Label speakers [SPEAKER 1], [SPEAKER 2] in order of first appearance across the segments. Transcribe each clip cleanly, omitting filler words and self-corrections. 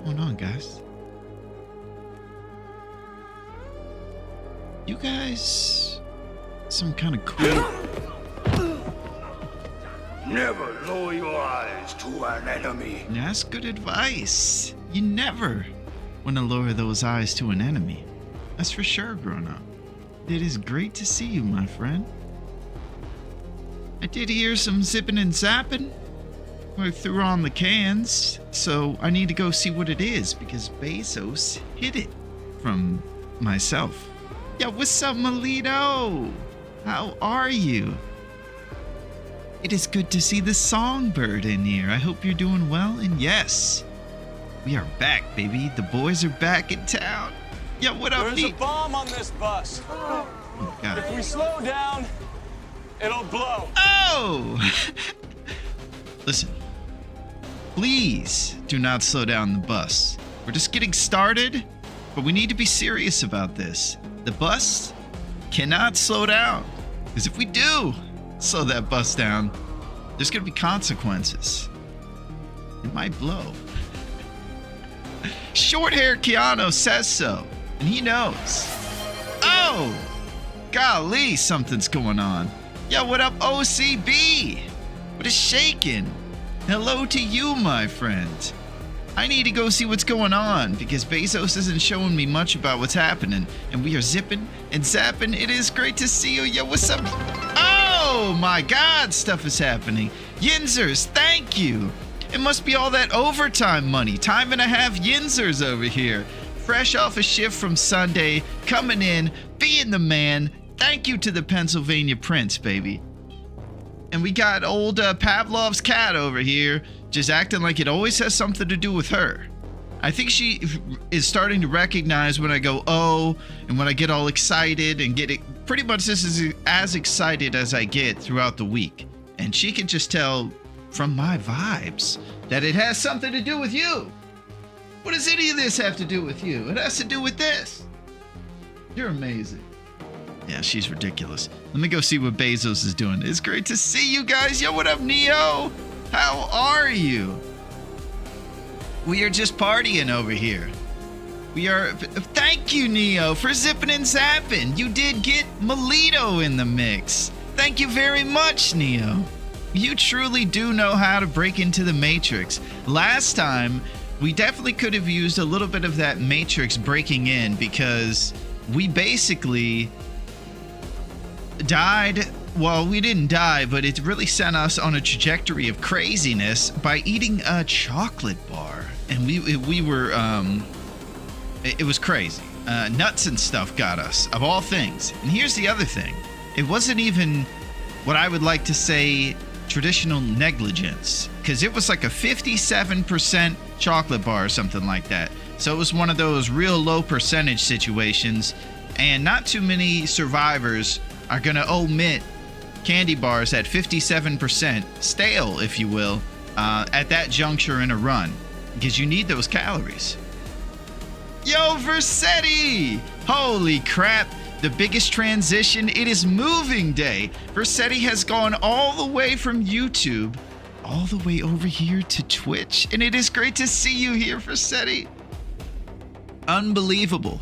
[SPEAKER 1] What's going on, guys? You guys some kind of cool...
[SPEAKER 2] Never lower your eyes to an enemy.
[SPEAKER 1] That's good advice. You never want to lower those eyes to an enemy. That's for sure, grown up. It is great to see you, my friend. I did hear some zipping and zapping. I threw on the cans, so I need to go see what it is because Bezos hid it from myself. Yo, what's up, Melito? How are you? It is good to see the songbird in here. I hope you're doing well, and yes, we are back, baby. The boys are back in town. Yo, what up,
[SPEAKER 3] There's a bomb on this bus.
[SPEAKER 1] Oh, God.
[SPEAKER 3] If we slow down, it'll blow.
[SPEAKER 1] Oh! Listen, please do not slow down the bus. We're just getting started, but we need to be serious about this. The bus cannot slow down, because if we do slow that bus down, there's going to be consequences. It might blow. Short-haired Keanu says so, and he knows. Oh! Golly, something's going on. Yo, what up, OCB? What is shaking? Hello to you, my friend. I need to go see what's going on because Bezos isn't showing me much about what's happening, and we are zipping and zapping. It is great to see you. Yo, what's up? Oh my God, stuff is happening. Yinzers, thank you. It must be all that overtime money. Time and a half Yinzers over here. Fresh off a shift from Sunday, coming in, being the man. Thank you to the Pennsylvania Prince, baby. And we got old Pavlov's cat over here, just acting like it always has something to do with her. I think she is starting to recognize when I go, oh, and when I get all excited and get it. Pretty much this is as excited as I get throughout the week. And she can just tell from my vibes that it has something to do with you. What does any of this have to do with you? It has to do with this. You're amazing. Yeah, she's ridiculous. Let me go see what Bezos is doing. It's great to see you guys. Yo, what up, Neo? How are you? We are just partying over here. We are... Thank you, Neo, for zipping and zapping. You did get Melito in the mix. Thank you very much, Neo. You truly do know how to break into the Matrix. Last time, we definitely could have used a little bit of that Matrix breaking in because we basically died. Well, we didn't die, but it really sent us on a trajectory of craziness by eating a chocolate bar. And we were, it was crazy. Nuts and stuff got us, of all things. And here's the other thing. It wasn't even what I would like to say traditional negligence, because it was like a 57% chocolate bar or something like that. So it was one of those real low percentage situations, and not too many survivors are going to omit candy bars at 57% stale, if you will, at that juncture in a run, because you need those calories. Yo, Versetti! Holy crap! The biggest transition, it is moving day. Versetti has gone all the way from YouTube, all the way over here to Twitch, and it is great to see you here, Versetti. Unbelievable.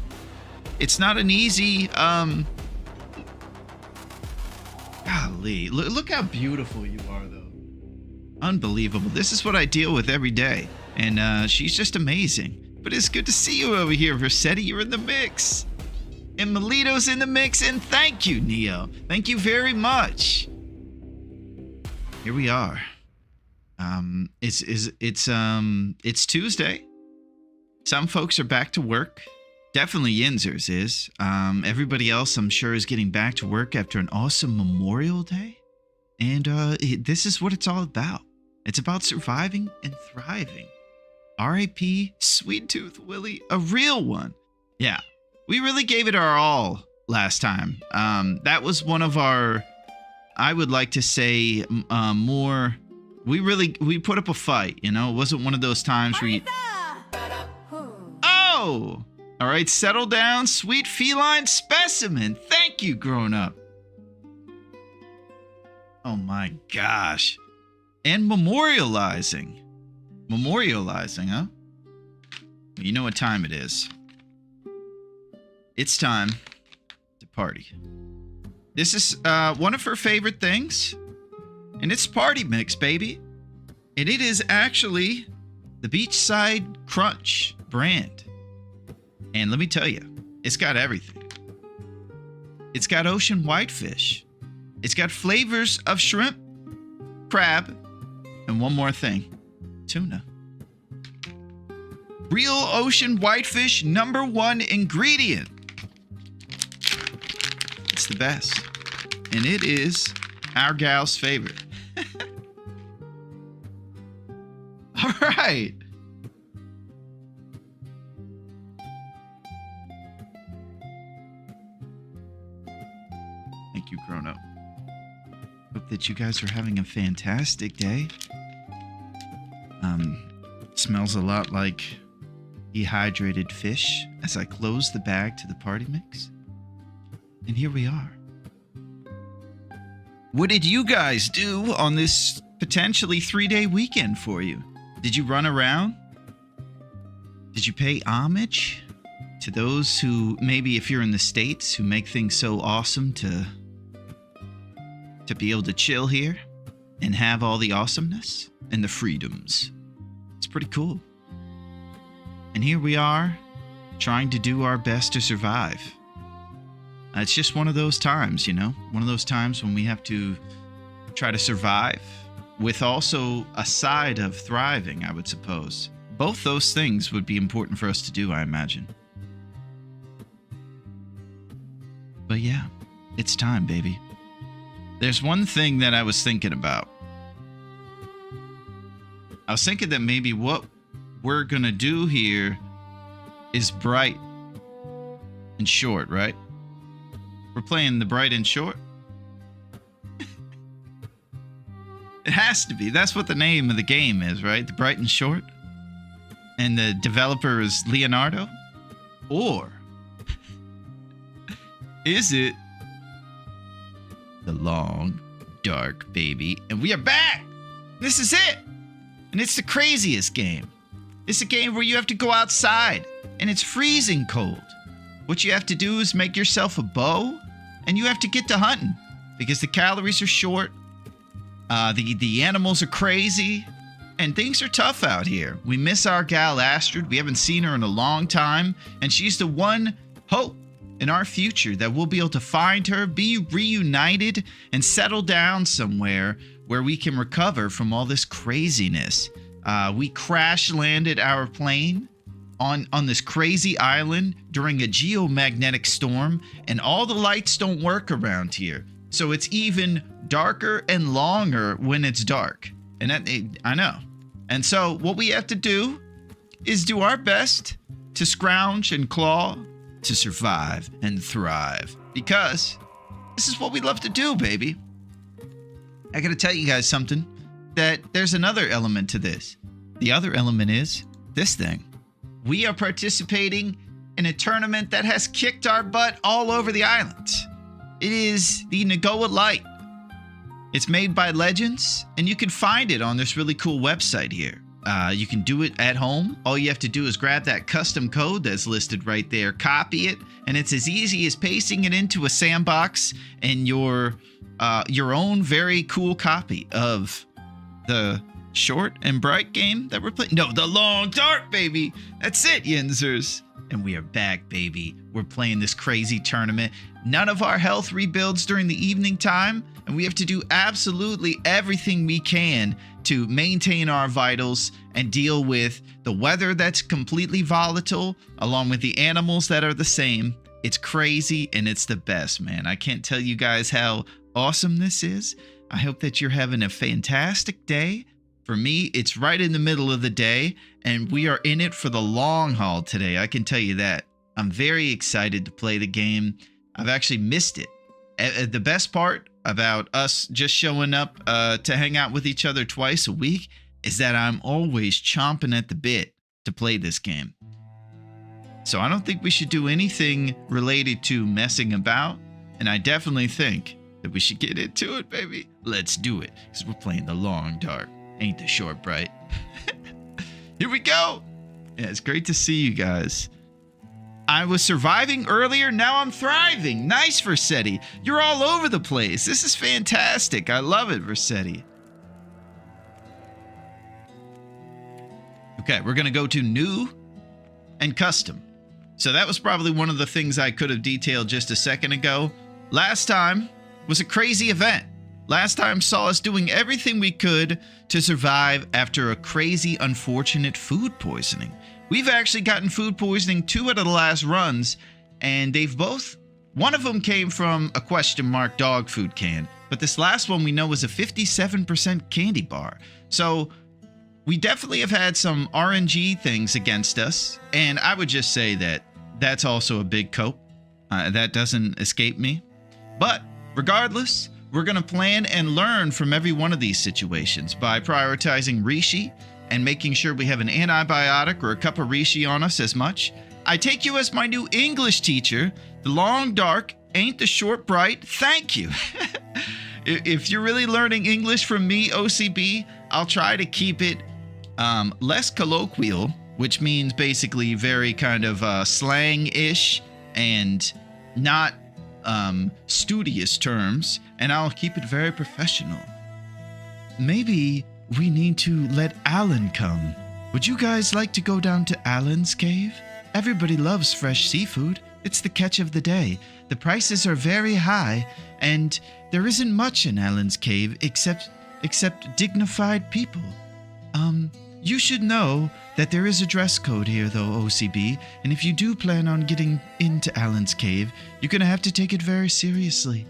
[SPEAKER 1] It's not an easy, golly, look how beautiful you are, though. Unbelievable. This is what I deal with every day, and she's just amazing. But it's good to see you over here, Versetti. You're in the mix. And Melito's in the mix, and thank you, Neo. Thank you very much. Here we are. It's Tuesday. Some folks are back to work. Definitely Yinzers is. Everybody else, I'm sure, is getting back to work after an awesome Memorial Day. And this is what it's all about. It's about surviving and thriving. R.I.P. Sweet Tooth Willie, a real one. Yeah, we really gave it our all last time. That was one of our, I would like to say, more. We put up a fight. You know, it wasn't one of those times where you. Oh, all right, settle down, sweet feline specimen. Thank you, grown up. Oh my gosh, and memorializing, huh? You know what time it is. It's time to party. This is one of her favorite things, and it's party mix, baby. And it is actually the Beachside Crunch brand. And let me tell you, it's got everything. It's got ocean whitefish. It's got flavors of shrimp, crab, and one more thing, tuna. Real ocean whitefish, #1 ingredient. It's the best. And it is our gal's favorite. All right. Thank you, Chrono. Hope that you guys are having a fantastic day. Smells a lot like dehydrated fish as I close the bag to the party mix. And here we are. What did you guys do on this potentially 3-day weekend for you? Did you run around? Did you pay homage to those who, maybe if you're in the States, who make things so awesome to be able to chill here and have all the awesomeness and the freedoms? It's pretty cool. And here we are, trying to do our best to survive. It's just one of those times, you know? One of those times when we have to try to survive with also a side of thriving, I would suppose. Both those things would be important for us to do, I imagine. But yeah, it's time, baby. There's one thing that I was thinking about. I was thinking that maybe what we're gonna do here is bright and short, right? We're playing the bright and short. It has to be. That's what the name of the game is, right? The bright and short. And the developer is Leonardo? Or is it the long, dark baby? And we are back! This is it! And it's the craziest game. It's a game where you have to go outside and it's freezing cold. What you have to do is make yourself a bow and you have to get to hunting because the calories are short. The animals are crazy and things are tough out here. We miss our gal Astrid. We haven't seen her in a long time and she's the one hope in our future that we'll be able to find her, be reunited, and settle down somewhere where we can recover from all this craziness. We crash landed our plane on this crazy island during a geomagnetic storm, and all the lights don't work around here. So it's even darker and longer when it's dark. And I know. And so what we have to do is do our best to scrounge and claw to survive and thrive. Because this is what we love to do, baby. I gotta tell you guys something, that there's another element to this. The other element is this thing. We are participating in a tournament that has kicked our butt all over the island. It is the Nagoa Light. It's made by Legends, and you can find it on this really cool website here. You can do it at home. All you have to do is grab that custom code that's listed right there, copy it, and it's as easy as pasting it into a sandbox and your own very cool copy of the short and bright game that we're playing. No, the long dark, baby. That's it, Yinzers. And we are back, baby. We're playing this crazy tournament. None of our health rebuilds during the evening time, and we have to do absolutely everything we can to maintain our vitals and deal with the weather that's completely volatile, along with the animals that are the same. It's crazy, and it's the best, man. I can't tell you guys how awesome this is. I hope that you're having a fantastic day. For me, it's right in the middle of the day, and we are in it for the long haul today. I can tell you that. I'm very excited to play the game. I've actually missed it. The best part about us just showing up to hang out with each other twice a week is that I'm always chomping at the bit to play this game. So I don't think we should do anything related to messing about, and I definitely think that we should get into it, baby. Let's do it, because we're playing the long dark. Ain't the short bright. Here we go. Yeah, it's great to see you guys. I was surviving earlier, now I'm thriving. Nice, Versetti. You're all over the place. This is fantastic. I love it, Versetti. Okay, we're going to go to new and custom. So that was probably one of the things I could have detailed just a second ago. Last time was a crazy event. Last time saw us doing everything we could to survive after a crazy, unfortunate food poisoning. We've actually gotten food poisoning 2 out of the last runs, and they've both, one of them came from a question mark dog food can, but this last one we know was a 57% candy bar. So we definitely have had some RNG things against us, and I would just say that that's also a big cope. That doesn't escape me. But regardless, we're going to plan and learn from every one of these situations by prioritizing Rishi and making sure we have an antibiotic or a cup of Rishi on us as much. I take you as my new English teacher. The long dark ain't the short bright. Thank you. If you're really learning English from me, OCB, I'll try to keep it less colloquial, which means basically very kind of slang-ish and not studious terms, and I'll keep it very professional. Maybe we need to let Alan come. Would you guys like to go down to Alan's cave? Everybody loves fresh seafood. It's the catch of the day. The prices are very high, and there isn't much in Alan's cave except dignified people. You should know that there is a dress code here, though, OCB, and if you do plan on getting into Alan's cave, you're gonna have to take it very seriously.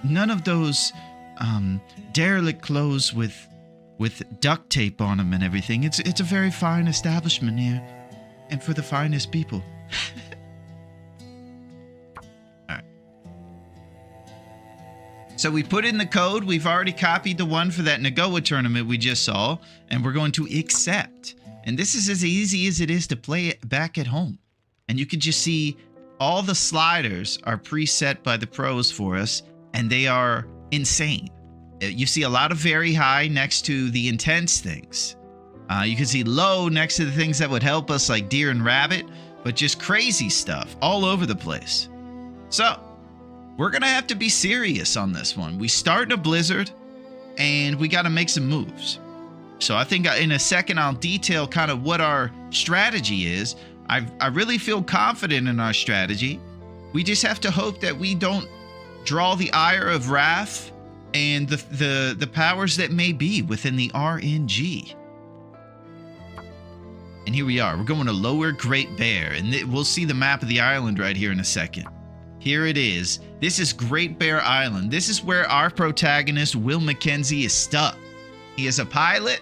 [SPEAKER 1] None of those derelict clothes with duct tape on them and everything. It's a very fine establishment here, and for the finest people. All right. So we put in the code. We've already copied the one for that Nagoa tournament we just saw, and we're going to accept. And this is as easy as it is to play it back at home. And you can just see all the sliders are preset by the pros for us, and they are insane. You see a lot of very high next to the intense things. You can see low next to the things that would help us, like deer and rabbit, but just crazy stuff all over the place. So we're going to have to be serious on this one. We start in a blizzard, and we got to make some moves. So I think in a second I'll detail kind of what our strategy is. I really feel confident in our strategy. We just have to hope that we don't draw the ire of wrath and the powers that may be within the RNG. And here we are. We're going to Lower Great Bear, and we'll see the map of the island right here in a second. Here it is. This is Great Bear Island. This is where our protagonist, Will Mackenzie, is stuck. He is a pilot,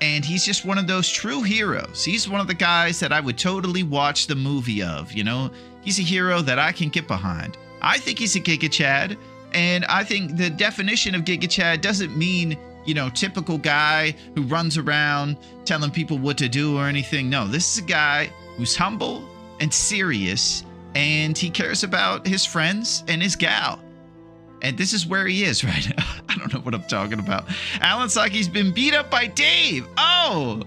[SPEAKER 1] and he's just one of those true heroes. He's one of the guys that I would totally watch the movie of, you know? He's a hero that I can get behind. I think he's a Giga Chad, and I think the definition of Giga Chad doesn't mean, you know, typical guy who runs around telling people what to do or anything. No, this is a guy who's humble and serious, and he cares about his friends and his gal. And this is where he is right now. I don't know what I'm talking about. Alan Saki's been beat up by Dave. Oh,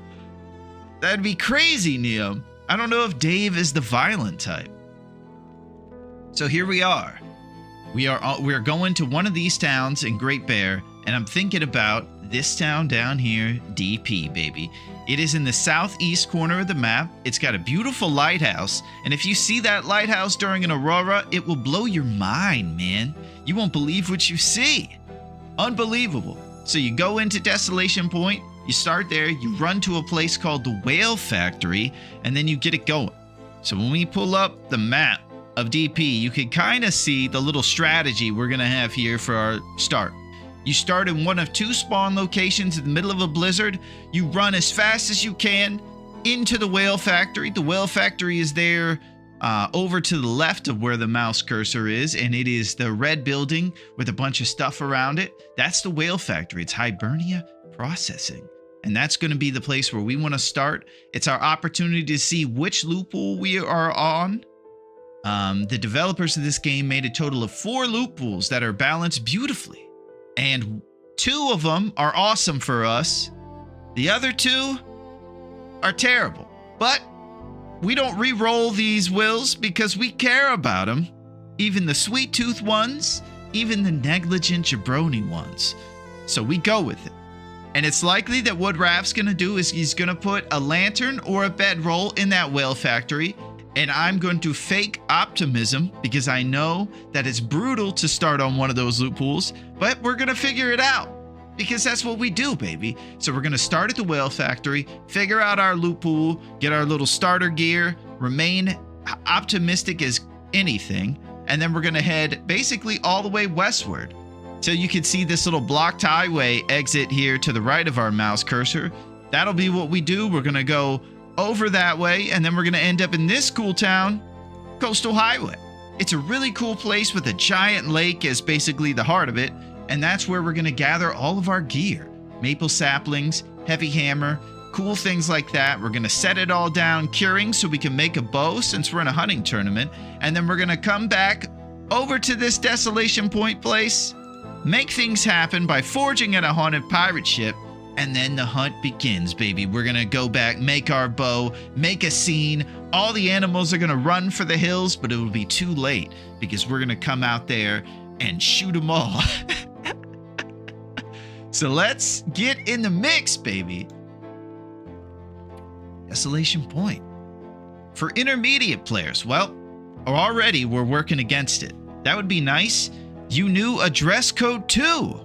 [SPEAKER 1] that'd be crazy, Neo. I don't know if Dave is the violent type. So here we are. We're going to one of these towns in Great Bear, and I'm thinking about this town down here, DP, baby. It is in the southeast corner of the map. It's got a beautiful lighthouse, and if you see that lighthouse during an aurora, it will blow your mind, man. You won't believe what you see. Unbelievable. So you go into Desolation Point, you start there, you run to a place called the Whale Factory, and then you get it going. So when we pull up the map of DP, you can kind of see the little strategy we're going to have here for our start. You start in one of 2 spawn locations in the middle of a blizzard. You run as fast as you can into the Whale Factory. The Whale Factory is there over to the left of where the mouse cursor is, and it is the red building with a bunch of stuff around it. That's the Whale Factory. It's Hibernia Processing, and that's going to be the place where we want to start. It's our opportunity to see which loophole we are on. The developers of this game made a total of 4 loopholes that are balanced beautifully, and 2 of them are awesome for us. The other 2 are terrible, but we don't re-roll these wills because we care about them. Even the sweet tooth ones, even the negligent jabroni ones. So we go with it. And it's likely that what Raph's going to do is he's going to put a lantern or a bedroll in that whale factory. And I'm going to fake optimism because I know that it's brutal to start on one of those loopholes. But we're going to figure it out because that's what we do, baby. So we're going to start at the whale factory, figure out our loophole, get our little starter gear, remain optimistic as anything. And then we're going to head basically all the way westward. So you can see this little blocked highway exit here to the right of our mouse cursor. That'll be what we do. We're going to go over that way, and then we're going to end up in this cool town, Coastal Highway. It's a really cool place with a giant lake as basically the heart of it, and that's where we're going to gather all of our gear. Maple saplings, heavy hammer, cool things like that. We're going to set it all down curing so we can make a bow since we're in a hunting tournament, and then we're going to come back over to this Desolation Point place, make things happen by forging at a haunted pirate ship, and then the hunt begins, baby. We're going to go back, make our bow, make a scene. All the animals are going to run for the hills, but it will be too late because we're going to come out there and shoot them all. So let's get in the mix, baby. Desolation Point. For intermediate players, well, already we're working against it. That would be nice. You knew a dress code too.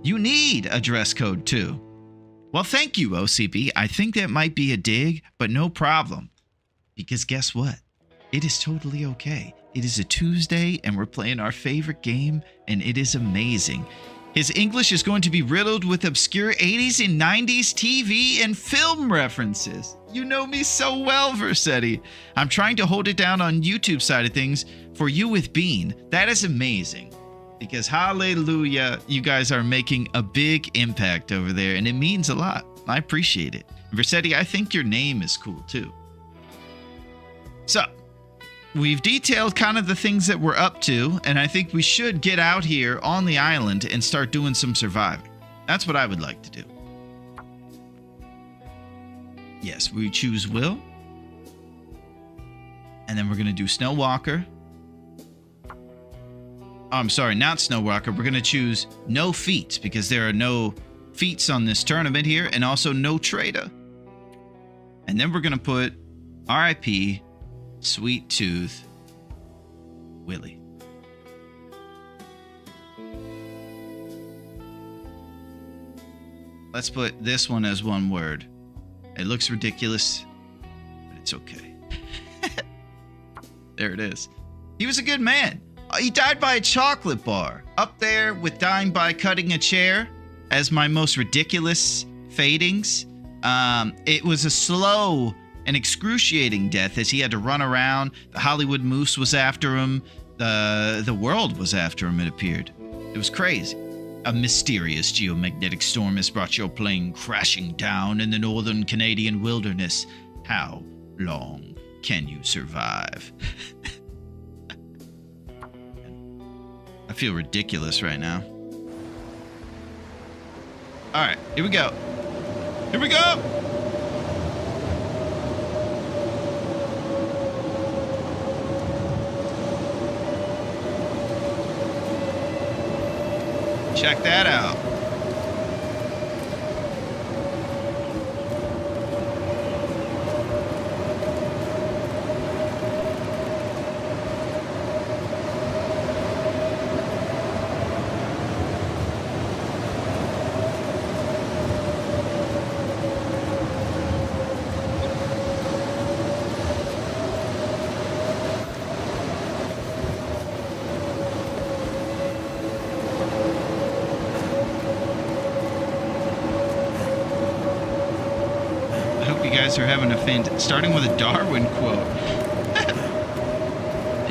[SPEAKER 1] You need a dress code too. Well, thank you, OCB. I think that might be a dig, but no problem. Because guess what? It is totally okay. It is a Tuesday and we're playing our favorite game and it is amazing. His English is going to be riddled with obscure 80s and 90s TV and film references. You know me so well, Versetti. I'm trying to hold it down on YouTube side of things for you with Bean. That is amazing. Because hallelujah, you guys are making a big impact over there, and it means a lot. I appreciate it. Versetti, I think your name is cool too. So, we've detailed kind of the things that we're up to, and I think we should get out here on the island and start doing some surviving. That's what I would like to do. Yes, we choose Will. And then we're going to do Snow Walker. Oh, I'm sorry, not Snow Walker. We're going to choose no feats because there are no feats on this tournament here and also no trader. And then we're going to put RIP Sweet Tooth Willie. Let's put this one as one word. It looks ridiculous, but it's okay. There it is. He was a good man. He died by a chocolate bar. Up there with dying by cutting a chair as my most ridiculous fadings. It was a slow and excruciating death as he had to run around. The Hollywood Moose was after him. The world was after him, it appeared. It was crazy. A mysterious geomagnetic storm has brought your plane crashing down in the northern Canadian wilderness. How long can you survive? I feel ridiculous right now. All right, here we go. Here we go. Check that out. Are having a starting with a Darwin quote.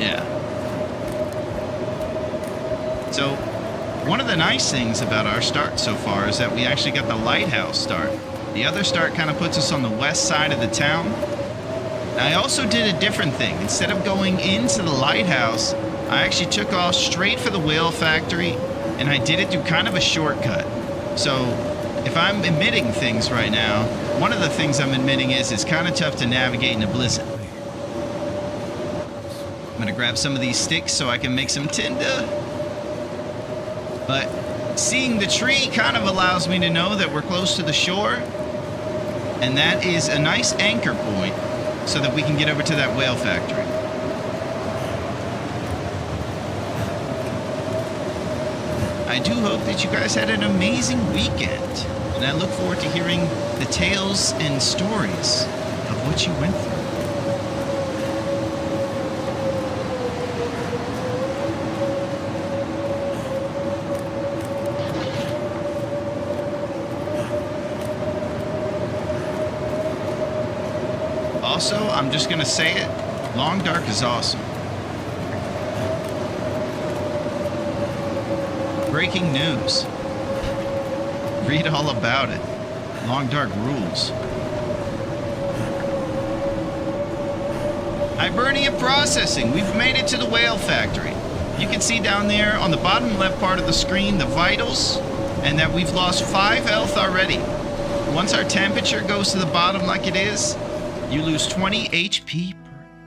[SPEAKER 1] Yeah. So, one of the nice things about our start so far is that we actually got the lighthouse start. The other start kind of puts us on the west side of the town. I also did a different thing. Instead of going into the lighthouse, I actually took off straight for the whale factory, and I did it through kind of a shortcut. So, if I'm emitting things right now, one of the things I'm admitting is it's kind of tough to navigate in a blizzard. I'm gonna grab some of these sticks so I can make some tinder. But seeing the tree kind of allows me to know that we're close to the shore. And that is a nice anchor point so that we can get over to that whale factory. I do hope that you guys had an amazing weekend. And I look forward to hearing the tales and stories of what you went through. Also, I'm just going to say it, Long Dark is awesome. Breaking news. Read all about it. Long Dark rules. Hibernian processing. We've made it to the whale factory. You can see down there on the bottom left part of the screen the vitals, and that we've lost 5 health already. Once our temperature goes to the bottom like it is, you lose 20 HP per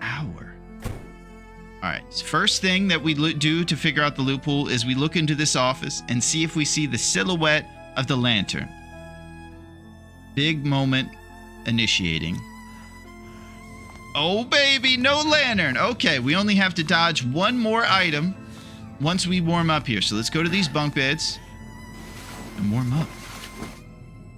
[SPEAKER 1] hour. All right, so first thing that we do to figure out the loophole is we look into this office and see if we see the silhouette of the lantern. Big moment initiating. Oh, baby, no lantern. Okay, we only have to dodge one more item once we warm up here. So let's go to these bunk beds and warm up.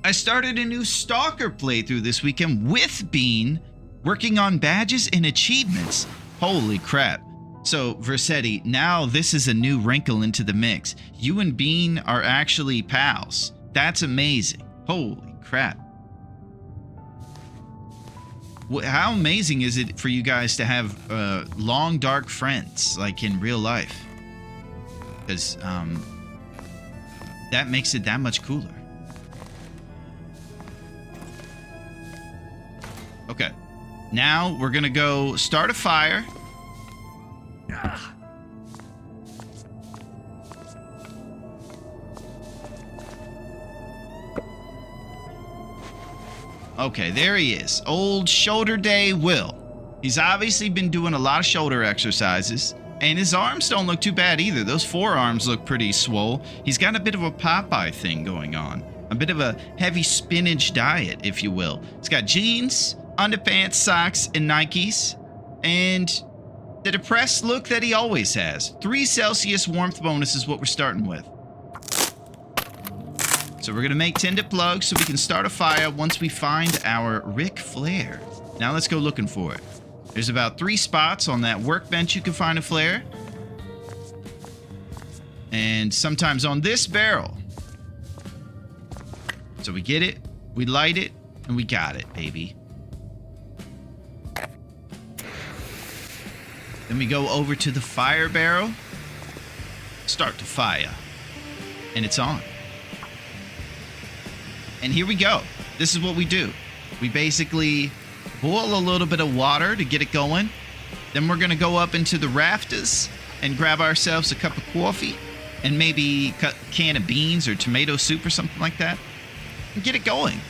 [SPEAKER 1] I started a new Stalker playthrough this weekend with Bean, working on badges and achievements. Holy crap. So, Versetti, now this is a new wrinkle into the mix. You and Bean are actually pals. That's amazing. Holy crap. How amazing is it for you guys to have long, dark friends, like in real life? Because that makes it that much cooler. Okay, now we're gonna go start a fire. Okay, there he is. Old Shoulder Day Will. He's obviously been doing a lot of shoulder exercises, and his arms don't look too bad either. Those forearms look pretty swole. He's got a bit of a Popeye thing going on. A bit of a heavy spinach diet, if you will. He's got jeans, underpants, socks, and Nikes, and the depressed look that he always has. 3 Celsius warmth bonus is what we're starting with. So we're gonna make tinder plugs so we can start a fire once we find our Ric Flair. Now let's go looking for it. There's about 3 spots on that workbench you can find a flare. And sometimes on this barrel. So we get it, we light it, and we got it, baby. Then we go over to the fire barrel, start the fire, and it's on. And here we go. This is what we do. We basically boil a little bit of water to get it going. Then we're gonna go up into the rafters and grab ourselves a cup of coffee and maybe a can of beans or tomato soup or something like that and get it going.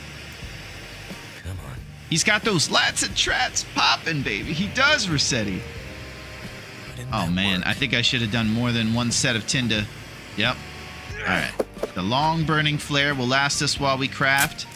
[SPEAKER 4] Come on.
[SPEAKER 1] He's got those lats and trats popping, baby. He does, Rossetti. Oh man, I think I should have done more than 1 set of tinder. Yep. All right. The long burning flare will last us while we craft.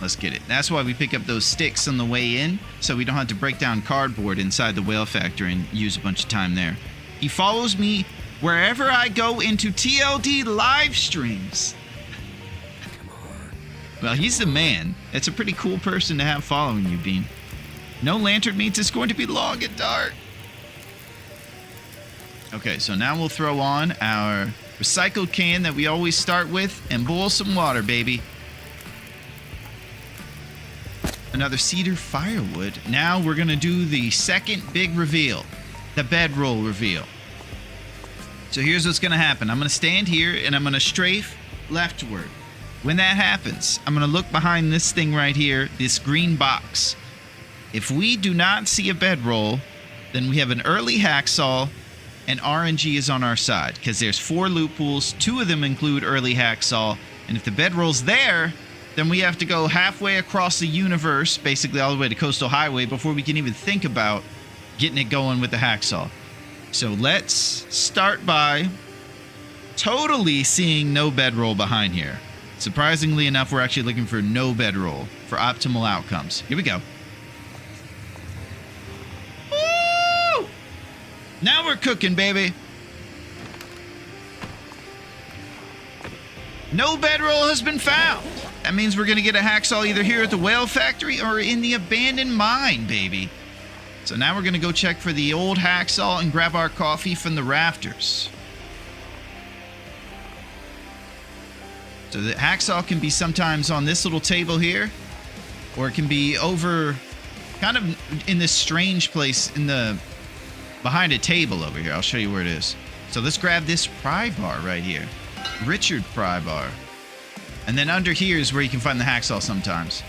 [SPEAKER 1] Let's get it. That's why we pick up those sticks on the way in, so we don't have to break down cardboard inside the whale factory and use a bunch of time there. He follows me wherever I go into TLD live streams. Well, he's the man. It's a pretty cool person to have following you, Bean. No lantern means it's going to be long and dark. Okay, so now we'll throw on our recycled can that we always start with and boil some water, baby. Another cedar firewood. Now we're gonna do the second big reveal, the bedroll reveal. So here's what's gonna happen. I'm gonna stand here and I'm gonna strafe leftward. When that happens, I'm gonna look behind this thing right here, this green box. If we do not see a bedroll, then we have an early hacksaw, and RNG is on our side because there's 4 loot pools. 2 of them include early hacksaw, and if the bedroll's there, then we have to go halfway across the universe, basically all the way to Coastal Highway, before we can even think about getting it going with the hacksaw. So let's start by totally seeing no bedroll behind here. Surprisingly enough, we're actually looking for no bedroll for optimal outcomes. Here we go. Woo! Now we're cooking, baby. No bedroll has been found. That means we're going to get a hacksaw either here at the whale factory or in the abandoned mine, baby. So now we're going to go check for the old hacksaw and grab our coffee from the rafters. So the hacksaw can be sometimes on this little table here, or it can be over kind of in this strange place behind a table over here. I'll show you where it is. So let's grab this pry bar right here. Richard pry bar. And then under here is where you can find the hacksaw sometimes.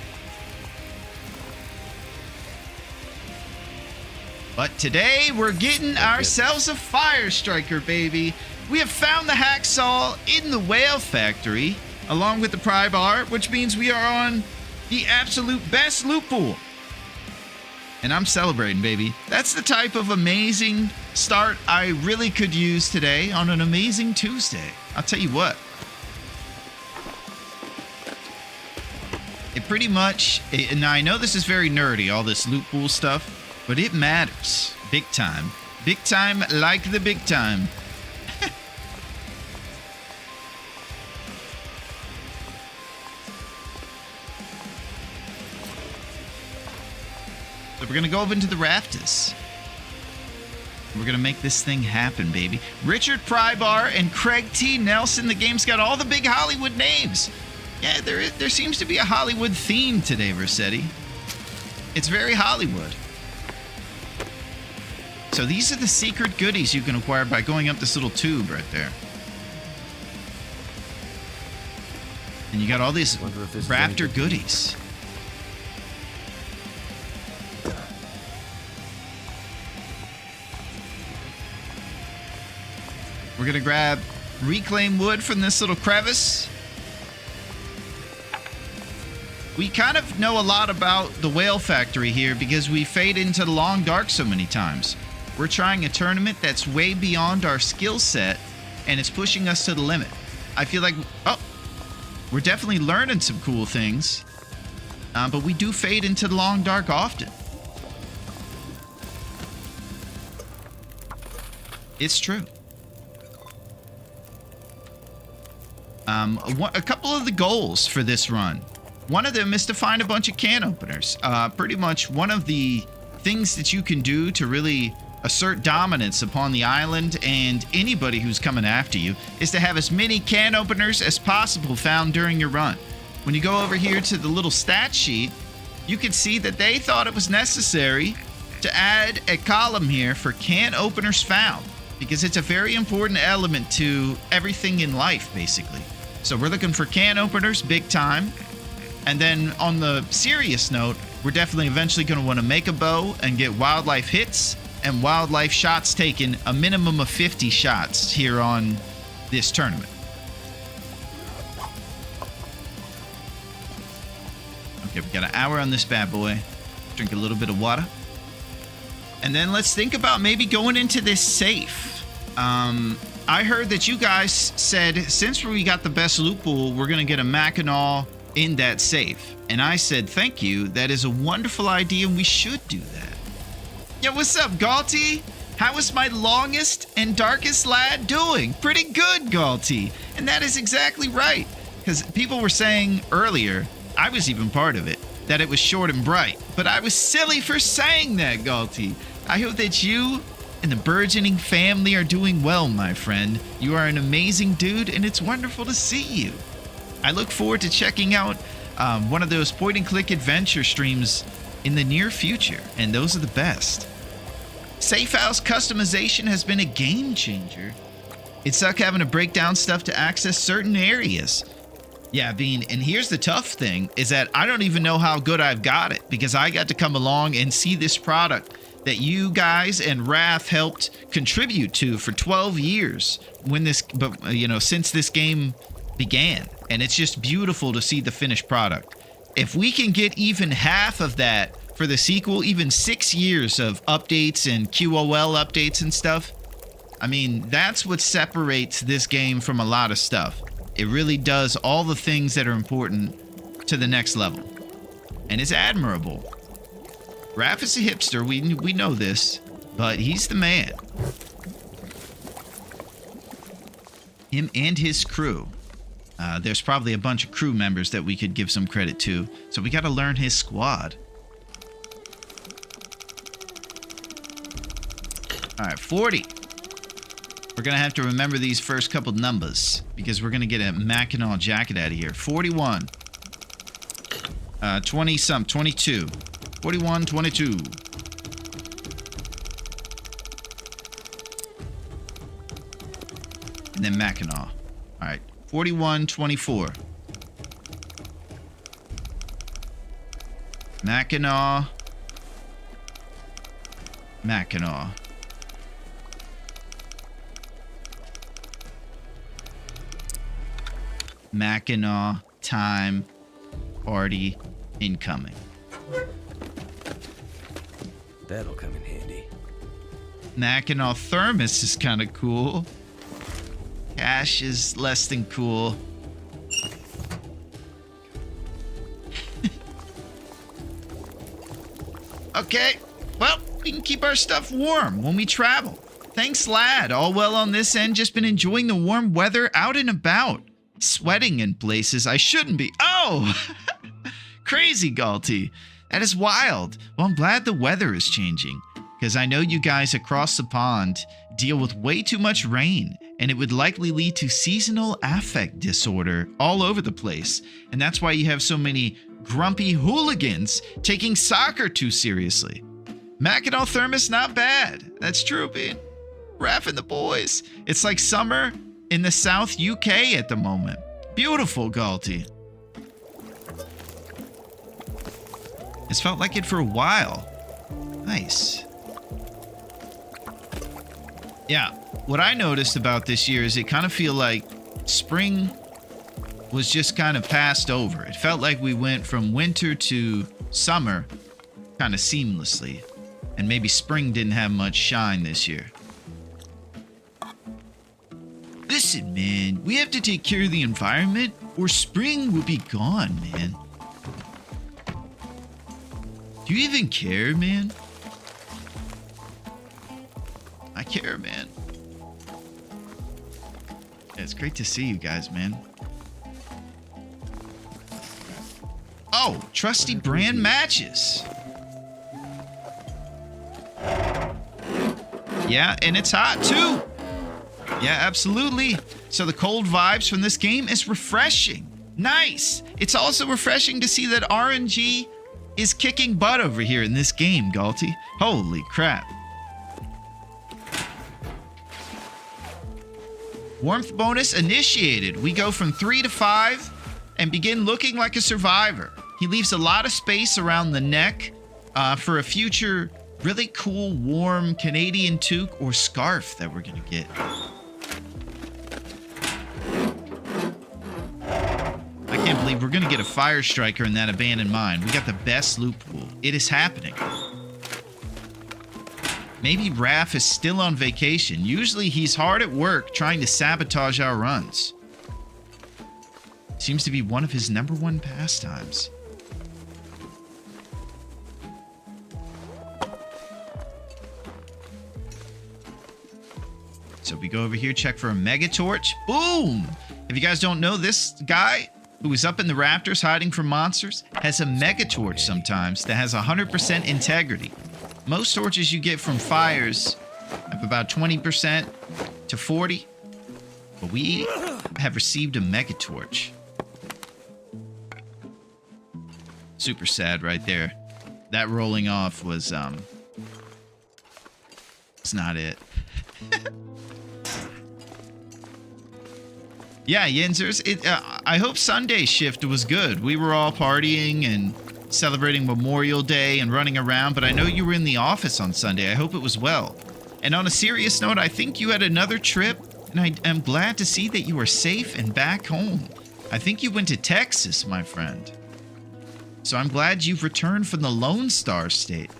[SPEAKER 1] But today we're getting ourselves a fire striker, baby. We have found the hacksaw in the whale factory along with the pry bar, which means we are on the absolute best loot pool. And I'm celebrating, baby. That's the type of amazing start I really could use today on an amazing Tuesday. I'll tell you what. It pretty much, and I know this is very nerdy, all this loot pool stuff, but it matters. Big time. Big time like the big time. So we're going to go over into the rafters. We're going to make this thing happen, baby. Richard Prybar and Craig T. Nelson. The game's got all the big Hollywood names. Yeah, there seems to be a Hollywood theme today, Versetti. It's very Hollywood. So these are the secret goodies you can acquire by going up this little tube right there. And you got all these raptor goodies. We're going to grab reclaim wood from this little crevice. We kind of know a lot about the whale factory here because we fade into the long dark so many times. We're trying a tournament that's way beyond our skill set, and it's pushing us to the limit. I feel like, we're definitely learning some cool things, but we do fade into the long dark often. It's true. A couple of the goals for this run. One of them is to find a bunch of can openers. Pretty much one of the things that you can do to really assert dominance upon the island and anybody who's coming after you is to have as many can openers as possible found during your run. When you go over here to the little stat sheet, you can see that they thought it was necessary to add a column here for can openers found because it's a very important element to everything in life, basically. So we're looking for can openers big time. And then on the serious note, we're definitely eventually going to want to make a bow and get wildlife hits and wildlife shots taken, a minimum of 50 shots here on this tournament. Okay, we got an hour on this bad boy. Drink a little bit of water. And then let's think about maybe going into this safe. I heard that you guys said since we got the best loot pool, we're going to get a Mackinac in that safe. And I said, thank you. That is a wonderful idea, and we should do that. Yo, what's up, Galty? How is my longest and darkest lad doing? Pretty good, Galty. And that is exactly right. Because people were saying earlier, I was even part of it, that it was short and bright. But I was silly for saying that, Galty. I hope that you and the burgeoning family are doing well, my friend. You are an amazing dude, and it's wonderful to see you. I look forward to checking out one of those point-and-click adventure streams in the near future, and those are the best. Safe house customization has been a game changer. It sucked having to break down stuff to access certain areas. Yeah, Bean, and here's the tough thing, is that I don't even know how good I've got it, because I got to come along and see this product that you guys and Raph helped contribute to for 12 years since this game began. And it's just beautiful to see the finished product. If we can get even half of that for the sequel, even 6 years of updates and QOL updates and stuff, I mean, that's what separates this game from a lot of stuff. It really does all the things that are important to the next level. And it's admirable. Raph is a hipster, we know this, but he's the man. Him and his crew. There's probably a bunch of crew members that we could give some credit to, so we gotta learn his squad. Alright, 40. We're gonna have to remember these first couple numbers, because we're gonna get a Mackinac jacket out of here. 41. 20-some, 22. 41, 22. And then Mackinac. Alright. 41, 24. Mackinac. Mackinac. Mackinac time party incoming.
[SPEAKER 4] That'll come in handy.
[SPEAKER 1] Mackinac thermos is kind of cool. Cash is less than cool. Okay, well, we can keep our stuff warm when we travel. Thanks, lad. All well on this end. Just been enjoying the warm weather out and about. Sweating in places I shouldn't be. Oh! Crazy, Galty. That is wild. Well, I'm glad the weather is changing, because I know you guys across the pond deal with way too much rain, and it would likely lead to seasonal affect disorder all over the place. And that's why you have so many grumpy hooligans taking soccer too seriously. Mackinac thermos, not bad. That's true, man. Raph and the boys. It's like summer in the South UK at the moment. Beautiful, Galty. It's felt like it for a while. Nice. Yeah, what I noticed about this year is it kind of feel like spring was just kind of passed over. It felt like we went from winter to summer kind of seamlessly. And maybe spring didn't have much shine this year. Listen, man, we have to take care of the environment or spring will be gone, man. Do you even care, man? I care, man. Yeah, it's great to see you guys, man. Oh, trusty brand matches. Yeah, and it's hot too. Yeah, absolutely. So the cold vibes from this game is refreshing. Nice. It's also refreshing to see that RNG is kicking butt over here in this game, Galty. Holy crap. Warmth bonus initiated. We go from 3 to 5 and begin looking like a survivor. He leaves a lot of space around the neck for a future really cool warm Canadian toque or scarf that we're gonna get. I can't believe we're gonna get a fire striker in that abandoned mine. We got the best loot pool. It is happening. Maybe Raph is still on vacation. Usually he's hard at work trying to sabotage our runs. Seems to be one of his #1 pastimes. So we go over here, check for a mega torch. Boom! If you guys don't know, this guy who is up in the rafters hiding from monsters has a mega torch sometimes that has 100% integrity. Most torches you get from fires have about 20% to 40, but we have received a mega torch. Super sad right there. That rolling off was it's not it. Yeah, Yinzers, I hope Sunday shift was good. We were all partying and celebrating Memorial Day and running around, but I know you were in the office on Sunday. I hope it was well. And on a serious note, I think you had another trip, and I am glad to see that you are safe and back home. I think you went to Texas, my friend. So I'm glad you've returned from the Lone Star State.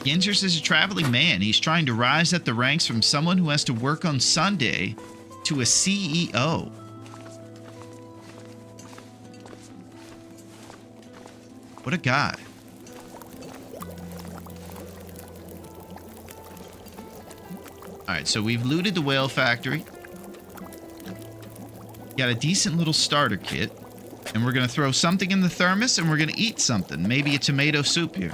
[SPEAKER 1] Yinzers is a traveling man. He's trying to rise up the ranks from someone who has to work on Sunday to a CEO. What a guy. Alright, so we've looted the whale factory. Got a decent little starter kit. And we're going to throw something in the thermos and we're going to eat something. Maybe a tomato soup here.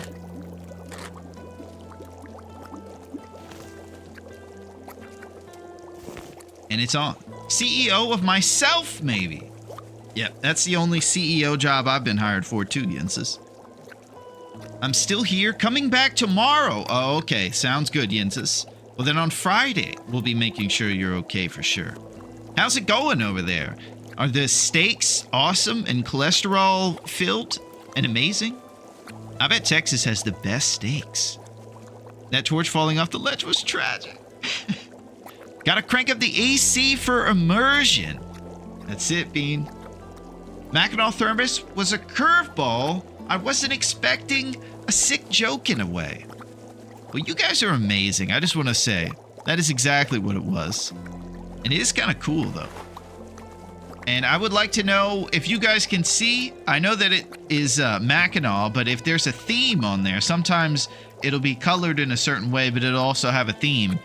[SPEAKER 1] And it's on. CEO of myself, maybe. Yep, that's the only CEO job I've been hired for too, Yensis. I'm still here, coming back tomorrow. Oh, okay, sounds good, Yensis. Well, then on Friday, we'll be making sure you're okay for sure. How's it going over there? Are the steaks awesome and cholesterol filled and amazing? I bet Texas has the best steaks. That torch falling off the ledge was tragic. Gotta crank up the AC for immersion. That's it, Bean. Mackinac Thermos was a curveball. I wasn't expecting a sick joke in a way. Well, you guys are amazing. I just want to say that is exactly what it was. And it is kind of cool, though. And I would like to know if you guys can see. I know that it is Mackinac, but if there's a theme on there, sometimes it'll be colored in a certain way, but it'll also have a theme.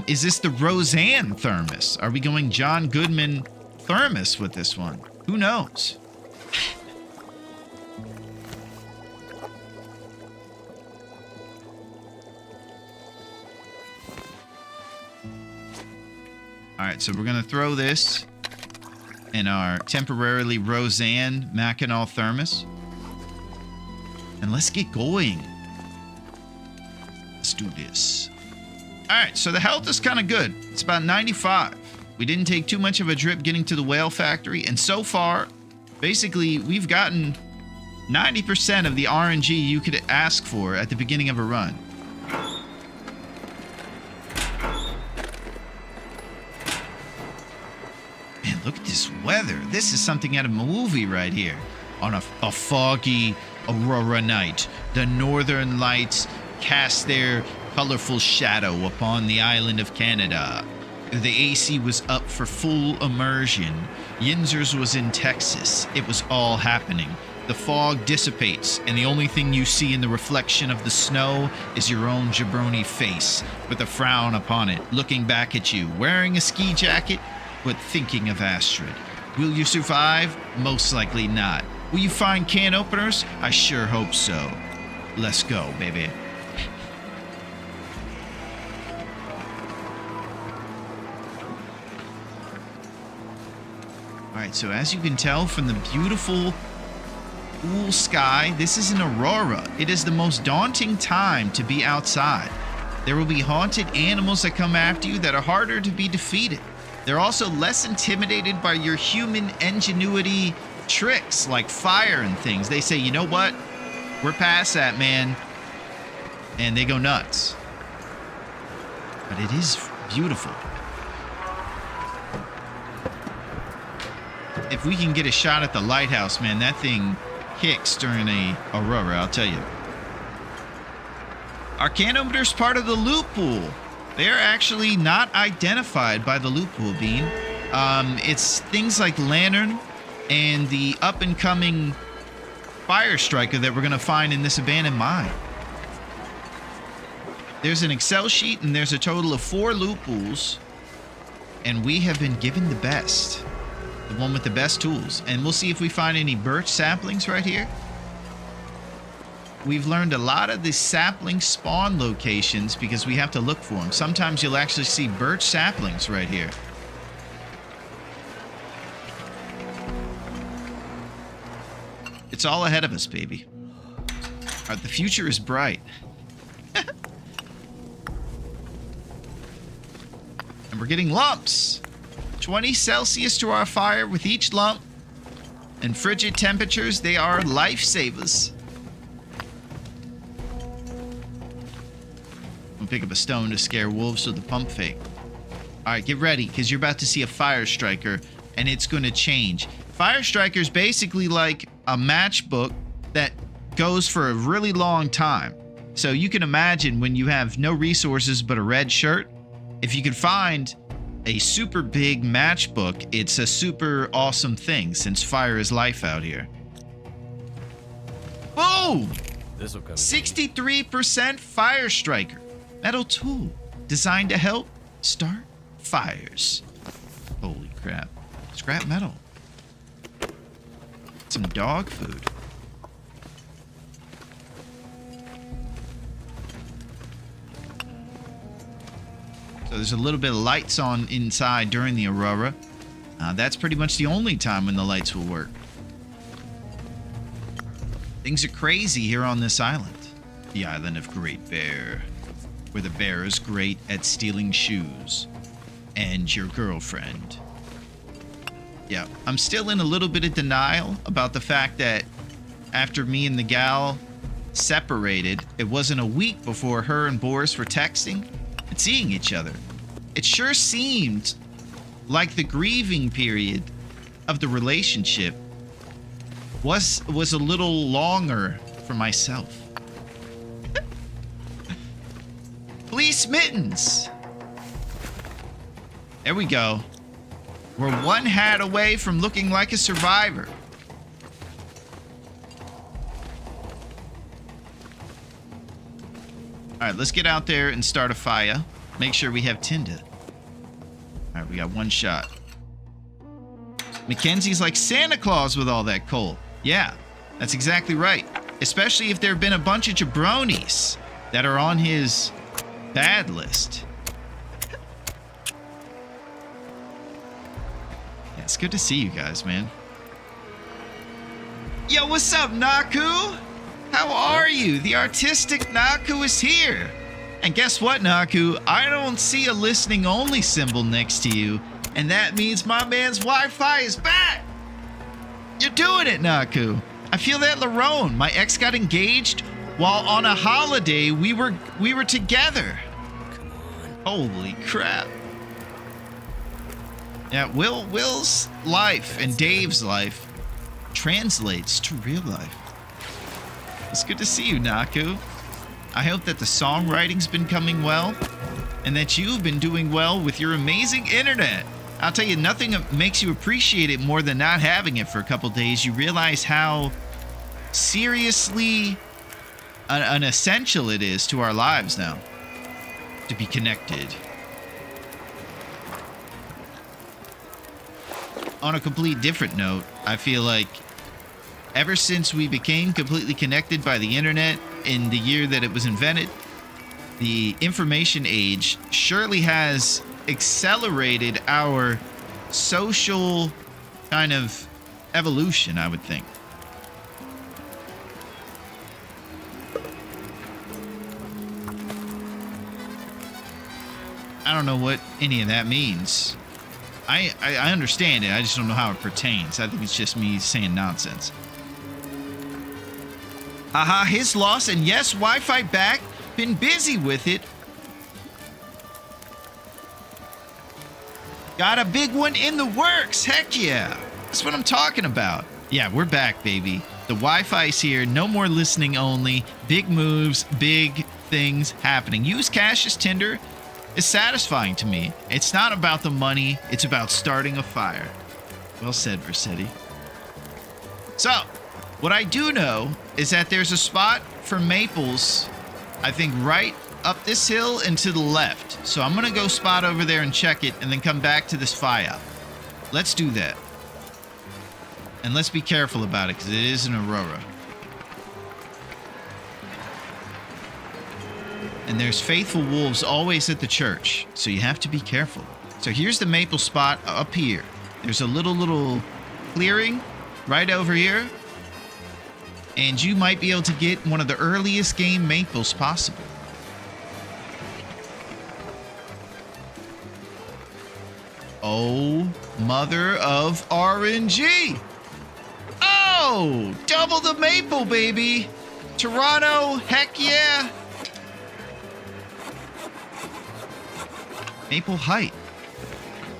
[SPEAKER 1] Is this the Roseanne thermos? Are we going John Goodman thermos with this one? Who knows? Alright, so we're going to throw this in our temporarily Roseanne Mackinac thermos. And let's get going. Let's do this. Alright, so the health is kind of good. It's about 95. We didn't take too much of a drip getting to the whale factory. And so far, basically, we've gotten 90% of the RNG you could ask for at the beginning of a run. Man, look at this weather. This is something out of a movie right here. On a foggy Aurora night, the northern lights cast their colorful shadow upon the island of Canada. The AC was up for full immersion. Yinzers was in Texas. It was all happening. The fog dissipates, and the only thing you see in the reflection of the snow is your own jabroni face, with a frown upon it, looking back at you, wearing a ski jacket, but thinking of Astrid. Will you survive? Most likely not. Will you find can openers? I sure hope so. Let's go, baby. Alright, so as you can tell from the beautiful, cool sky, this is an aurora. It is the most daunting time to be outside. There will be haunted animals that come after you that are harder to be defeated. They're also less intimidated by your human ingenuity tricks like fire and things. They say, you know what? We're past that, man. And they go nuts. But it is beautiful. If we can get a shot at the lighthouse, man, that thing kicks during a aurora, I'll tell you. Our can opener's part of the loot pool. They are actually not identified by the loot pool, Bean. It's things like Lantern and the up-and-coming Fire Striker that we're going to find in this abandoned mine. There's an Excel sheet, and there's a total of 4 loot pools. And we have been given the best. The one with the best tools. And we'll see if we find any birch saplings right here. We've learned a lot of the sapling spawn locations because we have to look for them. Sometimes you'll actually see birch saplings right here. It's all ahead of us, baby. All right, the future is bright. And we're getting lumps. 20 Celsius to our fire with each lump. And frigid temperatures, they are lifesavers. I'll pick up a stone to scare wolves with the pump fake. Alright, get ready, because you're about to see a fire striker, and it's going to change. Fire striker is basically like a matchbook that goes for a really long time. So you can imagine when you have no resources but a red shirt, if you can find a super big matchbook, it's a super awesome thing since fire is life out here. Boom!
[SPEAKER 4] This'll come.
[SPEAKER 1] 63% fire striker. Metal tool designed to help start fires. Holy crap. Scrap metal. Some dog food. So there's a little bit of lights on inside during the aurora. That's pretty much the only time when the lights will work. Things are crazy here on this island. The island of Great Bear, where the bear is great at stealing shoes. And your girlfriend. Yeah, I'm still in a little bit of denial about the fact that after me and the gal separated, it wasn't a week before her and Boris were texting and seeing each other. It sure seemed like the grieving period of the relationship was a little longer for myself. Police mittens. There we go. We're one hat away from looking like a survivor. Alright, let's get out there and start a fire. Make sure we have tinder. Alright, we got one shot. Mackenzie's like Santa Claus with all that coal. Yeah, that's exactly right. Especially if there have been a bunch of jabronis that are on his bad list. Yeah, it's good to see you guys, man. Yo, what's up, Naku? How are you? The artistic Naku is here. And guess what, Naku? I don't see a listening only symbol next to you. And that means my man's Wi-Fi is back. You're doing it, Naku. I feel that Larone, my ex, got engaged while on a holiday we were together.
[SPEAKER 4] Come on.
[SPEAKER 1] Holy crap. Yeah, Will's life and Dave's life translates to real life. It's good to see you, Naku. I hope that the songwriting's been coming well and that you've been doing well with your amazing internet. I'll tell you, nothing makes you appreciate it more than not having it for a couple days. You realize how seriously an essential it is to our lives now to be connected. On a complete different note, I feel like ever since we became completely connected by the internet in the year that it was invented, the information age surely has accelerated our social kind of evolution, I would think. I don't know what any of that means. I understand it, I just don't know how it pertains. I think it's just me saying nonsense. Haha, his loss, and yes, Wi-Fi back. Been busy with it. Got a big one in the works. Heck yeah. That's what I'm talking about. Yeah, we're back, baby. The Wi-Fi's here. No more listening only. Big moves, big things happening. Use cash as Tinder is satisfying to me. It's not about the money. It's about starting a fire. Well said, Versetti. So, what I do know is that there's a spot for maples, I think right up this hill and to the left. So I'm going to go spot over there and check it and then come back to this fire. Let's do that. And let's be careful about it because it is an aurora. And there's faithful wolves always at the church, so you have to be careful. So here's the maple spot up here. There's a little clearing right over here. And you might be able to get one of the earliest game maples possible. Oh, mother of RNG! Oh, double the maple, baby. Toronto, heck yeah. Maple height.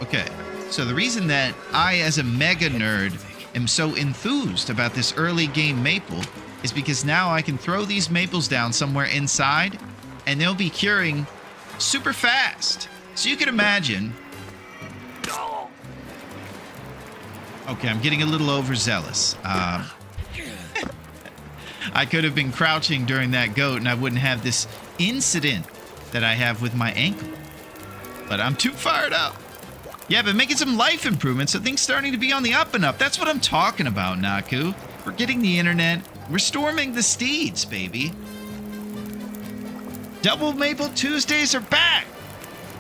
[SPEAKER 1] Okay, so the reason that I, as a mega nerd, am so enthused about this early game maple is because now I can throw these maples down somewhere inside and they'll be curing super fast. So you can imagine. Okay, I'm getting a little overzealous. I could have been crouching during that goat and I wouldn't have this incident that I have with my ankle. But I'm too fired up. Yeah, but making some life improvements, so things starting to be on the up and up. That's what I'm talking about, Naku. We're getting the internet. We're storming the steeds, baby. Double Maple Tuesdays are back.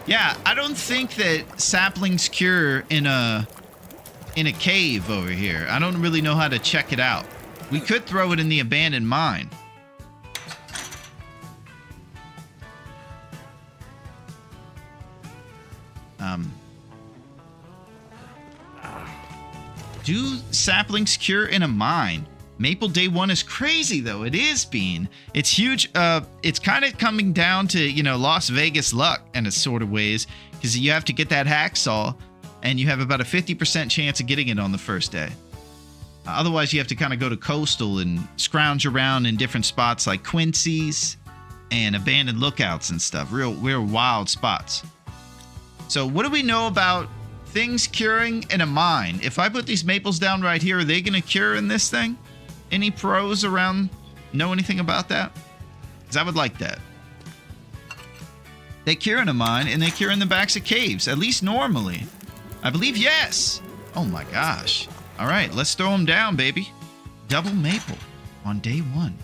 [SPEAKER 1] Yeah, I don't think that saplings cure in a cave over here. I don't really know how to check it out. We could throw it in the abandoned mine. Do saplings cure in a mine? Maple Day 1 is crazy, though. It is, Bean. It's huge. It's kind of coming down to, Las Vegas luck in a sort of ways, because you have to get that hacksaw, and you have about a 50% chance of getting it on the first day. Otherwise, you have to kind of go to coastal and scrounge around in different spots like Quincy's and abandoned lookouts and stuff. Real wild spots. So what do we know about things curing in a mine? If I put these maples down right here, are they going to cure in this thing? Any pros around know anything about that? Because I would like that. They cure in a mine and they cure in the backs of caves, at least normally. I believe yes. Oh my gosh. All right, let's throw them down, baby. Double maple on day 1.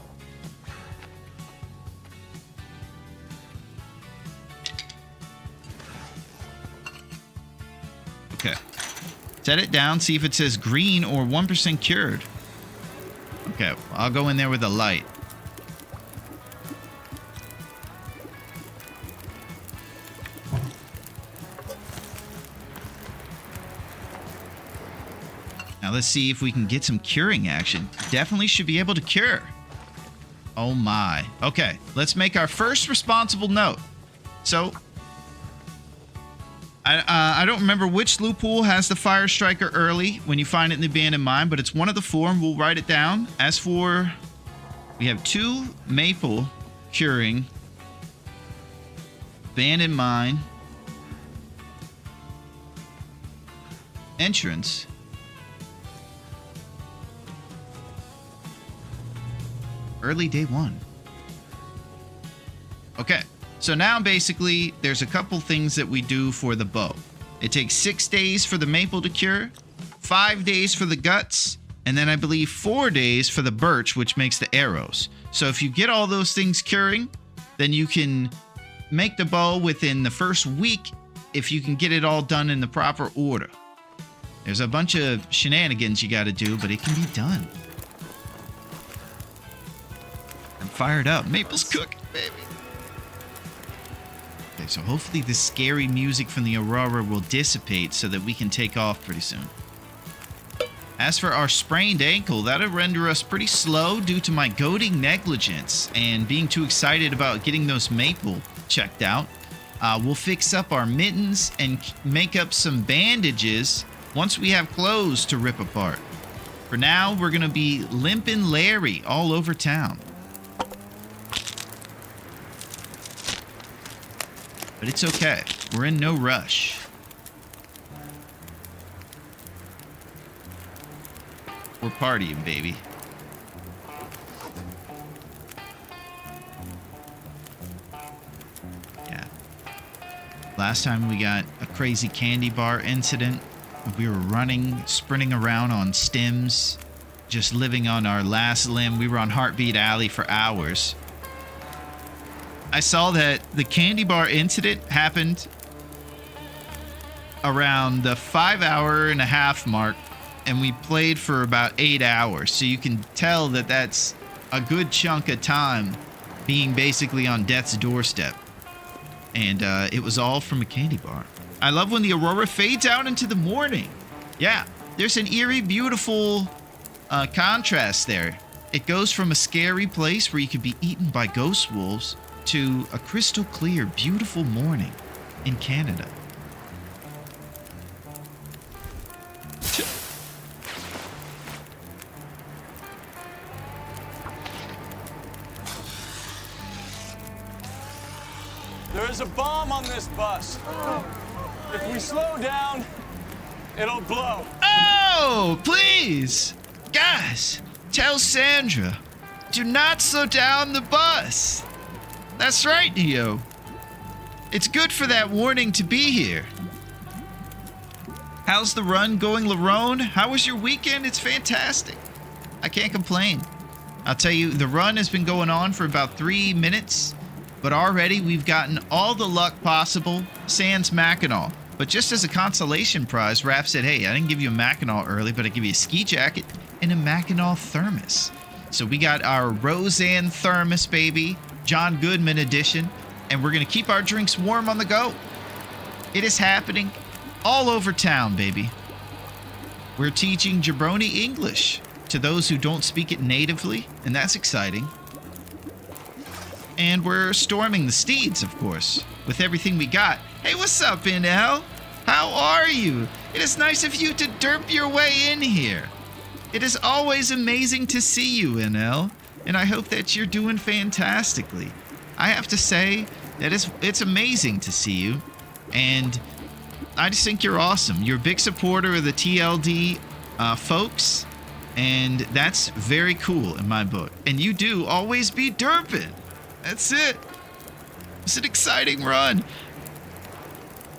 [SPEAKER 1] Okay. Set it down, see if it says green or 1% cured. Okay, I'll go in there with a light. Now let's see if we can get some curing action. Definitely should be able to cure. Oh my. Okay, let's make our first responsible note. So, I don't remember which loophole has the fire striker early when you find it in the abandoned mine, but it's one of the 4 and we'll write it down. As for, we have 2 maple curing, abandoned mine, entrance, early day 1. Okay. So now basically there's a couple things that we do for the bow. It takes 6 days for the maple to cure, 5 days for the guts, and then I believe 4 days for the birch, which makes the arrows. So if you get all those things curing, then you can make the bow within the first week if you can get it all done in the proper order. There's a bunch of shenanigans you got to do, but it can be done. I'm fired up. Maple's cooking, baby. Okay, so hopefully the scary music from the Aurora will dissipate so that we can take off pretty soon. As for our sprained ankle, that'll render us pretty slow due to my goading negligence and being too excited about getting those maple checked out. We'll fix up our mittens and make up some bandages once we have clothes to rip apart. For now, we're going to be limping Larry all over town. But it's okay. We're in no rush. We're partying, baby. Yeah. Last time we got a crazy candy bar incident. We were running, sprinting around on stems, just living on our last limb. We were on Heartbeat Alley for hours. I saw that the candy bar incident happened around the 5.5-hour mark, and we played for about 8 hours. So you can tell that that's a good chunk of time being basically on death's doorstep. And it was all from a candy bar. I love when the Aurora fades out into the morning. Yeah, there's an eerie, beautiful contrast there. It goes from a scary place where you could be eaten by ghost wolves to a crystal clear, beautiful morning in Canada.
[SPEAKER 3] There is a bomb on this bus. If we slow down, it'll blow.
[SPEAKER 1] Oh, please! Guys, tell Sandra, do not slow down the bus. That's right, Neo. It's good for that warning to be here. How's the run going, Larone? How was your weekend? It's fantastic. I can't complain. I'll tell you, the run has been going on for about 3 minutes, but already we've gotten all the luck possible, sans Mackinac. But just as a consolation prize, Raph said, hey, I didn't give you a Mackinac early, but I give you a ski jacket and a Mackinac thermos. So we got our Roseanne thermos, baby, John Goodman edition, and we're going to keep our drinks warm on the go. It is happening all over town, baby. We're teaching jabroni English to those who don't speak it natively, and that's exciting. And we're storming the steeds, of course, with everything we got. Hey, what's up, NL? How are you? It is nice of you to derp your way in here. It is always amazing to see you, NL, and I hope that you're doing fantastically. I have to say that it's amazing to see you, and I just think you're awesome. You're a big supporter of the TLD folks, and that's very cool in my book. And you do always be derping. That's it. It's an exciting run.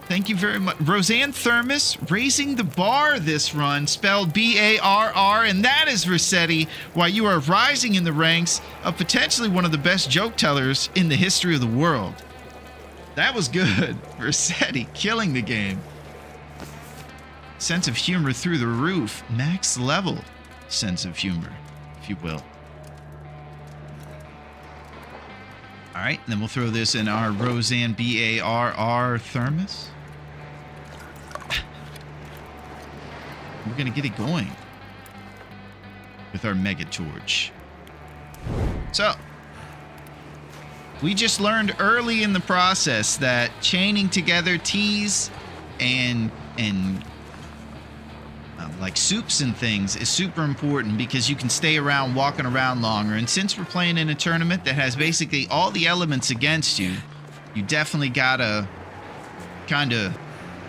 [SPEAKER 1] Thank you very much. Roseanne Thermos raising the bar this run, spelled B-A-R-R, and that is Rossetti, while you are rising in the ranks of potentially one of the best joke tellers in the history of the world. That was good. Rossetti killing the game. Sense of humor through the roof. Max level sense of humor, if you will. All right, then we'll throw this in our Roseanne B-A-R-R thermos. We're going to get it going with our mega torch. So, we just learned early in the process that chaining together teas and like soups and things is super important because you can stay around walking around longer. And since we're playing in a tournament that has basically all the elements against you, you definitely gotta kind of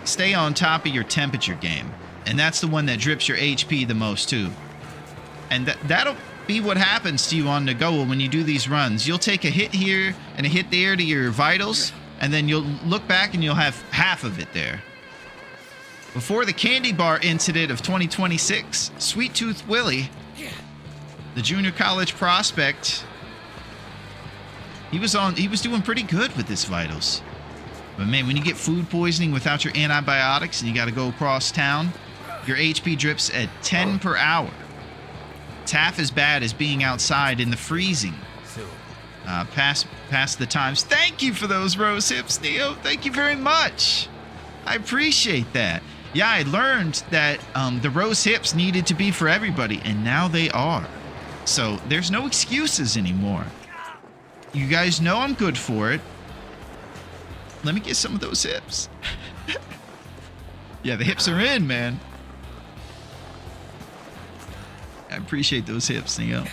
[SPEAKER 1] stay on top of your temperature game. And that's the one that drips your HP the most too. And that'll be what happens to you on the go when you do these runs. You'll take a hit here and a hit there to your vitals, and then you'll look back and you'll have half of it there. Before the candy bar incident of 2026, Sweet Tooth Willie, the junior college prospect, he was doing pretty good with his vitals. But man, when you get food poisoning without your antibiotics and you got to go across town, your HP drips at 10 per hour. It's half as bad as being outside in the freezing. Past the times. Thank you for those rose hips, Neo. Thank you very much. I appreciate that. Yeah, I learned that the rose hips needed to be for everybody, and now they are. So there's no excuses anymore. You guys know I'm good for it. Let me get some of those hips. Yeah, the hips are in, man. I appreciate those hips, Neo.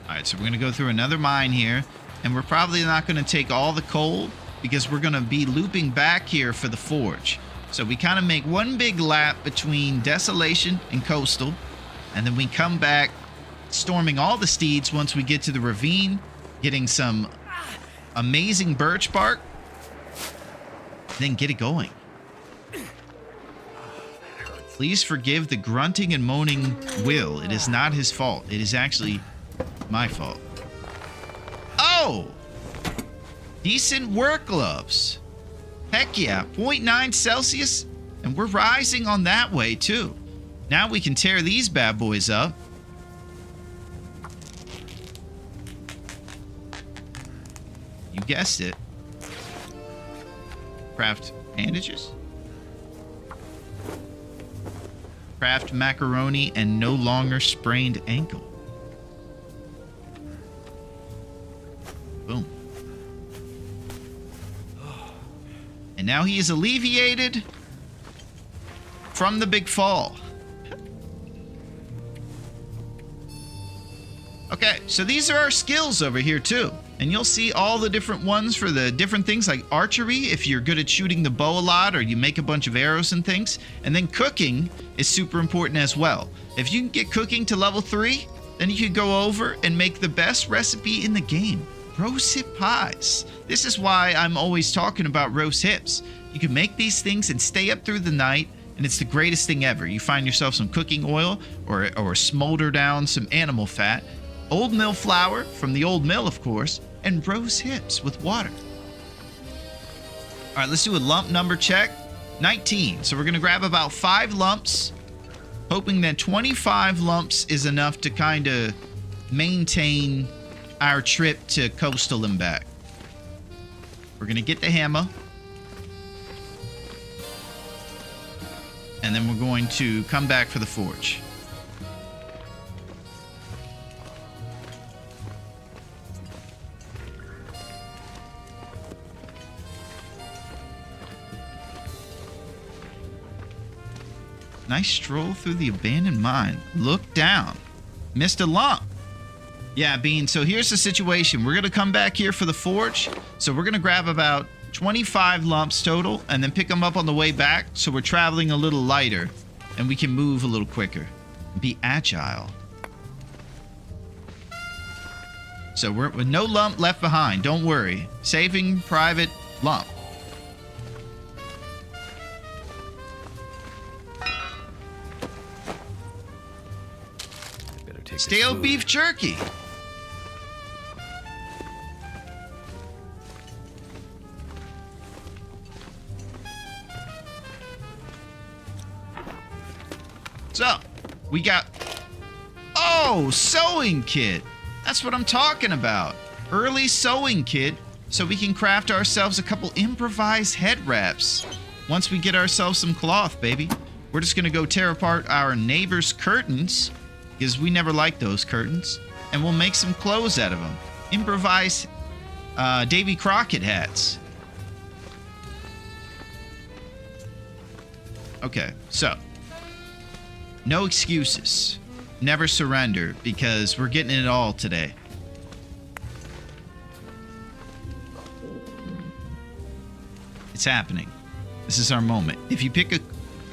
[SPEAKER 1] Alright, so we're going to go through another mine here, and we're probably not going to take all the coal because we're going to be looping back here for the forge. So we kind of make one big lap between Desolation and Coastal, and then we come back storming all the steeds once we get to the ravine, getting some amazing birch bark, then get it going. Please forgive the grunting and moaning Will. It is not his fault. It is actually my fault. Oh! Decent work gloves. Heck yeah, 0.9 Celsius, and we're rising on that way too. Now we can tear these bad boys up. You guessed it. Craft bandages. Craft macaroni and no longer sprained ankle. Boom. And now he is alleviated from the big fall. Okay, so these are our skills over here too. And you'll see all the different ones for the different things like archery, if you're good at shooting the bow a lot or you make a bunch of arrows and things. And then cooking is super important as well. If you can get cooking to level 3, then you can go over and make the best recipe in the game. Roast hip pies. This is why I'm always talking about roast hips. You can make these things and stay up through the night, and it's the greatest thing ever. You find yourself some cooking oil or smolder down some animal fat, old mill flour from the old mill, of course, and roast hips with water. All right, let's do a lump number check. 19. So we're going to grab about 5 lumps, hoping that 25 lumps is enough to kind of maintain our trip to Coastal and back. We're going to get the hammer. And then we're going to come back for the forge. Nice stroll through the abandoned mine. Look down. Missed a lump. Yeah, Bean, so here's the situation. We're going to come back here for the forge. So we're going to grab about 25 lumps total and then pick them up on the way back. So we're traveling a little lighter and we can move a little quicker. Be agile. So we're with no lump left behind. Don't worry. Saving Private Lump. Stale beef jerky. So, we got... Oh, sewing kit. That's what I'm talking about. Early sewing kit, so we can craft ourselves a couple improvised head wraps. Once we get ourselves some cloth, baby. We're just going to go tear apart our neighbor's curtains, because we never liked those curtains, and we'll make some clothes out of them. Improvise Davy Crockett hats. Okay, so no excuses. Never surrender, because we're getting it all today. It's happening. This is our moment. If you pick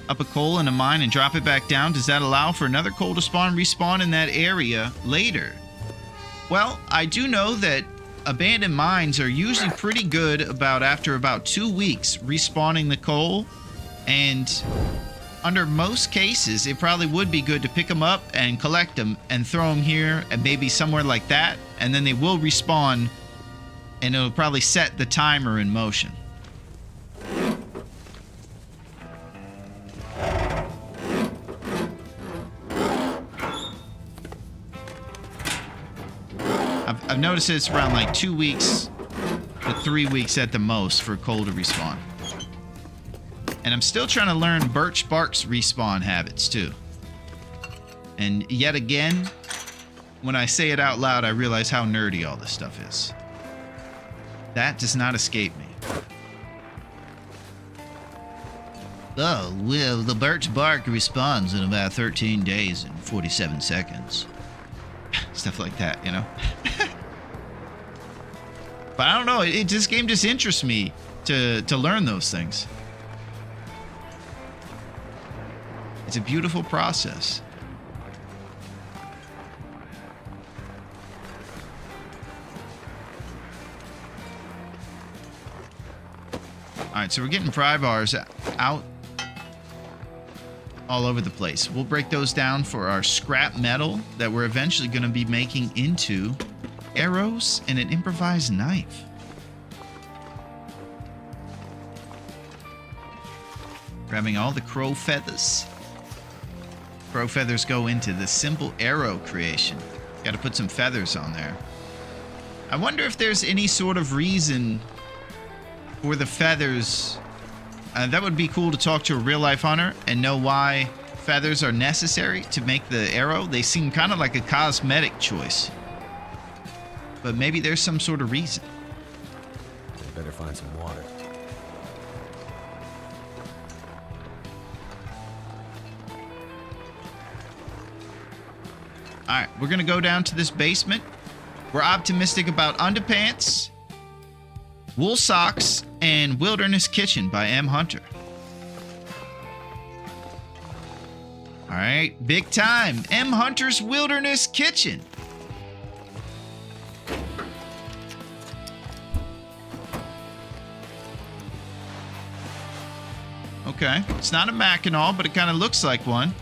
[SPEAKER 1] up a coal in a mine and drop it back down, does that allow for another coal to respawn in that area later? Well, I do know that abandoned mines are usually pretty good after about 2 weeks respawning the coal, and under most cases it probably would be good to pick them up and collect them and throw them here and maybe somewhere like that, and then they will respawn and it'll probably set the timer in motion. I've noticed it's around like 2 weeks to 3 weeks at the most for coal to respawn. And I'm still trying to learn birch bark's respawn habits too. And yet again, when I say it out loud, I realize how nerdy all this stuff is. That does not escape me. Oh, well, the birch bark respawns in about 13 days and 47 seconds. Stuff like that, you know? But I don't know, this game just interests me to learn those things. It's a beautiful process. Alright, so we're getting pry bars out all over the place. We'll break those down for our scrap metal that we're eventually going to be making into arrows and an improvised knife. Grabbing all the crow feathers. Crow feathers go into the simple arrow creation. Got to put some feathers on there. I wonder if there's any sort of reason for the feathers That would be cool to talk to a real-life hunter and know why feathers are necessary to make the arrow. They seem kind of like a cosmetic choice. But maybe there's some sort of reason.
[SPEAKER 4] We better find some water.
[SPEAKER 1] Alright, we're going to go down to this basement. We're optimistic about underpants, wool socks, and Wilderness Kitchen by M. Hunter. Alright, big time. M. Hunter's Wilderness Kitchen. Okay, it's not a Mackinac, but it kind of looks like one.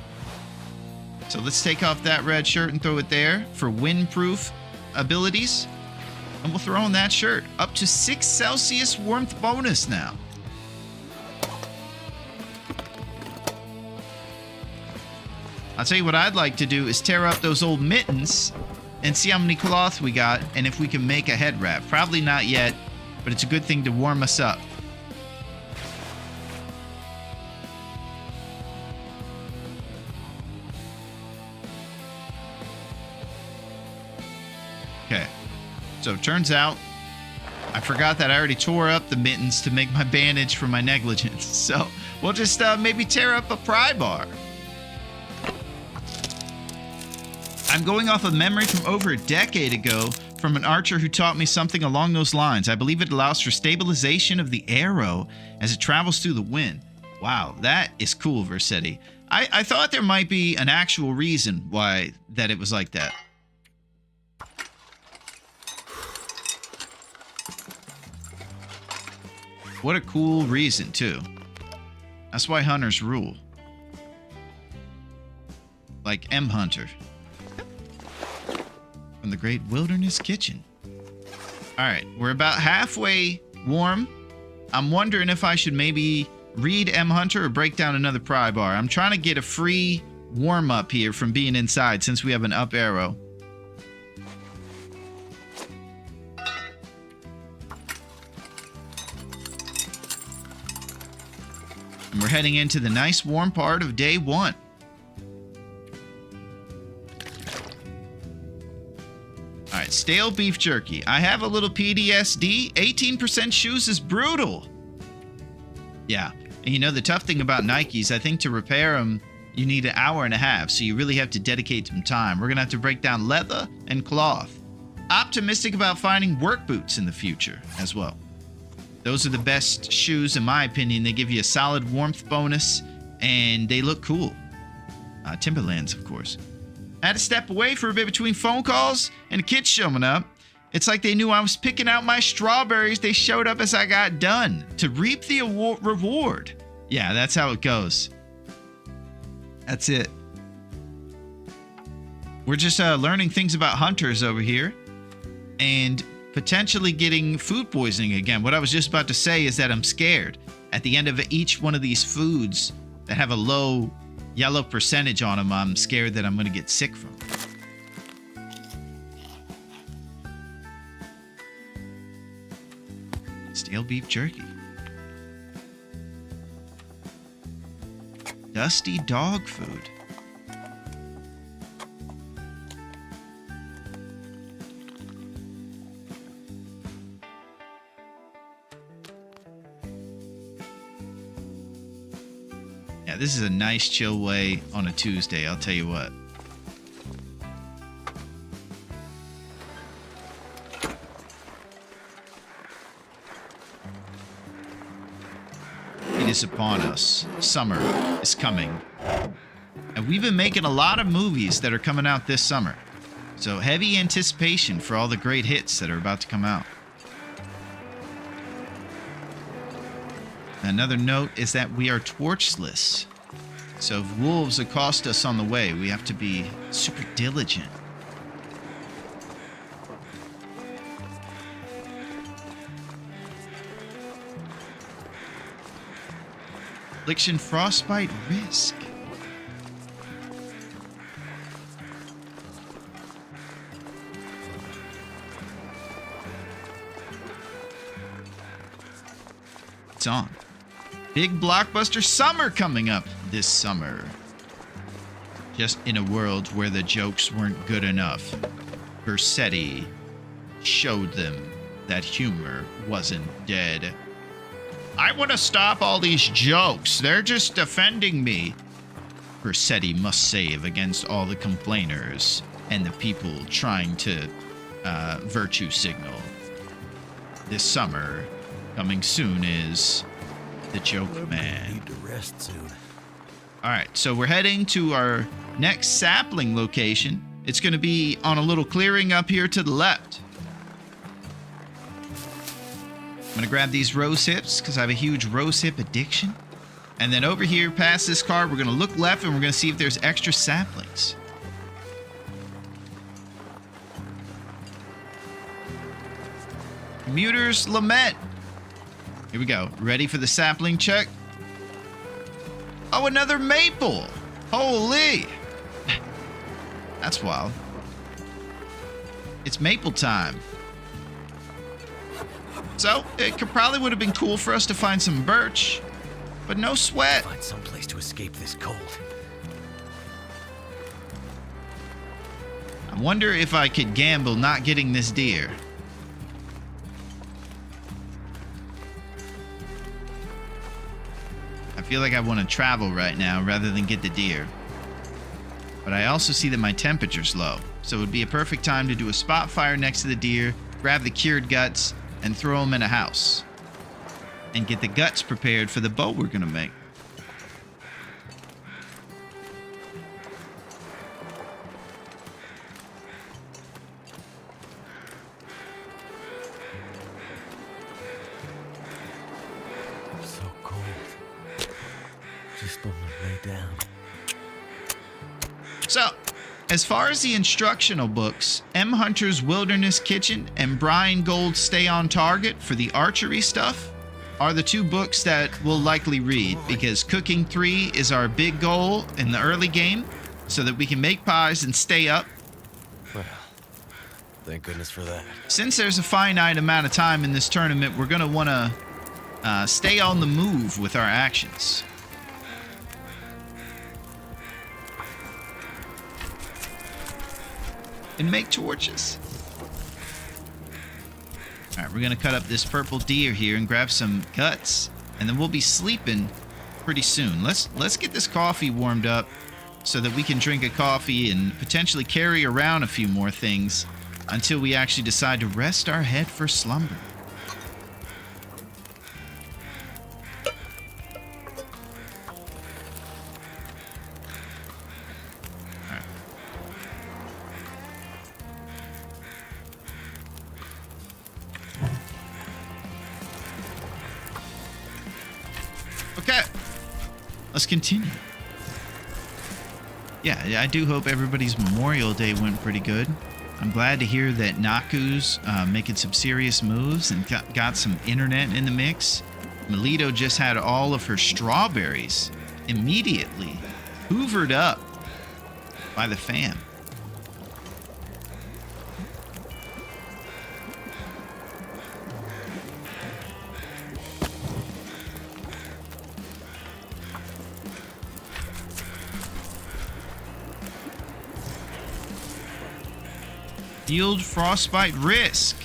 [SPEAKER 1] So let's take off that red shirt and throw it there for windproof abilities. And we'll throw on that shirt. Up to 6 Celsius warmth bonus now. I'll tell you what I'd like to do is tear up those old mittens and see how many cloth we got and if we can make a head wrap. Probably not yet, but it's a good thing to warm us up. Okay, so it turns out I forgot that I already tore up the mittens to make my bandage for my negligence. So we'll just maybe tear up a pry bar. I'm going off of memory from over a decade ago from an archer who taught me something along those lines. I believe it allows for stabilization of the arrow as it travels through the wind. Wow, that is cool, Versetti. I thought there might be an actual reason why that it was like that. What a cool reason, too. That's why hunters rule. Like M. Hunter. From the Great Wilderness Kitchen. Alright, we're about halfway warm. I'm wondering if I should maybe read M. Hunter or break down another pry bar. I'm trying to get a free warm-up here from being inside since we have an up arrow. And we're heading into the nice warm part of day 1. Alright, stale beef jerky. I have a little PTSD. 18% shoes is brutal. Yeah, and you know the tough thing about Nikes, I think to repair them, you need an hour and a half, so you really have to dedicate some time. We're going to have to break down leather and cloth. Optimistic about finding work boots in the future as well. Those are the best shoes, in my opinion. They give you a solid warmth bonus, and they look cool. Timberlands, of course. I had to step away for a bit between phone calls and the kids showing up. It's like they knew I was picking out my strawberries. They showed up as I got done to reap the reward. Yeah, that's how it goes. That's it. We're just learning things about hunters over here. And potentially getting food poisoning again. What I was just about to say is that I'm scared. At the end of each one of these foods that have a low yellow percentage on them, I'm scared that I'm going to get sick from. Stale beef jerky. Dusty dog food. Yeah, this is a nice chill way on a Tuesday, I'll tell you what. It is upon us. Summer is coming. And we've been making a lot of movies that are coming out this summer. So heavy anticipation for all the great hits that are about to come out. Another note is that we are torchless. So if wolves accost us on the way, we have to be super diligent. Affliction, frostbite, risk. It's on. big blockbuster summer coming up this summer. Just in a world where the jokes weren't good enough, Vercetti showed them that humor wasn't dead. I want to stop all these jokes. They're just offending me. Vercetti must save against all the complainers and the people trying to virtue signal. This summer, coming soon, is The Joke Man.
[SPEAKER 4] Need to rest soon.
[SPEAKER 1] All right, so we're heading to our next sapling location. It's going to be on a little clearing up here to the left. I'm going to grab these rose hips because I have a huge rose hip addiction. And then over here past this car, we're going to look left and we're going to see if there's extra saplings. Commuter's Lament. Here we go. Ready for the sapling check? Oh, another maple. Holy. That's wild. It's maple time. So, it probably would have been cool for us to find some birch, but no sweat.
[SPEAKER 4] Find some place to escape this cold.
[SPEAKER 1] I wonder if I could gamble not getting this deer. I feel like I want to travel right now rather than get the deer. But I also see that my temperature's low, so it would be a perfect time to do a spot fire next to the deer, grab the cured guts, and throw them in a house. And get the guts prepared for the bow we're going to make.
[SPEAKER 4] So cold. Just want to lay down.
[SPEAKER 1] So, as far as the instructional books, M. Hunter's Wilderness Kitchen and Brian Gold's Stay on Target for the archery stuff are the two books that we'll likely read, because Cooking 3 is our big goal in the early game so that we can make pies and stay up.
[SPEAKER 4] Well, thank goodness for that.
[SPEAKER 1] Since there's a finite amount of time in this tournament, we're going to want to stay on the move with our actions. And make torches. All right, we're gonna cut up this purple deer here and grab some guts, and then we'll be sleeping pretty soon. Let's get this coffee warmed up so that we can drink a coffee and potentially carry around a few more things until we actually decide to rest our head for slumber. Okay, let's continue. Yeah, I do hope everybody's Memorial Day went pretty good. I'm glad to hear that Naku's making some serious moves and got some internet in the mix. Melito just had all of her strawberries immediately hoovered up by the fam. Yield frostbite risk.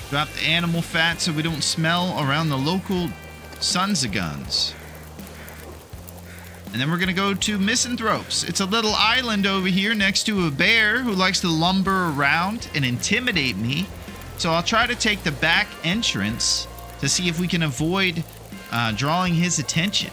[SPEAKER 1] Drop the animal fat so we don't smell around the local sons of guns. And then we're gonna go to Misanthropes. It's a little island over here next to a bear who likes to lumber around and intimidate me. So I'll try to take the back entrance to see if we can avoid drawing his attention.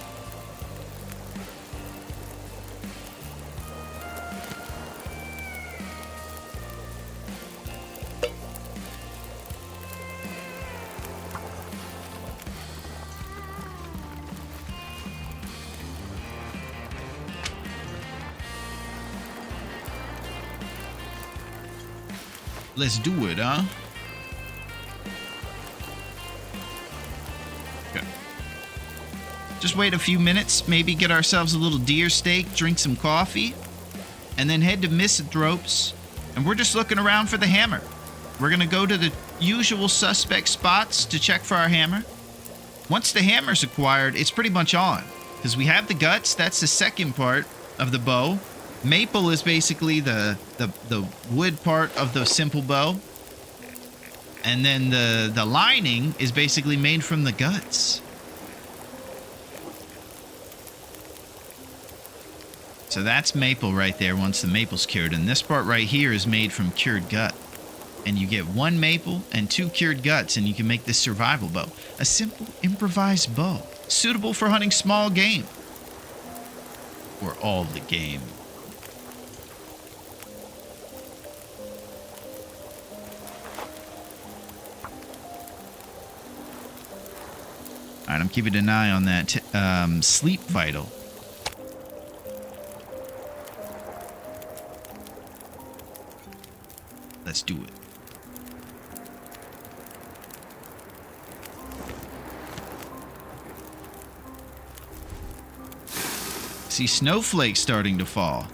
[SPEAKER 1] Let's do it, huh? Just wait a few minutes, maybe get ourselves a little deer steak, drink some coffee, and then head to Misanthropes And we're just looking around for the hammer. We're going to go to the usual suspect spots to check for our hammer. Once the hammer's acquired, it's pretty much on. Because we have the guts, that's the second part of the bow. Maple is basically the wood part of the simple bow. And then the lining is basically made from the guts. So that's maple right there once the maple's cured. And this part right here is made from cured gut. And you get 1 maple and 2 cured guts, and you can make this survival bow. A simple improvised bow, suitable for hunting small game. Or all the game. Alright, I'm keeping an eye on that sleep vital. Let's do it. See snowflakes starting to fall.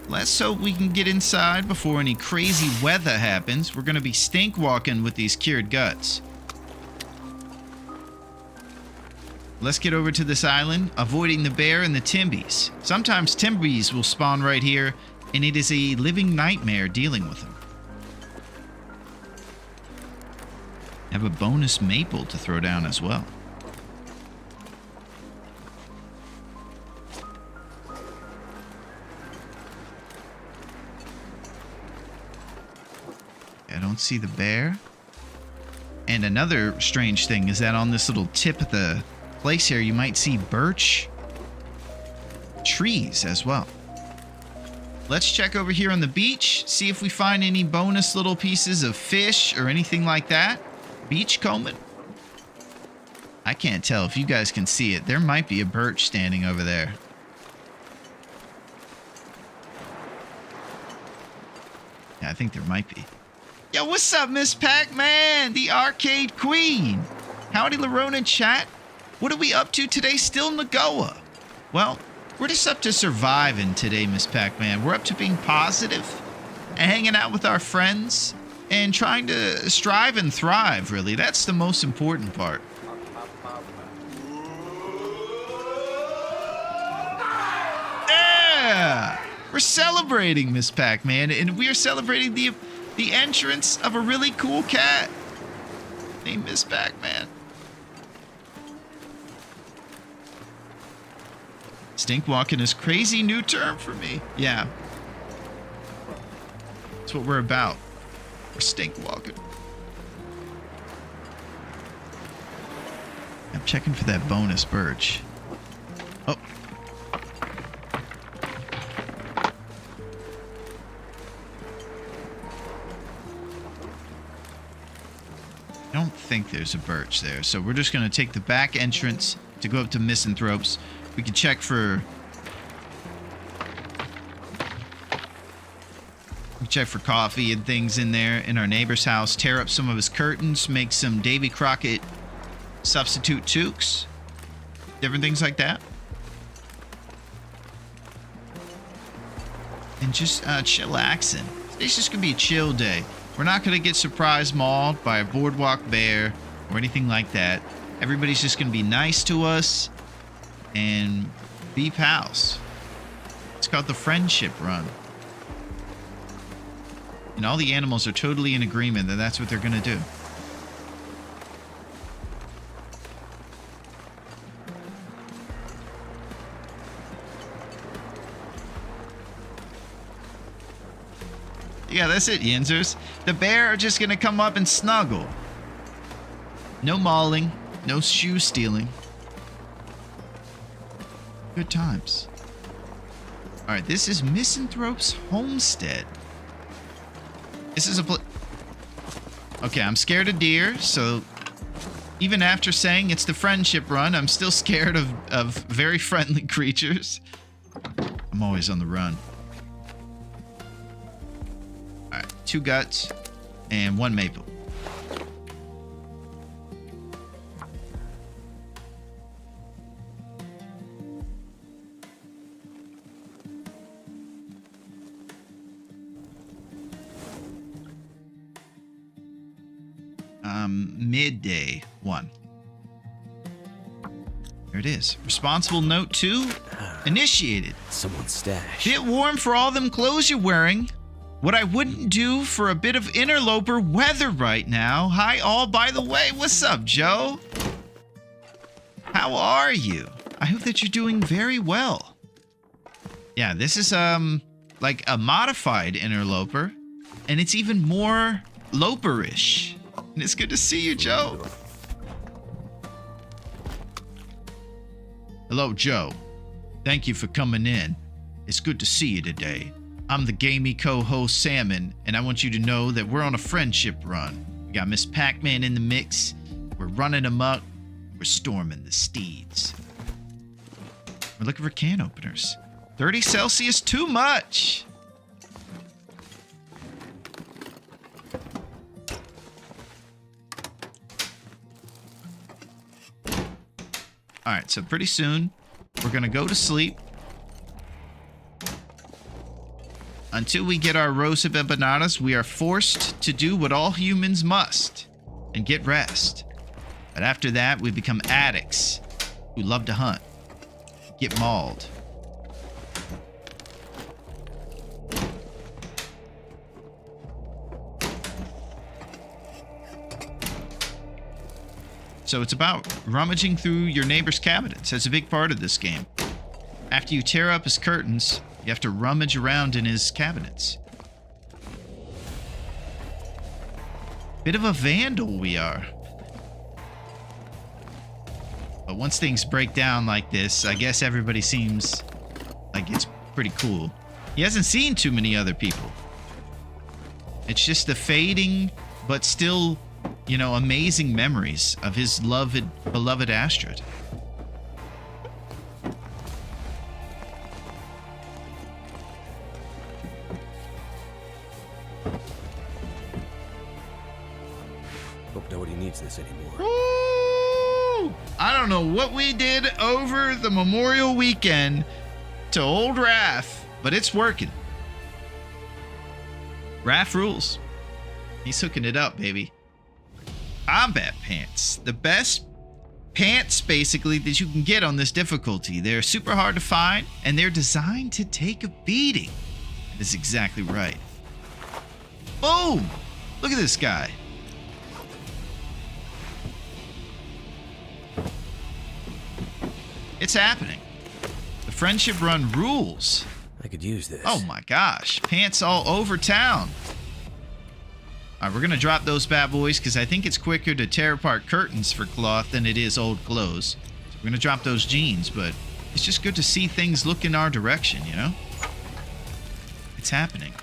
[SPEAKER 1] Let's hope we can get inside before any crazy weather happens. We're going to be stink walking with these cured guts. Let's get over to this island, avoiding the bear and the timbies. Sometimes timbies will spawn right here, and it is a living nightmare dealing with them. I have a bonus maple to throw down as well. I don't see the bear. And another strange thing is that on this little tip of the place here, you might see birch trees as well. Let's check over here on the beach, see if we find any bonus little pieces of fish or anything like that. Beachcombing. I can't tell if you guys can see it. There might be a birch standing over there. Yeah, I think there might be. Yo, what's up, Miss Pac-Man? The Arcade Queen. Howdy, Larone in chat. What are we up to today? Still Nagoa. Well, we're just up to surviving today, Miss Pac-Man. We're up to being positive and hanging out with our friends and trying to strive and thrive, really. That's the most important part. Yeah! We're celebrating, Miss Pac-Man, and we are celebrating the entrance of a really cool cat named Miss Pac-Man. Stinkwalking is crazy new term for me. Yeah. That's what we're about. We're stinkwalking. I'm checking for that bonus birch. Oh. I don't think there's a birch there, so we're just going to take the back entrance to go up to Misanthropes. We can check for... check for coffee and things in there in our neighbor's house, tear up some of his curtains, make some Davy Crockett substitute toques, different things like that. And just chillaxing. Today's just gonna be a chill day. We're not gonna get surprise mauled by a boardwalk bear or anything like that. Everybody's just gonna be nice to us and be pals. It's called the friendship run. And all the animals are totally in agreement that that's what they're going to do. Yeah, that's it, Yinzers. The bear are just going to come up and snuggle. No mauling, no shoe stealing. Good times. All right, this is Misanthrope's homestead. This is a okay, I'm scared of deer, so even after saying it's the friendship run, I'm still scared of very friendly creatures. I'm always on the run. Alright, 2 guts and 1 maple. midday one. There it is. Responsible note 2 initiated.
[SPEAKER 4] Someone's stash.
[SPEAKER 1] Bit warm for all them clothes you're wearing. What I wouldn't do for a bit of interloper weather right now. Hi all, by the way. What's up, Joe? How are you? I hope that you're doing very well. Yeah, this is like a modified interloper, and it's even more loperish. And it's good to see you, Joe. Hello, Joe. Thank you for coming in. It's good to see you today. I'm the gamey co-host Salmon, and I want you to know that we're on a friendship run. We got Miss Pac-Man in the mix. We're running amok. We're storming the steeds. We're looking for can openers. 30 Celsius, too much. All right, so pretty soon we're going to go to sleep until we get our rosa of empanadas. We are forced to do what all humans must and get rest. But after that, we become addicts who love to hunt, get mauled. So it's about rummaging through your neighbor's cabinets. That's a big part of this game. After you tear up his curtains, you have to rummage around in his cabinets. Bit of a vandal we are. But once things break down like this, I guess everybody seems like it's pretty cool. He hasn't seen too many other people. It's just the fading, but still, you know, amazing memories of his beloved Astrid.
[SPEAKER 4] Hope nobody needs this anymore.
[SPEAKER 1] Woo! I don't know what we did over the Memorial Weekend to old Raph, but it's working. Raph rules. He's hooking it up, baby. Combat pants. The best pants, basically, that you can get on this difficulty. They're super hard to find, and they're designed to take a beating. That's exactly right. Boom! Look at this guy. It's happening. The friendship run rules.
[SPEAKER 4] I could use this.
[SPEAKER 1] Oh my gosh. Pants all over town. All right, we're going to drop those bad boys because I think it's quicker to tear apart curtains for cloth than it is old clothes. So we're going to drop those jeans, but it's just good to see things look in our direction, you know? It's happening.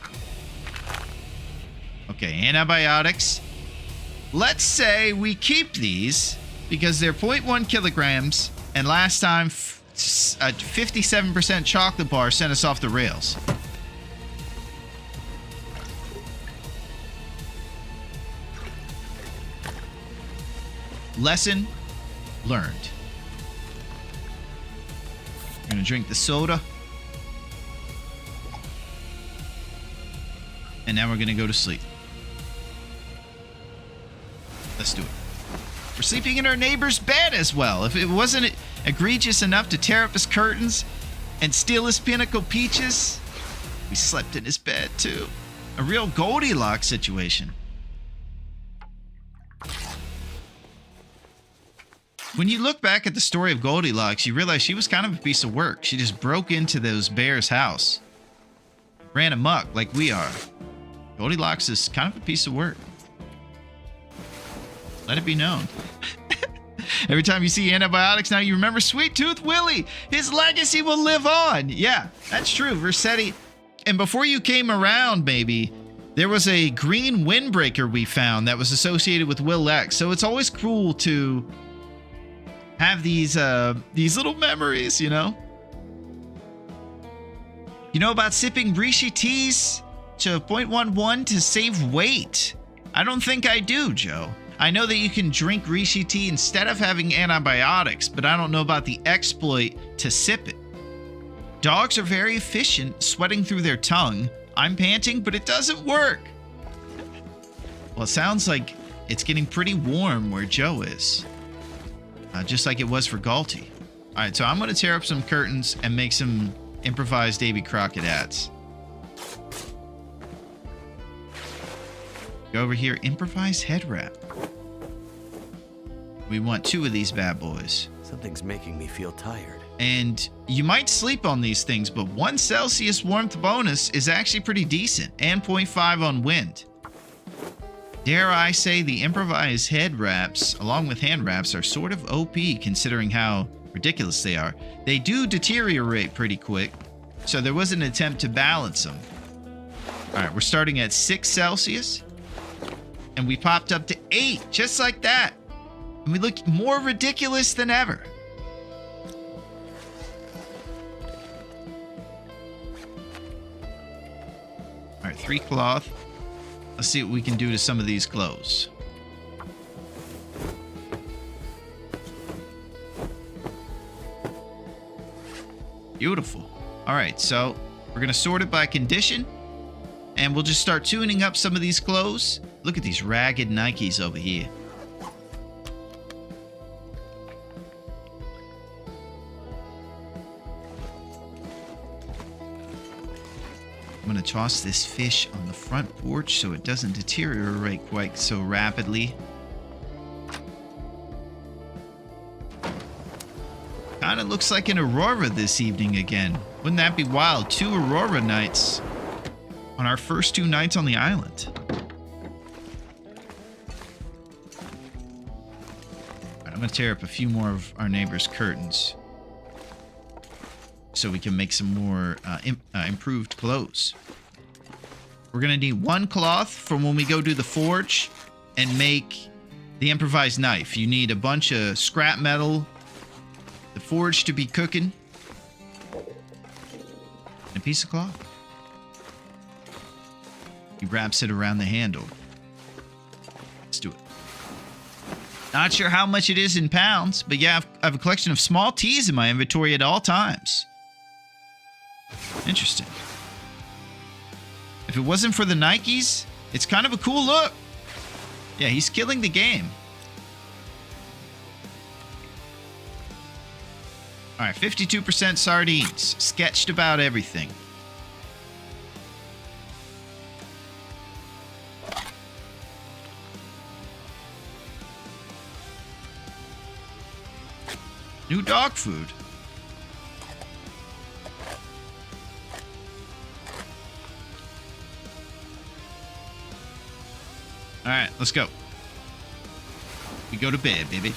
[SPEAKER 1] Okay, antibiotics. Let's say we keep these because they're 0.1 kilograms, and last time a 57% chocolate bar sent us off the rails. Lesson learned. We're gonna drink the soda. And now we're gonna go to sleep. Let's do it. We're sleeping in our neighbor's bed as well. If it wasn't egregious enough to tear up his curtains and steal his pinnacle peaches, we slept in his bed too. A real Goldilocks situation. When you look back at the story of Goldilocks, you realize she was kind of a piece of work. She just broke into those bears' house. Ran amok like we are. Goldilocks is kind of a piece of work. Let it be known. Every time you see antibiotics now, you remember Sweet Tooth Willie. His legacy will live on. Yeah, that's true. Versetti. And before you came around, baby, there was a green windbreaker we found that was associated with Will X. So it's always cool to have these little memories, you know? You know about sipping Rishi teas to 0.11 to save weight? I don't think I do, Joe. I know that you can drink Rishi tea instead of having antibiotics, but I don't know about the exploit to sip it. Dogs are very efficient, sweating through their tongue. I'm panting, but it doesn't work. Well, it sounds like it's getting pretty warm where Joe is. Just like it was for Galty. All right, so I'm going to tear up some curtains and make some improvised Davy Crockett hats. Go over here, improvised head wrap. We want 2 of these bad boys.
[SPEAKER 4] Something's making me feel tired.
[SPEAKER 1] And you might sleep on these things, but 1 Celsius warmth bonus is actually pretty decent, and 0.5 on wind. Dare I say the improvised head wraps, along with hand wraps, are sort of OP considering how ridiculous they are. They do deteriorate pretty quick, so there was an attempt to balance them. All right, we're starting at 6 Celsius, and we popped up to 8, just like that. And we look more ridiculous than ever. All right, 3 cloth. Let's see what we can do to some of these clothes. Beautiful. All right, so we're going to sort it by condition, and we'll just start tuning up some of these clothes. Look at these ragged Nikes over here. I'm going to toss this fish on the front porch so it doesn't deteriorate quite so rapidly. Kind of looks like an aurora this evening again. Wouldn't that be wild? 2 aurora nights on our first 2 nights on the island. I'm going to tear up a few more of our neighbors' curtains so we can make some more improved clothes. We're going to need 1 cloth for when we go do the forge and make the improvised knife. You need a bunch of scrap metal, the forge to be cooking, and a piece of cloth. He wraps it around the handle. Let's do it. Not sure how much it is in pounds, but yeah, I have a collection of small teas in my inventory at all times. Interesting. If it wasn't for the Nikes, it's kind of a cool look. Yeah, he's killing the game. All right, 52% sardines. Sketched about everything. New dog food. All right, let's go. We go to bed, baby.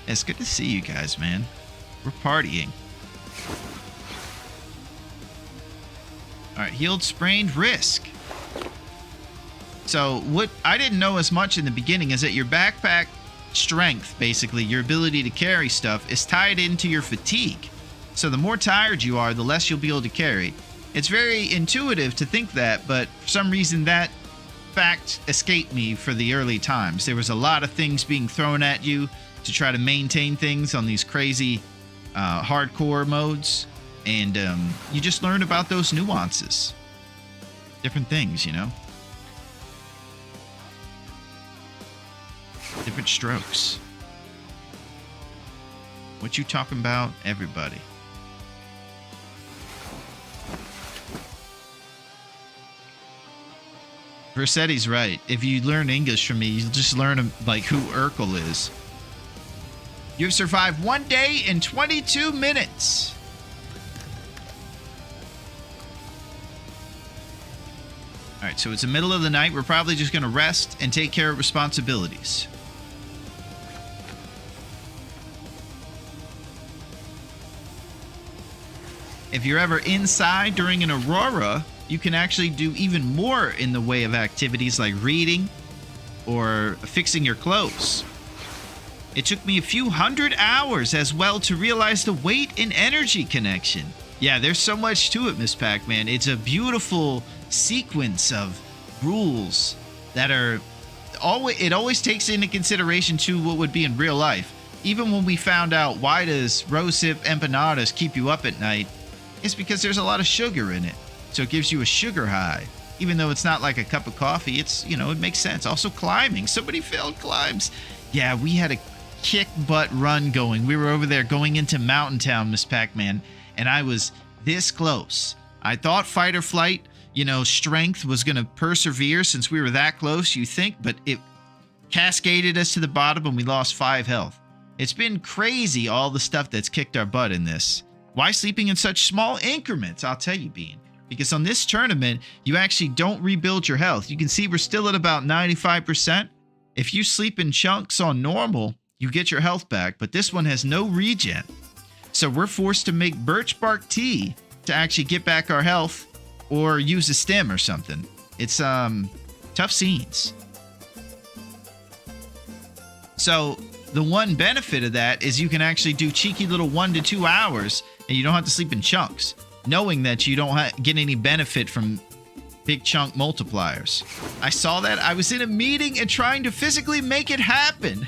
[SPEAKER 1] It's good to see you guys, man. We're partying. All right, healed sprained wrist. So what I didn't know as much in the beginning is that your backpack strength, basically your ability to carry stuff, is tied into your fatigue. So the more tired you are, the less you'll be able to carry. It's very intuitive to think that, but for some reason that fact escaped me for the early times. There was a lot of things being thrown at you to try to maintain things on these crazy hardcore modes, and you just learn about those nuances. Different things, you know? Different strokes. What you talking about? Everybody. Versetti's right. If you learn English from me, you'll just learn like who Urkel is. You've survived 1 day and 22 minutes. All right, so it's the middle of the night. We're probably just going to rest and take care of responsibilities. If you're ever inside during an aurora, you can actually do even more in the way of activities like reading or fixing your clothes. It took me a few hundred hours as well to realize the weight and energy connection. Yeah, there's so much to it, Miss Pac-Man. It's a beautiful sequence of rules that are always takes into consideration to what would be in real life. Even when we found out why does rosehip empanadas keep you up at night, it's because there's a lot of sugar in it. So it gives you a sugar high. Even though it's not like a cup of coffee, it's, you know, it makes sense. Also climbing. Somebody failed climbs. Yeah, we had a kick butt run going. We were over there going into Mountain Town, Miss Pac-Man, and I was this close. I thought fight or flight, you know, strength was going to persevere since we were that close, you think, but it cascaded us to the bottom and we lost 5 health. It's been crazy, all the stuff that's kicked our butt in this. Why sleeping in such small increments? I'll tell you, Bean. Because on this tournament, you actually don't rebuild your health. You can see we're still at about 95%. If you sleep in chunks on normal, you get your health back, but this one has no regen. So we're forced to make birch bark tea to actually get back our health or use a stem or something. It's tough scenes. So the one benefit of that is you can actually do cheeky little 1 to 2 hours and you don't have to sleep in chunks, knowing that you don't get any benefit from big chunk multipliers. I saw that. I was in a meeting and trying to physically make it happen.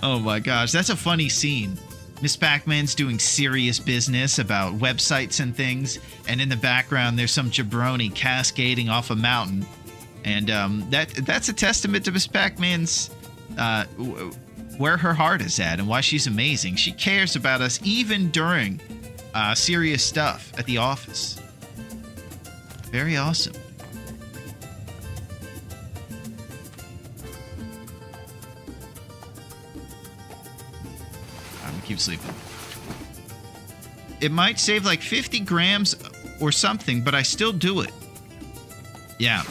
[SPEAKER 1] Oh my gosh, that's a funny scene. Miss Pac-Man's doing serious business about websites and things, and in the background there's some jabroni cascading off a mountain. And that's a testament to Miss Pac-Man's where her heart is at and why she's amazing. She cares about us even during serious stuff at the office. Very awesome. I'm gonna keep sleeping. It might save like 50 grams or something, but I still do it. Yeah.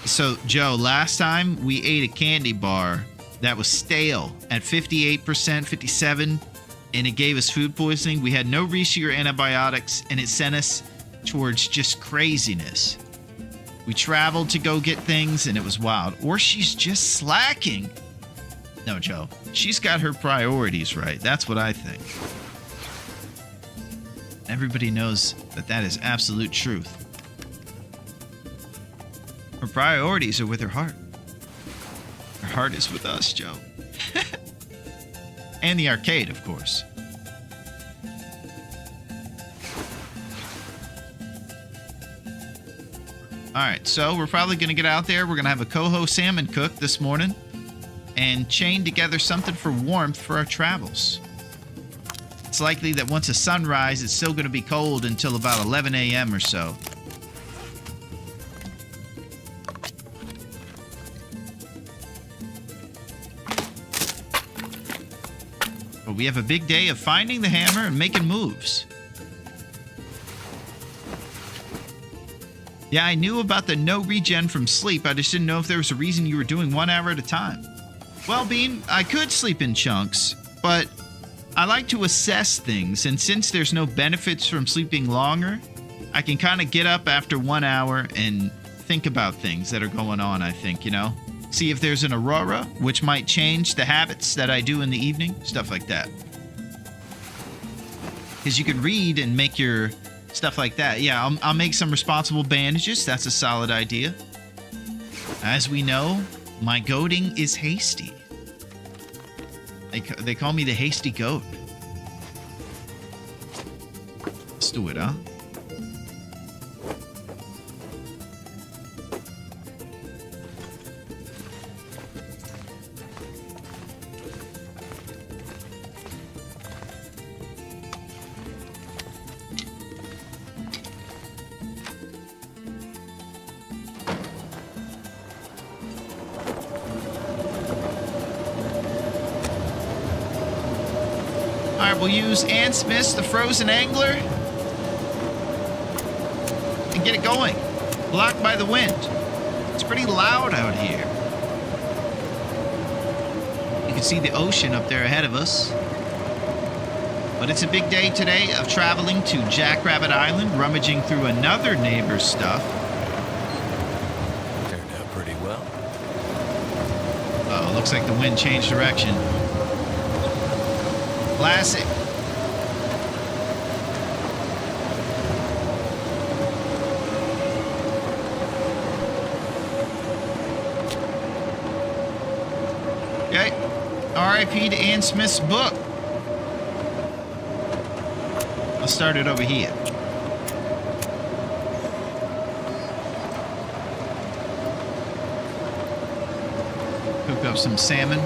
[SPEAKER 1] So, Joe, last time we ate a candy bar that was stale at 58%, 57, and it gave us food poisoning. We had no reishi or antibiotics, and it sent us towards just craziness. We traveled to go get things, and it was wild. Or she's just slacking. No, Joe. She's got her priorities right. That's what I think. Everybody knows that that is absolute truth. Her priorities are with her heart. Her heart is with us, Joe. And the arcade, of course. Alright, so we're probably going to get out there. We're going to have a coho salmon cook this morning. And chain together something for warmth for our travels. It's likely that once the sun rises, it's still going to be cold until about 11 a.m. or so. But we have a big day of finding the hammer and making moves. Yeah, I knew about the no regen from sleep. I just didn't know if there was a reason you were doing 1 hour at a time. Well, Bean, I could sleep in chunks, but I like to assess things, and since there's no benefits from sleeping longer, I can kind of get up after 1 hour and think about things that are going on, I think, you know? See if there's an aurora, which might change the habits that I do in the evening, stuff like that. Because you can read and make your stuff like that. Yeah, I'll make some responsible bandages. That's a solid idea. As we know, my goading is hasty. They call me the hasty goat. Let's do it, huh? We'll use Ann Smith's The Frozen Angler and get it going. Blocked by the wind. It's pretty loud out here. You can see the ocean up there ahead of us. But it's a big day today of traveling to Jackrabbit Island, rummaging through another neighbor's stuff.
[SPEAKER 4] Turned out pretty well.
[SPEAKER 1] Oh, looks like the wind changed direction. Classic. Okay. R.I.P. to Ann Smith's book. I'll start it over here. up some salmon.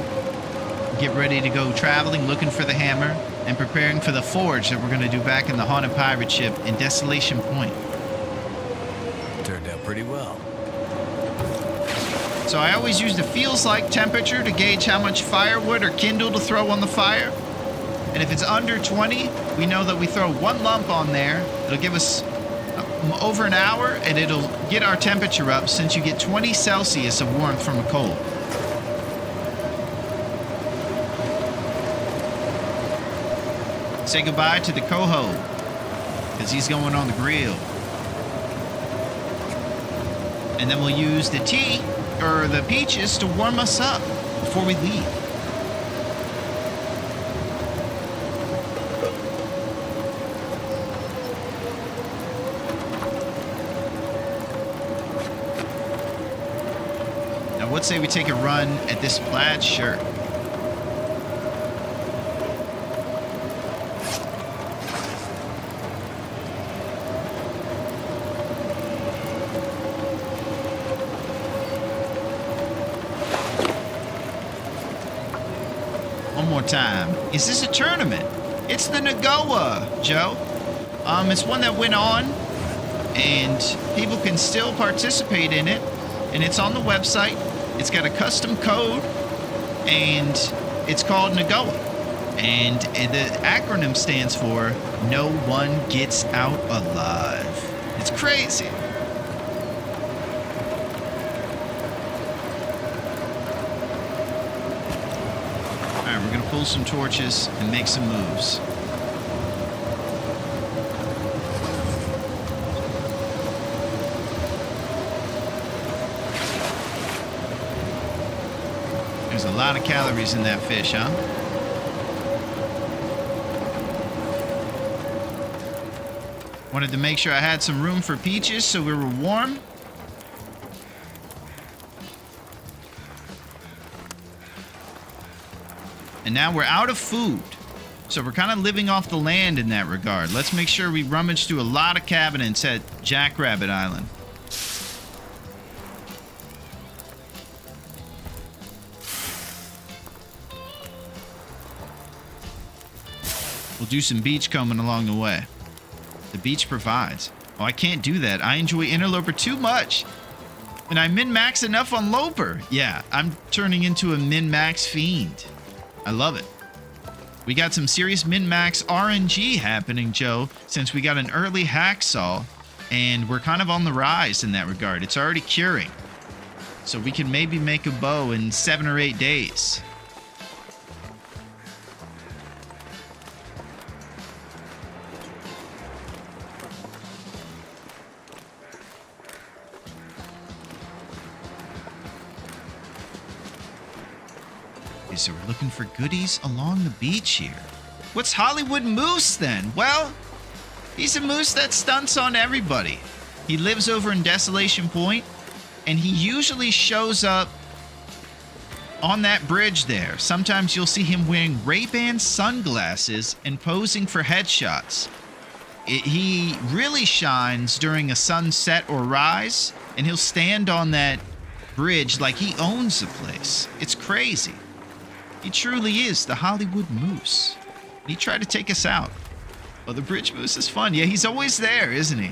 [SPEAKER 1] Get ready to go traveling, looking for the hammer, and preparing for the forge that we're going to do back in the haunted pirate ship in Desolation Point.
[SPEAKER 4] Turned out pretty well.
[SPEAKER 1] So I always use the feels like temperature to gauge how much firewood or kindle to throw on the fire. And if it's under 20, we know that we throw one lump on there. It'll give us over an hour, and it'll get our temperature up since you get 20 Celsius of warmth from a coal. Say goodbye to the coho, because he's going on the grill. And then we'll use the tea, or the peaches, to warm us up before we leave. Now, let's say we take a run at this plaid shirt. One more time. Is this a tournament? It's the Nagoa, Joe. It's one that went on, and people can still participate in it, and it's on the website. It's got a custom code, and it's called Nagoa. And the acronym stands for No One Gets Out Alive. It's crazy. We're going to pull some torches and make some moves. There's a lot of calories in that fish, huh? Wanted to make sure I had some room for peaches so we were warm. And now we're out of food. So we're kind of living off the land in that regard. Let's make sure we rummage through a lot of cabinets at Jackrabbit Island. We'll do some beach combing along the way. The beach provides. Oh, I can't do that. I enjoy Interloper too much. And I min-max enough on Loper. Yeah, I'm turning into a min-max fiend. I love it. We got some serious min-max RNG happening, Joe, since we got an early hacksaw, and we're kind of on the rise in that regard. It's already curing. So we can maybe make a bow in 7 or 8 days. So we're looking for goodies along the beach here. What's Hollywood Moose then? Well, he's a moose that stunts on everybody. He lives over in Desolation Point, and he usually shows up on that bridge there. Sometimes you'll see him wearing Ray-Ban sunglasses and posing for headshots. He really shines during a sunset or rise, and he'll stand on that bridge like he owns the place. It's crazy. He truly is the Hollywood Moose. He tried to take us out. Oh, the bridge moose is fun. Yeah, he's always there, isn't he?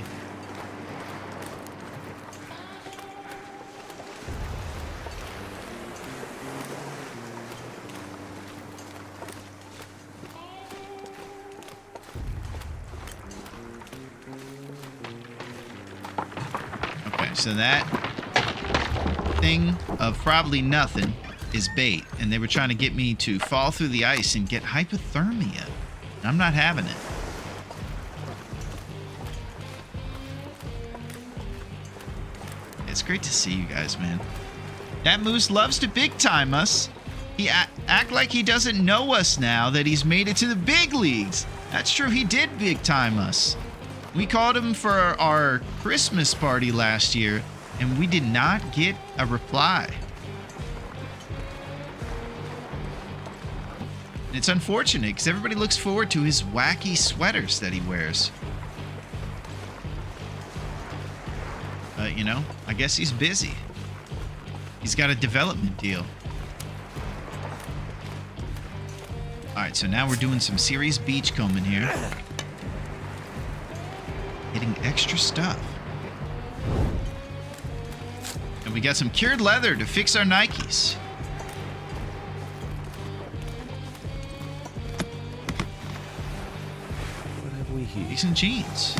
[SPEAKER 1] Okay, so that thing of probably nothing is bait, and they were trying to get me to fall through the ice and get hypothermia. And I'm not having it. It's great to see you guys, man. That moose loves to big time us. He act like he doesn't know us now that he's made it to the big leagues. That's true, he did big time us. We called him for our Christmas party last year, and we did not get a reply. It's unfortunate because everybody looks forward to his wacky sweaters that he wears. But, you know, I guess he's busy. He's got a development deal. Alright, so now we're doing some serious beachcombing here. Getting extra stuff. And we got some cured leather to fix our Nikes.
[SPEAKER 4] What have we here?
[SPEAKER 1] Decent jeans.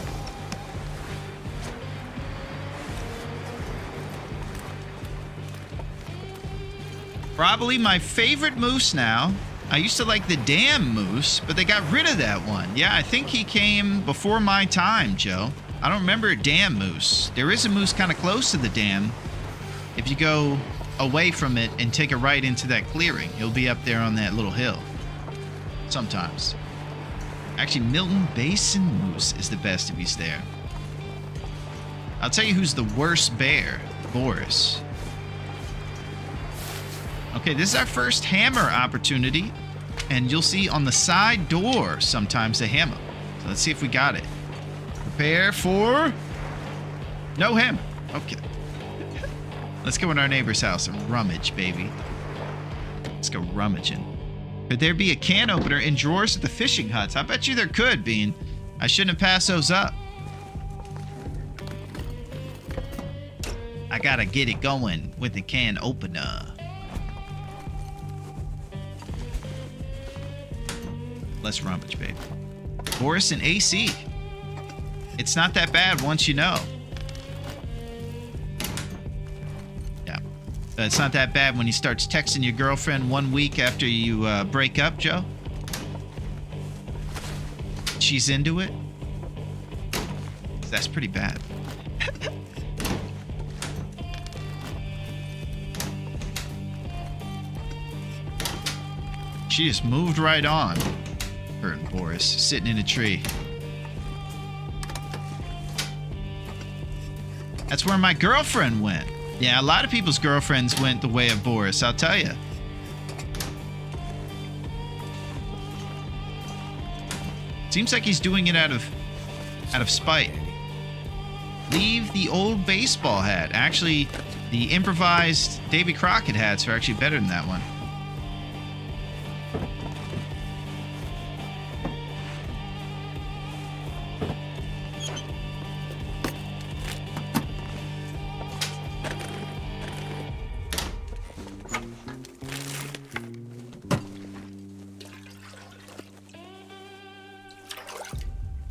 [SPEAKER 1] Probably my favorite moose now. I used to like the dam moose, but they got rid of that one. Yeah, I think he came before my time, Joe. I don't remember a dam moose. There is a moose kind of close to the dam. If you go away from it and take a right into that clearing, he'll be up there on that little hill. Sometimes. Actually, Milton Basin moose is the best if he's there. I'll tell you who's the worst bear. Boris. Okay, this is our first hammer opportunity. And you'll see on the side door sometimes a hammer. So let's see if we got it. Prepare for... no hammer. Okay. Let's go in our neighbor's house and rummage, baby. Let's go rummaging. Could there be a can opener in drawers at the fishing huts? I bet you there could, Bean. I shouldn't have passed those up. I gotta get it going with the can opener. Let's rummage, baby. Boris and AC. It's not that bad once you know. Yeah. It's not that bad when he starts texting your girlfriend 1 week after you break up, Joe. She's into it. That's pretty bad. She just moved right on. Her and Boris sitting in a tree. That's where my girlfriend went. Yeah, a lot of people's girlfriends went the way of Boris, I'll tell you. Seems like he's doing it out of spite. Leave the old baseball hat. Actually, the improvised Davy Crockett hats are actually better than that one.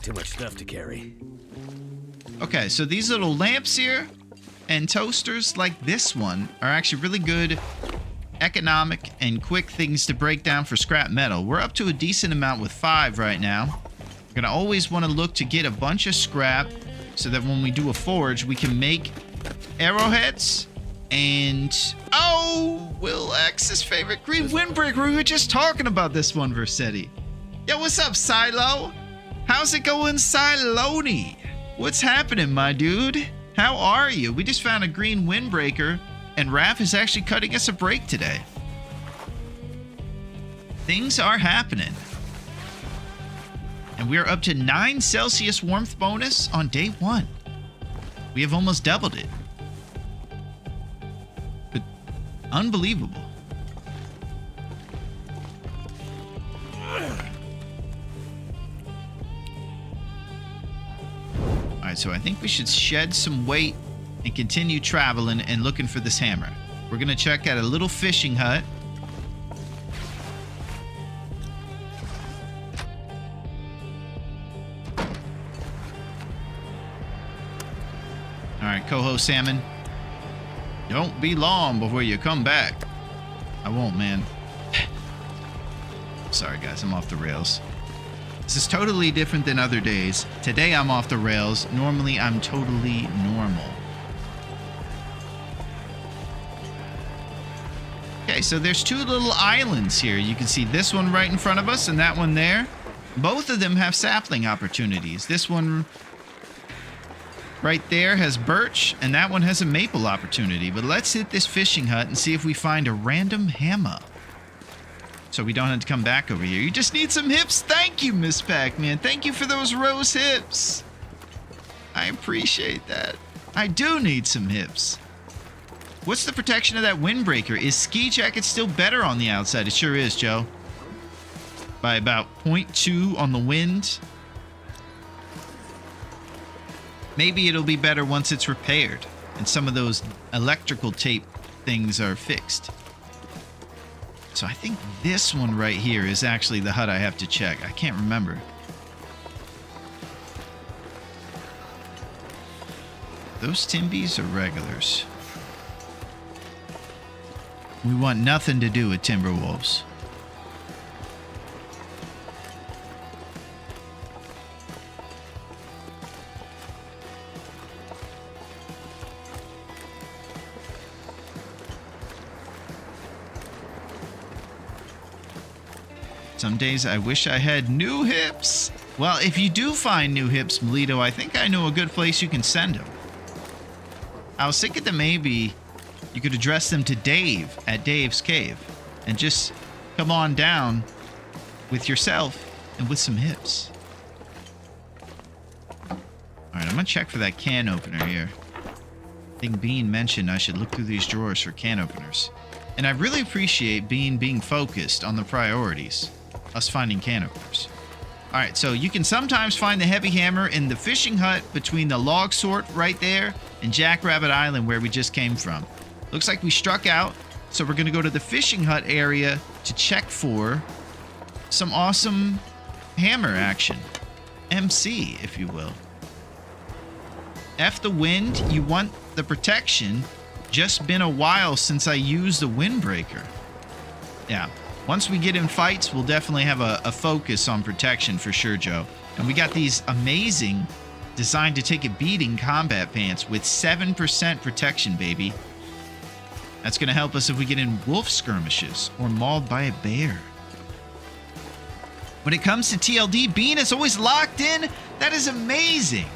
[SPEAKER 4] Too much stuff to carry.
[SPEAKER 1] Okay, so these little lamps here and toasters like this one are actually really good, economic, and quick things to break down for scrap metal. We're up to a decent amount with 5 right now. We're gonna always want to look to get a bunch of scrap so that when we do a forge, we can make arrowheads and... oh, Will X's favorite green windbreaker. We were just talking about this one, Versetti. Yo, what's up, Silo? How's it going, Silone? What's happening, my dude? How are you? We just found a green windbreaker, and Raph is actually cutting us a break today. Things are happening. And we're up to 9 Celsius warmth bonus on day 1. We have almost doubled it. But unbelievable. Alright, so I think we should shed some weight and continue traveling and looking for this hammer. We're going to check out a little fishing hut. Alright, Coho Salmon. Don't be long before you come back. I won't, man. Sorry, guys, I'm off the rails. This is totally different than other days. Today I'm off the rails. Normally I'm totally normal. Okay, so there's 2 little islands here. You can see this one right in front of us and that one there. Both of them have sapling opportunities. This one right there has birch and that one has a maple opportunity. But let's hit this fishing hut and see if we find a random hammer. So we don't have to come back over here. You just need some hips. Thank you, Miss Pac-Man. Thank you for those rose hips. I appreciate that. I do need some hips. What's the protection of that windbreaker? Is ski jacket still better on the outside? It sure is, Joe. by about 0.2 on the wind. Maybe it'll be better once it's repaired and some of those electrical tape things are fixed. So I think this one right here is actually the hut I have to check. I can't remember. Those Timbies are regulars. We want nothing to do with Timberwolves. Some days I wish I had new hips. Well, if you do find new hips, Melito, I think I know a good place you can send them. I was thinking that maybe you could address them to Dave at Dave's Cave and just come on down with yourself and with some hips. All right, I'm going to check for that can opener here. I think Bean mentioned I should look through these drawers for can openers. And I really appreciate Bean being focused on the priorities. Us finding can openers. All right, so you can sometimes find the heavy hammer in the fishing hut between the log sort right there and Jackrabbit Island where we just came from. Looks like we struck out, so we're going to go to the fishing hut area to check for some awesome hammer action. MC, if you will. F the wind, you want the protection. Just been a while since I used the windbreaker. Yeah. Once we get in fights, we'll definitely have a focus on protection for sure, Joe. And we got these amazing designed to take a beating combat pants with 7% protection, baby. That's going to help us if we get in wolf skirmishes or mauled by a bear. When it comes to TLD, Bean is always locked in. That is amazing.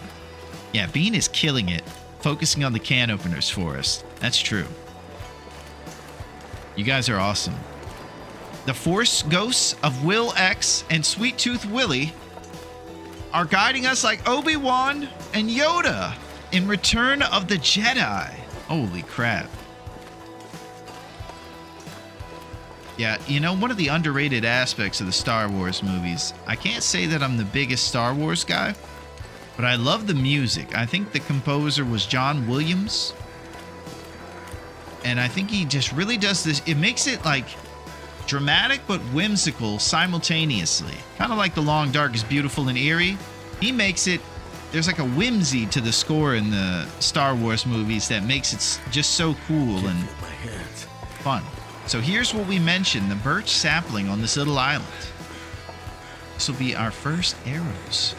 [SPEAKER 1] Yeah, Bean is killing it, focusing on the can openers for us. That's true. You guys are awesome. The Force Ghosts of Will X and Sweet Tooth Willie are guiding us like Obi-Wan and Yoda in Return of the Jedi. Holy crap. Yeah, you know, one of the underrated aspects of the Star Wars movies, I can't say that I'm the biggest Star Wars guy, but I love the music. I think the composer was John Williams. And I think he just really does this. It makes it like dramatic but whimsical simultaneously. Kind of like The Long Dark is beautiful and eerie. He makes it, there's like a whimsy to the score in the Star Wars movies that makes it just so cool and fun. So here's what we mentioned, the birch sapling on this little island. This will be our first arrows.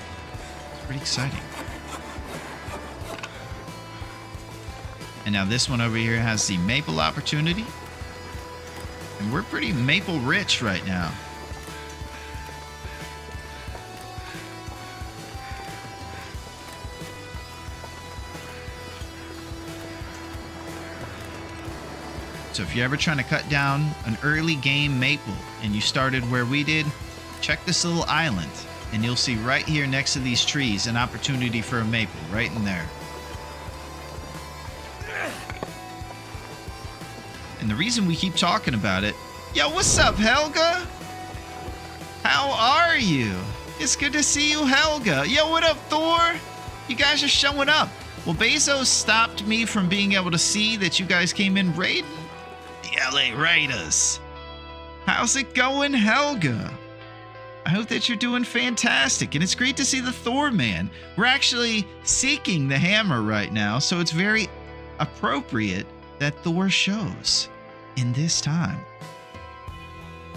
[SPEAKER 1] It's pretty exciting. And now this one over here has the maple opportunity. And we're pretty maple rich right now. So if you're ever trying to cut down an early game maple and you started where we did, check this little island and you'll see right here next to these trees an opportunity for a maple right in there. And the reason we keep talking about it, yo, what's up, Helga? How are you? It's good to see you, Helga. Yo, what up, Thor? You guys are showing up. Well, Bezos stopped me from being able to see that you guys came in raiding the LA Raiders. How's it going, Helga? I hope that you're doing fantastic, and it's great to see the Thor man. We're actually seeking the hammer right now, so it's very appropriate that Thor shows in this time.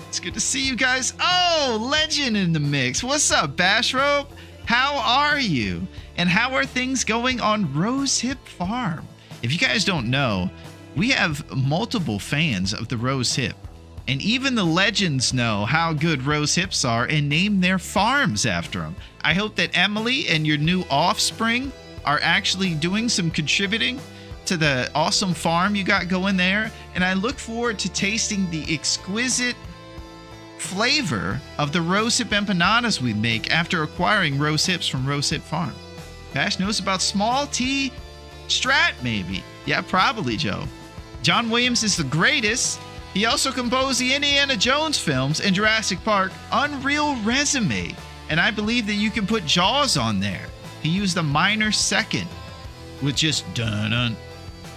[SPEAKER 1] It's good to see you guys. Oh, Legend in the mix. What's up, Bashrobe? How are you? And how are things going on Rose Hip Farm? If you guys don't know, we have multiple fans of the Rose Hip. And even the legends know how good Rose Hips are and name their farms after them. I hope that Emily and your new offspring are actually doing some contributing to the awesome farm you got going there, and I look forward to tasting the exquisite flavor of the Rose Hip empanadas we make after acquiring Rose Hips from Rose Hip Farm. Bash knows about Small T Strat, maybe. Yeah, probably, Joe. John Williams is the greatest. He also composed the Indiana Jones films and Jurassic Park Unreal Resume, and I believe that you can put Jaws on there. He used a minor second with just dun-dun,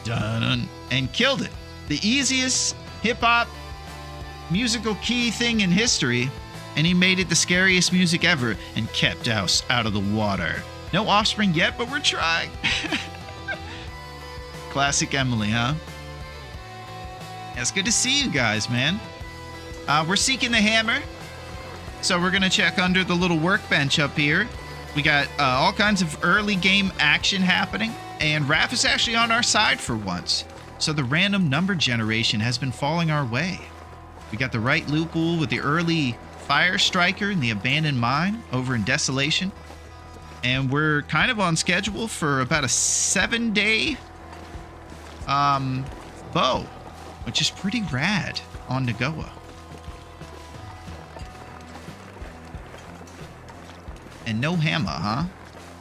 [SPEAKER 1] dun-dun, and killed it. The easiest hip-hop musical key thing in history, and he made it the scariest music ever and kept us out of the water. No offspring yet, but we're trying. Classic Emily, huh? It's good to see you guys, man. We're seeking the hammer, so we're gonna check under the little workbench up here. We got all kinds of early game action happening, and Raph is actually on our side for once. So the random number generation has been falling our way. We got the right loophole with the early Fire Striker and the abandoned mine over in Desolation. And we're kind of on schedule for about a 7-day bow, which is pretty rad on Nagoa. And no hammer, huh?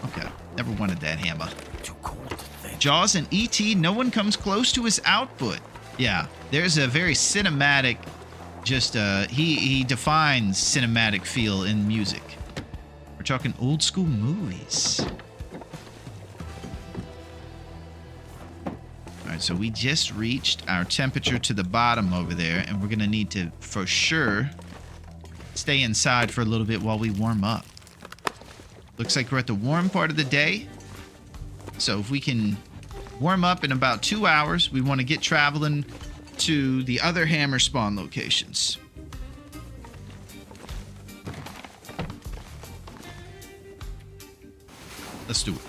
[SPEAKER 1] Okay, never wanted that hammer.
[SPEAKER 4] Too cold to think.
[SPEAKER 1] Jaws and E.T., no one comes close to his output. Yeah, there's a very cinematic, he defines cinematic feel in music. We're talking old school movies. All right, so we just reached our temperature to the bottom over there, and we're gonna need to, for sure, stay inside for a little bit while we warm up. Looks like we're at the warm part of the day. So if we can warm up in about 2 hours, we want to get traveling to the other hammer spawn locations. Let's do it.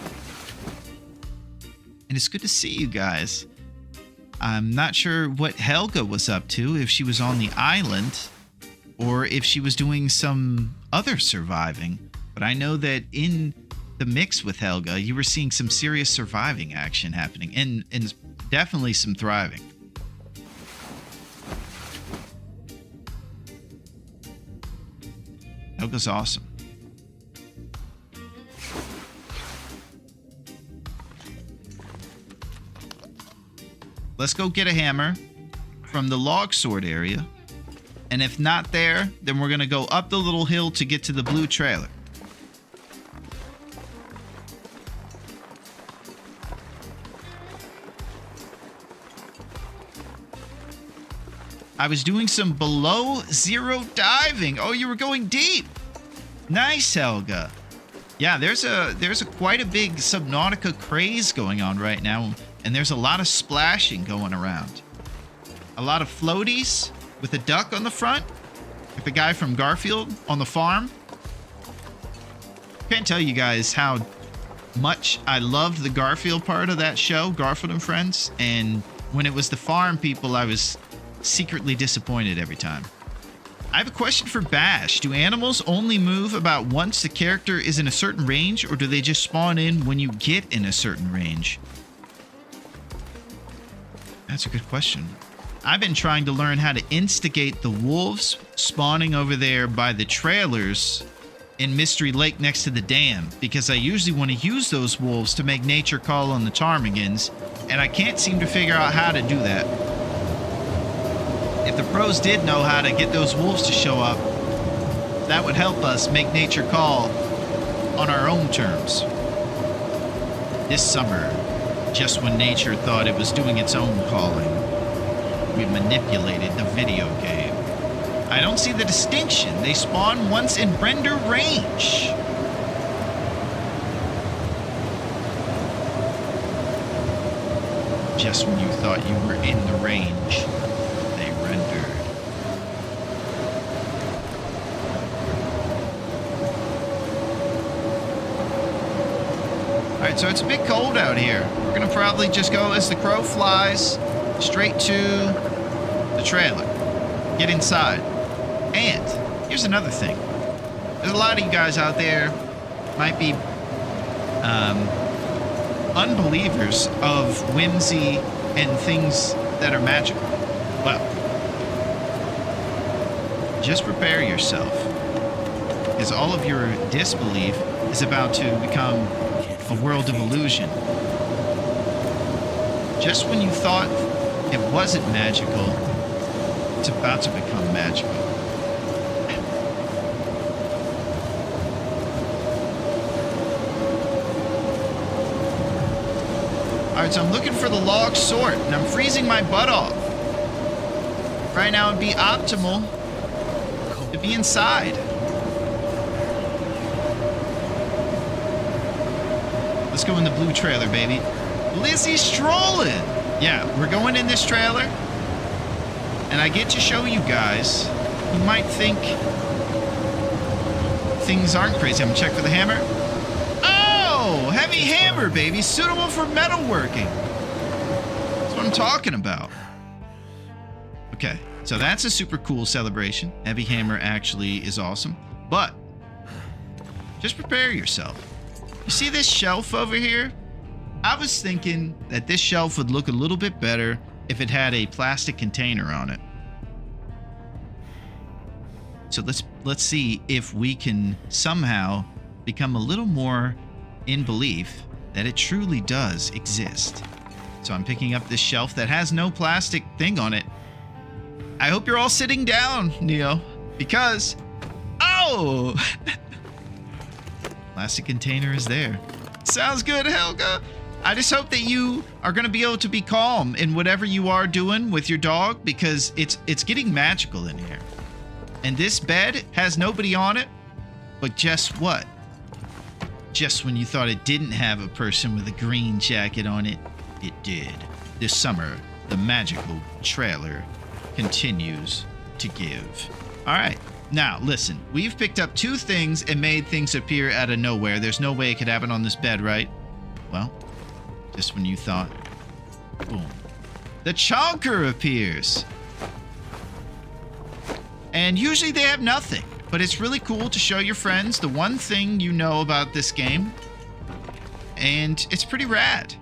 [SPEAKER 1] And it's good to see you guys. I'm not sure what Helga was up to, if she was on the island or if she was doing some other surviving. But I know that in the mix with Helga, you were seeing some serious surviving action happening, and definitely some thriving. Helga's awesome. Let's go get a hammer from the log sword area. And if not there, then we're going to go up the little hill to get to the blue trailer. I was doing some below zero diving. Oh, you were going deep. Nice, Helga. Yeah, there's a quite a big Subnautica craze going on right now, and there's a lot of splashing going around. A lot of floaties with a duck on the front, like the guy from Garfield on the farm. Can't tell you guys how much I loved the Garfield part of that show, Garfield and Friends, and when it was the farm people, I was secretly disappointed every time. I have a question for Bash. Do animals only move about once the character is in a certain range, or do they just spawn in when you get in a certain range? That's a good question. I've been trying to learn how to instigate the wolves spawning over there by the trailers in Mystery Lake next to the dam, because I usually want to use those wolves to make nature call on the ptarmigans, and I can't seem to figure out how to do that. If the pros did know how to get those wolves to show up, that would help us make nature call on our own terms. This summer, just when nature thought it was doing its own calling, we manipulated the video game. I don't see the distinction. They spawn once in render range. Just when you thought you were in the range, they rendered. Alright, so it's a bit cold out here. We're gonna probably just go as the crow flies straight to the trailer. Get inside. And here's another thing. There's a lot of you guys out there might be unbelievers of whimsy and things that are magical. Well, just prepare yourself, because all of your disbelief is about to become a world of illusion. Just when you thought it wasn't magical, It's about to become magical. Alright, so I'm looking for the log sort, and I'm freezing my butt off. Right now it'd be optimal to be inside. Let's go in the blue trailer, baby. Lizzie's strolling. Yeah, we're going in this trailer. And I get to show you guys who might think things aren't crazy. I'm gonna check for the hammer. Oh, heavy hammer, baby. Suitable for metalworking. That's what I'm talking about. Okay, so that's a super cool celebration. Heavy hammer actually is awesome. But just prepare yourself. You see this shelf over here? I was thinking that this shelf would look a little bit better if it had a plastic container on it. So let's see if we can somehow become a little more in belief that it truly does exist. So I'm picking up this shelf that has no plastic thing on it. I hope you're all sitting down, Neo, because oh, plastic container is there. Sounds good, Helga. I just hope that you are going to be able to be calm in whatever you are doing with your dog, because it's getting magical in here. And this bed has nobody on it, but guess what? Just when you thought it didn't have a person with a green jacket on it, it did. This summer, the magical trailer continues to give. All right. Now, listen, we've picked up 2 things and made things appear out of nowhere. There's no way it could happen on this bed, right? Well, just when you thought, boom. The chonker appears. And usually they have nothing, but it's really cool to show your friends the one thing you know about this game. And it's pretty rad.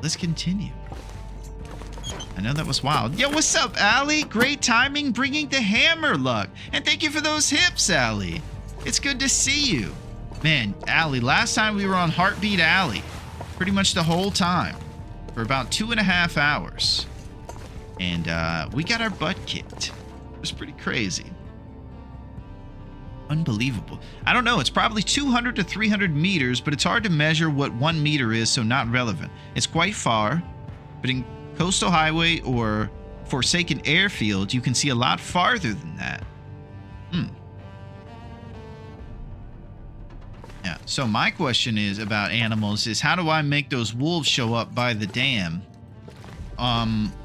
[SPEAKER 1] Let's continue. I know that was wild. Yo, what's up, Allie? Great timing bringing the hammer luck. And thank you for those hips, Allie. It's good to see you. Man, Allie, last time we were on Heartbeat Alley, pretty much the whole time, for about 2.5 hours. And we got our butt kicked. It was pretty crazy. Unbelievable. I don't know, it's probably 200 to 300 meters, but it's hard to measure what 1 meter is, so not relevant. It's quite far, but in Coastal Highway or Forsaken Airfield, you can see a lot farther than that. Yeah, so my question is about animals is, how do I make those wolves show up by the dam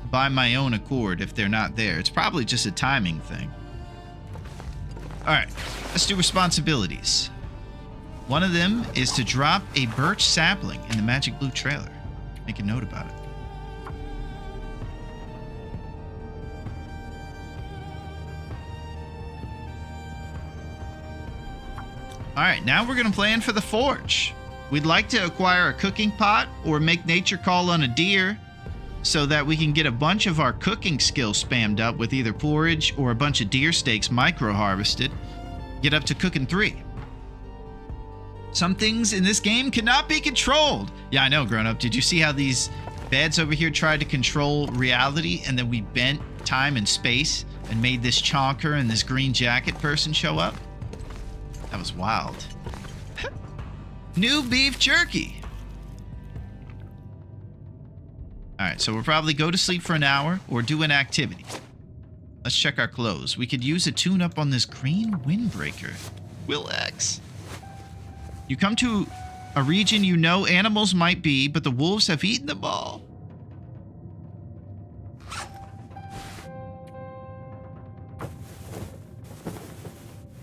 [SPEAKER 1] by my own accord if they're not there? It's probably just a timing thing. All right, let's do responsibilities. One of them is to drop a birch sapling in the magic blue trailer. Make a note about it. All right, now we're going to plan for the forge. We'd like to acquire a cooking pot or make nature call on a deer so that we can get a bunch of our cooking skills spammed up with either porridge or a bunch of deer steaks micro-harvested. Get up to cooking 3. Some things in this game cannot be controlled. Yeah, I know, grown-up. Did you see how these beds over here tried to control reality and then we bent time and space and made this chonker and this green jacket person show up? That was wild. New beef jerky. All right, so we'll probably go to sleep for an hour or do an activity. Let's check our clothes. We could use a tune-up on this green windbreaker. Will X. You come to a region you know animals might be, but the wolves have eaten them all.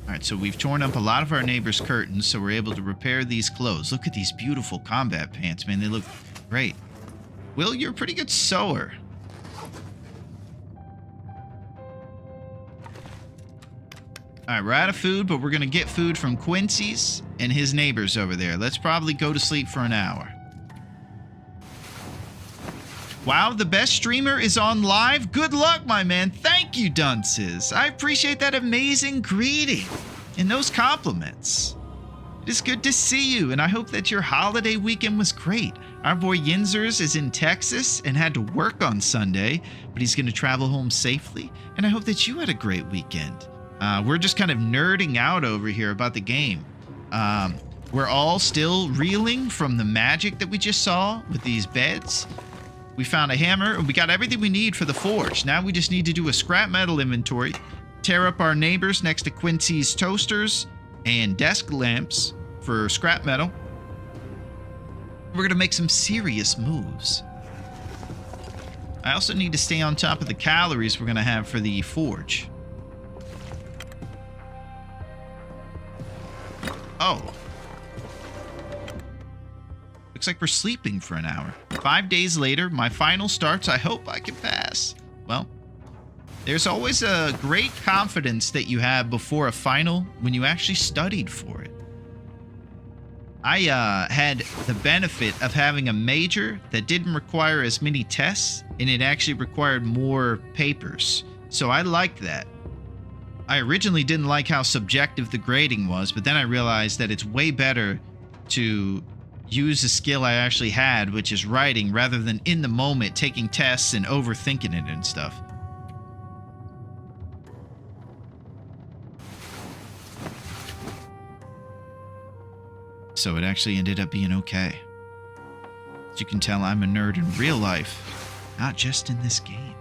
[SPEAKER 1] Alright, so we've torn up a lot of our neighbors' curtains, so we're able to repair these clothes. Look at these beautiful combat pants, man. They look great. Will, you're a pretty good sewer. Alright, we're out of food, but we're going to get food from Quincy's and his neighbors over there. Let's probably go to sleep for an hour. Wow, the best streamer is on live. Good luck, my man. Thank you, Dunces. I appreciate that amazing greeting and those compliments. It is good to see you, and I hope that your holiday weekend was great. Our boy Yinzers is in Texas and had to work on Sunday, but he's going to travel home safely, and I hope that you had a great weekend. We're just kind of nerding out over here about the game. We're all still reeling from the magic that we just saw with these beds. We found a hammer, and we got everything we need for the forge. Now we just need to do a scrap metal inventory, tear up our neighbors next to Quincy's toasters and desk lamps for scrap metal. We're going to make some serious moves. I also need to stay on top of the calories we're going to have for the forge. Oh. Looks like we're sleeping for an hour. 5 days later, my final starts. I hope I can pass. Well, there's always a great confidence that you have before a final when you actually studied for it. I had the benefit of having a major that didn't require as many tests, and it actually required more papers. So I liked that. I originally didn't like how subjective the grading was, but then I realized that it's way better to use the skill I actually had, which is writing, rather than in the moment taking tests and overthinking it and stuff. So it actually ended up being okay. As you can tell, I'm a nerd in real life, not just in this game.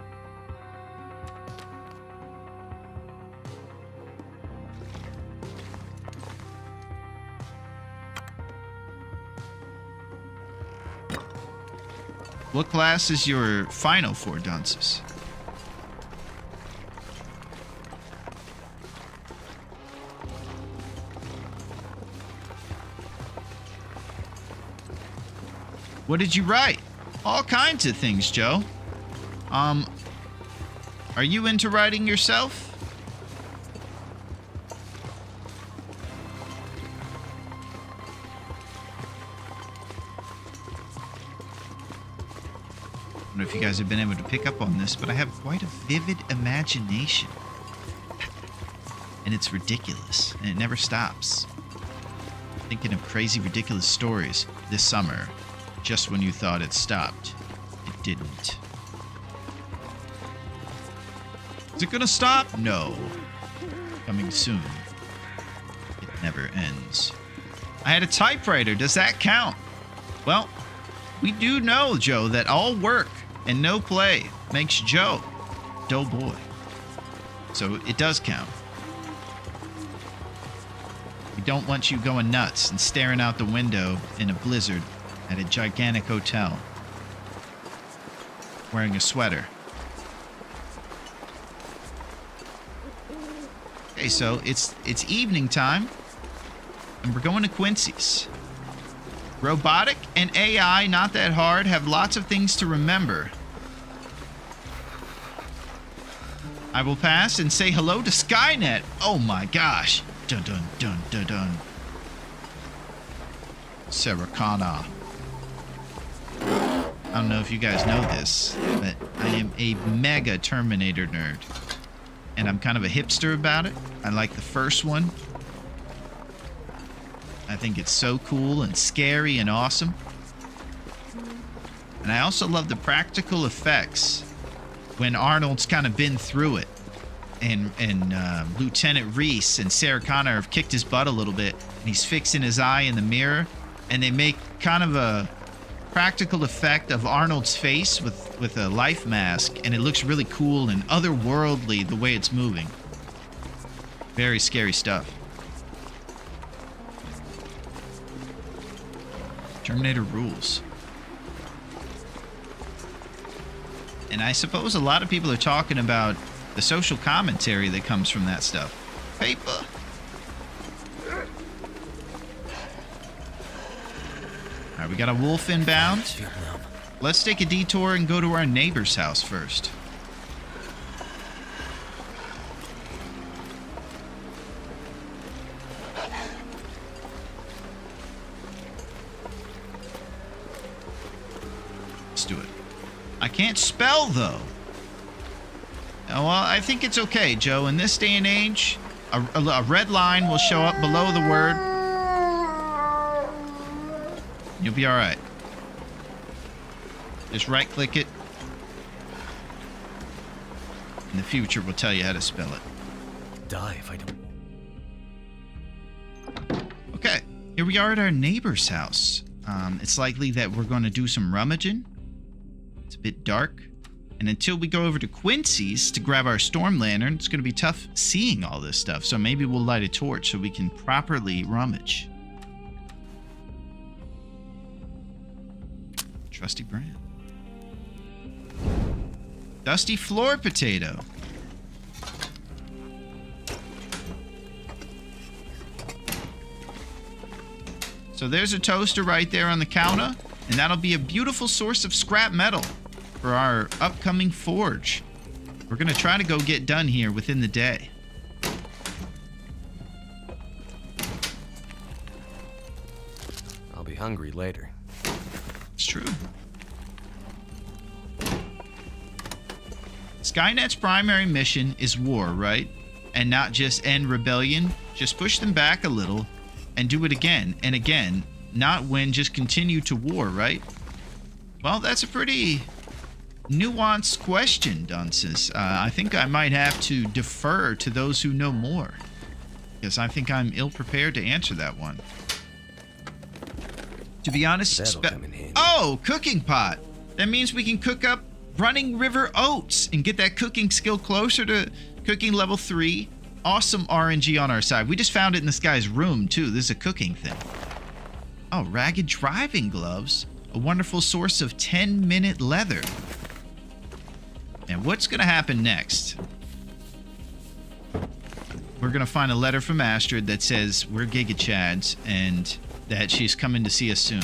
[SPEAKER 1] What class is your final for, Dunces? What did you write? All kinds of things, Joe. Are you into writing yourself? I don't know if you guys have been able to pick up on this, but I have quite a vivid imagination. And it's ridiculous, and it never stops. Thinking of crazy, ridiculous stories this summer. Just when you thought it stopped, it didn't. Is it gonna stop? No. Coming soon. It never ends. I had a typewriter. Does that count? Well, we do know, Joe, that all work and no play makes Joe dull boy. So it does count. We don't want you going nuts and staring out the window in a blizzard at a gigantic hotel, wearing a sweater. Okay, so it's evening time, and we're going to Quincy's. Robotic and AI, not that hard, have lots of things to remember. I will pass and say hello to Skynet. Oh my gosh. Dun dun dun dun dun. Sarah Connor. I don't know if you guys know this, but I am a mega Terminator nerd. And I'm kind of a hipster about it. I like the first one. I think it's so cool and scary and awesome. And I also love the practical effects when Arnold's kind of been through it. And Lieutenant Reese and Sarah Connor have kicked his butt a little bit. And he's fixing his eye in the mirror. And they make kind of a practical effect of Arnold's face with a life mask, and it looks really cool and otherworldly the way it's moving. Very scary stuff. Terminator rules. And I suppose a lot of people are talking about the social commentary that comes from that stuff. Paper. Alright, we got a wolf inbound. Let's take a detour and go to our neighbor's house first. Let's do it. I can't spell, though. Oh, well, I think it's okay, Joe. In this day and age, a red line will show up below the word. You'll be all right. Just right-click it. In the future, we'll tell you how to spell it.
[SPEAKER 4] Die if I don't.
[SPEAKER 1] Okay, here we are at our neighbor's house. It's likely that we're going to do some rummaging. It's a bit dark. And until we go over to Quincy's to grab our storm lantern, it's going to be tough seeing all this stuff. So maybe we'll light a torch so we can properly rummage. Trusty brand. Dusty floor potato. So there's a toaster right there on the counter, and that'll be a beautiful source of scrap metal for our upcoming forge. We're going to try to go get done here within the day.
[SPEAKER 4] I'll be hungry later.
[SPEAKER 1] It's true. Skynet's primary mission is war, right? And not just end rebellion. Just push them back a little and do it again and again. Not win, just continue to war, right? Well, that's a pretty nuanced question, Dunces. I think I might have to defer to those who know more, because I think I'm ill-prepared to answer that one. To be honest,
[SPEAKER 4] That'll come in handy.
[SPEAKER 1] Oh, cooking pot. That means we can cook up running river oats and get that cooking skill closer to cooking level 3. Awesome RNG on our side. We just found it in this guy's room, too. This is a cooking thing. Oh, ragged driving gloves. A wonderful source of 10-minute leather. And what's going to happen next? We're going to find a letter from Astrid that says we're Giga Chads and that she's coming to see us soon.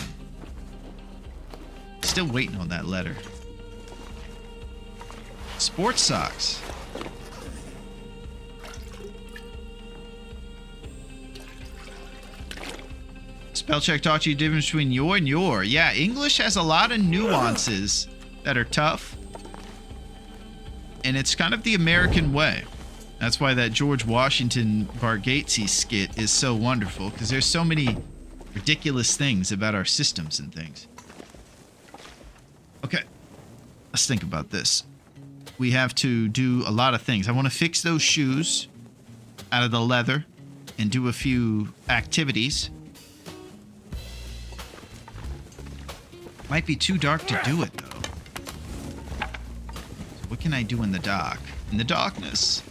[SPEAKER 1] Still waiting on that letter. Sports socks. Spell check taught you the difference between your and your. Yeah, English has a lot of nuances that are tough. And it's kind of the American way. That's why that George Washington Bargatesy skit is so wonderful, because there's so many ridiculous things about our systems and things. Okay, let's think about this. We have to do a lot of things. I want to fix those shoes out of the leather and do a few activities. Might be too dark to do it, though. So what can I do in the dark? In the darkness.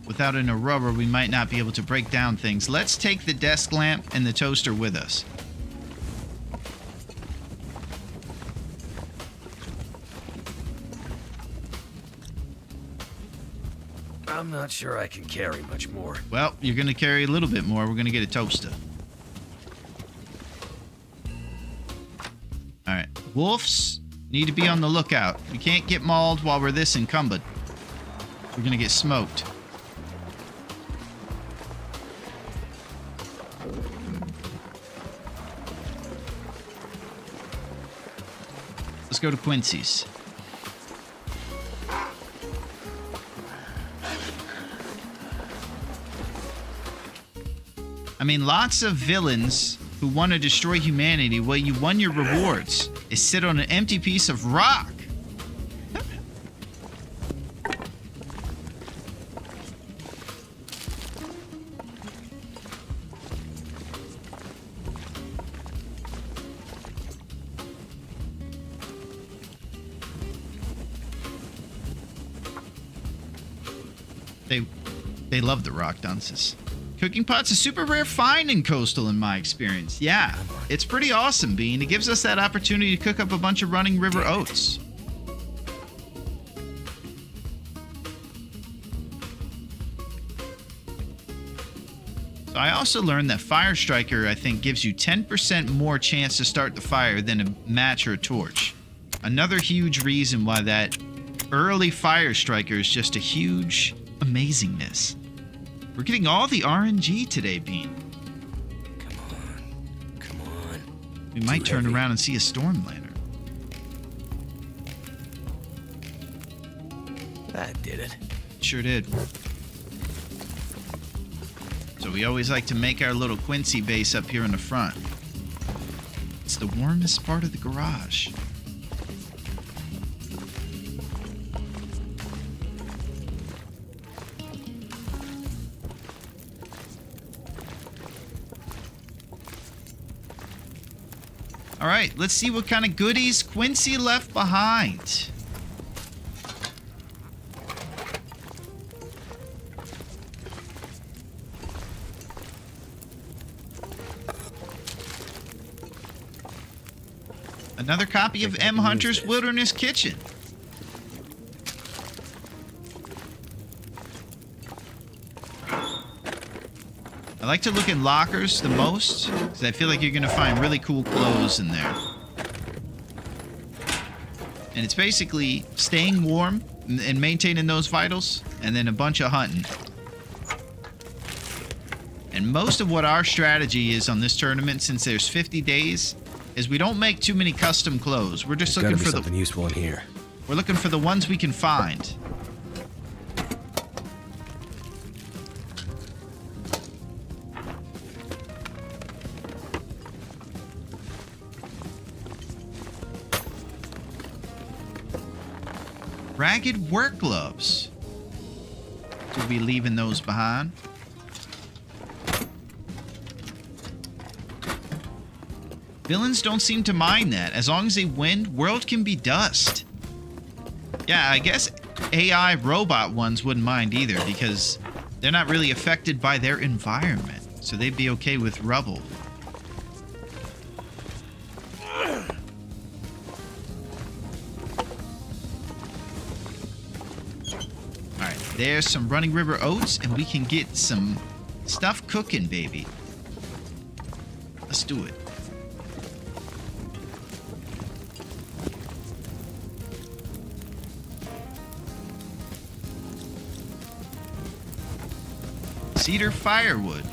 [SPEAKER 1] Without a rubber, we might not be able to break down things. Let's take the desk lamp and the toaster with us.
[SPEAKER 4] I'm not sure I can carry much more.
[SPEAKER 1] Well, you're going to carry a little bit more. We're going to get a toaster. All right. Wolves need to be on the lookout. We can't get mauled while we're this encumbered. We're going to get smoked. Let's go to Quincy's. I mean, lots of villains who want to destroy humanity. Well, you won your rewards. Is sit on an empty piece of rock. They love the rock dunces. Cooking pot's a super rare find in Coastal in my experience. Yeah, it's pretty awesome, Bean. It gives us that opportunity to cook up a bunch of running river oats. So I also learned that Fire Striker, I think, gives you 10% more chance to start the fire than a match or a torch. Another huge reason why that early Fire Striker is just a huge amazingness. We're getting all the RNG today, Bean.
[SPEAKER 4] Come on.
[SPEAKER 1] We might turn around and see a storm lantern.
[SPEAKER 4] That did it.
[SPEAKER 1] Sure did. So we always like to make our little Quincy base up here in the front. It's the warmest part of the garage. All right, let's see what kind of goodies Quincy left behind. Another copy of M. Hunter's Wilderness Kitchen. I like to look in lockers the most, because I feel like you're going to find really cool clothes in there. And it's basically staying warm and maintaining those vitals, and then a bunch of hunting. And most of what our strategy is on this tournament, since there's 50 days, is we don't make too many custom clothes. We're just looking for
[SPEAKER 4] something useful in here.
[SPEAKER 1] We're looking for the ones we can find. Ragged work gloves. We'll be leaving those behind. Villains don't seem to mind that. As long as they win, world can be dust. Yeah, I guess AI robot ones wouldn't mind either, because they're not really affected by their environment. So they'd be okay with rubble. Alright, there's some Running River oats, and we can get some stuff cooking, baby. Let's do it. Cedar firewood.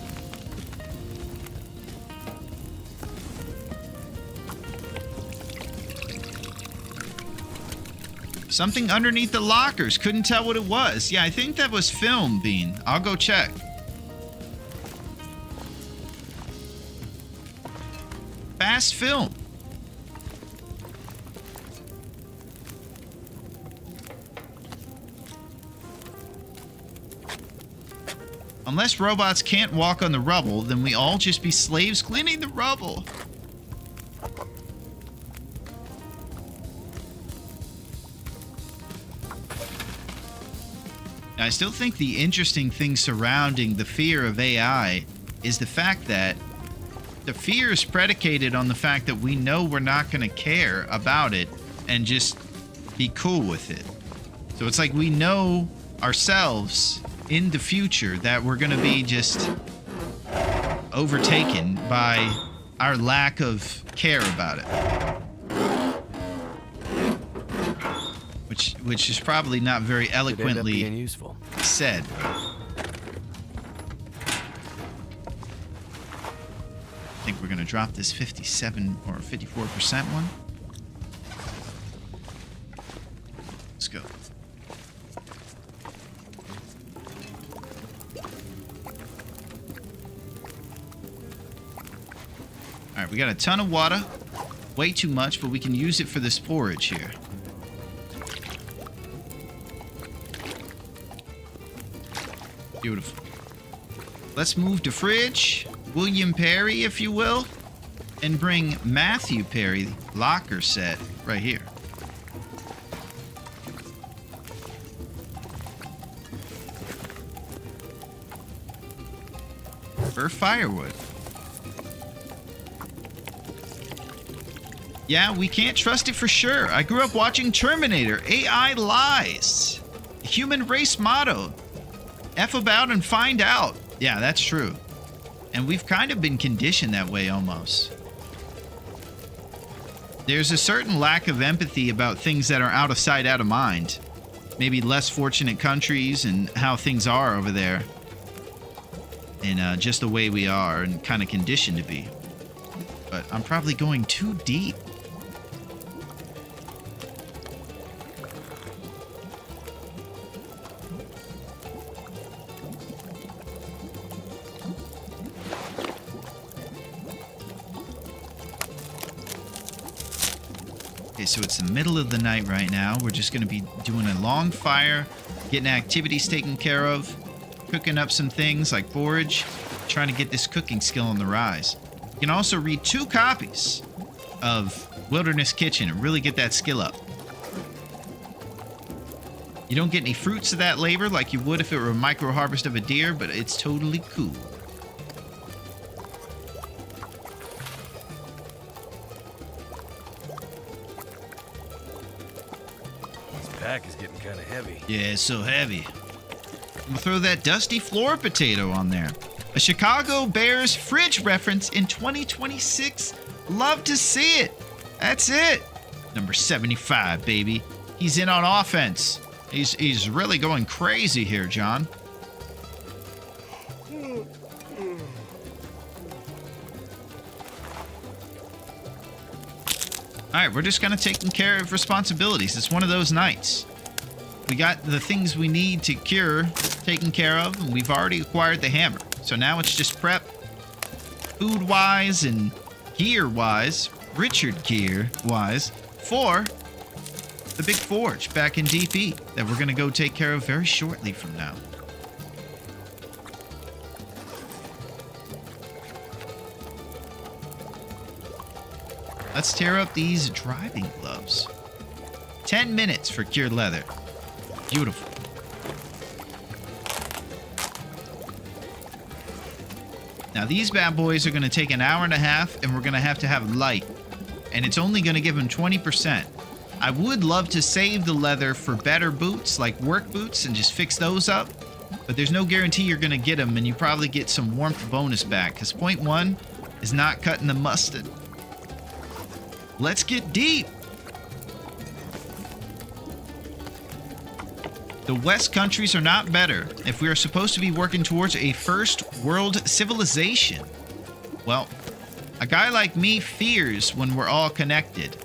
[SPEAKER 1] Something underneath the lockers. Couldn't tell what it was. Yeah, I think that was film, Bean. I'll go check. Fast film. Unless robots can't walk on the rubble, then we all just be slaves cleaning the rubble. Now, I still think the interesting thing surrounding the fear of AI is the fact that the fear is predicated on the fact that we know we're not going to care about it and just be cool with it. So it's like we know ourselves in the future that we're going to be just overtaken by our lack of care about it. Which is probably not very eloquently said. I think we're going to drop this 57 or 54% one. Let's go. Alright, we got a ton of water. Way too much, but we can use it for this forage here. Beautiful. Let's move to fridge. William Perry, if you will. And bring Matthew Perry locker set right here. For firewood. Yeah, we can't trust it for sure. I grew up watching Terminator. AI lies. The human race motto. F about and find out. Yeah, that's true. And we've kind of been conditioned that way almost. There's a certain lack of empathy about things that are out of sight, out of mind. Maybe less fortunate countries and how things are over there. And just the way we are and kind of conditioned to be. But I'm probably going too deep. Okay, so it's the middle of the night right now. We're just going to be doing a long fire, getting activities taken care of, cooking up some things like forage, trying to get this cooking skill on the rise. You can also read 2 copies of Wilderness Kitchen and really get that skill up. You don't get any fruits of that labor like you would if it were a micro harvest of a deer, but it's totally cool.
[SPEAKER 4] Pack is getting kind of heavy.
[SPEAKER 1] Yeah, it's so heavy. I'm gonna throw that dusty floor potato on there. A Chicago Bears fridge reference in 2026. Love to see it. That's it. Number 75, baby. He's in on offense. He's really going crazy here, John. All right, we're just kind of taking care of responsibilities. It's one of those nights. We got the things we need to cure taken care of, and we've already acquired the hammer. So now it's just prep, food-wise and gear-wise, Richard gear-wise, for the big forge back in DP that we're going to go take care of very shortly from now. Let's tear up these driving gloves. 10 minutes for cured leather. Beautiful. Now these bad boys are going to take an hour and a half, and we're going to have light. And it's only going to give them 20%. I would love to save the leather for better boots, like work boots, and just fix those up. But there's no guarantee you're going to get them, and you probably get some warmth bonus back, because 0.1 is not cutting the mustard. Let's get deep. The West countries are not better if we are supposed to be working towards a first world civilization. Well, a guy like me fears when we're all connected.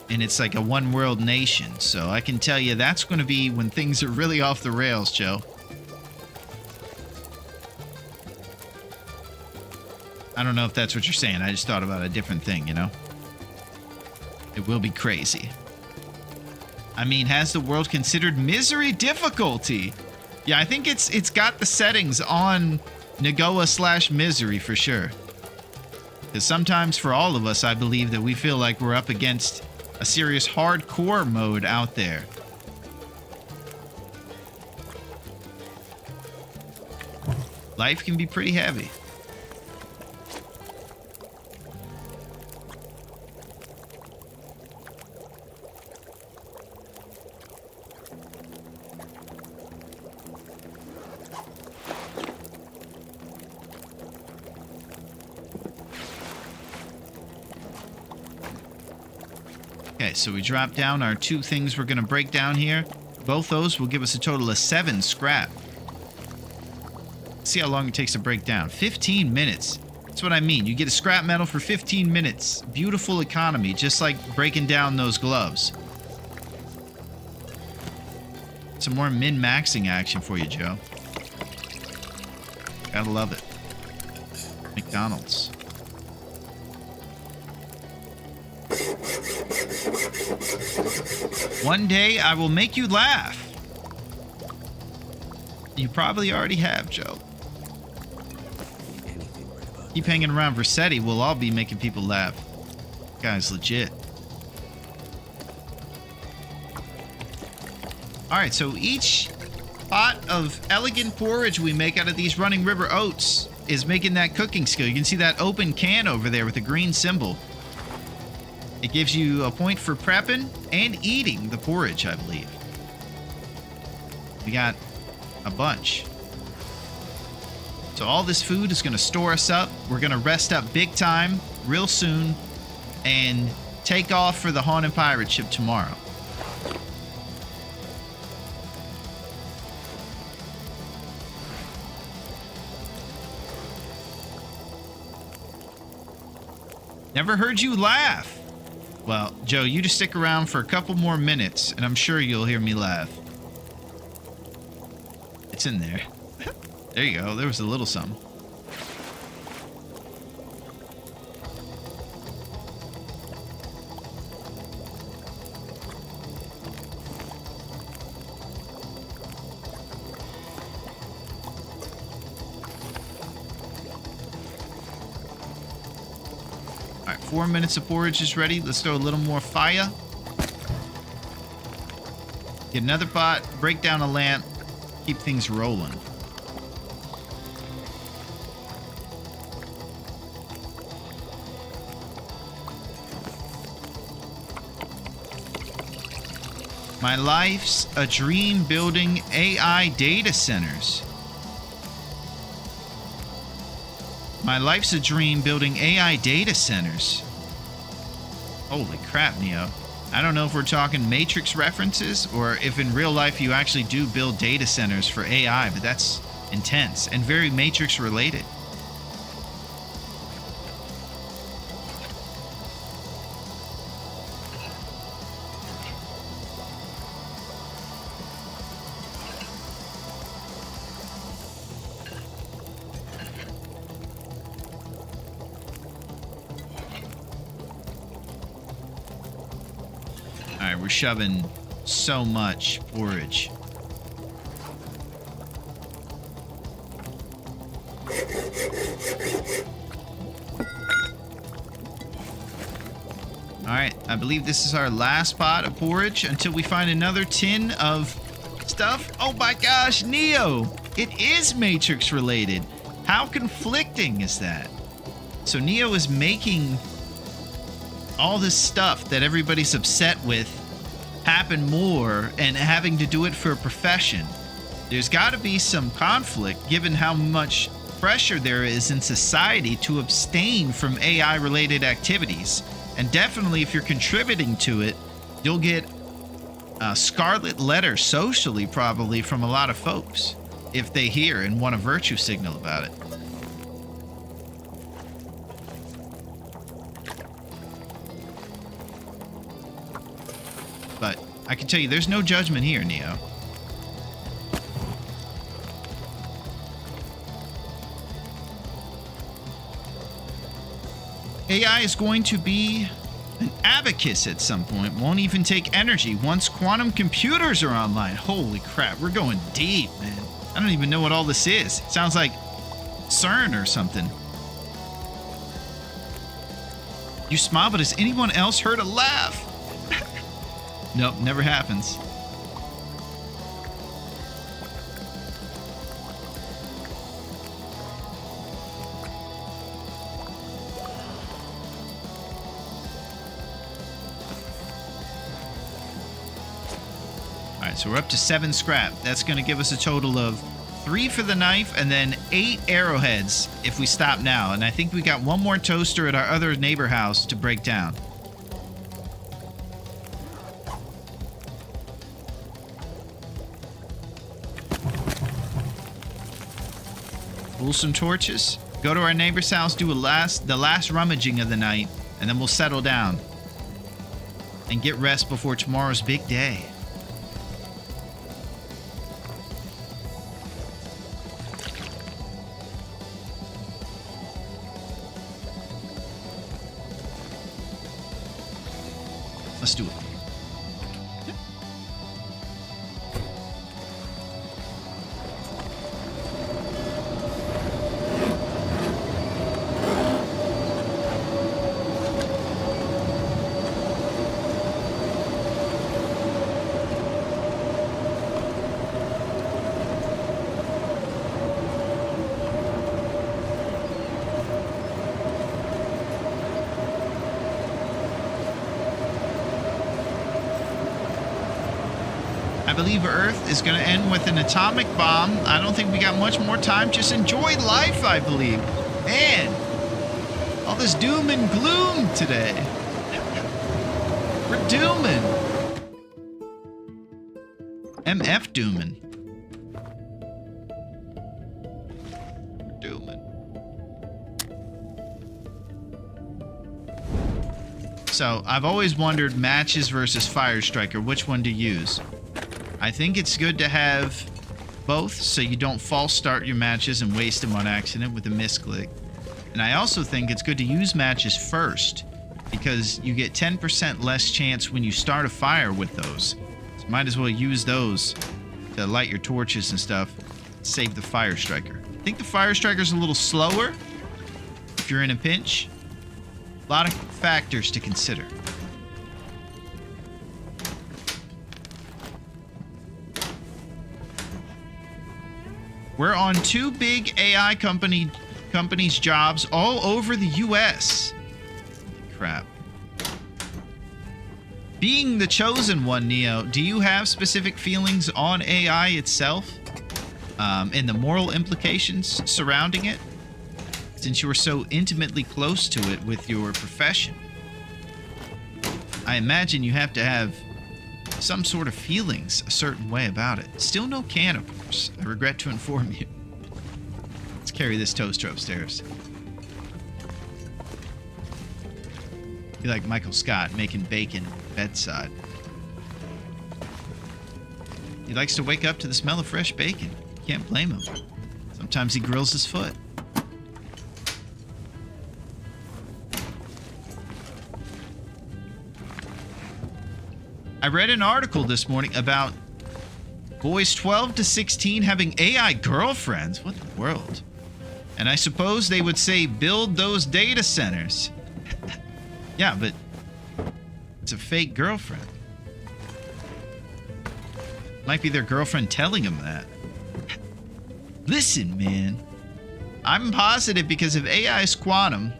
[SPEAKER 1] And it's like a one world nation. So I can tell you that's going to be when things are really off the rails, Joe. I don't know if that's what you're saying. I just thought about a different thing, you know? It will be crazy. I mean, has the world considered misery difficulty? Yeah, I think it's got the settings on Nagoa/misery for sure. Because sometimes for all of us, I believe that we feel like we're up against a serious hardcore mode out there. Life can be pretty heavy. Okay, so we drop down our 2 things we're going to break down here. Both those will give us a total of 7 scrap. See how long it takes to break down. 15 minutes. That's what I mean. You get a scrap metal for 15 minutes. Beautiful economy, just like breaking down those gloves. Some more min-maxing action for you, Joe. Gotta love it. McDonald's. One day I will make you laugh. You probably already have, Joe. Keep hanging around Versetti, we'll all be making people laugh. Guy's legit. Alright, so each pot of elegant porridge we make out of these running river oats is making that cooking skill. You can see that open can over there with the green symbol. It gives you a point for prepping and eating the porridge, I believe. We got a bunch. So all this food is going to store us up. We're going to rest up big time real soon and take off for the Haunted Pirate ship tomorrow. Never heard you laugh. Well, Joe, you just stick around for a couple more minutes, and I'm sure you'll hear me laugh. It's in there. There you go. There was a little something. right, 4 minutes of porridge is ready. Let's throw a little more fire. Get another pot, break down a lamp, keep things rolling. My life's a dream building AI data centers. My life's a dream building AI data centers. Holy crap, Neo. I don't know if we're talking Matrix references or if in real life you actually do build data centers for AI, but that's intense and very Matrix related. Alright, we're shoving so much porridge. Alright, I believe this is our last pot of porridge until we find another tin of stuff. Oh my gosh, Neo! It is Matrix related. How conflicting is that? So Neo is making all this stuff that everybody's upset with happen more and having to do it for a profession. There's got to be some conflict given how much pressure there is in society to abstain from AI related activities. And definitely if you're contributing to it, you'll get a scarlet letter socially probably from a lot of folks if they hear and want a virtue signal about it. But I can tell you, there's no judgment here, Neo. AI is going to be an abacus at some point. Won't even take energy once quantum computers are online. Holy crap, we're going deep, man. I don't even know what all this is. Sounds like CERN or something. You smile, but has anyone else heard a laugh? Nope, never happens. Alright, so we're up to 7 scrap. That's going to give us a total of 3 for the knife and then 8 arrowheads if we stop now. And I think we got one more toaster at our other neighbor house to break down. Pull some torches, go to our neighbor's house, do the last rummaging of the night, and then we'll settle down and get rest before tomorrow's big day. Let's do it. I believe Earth is going to end with an atomic bomb. I don't think we got much more time. Just enjoy life, I believe. Man, all this doom and gloom today. We're dooming. MF dooming. Dooming. So, I've always wondered matches versus fire striker, which one to use. I think it's good to have both so you don't false start your matches and waste them on accident with a misclick. And I also think it's good to use matches first because you get 10% less chance when you start a fire with those. So might as well use those to light your torches and stuff. Save the fire striker. I think the fire striker's a little slower if you're in a pinch. A lot of factors to consider. We're on 2 big AI companies' jobs all over the U.S. Crap. Being the chosen one, Neo, do you have specific feelings on AI itself? And the moral implications surrounding it? Since you are so intimately close to it with your profession. I imagine you have to have some sort of feelings a certain way about it. Still no can, of course. I regret to inform you. Let's carry this toaster upstairs. Be like Michael Scott making bacon bedside. He likes to wake up to the smell of fresh bacon. Can't blame him. Sometimes he grills his foot. I read an article this morning about boys 12 to 16 having AI girlfriends. What in the world? And I suppose they would say build those data centers. Yeah, but it's a fake girlfriend. Might be their girlfriend telling them that. Listen, man. I'm positive because if AI is quantum,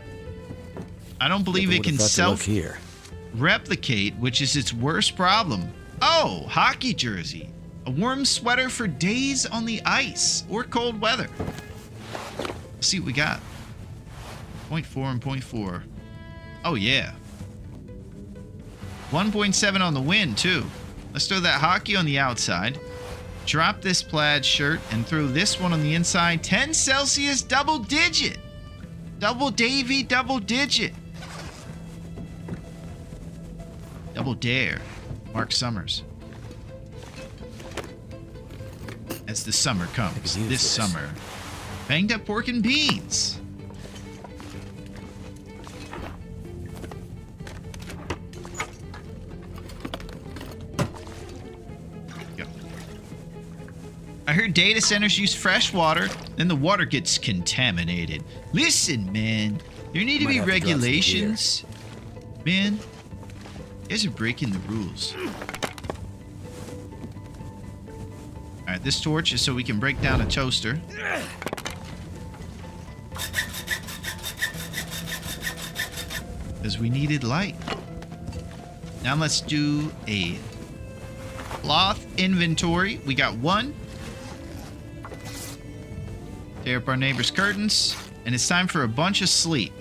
[SPEAKER 1] I don't believe it can self-replicate, which is its worst problem. Oh, hockey jersey. A warm sweater for days on the ice or cold weather. Let's see what we got. 0.4 and 0.4. Oh, yeah. 1.7 on the wind, too. Let's throw that hockey on the outside. Drop this plaid shirt and throw this one on the inside. 10 Celsius, double digit. Double Davy, double digit. Double dare. Mark Summers. As the summer comes, this summer. Banged up pork and beans. I heard data centers use fresh water, then the water gets contaminated. Listen, man, there need to be regulations. Man, you guys are breaking the rules. Alright, this torch is so we can break down a toaster. Because we needed light. Now let's do a cloth inventory. We got 1. Tear up our neighbor's curtains, and it's time for a bunch of sleep.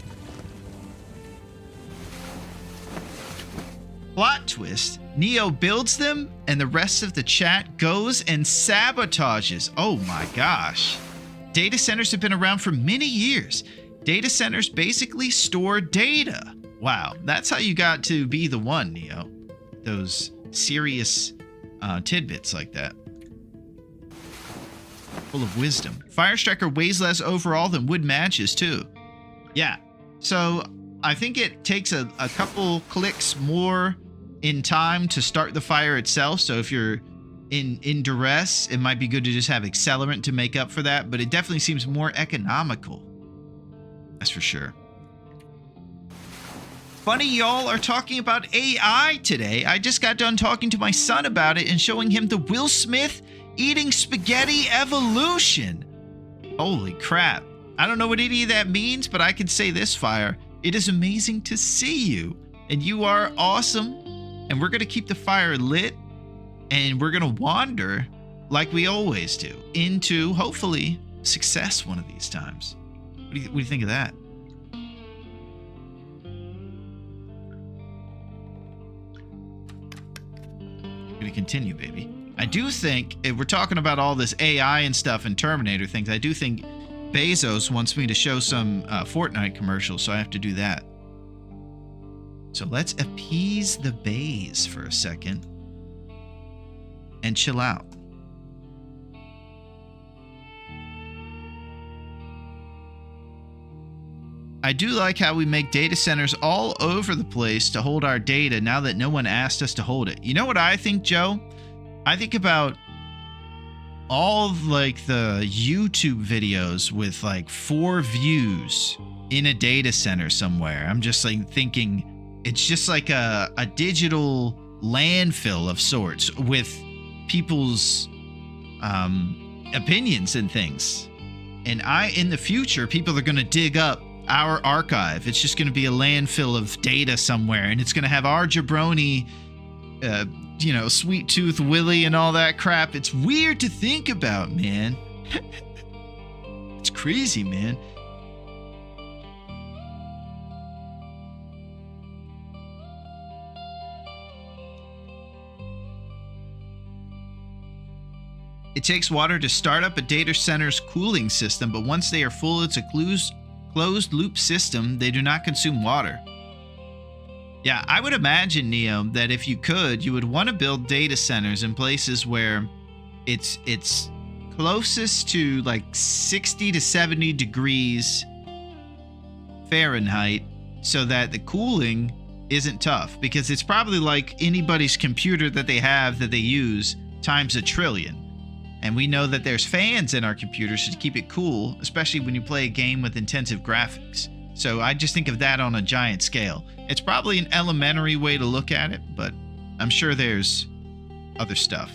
[SPEAKER 1] Plot twist, Neo builds them, and the rest of the chat goes and sabotages. Oh my gosh. Data centers have been around for many years. Data centers basically store data. Wow, that's how you got to be the one, Neo. Those serious tidbits like that. Full of wisdom. Fire Striker weighs less overall than wood matches, too. Yeah. So, I think it takes a couple clicks more in time to start the fire itself. So, if you're in duress, it might be good to just have accelerant to make up for that. But it definitely seems more economical. That's for sure. Funny y'all are talking about AI today. I just got done talking to my son about it and showing him the Will Smith eating spaghetti evolution. Holy crap. I don't know what any of that means, but I can say this, Fire. It is amazing to see you. And you are awesome. And we're going to keep the fire lit. And we're going to wander, like we always do, into, hopefully, success one of these times. What do you think of that? Going to continue, baby. I do think, if we're talking about all this AI and stuff and Terminator things, I do think Bezos wants me to show some Fortnite commercials, so I have to do that. So let's appease the Bays for a second and chill out. I do like how we make data centers all over the place to hold our data now that no one asked us to hold it. You know what I think, Joe? I think about all of, like, the YouTube videos with like 4 views in a data center somewhere. I'm just like thinking it's just like a digital landfill of sorts with people's opinions and things. And in the future, people are going to dig up our archive. It's just going to be a landfill of data somewhere, and it's going to have our jabroni, Sweet Tooth Willie and all that crap. It's weird to think about, man. It's crazy, man. It takes water to start up a data center's cooling system, but once they are full, it's a closed loop system. They do not consume water. Yeah, I would imagine, Neo, that if you could, you would want to build data centers in places where it's closest to like 60 to 70 degrees Fahrenheit so that the cooling isn't tough, because it's probably like anybody's computer that they have that they use times a trillion. And we know that there's fans in our computers to keep it cool, especially when you play a game with intensive graphics. So I just think of that on a giant scale. It's probably an elementary way to look at it, but I'm sure there's other stuff.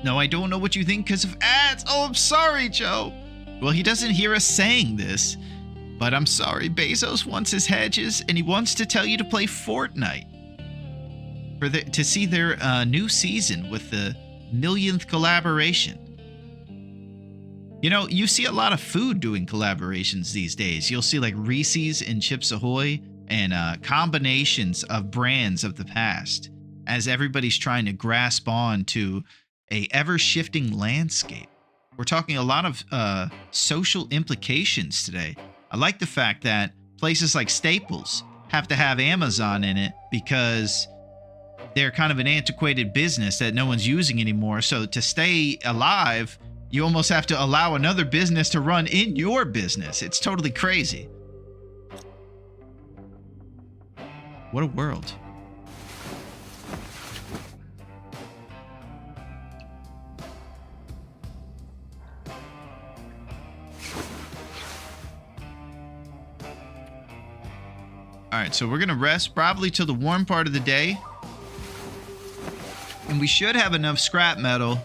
[SPEAKER 1] No, I don't know what you think because of ads. Oh, I'm sorry, Joe. Well, he doesn't hear us saying this, but I'm sorry. Bezos wants his hedges, and he wants to tell you to play Fortnite to see their new season with the millionth collaboration. You know, you see a lot of food doing collaborations these days. You'll see like Reese's and Chips Ahoy and combinations of brands of the past as everybody's trying to grasp on to a ever-shifting landscape. We're talking a lot of social implications today. I like the fact that places like Staples have to have Amazon in it because they're kind of an antiquated business that no one's using anymore. So to stay alive, you almost have to allow another business to run in your business. It's totally crazy. What a world. All right, so we're going to rest probably till the warm part of the day. And we should have enough scrap metal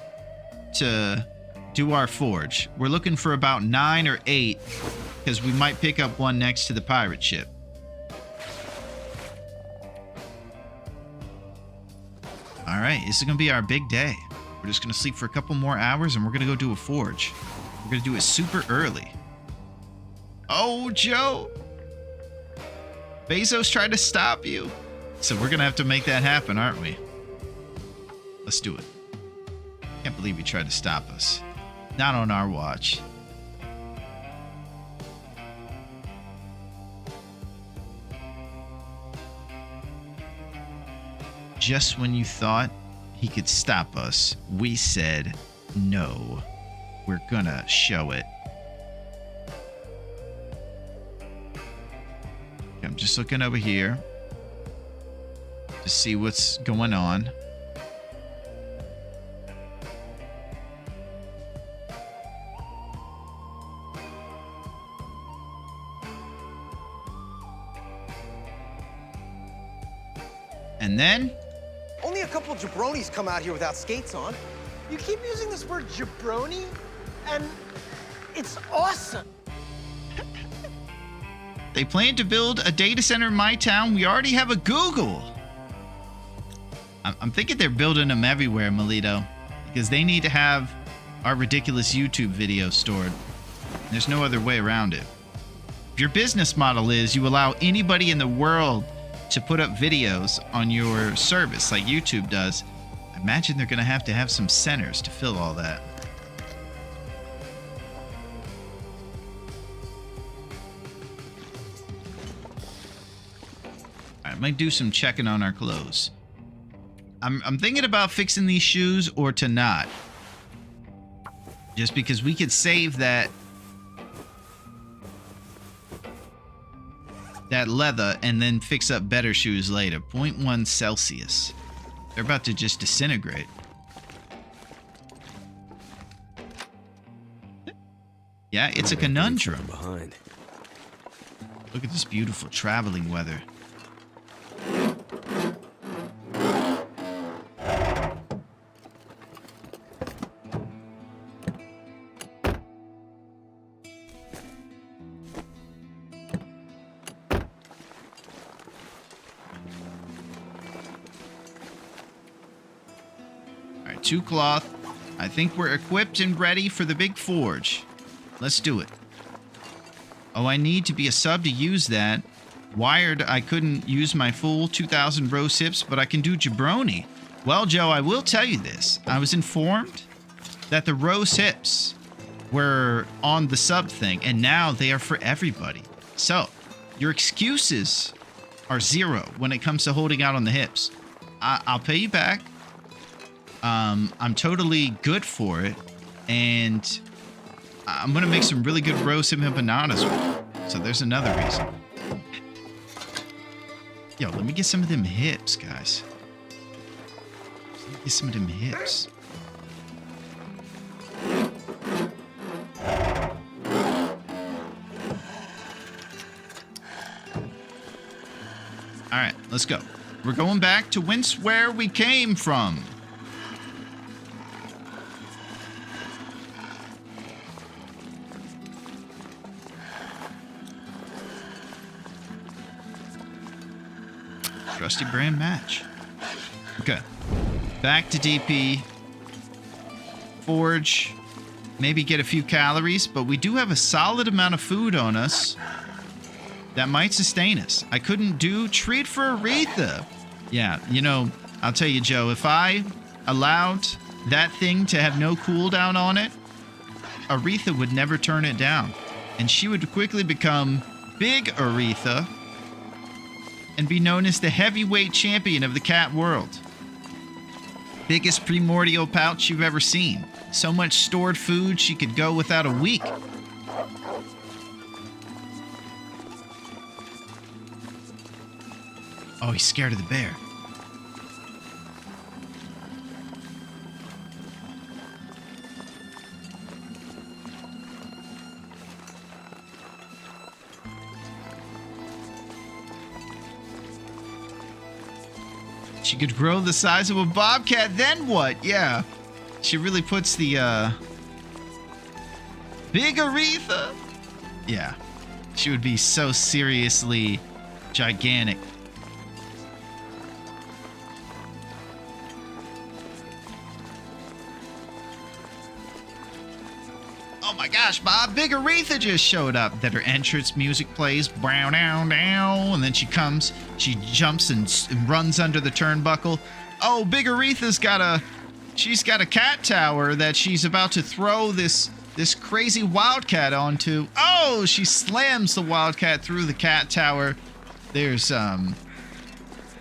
[SPEAKER 1] to do our forge. We're looking for about 9 or 8 because we might pick up one next to the pirate ship. All right, this is going to be our big day. We're just going to sleep for a couple more hours and we're going to go do a forge. We're going to do it super early. Oh, Joe. Bezos tried to stop you. So we're going to have to make that happen, aren't we? Let's do it. Can't believe he tried to stop us. Not on our watch. Just when you thought he could stop us, we said, no, we're gonna show it. I'm just looking over here to see what's going on. And then
[SPEAKER 5] only a couple jabronis come out here without skates on.
[SPEAKER 6] You keep using this word jabroni, and it's awesome.
[SPEAKER 1] They plan to build a data center in my town. We already have a Google. I'm thinking they're building them everywhere, Melito, because they need to have our ridiculous YouTube videos stored. There's no other way around it. If your business model is you allow anybody in the world to put up videos on your service like YouTube does, I imagine they're going to have some centers to fill all that. I might do some checking on our clothes. I'm thinking about fixing these shoes or to not. Just because we could save that leather and then fix up better shoes later. 0.1 Celsius. They're about to just disintegrate. Yeah, it's a conundrum.
[SPEAKER 4] Behind.
[SPEAKER 1] Look at this beautiful traveling weather. All right, 2 cloth. I think we're equipped and ready for the big forge. Let's do it. Oh, I need to be a sub to use that. Wired, I couldn't use my full 2,000 roast hips, but I can do jabroni. Well, Joe, I will tell you this. I was informed that the roast hips were on the sub thing, and now they are for everybody. So, your excuses are zero when it comes to holding out on the hips. I'll pay you back. I'm totally good for it, and I'm gonna make some really good roast hip empanadas with it. So there's another reason. Yo, let me get some of them hips, guys. Let me get some of them hips. All right, let's go. We're going back to where we came from. Trusty brand match. Okay. Back to DP. Forge. Maybe get a few calories, but we do have a solid amount of food on us that might sustain us. I couldn't do treat for Aretha. Yeah, you know, I'll tell you, Joe, if I allowed that thing to have no cooldown on it, Aretha would never turn it down. And she would quickly become Big Aretha and be known as the heavyweight champion of the cat world. Biggest primordial pouch you've ever seen. So much stored food she could go without a week. Oh, he's scared of the bear. She could grow the size of a bobcat, then what? Yeah. She really puts the, Big Aretha? Yeah. She would be so seriously gigantic. Oh my gosh, Bob, Big Aretha just showed up. That her entrance music plays, brown down down, and then she comes, she jumps and runs under the turnbuckle. Oh, Big Aretha's she's got a cat tower that she's about to throw this crazy wildcat onto. Oh, she slams the wildcat through the cat tower. There's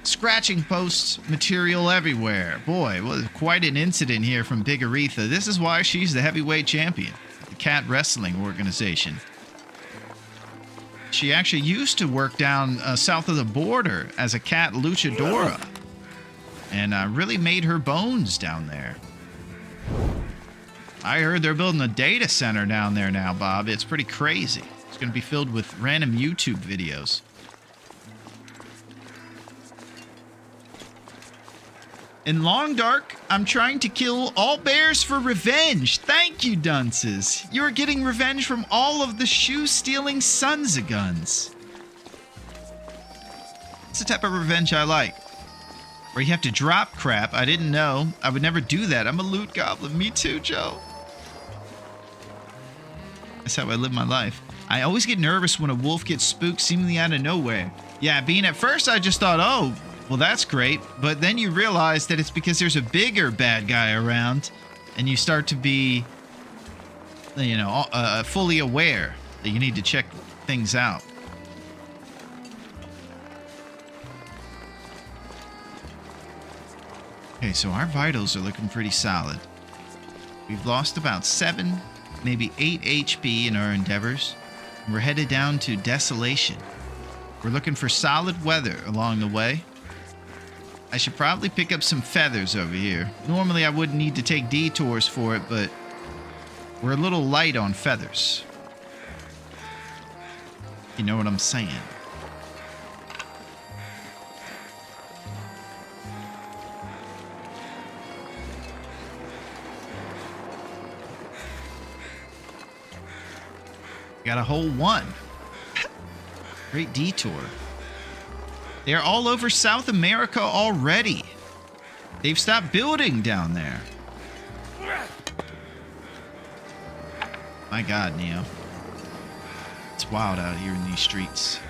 [SPEAKER 1] scratching post material everywhere. Boy, was quite an incident here from Big Aretha. This is why she's the heavyweight champion. Cat wrestling organization. She actually used to work down south of the border as a cat luchadora, and really made her bones down there. I heard they're building a data center down there now, Bob. It's pretty crazy. It's going to be filled with random YouTube videos. In Long Dark, I'm trying to kill all bears for revenge. Thank you, dunces. You're getting revenge from all of the shoe-stealing sons of guns. It's the type of revenge I like. Where you have to drop crap. I didn't know. I would never do that. I'm a loot goblin. Me too, Joe. That's how I live my life. I always get nervous when a wolf gets spooked seemingly out of nowhere. Yeah, Bean, at first I just thought, oh, well, that's great. But then you realize that it's because there's a bigger bad guy around, and you start to be, you know, fully aware that you need to check things out. Okay, so our vitals are looking pretty solid. We've lost about 7, maybe 8 HP in our endeavors. We're headed down to Desolation. We're looking for solid weather along the way. I should probably pick up some feathers over here. Normally, I wouldn't need to take detours for it, but we're a little light on feathers. You know what I'm saying? Got a whole one. Great detour. They're all over South America already. They've stopped building down there. My God, Neo. It's wild out here in these streets.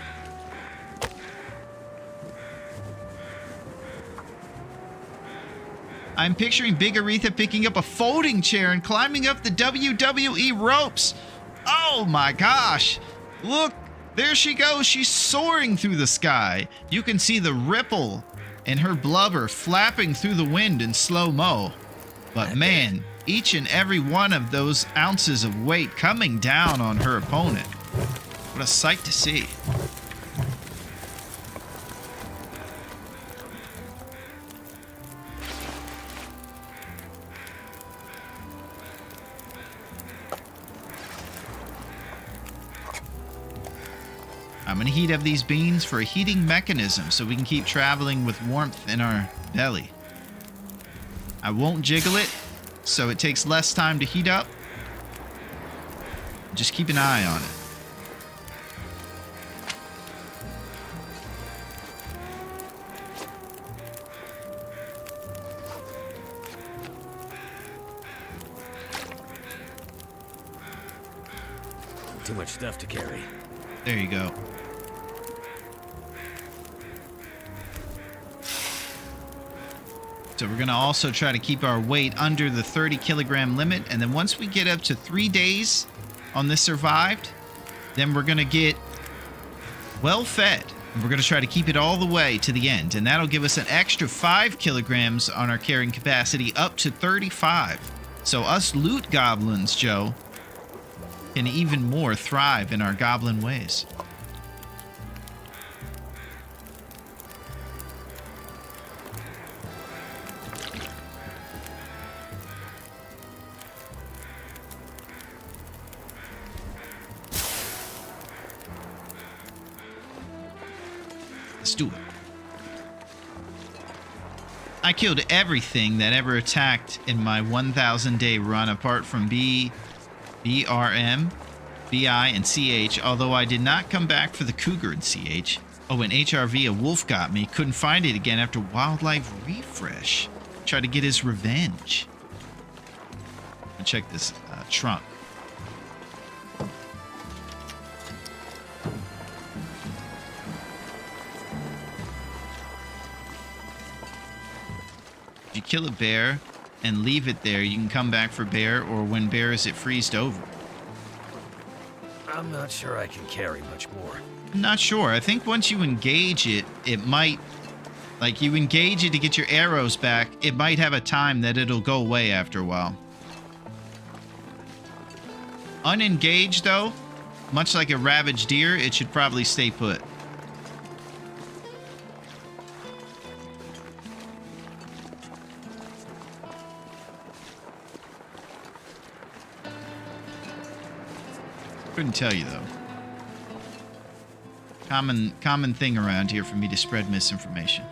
[SPEAKER 1] I'm picturing Big Aretha picking up a folding chair and climbing up the WWE ropes. Oh my gosh. Look, there she goes. She's soaring through the sky. You can see the ripple and her blubber flapping through the wind in slow-mo. But man, each and every one of those ounces of weight coming down on her opponent. What a sight to see. I'm going to heat up these beans for a heating mechanism so we can keep traveling with warmth in our belly. I won't jiggle it, so it takes less time to heat up. Just keep an eye on it.
[SPEAKER 4] Too much stuff to carry.
[SPEAKER 1] There you go. So we're going to also try to keep our weight under the 30 kilogram limit. And then once we get up to 3 days on this survived, then we're going to get well fed. And we're going to try to keep it all the way to the end. And that'll give us an extra 5 kilograms on our carrying capacity up to 35. So us loot goblins, Joe, can even more thrive in our goblin ways. Let's do it. I killed everything that ever attacked in my 1,000 day run apart from BRM, BI, and CH, although I did not come back for the cougar in CH. Oh, and HRV, a wolf got me. Couldn't find it again after wildlife refresh. Tried to get his revenge. Check this trunk. If you kill a bear and leave it there, you can come back for bear, or when bear is it freezed over.
[SPEAKER 4] I'm not sure I can carry much more.
[SPEAKER 1] I'm not sure. I think once you engage it, it might, like you engage it to get your arrows back, it might have a time that it'll go away after a while. Unengaged though, much like a ravaged deer, it should probably stay put. Couldn't tell you though. Common thing around here for me to spread misinformation.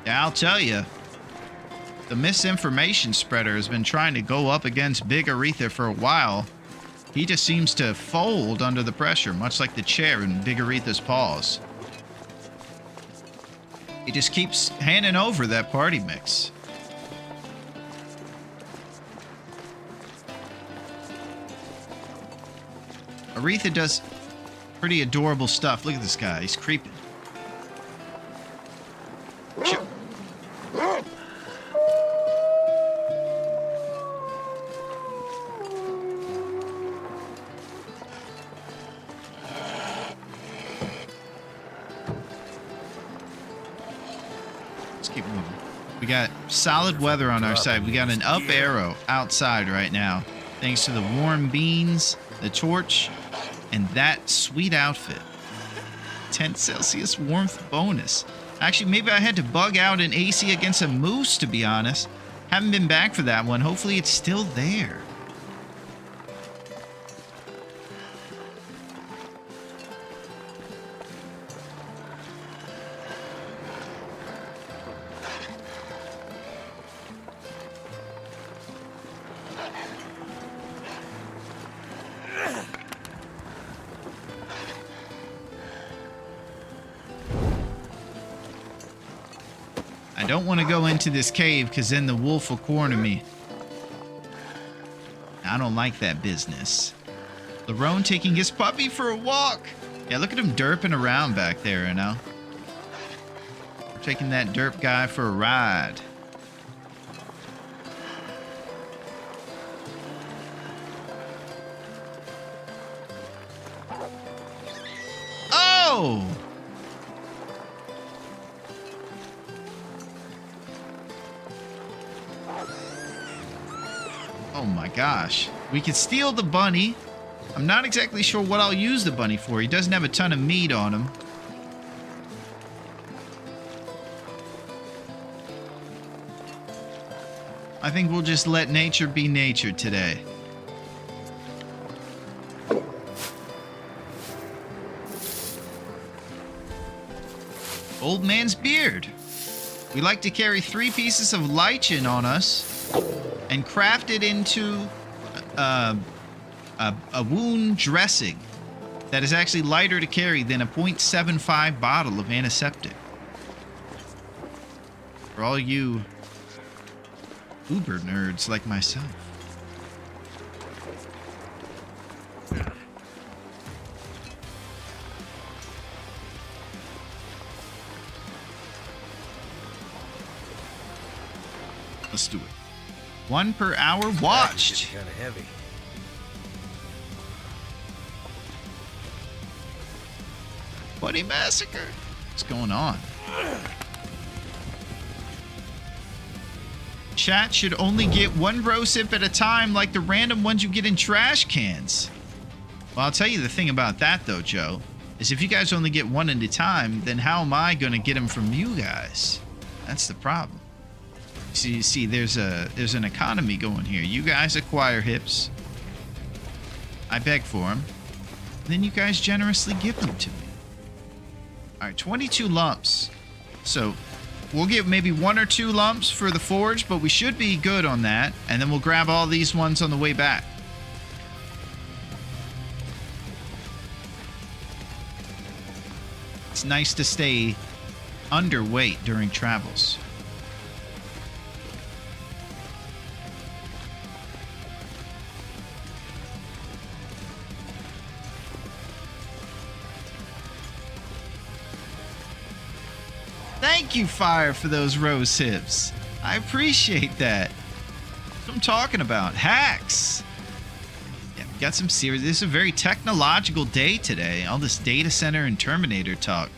[SPEAKER 1] Yeah, I'll tell you. The misinformation spreader has been trying to go up against Big Aretha for a while. He just seems to fold under the pressure, much like the chair in Big Aretha's paws. He just keeps handing over that party mix. Aretha does pretty adorable stuff. Look at this guy. He's creeping. Keep moving. We got solid weather on our side. We got an up arrow outside right now. Thanks to the warm beans, the torch, and that sweet outfit. 10 Celsius warmth bonus. Actually, maybe I had to bug out an AC against a moose, to be honest. Haven't been back for that one. Hopefully it's still there. I don't want to go into this cave because then the wolf will corner me. I don't like that business. Larone taking his puppy for a walk. Yeah, look at him derping around back there, you know. We're taking that derp guy for a ride. Oh! Oh my gosh. We could steal the bunny. I'm not exactly sure what I'll use the bunny for. He doesn't have a ton of meat on him. I think we'll just let nature be nature today. Old man's beard. We like to carry 3 pieces of lichen on us and craft it into a wound dressing that is actually lighter to carry than a 0.75 bottle of antiseptic. For all you uber nerds like myself. Let's do it. 1 per hour watched.
[SPEAKER 4] Kind of heavy.
[SPEAKER 1] Buddy massacre. What's going on? Chat should only get 1 rosehip at a time like the random ones you get in trash cans. Well, I'll tell you the thing about that though, Joe, is if you guys only get 1 at a time, then how am I going to get them from you guys? That's the problem. So you see, there's an economy going here. You guys acquire hips. I beg for them. Then you guys generously give them to me. All right, 22 lumps. So we'll get maybe 1 or 2 lumps for the forge, but we should be good on that. And then we'll grab all these ones on the way back. It's nice to stay underweight during travels. Thank you, Fire, for those rose hips. I appreciate that. That's what I'm talking about. Hacks. Yeah, we got some serious. This is a very technological day today. All this data center and Terminator talk.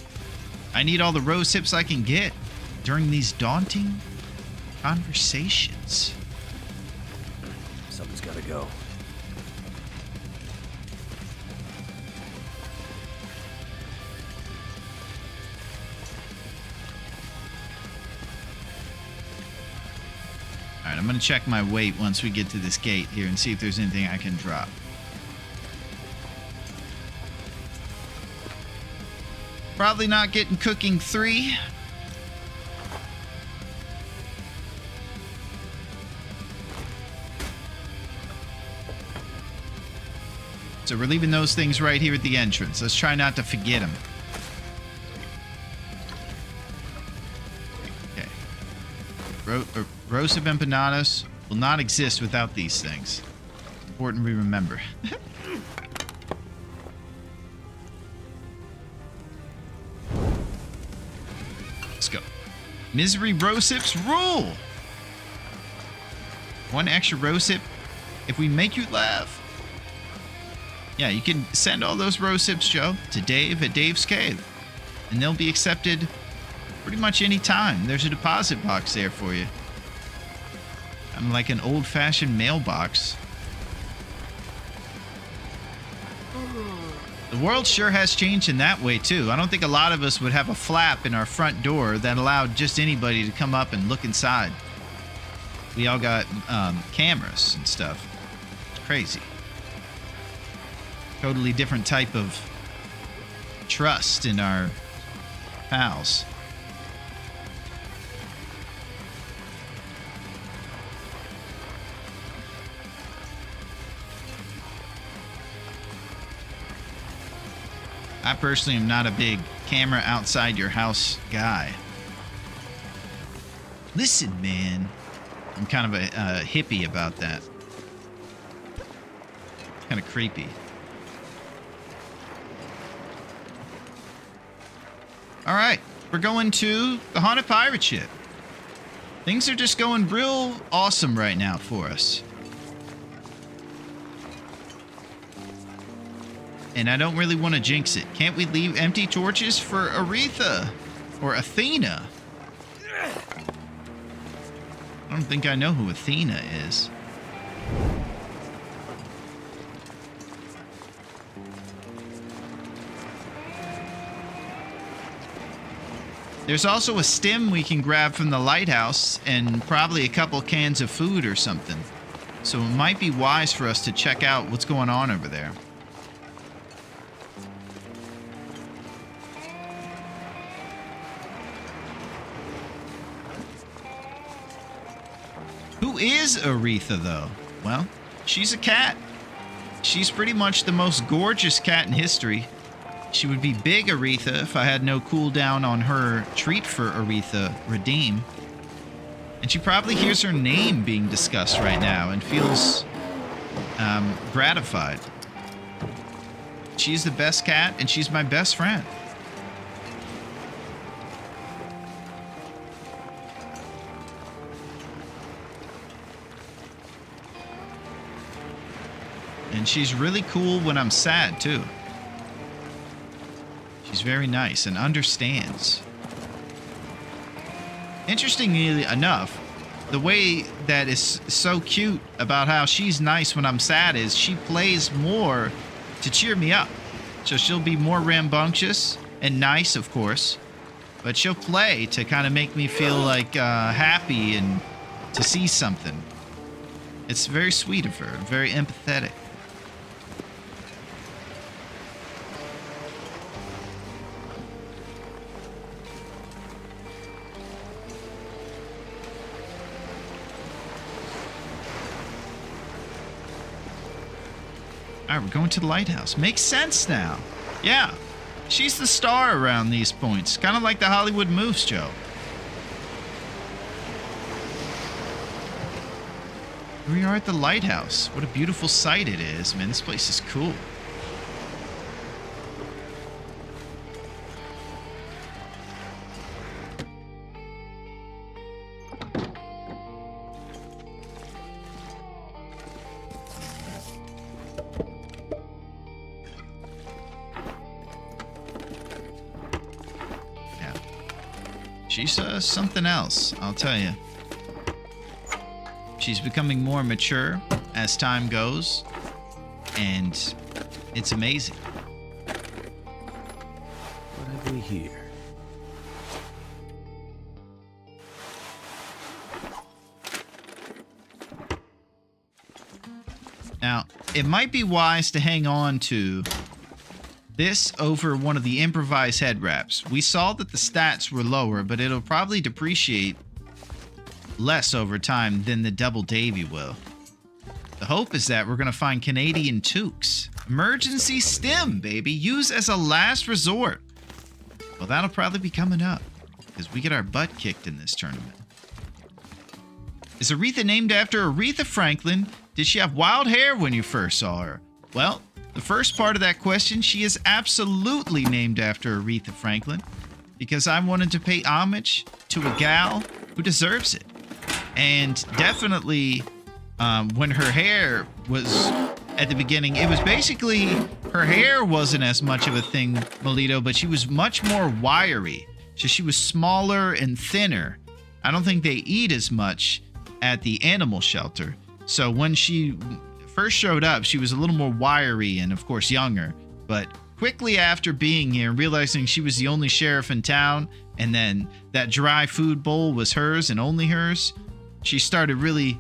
[SPEAKER 1] I need all the rose hips I can get during these daunting conversations.
[SPEAKER 4] Something's got to go.
[SPEAKER 1] Alright, I'm going to check my weight once we get to this gate here and see if there's anything I can drop. Probably not getting cooking 3. So we're leaving those things right here at the entrance. Let's try not to forget them. Okay. Rosehip empanadas will not exist without these things. It's important we remember. Let's go. Misery rosehips rule. 1 extra rosehip if we make you laugh. Yeah, you can send all those rosehips, Joe, to Dave at Dave's Cave. And they'll be accepted pretty much any time. There's a deposit box there for you. I'm like an old-fashioned mailbox. The world sure has changed in that way, too. I don't think a lot of us would have a flap in our front door that allowed just anybody to come up and look inside. We all got cameras and stuff. It's crazy. Totally different type of trust in our pals. I personally am not a big camera outside your house guy. Listen, man. I'm kind of a hippie about that. Kind of creepy. All right, we're going to the Haunted Pirate Ship. Things are just going real awesome right now for us. And I don't really want to jinx it. Can't we leave empty torches for Aretha or Athena? I don't think I know who Athena is. There's also a stem we can grab from the lighthouse and probably a couple cans of food or something. So it might be wise for us to check out what's going on over there. Who is Aretha, though? Well, she's a cat. She's pretty much the most gorgeous cat in history. She would be Big Aretha if I had no cooldown on her treat for Aretha Redeem. And she probably hears her name being discussed right now and feels gratified. She's the best cat, and she's my best friend. And she's really cool when I'm sad, too. She's very nice and understands. Interestingly enough, the way that is so cute about how she's nice when I'm sad is she plays more to cheer me up. So she'll be more rambunctious and nice, of course. But she'll play to kind of make me feel like happy and to see something. It's very sweet of her, very empathetic. All right, we're going to the lighthouse. Makes sense now. Yeah, she's the star around these points. Kind of like the Hollywood Moose, Joe. Here we are at the lighthouse. What a beautiful sight it is, man. This place is cool. She's something else, I'll tell you. She's becoming more mature as time goes, and it's amazing.
[SPEAKER 4] What have we here?
[SPEAKER 1] Now, it might be wise to hang on to this over one of the improvised head wraps. We saw that the stats were lower, but it'll probably depreciate less over time than the Double Davy will. The hope is that we're going to find Canadian toques. Emergency stim, baby. Use as a last resort. Well, that'll probably be coming up because we get our butt kicked in this tournament. Is Aretha named after Aretha Franklin? Did she have wild hair when you first saw her? Well, the first part of that question, she is absolutely named after Aretha Franklin because I wanted to pay homage to a gal who deserves it. And definitely when her hair was at the beginning, it was basically her hair wasn't as much of a thing, Melito, but she was much more wiry. So she was smaller and thinner. I don't think they eat as much at the animal shelter. So when she first showed up, she was a little more wiry and, of course, younger. But quickly after being here, realizing she was the only sheriff in town, and then that dry food bowl was hers and only hers, she started really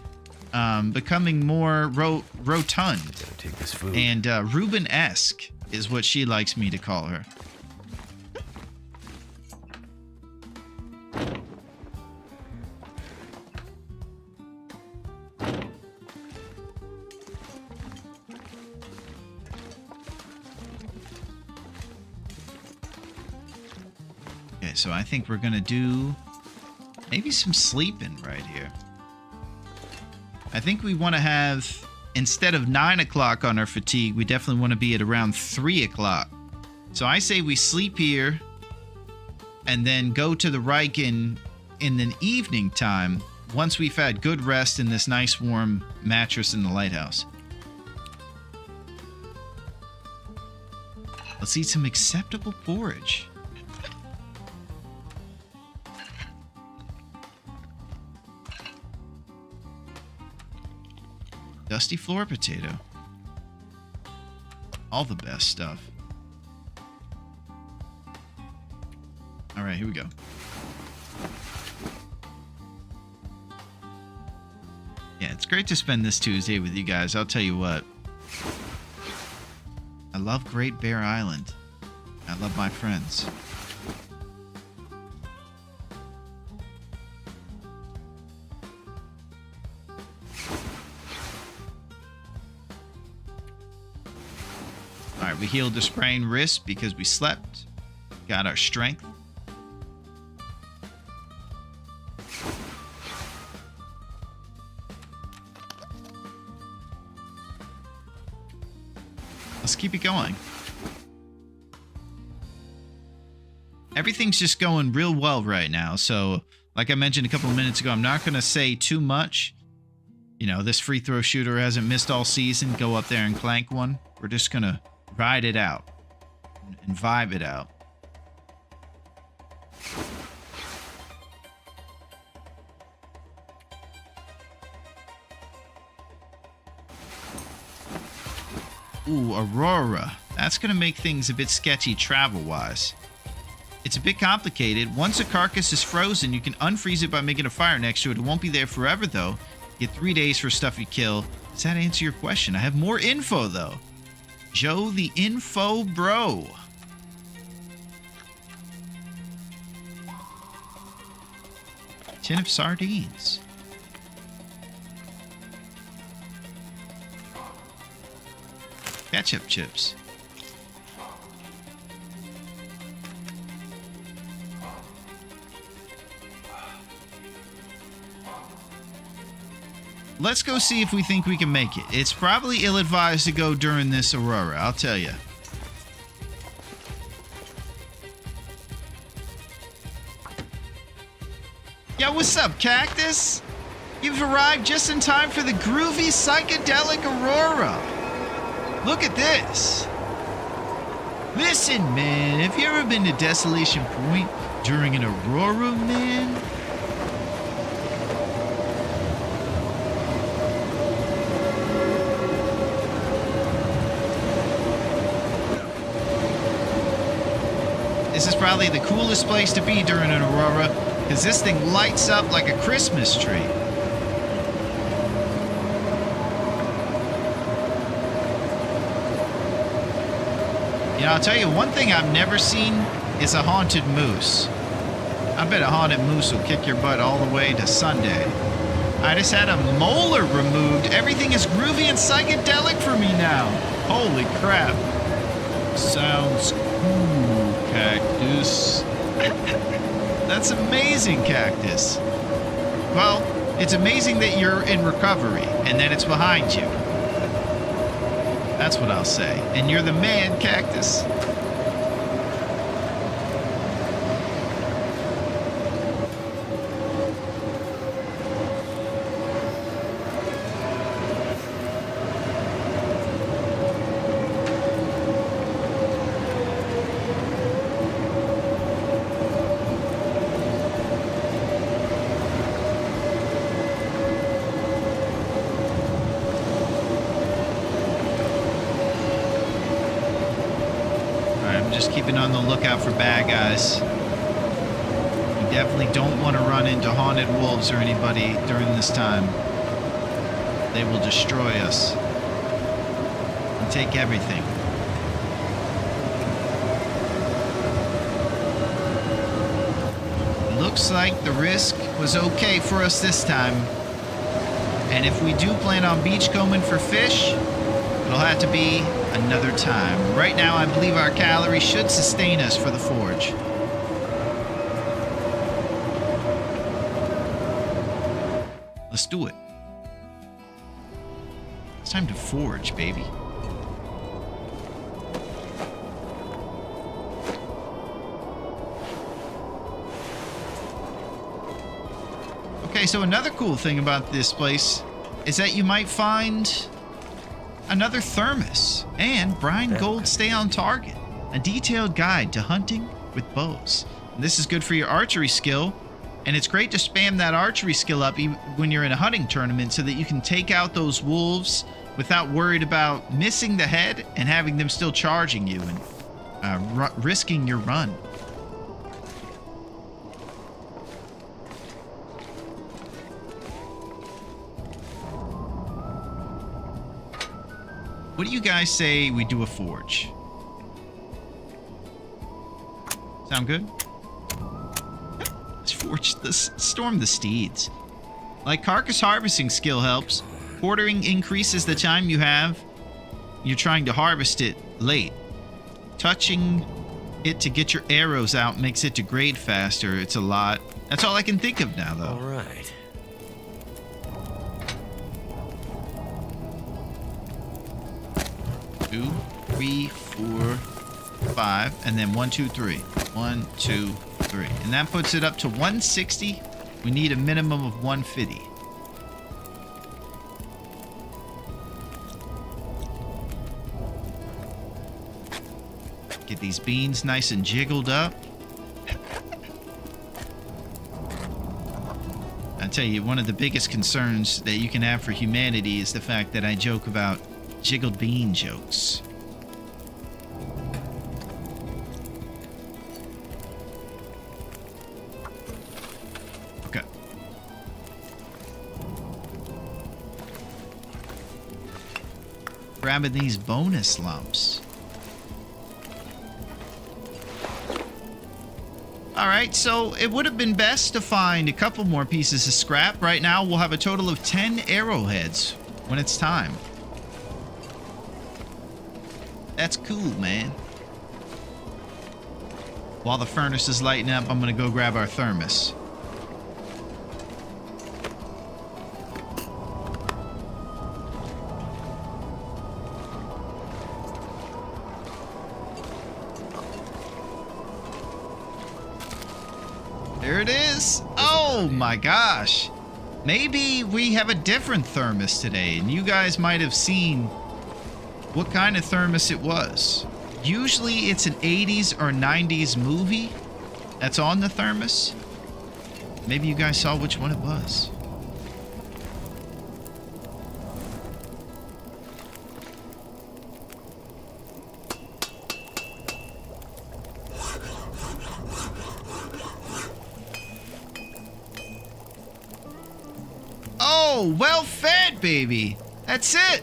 [SPEAKER 1] becoming more rotund.
[SPEAKER 4] Gotta take this food.
[SPEAKER 1] And Ruben-esque is what she likes me to call her. Okay, so I think we're gonna do maybe some sleeping right here. I think we want to have, instead of 9 o'clock on our fatigue, we definitely want to be at around 3 o'clock. So I say we sleep here and then go to the Riken in the evening time once we've had good rest in this nice warm mattress in the lighthouse. Let's eat some acceptable porridge. Dusty floor potato. All the best stuff. All right, here we go. Yeah, it's great to spend this Tuesday with you guys. I'll tell you what. I love Great Bear Island. I love my friends. Alright, we healed the sprained wrist because we slept. Got our strength. Let's keep it going. Everything's just going real well right now. So, like I mentioned a couple of minutes ago, I'm not going to say too much. You know, this free throw shooter hasn't missed all season. Go up there and clank one. We're just going to ride it out and vibe it out. Ooh, Aurora. That's going to make things a bit sketchy travel-wise. It's a bit complicated. Once a carcass is frozen, you can unfreeze it by making a fire next to it. It won't be there forever, though. You get 3 days for stuff you kill. Does that answer your question? I have more info, though. Joe the Info Bro. Tin of sardines. Ketchup chips. Let's go see if we think we can make it. It's probably ill-advised to go during this aurora, I'll tell you. Yo, what's up, Cactus? You've arrived just in time for the groovy psychedelic aurora. Look at this. Listen, man, have you ever been to Desolation Point during an aurora, man? This is probably the coolest place to be during an aurora, because this thing lights up like a Christmas tree. You know, I'll tell you, one thing I've never seen is a haunted moose. I bet a haunted moose will kick your butt all the way to Sunday. I just had a molar removed. Everything is groovy and psychedelic for me now. Holy crap. Sounds cool, Cactus. That's amazing, Cactus. Well, it's amazing that you're in recovery and that it's behind you. That's what I'll say. And you're the man, Cactus. just keeping on the lookout for bad guys. We definitely don't want to run into haunted wolves or anybody during this time. They will destroy us and take everything. Looks like the risk was okay for us this time. And if we do plan on beachcombing for fish, it'll have to be another time. Right now, I believe our calories should sustain us for the forge. Let's do it. It's time to forge, baby. Okay, so another cool thing about this place is that you might find another thermos and brine gold stay on target, a detailed guide to hunting with bows. And this is good for your archery skill, and it's great to spam that archery skill up when you're in a hunting tournament so that you can take out those wolves without worried about missing the head and having them still charging you and risking your run. What do you guys say we do a forge? Sound good? Let's forge this. Storm the steeds. Like carcass harvesting skill helps, quartering increases the time you're trying to harvest it late. Touching it to get your arrows out makes it degrade faster. It's a lot. That's all I can think of now, though.
[SPEAKER 4] All right.
[SPEAKER 1] 2, 3, 4, 5, and then 1, 2, 3. 1, 2, 3. And that puts it up to 160. We need a minimum of 150. Get these beans nice and jiggled up. I tell you, one of the biggest concerns that you can have for humanity is the fact that I joke about jiggled bean jokes. Okay. Grabbing these bonus lumps. Alright, so it would have been best to find a couple more pieces of scrap. Right now, we'll have a total of 10 arrowheads when it's time. That's cool, man. While the furnace is lighting up, I'm gonna go grab our thermos. There it is. Oh my gosh. Maybe we have a different thermos today, and you guys might have seen what kind of thermos it was. Usually it's an 80s or 90s movie that's on the thermos. Maybe you guys saw which one it was. Oh, well fed, baby. That's it.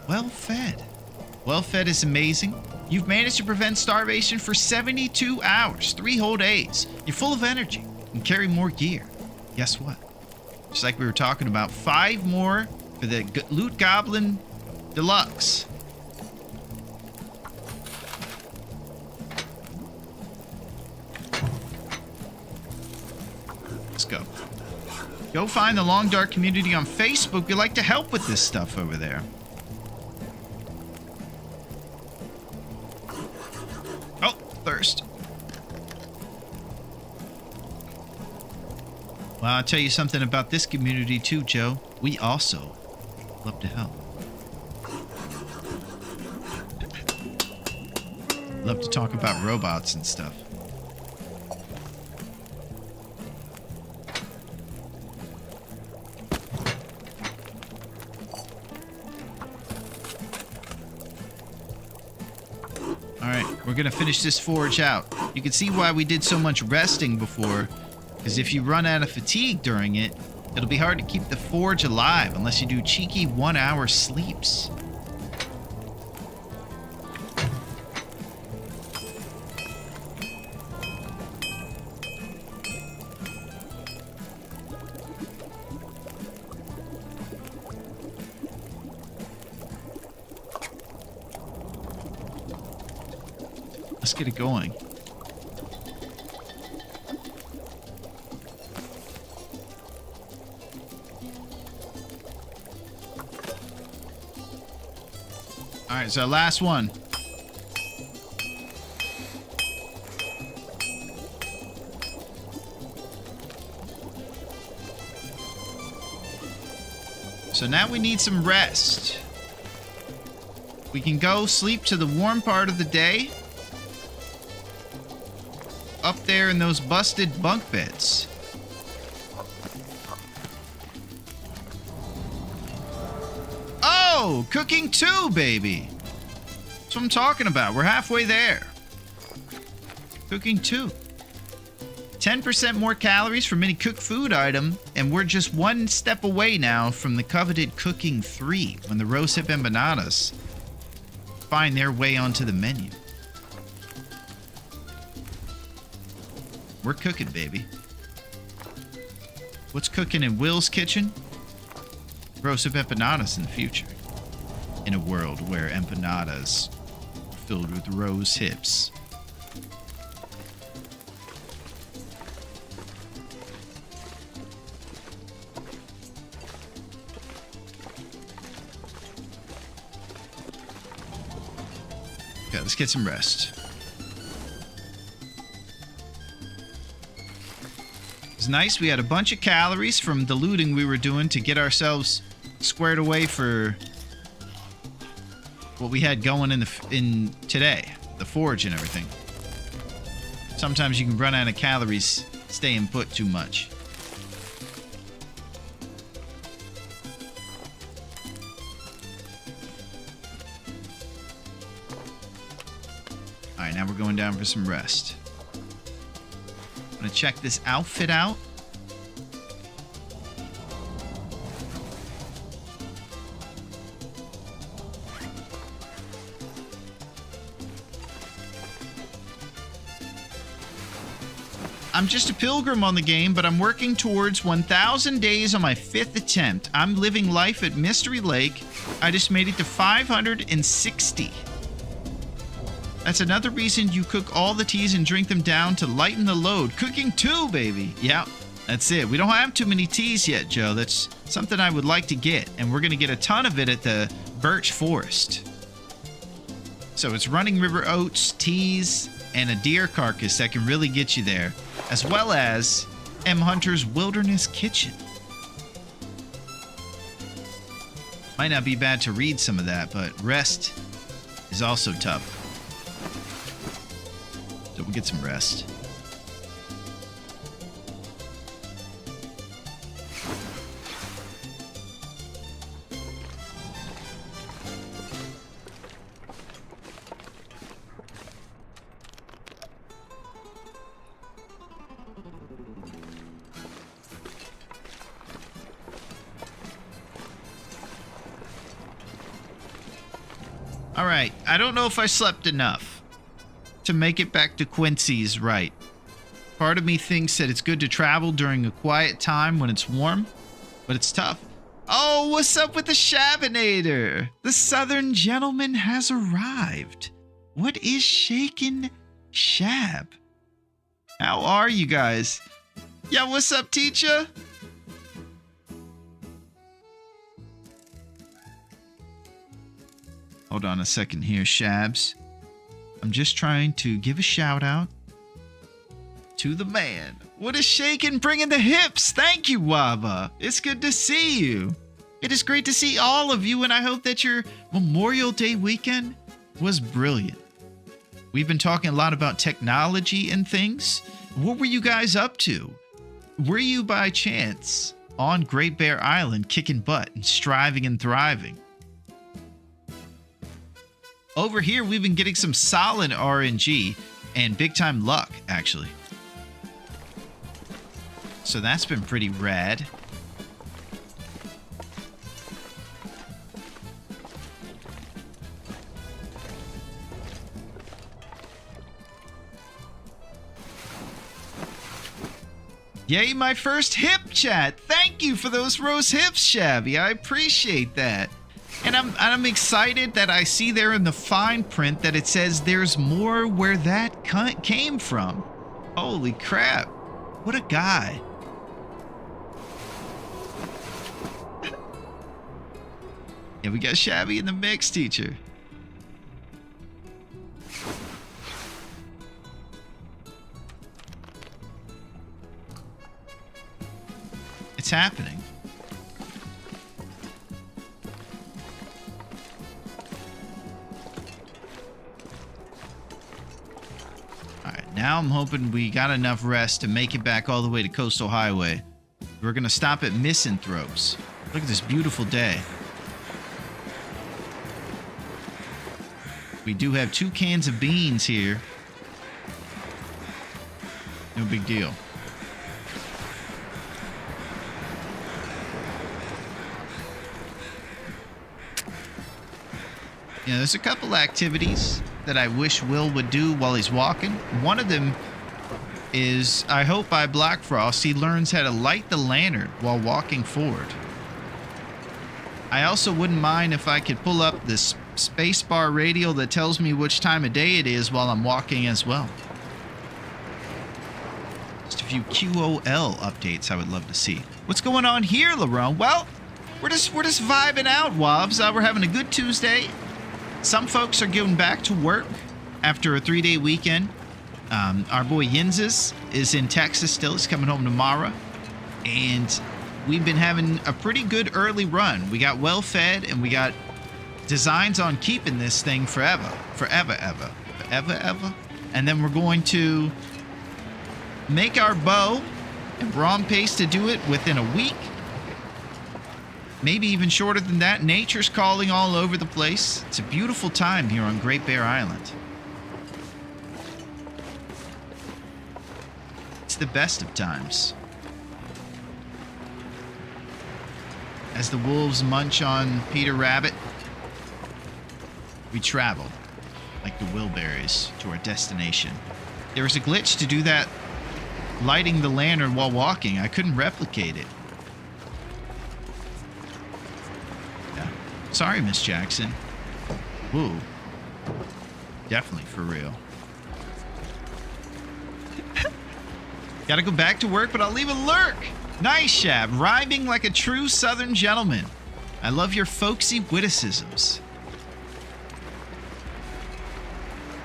[SPEAKER 1] Well fed. Well fed is amazing. You've managed to prevent starvation for 72 hours, 3 whole days. You're full of energy and carry more gear. Guess what? Just like we were talking about, 5 more for the Loot Goblin Deluxe. Let's go. Go find the Long Dark community on Facebook. We'd like to help with this stuff over there. Oh, thirst. Well, I'll tell you something about this community too, Joe. We also love to help. Love to talk about robots and stuff. Alright, we're gonna finish this forge out. You can see why we did so much resting before, because if you run out of fatigue during it, it'll be hard to keep the forge alive unless you do cheeky 1-hour sleeps. Let's get it going. All right, so last one. So now we need some rest. We can go sleep to the warm part of the day. Up there in those busted bunk beds. Oh, cooking 2, baby. That's what I'm talking about. We're halfway there. Cooking 2. 10% more calories from any cooked food item, and we're just one step away now from the coveted cooking 3 when the rose hip empanadas find their way onto the menu. We're cooking, baby. What's cooking in Will's kitchen? Rose hip empanadas in the future. In a world where empanadas are filled with rose hips. Okay, let's get some rest. It's nice. We had a bunch of calories from the looting we were doing to get ourselves squared away for what we had going in today, the forge and everything. Sometimes you can run out of calories staying put too much. All right, now we're going down for some rest. I'm gonna check this outfit out. I'm just a pilgrim on the game, but I'm working towards 1,000 days on my 5th attempt. I'm living life at Mystery Lake. I just made it to 560. That's another reason you cook all the teas and drink them down to lighten the load. Cooking 2, baby. Yeah, that's it. We don't have too many teas yet, Joe. That's something I would like to get, and we're going to get a ton of it at the Birch Forest. So it's Running River oats, teas, and a deer carcass that can really get you there, as well as M. Hunter's Wilderness Kitchen. Might not be bad to read some of that, but rest is also tough. So we'll get some rest. All right, I don't know if I slept enough to make it back to Quincy's right. Part of me thinks that it's good to travel during a quiet time when it's warm, but it's tough. Oh, what's up with the Shabinator? The Southern gentleman has arrived. What is shaking, Shab? How are you guys? Yeah, what's up, teacher? Hold on a second here, Shabs. I'm just trying to give a shout out to the man. What is shaking, bringing the hips? Thank you, Waba. It's good to see you. It is great to see all of you, and I hope that your Memorial Day weekend was brilliant. We've been talking a lot about technology and things. What were you guys up to? Were you by chance on Great Bear Island kicking butt and striving and thriving? Over here, we've been getting some solid RNG and big time luck, actually. So that's been pretty rad. Yay, my first hip chat. Thank you for those rose hips, Shabby. I appreciate that. And I'm excited that I see there in the fine print that it says there's more where that came from. Holy crap. What a guy. Yeah, we got Shabby in the mix, teacher. It's happening. All right, now I'm hoping we got enough rest to make it back all the way to Coastal Highway. We're gonna stop at Misanthropes. Look at this beautiful day. We do have 2 cans of beans here. No big deal. You know, there's a couple activities that I wish Will would do while he's walking. One of them is, I hope by Black Frost he learns how to light the lantern while walking forward. I also wouldn't mind if I could pull up this spacebar radio that tells me which time of day it is while I'm walking as well. Just a few QOL updates I would love to see. What's going on here, Larone? Well, we're just vibing out, Wobbs. We're having a good Tuesday. Some folks are getting back to work after a 3-day weekend. Our boy Yinzes is in Texas still. He's coming home tomorrow. And we've been having a pretty good early run. We got well fed and we got designs on keeping this thing forever. Forever. And then we're going to make our bow, and we're on pace to do it within a week. Maybe even shorter than that. Nature's calling all over the place. It's a beautiful time here on Great Bear Island. It's the best of times. As the wolves munch on Peter Rabbit, we travel like the Wilburys to our destination. There was a glitch to do that, lighting the lantern while walking. I couldn't replicate it. Sorry, Miss Jackson. Woo. Definitely for real. Gotta go back to work, but I'll leave a lurk. Nice, Shab. Rhyming like a true Southern gentleman. I love your folksy witticisms.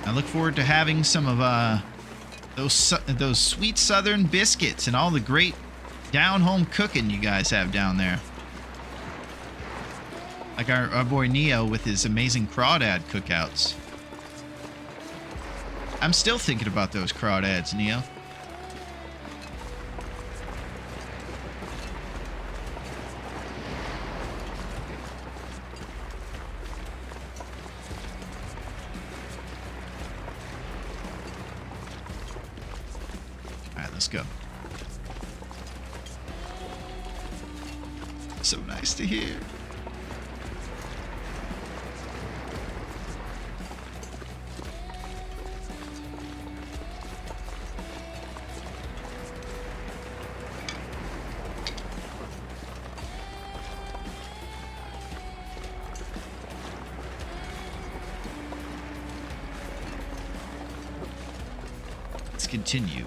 [SPEAKER 1] I look forward to having some of those sweet Southern biscuits and all the great down-home cooking you guys have down there. Like our boy Neo with his amazing crawdad cookouts. I'm still thinking about those crawdads, Neo. Alright, let's go. So nice to hear. Continue.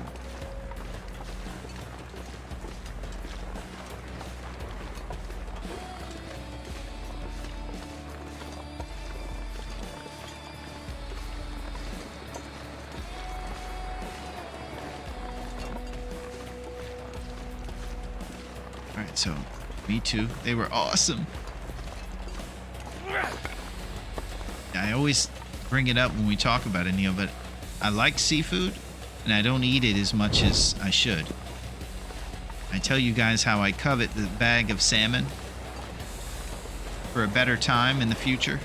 [SPEAKER 1] All right, so me too. They were awesome. I always bring it up when we talk about it, Neil, but I like seafood. And I don't eat it as much as I should. I tell you guys how I covet the bag of salmon for a better time in the future.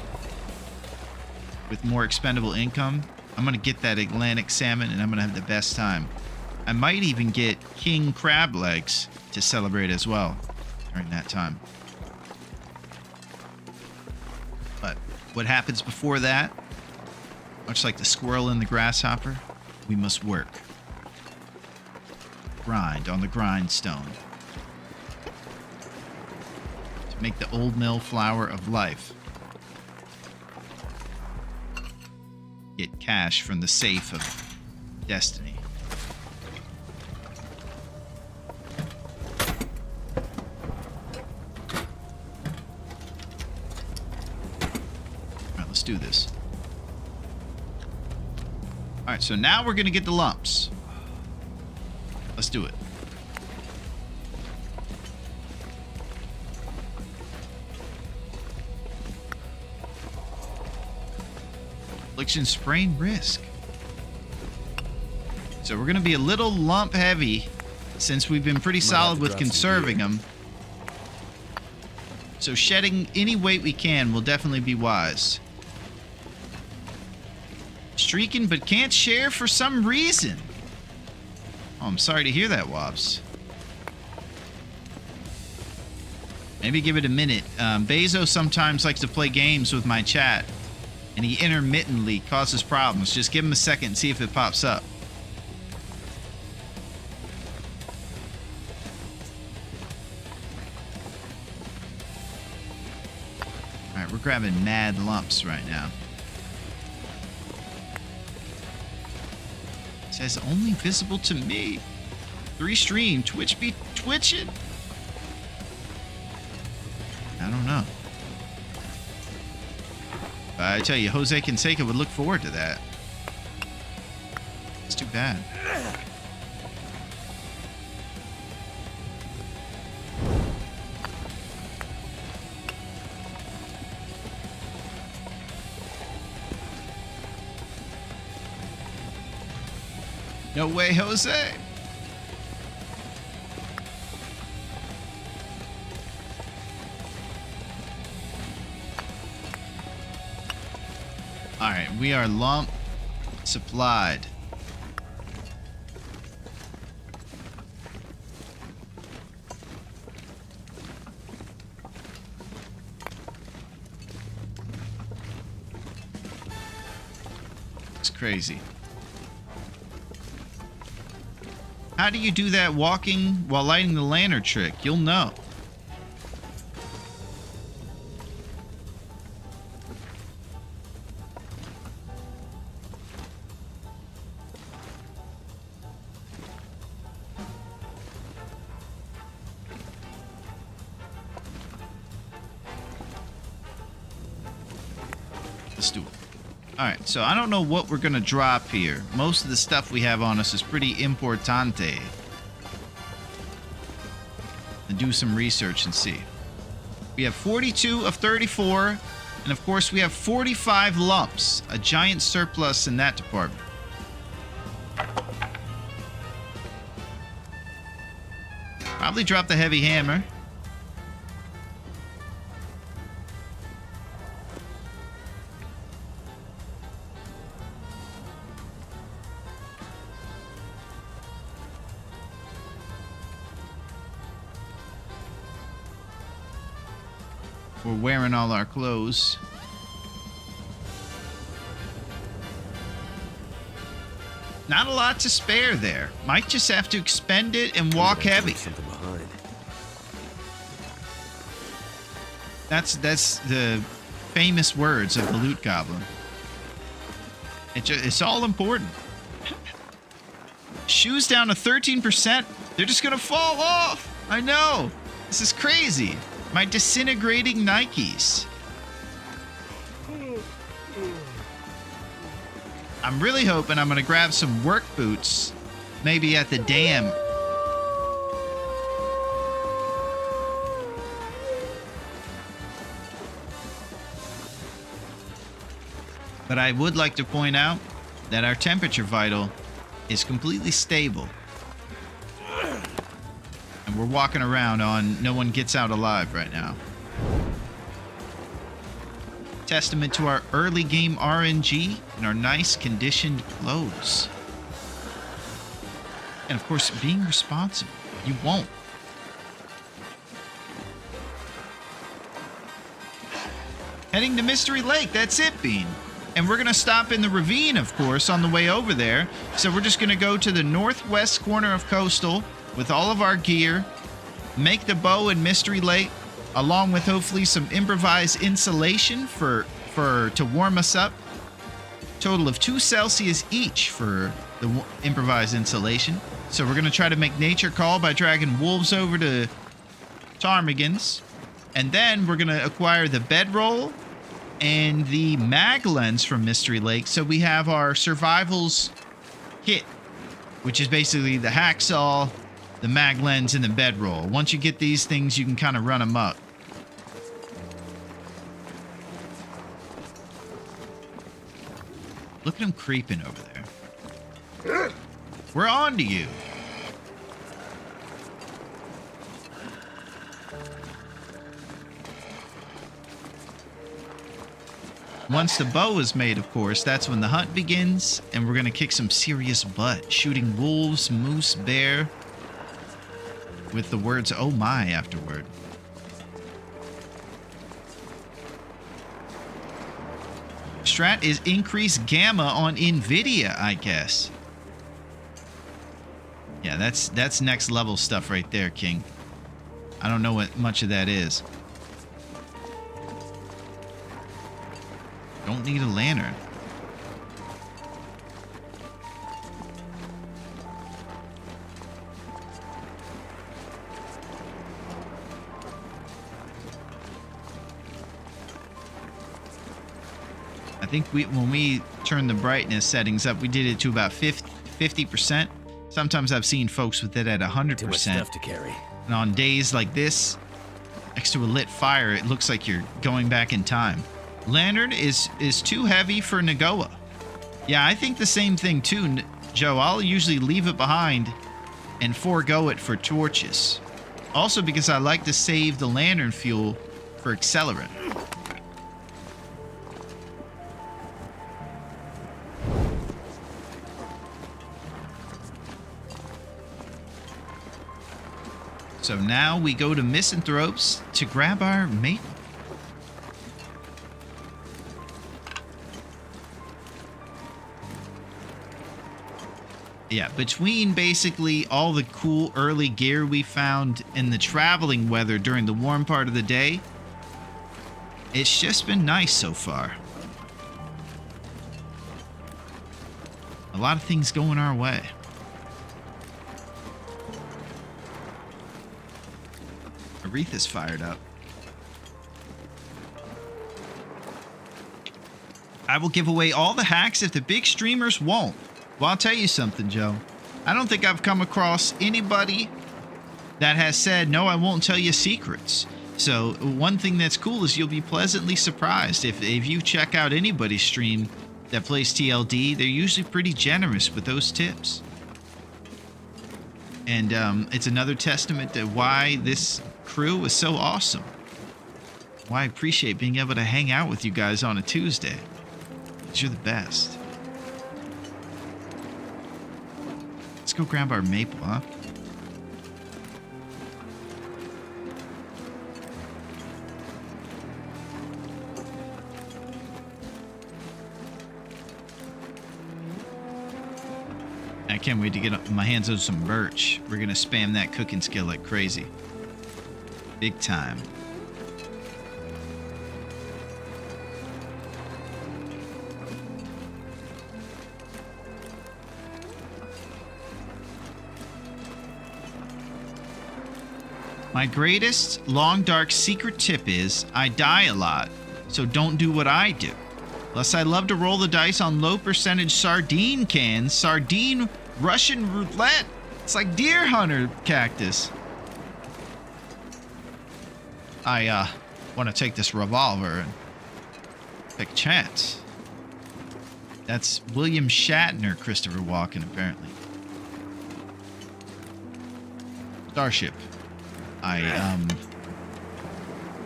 [SPEAKER 1] with more expendable income, I'm going to get that Atlantic salmon and I'm going to have the best time. I might even get king crab legs to celebrate as well during that time. But what happens before that? Much like the squirrel and the grasshopper, we must work. Grind on the grindstone. To make the old mill flour of life. Get cash from the safe of destiny. Alright, let's do this. Alright, so now we're gonna get the lumps. Let's do it. Affliction, sprain, risk. So we're going to be a little lump heavy since we've been pretty solid with conserving them. So shedding any weight we can will definitely be wise. Streaking but can't share for some reason. Oh, I'm sorry to hear that, Wobbs. Maybe give it a minute. Bezo sometimes likes to play games with my chat, and he intermittently causes problems. Just give him a second and see if it pops up. Alright, we're grabbing mad lumps right now. It says only visible to me. 3 stream. Twitch be twitching. I don't know. I tell you, Jose Canseco would look forward to that. It's too bad. No way, Jose. All right, we are lump supplied. It's crazy. How do you do that walking while lighting the lantern trick? You'll know. Let's do it. Alright, so I don't know what we're gonna drop here. Most of the stuff we have on us is pretty importante. And do some research and see. We have 42 of 34, and of course we have 45 lumps. A giant surplus in that department. Probably drop the heavy hammer. We're wearing all our clothes. Not a lot to spare there. Might just have to expend it and walk heavy.
[SPEAKER 4] Something behind.
[SPEAKER 1] That's the famous words of the Loot Goblin. It's all important. Shoes down to 13%. They're just gonna fall off. I know. This is crazy. My disintegrating Nikes. I'm really hoping I'm gonna grab some work boots, maybe at the dam. But I would like to point out that our temperature vital is completely stable. And we're walking around on no one gets out alive right now. Testament to our early game RNG and our nice conditioned clothes. And of course, being responsible. You won't. Heading to Mystery Lake, that's it, Bean. And we're going to stop in the ravine, of course, on the way over there. So we're just going to go to the northwest corner of Coastal with all of our gear, make the bow in Mystery Lake, along with hopefully some improvised insulation to warm us up. Total of 2 Celsius each for the improvised insulation. So we're going to try to make nature call by dragging wolves over to ptarmigans. And then we're going to acquire the bedroll and the mag lens from Mystery Lake. So we have our survivals kit, which is basically the hacksaw, the mag lens, and the bedroll. Once you get these things, you can kind of run them up. Look at him creeping over there. We're on to you. Once the bow is made, of course, that's when the hunt begins, and we're going to kick some serious butt, shooting wolves, moose, bear, with the words, "oh my," afterward. Strat is increased gamma on NVIDIA, I guess. Yeah, that's next level stuff right there, King. I don't know what much of that is. Don't need a lantern. I think when we turned the brightness settings up, we did it to about 50%. Sometimes I've seen folks with it at 100%.
[SPEAKER 4] Too much stuff to carry.
[SPEAKER 1] And on days like this, next to a lit fire, it looks like you're going back in time. Lantern is too heavy for Nagoa. Yeah, I think the same thing too, Joe. I'll usually leave it behind and forego it for torches. Also because I like to save the lantern fuel for accelerant. So now we go to Misanthropes to grab our maple. Yeah, between basically all the cool early gear we found in the traveling weather during the warm part of the day, it's just been nice so far. A lot of things going our way. Aretha's fired up. I will give away all the hacks if the big streamers won't. Well, I'll tell you something, Joe. I don't think I've come across anybody that has said, no, I won't tell you secrets. So one thing that's cool is you'll be pleasantly surprised. If you check out anybody's stream that plays TLD, they're usually pretty generous with those tips. And it's another testament to why this crew is so awesome. Why I appreciate being able to hang out with you guys on a Tuesday. Because you're the best. Let's go grab our maple, huh? I can't wait to get my hands on some birch. We're gonna spam that cooking skill like crazy. Big time. My greatest long dark secret tip is I die a lot, so don't do what I do. Plus I love to roll the dice on low percentage sardine cans. Sardine Russian roulette. It's like Deer Hunter cactus. I want to take this revolver and take a chance. That's William Shatner, Christopher Walken, apparently. Starship. I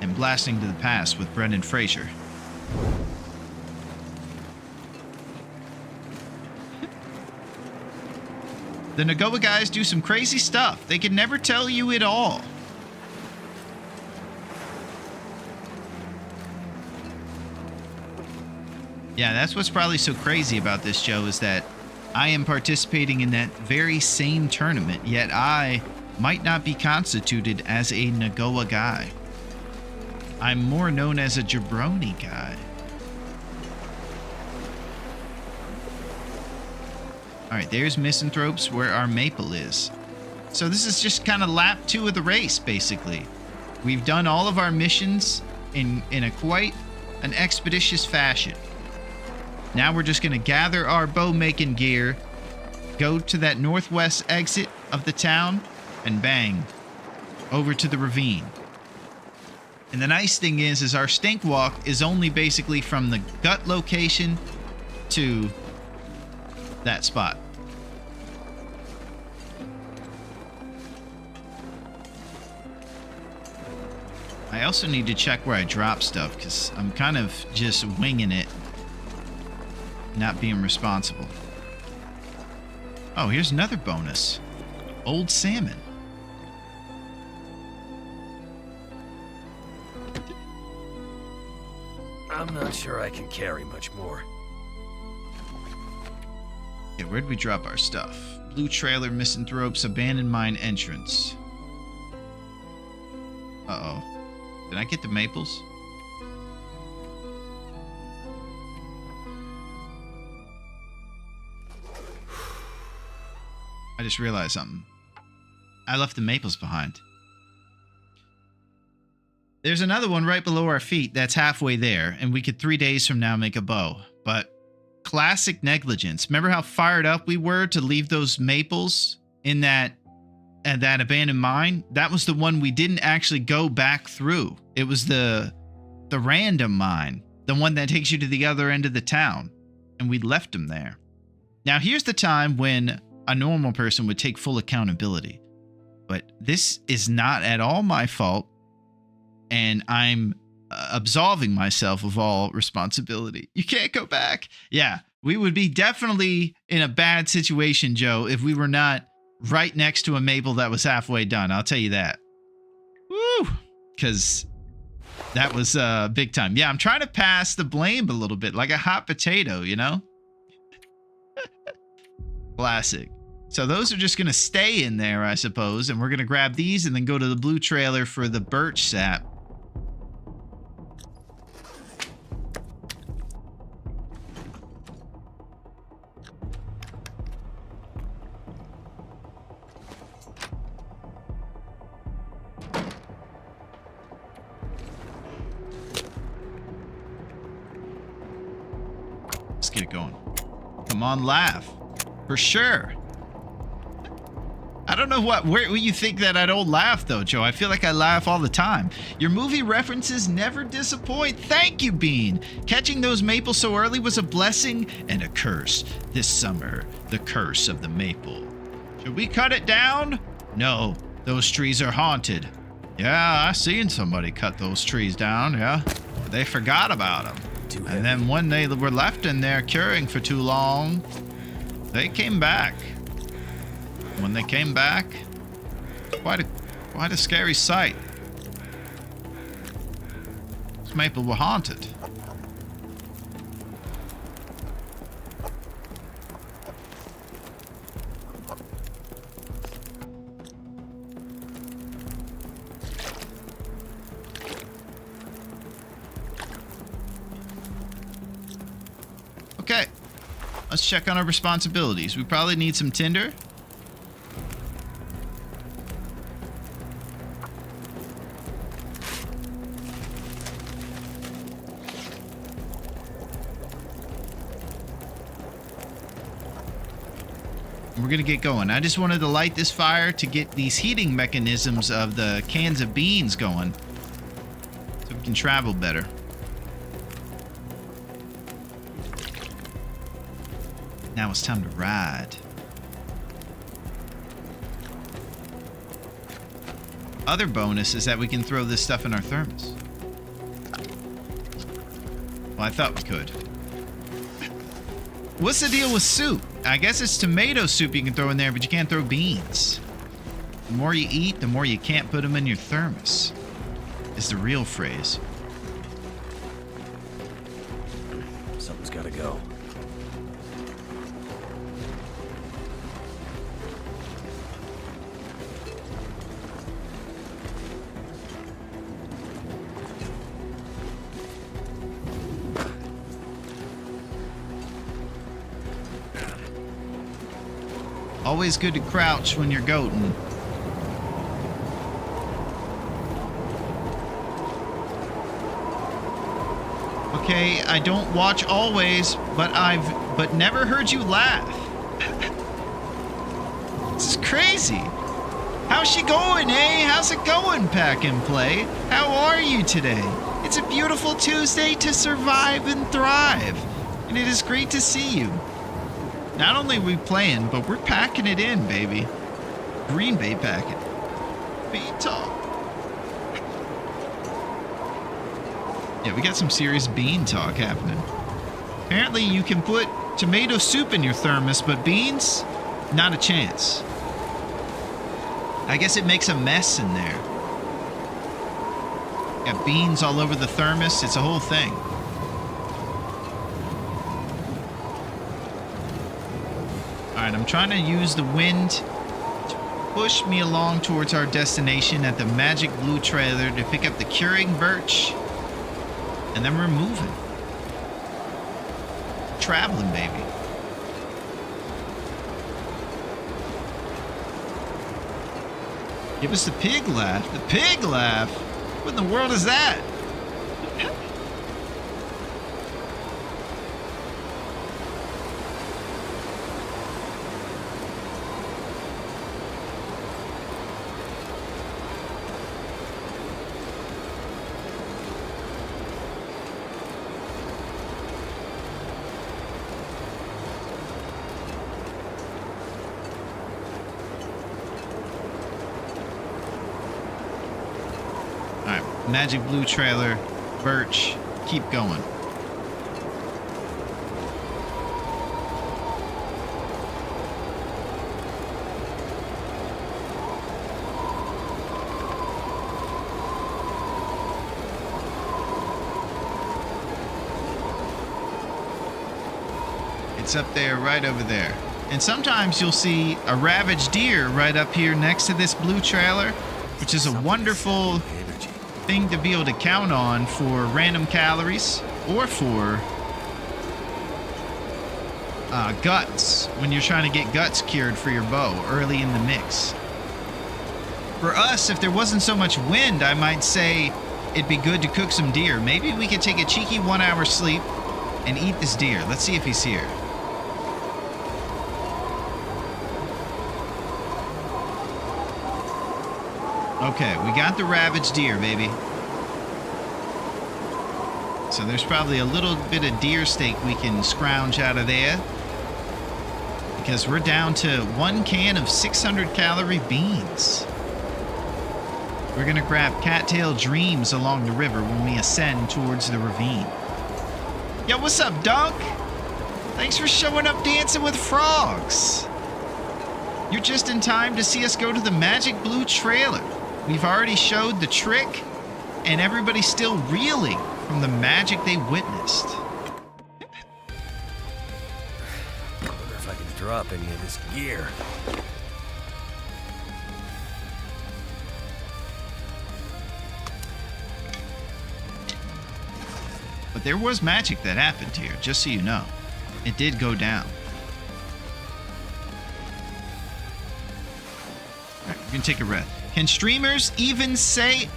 [SPEAKER 1] am blasting to the past with Brendan Fraser. The Nagoa guys do some crazy stuff. They can never tell you it all. Yeah, that's what's probably so crazy about this, Joe, is that I am participating in that very same tournament, yet I might not be constituted as a Nagoa guy. I'm more known as a jabroni guy. All right, there's Misanthropes where our maple is. So this is just kind of lap 2 of the race, basically. We've done all of our missions in a quite an expeditious fashion. Now we're just going to gather our bow-making gear, go to that northwest exit of the town, and bang, over to the ravine. And the nice thing is our stink walk is only basically from the gut location to that spot. I also need to check where I drop stuff because I'm kind of just winging it, not being responsible. Oh, here's another bonus. Old salmon.
[SPEAKER 4] I'm not sure I can carry much more.
[SPEAKER 1] Okay, where'd we drop our stuff? Blue trailer, Misanthropes, abandoned mine entrance. Uh-oh. Did I get the maples? I just realized something. I left the maples behind. There's another one right below our feet that's halfway there, and we could 3 days from now make a bow. But classic negligence. Remember how fired up we were to leave those maples in that abandoned mine? That was the one we didn't actually go back through. It was the random mine, the one that takes you to the other end of the town, and we left them there. Now here's the time when a normal person would take full accountability. But this is not at all my fault, and I'm absolving myself of all responsibility. You can't go back. Yeah, we would be definitely in a bad situation, Joe, if we were not right next to a maple that was halfway done. I'll tell you that. Woo! Because that was big time. Yeah, I'm trying to pass the blame a little bit, like a hot potato, you know? Classic. So those are just going to stay in there, I suppose, and we're going to grab these and then go to the blue trailer for the birch sap. Let's get it going. Come on, laugh. For sure. I don't know where you think that I don't laugh, though, Joe. I feel like I laugh all the time. Your movie references never disappoint. Thank you, Bean. Catching those maples so early was a blessing and a curse. This summer, the curse of the maple. Should we cut it down? No, those trees are haunted. Yeah, I seen somebody cut those trees down, yeah. But they forgot about them. And then when they were left in there curing for too long, they came back. When they came back, quite a scary sight. This maple were haunted. Okay, let's check on our responsibilities. We probably need some tinder. We're gonna get going. I just wanted to light this fire to get these heating mechanisms of the cans of beans going so we can travel better. Now it's time to ride. Other bonus is that we can throw this stuff in our thermos. Well, I thought we could. What's the deal with soup? I guess it's tomato soup you can throw in there, but you can't throw beans. The more you eat, the more you can't put them in your thermos. Is the real phrase.
[SPEAKER 4] Something's gotta go.
[SPEAKER 1] Always good to crouch when you're goating. Okay, I don't watch always, but never heard you laugh. This is crazy. How's she going, eh? How's it going, Pack and Play? How are you today? It's a beautiful Tuesday to survive and thrive, and it is great to see you. Not only are we playing, but we're packing it in, baby. Green Bay packing. Bean talk. Yeah, we got some serious bean talk happening. Apparently you can put tomato soup in your thermos, but beans, not a chance. I guess it makes a mess in there. Got beans all over the thermos. It's a whole thing. Alright, I'm trying to use the wind to push me along towards our destination at the Magic Blue trailer to pick up the curing birch. And then we're moving. Traveling, baby. Give us the pig laugh. The pig laugh? What in the world is that? Magic Blue trailer, birch, keep going. It's up there, right over there. And sometimes you'll see a ravaged deer right up here next to this blue trailer, which is a wonderful thing to be able to count on for random calories or for guts when you're trying to get guts cured for your bow early in the mix. For us, if there wasn't so much wind, I might say it'd be good to cook some deer. Maybe we could take a cheeky 1 hour sleep and eat this deer. Let's see if he's here. Okay, we got the ravaged deer, baby. So there's probably a little bit of deer steak we can scrounge out of there. Because we're down to 1 can of 600 calorie beans. We're gonna grab cattail dreams along the river when we ascend towards the ravine. Yo, what's up, Dunk? Thanks for showing up dancing with frogs. You're just in time to see us go to the Magic Blue trailer. We've already showed the trick, and everybody's still reeling from the magic they witnessed.
[SPEAKER 4] I wonder if I can drop any of this gear.
[SPEAKER 1] But there was magic that happened here, just so you know. It did go down. All right, we're gonna take a breath. Can streamers even say...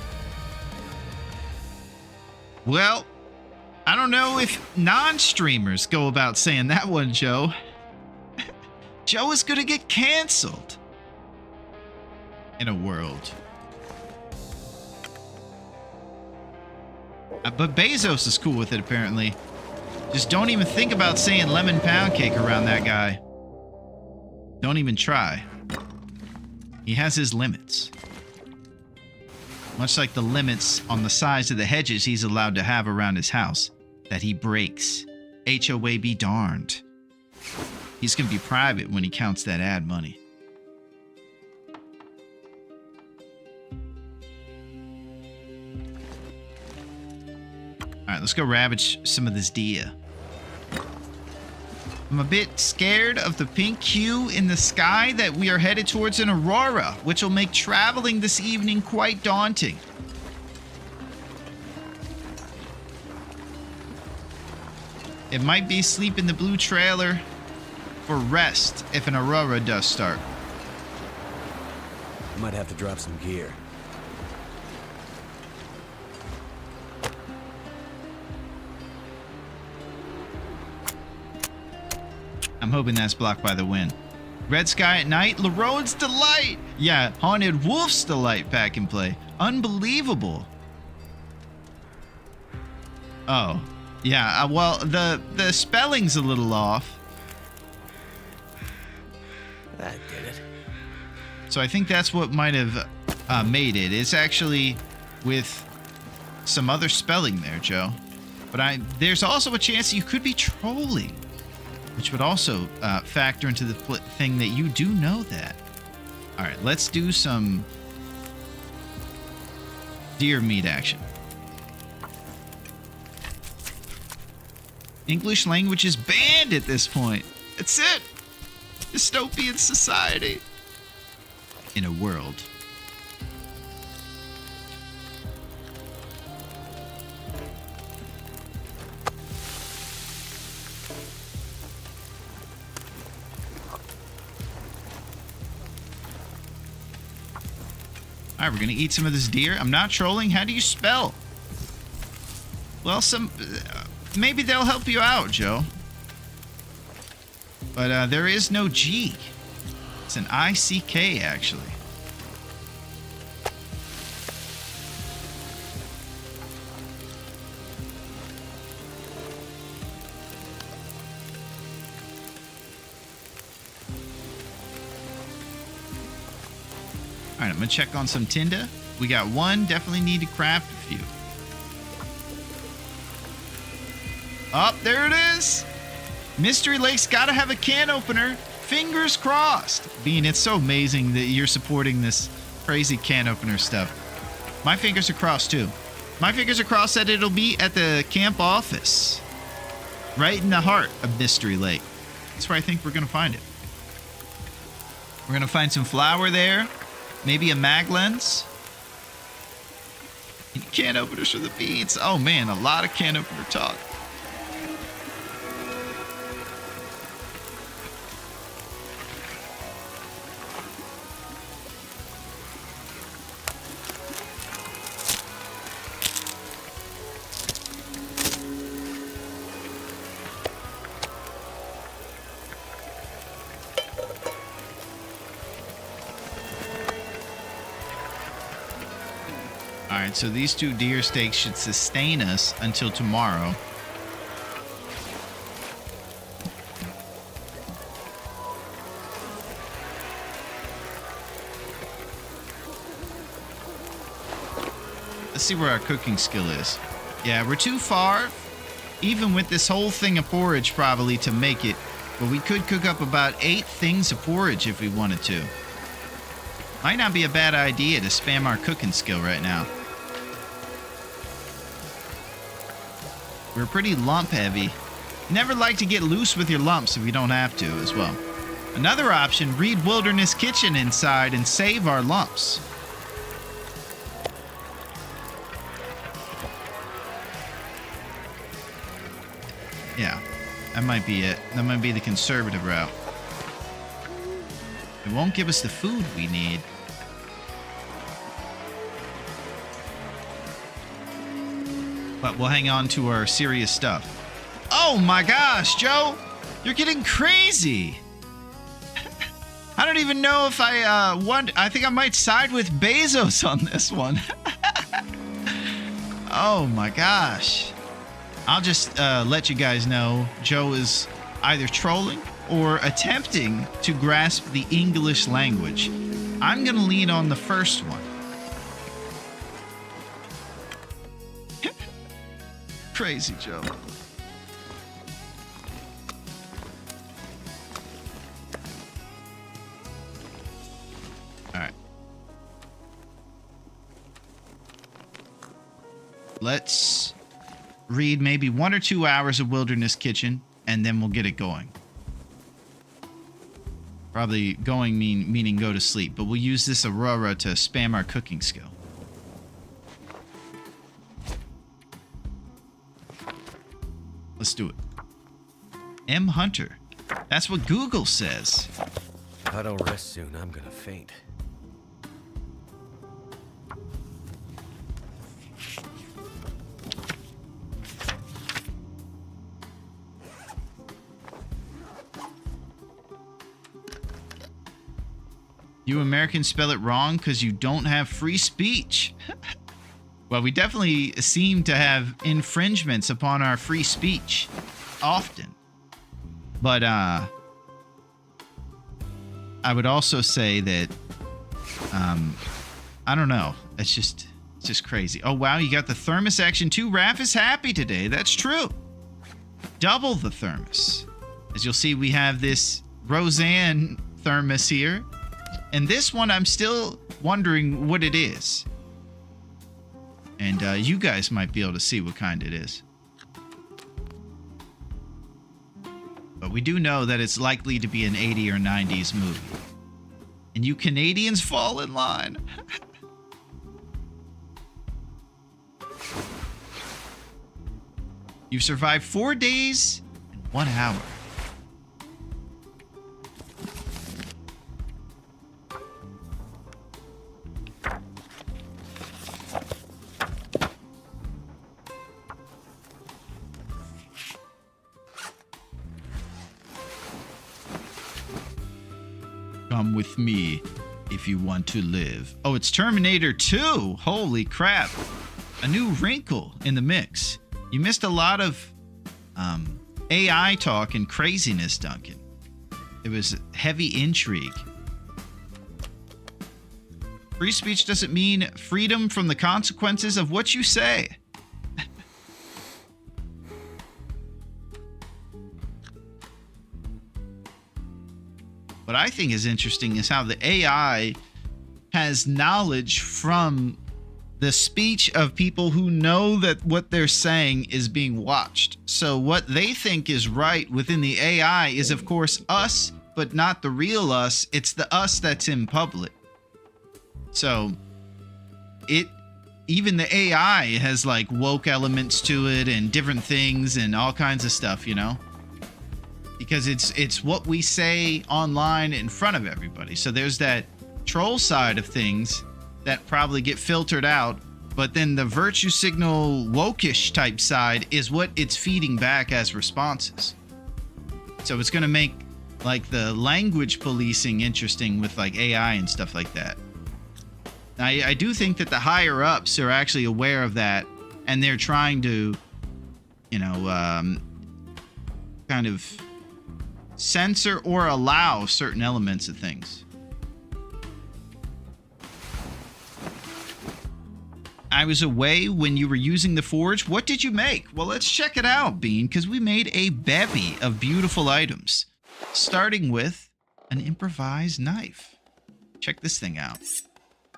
[SPEAKER 1] Well, I don't know if non-streamers go about saying that one, Joe. Joe is gonna get canceled in a world. But Bezos is cool with it, apparently. Just don't even think about saying lemon pound cake around that guy. Don't even try. He has his limits. Much like the limits on the size of the hedges he's allowed to have around his house. that he breaks. HOA be darned. He's going to be private when he counts that ad money. All right, let's go ravage some of this deer. I'm a bit scared of the pink hue in the sky that we are headed towards an aurora, which will make traveling this evening quite daunting. It might be sleep in the blue trailer for rest if an aurora does start.
[SPEAKER 4] Might have to drop some gear.
[SPEAKER 1] I'm hoping that's blocked by the wind. Red sky at night, Larone's delight. Yeah, Haunted Wolf's delight back in play. Unbelievable. Oh, yeah. Well, the spelling's a little off.
[SPEAKER 4] That did it.
[SPEAKER 1] So I think that's what might have made it. It's actually with some other spelling there, Joe. But there's also a chance you could be trolling, which would also factor into the thing that you do know that. All right, let's do some deer meat action. English language is banned at this point. That's it. Dystopian society. In a world. All right, we're gonna eat some of this deer. I'm not trolling. How do you spell? Well, maybe they'll help you out, Joe. But there is no G. It's an ICK, actually. All right, I'm gonna check on some Tinder. We got one, definitely need to craft a few. Oh, there it is. Mystery Lake's gotta have a can opener. Fingers crossed. Bean, it's so amazing that you're supporting this crazy can opener stuff. My fingers are crossed too. My fingers are crossed that it'll be at the camp office. Right in the heart of Mystery Lake. That's where I think we're gonna find it. We're gonna find some flour there. Maybe a mag lens. And can openers for the beans. Oh man, a lot of can opener talk. Alright, so these 2 deer steaks should sustain us until tomorrow. Let's see where our cooking skill is. Yeah, we're too far, even with this whole thing of porridge probably, to make it. But we could cook up about 8 things of porridge if we wanted to. Might not be a bad idea to spam our cooking skill right now. We're pretty lump heavy. Never like to get loose with your lumps if you don't have to as well. Another option, read Wilderness Kitchen inside and save our lumps. Yeah, that might be it. That might be the conservative route. It won't give us the food we need. But we'll hang on to our serious stuff. Oh my gosh, Joe! You're getting crazy! I don't even know if I want... I think I might side with Bezos on this one. Oh my gosh. I'll just let you guys know Joe is either trolling or attempting to grasp the English language. I'm gonna lean on the first one. Crazy Joe. let's read maybe 1 or 2 hours of Wilderness Kitchen, and then we'll get it going. Probably going meaning go to sleep, but we'll use this Aurora to spam our cooking skill. Let's do it. M. Hunter. That's what Google says.
[SPEAKER 4] If I don't rest soon, I'm gonna faint.
[SPEAKER 1] You Americans spell it wrong because you don't have free speech. Well, we definitely seem to have infringements upon our free speech often. But I would also say that I don't know. It's just crazy. Oh wow, you got the thermos action too. Raph is happy today. That's true. Double the thermos. As you'll see, we have this Roseanne thermos here. And this one, I'm still wondering what it is. And you guys might be able to see what kind it is. But we do know that it's likely to be an 80s or 90s movie. And you Canadians fall in line. You've survived 4 days and 1 hour. Come with me if you want to live. Oh, it's Terminator 2. Holy crap. A new wrinkle in the mix. You missed a lot of AI talk and craziness, Duncan. It was heavy intrigue. Free speech doesn't mean freedom from the consequences of what you say. What I think is interesting is how the AI has knowledge from the speech of people who know that what they're saying is being watched. So what they think is right within the AI is, of course, us, but not the real us. It's the us that's in public. So even the AI has like woke elements to it and different things and all kinds of stuff, you know? Because it's what we say online in front of everybody. So there's that troll side of things that probably get filtered out, but then the virtue signal wokish type side is what it's feeding back as responses. So it's going to make like the language policing interesting with like AI and stuff like that. I do think that the higher ups are actually aware of that, and they're trying to, you know, kind of censor or allow certain elements of things. I was away when you were using the forge. What did you make? Well, let's check it out, Bean, because we made a bevy of beautiful items, starting with an improvised knife. Check this thing out.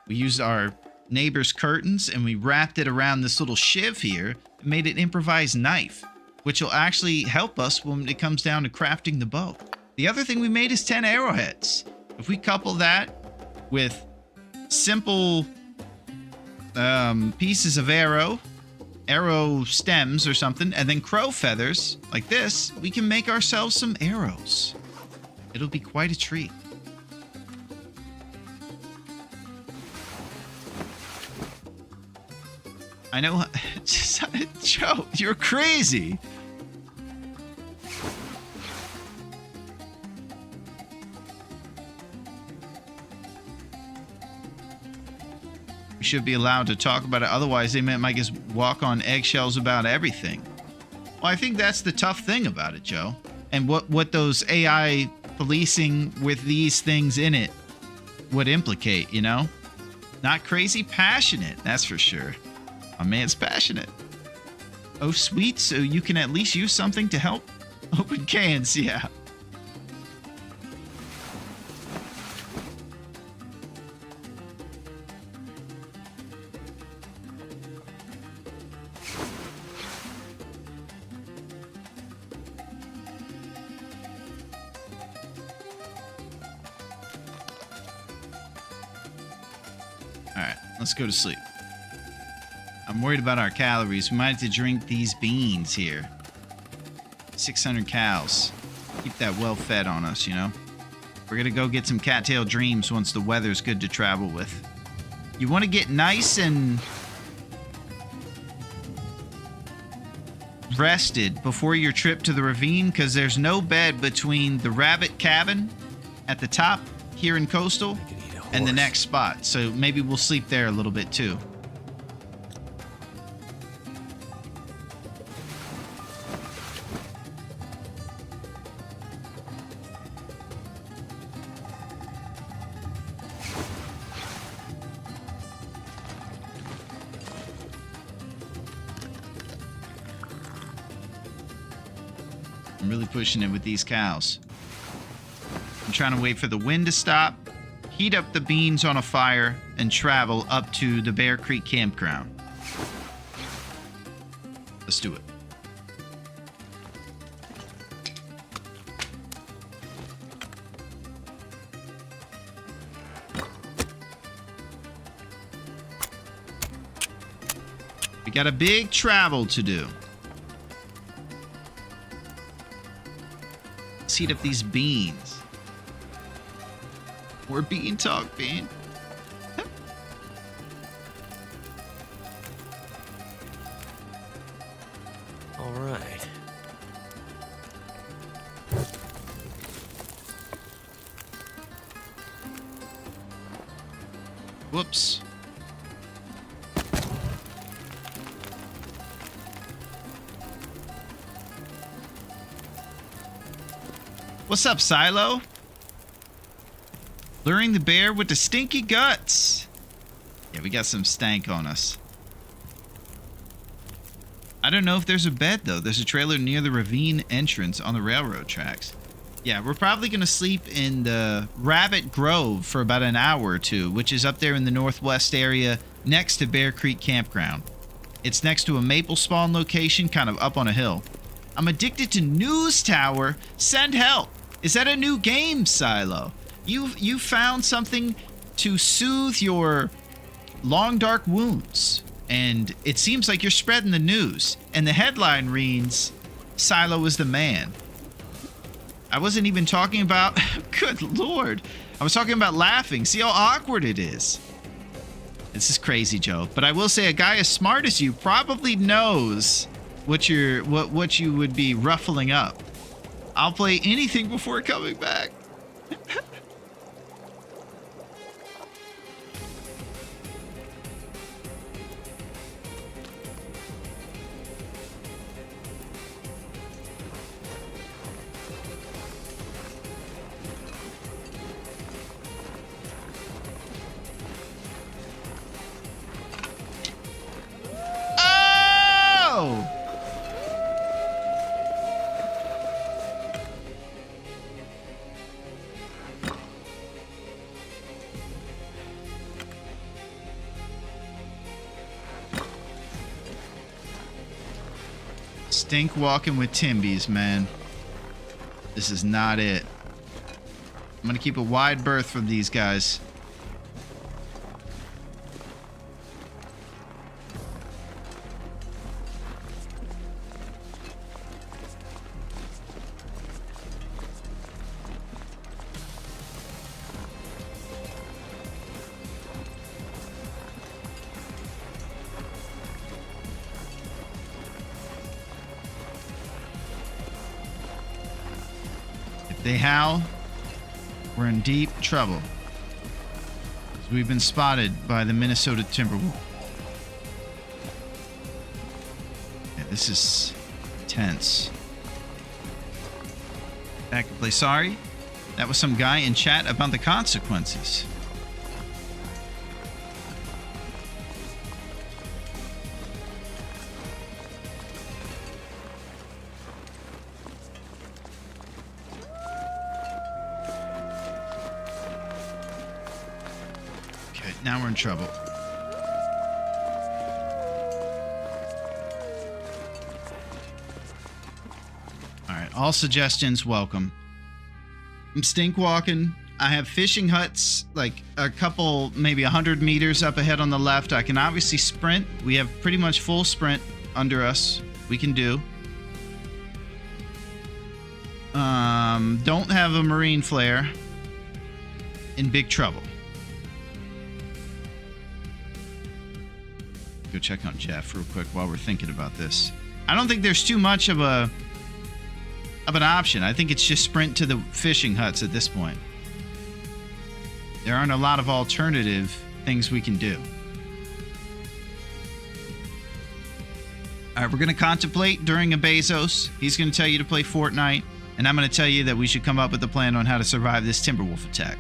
[SPEAKER 1] We used our neighbor's curtains and we wrapped it around this little shiv here and made an improvised knife, which will actually help us when it comes down to crafting the bow. The other thing we made is 10 arrowheads. If we couple that with simple pieces of arrow stems or something, and then crow feathers like this, we can make ourselves some arrows. It'll be quite a treat. I know, Joe, you're crazy. We should be allowed to talk about it. Otherwise, they might just walk on eggshells about everything. Well, I think that's the tough thing about it, Joe. And what those AI policing with these things in it would implicate, you know? Not crazy passionate, that's for sure. My man's passionate. Oh, sweet, so you can at least use something to help open cans, yeah. Alright, let's go to sleep. I'm worried about our calories. We might have to drink these beans here. 600 cows. Keep that well fed on us, you know? We're gonna go get some cattail dreams once the weather's good to travel with. You want to get nice and rested before your trip to the ravine, because there's no bed between the rabbit cabin at the top here in Coastal and the next spot. So maybe we'll sleep there a little bit too. I'm really pushing it with these cows. I'm trying to wait for the wind to stop, heat up the beans on a fire, and travel up to the Bear Creek campground. Let's do it. We got a big travel to do. Let's heat up these beans. More bean talk, bean.
[SPEAKER 4] All right.
[SPEAKER 1] Whoops. What's up, Silo? Luring the bear with the stinky guts. Yeah, we got some stank on us. I don't know if there's a bed, though. There's a trailer near the ravine entrance on the railroad tracks. Yeah, we're probably going to sleep in the Rabbit Grove for about an hour or two, which is up there in the northwest area next to Bear Creek Campground. It's next to a maple spawn location, kind of up on a hill. I'm addicted to News Tower. Send help. Is that a new game, Silo? You found something to soothe your long dark wounds, and it seems like you're spreading the news. And the headline reads, "Silo is the man." I wasn't even talking about... Good Lord. I was talking about laughing. See how awkward it is. This is crazy, Joe. But I will say a guy as smart as you probably knows what you would be ruffling up. I'll play anything before coming back. Oh! Stink walking with Timbies, man. This is not it. I'm gonna keep a wide berth from these guys. They howl, we're in deep trouble. We've been spotted by the Minnesota Timberwolf. Yeah, this is tense. Back to play sorry. That was some guy in chat about the consequences. Now we're in trouble. Alright, all suggestions welcome. I'm stink walking. I have fishing huts like a couple, maybe 100 meters up ahead on the left. I can obviously sprint. We have pretty much full sprint under us. We can do. Don't have a marine flare. In big trouble. Go check on Jeff real quick while we're thinking about this. I don't think there's too much of an option. I think it's just sprint to the fishing huts at this point. There aren't a lot of alternative things we can do. All right, we're going to contemplate during a Bezos. He's going to tell you to play Fortnite, and I'm going to tell you that we should come up with a plan on how to survive this Timberwolf attack.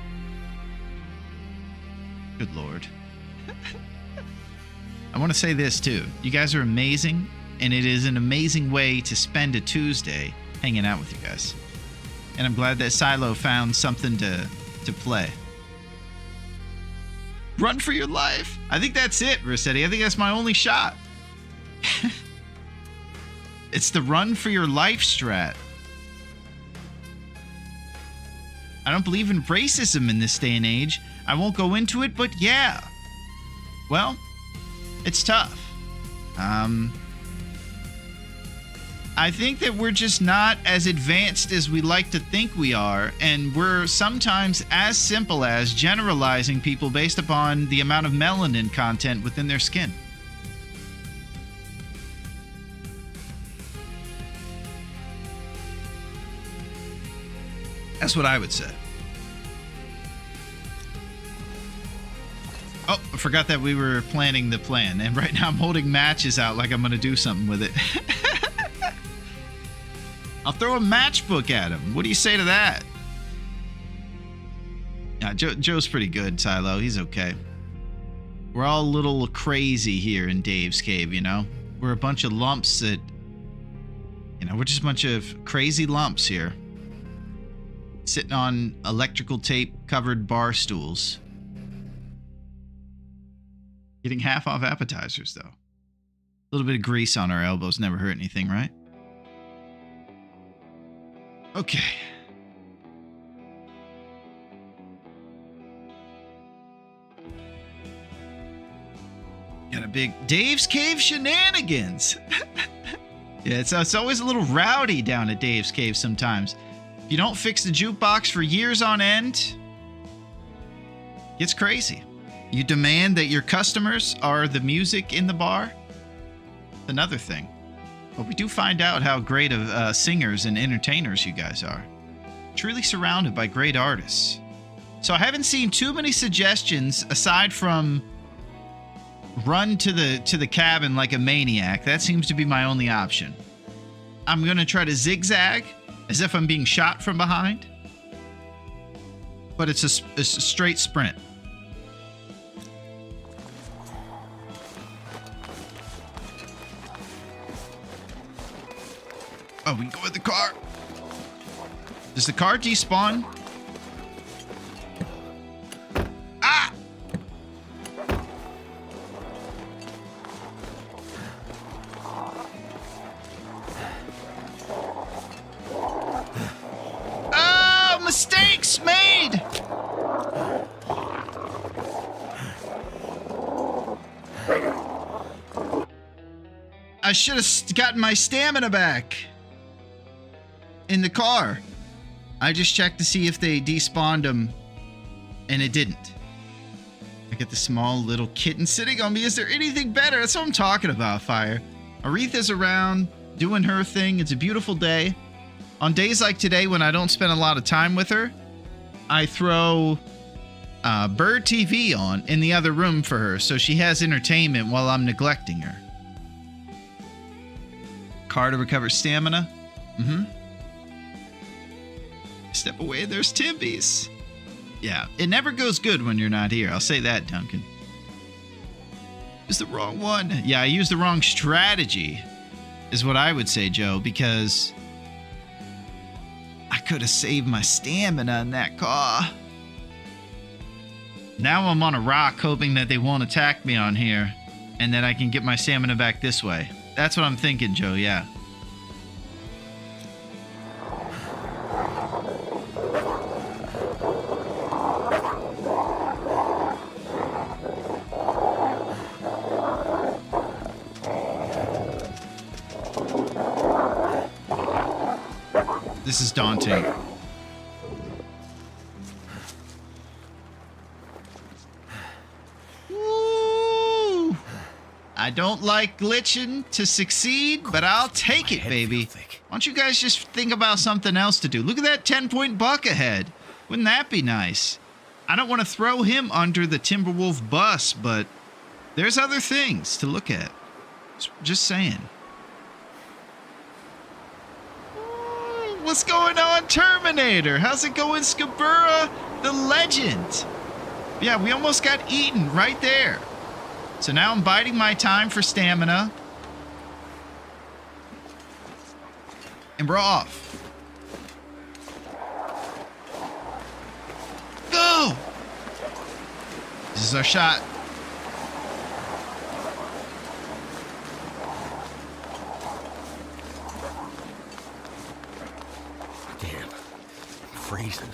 [SPEAKER 1] Good Lord. I want to say this too. You guys are amazing, and it is an amazing way to spend a Tuesday hanging out with you guys. And I'm glad that Silo found something to play. Run for your life. I think that's it, Rossetti. I think that's my only shot. It's the run for your life strat. I don't believe in racism in this day and age. I won't go into it, but yeah. Well, it's tough. I think that we're just not as advanced as we like to think we are, and we're sometimes as simple as generalizing people based upon the amount of melanin content within their skin. That's what I would say. Oh, I forgot that we were planning the plan, and right now I'm holding matches out like I'm going to do something with it. I'll throw a matchbook at him. What do you say to that? Yeah, Joe's pretty good, Silo. He's okay. We're all a little crazy here in Dave's Cave, you know? We're a bunch of lumps that... You know, we're just a bunch of crazy lumps here. Sitting on electrical tape covered bar stools. Getting half off appetizers, though. A little bit of grease on our elbows never hurt anything, right? Okay. Got a big Dave's Cave shenanigans. Yeah, it's always a little rowdy down at Dave's Cave sometimes. If you don't fix the jukebox for years on end, it gets crazy. You demand that your customers are the music in the bar. Another thing. But we do find out how great of singers and entertainers you guys are. Truly surrounded by great artists. So I haven't seen too many suggestions aside from run to the cabin like a maniac. That seems to be my only option. I'm going to try to zigzag as if I'm being shot from behind. But it's a straight sprint. Oh, we can go with the car. Does the car despawn? Ah! Oh, mistakes made! I should have gotten my stamina back. In the car. I just checked to see if they despawned them, and it didn't. I get the small little kitten sitting on me. Is there anything better? That's what I'm talking about, Fire. Aretha's around, doing her thing. It's a beautiful day. On days like today, when I don't spend a lot of time with her, I throw Bird TV on in the other room for her, so she has entertainment while I'm neglecting her. Car to recover stamina. Step away, there's Timbies. Yeah, it never goes good when you're not here. I'll say that, Duncan. Used the wrong one. Yeah, I used the wrong strategy, is what I would say, Joe, because I could have saved my stamina in that car. Now I'm on a rock hoping that they won't attack me on here and that I can get my stamina back this way. That's what I'm thinking, Joe, yeah. This is daunting. Woo! I don't like glitching to succeed, but I'll take it, baby. Why don't you guys just think about something else to do? Look at that 10-point buck ahead. Wouldn't that be nice? I don't want to throw him under the Timberwolf bus, but there's other things to look at. Just saying. What's going on, Terminator? How's it going, Skabura, the legend? Yeah, we almost got eaten right there. So now I'm biding my time for stamina. And we're off. Go! This is our shot.
[SPEAKER 4] Damn. I'm freezing.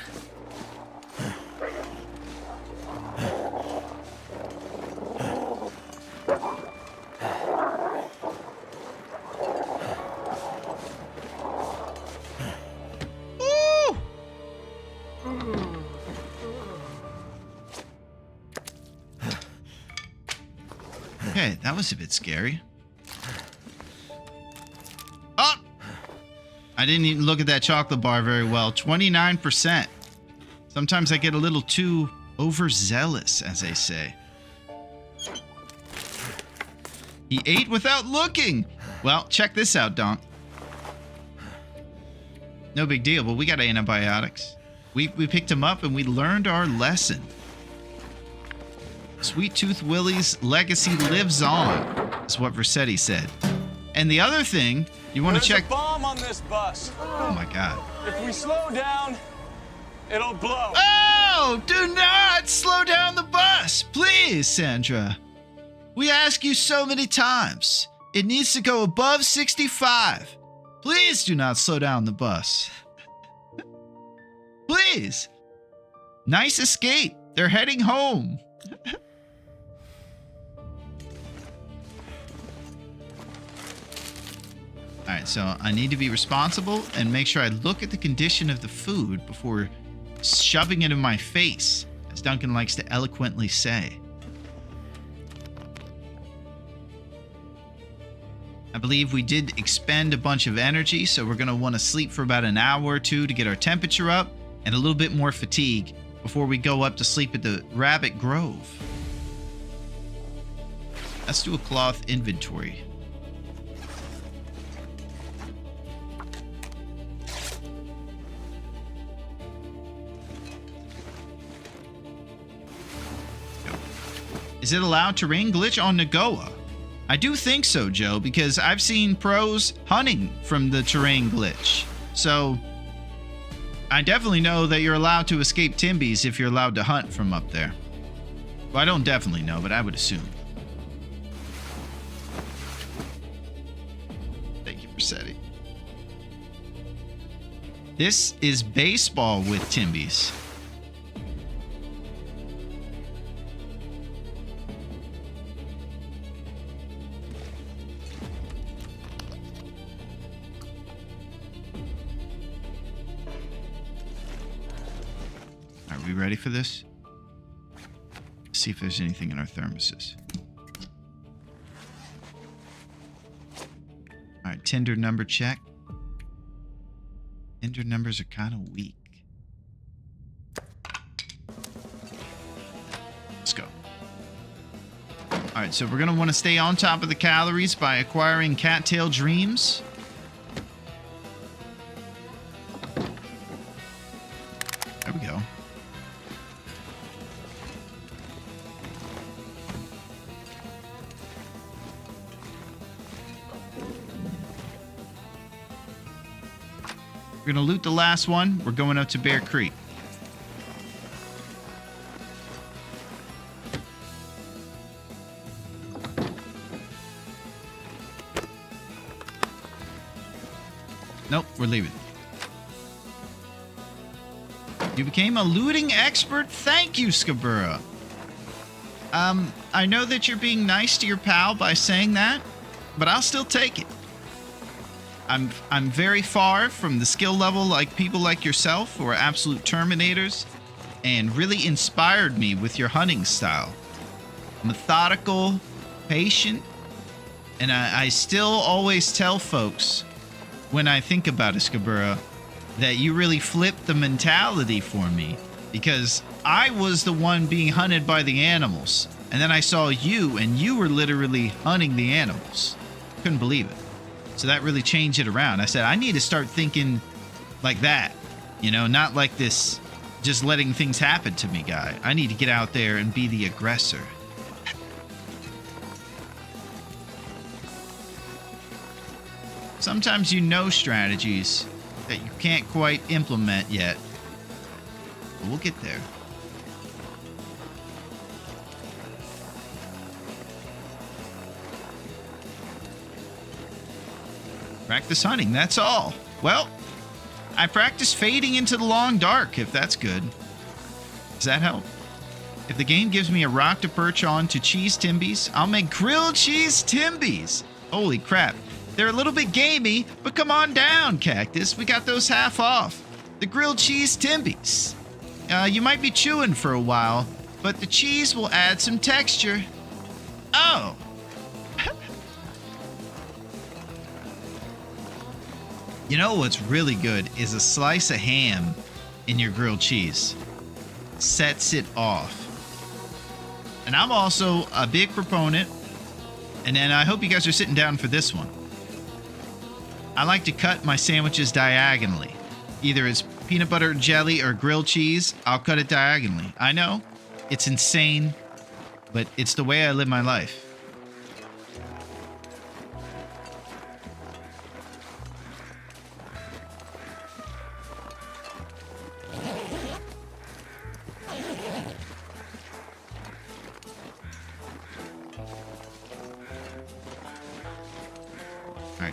[SPEAKER 1] Okay, that was a bit scary. Oh! I didn't even look at that chocolate bar very well. 29%. Sometimes I get a little too overzealous, as they say. He ate without looking. Well, check this out, Donk. No big deal, but we got antibiotics. We picked him up and we learned our lesson. Sweet Tooth Willie's legacy lives on, is what Versetti said. And the other thing, you want to check...
[SPEAKER 3] There's a bomb on this bus.
[SPEAKER 1] Oh my God.
[SPEAKER 3] If we slow down, it'll blow.
[SPEAKER 1] Oh, do not slow down the bus. Please, Sandra. We ask you so many times. It needs to go above 65. Please do not slow down the bus. Please. Nice escape. They're heading home. All right, so I need to be responsible and make sure I look at the condition of the food before shoving it in my face, as Duncan likes to eloquently say. I believe we did expend a bunch of energy, so we're going to want to sleep for about an hour or two to get our temperature up and a little bit more fatigue before we go up to sleep at the Rabbit Grove. Let's do a cloth inventory. Is it allowed terrain glitch on Nagoa? I do think so, Joe, because I've seen pros hunting from the terrain glitch. So I definitely know that you're allowed to escape Timbies if you're allowed to hunt from up there. Well, I don't definitely know, but I would assume. Thank you, Versetti. This is baseball with Timbies. Are we ready for this? Let's see if there's anything in our thermoses. All right, Tinder number check. Tinder numbers are kind of weak. Let's go. All right, so we're going to want to stay on top of the calories by acquiring cattail dreams. There we go. We're going to loot the last one. We're going up to Bear Creek. Nope, we're leaving. You became a looting expert? Thank you, Skabura. I know that you're being nice to your pal by saying that, but I'll still take it. I'm very far from the skill level like people like yourself who are absolute terminators, and really inspired me with your hunting style. Methodical, patient, and I still always tell folks when I think about Escabura that you really flipped the mentality for me, because I was the one being hunted by the animals, and then I saw you and you were literally hunting the animals. Couldn't believe it. So that really changed it around. I said, I need to start thinking like that, you know, not like this just letting things happen to me guy. I need to get out there and be the aggressor. Sometimes you know strategies that you can't quite implement yet, but we'll get there. Practice hunting, that's all. Well, I practice fading into the long dark, if that's good. Does that help? If the game gives me a rock to perch on to cheese timbies, I'll make grilled cheese timbies. Holy crap. They're a little bit gamey, but come on down, Cactus. We got those half off. The grilled cheese timbies. You might be chewing for a while, but the cheese will add some texture. Oh. You know what's really good is a slice of ham in your grilled cheese. Sets it off. And I'm also a big proponent, and then I hope you guys are sitting down for this one. I like to cut my sandwiches diagonally. Either it's peanut butter and jelly or grilled cheese, I'll cut it diagonally. I know, it's insane, but it's the way I live my life.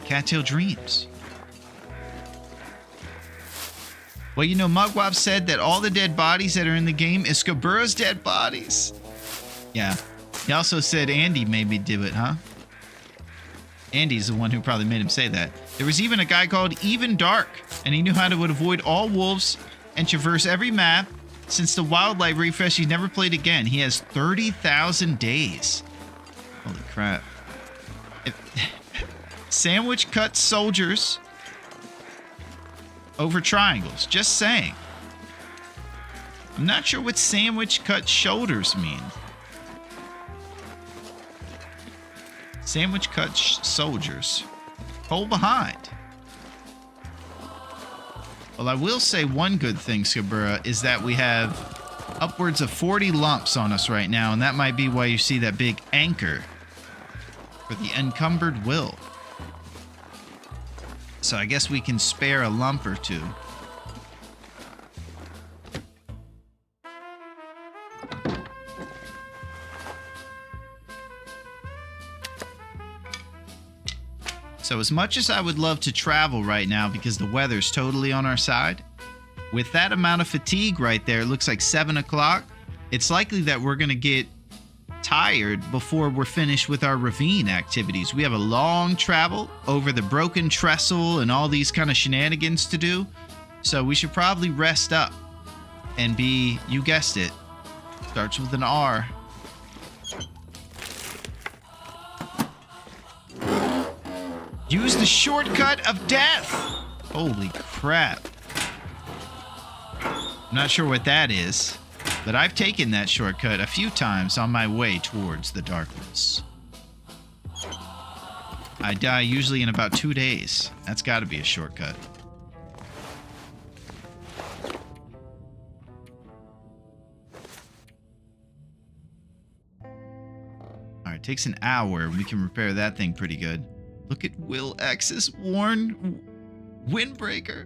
[SPEAKER 1] Cattail Dreams. Well, you know, Mugwab said that all the dead bodies that are in the game is Scabura's dead bodies. Yeah. He also said Andy made me do it, huh? Andy's the one who probably made him say that. There was even a guy called Even Dark, and he knew how to avoid all wolves and traverse every map. Since the wildlife refresh, he's never played again. He has 30,000 days. Holy crap. Sandwich cut soldiers over triangles. Just saying. I'm not sure what sandwich cut shoulders mean. Sandwich cut soldiers. Hold behind. Well, I will say one good thing, Scabura, is that we have upwards of 40 lumps on us right now, and that might be why you see that big anchor for the encumbered will. So I guess we can spare a lump or two. So as much as I would love to travel right now because the weather's totally on our side, with that amount of fatigue right there, it looks like 7 o'clock, it's likely that we're going to get tired before we're finished with our ravine activities. We have a long travel over the broken trestle and all these kind of shenanigans to do. So we should probably rest up and be, you guessed it, starts with an R. Use the shortcut of death. Holy crap. I'm not sure what that is, but I've taken that shortcut a few times on my way towards the darkness. I die usually in about 2 days. That's got to be a shortcut. Alright, takes an hour. We can repair that thing pretty good. Look at Will X's worn windbreaker.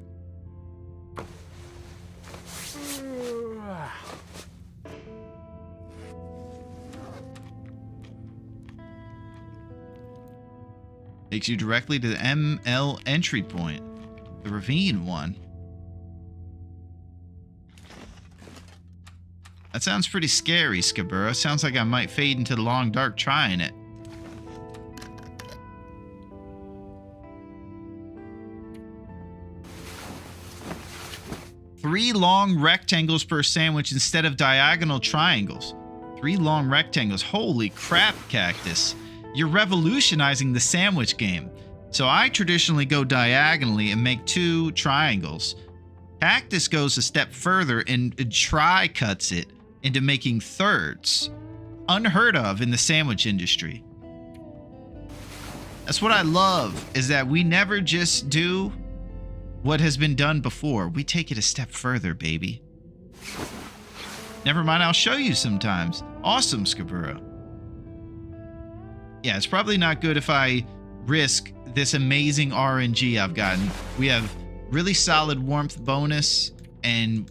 [SPEAKER 1] Takes you directly to the ML entry point. The ravine one. That sounds pretty scary, Scabura. Sounds like I might fade into the long dark trying it. 3 long rectangles per sandwich instead of diagonal triangles. 3 long rectangles. Holy crap, Cactus. You're revolutionizing the sandwich game. So I traditionally go diagonally and make 2 triangles. Cactus goes a step further and tri-cuts it into making thirds. Unheard of in the sandwich industry. That's what I love, is that we never just do what has been done before. We take it a step further, baby. Never mind, I'll show you sometimes. Awesome, Skabura. Yeah, it's probably not good if I risk this amazing RNG I've gotten. We have really solid warmth bonus and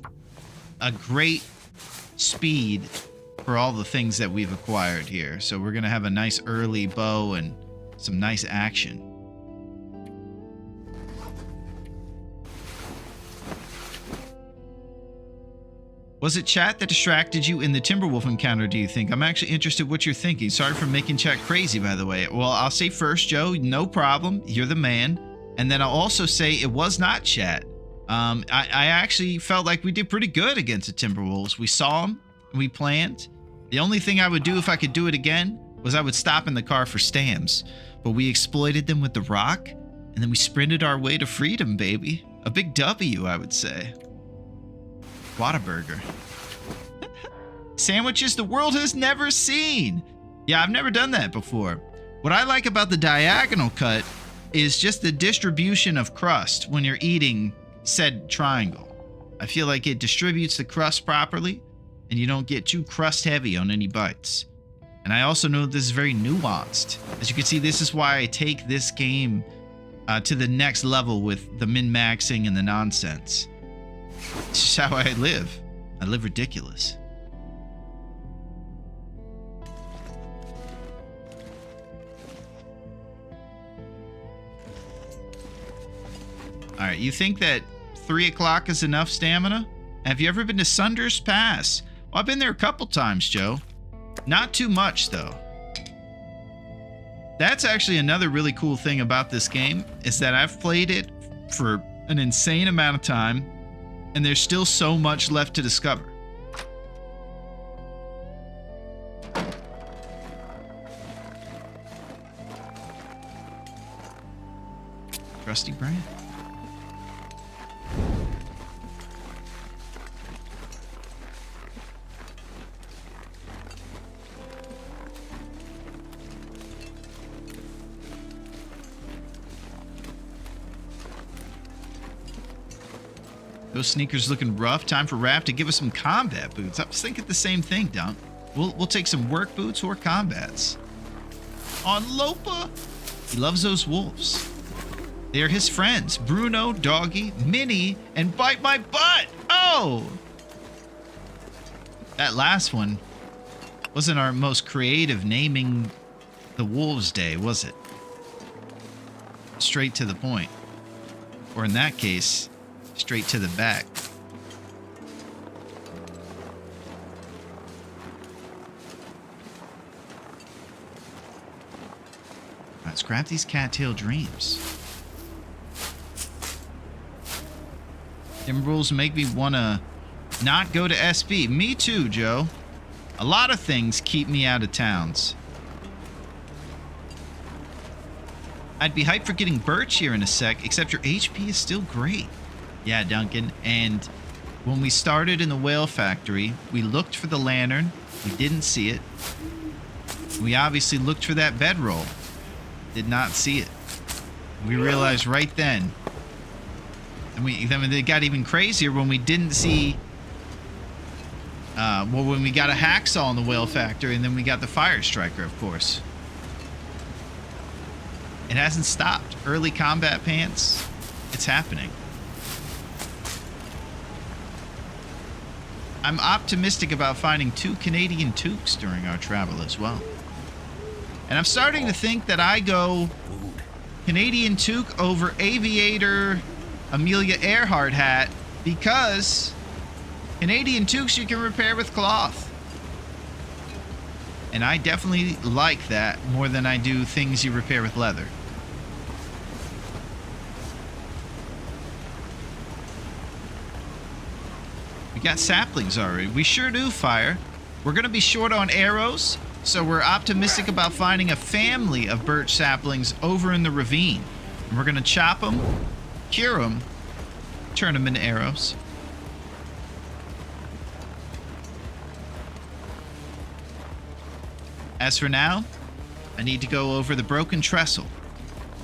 [SPEAKER 1] a great speed for all the things that we've acquired here. So we're going to have a nice early bow and some nice action. Was it chat that distracted you in the Timberwolf encounter, do you think? I'm actually interested what you're thinking. Sorry for making chat crazy, by the way. Well, I'll say first, Joe, no problem. You're the man. And then I'll also say it was not chat. I actually felt like we did pretty good against the Timberwolves. We saw them. We planned. The only thing I would do if I could do it again was I would stop in the car for Stams. But we exploited them with the rock. And then we sprinted our way to freedom, baby. A big W, I would say. Whataburger. Sandwiches the world has never seen. Yeah, I've never done that before. What I like about the diagonal cut is just the distribution of crust when you're eating said triangle. I feel like it distributes the crust properly and you don't get too crust heavy on any bites. And I also know this is very nuanced. As you can see, this is why I take this game to the next level with the min-maxing and the nonsense. It's just how I live. I live ridiculous. Alright, you think that 3 o'clock is enough stamina? Have you ever been to Sunder's Pass? Well, I've been there a couple times, Joe. Not too much, though. That's actually another really cool thing about this game, is that I've played it for an insane amount of time, and there's still so much left to discover. Trusty brand. Those sneakers looking rough. Time for Raph to give us some combat boots. I was thinking the same thing, Dunk. We'll take some work boots or combats. On Lopa, he loves those wolves. They are his friends. Bruno, Doggy, Minnie, and Bite My Butt. Oh! That last one wasn't our most creative naming the wolves day, was it? Straight to the point. Or in that case, straight to the back. Let's grab these cattail dreams. Them rules make me want to not go to SB. Me too, Joe. A lot of things keep me out of towns. I'd be hyped for getting Birch here in a sec, except your HP is still great. Yeah, Duncan. And when we started in the whale factory, we looked for the lantern. We didn't see it. We obviously looked for that bedroll. Did not see it. We realized right then. And then it got even crazier when we didn't see. When we got a hacksaw in the whale factory, and then we got the fire striker, of course. It hasn't stopped. Early combat pants. It's happening. I'm optimistic about finding 2 Canadian toques during our travel as well. And I'm starting to think that I go Canadian toque over Aviator Amelia Earhart hat, because Canadian toques you can repair with cloth. And I definitely like that more than I do things you repair with leather. We got saplings already. We sure do, Fire. We're going to be short on arrows, so we're optimistic about finding a family of birch saplings over in the ravine. And we're going to chop them, cure them, turn them into arrows. As for now, I need to go over the broken trestle.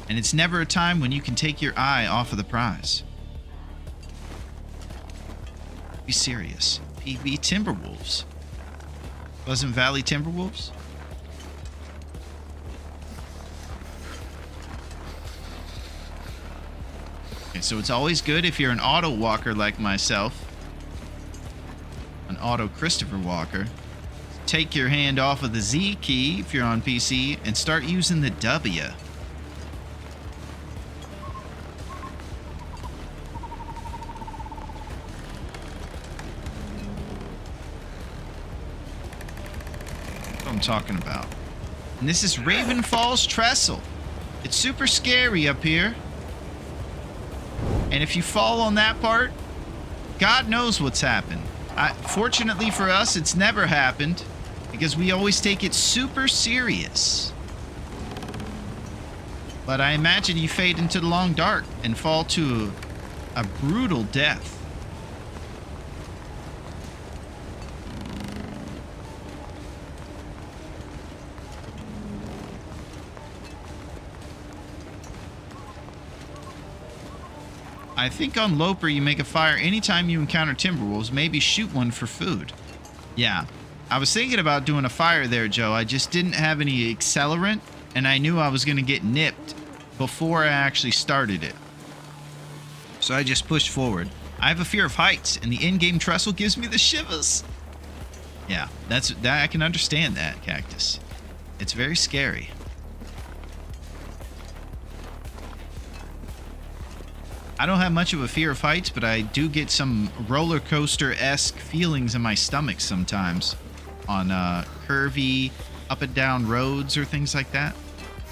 [SPEAKER 1] And it's never a time when you can take your eye off of the prize. Be serious. PB Timberwolves. Pleasant Valley Timberwolves? Okay, so it's always good if you're an auto walker like myself. An auto Christopher Walker. Take your hand off of the Z key if you're on PC and start using the W. That's what I'm talking about. And this is Raven Falls Trestle. It's super scary up here. And if you fall on that part, God knows what's happened. Fortunately for us, it's never happened because we always take it super serious. But I imagine you fade into the long dark and fall to a brutal death. I think on Loper you make a fire anytime you encounter timberwolves, maybe shoot one for food. Yeah, I was thinking about doing a fire there, Joe. I just didn't have any accelerant, and I knew I was going to get nipped before I actually started it. So I just pushed forward. I have a fear of heights, and the in-game trestle gives me the shivers. Yeah, that I can understand that, Cactus. It's very scary. I don't have much of a fear of heights, but I do get some roller coaster-esque feelings in my stomach sometimes on curvy up and down roads or things like that.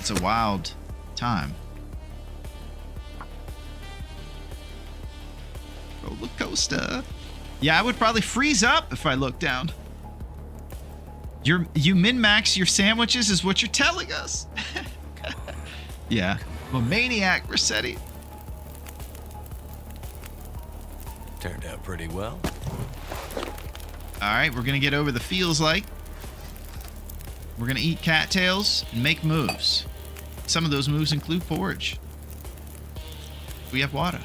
[SPEAKER 1] It's a wild time. Roller coaster. Yeah, I would probably freeze up if I looked down. You min-max your sandwiches is what you're telling us. Yeah, I'm a maniac, Rossetti.
[SPEAKER 4] Turned out pretty well.
[SPEAKER 1] All right, we're going to get over the feels like. We're going to eat cattails and make moves. Some of those moves include porridge. We have water.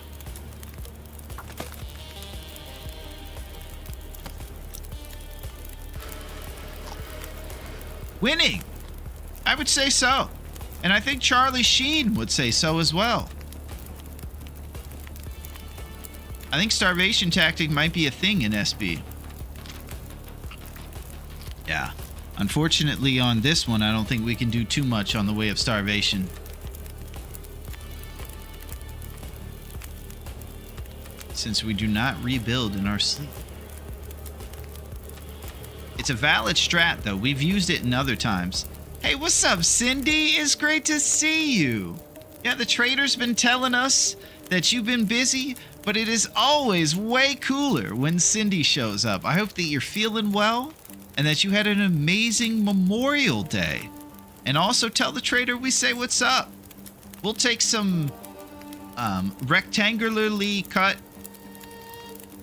[SPEAKER 1] Winning! I would say so. And I think Charlie Sheen would say so as well. I think starvation tactic might be a thing in SB. Yeah. Unfortunately, on this one, I don't think we can do too much on the way of starvation. Since we do not rebuild in our sleep. It's a valid strat, though. We've used it in other times. Hey, what's up, Cindy? It's great to see you. Yeah, the trader's been telling us that you've been busy, but it is always way cooler when Cindy shows up. I hope that you're feeling well and that you had an amazing Memorial Day. And also tell the trader we say what's up. We'll take some rectangularly cut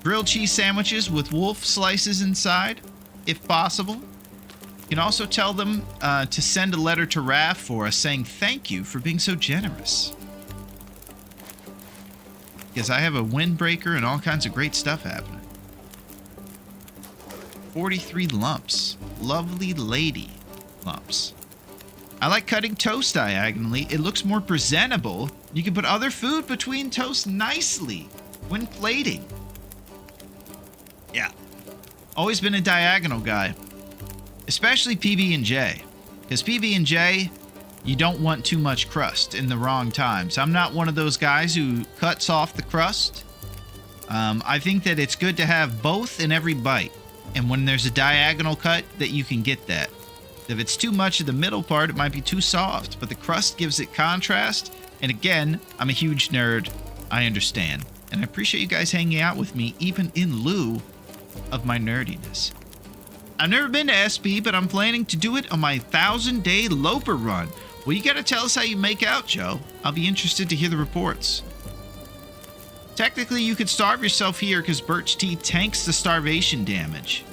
[SPEAKER 1] grilled cheese sandwiches with wolf slices inside, if possible. You can also tell them to send a letter to Raph for us saying thank you for being so generous. Because I have a windbreaker and all kinds of great stuff happening. 43 lumps. Lovely lady lumps. I like cutting toast diagonally. It looks more presentable. You can put other food between toast nicely when plating. Yeah. Always been a diagonal guy. Especially PB&J. Because PB&J, you don't want too much crust in the wrong times. I'm not one of those guys who cuts off the crust. I think that it's good to have both in every bite. And when there's a diagonal cut, that you can get that. If it's too much of the middle part, it might be too soft. But the crust gives it contrast. And again, I'm a huge nerd. I understand. And I appreciate you guys hanging out with me, even in lieu of my nerdiness. I've never been to SB, but I'm planning to do it on my 1,000-day Loper run. Well, you gotta tell us how you make out, Joe. I'll be interested to hear the reports. Technically, you could starve yourself here because birch tea tanks the starvation damage.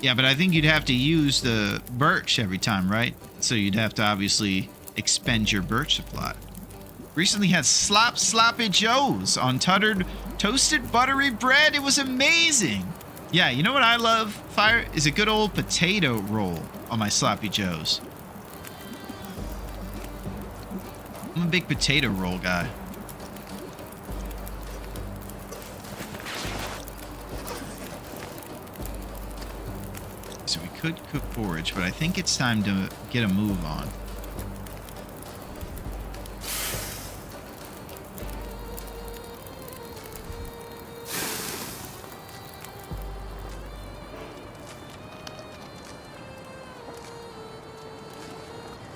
[SPEAKER 1] Yeah, but I think you'd have to use the birch every time, right? So you'd have to obviously expend your birch supply. Recently had sloppy joes on toasted buttery bread. It was amazing. Yeah, you know what I love, Fire? Is a good old potato roll on my sloppy joes. I'm a big potato roll guy. So we could cook forage, but I think it's time to get a move on.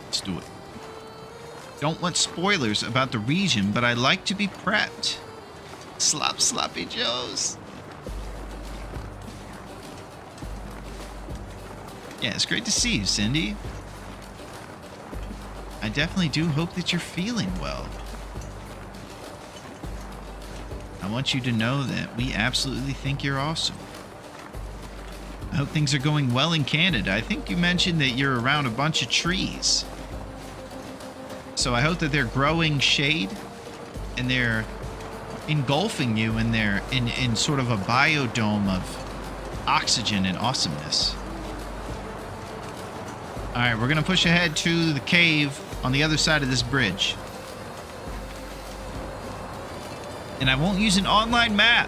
[SPEAKER 1] Let's do it. Don't want spoilers about the region, but I like to be prepped. Sloppy joes. Yeah, it's great to see you, Cindy. I definitely do hope that you're feeling well. I want you to know that we absolutely think you're awesome. I hope things are going well in Canada. I think you mentioned that you're around a bunch of trees. So I hope that they're growing shade and they're engulfing you in sort of a biodome of oxygen and awesomeness. All right, we're going to push ahead to the cave on the other side of this bridge. And I won't use an online map.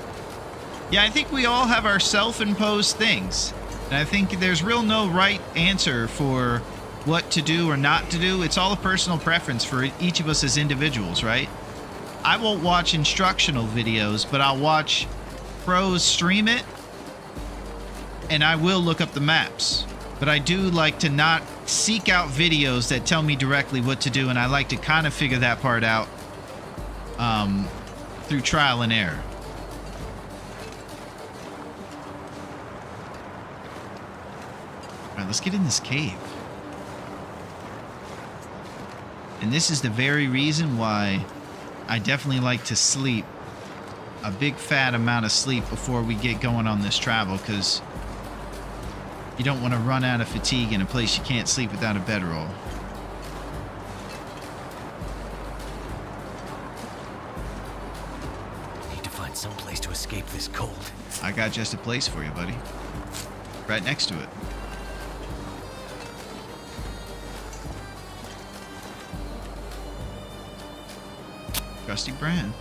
[SPEAKER 1] Yeah, I think we all have our self-imposed things. And I think there's no right answer for what to do or not to do. It's all a personal preference for each of us as individuals, right? I won't watch instructional videos, but I'll watch pros stream it. And I will look up the maps. But I do like to not seek out videos that tell me directly what to do, and I like to kind of figure that part out through trial and error. All right, let's get in this cave. And this is the very reason why I definitely like to sleep a big fat amount of sleep before we get going on this travel, because you don't want to run out of fatigue in a place you can't sleep without a bedroll.
[SPEAKER 4] Need to find some place to escape this cold.
[SPEAKER 1] I got just a place for you, buddy. Right next to it. Trusty brand.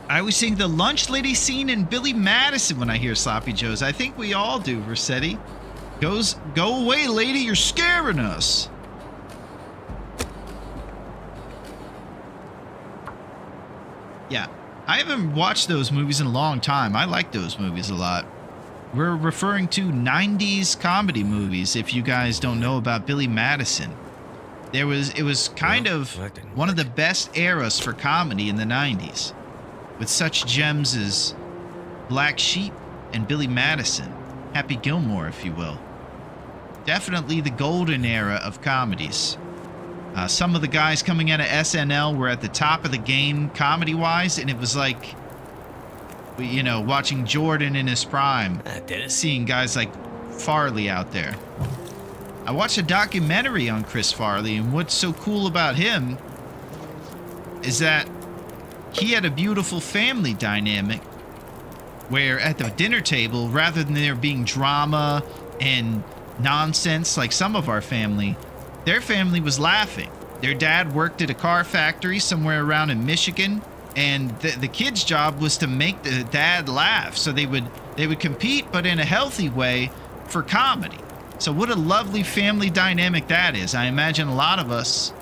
[SPEAKER 1] I always think the lunch lady scene in Billy Madison when I hear Sloppy Joes. I think we all do, Rossetti. Go away, lady, you're scaring us. Yeah, I haven't watched those movies in a long time. I like those movies a lot. We're referring to 90s comedy movies, if you guys don't know about Billy Madison. It was kind of one of the best eras for comedy in the 90s. With such gems as Black Sheep and Billy Madison, Happy Gilmore, if you will. Definitely the golden era of comedies. Some of the guys coming out of SNL were at the top of the game comedy-wise, and it was like, you know, watching Jordan in his prime, seeing guys like Farley out there. I watched a documentary on Chris Farley, and what's so cool about him is that he had a beautiful family dynamic where at the dinner table, rather than there being drama and nonsense like some of our family, their family was laughing. Their dad worked at a car factory somewhere around in Michigan, and the kid's job was to make the dad laugh. So they would compete, but in a healthy way, for comedy. So what a lovely family dynamic that is. I imagine a lot of us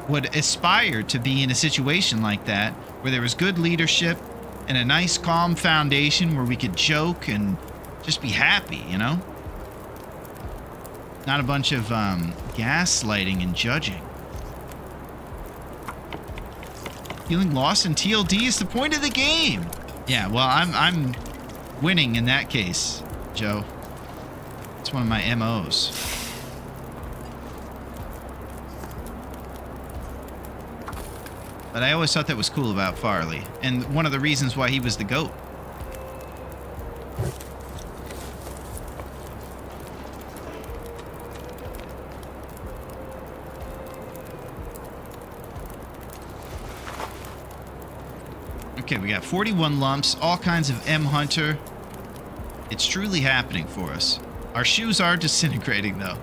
[SPEAKER 1] would aspire to be in a situation like that, where there was good leadership and a nice calm foundation where we could joke and just be happy, you know? Not a bunch of gaslighting and judging. Feeling lost in TLD is the point of the game. Yeah, well, I'm winning in that case, Joe. It's one of my MOs. But I always thought that was cool about Farley, and one of the reasons why he was the GOAT. Okay, we got 41 lumps, all kinds of M Hunter. It's truly happening for us. Our shoes are disintegrating, though.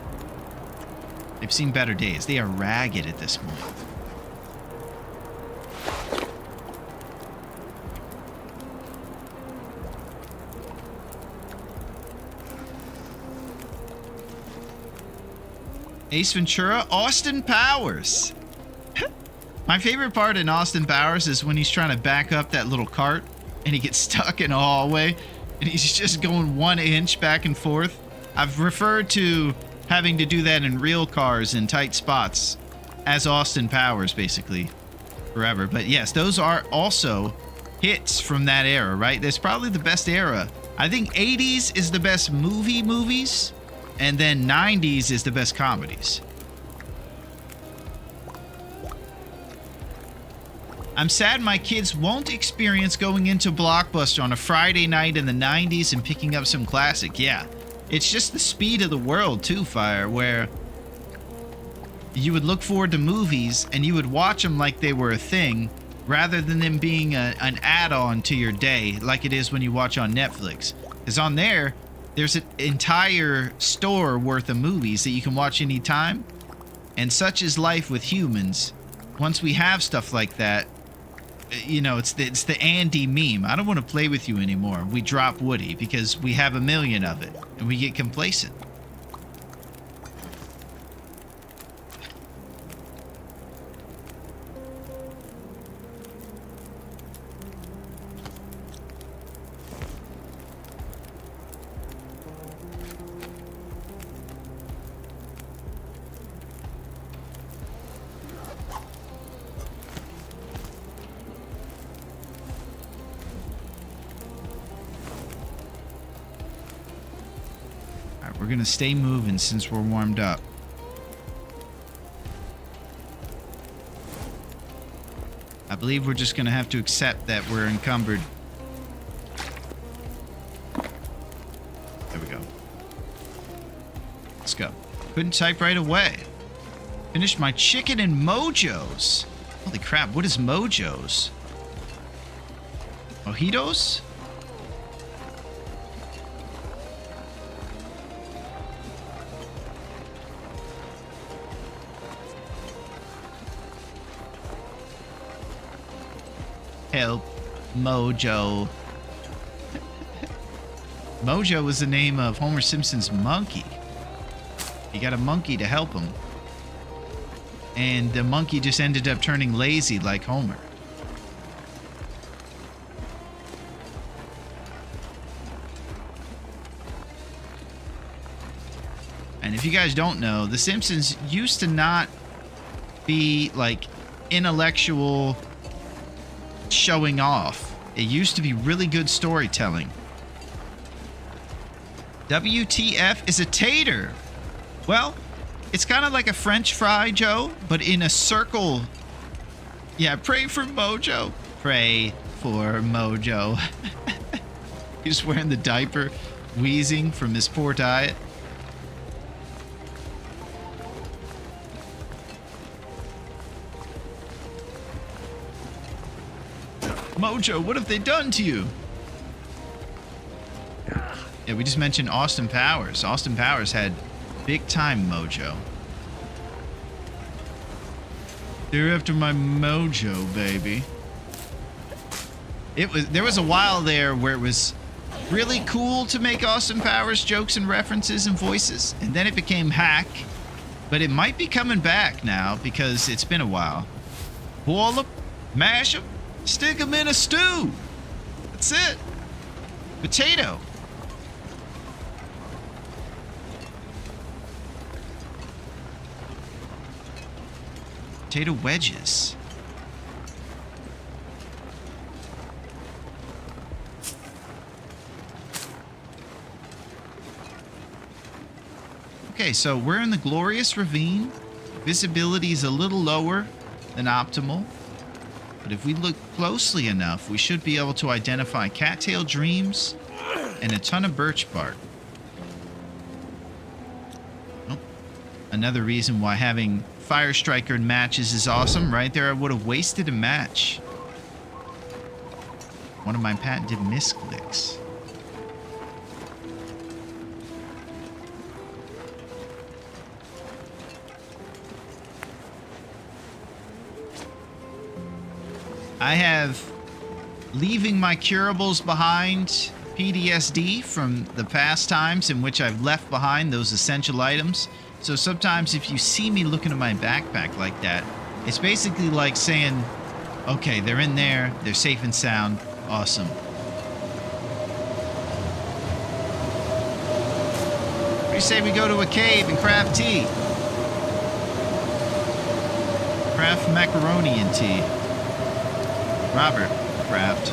[SPEAKER 1] They've seen better days. They are ragged at this point. Ace Ventura, Austin Powers. My favorite part in Austin Powers is when he's trying to back up that little cart and he gets stuck in a hallway and he's just going 1 inch back and forth. I've referred to having to do that in real cars in tight spots as Austin Powers, basically, forever. But yes, those are also hits from that era, right? That's probably the best era. I think 80s is the best movies, and then 90s is the best comedies. I'm sad my kids won't experience going into Blockbuster on a Friday night in the 90s and picking up some classic. Yeah, it's just the speed of the world too, Fire, where you would look forward to movies and you would watch them like they were a thing rather than them being an add-on to your day like it is when you watch on Netflix. Because on there's an entire store worth of movies that you can watch anytime. And such is life with humans. Once we have stuff like that, you know, it's the Andy meme. I don't want to play with you anymore. We drop Woody because we have a million of it and we get complacent. We're gonna stay moving since we're warmed up. I believe we're just gonna have to accept that we're encumbered. There we go. Let's go. Couldn't type right away. Finished my chicken and Mojo's. Holy crap, what is Mojo's? Mojitos? Help, Mojo. Mojo was the name of Homer Simpson's monkey. He got a monkey to help him. And the monkey just ended up turning lazy like Homer. And if you guys don't know, The Simpsons used to not be like intellectual showing off. It used to be really good storytelling. WTF is a tater. Well, it's kind of like a French fry, Joe, but in a circle. Yeah, pray for Mojo. Pray for Mojo. He's wearing the diaper, wheezing from his poor diet. Mojo, what have they done to you? Yeah, we just mentioned Austin Powers. Austin Powers had big time mojo. They're after my mojo, baby. There was a while there where it was really cool to make Austin Powers jokes and references and voices, and then it became hack. But it might be coming back now because it's been a while. Boil them, mash them, stick them in a stew. That's it. Potato. Potato wedges. Okay, so we're in the glorious ravine. Visibility is a little lower than optimal. But if we look closely enough, we should be able to identify cattail dreams and a ton of birch bark. Oh, another reason why having Fire Striker in matches is awesome. Right there, I would have wasted a match. One of my patented misclicks. I have leaving my curables behind PTSD from the past times in which I've left behind those essential items. So sometimes if you see me looking at my backpack like that, it's basically like saying, okay, they're in there, they're safe and sound, awesome. What do you say we go to a cave and craft tea? Craft macaroni and tea. Robert Craft.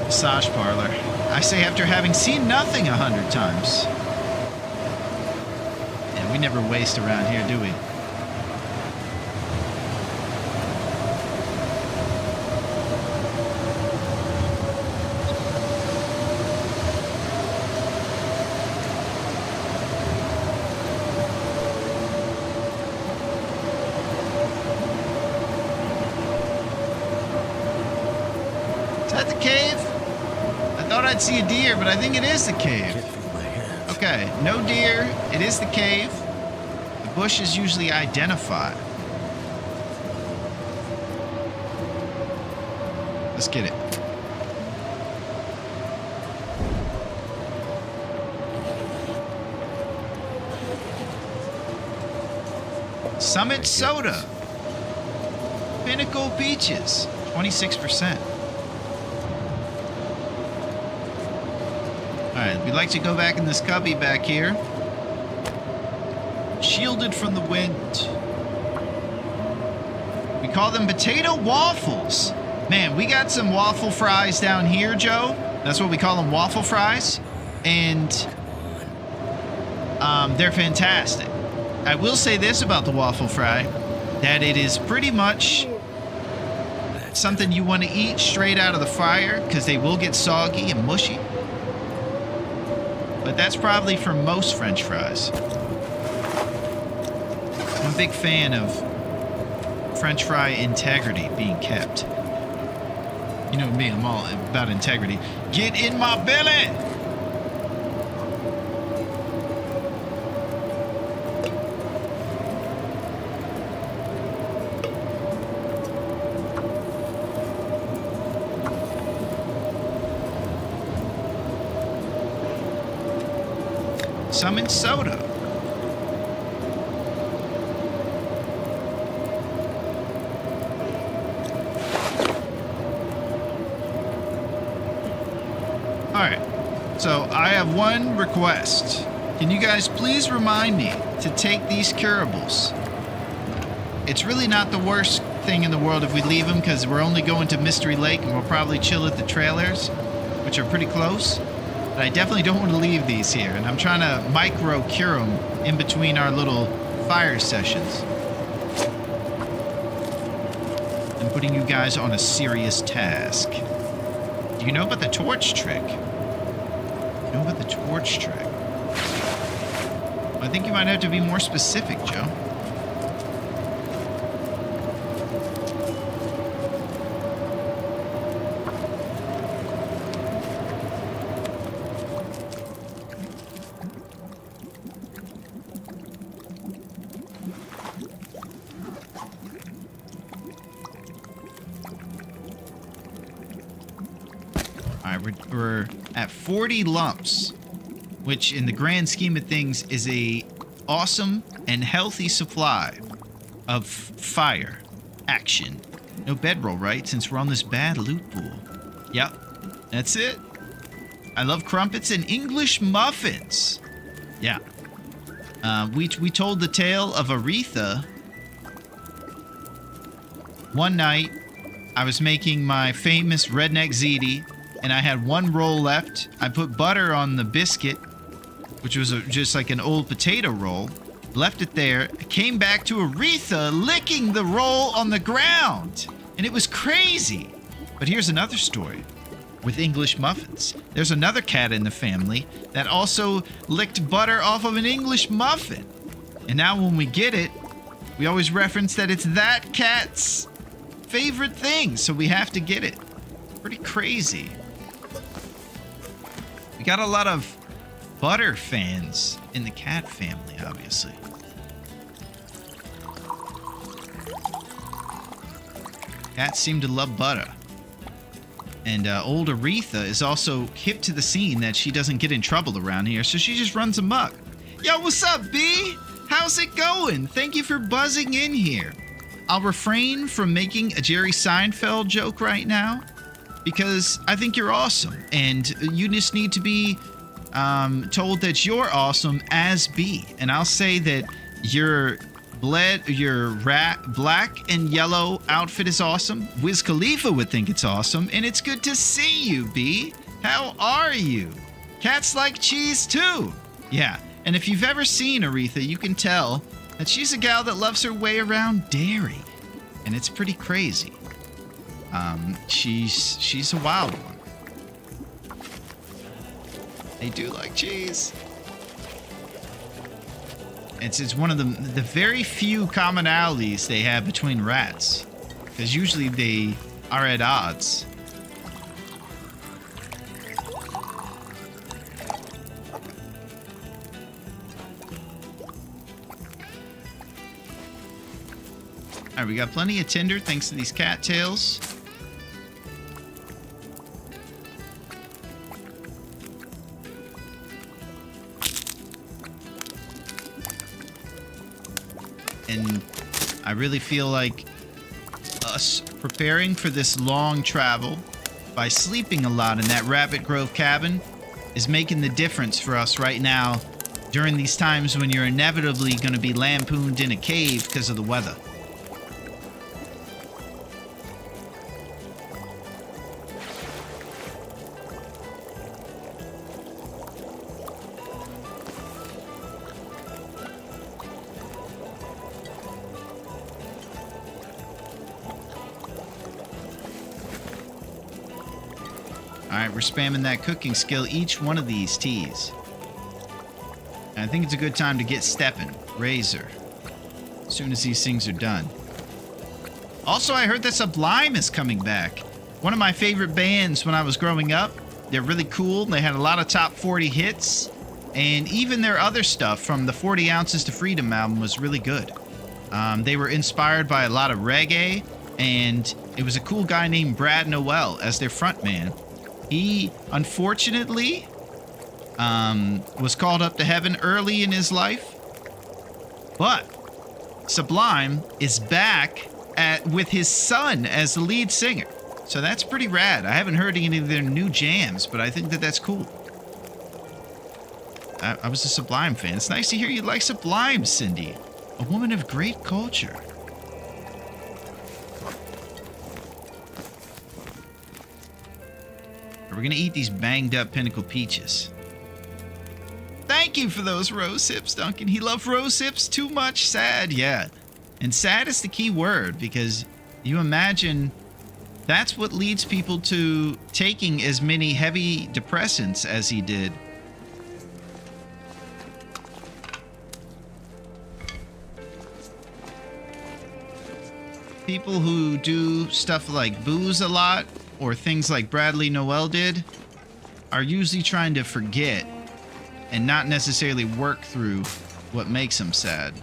[SPEAKER 1] Massage parlor. I say after having seen nothing 100 times. Yeah, we never waste around here, do we? I'd see a deer, but I think it is the cave. Okay, no deer. It is the cave. The bush is usually identified. Let's get it. Summit Soda. Pinnacle Peaches. 26%. Alright, we'd like to go back in this cubby back here. Shielded from the wind. We call them potato waffles. Man, we got some waffle fries down here, Joe. That's what we call them, waffle fries. And they're fantastic. I will say this about the waffle fry, that it is pretty much something you want to eat straight out of the fryer because they will get soggy and mushy. But that's probably for most French fries. I'm a big fan of French fry integrity being kept. You know me, I'm all about integrity. Get in my belly! Summon soda. Alright, so I have one request. Can you guys please remind me to take these curables? It's really not the worst thing in the world if we leave them because we're only going to Mystery Lake and we'll probably chill at the trailers, which are pretty close. But I definitely don't want to leave these here, and I'm trying to micro cure them in between our little fire sessions. I'm putting you guys on a serious task. Do you know about the torch trick? You know about the torch trick? I think you might have to be more specific, Joe. We're at 40 lumps, which in the grand scheme of things is a awesome and healthy supply of fire action. No bedroll, right? Since we're on this bad loot pool. Yep, that's it. I love crumpets and English muffins. Yeah. We told the tale of Aretha. One night, I was making my famous redneck ziti, and I had one roll left. I put butter on the biscuit, which was just like an old potato roll. Left it there. Came back to Aretha licking the roll on the ground. And it was crazy. But here's another story with English muffins. There's another cat in the family that also licked butter off of an English muffin. And now when we get it, we always reference that it's that cat's favorite thing. So we have to get it. Pretty crazy. We got a lot of butter fans in the cat family, obviously. Cats seem to love butter. And old Aretha is also hip to the scene that she doesn't get in trouble around here, so she just runs amok. Yo, what's up, B? How's it going? Thank you for buzzing in here. I'll refrain from making a Jerry Seinfeld joke right now, because I think you're awesome, and you just need to be told that you're awesome as B. And I'll say that your black and yellow outfit is awesome. Wiz Khalifa would think it's awesome, and it's good to see you, B. How are you? Cats like cheese too. Yeah, and if you've ever seen Aretha, you can tell that she's a gal that loves her way around dairy, and it's pretty crazy. She's a wild one. They do like cheese. It's one of the very few commonalities they have between rats, because usually they are at odds. All right, we got plenty of tinder thanks to these cattails. And I really feel like us preparing for this long travel by sleeping a lot in that Rabbit Grove cabin is making the difference for us right now during these times when you're inevitably going to be lampooned in a cave because of the weather. Alright, we're spamming that cooking skill each one of these teas. And I think it's a good time to get stepping. Razor. As soon as these things are done. Also, I heard that Sublime is coming back. One of my favorite bands when I was growing up. They're really cool. They had a lot of top 40 hits. And even their other stuff from the 40 Ounces to Freedom album was really good. They were inspired by a lot of reggae. And it was a cool guy named Brad Noel as their frontman. He, unfortunately, was called up to heaven early in his life. But Sublime is back with his son as the lead singer. So that's pretty rad. I haven't heard any of their new jams, but I think that that's cool. I was a Sublime fan. It's nice to hear you like Sublime, Cindy. A woman of great culture. We're gonna eat these banged up Pinnacle peaches. Thank you for those rose hips, Duncan. He loved rose hips too much. Sad, yeah. And sad is the key word, because you imagine that's what leads people to taking as many heavy depressants as he did. People who do stuff like booze a lot, or things like Bradley Noel did, are usually trying to forget and not necessarily work through what makes them sad.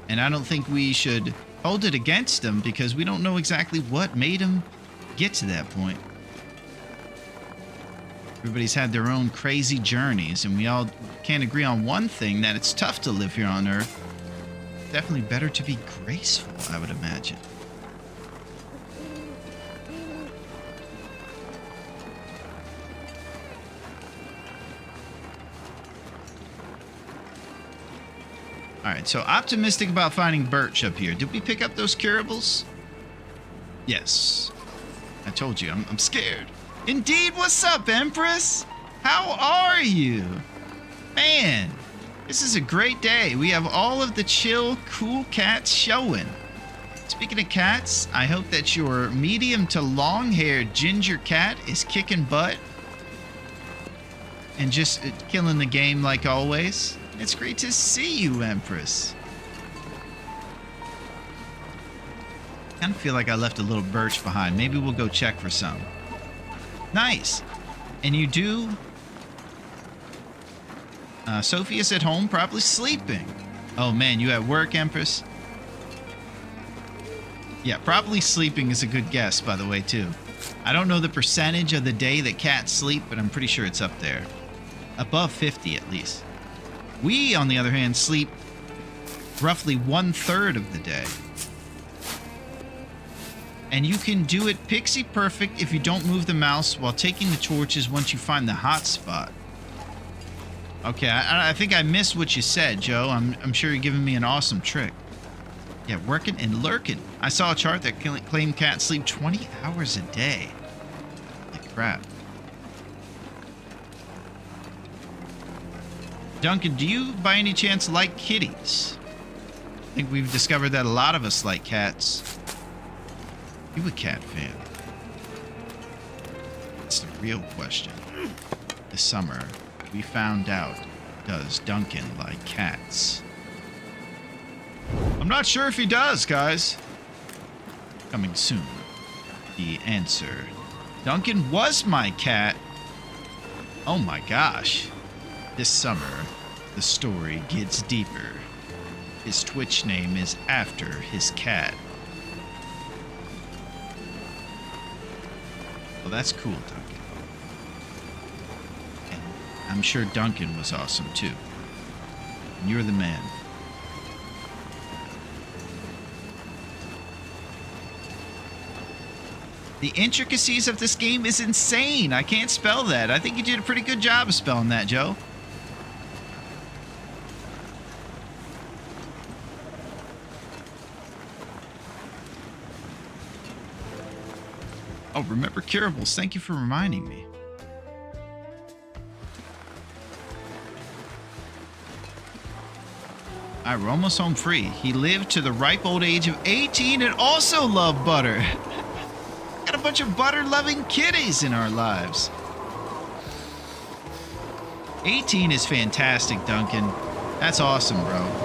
[SPEAKER 1] And I don't think we should hold it against them, because we don't know exactly what made them get to that point. Everybody's had their own crazy journeys, and we all can't agree on one thing, that it's tough to live here on Earth. Definitely better to be graceful, I would imagine. Alright, so optimistic about finding Birch up here. Did we pick up those curables? Yes. I told you, I'm scared. Indeed, what's up, Empress? How are you? Man, this is a great day. We have all of the chill, cool cats showing. Speaking of cats, I hope that your medium to long-haired ginger cat is kicking butt and just killing the game like always. It's great to see you, Empress. I kind of feel like I left a little Birch behind. Maybe we'll go check for some. Nice. And you do? Sophia's at home, probably sleeping. Oh man, you at work, Empress? Yeah, probably sleeping is a good guess, by the way, too. I don't know the percentage of the day that cats sleep, but I'm pretty sure it's up there. Above 50 at least. We, on the other hand, sleep roughly 1/3 of the day. And you can do it pixie perfect if you don't move the mouse while taking the torches once you find the hot spot. Okay, I think I missed what you said, Joe. I'm sure you're giving me an awesome trick. Yeah, working and lurking. I saw a chart that claimed cats sleep 20 hours a day. Holy crap. Duncan, do you by any chance like kitties? I think we've discovered that a lot of us like cats. Are you a cat fan? That's the real question. This summer, we found out, does Duncan like cats? I'm not sure if he does, guys. Coming soon. The answer. Duncan was my cat. Oh my gosh. This summer, the story gets deeper. His Twitch name is after his cat. Well, that's cool, Duncan. And I'm sure Duncan was awesome, too. And you're the man. The intricacies of this game is insane. I can't spell that. I think you did a pretty good job of spelling that, Joe. Oh, remember curables. Thank you for reminding me. Alright, we're almost home free. He lived to the ripe old age of 18 and also loved butter. Got a bunch of butter-loving kitties in our lives. 18 is fantastic, Duncan. That's awesome, bro.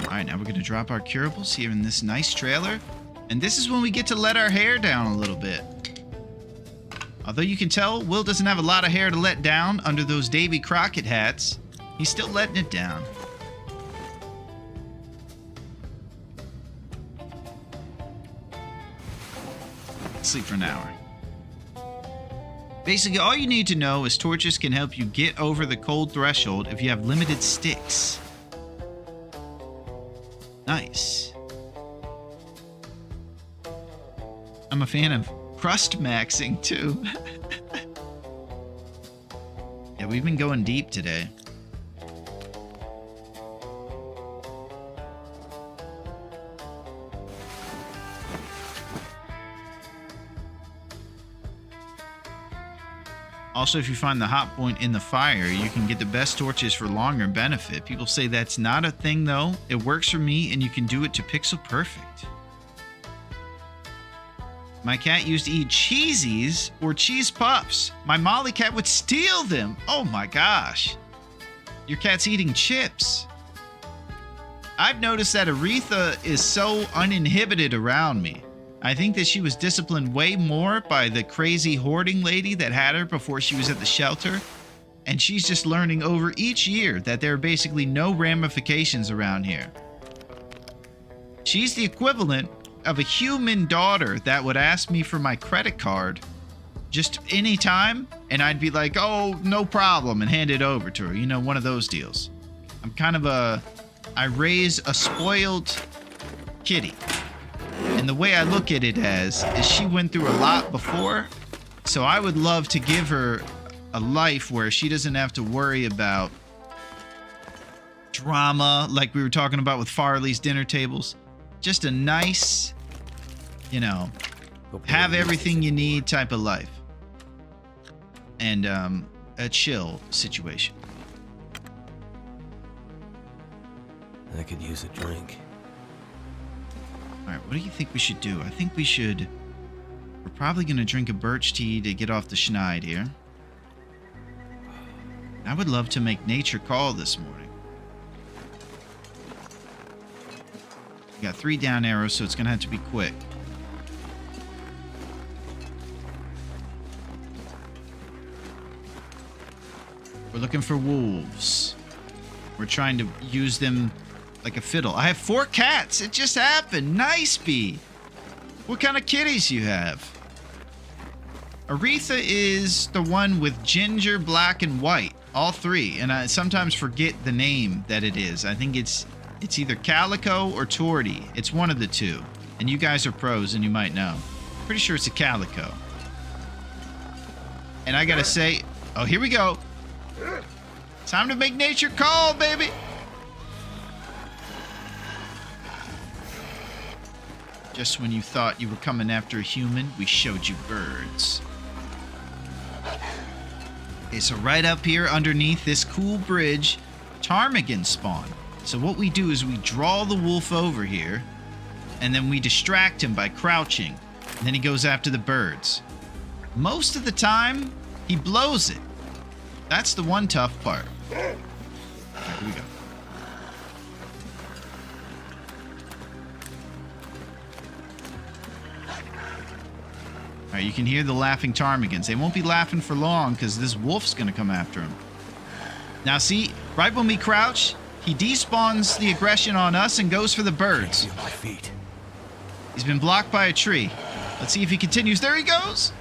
[SPEAKER 1] Alright, now we're going to drop our curables here in this nice trailer. And this is when we get to let our hair down a little bit. Although you can tell, Will doesn't have a lot of hair to let down under those Davy Crockett hats. He's still letting it down. Sleep for an hour. Basically, all you need to know is torches can help you get over the cold threshold if you have limited sticks. Nice. I'm a fan of crust maxing too. Yeah, we've been going deep today. Also, if you find the hot point in the fire, you can get the best torches for longer benefit. People say that's not a thing though. It works for me and you can do it to pixel perfect. My cat used to eat cheesies or cheese puffs. My Molly cat would steal them. Oh my gosh. Your cat's eating chips. I've noticed that Aretha is so uninhibited around me. I think that she was disciplined way more by the crazy hoarding lady that had her before she was at the shelter. And she's just learning over each year that there are basically no ramifications around here. She's the equivalent of a human daughter that would ask me for my credit card just any time, and I'd be like, oh, no problem, and hand it over to her. You know, one of those deals. I'm kind of I raise a spoiled kitty. And the way I look at it as is she went through a lot before, so I would love to give her a life where she doesn't have to worry about drama like we were talking about with Farley's dinner tables. Just a nice, you know, have everything you need type of life. And a chill situation.
[SPEAKER 4] I could use a drink.
[SPEAKER 1] All right, what do you think we should do? I think we're probably going to drink a birch tea to get off the schneid here. I would love to make nature call this morning. We got 3 down arrows, so it's going to have to be quick. We're looking for wolves. We're trying to use them like a fiddle. I have 4 cats. It just happened. Nice, Bee. What kind of kitties you have? Aretha is the one with ginger, black, and white. All 3. And I sometimes forget the name that it is. I think it's either Calico or Torty. It's one of the 2. And you guys are pros and you might know. Pretty sure it's a Calico. And I gotta say, oh, here we go. Time to make nature call, baby. Just when you thought you were coming after a human, we showed you birds. Okay, so right up here underneath this cool bridge, ptarmigan spawn. So what we do is we draw the wolf over here, and then we distract him by crouching. And then he goes after the birds. Most of the time, he blows it. That's the one tough part. All right, here we go. All right, you can hear the laughing ptarmigans. They won't be laughing for long because this wolf's going to come after him. Now see, right when we crouch, he despawns the aggression on us and goes for the birds.
[SPEAKER 4] Feel my feet.
[SPEAKER 1] He's been blocked by a tree. Let's see if he continues. There he goes.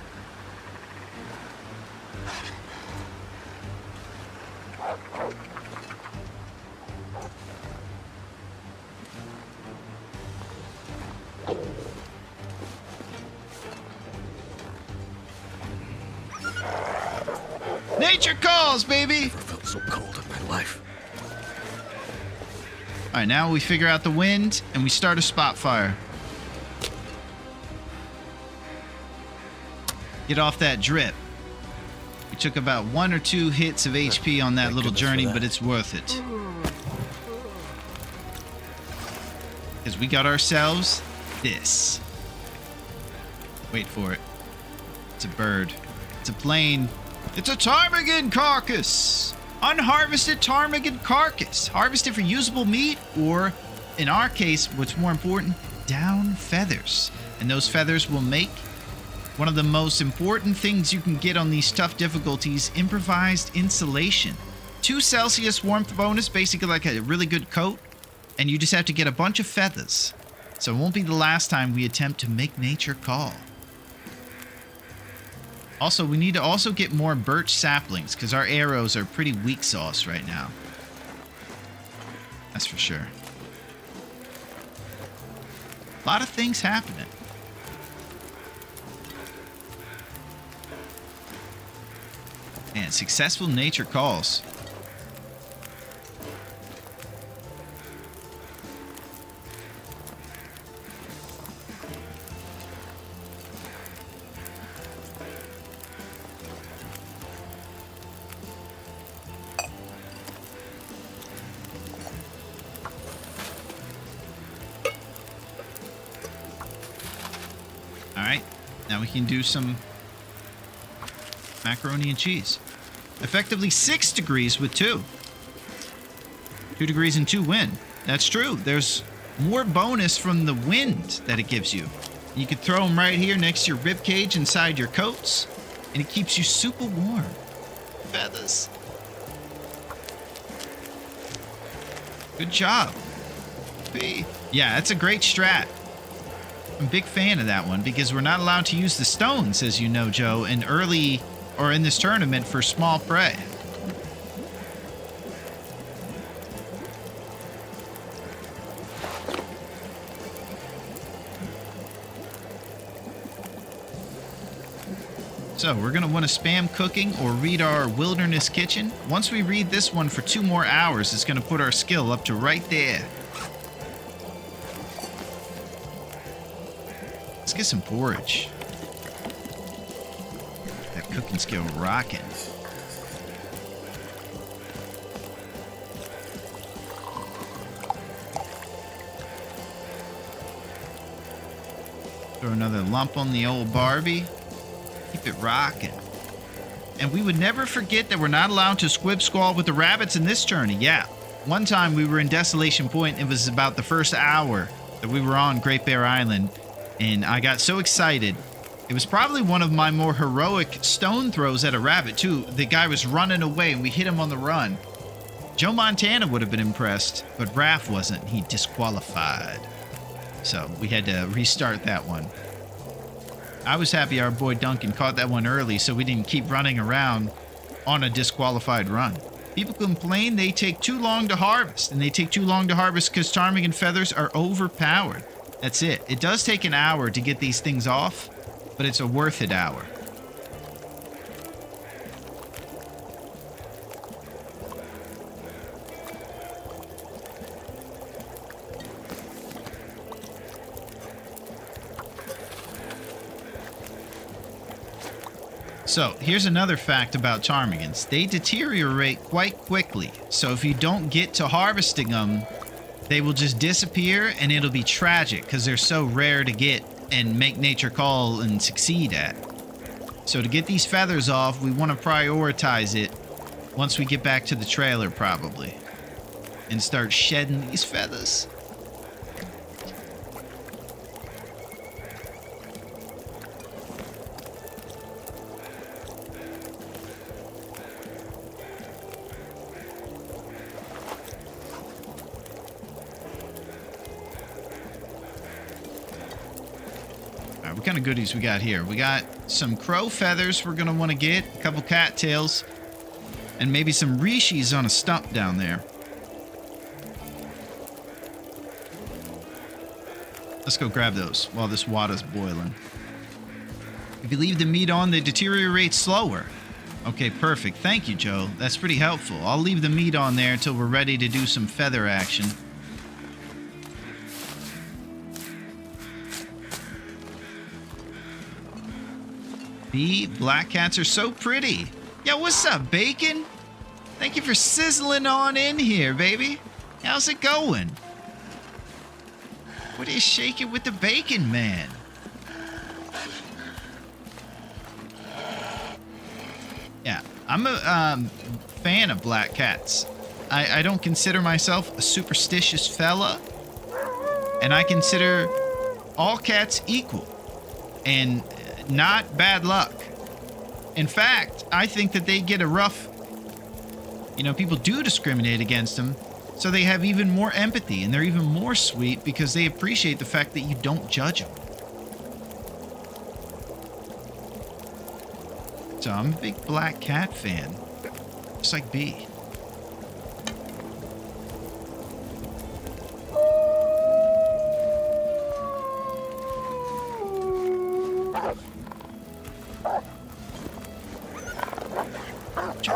[SPEAKER 1] Nature calls, baby!
[SPEAKER 4] I felt so cold in my life.
[SPEAKER 1] Alright, now we figure out the wind and we start a spot fire. Get off that drip. We took about 1 or 2 hits of HP on that
[SPEAKER 4] Thank
[SPEAKER 1] little
[SPEAKER 4] goodness for
[SPEAKER 1] journey,
[SPEAKER 4] that.
[SPEAKER 1] but it's worth it. Because we got ourselves this. Wait for it. It's a bird. It's a plane. It's a ptarmigan carcass! Unharvested ptarmigan carcass. Harvested for usable meat, or, in our case, what's more important, down feathers. And those feathers will make one of the most important things you can get on these tough difficulties, improvised insulation. 2 Celsius warmth bonus, basically like a really good coat, and you just have to get a bunch of feathers. So it won't be the last time we attempt to make nature call. Also, we need to also get more birch saplings, because our arrows are pretty weak sauce right now. That's for sure. A lot of things happening. Man, successful nature calls. Alright, now we can do some macaroni and cheese. Effectively 6 degrees with 2. 2 degrees and 2 wind. That's true. There's more bonus from the wind that it gives you. You could throw them right here next to your rib cage inside your coats, and it keeps you super warm. Feathers. Good job. Yeah, that's a great strat. I'm a big fan of that one because we're not allowed to use the stones, as you know, Joe, in early or in this tournament for small prey. So we're going to want to spam cooking or read our wilderness kitchen. Once we read this one for 2 more hours, it's going to put our skill up to right there. Let's get some porridge. That cooking skill rocking. Throw another lump on the old Barbie. Keep it rocking. And we would never forget that we're not allowed to squib squall with the rabbits in this journey. Yeah. One time we were in Desolation Point. It was about the first hour that we were on Great Bear Island. And I got so excited. It was probably one of my more heroic stone throws at a rabbit, too. The guy was running away, and we hit him on the run. Joe Montana would have been impressed, but Raph wasn't. He disqualified. So we had to restart that one. I was happy our boy Duncan caught that one early, so we didn't keep running around on a disqualified run. People complain they take too long to harvest, and they take too long to harvest because ptarmigan feathers are overpowered. That's it. It does take an hour to get these things off, but it's a worth it hour. So, here's another fact about ptarmigans. They deteriorate quite quickly, so if you don't get to harvesting them, they will just disappear, and it'll be tragic because they're so rare to get and make nature call and succeed at. So to get these feathers off, we want to prioritize it once we get back to the trailer probably and start shedding these feathers. What kind of goodies we got here? We got some crow feathers we're going to want to get, a couple cattails, and maybe some rishis on a stump down there. Let's go grab those while this water's boiling. If you leave the meat on, they deteriorate slower. Okay, perfect. Thank you, Joe. That's pretty helpful. I'll leave the meat on there until we're ready to do some feather action. Black cats are so pretty. Yo, what's up, Bacon? Thank you for sizzling on in here, baby. How's it going? What are you shaking with the bacon, man? Yeah, I'm a fan of black cats. I don't consider myself a superstitious fella, and I consider all cats equal and not bad luck. In fact, I think that they get a rough, people do discriminate against them, so they have even more empathy and they're even more sweet because they appreciate the fact that you don't judge them. So I'm a big black cat fan, just like B.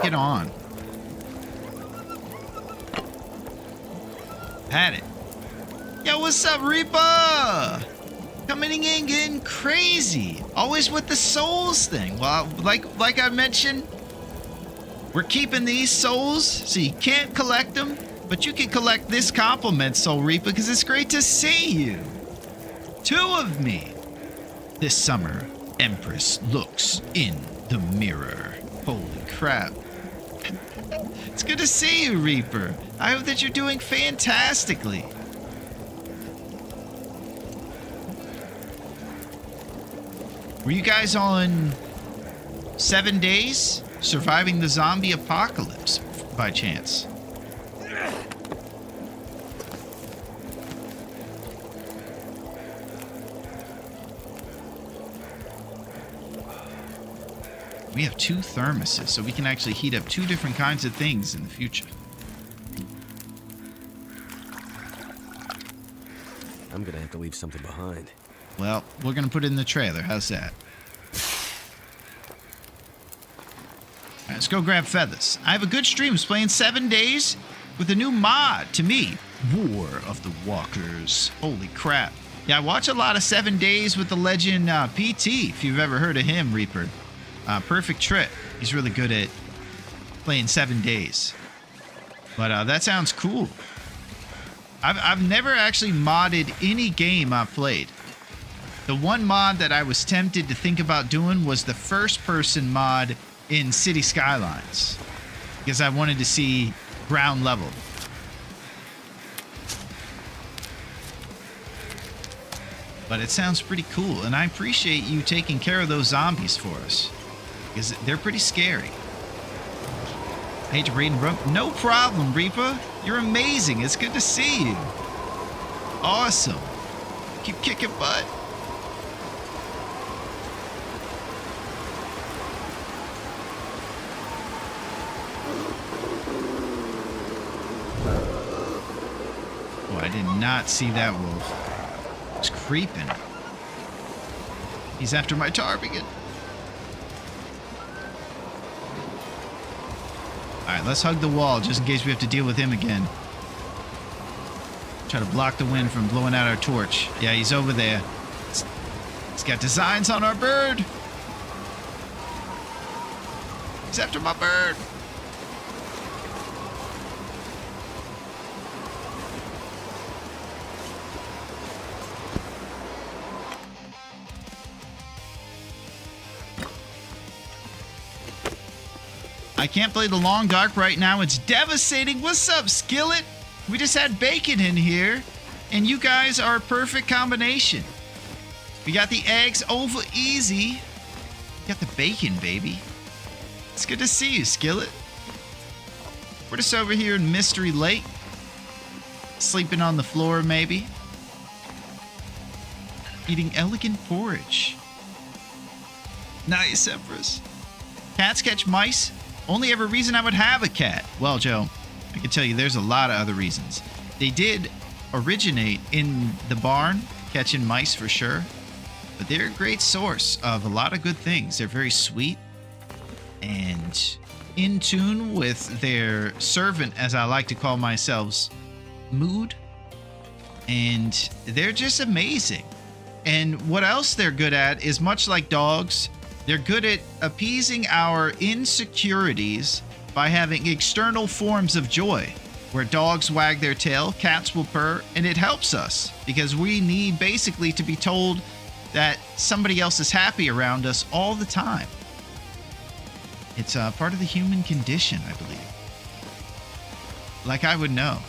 [SPEAKER 1] Get on. Had it. Yo, what's up, Reaper? Coming in, getting crazy. Always with the souls thing. Well, like I mentioned, we're keeping these souls, so you can't collect them, but you can collect this compliment, Soul Reaper, because it's great to see you. 2 of me. This summer, Empress looks in the mirror. Holy crap. It's good to see you, Reaper. I hope that you're doing fantastically. Were you guys on 7 days surviving the zombie apocalypse by chance? We have 2 thermoses, so we can actually heat up 2 different kinds of things in the future.
[SPEAKER 4] I'm gonna have to leave something behind.
[SPEAKER 1] Well, we're gonna put it in the trailer. How's that? All right, let's go grab feathers. I have a good stream playing 7 days with a new mod to me. War of the Walkers. Holy crap. Yeah, I watch a lot of 7 days with the legend PT, if you've ever heard of him, Reaper. Perfect Trip. He's really good at playing 7 days. But that sounds cool. I've never actually modded any game I've played. The one mod that I was tempted to think about doing was the first-person mod in City Skylines, because I wanted to see ground level. But it sounds pretty cool, and I appreciate you taking care of those zombies for us, because they're pretty scary. I hate to read and run. No problem, Reaper. You're amazing. It's good to see you. Awesome. Keep kicking butt. Oh, I did not see that wolf. It's creeping. He's after my target. Alright, let's hug the wall just in case we have to deal with him again. Try to block the wind from blowing out our torch. Yeah, he's over there. He's got designs on our bird. He's after my bird. I can't play the Long Dark right now. It's devastating. What's up, Skillet? We just had bacon in here, and you guys are a perfect combination. We got the eggs over easy. Got the bacon, baby. It's good to see you, Skillet. We're just over here in Mystery Lake. Sleeping on the floor, maybe. Eating elegant porridge. Nice, Empress. Cats catch mice? Only ever reason I would have a cat. Well, Joe, I can tell you there's a lot of other reasons. They did originate in the barn, catching mice for sure. But they're a great source of a lot of good things. They're very sweet and in tune with their servant, as I like to call myself, mood. And they're just amazing. And what else they're good at is, much like dogs, they're good at appeasing our insecurities by having external forms of joy. Where dogs wag their tail, cats will purr, and it helps us because we need basically to be told that somebody else is happy around us all the time. It's part of the human condition, I believe. Like I would know.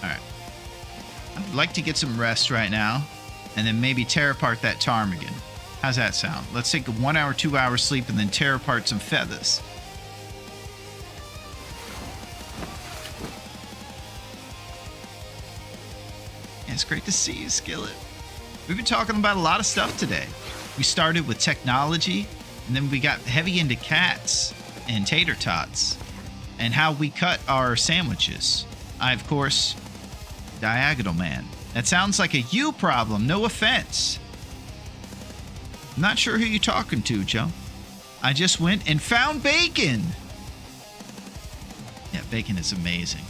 [SPEAKER 1] All right. I'd like to get some rest right now, and then maybe tear apart that ptarmigan. How's that sound? Let's take a 1 hour, 2 hour sleep, and then tear apart some feathers. Yeah, it's great to see you, Skillet. We've been talking about a lot of stuff today. We started with technology, and then we got heavy into cats and tater tots, and how we cut our sandwiches. I, of course, Diagonal Man. That sounds like a you problem, no offense. I'm not sure who you're talking to, Joe. I just went and found bacon. Yeah, bacon is amazing.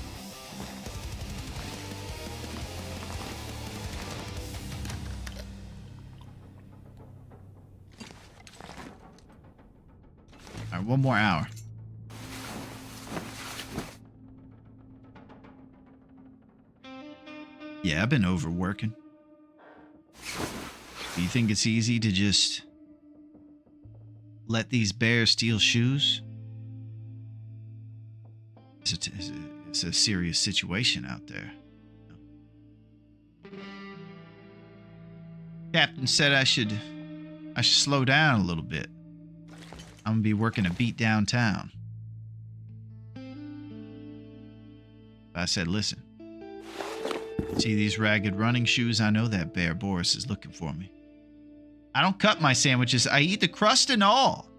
[SPEAKER 1] All right, 1 more hour. Yeah, I've been overworking. Do you think it's easy to just let these bears steal shoes? It's a serious situation out there. Captain said I should slow down a little bit. I'm gonna be working a beat downtown. I said, listen. See these ragged running shoes? I know that bear Boris is looking for me. I don't cut my sandwiches. I eat the crust and all.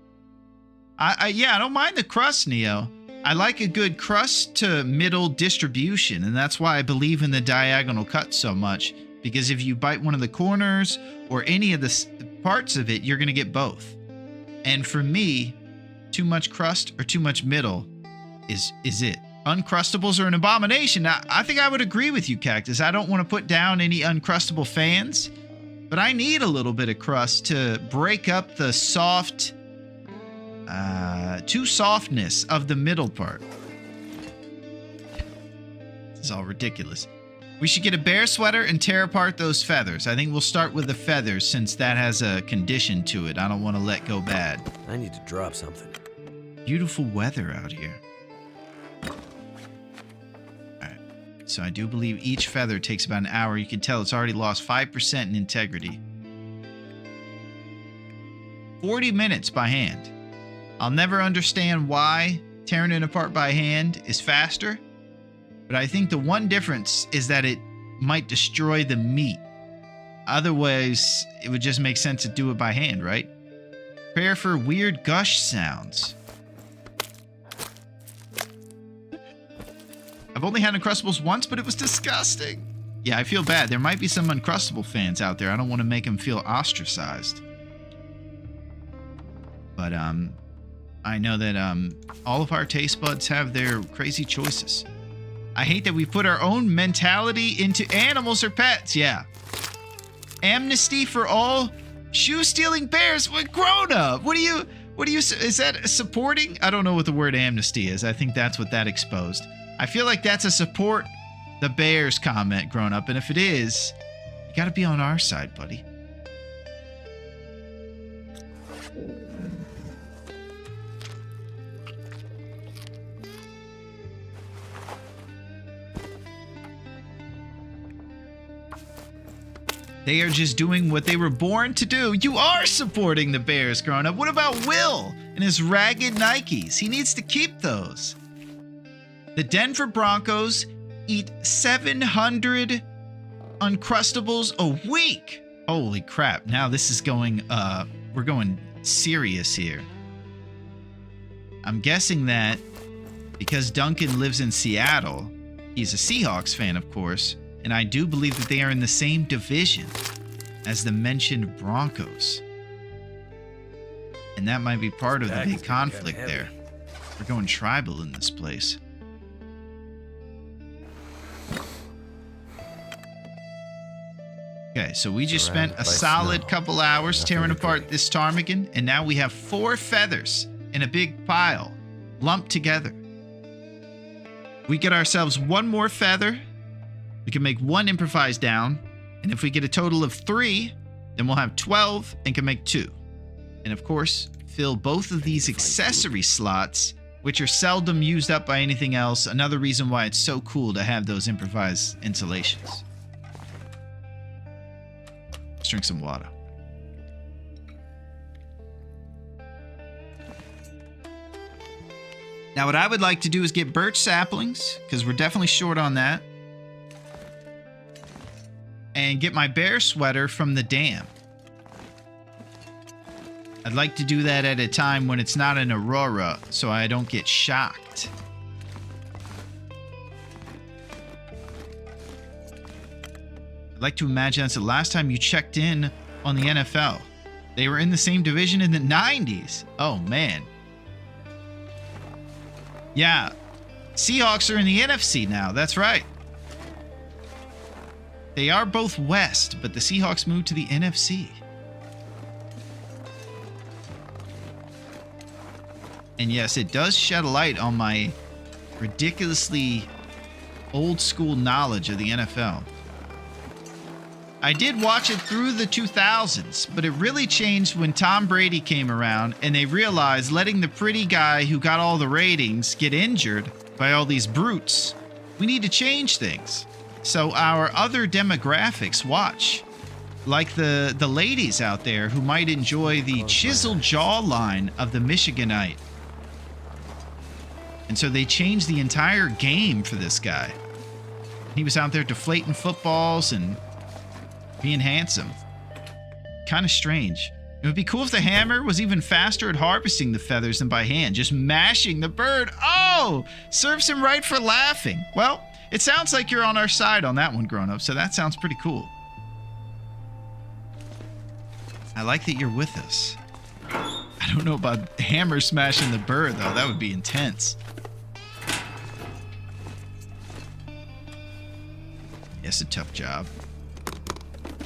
[SPEAKER 1] Yeah, I don't mind the crust, Neo. I like a good crust to middle distribution, and that's why I believe in the diagonal cut so much. Because if you bite one of the corners or any of the parts of it, you're going to get both. And for me, too much crust or too much middle is it. Uncrustables are an abomination. Now, I think I would agree with you, Cactus. I don't want to put down any Uncrustable fans, but I need a little bit of crust to break up the softness of the middle part. This is all ridiculous. We should get a bear sweater and tear apart those feathers. I think we'll start with the feathers since that has a condition to it. I don't want to let go bad.
[SPEAKER 4] I need to drop something.
[SPEAKER 1] Beautiful weather out here. Alright, so I do believe each feather takes about an hour. You can tell it's already lost 5% in integrity. 40 minutes by hand. I'll never understand why tearing it apart by hand is faster, but I think the one difference is that it might destroy the meat. Otherwise, it would just make sense to do it by hand, right? Prepare for weird gush sounds. I've only had Uncrustables once, but it was disgusting. Yeah, I feel bad. There might be some Uncrustable fans out there. I don't want to make them feel ostracized. But, I know that all of our taste buds have their crazy choices. I hate that we put our own mentality into animals or pets. Yeah. Amnesty for all shoe-stealing bears. What grown up? What do you, is that supporting? I don't know what the word amnesty is. I think that's what that exposed. I feel like that's a support the bears comment, grown up. And if it is, you gotta be on our side, buddy. They are just doing what they were born to do. You are supporting the Bears, grown up. What about Will and his ragged Nikes? He needs to keep those. The Denver Broncos eat 700 Uncrustables a week. Holy crap. Now this is going, we're going serious here. I'm guessing that because Duncan lives in Seattle, he's a Seahawks fan, of course, and I do believe that they are in the same division as the mentioned Broncos. And that might be part of the big conflict there. We're going tribal in this place. Okay, so we just spent a solid couple hours tearing apart this ptarmigan, and now we have 4 feathers in a big pile, lumped together. We get ourselves 1 more feather. We can make 1 improvised down, and if we get a total of 3, then we'll have 12 and can make 2. And of course, fill both of these accessory slots, which are seldom used up by anything else. Another reason why it's so cool to have those improvised insulations. Let's drink some water. Now what I would like to do is get birch saplings, because we're definitely short on that. And get my bear sweater from the dam. I'd like to do that at a time when it's not an aurora, so I don't get shocked. I'd like to imagine that's the last time you checked in on the NFL. They were in the same division in the 90s. Oh, man. Yeah. Seahawks are in the NFC now. That's right. They are both West, but the Seahawks moved to the NFC. And yes, it does shed a light on my ridiculously old school knowledge of the NFL. I did watch it through the 2000s, but it really changed when Tom Brady came around and they realized letting the pretty guy who got all the ratings get injured by all these brutes, we need to change things. So our other demographics watch, like the ladies out there who might enjoy the chiseled jawline of the Michiganite. And so they changed the entire game for this guy. He was out there deflating footballs and being handsome. kind of strange. It would be cool if the hammer was even faster at harvesting the feathers than by hand, just mashing the bird. Oh, serves him right for laughing. Well, it sounds like you're on our side on that one, grown-up, so that sounds pretty cool. I like that you're with us. I don't know about hammer smashing the bird, though. That would be intense. It's a tough job.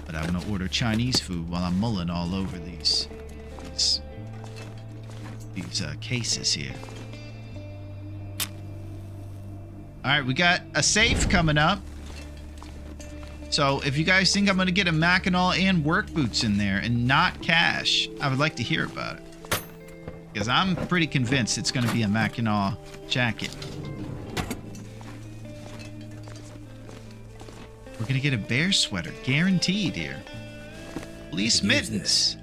[SPEAKER 1] But I'm going to order Chinese food while I'm mulling all over these cases here. All right, we got a safe coming up. So if you guys think I'm going to get a Mackinac and work boots in there and not cash, I would like to hear about it. Because I'm pretty convinced it's going to be a Mackinac jacket. We're going to get a bear sweater, guaranteed here. Fleece mittens.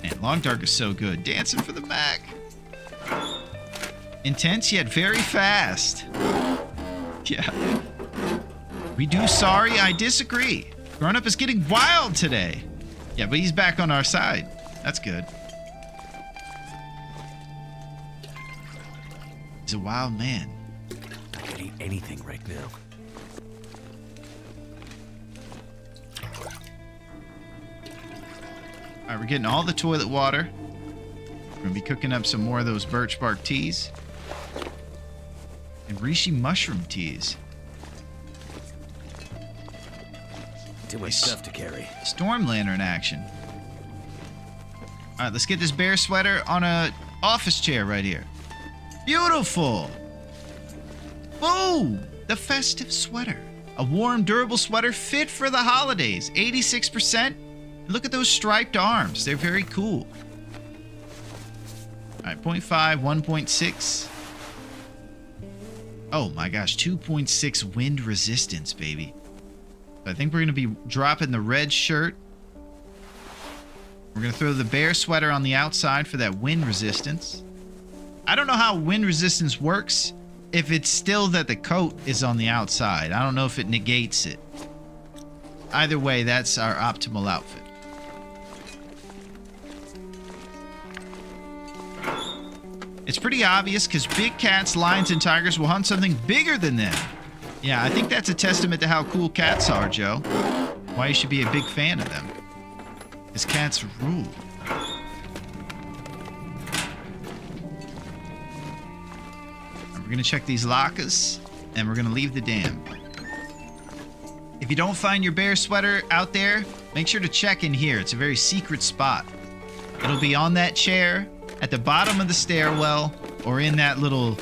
[SPEAKER 1] Man, Long Dark is so good. Dancing for the Mac. Intense yet very fast. Yeah. We do sorry, I disagree. Grown Up is getting wild today. Yeah, but he's back on our side. That's good. He's a wild man.
[SPEAKER 4] I could eat anything right now.
[SPEAKER 1] All right, we're getting all the toilet water. We're gonna be cooking up some more of those birch bark teas. And reishi mushroom teas.
[SPEAKER 4] Too much stuff to carry.
[SPEAKER 1] Storm lantern action. All right, let's get this bear sweater on a office chair right here. Beautiful. Boom! The festive sweater. A warm, durable sweater fit for the holidays. 86%. Look at those striped arms. They're very cool. All right, 0.5, 1.6. Oh my gosh, 2.6 wind resistance, baby. I think we're going to be dropping the red shirt. We're going to throw the bear sweater on the outside for that wind resistance. I don't know how wind resistance works if it's still that the coat is on the outside. I don't know if it negates it. Either way, that's our optimal outfit. It's pretty obvious because big cats, lions, and tigers will hunt something bigger than them. Yeah, I think that's a testament to how cool cats are, Joe. Why you should be a big fan of them. Because cats rule. We're going to check these lockers, and we're going to leave the dam. If you don't find your bear sweater out there, make sure to check in here. It's a very secret spot. It'll be on that chair, at the bottom of the stairwell, or in that little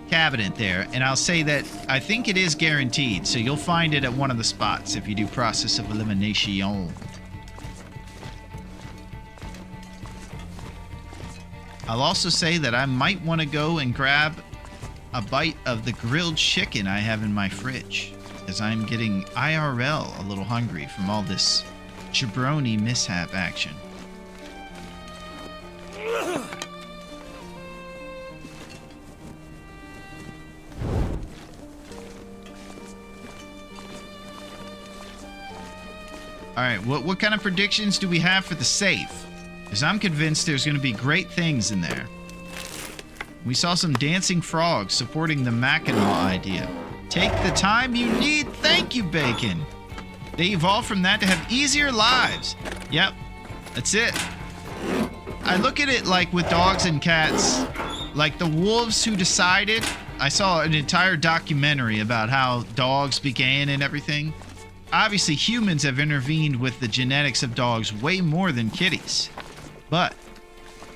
[SPEAKER 1] cabinet there. And I'll say that I think it is guaranteed, so you'll find it at one of the spots if you do process of elimination. I'll also say that I might want to go and grab a bite of the grilled chicken I have in my fridge, as I'm getting IRL a little hungry from all this jabroni mishap action. All right, what kind of predictions do we have for the safe? Because I'm convinced there's going to be great things in there. We saw some dancing frogs supporting the Mackinac idea. Take the time you need. Thank you, Bacon. They evolved from that to have easier lives. Yep, that's it. I look at it like with dogs and cats, like the wolves who decided. I saw an entire documentary about how dogs began and everything. Obviously, humans have intervened with the genetics of dogs way more than kitties. But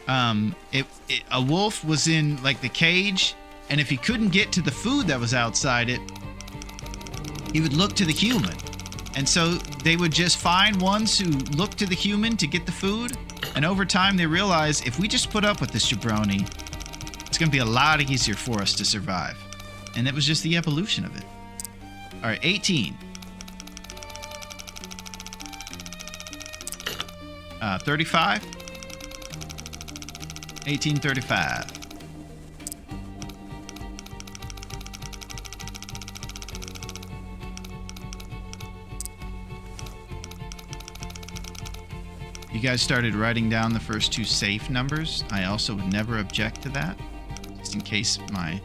[SPEAKER 1] a wolf was in like the cage, and if he couldn't get to the food that was outside it, he would look to the human. And so they would just find ones who looked to the human to get the food. And over time, they realized if we just put up with this jabroni, it's going to be a lot easier for us to survive. And it was just the evolution of it. All right, 18. 35. 1835. You guys started writing down the first two safe numbers. I also would never object to that, just in case my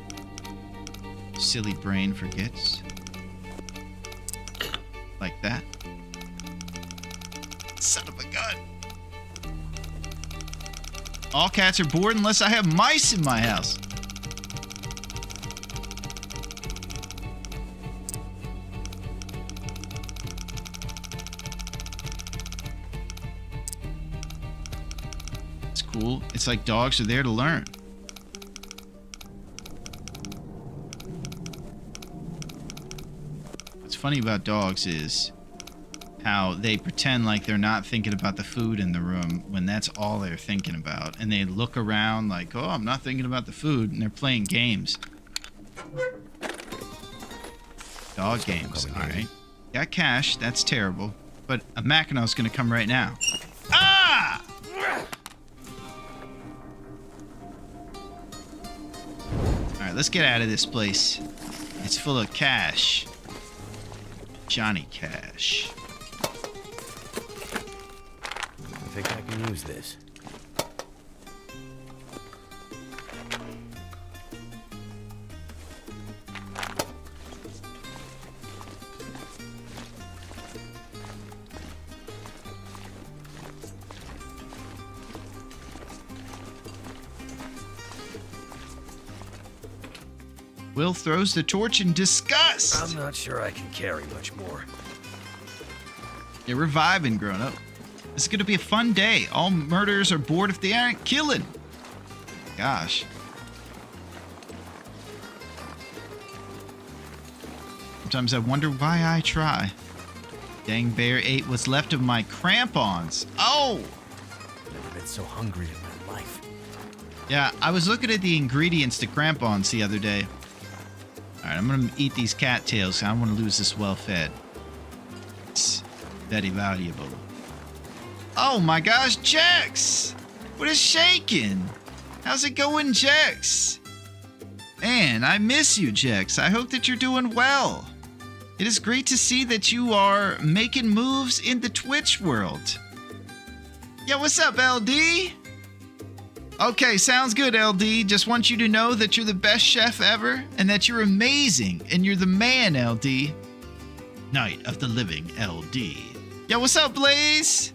[SPEAKER 1] silly brain forgets. Like that. Son of a gun. All cats are bored unless I have mice in my house. It's cool. It's like dogs are there to learn. What's funny about dogs is how they pretend like they're not thinking about the food in the room when that's all they're thinking about. And they look around like, oh, I'm not thinking about the food. And they're playing games. Dog games, all right. Got cash, that's terrible. But a Mackinac gonna come right now. Ah! All right, let's get out of this place. It's full of cash. Johnny Cash.
[SPEAKER 4] I think I can use this.
[SPEAKER 1] Will throws the torch in disgust.
[SPEAKER 4] I'm not sure I can carry much more.
[SPEAKER 1] You're reviving, grown up. This is gonna be a fun day. All murderers are bored if they aren't killing. Gosh. Sometimes I wonder why I try. Dang bear ate what's left of my crampons. Oh!
[SPEAKER 4] Never been so hungry in my life.
[SPEAKER 1] Yeah, I was looking at the ingredients to crampons the other day. Alright, I'm gonna eat these cattails. I don't want to lose this well-fed. It's very valuable. Oh my gosh, Jex! What is shaking? How's it going, Jex? Man, I miss you, Jex. I hope that you're doing well. It is great to see that you are making moves in the Twitch world. Yo, what's up, LD? Okay, sounds good, LD. Just want you to know that you're the best chef ever and that you're amazing and you're the man, LD. Night of the Living, LD. Yo, what's up, Blaze?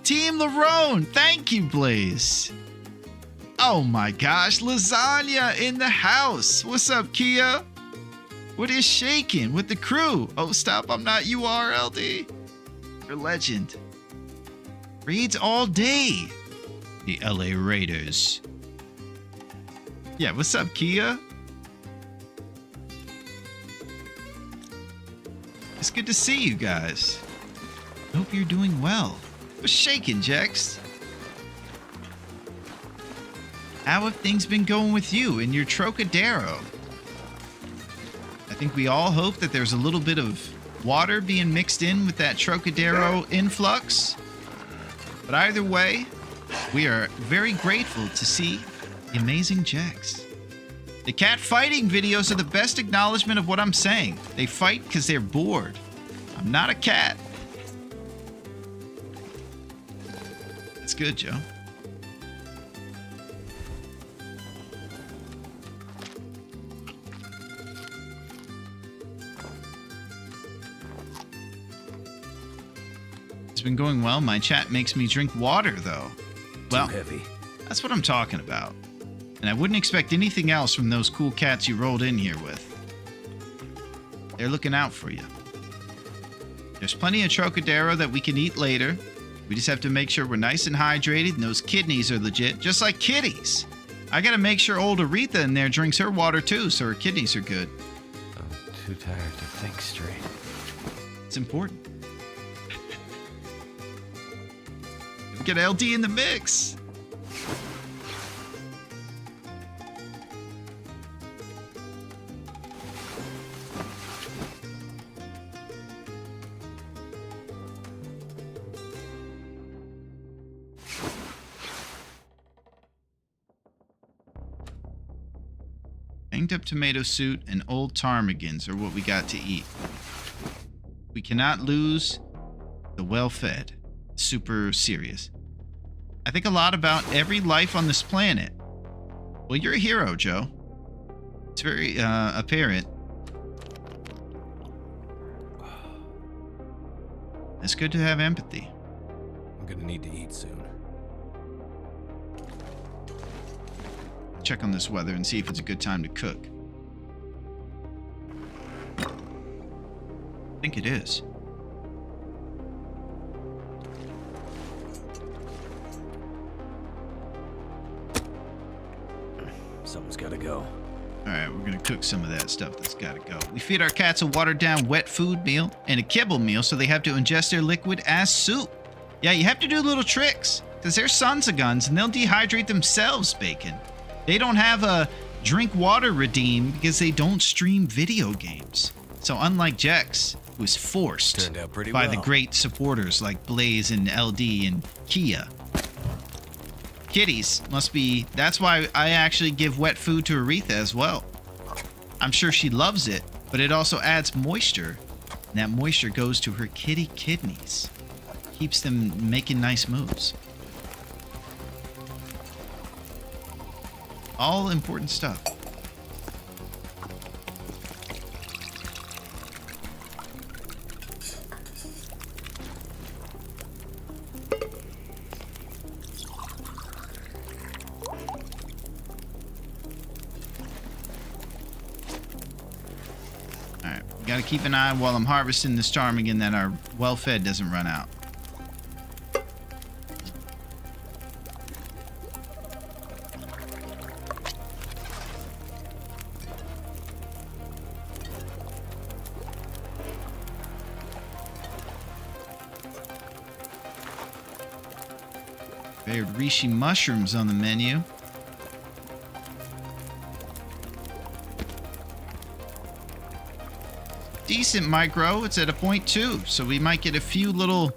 [SPEAKER 1] Team Larone, thank you, Blaze. Oh my gosh, lasagna in the house. What's up, Kia? What is shaking with the crew? Oh, stop, I'm not URLD. You're a legend. Raids all day. The LA Raiders. Yeah, what's up, Kia? It's good to see you guys. I hope you're doing well. What's shaking, Jex? How have things been going with you in your Trocadero? I think we all hope that there's a little bit of water being mixed in with that Trocadero influx. But either way, we are very grateful to see the amazing Jex. The cat fighting videos are the best acknowledgement of what I'm saying. They fight because they're bored. I'm not a cat. That's good, Joe. It's been going well. My chat makes me drink water, though. Well,
[SPEAKER 4] Too heavy.
[SPEAKER 1] that's what I'm talking about. And I wouldn't expect anything else from those cool cats you rolled in here with. They're looking out for you. There's plenty of Trocadero that we can eat later. We just have to make sure we're nice and hydrated and those kidneys are legit, just like kitties. I gotta make sure old Aretha in there drinks her water too, so her kidneys are good.
[SPEAKER 4] I'm too tired to think straight.
[SPEAKER 1] It's important. Get LD in the mix. Banged up tomato suit and old ptarmigans are what we got to eat. We cannot lose the well-fed. Super serious. I think a lot about every life on this planet. Well, you're a hero, Joe. It's very apparent. It's good to have empathy.
[SPEAKER 4] I'm gonna need to eat soon.
[SPEAKER 1] Check on this weather and see if it's a good time to cook. I think it is.
[SPEAKER 4] Something's gotta go.
[SPEAKER 1] Alright, we're gonna cook some of that stuff that's gotta go. We feed our cats a watered-down wet food meal and a kibble meal so they have to ingest their liquid as soup. Yeah, you have to do little tricks, because they're sons of guns and they'll dehydrate themselves, Bacon. They don't have a drink water redeem because they don't stream video games. So unlike Jex, who is forced
[SPEAKER 4] Turned out pretty
[SPEAKER 1] by
[SPEAKER 4] well.
[SPEAKER 1] the great supporters like Blaze and LD and Kia. Kitties must be... That's why I actually give wet food to Aretha as well. I'm sure she loves it, but it also adds moisture. And that moisture goes to her kitty kidneys. Keeps them making nice moves. All important stuff. Alright, we gotta keep an eye while I'm harvesting this ptarmigan that our well-fed doesn't run out. Very reishi mushrooms on the menu. Decent micro. It's at a 0.2, so we might get a few little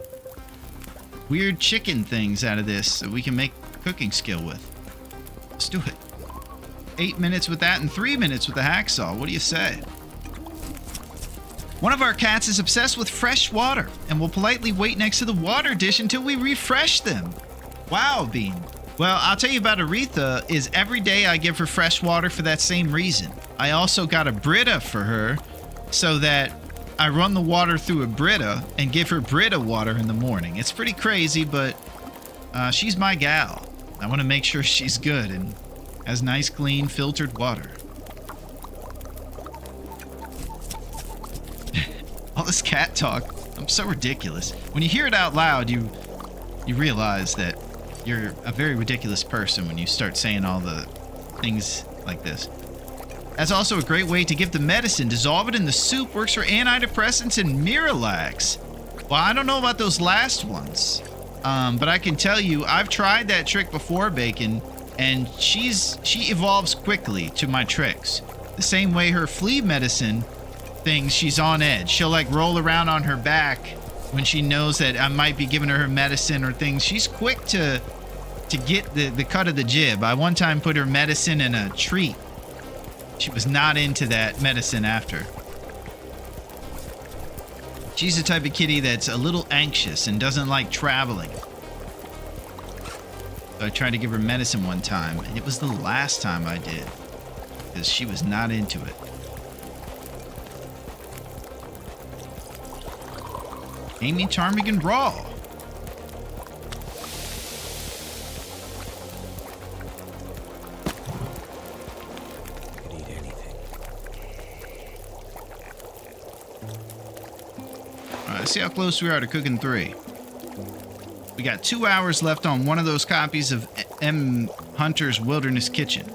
[SPEAKER 1] weird chicken things out of this that we can make cooking skill with. Let's do it. 8 minutes with that and 3 minutes with the hacksaw. What do you say? One of our cats is obsessed with fresh water and will politely wait next to the water dish until we refresh them. Wow, Bean. Well, I'll tell you about Aretha is every day I give her fresh water for that same reason. I also got a Brita for her so that I run the water through a Brita and give her Brita water in the morning. It's pretty crazy, but she's my gal. I want to make sure she's good and has nice, clean, filtered water. All this cat talk, I'm so ridiculous. When you hear it out loud, you realize that you're a very ridiculous person when you start saying all the things like this. That's also a great way to give the medicine. Dissolve it in the soup. Works for antidepressants and Miralax. Well, I don't know about those last ones. But I can tell you, I've tried that trick before, Bacon, and she evolves quickly to my tricks. The same way her flea medicine thing, she's on edge. She'll like roll around on her back when she knows that I might be giving her medicine or things. She's quick to get the cut of the jib. I one time put her medicine in a treat. She was not into that medicine after. She's the type of kitty that's a little anxious and doesn't like traveling. So I tried to give her medicine one time, and it was the last time I did, because she was not into it. Amy Ptarmigan raw.
[SPEAKER 4] Could eat anything.
[SPEAKER 1] Alright, let's see how close we are to cooking 3. We got 2 hours left on one of those copies of M. Hunter's Wilderness Kitchen.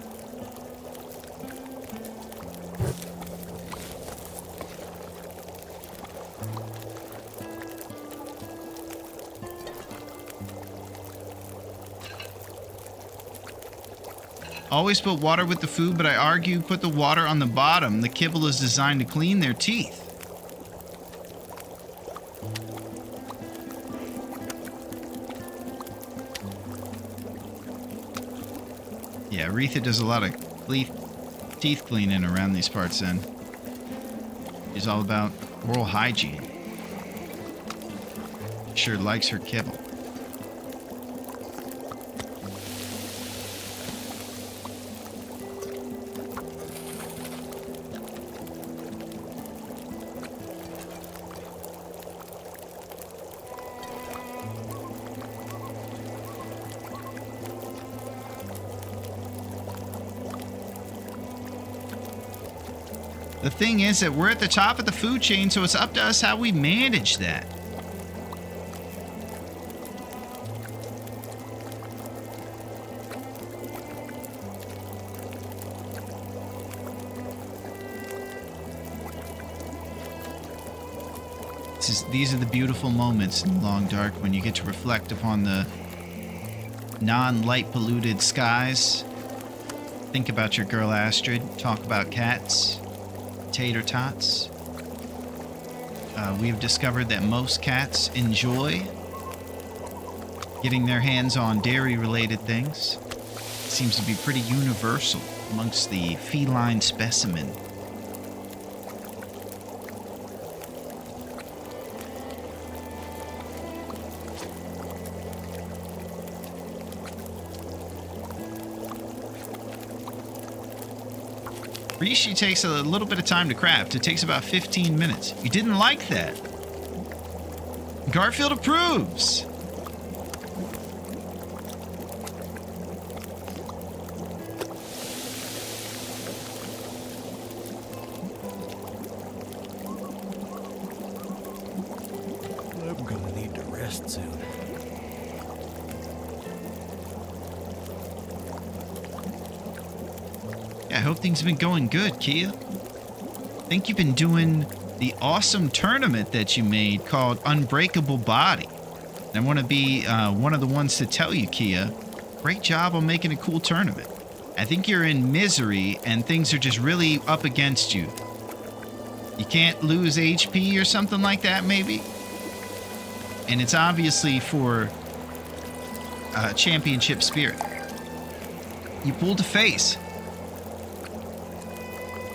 [SPEAKER 1] Always put water with the food, but I argue put the water on the bottom. The kibble is designed to clean their teeth. Yeah, Aretha does a lot of teeth cleaning around these parts then. She's all about oral hygiene. Sure likes her kibble. The thing is that we're at the top of the food chain, so it's up to us how we manage that. These are the beautiful moments in the long dark when you get to reflect upon the non-light polluted skies. Think about your girl Astrid. Talk about cats. Tater tots. We have discovered that most cats enjoy getting their hands on dairy-related things. It seems to be pretty universal amongst the feline specimen. Rishi takes a little bit of time to craft. It takes about 15 minutes. You didn't like that. Garfield approves.
[SPEAKER 4] I'm gonna need to rest soon.
[SPEAKER 1] Yeah, I hope things have been going good, Kia. I think you've been doing the awesome tournament that you made called Unbreakable Body. And I want to be one of the ones to tell you, Kia, great job on making a cool tournament. I think you're in misery and things are just really up against you. You can't lose HP or something like that, maybe? And it's obviously for championship spirit. You pulled a face.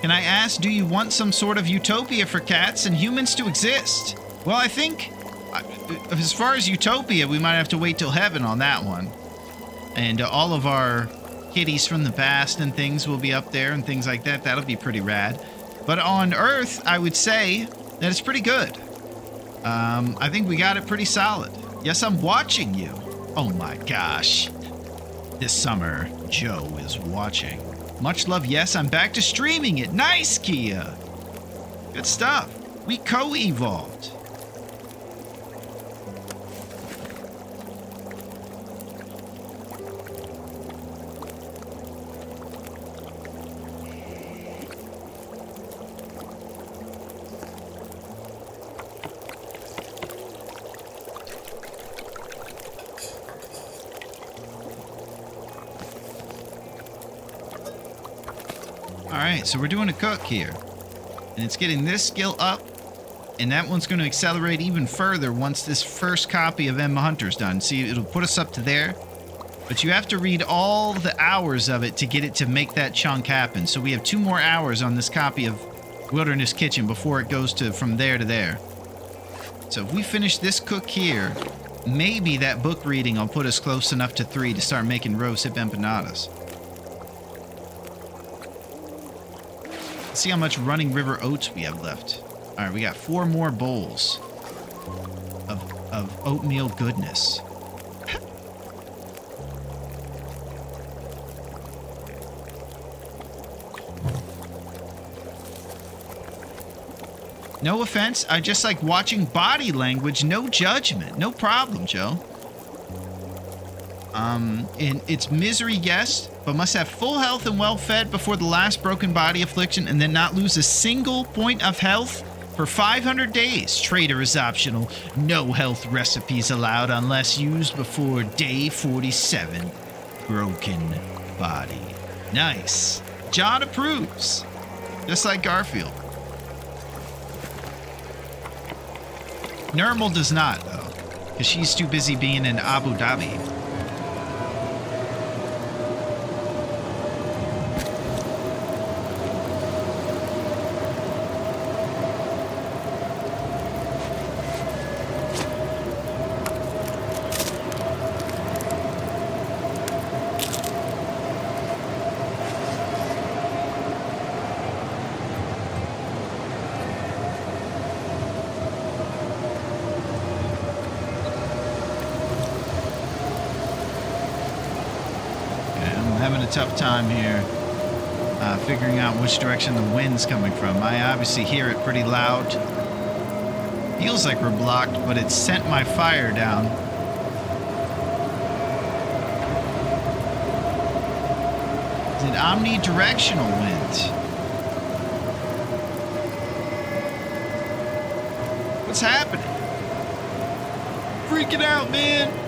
[SPEAKER 1] Can I ask, do you want some sort of utopia for cats and humans to exist? Well, I think, as far as utopia, we might have to wait till heaven on that one. And all of our kitties from the past and things will be up there and things like that. That'll be pretty rad. But on Earth, I would say that it's pretty good. I think we got it pretty solid. Yes, I'm watching you. Oh my gosh. This summer, Joe is watching. Much love, yes, I'm back to streaming it. Nice, Kia. Good stuff. We co-evolved. Alright, so we're doing a cook here. And it's getting this skill up. And that one's going to accelerate even further once this first copy of Emma Hunter's done. See, it'll put us up to there. But you have to read all the hours of it to get it to make that chunk happen. So we have 2 more hours on this copy of Wilderness Kitchen before it goes to from there to there. So if we finish this cook here, maybe that book reading will put us close enough to 3 to start making rose hip empanadas. Let's see how much Running River oats we have left. All right, we got 4 more bowls of oatmeal goodness. No offense, I just like watching body language, no judgment, no problem, Joe. And it's misery, yes, but must have full health and well fed before the last broken body affliction and then not lose a single point of health for 500 days. Trader is optional. No health recipes allowed unless used before day 47. Broken body. Nice. John approves. Just like Garfield. Nermal does not, though, because she's too busy being in Abu Dhabi. a tough time here figuring out which direction the wind's coming from. I obviously hear it pretty loud. Feels like we're blocked, but it sent my fire down. It's an omnidirectional wind. What's happening? Freaking out, man.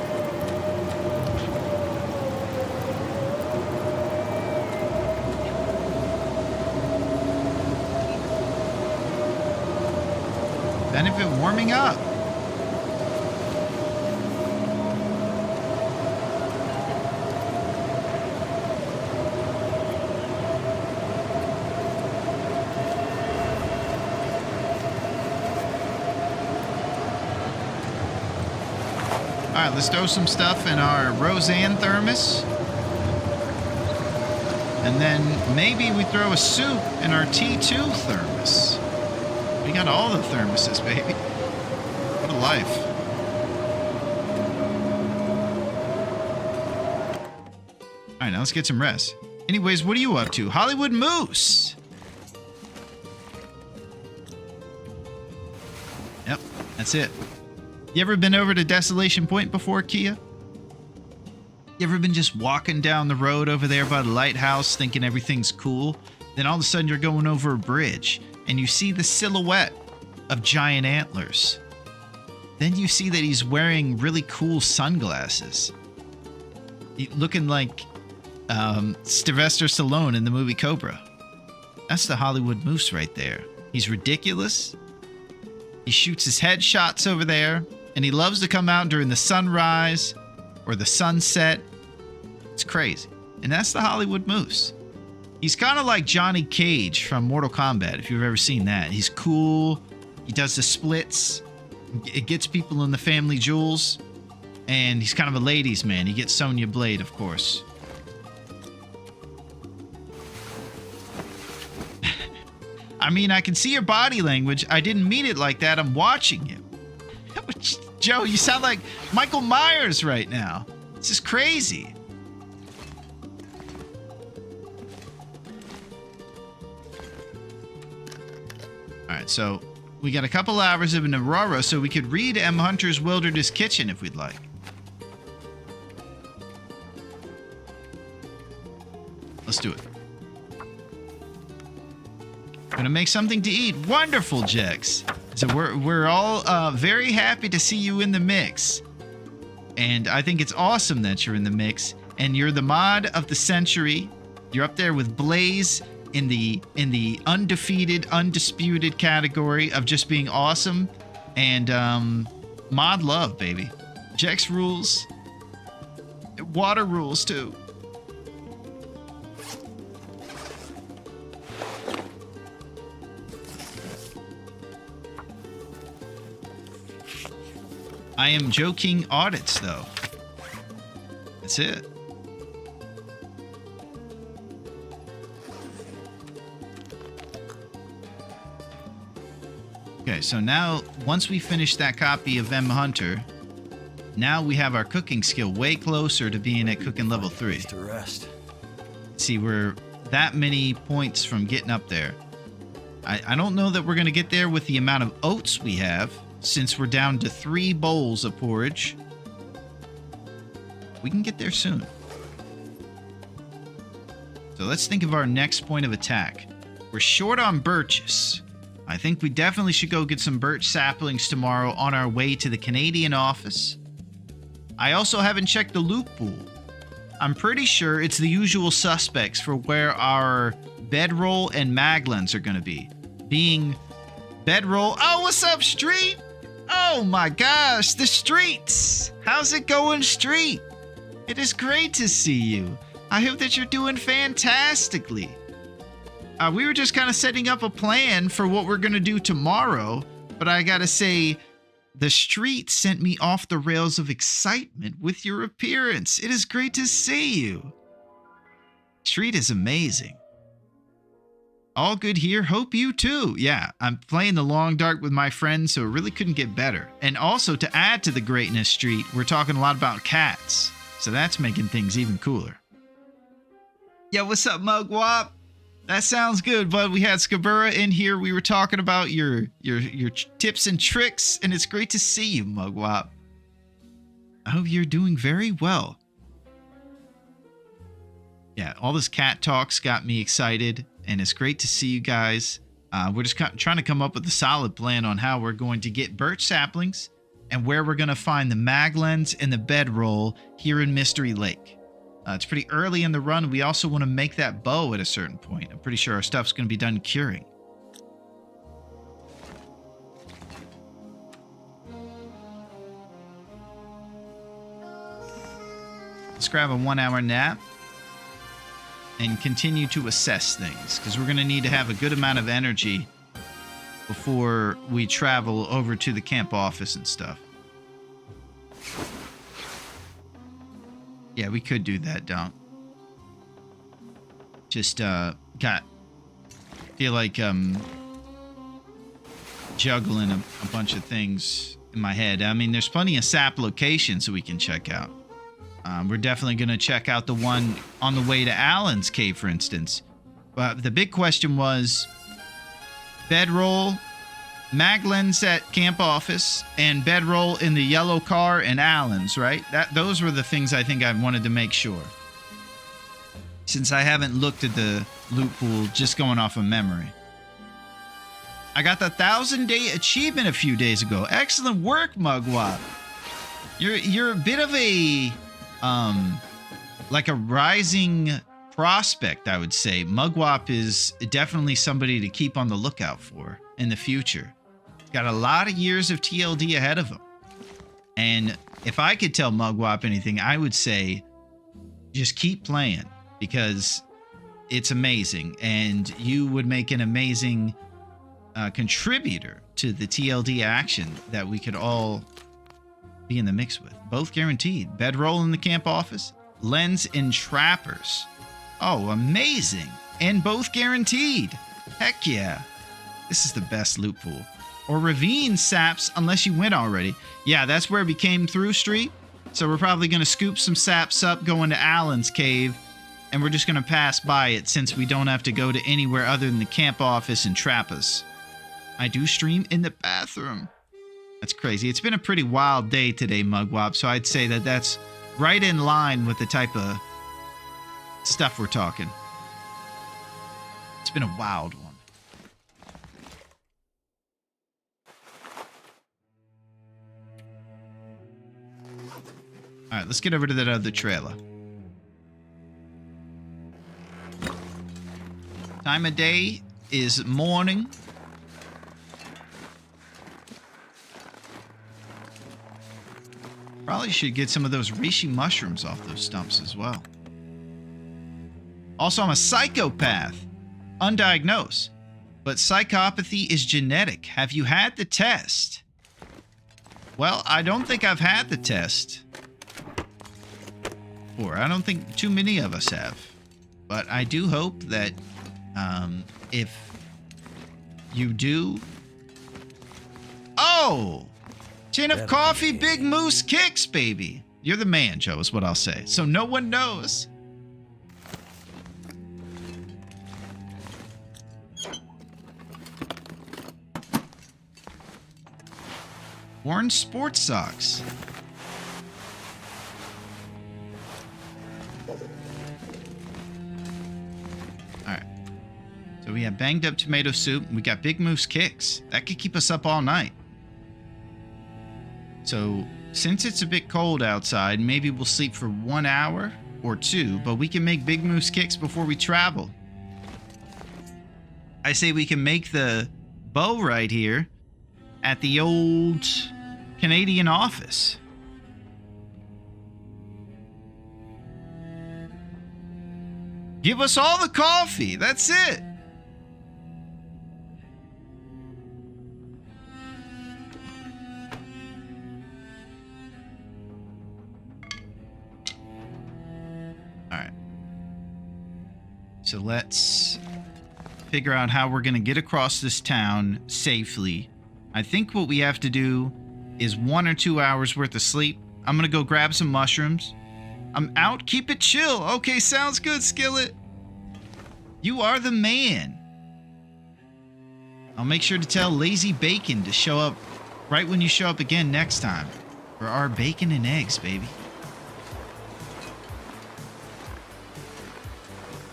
[SPEAKER 1] Benefit warming up. All right, let's throw some stuff in our Roseanne thermos. And then maybe we throw a soup in our T2 thermos. We got all the thermoses, baby. What a life. All right, now let's get some rest. Anyways, what are you up to? Hollywood Moose. Yep, that's it. You ever been over to Desolation Point before, Kia? You ever been just walking down the road over there by the lighthouse thinking everything's cool? Then all of a sudden you're going over a bridge and you see the silhouette of giant antlers. Then you see that he's wearing really cool sunglasses. Looking like Sylvester Stallone in the movie Cobra. That's the Hollywood Moose right there. He's ridiculous. He shoots his headshots over there. And he loves to come out during the sunrise or the sunset. It's crazy. And that's the Hollywood Moose. He's kind of like Johnny Cage from Mortal Kombat, if you've ever seen that. He's cool. He does the splits. It gets people in the family jewels. And he's kind of a ladies' man. He gets Sonya Blade, of course. I mean, I can see your body language. I didn't mean it like that. I'm watching you. Joe, you sound like Michael Myers right now. This is crazy. All right, so we got a couple hours of an Aurora, so we could read M. Hunter's Wilderness Kitchen if we'd like. Let's do it. Gonna make something to eat. Wonderful, Jex. So we're all very happy to see you in the mix. And I think it's awesome that you're in the mix. And you're the mod of the century. You're up there with Blaze in the undefeated, undisputed category of just being awesome. And mod love, baby. Jex rules. Water rules too. I am joking audits, though. That's it. Okay, so now, once we finish that copy of M. Hunter, now we have our cooking skill way closer to being at cooking level 3.
[SPEAKER 4] To rest.
[SPEAKER 1] See, we're that many points from getting up there. I don't know that we're going to get there with the amount of oats we have, since we're down to 3 bowls of porridge. We can get there soon. So let's think of our next point of attack. We're short on birches. I think we definitely should go get some birch saplings tomorrow on our way to the Canadian office. I also haven't checked the loot pool. I'm pretty sure it's the usual suspects for where our bedroll and maglens are going to be. Being bedroll. Oh, what's up, Street? Oh my gosh, the Streets. How's it going, Street? It is great to see you. I hope that you're doing fantastically. We were just kind of setting up a plan for what we're going to do tomorrow, but I gotta say, the Street sent me off the rails of excitement with your appearance. It is great to see you. Street is amazing. All good here. Hope you too. Yeah, I'm playing the Long Dark with my friends, so it really couldn't get better. And also, to add to the greatness, Street, we're talking a lot about cats. So that's making things even cooler. Yo, what's up, Mugwop? That sounds good, bud. We had Skabura in here. We were talking about your tips and tricks, and it's great to see you, Mugwop. I hope you're doing very well. Yeah, all this cat talk's got me excited, and it's great to see you guys. We're just trying to come up with a solid plan on how we're going to get birch saplings and where we're going to find the mag lens and the bedroll here in Mystery Lake. It's pretty early in the run. We also want to make that bow at a certain point. I'm pretty sure our stuff's going to be done curing. Let's grab a 1-hour nap and continue to assess things, because we're going to need to have a good amount of energy before we travel over to the camp office and stuff. Yeah, we could do that, Dunk. Just feel like juggling a bunch of things in my head. I mean, there's plenty of sap locations that we can check out. We're definitely going to check out the one on the way to Alan's cave, for instance. But the big question was bedroll, mag lens at camp office, and bedroll in the yellow car and Alan's, right? Those were the things I think I wanted to make sure. Since I haven't looked at the loot pool, just going off of memory. I got the 1,000-day achievement a few days ago. Excellent work, Mugwop. You're a bit of a like a rising prospect, I would say. Mugwop is definitely somebody to keep on the lookout for in the future. Got a lot of years of TLD ahead of him. And if I could tell Mugwop anything, I would say just keep playing, because it's amazing. And you would make an amazing contributor to the TLD action that we could all be in the mix with. Both guaranteed. Bedroll in the camp office, lens in trappers. Oh, amazing. And both guaranteed. Heck yeah. This is the best loot pool. Or ravine saps unless you win already. Yeah, that's where we came through street. So we're probably going to scoop some saps up going to Alan's cave. And we're just going to pass by it since we don't have to go to anywhere other than the camp office and Trappas. I do stream in the bathroom. That's crazy. It's been a pretty wild day today, Mugwop. So I'd say that that's right in line with the type of stuff we're talking. It's been a wild one. All right, let's get over to that other trailer. Time of day is morning. Probably should get some of those reishi mushrooms off those stumps as well. Also, I'm a psychopath. Undiagnosed. But psychopathy is genetic. Have you had the test? Well, I don't think I've had the test. Or I don't think too many of us have. But I do hope that if you do... Oh! Tin of coffee, Big Moose Kicks, baby. You're the man, Joe, is what I'll say. So no one knows. Worn sports socks. Alright. So we have banged up tomato soup. We got Big Moose Kicks. That could keep us up all night. So, since it's a bit cold outside, maybe we'll sleep for 1 hour or 2, but we can make Big Moose Kicks before we travel. I say we can make the bow right here at the old Canadian office. Give us all the coffee. That's it. So let's figure out how we're going to get across this town safely. I think what we have to do is 1 or 2 hours worth of sleep. I'm going to go grab some mushrooms. I'm out. Keep it chill. Okay, sounds good, Skillet. You are the man. I'll make sure to tell Lazy Bacon to show up right when you show up again next time. For our bacon and eggs, baby.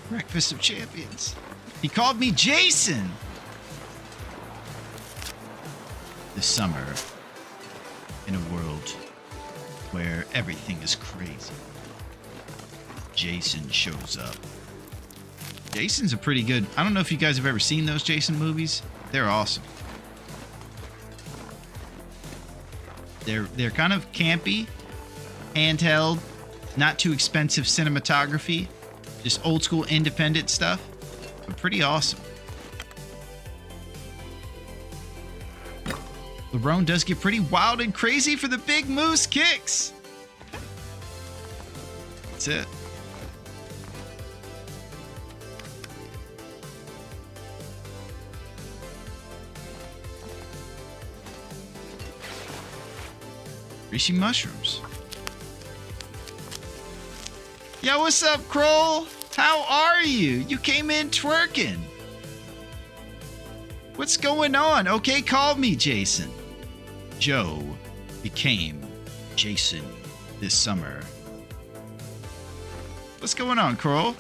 [SPEAKER 1] Breakfast of Champions. He called me Jason. This summer, in a world where everything is crazy, Jason shows up. Jason's a pretty good... I don't know if you guys have ever seen those Jason movies. They're awesome. They're kind of campy, handheld, not too expensive cinematography, just old school independent stuff, but pretty awesome. Larone does get pretty wild and crazy for the big moose kicks. That's it. Greasy mushrooms. Yo, what's up, Kroll? How are you? You came in twerking. What's going on? Okay, call me Jason. Joe became Jason this summer. What's going on, Kroll?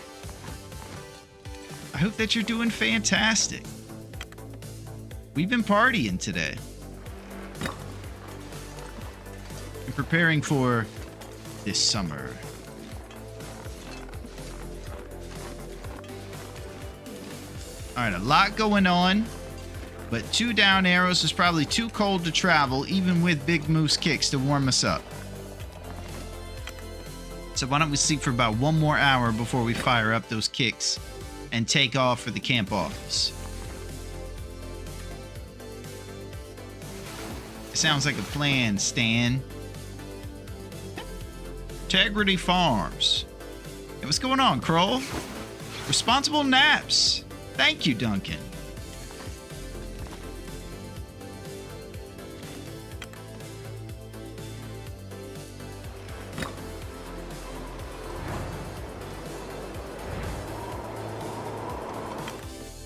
[SPEAKER 1] I hope that you're doing fantastic. We've been partying today. And preparing for this summer. Alright, a lot going on, but 2 down arrows is probably too cold to travel, even with big moose kicks to warm us up. So why don't we sleep for about 1 more hour before we fire up those kicks and take off for the camp office. Sounds like a plan, Stan. Integrity Farms. Hey, what's going on, Kroll? Responsible naps. Thank you, Duncan.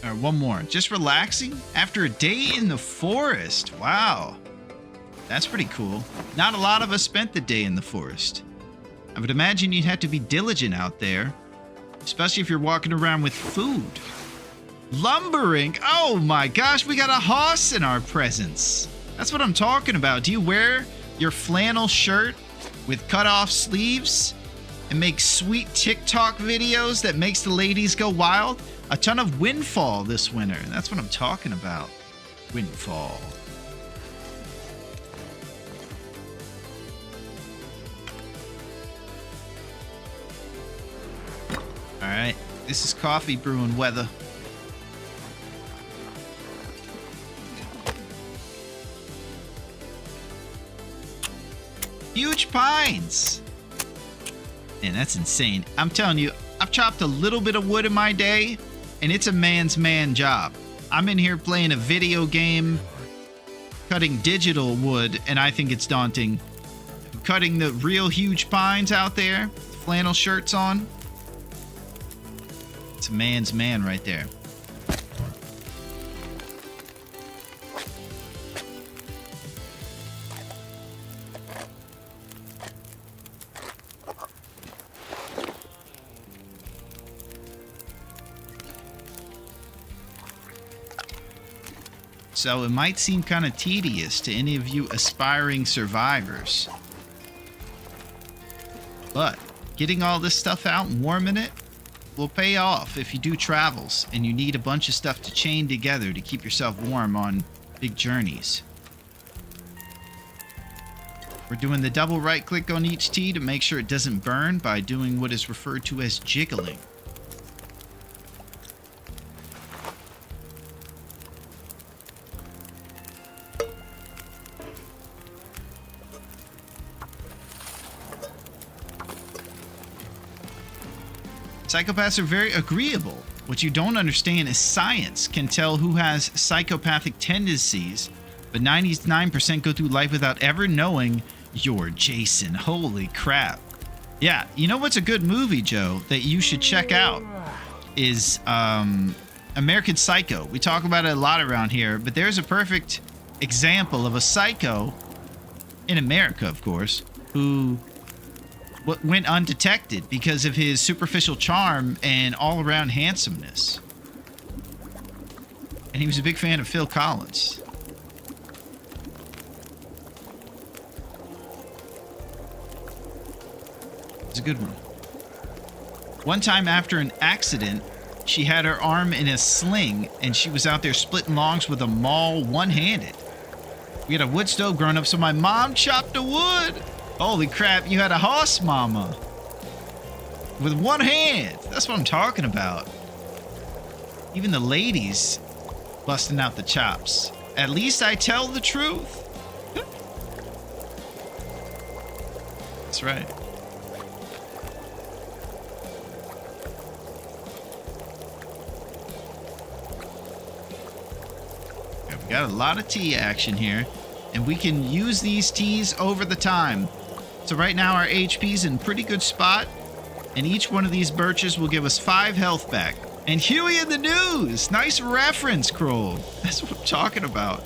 [SPEAKER 1] All right, 1 more. Just relaxing after a day in the forest. Wow. That's pretty cool. Not a lot of us spent the day in the forest. I would imagine you'd have to be diligent out there, especially if you're walking around with food. Lumbering. Oh my gosh, we got a hoss in our presence. That's what I'm talking about. Do you wear your flannel shirt with cut off sleeves and make sweet TikTok videos that makes the ladies go wild? A ton of windfall this winter. That's what I'm talking about. Windfall. All right, this is coffee brewing weather. Huge pines. Man, that's insane. I'm telling you, I've chopped a little bit of wood in my day, and it's a man's man job. I'm in here playing a video game, cutting digital wood, and I think it's daunting. Cutting the real huge pines out there, flannel shirts on. It's a man's man right there. So it might seem kind of tedious to any of you aspiring survivors. But getting all this stuff out and warming it will pay off if you do travels and you need a bunch of stuff to chain together to keep yourself warm on big journeys. We're doing the double right click on each tea to make sure it doesn't burn by doing what is referred to as jiggling. Psychopaths are very agreeable. What you don't understand is science can tell who has psychopathic tendencies, but 99% go through life without ever knowing you're Jason. Holy crap. Yeah, you know what's a good movie, Joe, that you should check out? is American Psycho. We talk about it a lot around here, but there's a perfect example of a psycho in America, of course, who went undetected because of his superficial charm and all-around handsomeness. And he was a big fan of Phil Collins. It's a good one. One time after an accident, she had her arm in a sling and she was out there splitting logs with a maul one-handed. We had a wood stove growing up, so my mom chopped the wood. Holy crap, you had a horse mama. With one hand. That's what I'm talking about. Even the ladies busting out the chops. At least I tell the truth. That's right. We got a lot of tea action here, and we can use these teas over the time. So right now our HP's in pretty good spot, and each one of these birches will give us 5 health back. And Huey in the news! Nice reference, Kroll. That's what I'm talking about.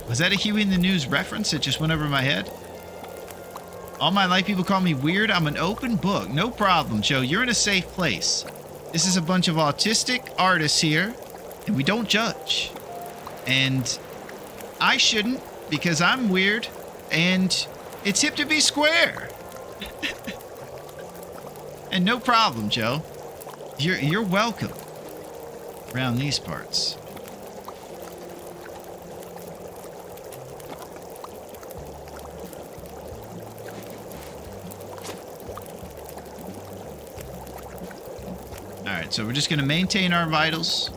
[SPEAKER 1] Was that a Huey in the news reference that just went over my head? All my life people call me weird. I'm an open book. No problem, Joe. You're in a safe place. This is a bunch of autistic artists here, and we don't judge. And I shouldn't, because I'm weird, and it's hip to be square. And no problem, Joe. You're welcome around these parts. Alright, so we're just going to maintain our vitals,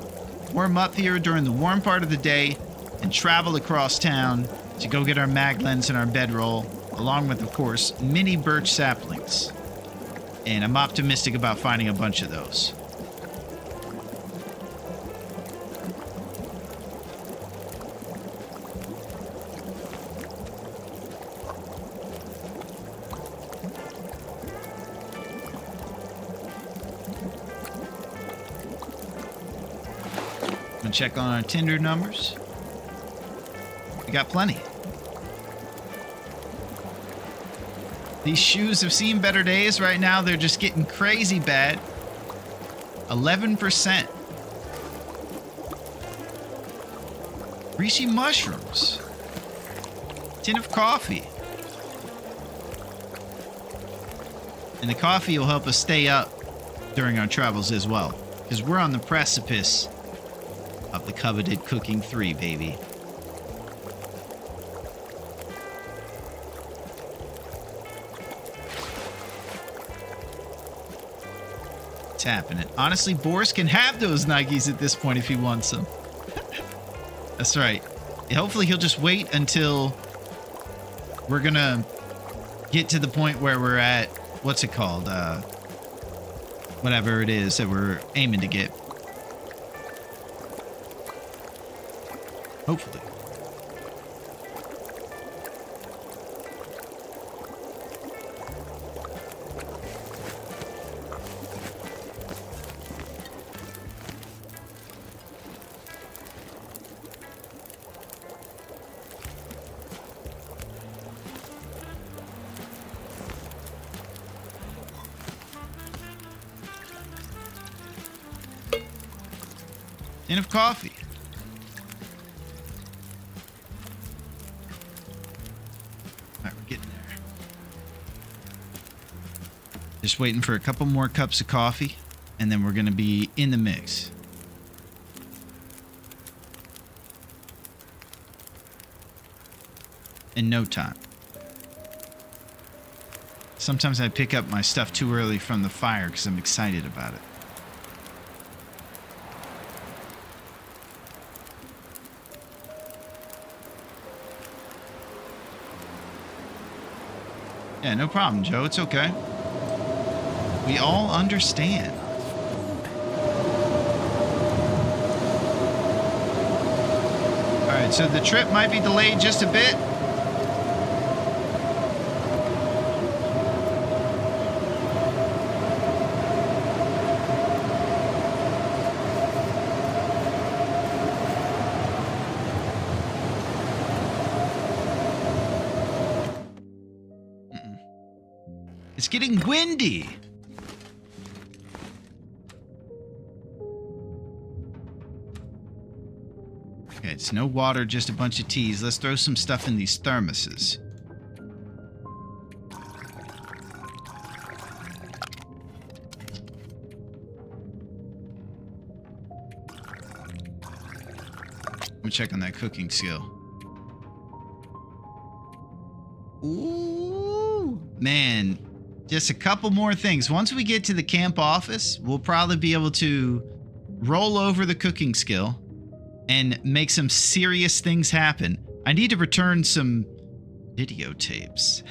[SPEAKER 1] warm up here during the warm part of the day, and travel across town to go get our mag lens and our bedroll, along with, of course, mini birch saplings. And I'm optimistic about finding a bunch of those. I'm gonna check on our Tinder numbers. We got plenty. These shoes have seen better days. Right now, they're just getting crazy bad. 11%. Greasy mushrooms. Tin of coffee. And the coffee will help us stay up during our travels as well, because we're on the precipice of the coveted Cooking 3, baby. It's happening. Honestly, Boris can have those Nikes at this point if he wants them. That's right. Hopefully he'll just wait until we're gonna get to the point where we're at, what's it called? Whatever it is that we're aiming to get. Hopefully. Tin of coffee. Alright, we're getting there. Just waiting for a couple more cups of coffee, and then we're going to be in the mix. In no time. Sometimes I pick up my stuff too early from the fire because I'm excited about it. Yeah, no problem, Joe. It's okay. We all understand. Alright, so the trip might be delayed just a bit. getting windy. Okay, it's no water, just a bunch of teas. Let's throw some stuff in these thermoses. Let me check on that cooking skill. Ooh, man. Just a couple more things. Once we get to the camp office, we'll probably be able to roll over the cooking skill and make some serious things happen. I need to return some videotapes.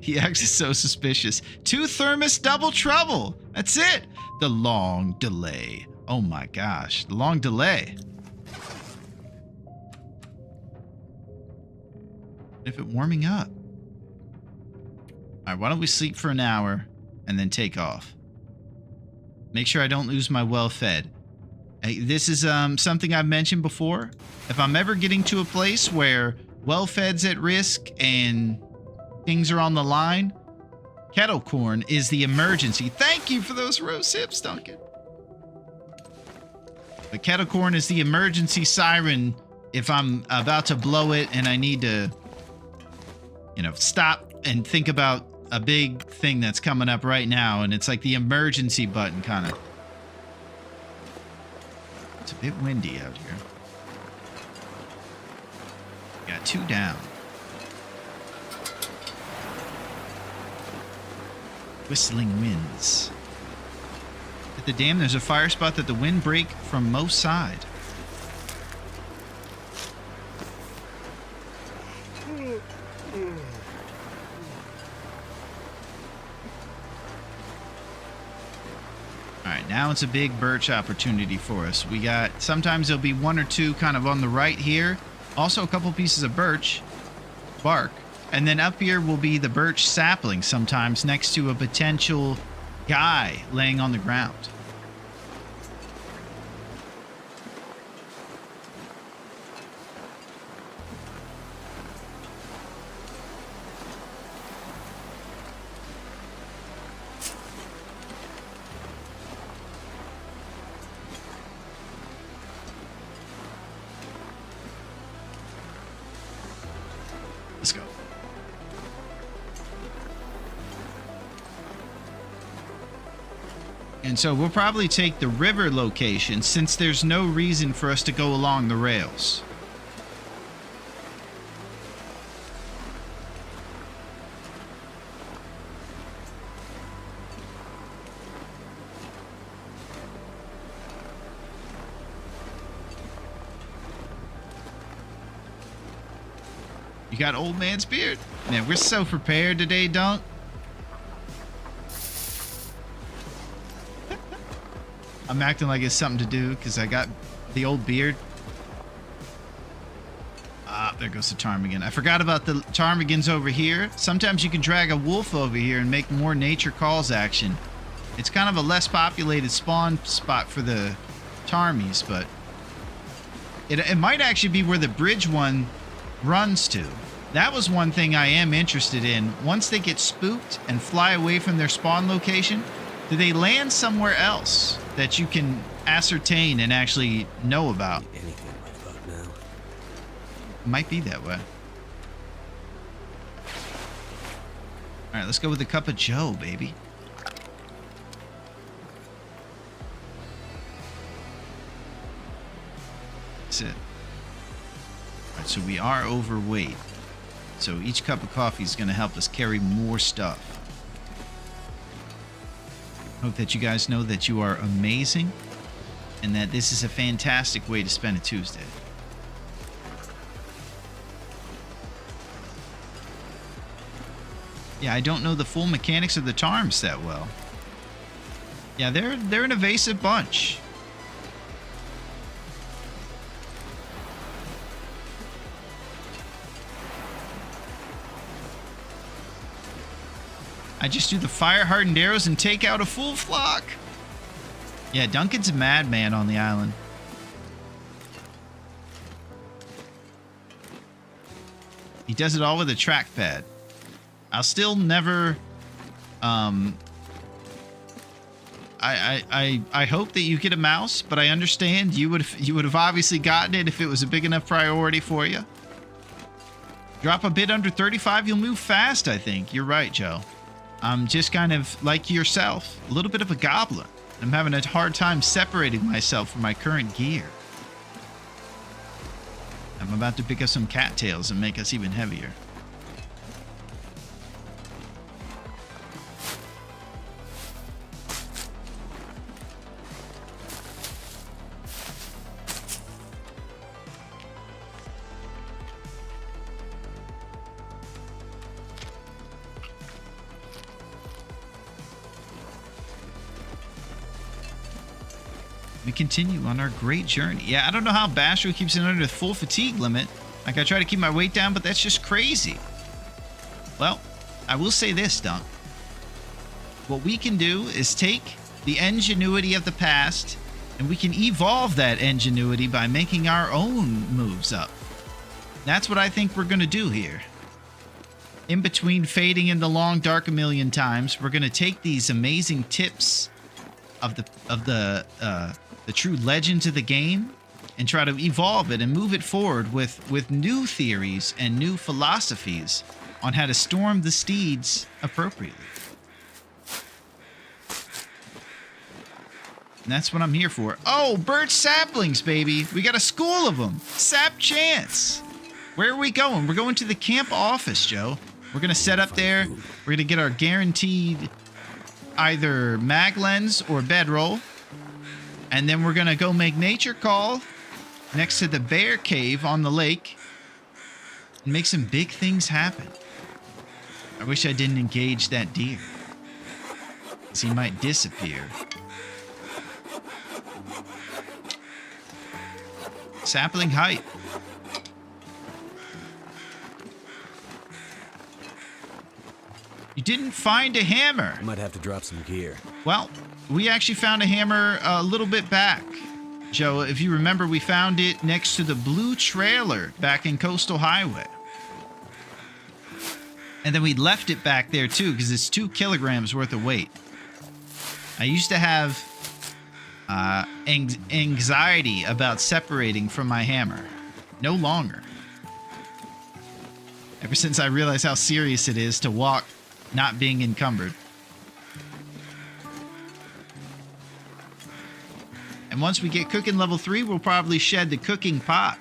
[SPEAKER 1] He acts so suspicious. 2 thermos double trouble. That's it. The long delay. Oh my gosh. The long delay. If it warming up. All right, why don't we sleep for an hour and then take off? Make sure I don't lose my well-fed. This is something I've mentioned before. If I'm ever getting to a place where well-fed's at risk and things are on the line, kettle corn is the emergency. Thank you for those rose hips, Duncan. The kettle corn is the emergency siren if I'm about to blow it and I need to, stop and think about a big thing that's coming up right now, and it's like the emergency button kind of. It's a bit windy out here. Got 2 down. Whistling winds. At the dam, there's a fire spot that the wind break from most side. Now it's a big birch opportunity for us. We got, sometimes there'll be 1 or 2 kind of on the right here. Also a couple pieces of birch bark. And then up here will be the birch sapling sometimes next to a potential guy laying on the ground. Let's go. And so we'll probably take the river location since there's no reason for us to go along the rails. You got old man's beard. Man, we're so prepared today, Dunk. I'm acting like it's something to do because I got the old beard. Ah, there goes the ptarmigan. I forgot about the ptarmigans over here. Sometimes you can drag a wolf over here and make more nature calls action. It's kind of a less populated spawn spot for the ptarmies, but it might actually be where the bridge one runs to. That was one thing I am interested in. Once they get spooked and fly away from their spawn location, do they land somewhere else that you can ascertain and actually know about?
[SPEAKER 4] Anything right about now.
[SPEAKER 1] Might be that way. All right, let's go with a cup of Joe, baby. That's it. All right, so we are overweight. So each cup of coffee is going to help us carry more stuff. Hope that you guys know that you are amazing and that this is a fantastic way to spend a Tuesday. Yeah, I don't know the full mechanics of the Tarms that well. Yeah, they're an evasive bunch. I just do the fire-hardened arrows and take out a full flock. Yeah, Duncan's a madman on the island. He does it all with a trackpad. I'll still never I hope that you get a mouse, but I understand you would have obviously gotten it if it was a big enough priority for you. Drop a bit under 35, you'll move fast, I think. You're right, Joe. I'm just kind of like yourself, a little bit of a goblin. I'm having a hard time separating myself from my current gear. I'm about to pick up some cattails and make us even heavier. We continue on our great journey. Yeah, I don't know how Bastro keeps it under the full fatigue limit. Like, I try to keep my weight down, but that's just crazy. Well, I will say this, Dunk. What we can do is take the ingenuity of the past, and we can evolve that ingenuity by making our own moves up. That's what I think we're going to do here. In between fading in the long dark a million times, we're going to take these amazing tips of the true legends of the game and try to evolve it and move it forward with new theories and new philosophies on how to storm the steeds appropriately. And that's what I'm here for. Oh, birch saplings, baby. We got a school of them. Sap chance. Where are we going? We're going to the camp office, Joe. We're going to set up there. We're going to get our guaranteed either mag lens or bedroll. And then we're going to go make nature call next to the bear cave on the lake and make some big things happen. I wish I didn't engage that deer, because he might disappear. Sapling height. You didn't find a hammer.
[SPEAKER 4] Might have to drop some gear.
[SPEAKER 1] Well, we actually found a hammer a little bit back. Joe, if you remember, we found it next to the blue trailer back in Coastal Highway. And then we left it back there too, because it's 2 kilograms worth of weight. I used to have anxiety about separating from my hammer. No longer. Ever since I realized how serious it is to walk not being encumbered. And once we get cooking level 3, we'll probably shed the cooking pot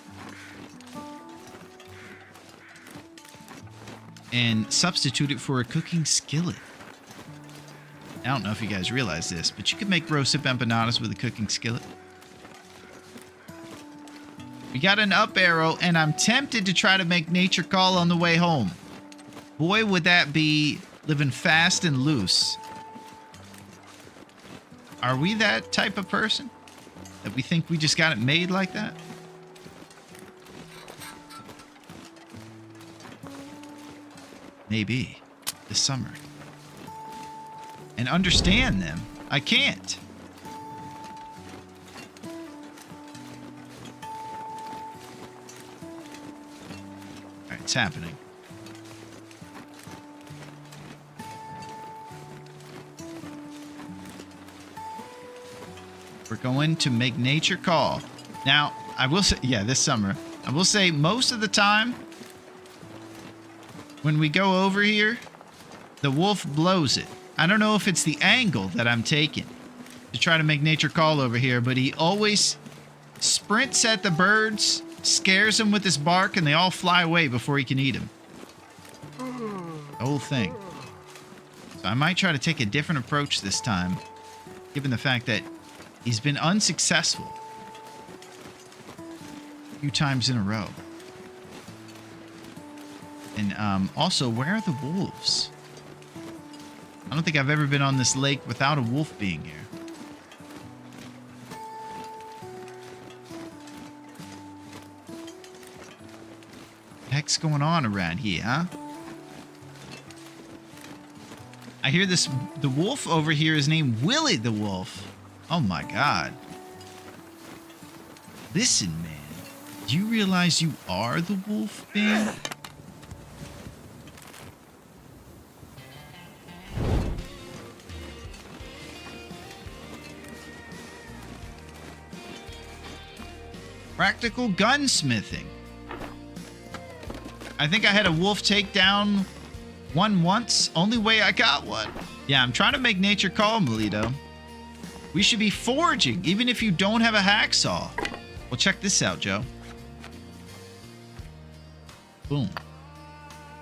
[SPEAKER 1] and substitute it for a cooking skillet. I don't know if you guys realize this, but you can make roasted empanadas with a cooking skillet. We got an up arrow, and I'm tempted to try to make nature call on the way home. Boy, would that be living fast and loose. Are we that type of person? That we think we just got it made like that? Maybe. This summer. And understand them. I can't. Alright, it's happening. We're going to make nature call. Now, I will say, yeah, this summer. I will say most of the time, when we go over here, the wolf blows it. I don't know if it's the angle that I'm taking to try to make nature call over here, but he always sprints at the birds, scares them with his bark, and they all fly away before he can eat them. The whole thing. So I might try to take a different approach this time, given the fact that he's been unsuccessful a few times in a row. And also, where are the wolves? I don't think I've ever been on this lake without a wolf being here. What the heck's going on around here, huh? I hear the wolf over here is named Willie the Wolf. Oh my God. Listen, man. Do you realize you are the wolf, man? Practical gunsmithing. I think I had a wolf take down one once. Only way I got one. Yeah, I'm trying to make nature call, Melito. We should be foraging, even if you don't have a hacksaw. Well, check this out, Joe. Boom.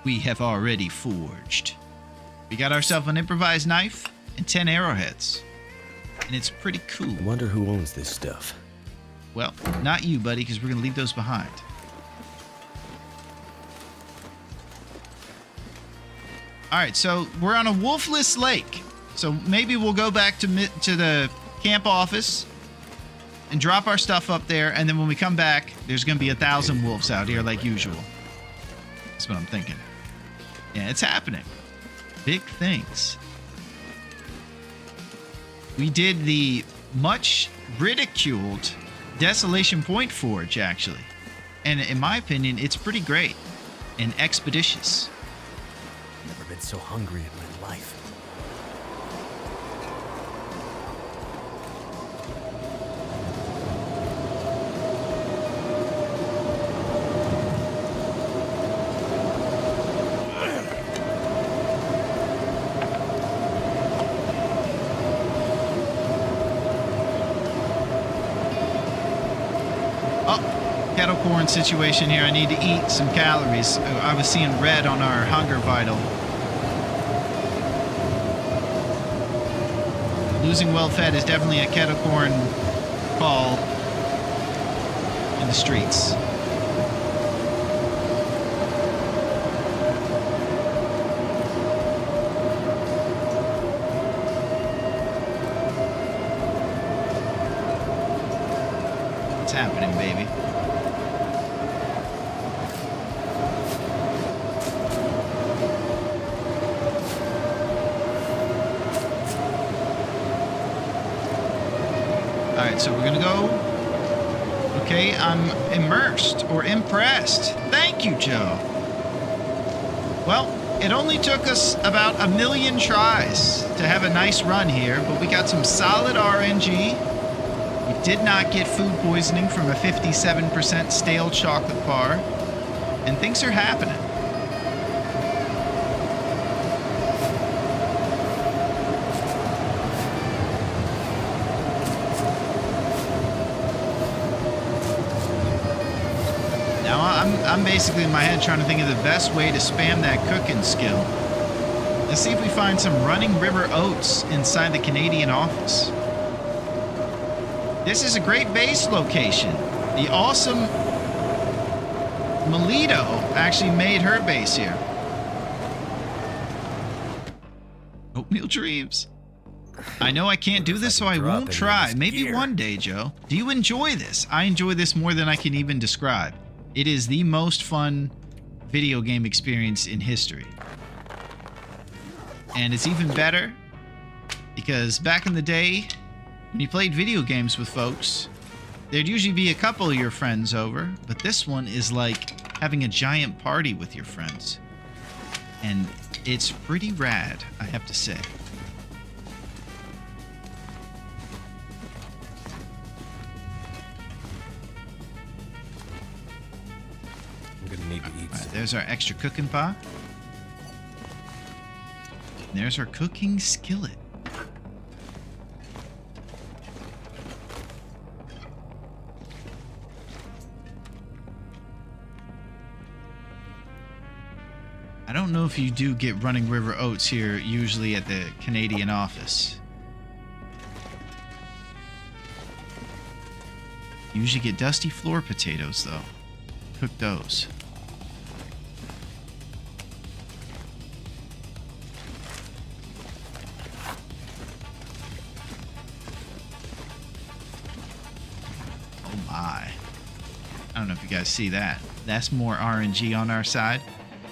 [SPEAKER 1] We have already forged. We got ourselves an improvised knife and 10 arrowheads. And it's pretty cool.
[SPEAKER 4] I wonder who owns this stuff.
[SPEAKER 1] Well, not you, buddy, because we're going to leave those behind. All right, so we're on a wolfless lake. So maybe we'll go back to the camp office and drop our stuff up there. And then when we come back, there's going to be 1,000 wolves out here like usual. That's what I'm thinking. Yeah, it's happening. Big things. We did the much ridiculed Desolation Point Forge, actually. And in my opinion, it's pretty great and expeditious.
[SPEAKER 4] Never been so hungry in my life.
[SPEAKER 1] Kettle corn situation here. I need to eat some calories. I was seeing red on our hunger vital. Losing well fed is definitely a kettle corn call in the streets. What's happening, baby? Alright, so we're gonna go. Okay, I'm immersed or impressed. Thank you, Joe. Well, it only took us about 1 million tries to have a nice run here, but we got some solid RNG. We did not get food poisoning from a 57% stale chocolate bar, and things are happening. I'm basically in my head trying to think of the best way to spam that cooking skill. Let's see if we find some running river oats inside the Canadian office. This is a great base location. The awesome Melito actually made her base here. Oatmeal dreams. I know I can't do this, so I won't try. Maybe one day, Joe. Do you enjoy this? I enjoy this more than I can even describe. It is the most fun video game experience in history. And it's even better because back in the day, when you played video games with folks, there'd usually be a couple of your friends over, but this one is like having a giant party with your friends. And it's pretty rad, I have to say.
[SPEAKER 4] Need to eat.
[SPEAKER 1] Right, there's our extra cooking pot. And there's our cooking skillet. I don't know if you do get running river oats here usually at the Canadian office. You usually get dusty floor potatoes though. Cook those. I don't know if you guys see that. That's more RNG on our side.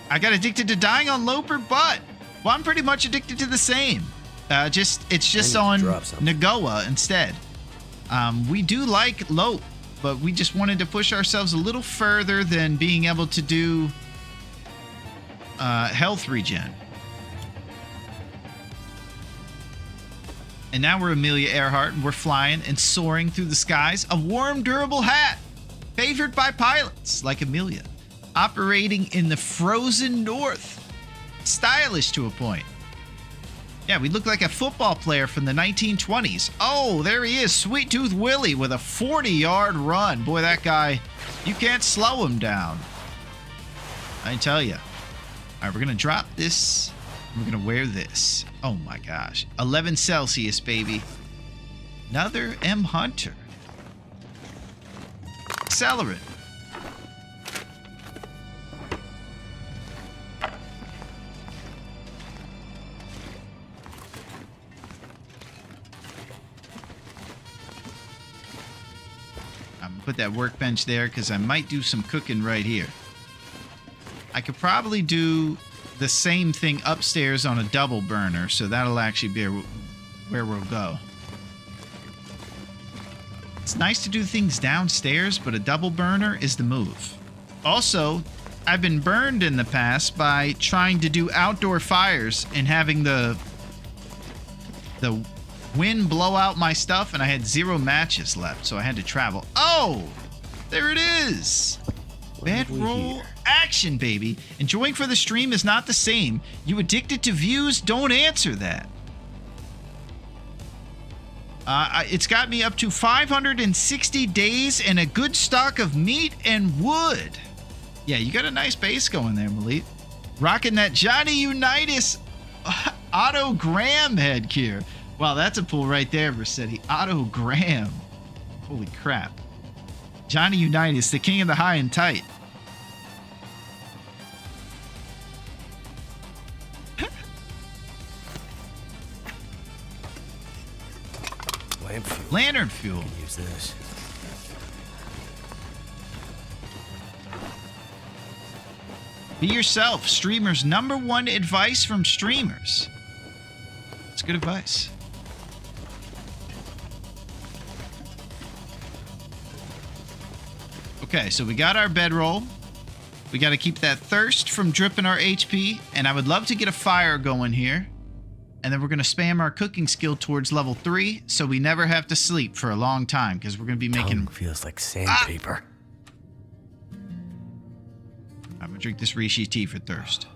[SPEAKER 1] I got addicted to dying on Loper Butt. Well, I'm pretty much addicted to the same. It's just on Nagoa instead. We do like Lope, but we just wanted to push ourselves a little further than being able to do health regen. And now we're Amelia Earhart, and we're flying and soaring through the skies. A warm, durable hat. favored by pilots like Amelia, operating in the frozen north. Stylish to a point. Yeah, we look like a football player from the 1920s. Oh, there he is, Sweet Tooth Willie with a 40-yard run. Boy, that guy, you can't slow him down. I tell you. All right, we're going to drop this. We're going to wear this. Oh, my gosh. 11 Celsius, baby. Another M. Hunter. Accelerant. I'm gonna put that workbench there because I might do some cooking right here. I could probably do the same thing upstairs on a double burner, so that'll actually be where we'll go. It's nice to do things downstairs, but a double burner is the move. Also, I've been burned in the past by trying to do outdoor fires and having the wind blow out my stuff, and I had 0 matches left, so I had to travel. Oh, there it is. Bedroll action, baby. Enjoying for the stream is not the same. You addicted to views? Don't answer that. It's got me up to 560 days and a good stock of meat and wood. Yeah, you got a nice base going there, Malik. Rocking that Johnny Unitas Otto Graham headgear. Wow, that's a pull right there, Versetti. Otto Graham. Holy crap. Johnny Unitas, the king of the high and tight.
[SPEAKER 4] Lamp fuel.
[SPEAKER 1] Lantern fuel.
[SPEAKER 4] Use this.
[SPEAKER 1] Be yourself. Streamers' #1 advice from streamers. It's good advice. Okay, so we got our bedroll. We got to keep that thirst from dripping our HP. And I would love to get a fire going here. And then we're going to spam our cooking skill towards level 3 so we never have to sleep for a long time because we're going to be making...
[SPEAKER 4] Tongue feels like sandpaper.
[SPEAKER 1] I'm going to drink this Rishi tea for thirst.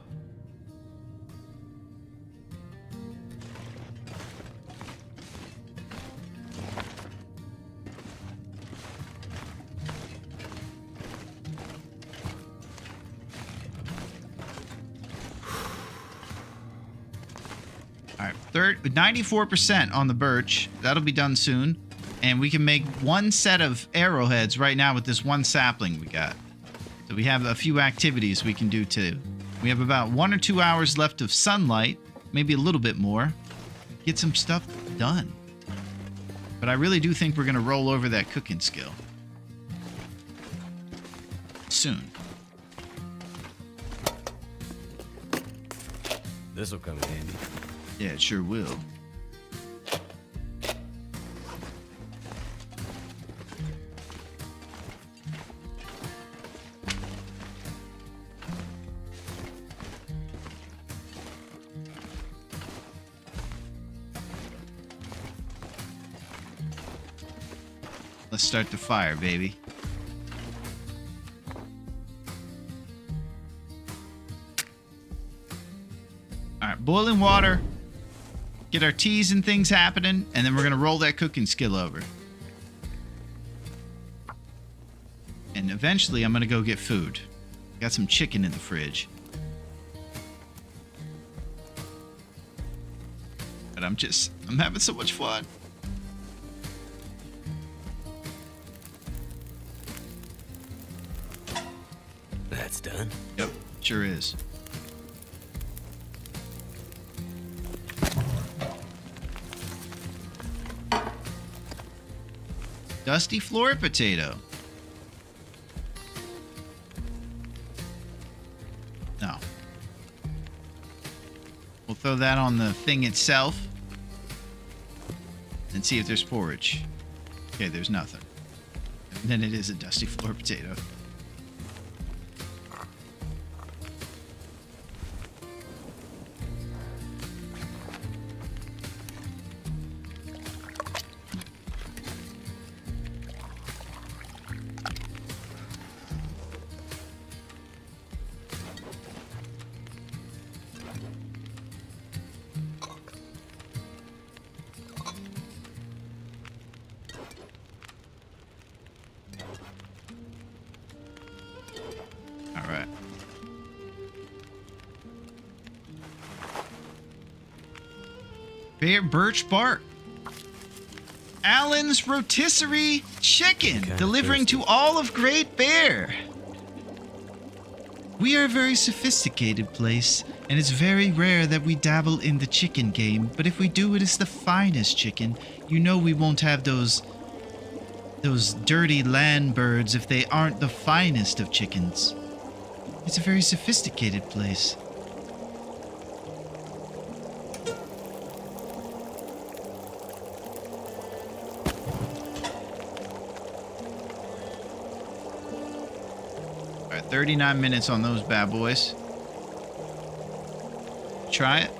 [SPEAKER 1] All right, 94% on the birch. That'll be done soon. And we can make 1 set of arrowheads right now with this 1 sapling we got. So we have a few activities we can do too. We have about 1 or 2 hours left of sunlight, maybe a little bit more. Get some stuff done. But I really do think we're going to roll over that cooking skill. Soon.
[SPEAKER 4] This'll come in handy.
[SPEAKER 1] Yeah, it sure will. Let's start the fire, baby. All right, boiling water. Get our teas and things happening, and then we're going to roll that cooking skill over. And eventually, I'm going to go get food. Got some chicken in the fridge. But I'm having so much fun.
[SPEAKER 4] That's done.
[SPEAKER 1] Yep, sure is. Dusty floor potato. No. We'll throw that on the thing itself and see if there's porridge. Okay, there's nothing. And then it is a dusty floor potato. Bear birch bark. Allen's rotisserie chicken,
[SPEAKER 4] Okay,
[SPEAKER 1] delivering to all of Great Bear. We are a very sophisticated place, and it's very rare that we dabble in the chicken game, but if we do, it is the finest chicken. You know we won't have those dirty land birds if they aren't the finest of chickens. It's a very sophisticated place. All right, 39 minutes on those bad boys. Try it.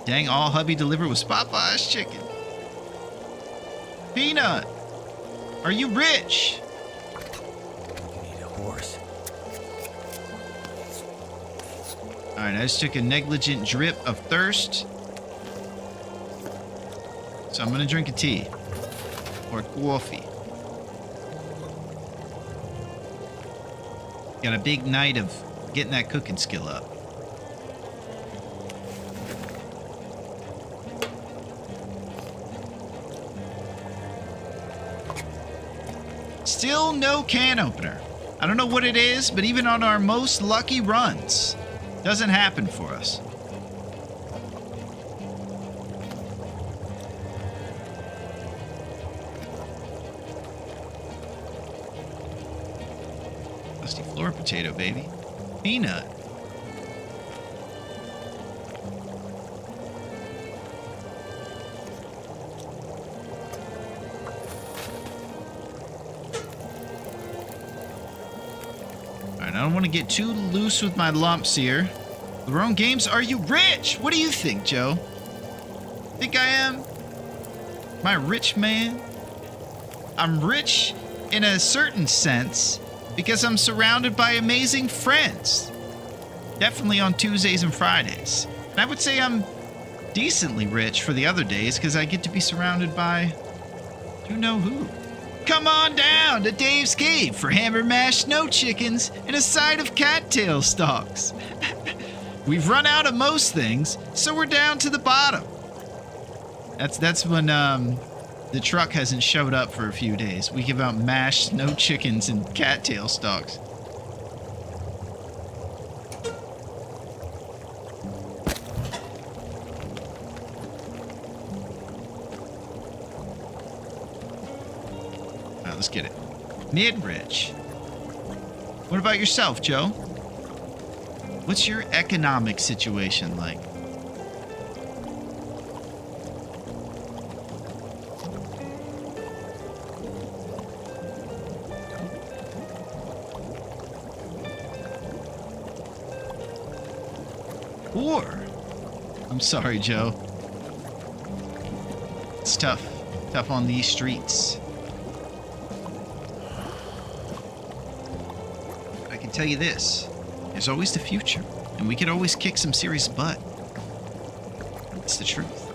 [SPEAKER 1] Dang, all hubby delivered was Popeye's chicken. Peanut, are you rich?
[SPEAKER 4] You need a horse.
[SPEAKER 1] All right, I just took a negligent drip of thirst. So I'm gonna drink a tea or coffee. Got a big night of getting that cooking skill up. Still no can opener. I don't know what it is, but even on our most lucky runs, doesn't happen for us. Dusty floor potato, baby. Peanut. Alright, I don't want to get too loose with my lumps here. Larone Games, are you rich? What do you think, Joe? Think I am? Am I a rich man? I'm rich in a certain sense because I'm surrounded by amazing friends. Definitely on Tuesdays and Fridays. And I would say I'm decently rich for the other days because I get to be surrounded by you know who. Come on down to Dave's Cave for hammer mashed snow chickens and a side of cattail stalks. We've run out of most things, so we're down to the bottom. That's when the truck hasn't showed up for a few days. We give out mashed snow chickens and cattail stalks. All right, let's get it. Mid-rich. What about yourself, Joe? What's your economic situation like? Poor. I'm sorry, Joe. It's tough. Tough on these streets. I can tell you this. There's always the future, and we could always kick some serious butt. It's the truth.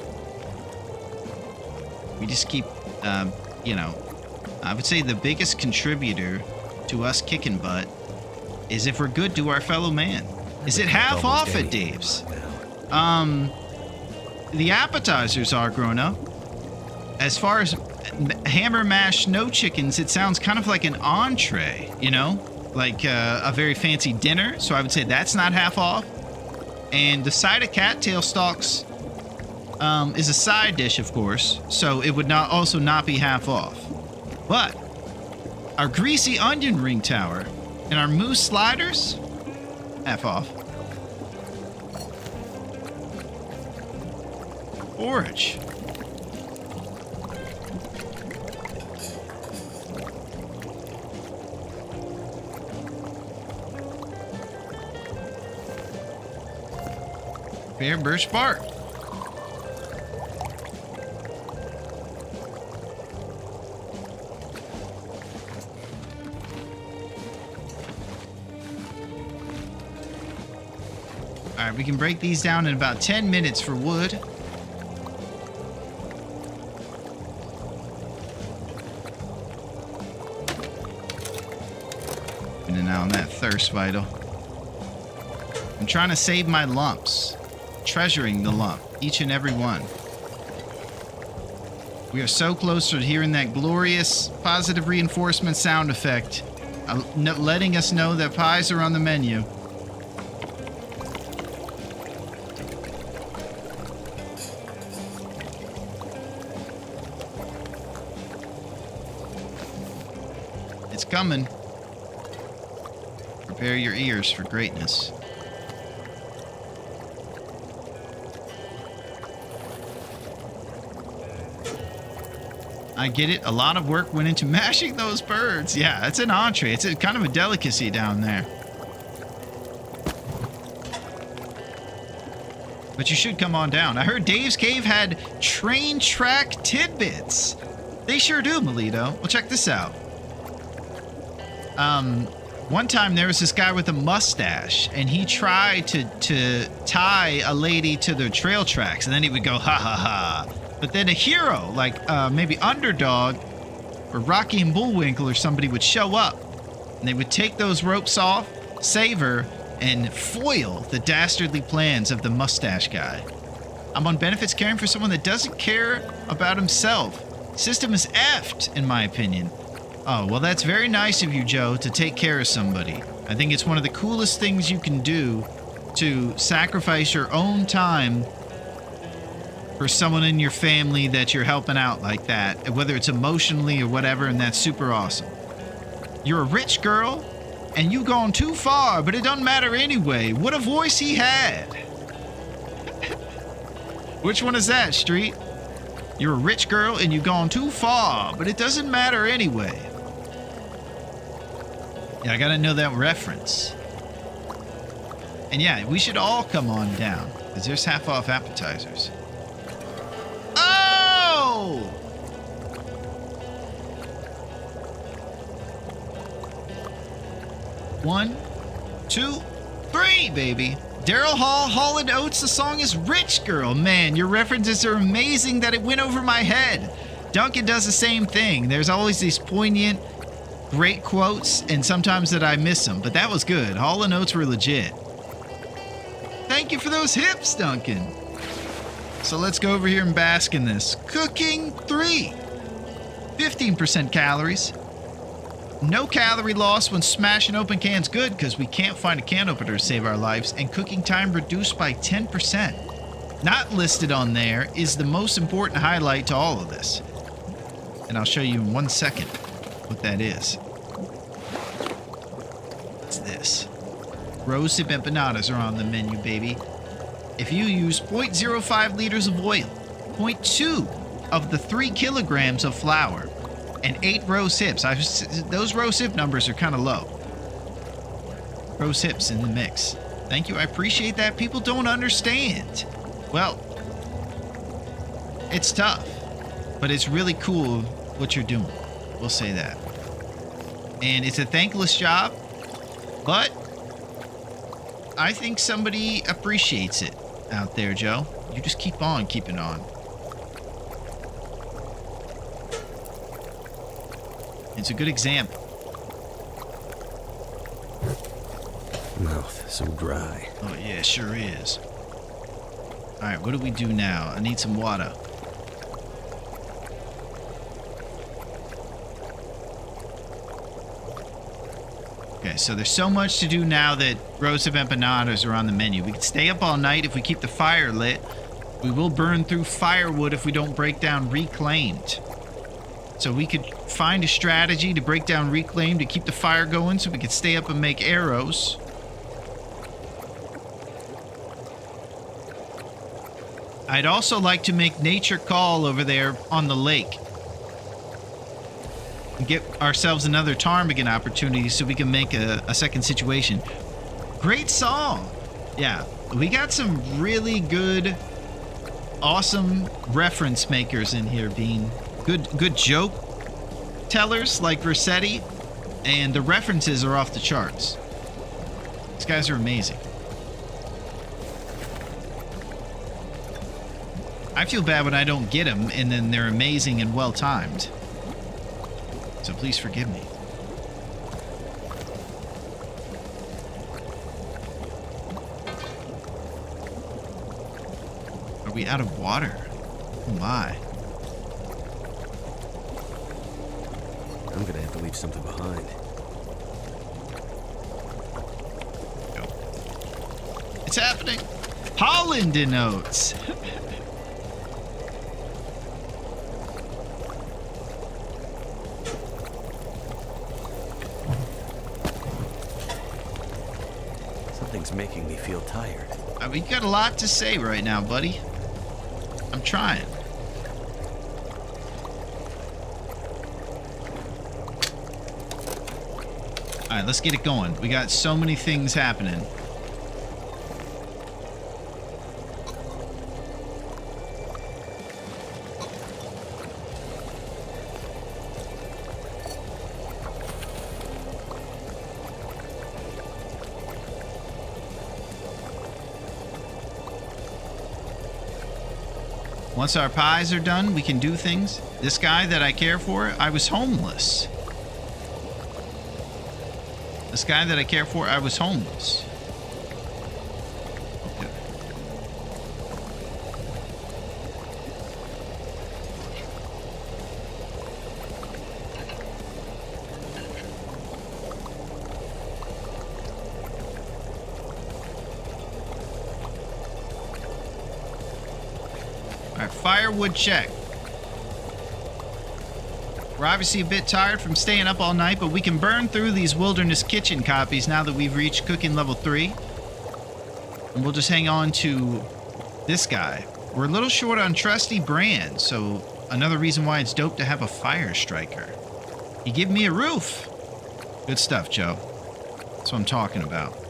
[SPEAKER 1] We just keep, I would say the biggest contributor to us kicking butt is if we're good to our fellow man. Is it half off at Dave's? The appetizers are grown up. As far as hammer mashed snow chickens, it sounds kind of like an entree, you know? Like a very fancy dinner, so I would say that's not half off. And the side of cattail stalks is a side dish, of course, so it would not be half off. But our greasy onion ring tower and our moose sliders, half off. Forage. Fair birch bark. All right, we can break these down in about 10 minutes for wood. In and out on that thirst vital. I'm trying to save my lumps. Treasuring the lump, each and every one. We are so close to hearing that glorious positive reinforcement sound effect, letting us know that pies are on the menu. It's coming. Prepare your ears for greatness. I get it. A lot of work went into mashing those birds. Yeah, it's an entree. It's kind of a delicacy down there. But you should come on down. I heard Dave's Cave had train track tidbits. They sure do, Melito. Well, check this out. One time there was this guy with a mustache, and he tried to tie a lady to the trail tracks, and then he would go, ha ha ha. But then a hero, like maybe Underdog or Rocky and Bullwinkle or somebody would show up, and they would take those ropes off, save her, and foil the dastardly plans of the mustache guy. I'm on benefits caring for someone that doesn't care about himself. System is effed, in my opinion. Oh, well, that's very nice of you, Joe, to take care of somebody. I think it's one of the coolest things you can do to sacrifice your own time for someone in your family that you're helping out like that, whether it's emotionally or whatever, and that's super awesome. You're a rich girl, and you gone too far, but it doesn't matter anyway. What a voice he had. Which one is that, Street? You're a rich girl, and you gone too far, but it doesn't matter anyway. Yeah, I gotta know that reference. And yeah, we should all come on down, because there's half-off appetizers. Oh! One, two, three, baby. Daryl Hall and Oates, the song is Rich Girl. Man, your references are amazing that it went over my head. Duncan does the same thing. There's always these poignant, great quotes, and sometimes that I miss them, but that was good. Hall and Oates were legit. Thank you for those hips, Duncan. So let's go over here and bask in this. Cooking 3. 15% calories. No calorie loss when smashing open cans. Good, because we can't find a can opener to save our lives. And cooking time reduced by 10%. Not listed on there is the most important highlight to all of this. And I'll show you in 1 second what that is. It's this. Roasted empanadas are on the menu, baby. If you use 0.05 liters of oil, 0.2 of the 3 kilograms of flour, and 8 roast hips. Those roast hip numbers are kind of low. Roast hips in the mix. Thank you. I appreciate that. People don't understand. Well, it's tough, but it's really cool what you're doing. We'll say that. And it's a thankless job, but I think somebody appreciates it out there, Joe. You just keep on keeping on. It's a good example.
[SPEAKER 4] Mouth so dry.
[SPEAKER 1] Oh, yeah, sure is. All right, what do we do now? I need some water. Okay, so there's so much to do now that roast of empanadas are on the menu. We could stay up all night if we keep the fire lit. We will burn through firewood if we don't break down reclaimed. So we could find a strategy to break down reclaimed to keep the fire going so we could stay up and make arrows. I'd also like to make nature call over there on the lake. And get ourselves another ptarmigan opportunity so we can make a second situation. Great song. Yeah, we got some really good, awesome reference makers in here, Bean. Good joke tellers like Rossetti, and the references are off the charts. These guys are amazing. I feel bad when I don't get them, and then they're amazing and well-timed. So please forgive me. Are we out of water? Oh my.
[SPEAKER 4] to leave something behind.
[SPEAKER 1] It's happening. Holland in oats.
[SPEAKER 4] Something's making me feel tired.
[SPEAKER 1] I mean, you got a lot to say right now, buddy. I'm trying. All right, let's get it going. We got so many things happening. Once our pies are done, we can do things. This guy that I care for, I was homeless. This guy that I care for, I was homeless. Okay. All right, firewood check. We're obviously a bit tired from staying up all night, but we can burn through these Wilderness Kitchen copies now that we've reached cooking level 3. And we'll just hang on to this guy. We're a little short on trusty Brand, so another reason why it's dope to have a fire striker. He gave me a roof. Good stuff, Joe. That's what I'm talking about.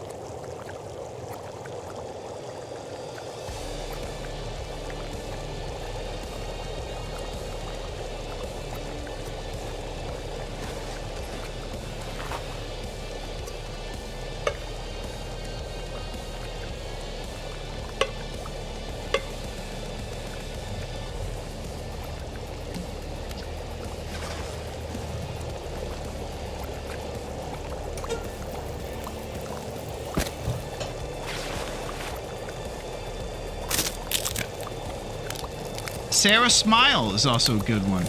[SPEAKER 1] Sarah Smile is also a good one.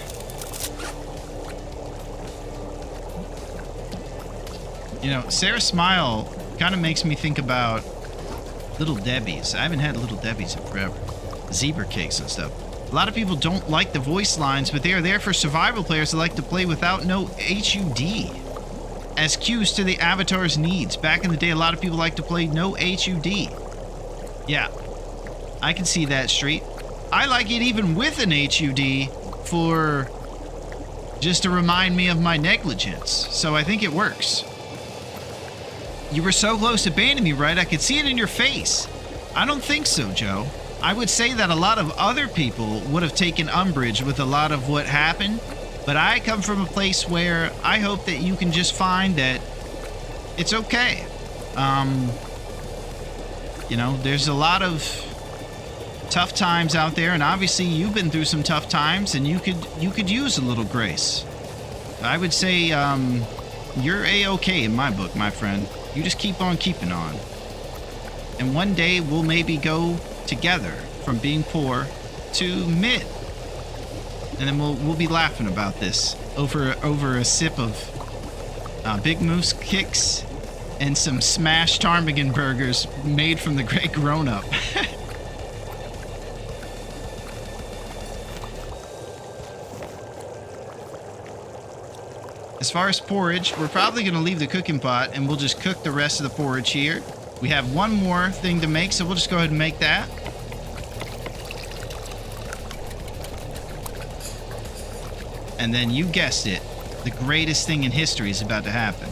[SPEAKER 1] You know, Sarah Smile kind of makes me think about Little Debbie's. I haven't had Little Debbie's in forever. Zebra cakes and stuff. A lot of people don't like the voice lines, but they are there for survival players that like to play without no HUD. As cues to the avatar's needs. Back in the day, a lot of people like to play no HUD. Yeah, I can see that, Street. I like it even with an HUD for just to remind me of my negligence. So I think it works. You were so close to banning me, right? I could see it in your face. I don't think so, Joe. I would say that a lot of other people would have taken umbrage with a lot of what happened, but I come from a place where I hope that you can just find that it's okay. You know, there's a lot of tough times out there, and obviously you've been through some tough times, and you could use a little grace. I would say you're a-okay in my book, my friend. You just keep on keeping on, and one day we'll maybe go together from being poor to mid, and then we'll be laughing about this over a sip of Big Moose Kicks and some smashed ptarmigan burgers made from the Great Grown Up. As far as porridge, we're probably going to leave the cooking pot and we'll just cook the rest of the porridge here. We have one more thing to make, so we'll just go ahead and make that. And then you guessed it, the greatest thing in history is about to happen.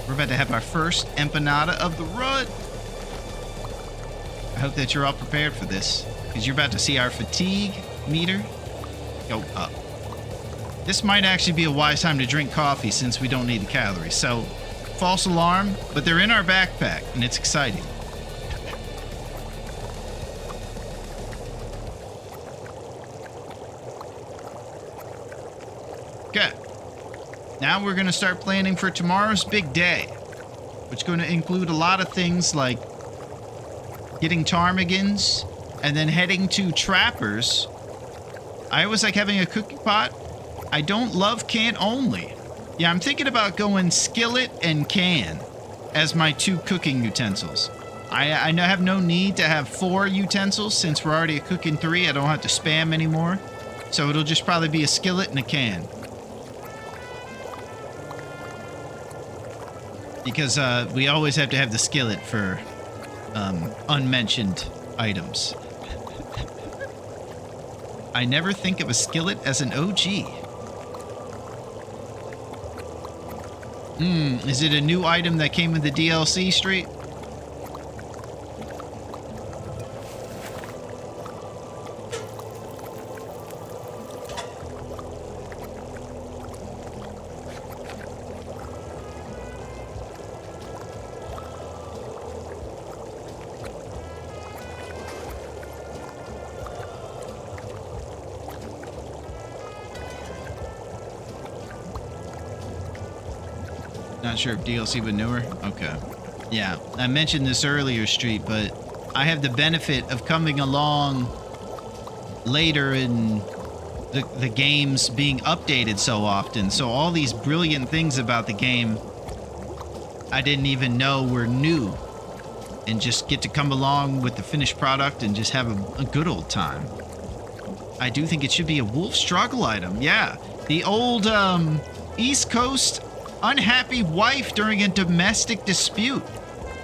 [SPEAKER 1] We're about to have our first empanada of the run. I hope that you're all prepared for this, because you're about to see our fatigue meter go up. This might actually be a wise time to drink coffee since we don't need the calories. So, false alarm, but they're in our backpack, and it's exciting. Okay. Now we're going to start planning for tomorrow's big day, which is going to include a lot of things like getting ptarmigans and then heading to Trappers. I always like having a cooking pot I don't love can only. Yeah, I'm thinking about going skillet and can as my 2 cooking utensils. I have no need to have 4 utensils since we're already cooking 3. I don't have to spam anymore. So it'll just probably be a skillet and a can. Because we always have to have the skillet for unmentioned items. I never think of a skillet as an OG. Is it a new item that came with the DLC, Street? Not sure if DLC but newer. Okay. Yeah, I mentioned this earlier, Street, but I have the benefit of coming along later in the games being updated so often. So all these brilliant things about the game I didn't even know were new. And just get to come along with the finished product and just have a good old time. I do think it should be a wolf struggle item. Yeah. The old East Coast unhappy wife during a domestic dispute.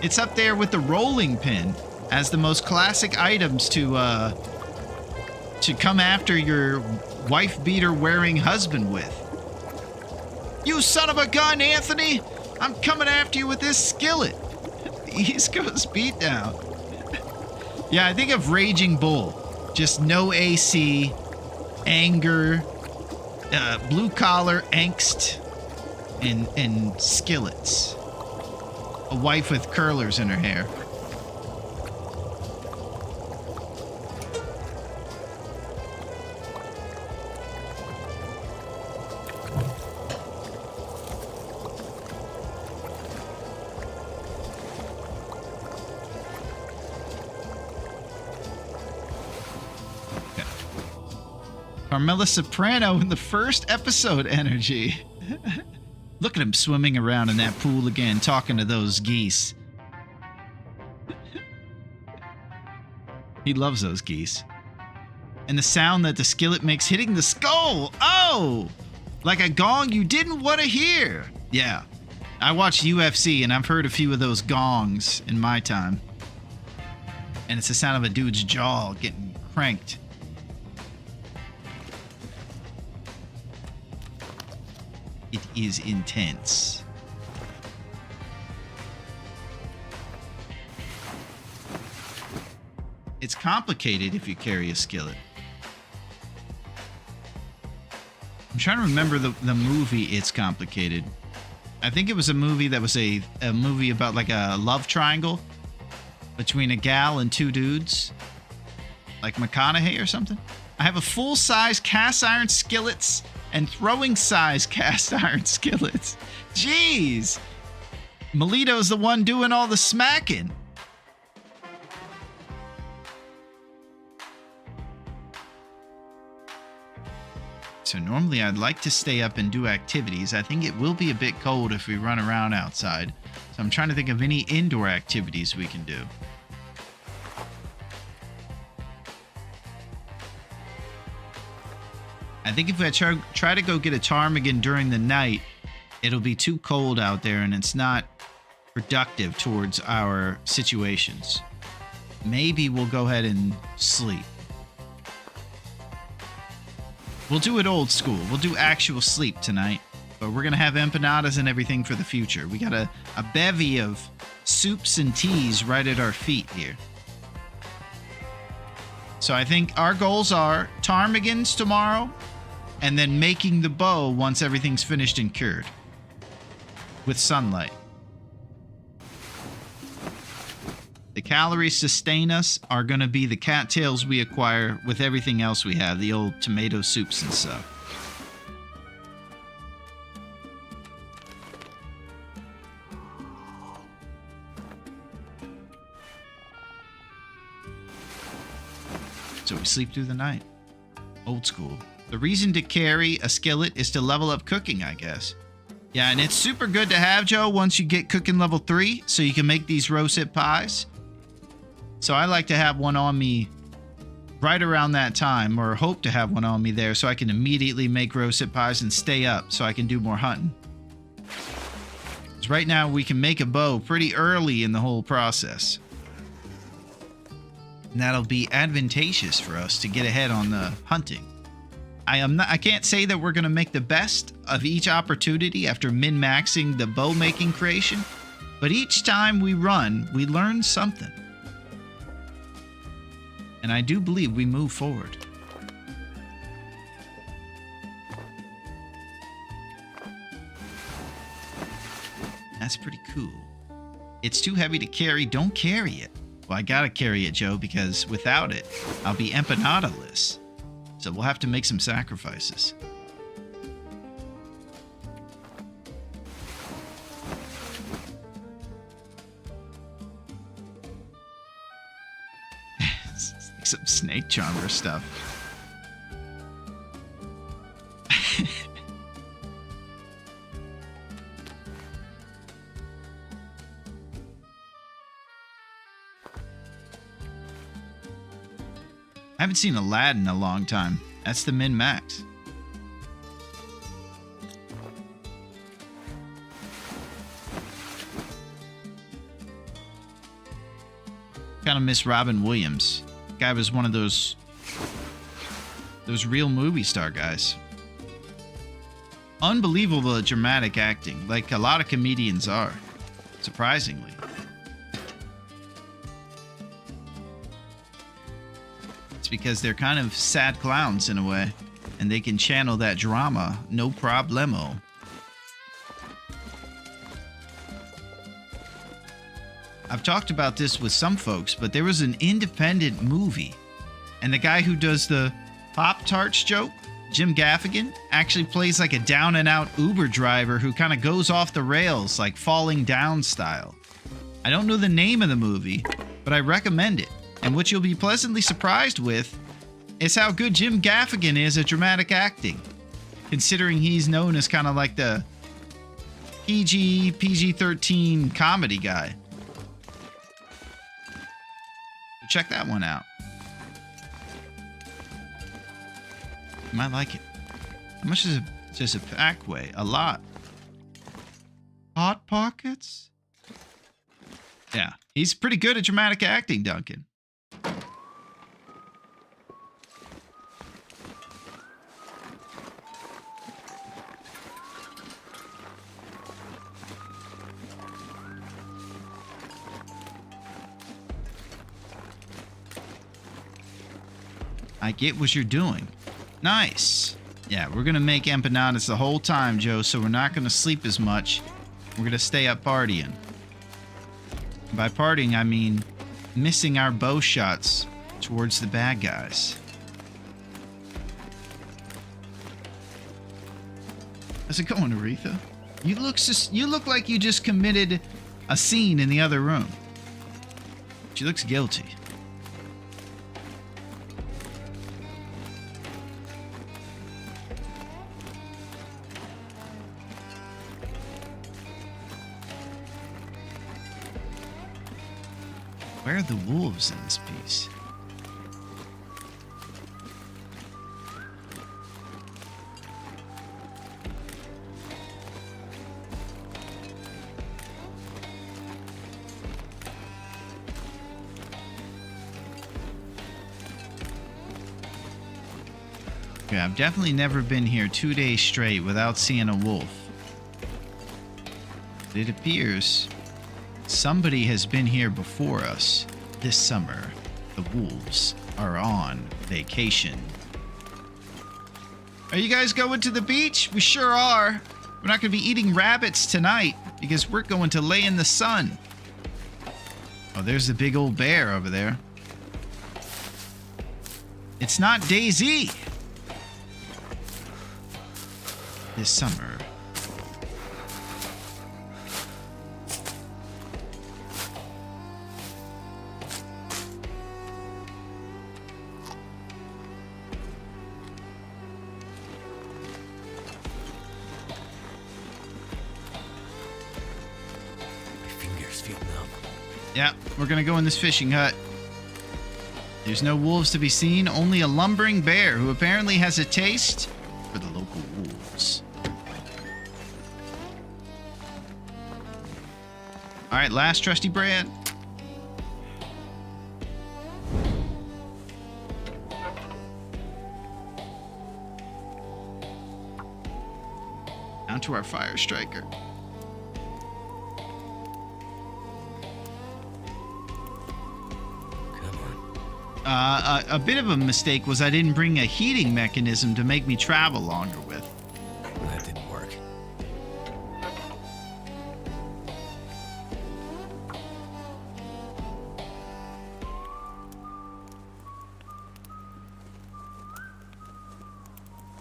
[SPEAKER 1] It's up there with the rolling pin as the most classic items to come after your wife beater wearing husband with. You son of a gun, Anthony! I'm coming after you with this skillet. The East Coast beatdown. Yeah, I think of Raging Bull. Just no AC, anger, blue collar angst. And skillets. A wife with curlers in her hair. Okay. Carmela Soprano in the first episode energy. Look at him swimming around in that pool again, talking to those geese. He loves those geese. And the sound that the skillet makes hitting the skull. Oh! Like a gong you didn't want to hear. Yeah. I watched UFC and I've heard a few of those gongs in my time. And it's the sound of a dude's jaw getting cranked. It is intense. It's complicated if you carry a skillet. I'm trying to remember the movie It's Complicated. I think it was a movie that was a movie about like a love triangle between a gal and 2 dudes. Like McConaughey or something. I have a full-size cast iron skillets and throwing-size cast iron skillets. Jeez! Melito's the one doing all the smacking. So normally I'd like to stay up and do activities. I think it will be a bit cold if we run around outside. So I'm trying to think of any indoor activities we can do. I think if I try to go get a ptarmigan during the night, it'll be too cold out there and it's not productive towards our situations. Maybe we'll go ahead and sleep. We'll do it old school. We'll do actual sleep tonight. But we're going to have empanadas and everything for the future. We got a bevy of soups and teas right at our feet here. So I think our goals are ptarmigans tomorrow and then making the bow once everything's finished and cured. With sunlight. The calories sustain us are going to be the cattails we acquire with everything else we have, the old tomato soups and stuff. So we sleep through the night. Old school. The reason to carry a skillet is to level up cooking, I guess. Yeah, and it's super good to have, Joe, once you get cooking level 3, so you can make these rosehip pies. So I like to have one on me right around that time, or hope to have one on me there, so I can immediately make rosehip pies and stay up so I can do more hunting. Because right now we can make a bow pretty early in the whole process. And that'll be advantageous for us to get ahead on the hunting. I can't say that we're going to make the best of each opportunity after min-maxing the bow making creation, but each time we run, we learn something. And I do believe we move forward. That's pretty cool. It's too heavy to carry. Don't carry it. Well, I gotta carry it, Joe, because without it, I'll be empanada-less. So we'll have to make some sacrifices. It's like some snake charmer stuff. I haven't seen a lad in a long time. That's the min-max. Kind of miss Robin Williams. Guy was one of those real movie star guys. Unbelievable dramatic acting, like a lot of comedians are, surprisingly. It's because they're kind of sad clowns in a way, and they can channel that drama no problemo. I've talked about this with some folks, but there was an independent movie, and the guy who does the Pop-Tarts joke, Jim Gaffigan, actually plays like a down-and-out Uber driver who kind of goes off the rails, like Falling Down style. I don't know the name of the movie, but I recommend it. And what you'll be pleasantly surprised with is how good Jim Gaffigan is at dramatic acting, considering he's known as kind of like the PG-13 comedy guy. So check that one out. You might like it. How much does a pack weigh? A lot. Hot Pockets? Yeah, he's pretty good at dramatic acting, Duncan. I get what you're doing. Nice. Yeah, we're gonna make empanadas the whole time, Joe, so we're not gonna sleep as much. We're gonna stay up partying. By partying, I mean missing our bow shots towards the bad guys. How's it going, Aretha? You look like you just committed a scene in the other room. She looks guilty. Where are the wolves in this piece? Okay, I've definitely never been here 2 days straight without seeing a wolf. It appears somebody has been here before us this summer. The wolves are on vacation. Are you guys going to the beach? We sure are. We're not going to be eating rabbits tonight because we're going to lay in the sun. Oh, there's the big old bear over there. It's not Daisy. This summer. Yeah, we're gonna go in this fishing hut. There's no wolves to be seen, only a lumbering bear who apparently has a taste for the local wolves. All right, last trusty brand. Down to our fire striker. A bit of a mistake was I didn't bring a heating mechanism to make me travel longer with.
[SPEAKER 4] That didn't work.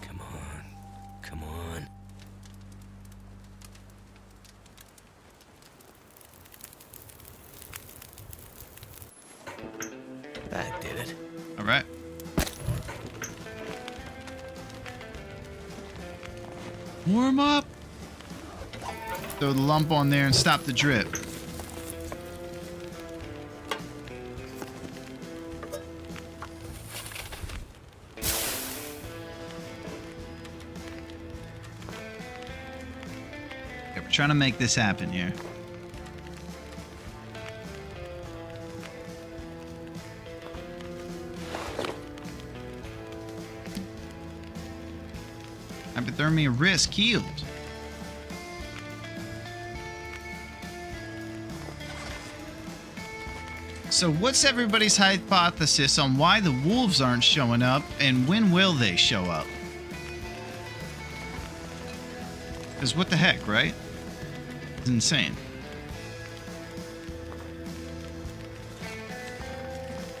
[SPEAKER 4] Come on. Come on. That did it.
[SPEAKER 1] All right. Warm up. Throw the lump on there and stop the drip. Okay, we're trying to make this happen here. Hypothermia risk healed. So what's everybody's hypothesis on why the wolves aren't showing up and when will they show up? Because what the heck, right? It's insane.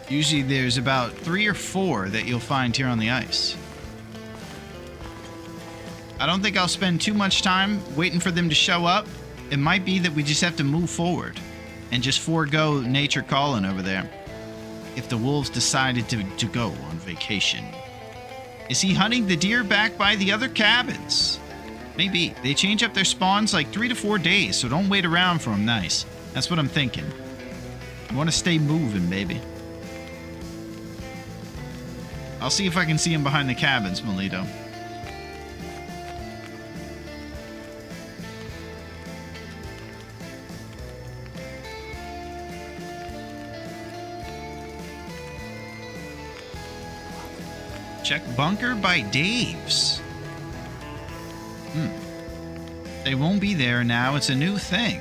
[SPEAKER 1] Usually there's about 3 or 4 that you'll find here on the ice. I don't think I'll spend too much time waiting for them to show up. It might be that we just have to move forward and just forego nature calling over there. If the wolves decided to go on vacation. Is he hunting the deer back by the other cabins? Maybe. They change up their spawns like 3 to 4 days, so don't wait around for them nice. That's what I'm thinking. I want to stay moving, baby. I'll see if I can see him behind the cabins, Melito. Check bunker by Dave's. They won't be there now. It's a new thing.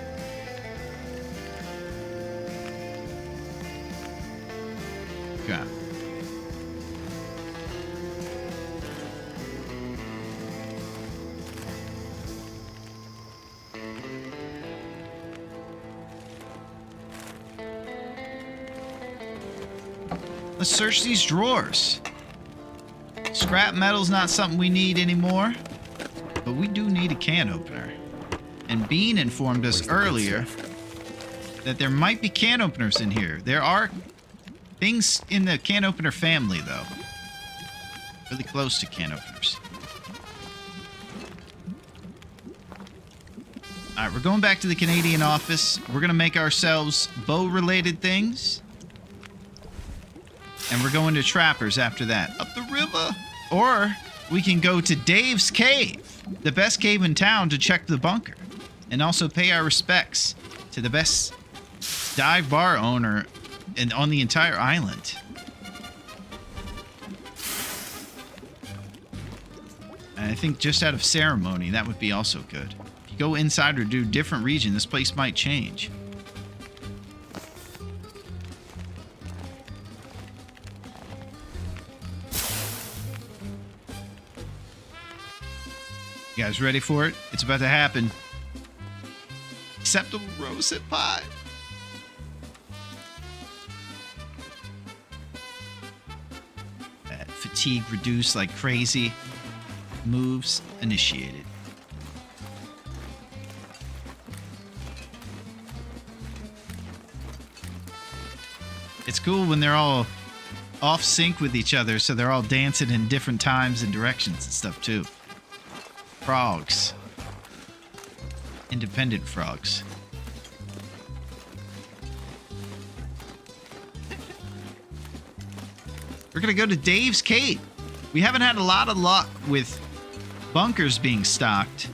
[SPEAKER 1] Okay. Let's search these drawers. Scrap metal's not something we need anymore, but we do need a can opener. And Bean informed us earlier that there might be can openers in here. There are things in the can opener family, though. Really close to can openers. Alright, we're going back to the Canadian office. We're going to make ourselves bow-related things. And we're going to Trappers after that. Up the river. Or we can go to Dave's Cave, the best cave in town, to check the bunker. And also pay our respects to the best dive bar owner on the entire island. And I think just out of ceremony, that would be also good. If you go inside or do a different region, this place might change. You guys ready for it? It's about to happen. Acceptable roasted pie. Fatigue reduced like crazy. Moves initiated. It's cool when they're all off sync with each other, so they're all dancing in different times and directions and stuff too. Frogs. Independent frogs. We're going to go to Dave's Cave. We haven't had a lot of luck with bunkers being stocked.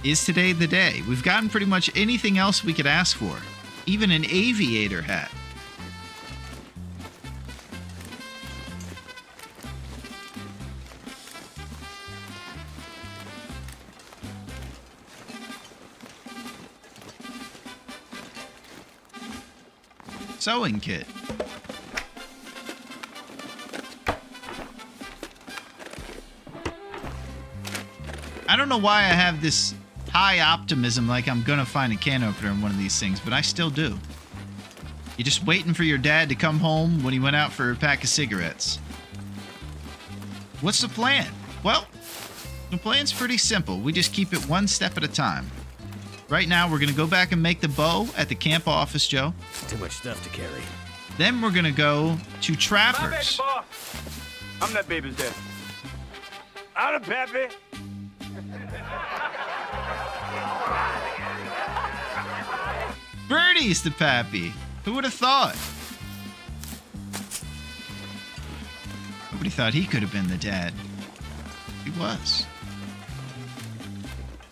[SPEAKER 1] Is today the day? We've gotten pretty much anything else we could ask for. Even an aviator hat. Sewing kit. I don't know why I have this high optimism like I'm gonna find a can opener in one of these things, but I still do. You're just waiting for your dad to come home when he went out for a pack of cigarettes. What's the plan? Well, the plan's pretty simple. We just keep it one step at a time. Right now, we're gonna go back and make the bow at the camp office, Joe.
[SPEAKER 4] Too much stuff to carry.
[SPEAKER 1] Then we're gonna go to
[SPEAKER 2] My baby
[SPEAKER 1] Trappers.
[SPEAKER 2] boss. I'm that baby's dad. I'm the pappy.
[SPEAKER 1] Birdie's the pappy. Who would have thought? Nobody thought he could have been the dad. He was.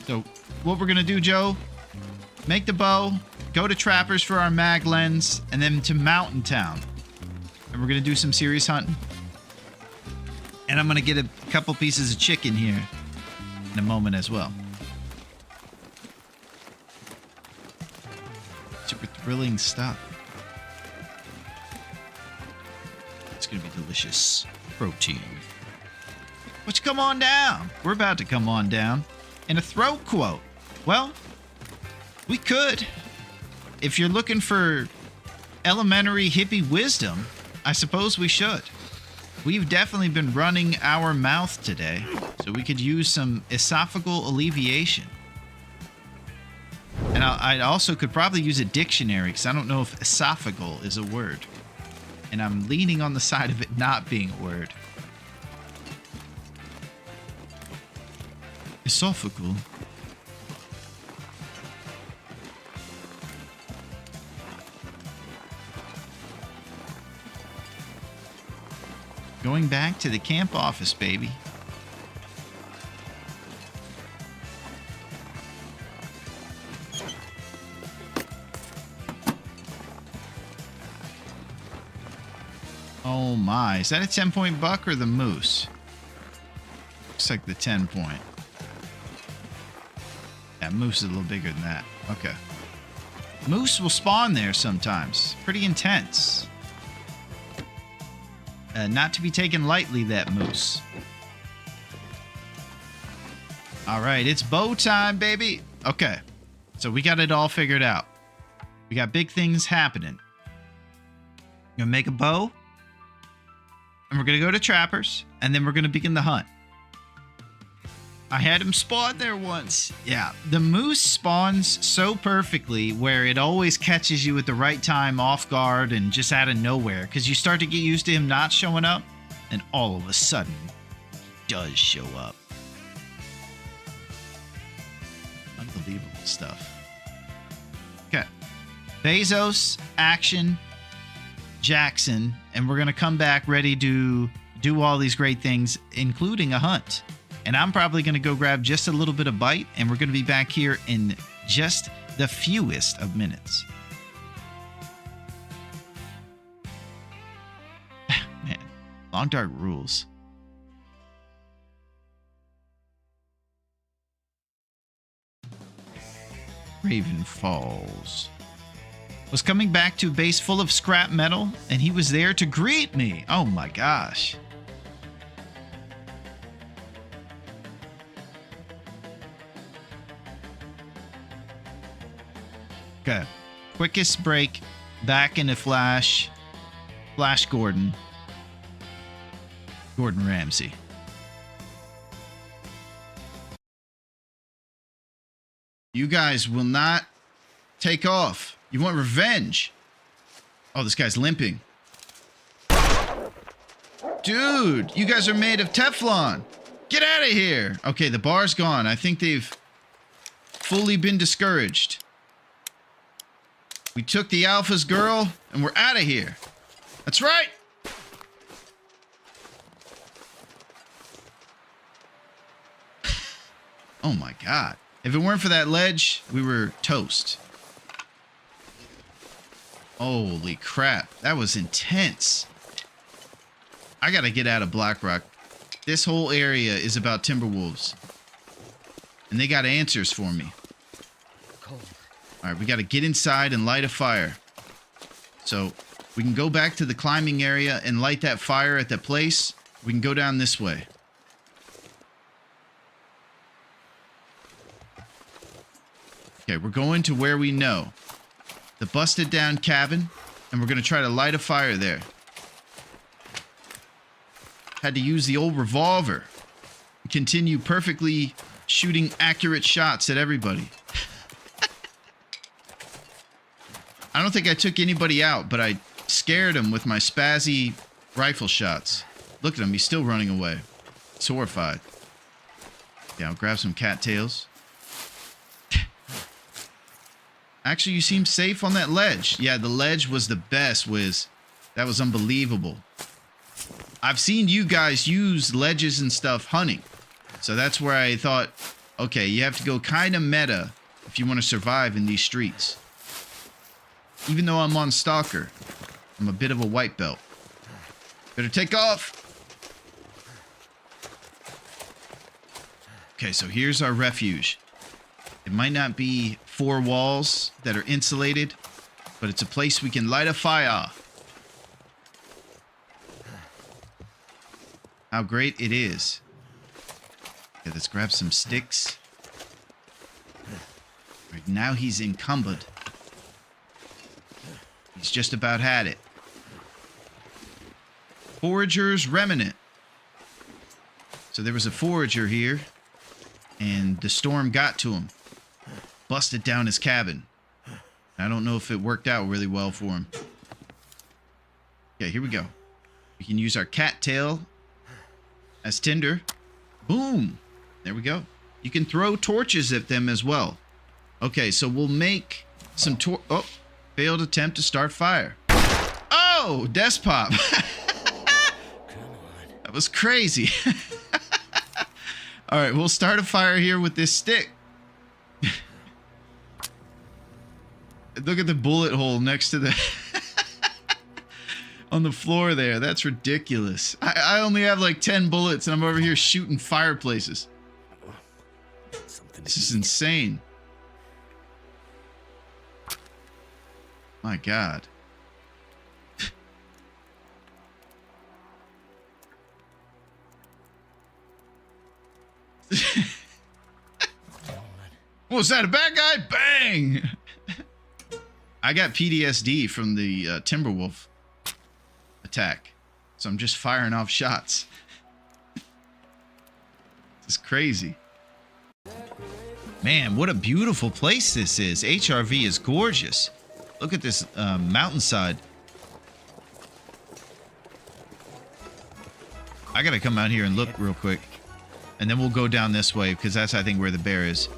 [SPEAKER 1] So, what we're gonna do, Joe? Make the bow, go to Trappers for our mag lens, and then to Mountain Town. And we're gonna do some serious hunting. And I'm gonna get a couple pieces of chicken here in a moment as well. Super thrilling stuff. It's gonna be delicious. Protein. Let's come on down. We're about to come on down. And a throat quote. Well, we could. If you're looking for elementary hippie wisdom, I suppose we should. We've definitely been running our mouth today, so we could use some esophageal alleviation. And I also could probably use a dictionary, because I don't know if esophageal is a word. And I'm leaning on the side of it not being a word. Esophageal. Going back to the camp office, baby. Oh my, is that a 10-point buck or the moose? Looks like the 10-point. Yeah, moose is a little bigger than that. Okay. Moose will spawn there sometimes. Pretty intense. Not to be taken lightly, that moose. All right, it's bow time, baby. Okay, so we got it all figured out. We got big things happening. Gonna make a bow, and we're gonna go to Trappers, and then we're gonna begin the hunt. I had him spawn there once. Yeah, the moose spawns so perfectly where it always catches you at the right time, off guard, and just out of nowhere. Because you start to get used to him not showing up, and all of a sudden, he does show up. Unbelievable stuff. Okay. Bezos, Action, Jackson, and we're going to come back ready to do all these great things, including a hunt. And I'm probably going to go grab just a little bit of bite, and we're going to be back here in just the fewest of minutes. Man, Long Dark rules. Raven Falls. Was coming back to a base full of scrap metal, and he was there to greet me. Oh my gosh. Okay. Quickest break back into Flash Gordon. Gordon Ramsay. You guys will not take off. You want revenge. Oh, this guy's limping. Dude, you guys are made of Teflon. Get out of here. Okay, the bar's gone. I think they've fully been discouraged. We took the Alpha's girl, and we're out of here. That's right. Oh my God. If it weren't for that ledge, we were toast. Holy crap. That was intense. I gotta get out of Blackrock. This whole area is about Timberwolves. And they got answers for me. Alright, we gotta get inside and light a fire. So, we can go back to the climbing area and light that fire at that place. We can go down this way. Okay, we're going to where we know. The busted down cabin. And we're going to try to light a fire there. Had to use the old revolver. Continue perfectly shooting accurate shots at everybody. I don't think I took anybody out, but I scared him with my spazzy rifle shots. Look at him, he's still running away. He's horrified. Yeah, I'll grab some cattails. Actually, you seem safe on that ledge. Yeah, the ledge was the best, Wiz. That was unbelievable. I've seen you guys use ledges and stuff hunting. So that's where I thought, okay, you have to go kind of meta if you want to survive in these streets. Even though I'm on Stalker, I'm a bit of a white belt. Better take off. Okay, so here's our refuge. It might not be 4 walls that are insulated, but it's a place we can light a fire. How great it is. Okay, let's grab some sticks. Right now he's encumbered. He's just about had it. Forager's remnant. So there was a forager here, and the storm got to him. Busted down his cabin. I don't know if it worked out really well for him. Okay, here we go. We can use our cattail as tinder. Boom! There we go. You can throw torches at them as well. Okay, so we'll make some oh, failed attempt to start fire. Oh, desk pop. That was crazy. All right, we'll start a fire here with this stick. Look at the bullet hole next to the on the floor there. That's ridiculous. I only have like 10 bullets and I'm over here shooting fireplaces. This is insane. My God. Was that a bad guy? Bang! I got PTSD from the Timberwolf attack. So I'm just firing off shots. This is crazy. Man, what a beautiful place this is. HRV is gorgeous. Look at this mountainside. I gotta come out here and look real quick. And then we'll go down this way, because that's, I think, where the bear is.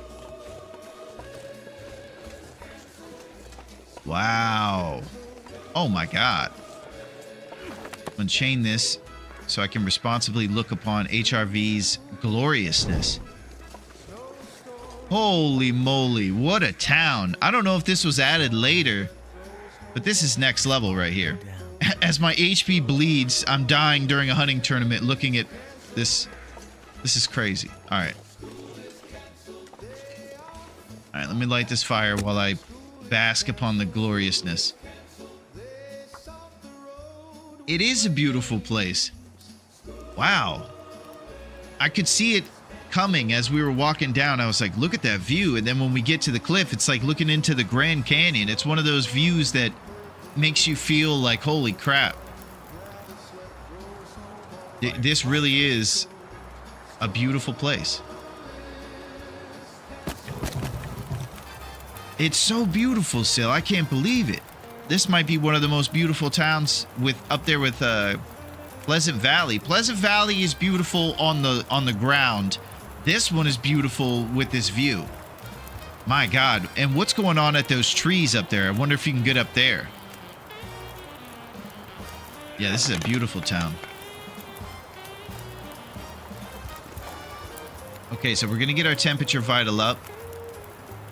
[SPEAKER 1] Wow. Oh my God. Unchain this so I can responsibly look upon HRV's gloriousness. Holy moly, what a town. I don't know if this was added later, but this is next level right here. As my HP bleeds, I'm dying during a hunting tournament looking at this. This is crazy. All right. All right, let me light this fire while I bask upon the gloriousness. It is a beautiful place. Wow. I could see it coming as we were walking down. I was like, look at that view. And then when we get to the cliff, it's like looking into the Grand Canyon. It's one of those views that makes you feel like, holy crap. This really is a beautiful place. It's so beautiful, Sil. I can't believe it. This might be one of the most beautiful towns up there with Pleasant Valley. Pleasant Valley is beautiful on the ground. This one is beautiful with this view. My God. And what's going on at those trees up there? I wonder if you can get up there. Yeah, this is a beautiful town. Okay, so we're going to get our temperature vital up.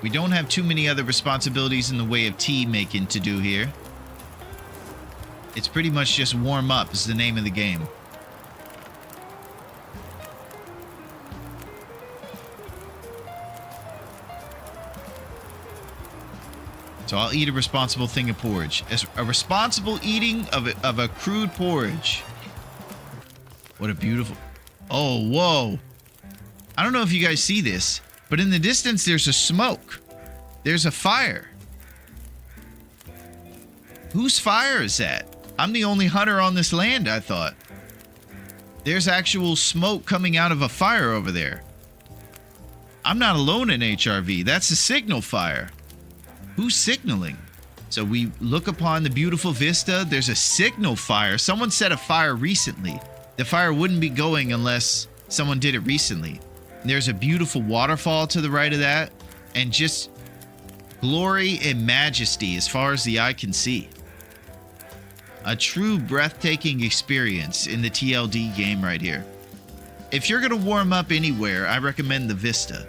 [SPEAKER 1] We don't have too many other responsibilities in the way of tea making to do here. It's pretty much just warm up is the name of the game. So I'll eat a responsible thing of porridge. A responsible eating of a crude porridge. What a beautiful... Oh, whoa. I don't know if you guys see this, but in the distance there's a smoke. There's a fire. Whose fire is that? I'm the only hunter on this land, I thought. There's actual smoke coming out of a fire over there. I'm not alone in HRV. That's a signal fire. Who's signaling? So we look upon the beautiful vista. There's a signal fire. Someone set a fire recently. The fire wouldn't be going unless someone did it recently. And there's a beautiful waterfall to the right of that. And just glory and majesty as far as the eye can see. A true breathtaking experience in the TLD game right here. If you're going to warm up anywhere, I recommend the Vista.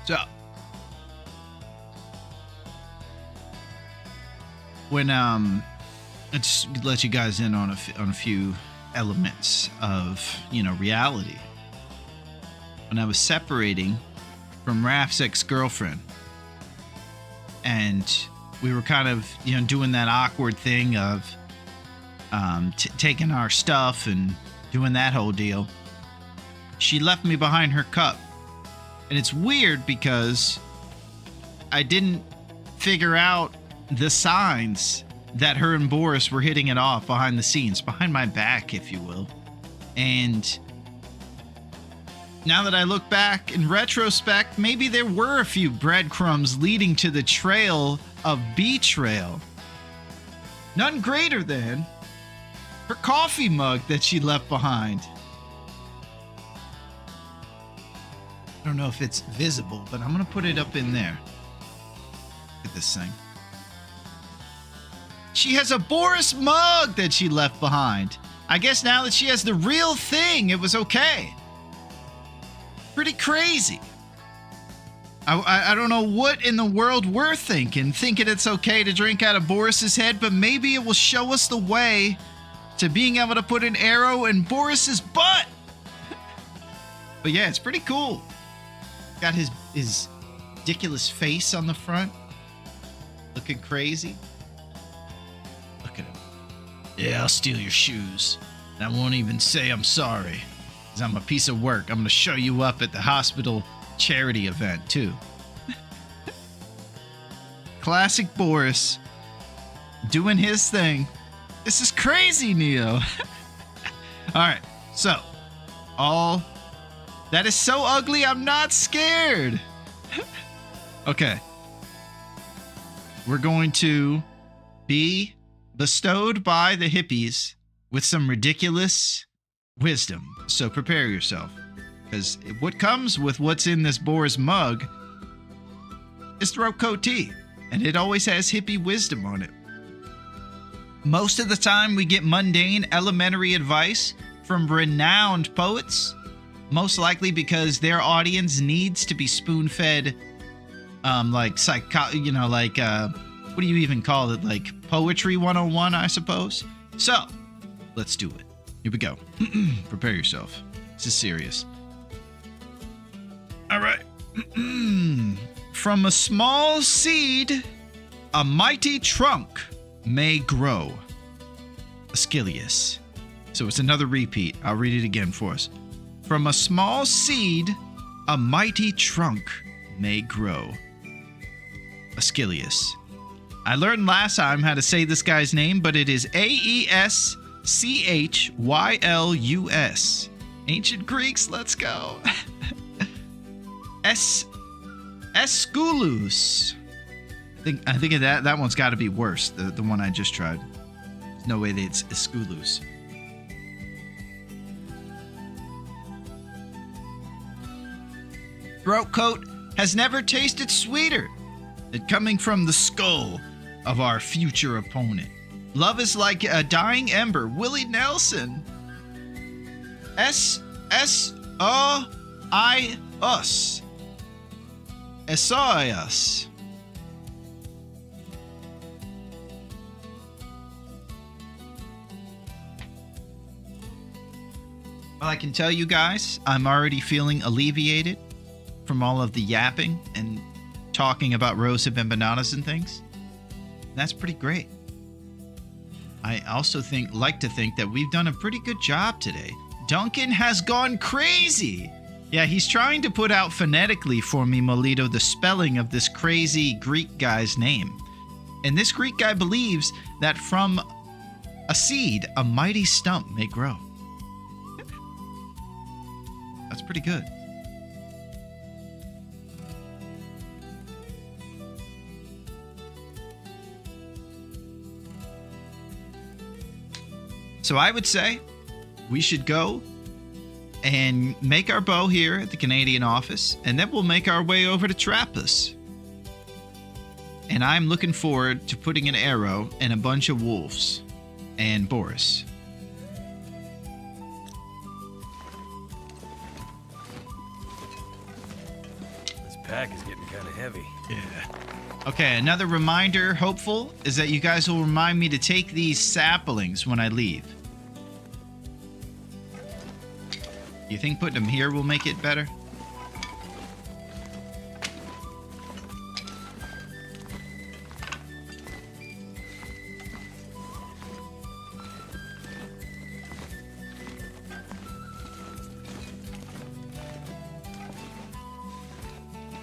[SPEAKER 1] So, when let's let you guys in on a few elements of reality. When I was separating from Raph's ex-girlfriend, and we were kind of doing that awkward thing of taking our stuff and doing that whole deal, she left me behind her cup. And it's weird because I didn't figure out the signs that her and Boris were hitting it off behind the scenes, behind my back, if you will. And now that I look back in retrospect, maybe there were a few breadcrumbs leading to the trail of betrayal. None greater than her coffee mug that she left behind. I don't know if it's visible, but I'm going to put it up in there. Look at this thing. She has a Boris mug that she left behind. I guess now that she has the real thing, it was okay. Pretty crazy. I don't know what in the world we're thinking it's okay to drink out of Boris's head, but maybe it will show us the way to being able to put an arrow in Boris's butt. But yeah, it's pretty cool. Got his ridiculous face on the front. Looking crazy. Look at him. Yeah, I'll steal your shoes. And I won't even say I'm sorry. Because I'm a piece of work. I'm going to show you up at the hospital charity event, too. Classic Boris. Doing his thing. This is crazy, Neo. Alright, so. That is so ugly, I'm not scared. Okay. We're going to be bestowed by the hippies with some ridiculous wisdom. So prepare yourself. Because what comes with what's in this Boris mug is throat coat tea. And it always has hippie wisdom on it. Most of the time, we get mundane, elementary advice from renowned poets, most likely because their audience needs to be spoon-fed, what do you even call it? Like Poetry 101, I suppose. So, let's do it. Here we go. Prepare yourself. This is serious. All right. From a small seed, a mighty trunk may grow. Aeschylus. So it's another repeat. I'll read it again for us. From a small seed, a mighty trunk may grow. Aeschylus. I learned last time how to say this guy's name, but it is Aeschylus. Ancient Greeks, let's go. Aeschylus. I think of that one's got to be worse. The one I just tried. There's no way that it's Aeschylus. Throat coat has never tasted sweeter than coming from the skull of our future opponent. Love is like a dying ember. Willie Nelson. S-O-I-us. Esaias. Well, I can tell you guys, I'm already feeling alleviated from all of the yapping and talking about rose hip empanadas and things. That's pretty great. I also like to think that we've done a pretty good job today. Duncan has gone crazy. Yeah, he's trying to put out phonetically for me, Molito, the spelling of this crazy Greek guy's name. And this Greek guy believes that from a seed, a mighty stump may grow. That's pretty good. So I would say we should go and make our bow here at the Canadian office, and then we'll make our way over to Trappist. And I'm looking forward to putting an arrow in a bunch of wolves and Boris.
[SPEAKER 4] This pack is getting kind of heavy.
[SPEAKER 1] Yeah. Okay, another reminder, hopeful, is that you guys will remind me to take these saplings when I leave. You think putting them here will make it better?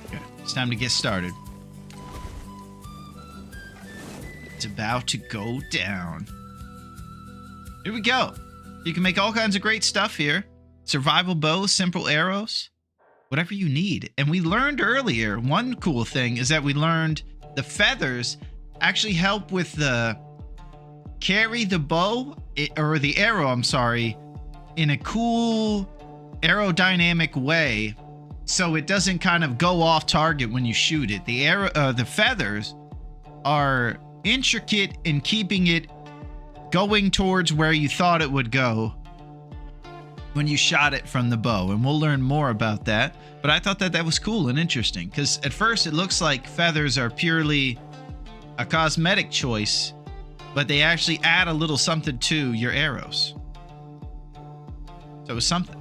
[SPEAKER 1] Okay, it's time to get started. It's about to go down. Here we go. You can make all kinds of great stuff here. Survival bows, simple arrows, whatever you need. And we learned earlier, one cool thing is that we learned the feathers actually help with the carry the bow, or the arrow, I'm sorry, in a cool aerodynamic way, so it doesn't kind of go off target when you shoot it. The feathers are intricate in keeping it going towards where you thought it would go when you shot it from the bow, and we'll learn more about that. But I thought that was cool and interesting, because at first it looks like feathers are purely a cosmetic choice, but they actually add a little something to your arrows. So it's something.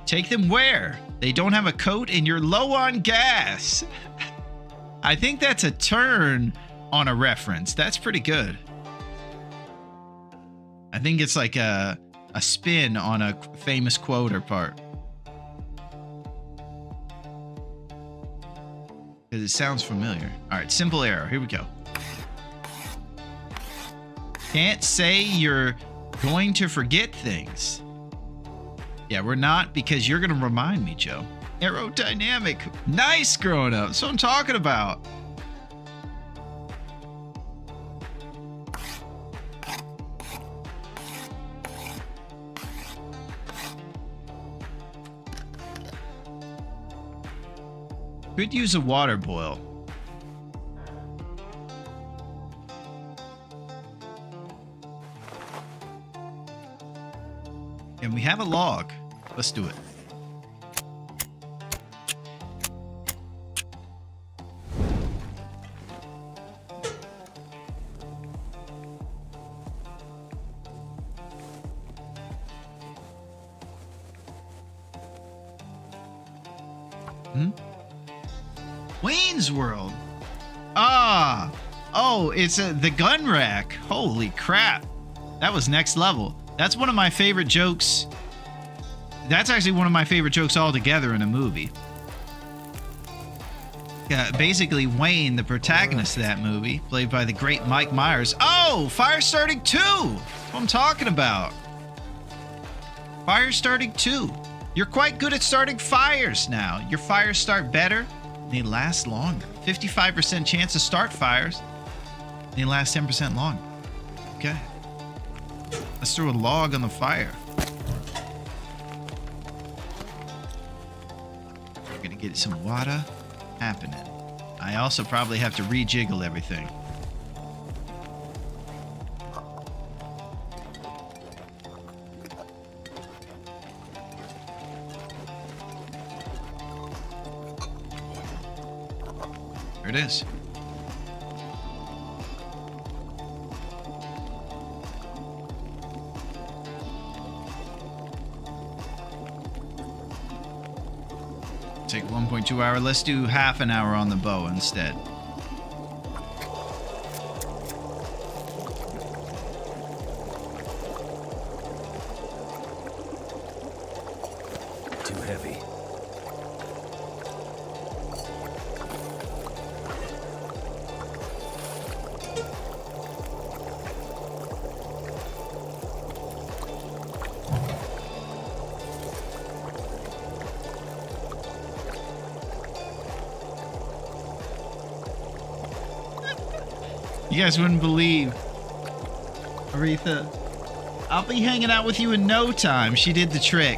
[SPEAKER 1] Take them where? They don't have a coat and you're low on gas. I think that's a turn on a reference. That's pretty good. I think it's like a spin on a famous quote or part. Because it sounds familiar. All right, simple arrow. Here we go. Can't say you're going to forget things. Yeah, we're not, because you're going to remind me, Joe. Aerodynamic. Nice, growing up. That's what I'm talking about. Could use a water boil. And we have a log. Let's do it. Wayne's World. Ah. Oh, it's the gun rack. Holy crap. That was next level. That's one of my favorite jokes. That's actually one of my favorite jokes altogether in a movie. Yeah, basically Wayne, the protagonist of that movie, played by the great Mike Myers. Oh, fire starting 2. That's what I'm talking about. Fire starting 2. You're quite good at starting fires now. Your fires start better, and they last longer. 55% chance to start fires, and they last 10% longer. Okay. Let's throw a log on the fire. We're gonna get some water happening. I also probably have to rejiggle everything. There it is. Take 1.2 hour. Let's do half an hour on the bow instead.
[SPEAKER 4] Too heavy.
[SPEAKER 1] You guys wouldn't believe, Aretha. I'll be hanging out with you in no time. She did the trick.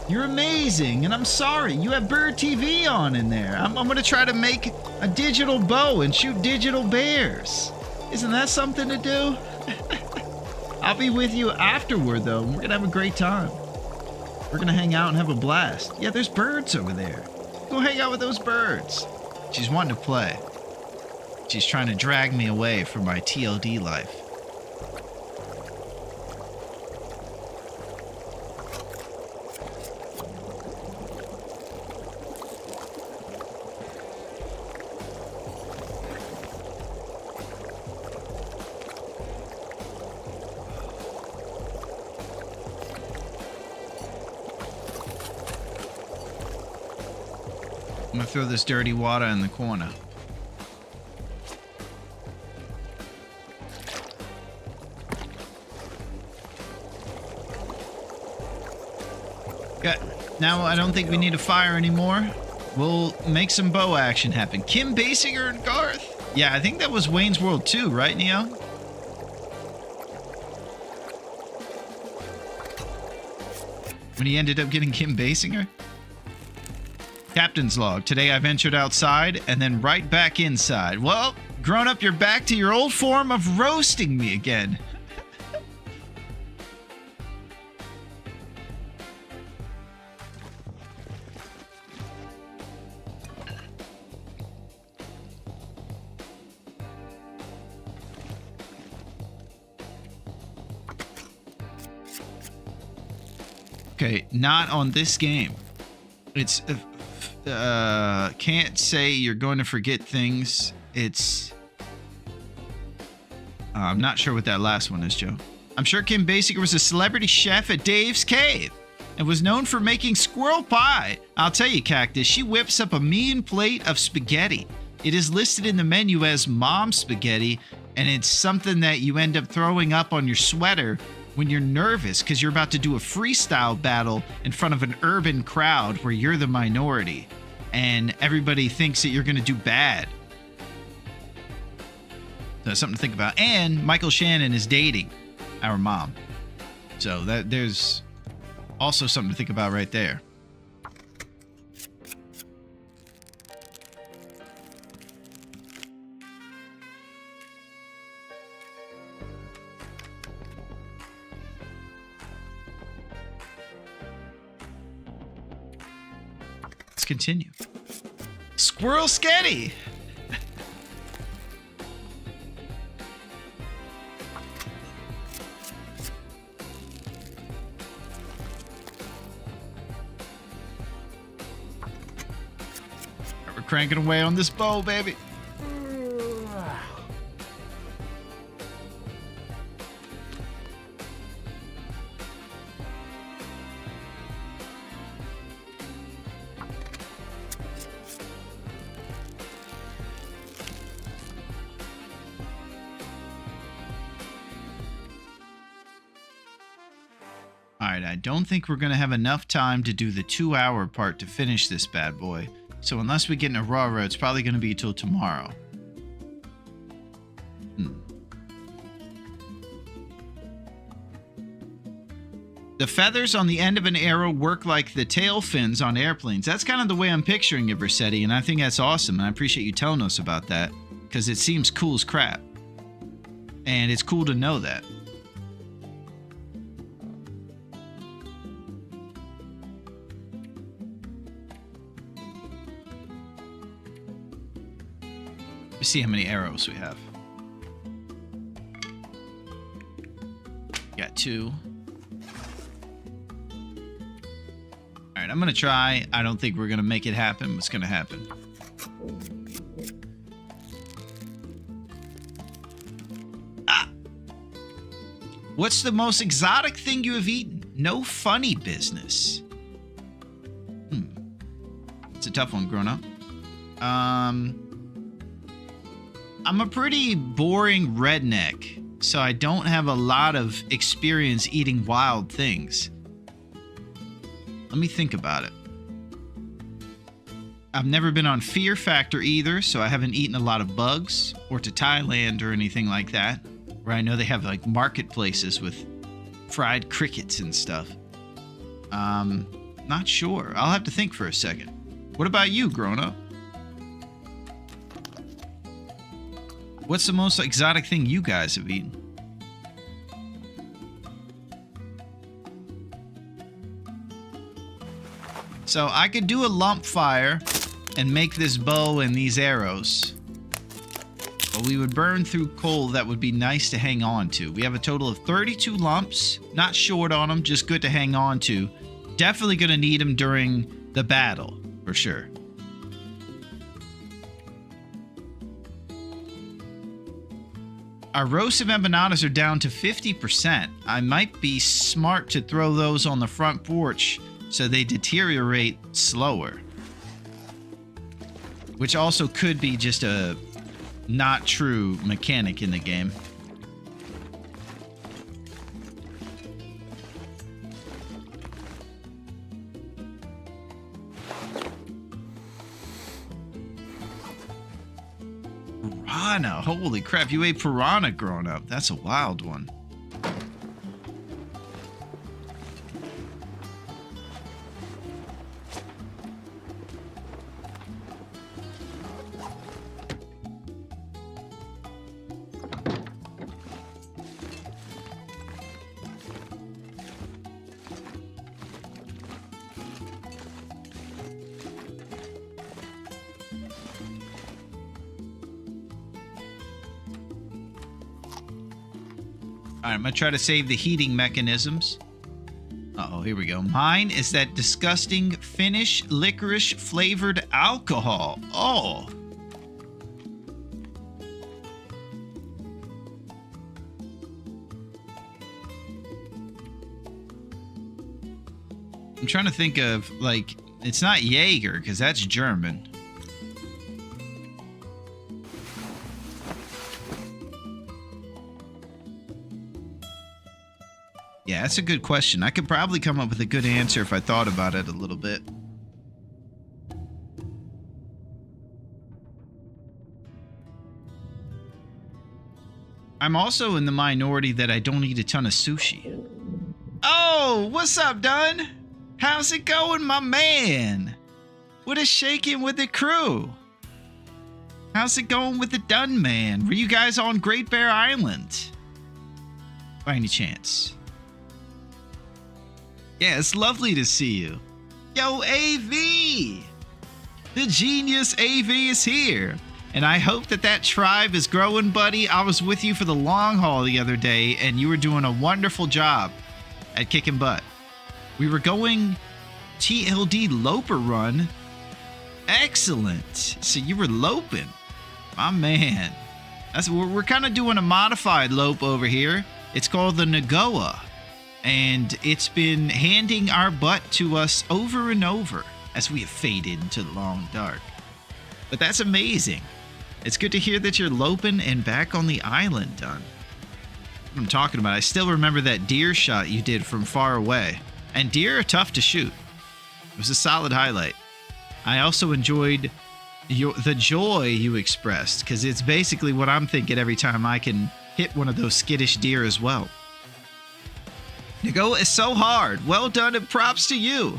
[SPEAKER 1] You're amazing, and I'm sorry. You have Bird TV on in there. I'm going to try to make a digital bow and shoot digital bears. Isn't that something to do? I'll be with you afterward, though. We're going to have a great time. We're going to hang out and have a blast. Yeah, there's birds over there. Go hang out with those birds. She's wanting to play. She's trying to drag me away from my TLD life. I'm gonna throw this dirty water in the corner. Good. Now I don't think we need a fire anymore. We'll make some bow action happen. Kim Basinger and Garth. Yeah, I think that was Wayne's World 2, right, Neo? When he ended up getting Kim Basinger? Captain's log. Today I ventured outside and then right back inside. Well, grown up, you're back to your old form of roasting me again. Okay, not on this game. It's can't say you're going to forget things. It's I'm not sure what that last one is, Joe. I'm sure Kim Basinger was a celebrity chef at Dave's Cave and was known for making squirrel pie. I'll tell you, Cactus, she whips up a mean plate of spaghetti. It is listed in the menu as mom spaghetti, and it's something that you end up throwing up on your sweater when you're nervous because you're about to do a freestyle battle in front of an urban crowd where you're the minority and everybody thinks that you're going to do bad. So something to think about. And Michael Shannon is dating our mom. So there's also something to think about right there. Let's continue. Squirrel Sketty! We're cranking away on this bow, baby. Alright, I don't think we're going to have enough time to do the 2-hour part to finish this bad boy. So unless we get in a raw road, it's probably going to be till tomorrow. The feathers on the end of an arrow work like the tail fins on airplanes. That's kind of the way I'm picturing it, Versetti, and I think that's awesome. And I appreciate you telling us about that, because it seems cool as crap. And it's cool to know that. Let's see how many arrows we have. Got 2. Alright, I'm gonna try. I don't think we're gonna make it happen. What's gonna happen? Ah! What's the most exotic thing you have eaten? No funny business. It's a tough one, grown up. I'm a pretty boring redneck, so I don't have a lot of experience eating wild things. Let me think about it. I've never been on Fear Factor either, so I haven't eaten a lot of bugs, or to Thailand or anything like that, where I know they have like marketplaces with fried crickets and stuff. Not sure. I'll have to think for a second. What about you, grown-up? What's the most exotic thing you guys have eaten? So I could do a lump fire and make this bow and these arrows. But we would burn through coal that would be nice to hang on to. We have a total of 32 lumps. Not short on them, just good to hang on to. Definitely going to need them during the battle, for sure. Our roasted empanadas are down to 50%. I might be smart to throw those on the front porch so they deteriorate slower. Which also could be just a not true mechanic in the game. Piranha. Holy crap, you ate piranha growing up. That's a wild one. Alright, I'm going to try to save the heating mechanisms. Uh-oh, here we go. Mine is that disgusting Finnish licorice flavored alcohol. Oh. I'm trying to think of, like, it's not Jaeger, because that's German. Yeah, that's a good question. I could probably come up with a good answer if I thought about it a little bit. I'm also in the minority that I don't eat a ton of sushi. Oh, what's up, Dunn? How's it going, my man? What is shaking with the crew? How's it going with the Dunn man? Were you guys on Great Bear Island? By any chance? Yeah, it's lovely to see you. Yo, AV! The genius AV is here. And I hope that that tribe is growing, buddy. I was with you for the long haul the other day, and you were doing a wonderful job at kicking butt. We were going TLD Loper Run. Excellent. So you were loping. My man. We're kind of doing a modified lope over here. It's called the Nagoa. And it's been handing our butt to us over and over as we have faded into the long dark. But that's amazing. It's good to hear that you're loping and back on the island, Dunn. What I'm talking about, I still remember that deer shot you did from far away. And deer are tough to shoot. It was a solid highlight. I also enjoyed the joy you expressed, because it's basically what I'm thinking every time I can hit one of those skittish deer as well. Nagoa is so hard. Well done and props to you.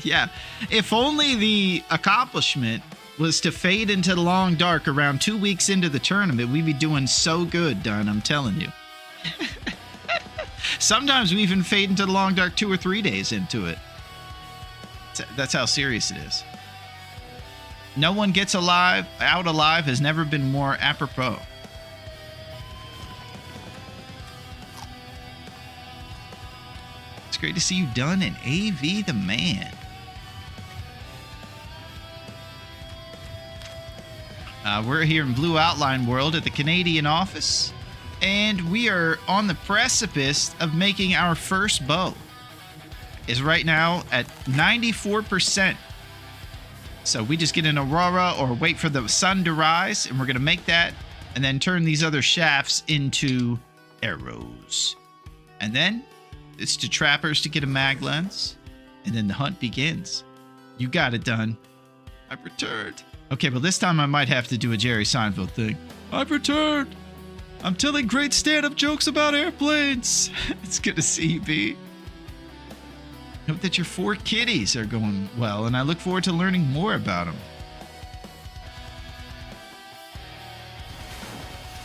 [SPEAKER 1] Yeah, if only the accomplishment was to fade into the long dark around 2 weeks into the tournament, we'd be doing so good, Dunn, I'm telling you. Sometimes we even fade into the long dark 2 or 3 days into it. That's how serious it is. No one gets out alive has never been more apropos. It's great to see you, Dunn, and AV the man. We're here in Blue Outline World at the Canadian office, and we are on the precipice of making our first bow. It's right now at 94%. So we just get an aurora or wait for the sun to rise, and we're going to make that, and then turn these other shafts into arrows. And then it's to trappers to get a mag lens, and then the hunt begins. You got it, Dunn. I've returned. Okay, but this time I might have to do a Jerry Seinfeld thing. I've returned. I'm telling great stand-up jokes about airplanes. It's good to see you, B. Hope that your 4 kitties are going well, and I look forward to learning more about them.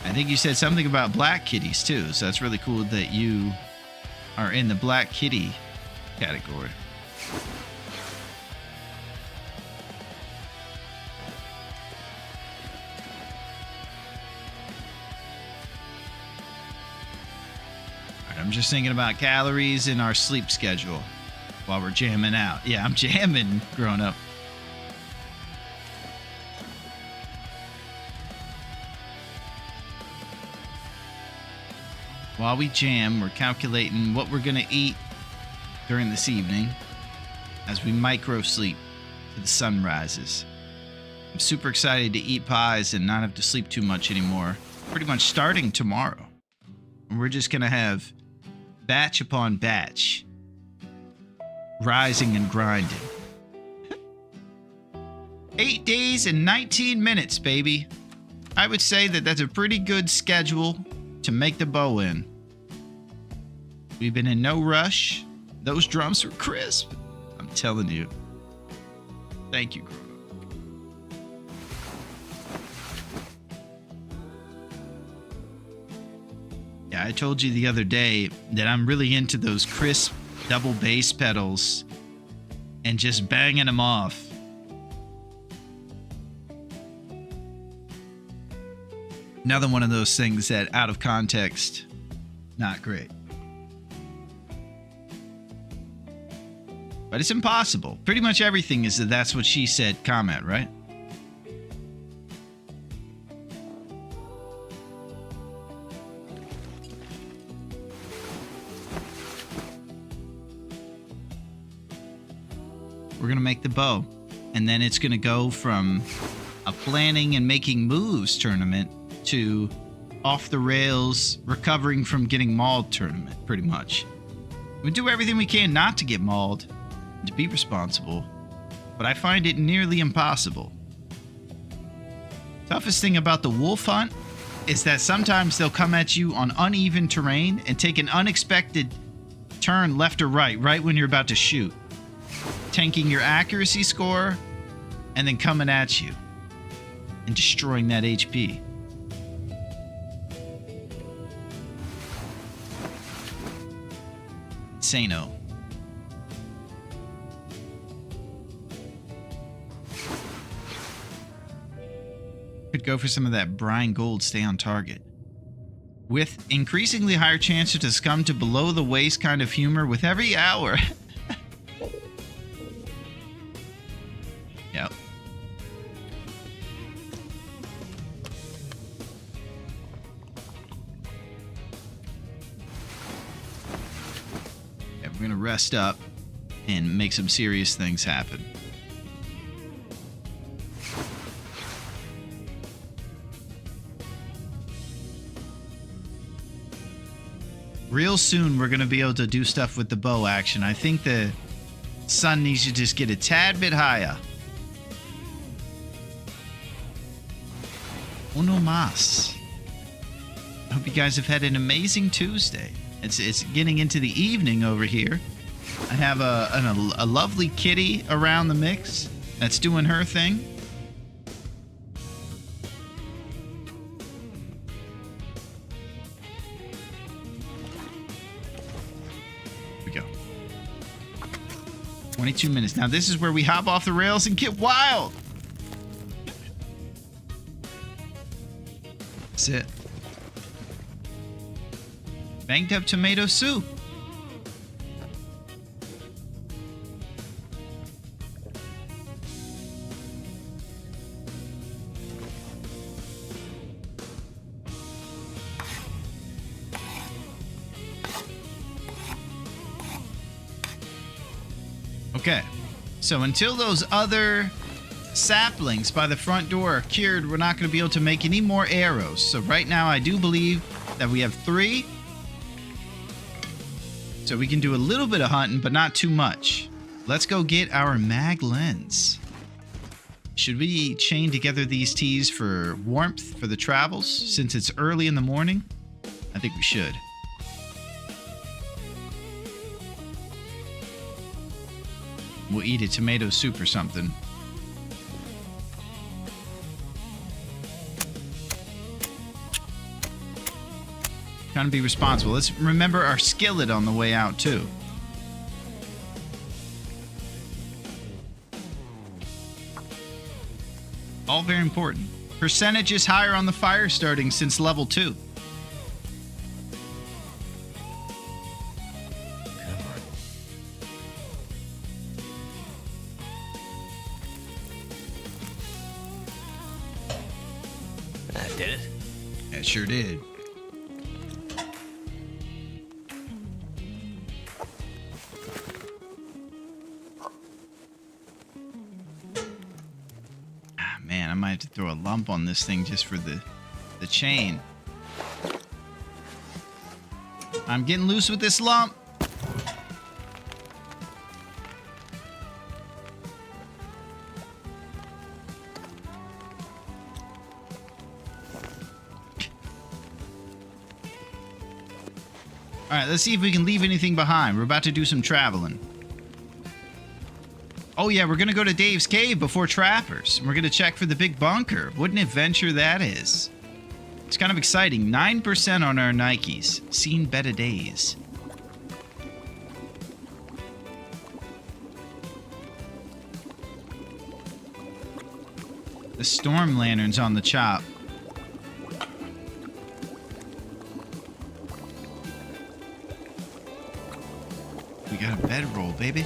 [SPEAKER 1] I think you said something about black kitties, too, so that's really cool that you are in the black kitty category. I'm just thinking about calories in our sleep schedule while we're jamming out. Yeah, I'm jamming, grown up. While we jam, we're calculating what we're going to eat during this evening as we micro sleep till the sun rises. I'm super excited to eat pies and not have to sleep too much anymore. Pretty much starting tomorrow. And we're just going to have batch upon batch, rising and grinding. 8 days and 19 minutes, baby. I would say that that's a pretty good schedule to make the bow in. We've been in no rush. Those drums were crisp. I'm telling you. Thank you, grown up. Yeah, I told you the other day that I'm really into those crisp double bass pedals and just banging them off. Another one of those things that out of context, not great. But it's impossible. Pretty much everything is a "that's what she said" comment, right? We're going to make the bow. And then it's going to go from a planning and making moves tournament to off the rails, recovering from getting mauled tournament, pretty much. We do everything we can not to get mauled and to be responsible, but I find it nearly impossible. Toughest thing about the wolf hunt is that sometimes they'll come at you on uneven terrain and take an unexpected turn left or right when you're about to shoot, tanking your accuracy score and then coming at you and destroying that HP. Insano. Go for some of that brine gold. Stay on target. With increasingly higher chance to succumb to below the waist kind of humor with every hour. Yep. Yeah, we're gonna rest up and make some serious things happen. Real soon, we're going to be able to do stuff with the bow action. I think the sun needs to just get a tad bit higher. Uno más. I hope you guys have had an amazing Tuesday. It's getting into the evening over here. I have a lovely kitty around the mix that's doing her thing. We go. 22 minutes. Now this is where we hop off the rails and get wild. That's it. Banged up tomato soup. Okay, so until those other saplings by the front door are cured, we're not going to be able to make any more arrows. So right now I do believe that we have 3. So we can do a little bit of hunting, but not too much. Let's go get our mag lens. Should we chain together these teas for warmth for the travels since it's early in the morning? I think we should. We'll eat a tomato soup or something. Trying to be responsible. Let's remember our skillet on the way out, too. All very important. Percentage is higher on the fire starting since level 2.
[SPEAKER 4] That did it.
[SPEAKER 1] That sure did. Man, I might have to throw a lump on this thing just for the chain. I'm getting loose with this lump. All right, let's see if we can leave anything behind. We're about to do some traveling. Oh yeah, we're gonna go to Dave's Cave before Trappers. We're gonna check for the big bunker. What an adventure that is. It's kind of exciting. 9% on our Nikes. Seen better days. The storm lantern's on the chop. We got a bedroll, baby.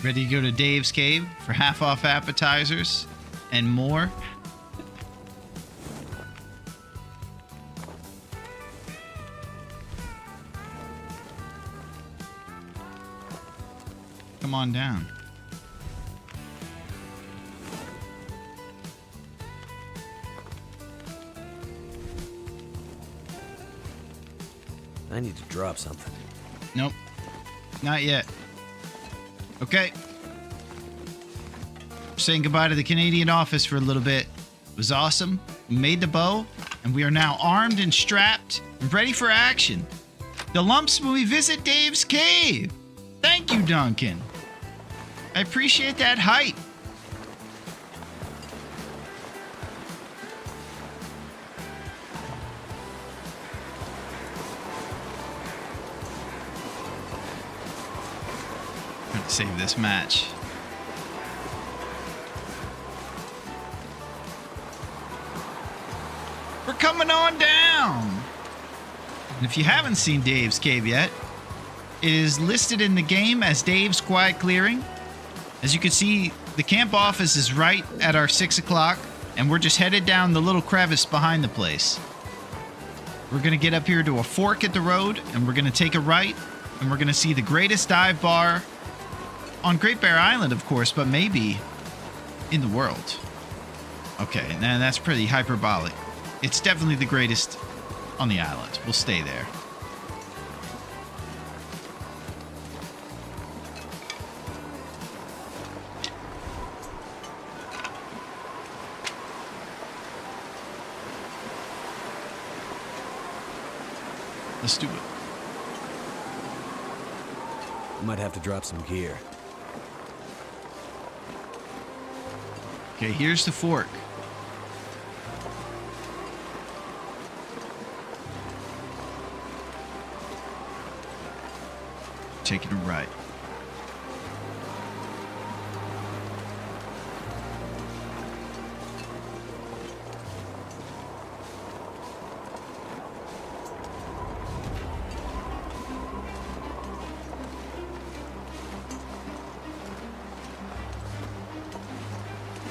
[SPEAKER 1] Ready to go to Dave's Cave for half-off appetizers and more? Come on down.
[SPEAKER 4] I need to drop something.
[SPEAKER 1] Nope. Not yet. Okay. We're saying goodbye to the Canadian office for a little bit. It was awesome. We made the bow, and we are now armed and strapped and ready for action. The lumps when we visit Dave's Cave. Thank you, Duncan. I appreciate that hype. save this match. We're coming on down. And if you haven't seen Dave's Cave yet, it is listed in the game as Dave's Quiet Clearing. As you can see, the camp office is right at our 6 o'clock, and we're just headed down the little crevice behind the place. We're going to get up here to a fork at the road, and we're going to take a right, and we're going to see the greatest dive bar on Great Bear Island, of course, but maybe in the world. Okay, now that's pretty hyperbolic. It's definitely the greatest on the island. We'll stay there. Let's do it.
[SPEAKER 4] Might have to drop some gear.
[SPEAKER 1] Okay, here's the fork. Taking a right.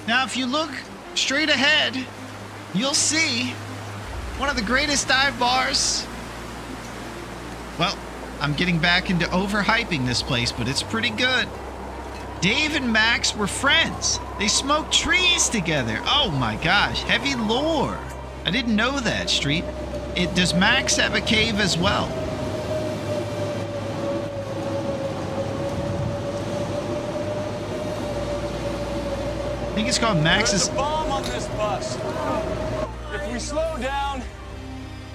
[SPEAKER 1] Now, if you look straight ahead, you'll see one of the greatest dive bars. Well, I'm getting back into overhyping this place, but it's pretty good. Dave and Max were friends. They smoked trees together. Oh my gosh, heavy lore. I didn't know that, Street. Does Max have a cave as well? I think it's called Max's.
[SPEAKER 3] There's a bomb on this bus. If we slow down,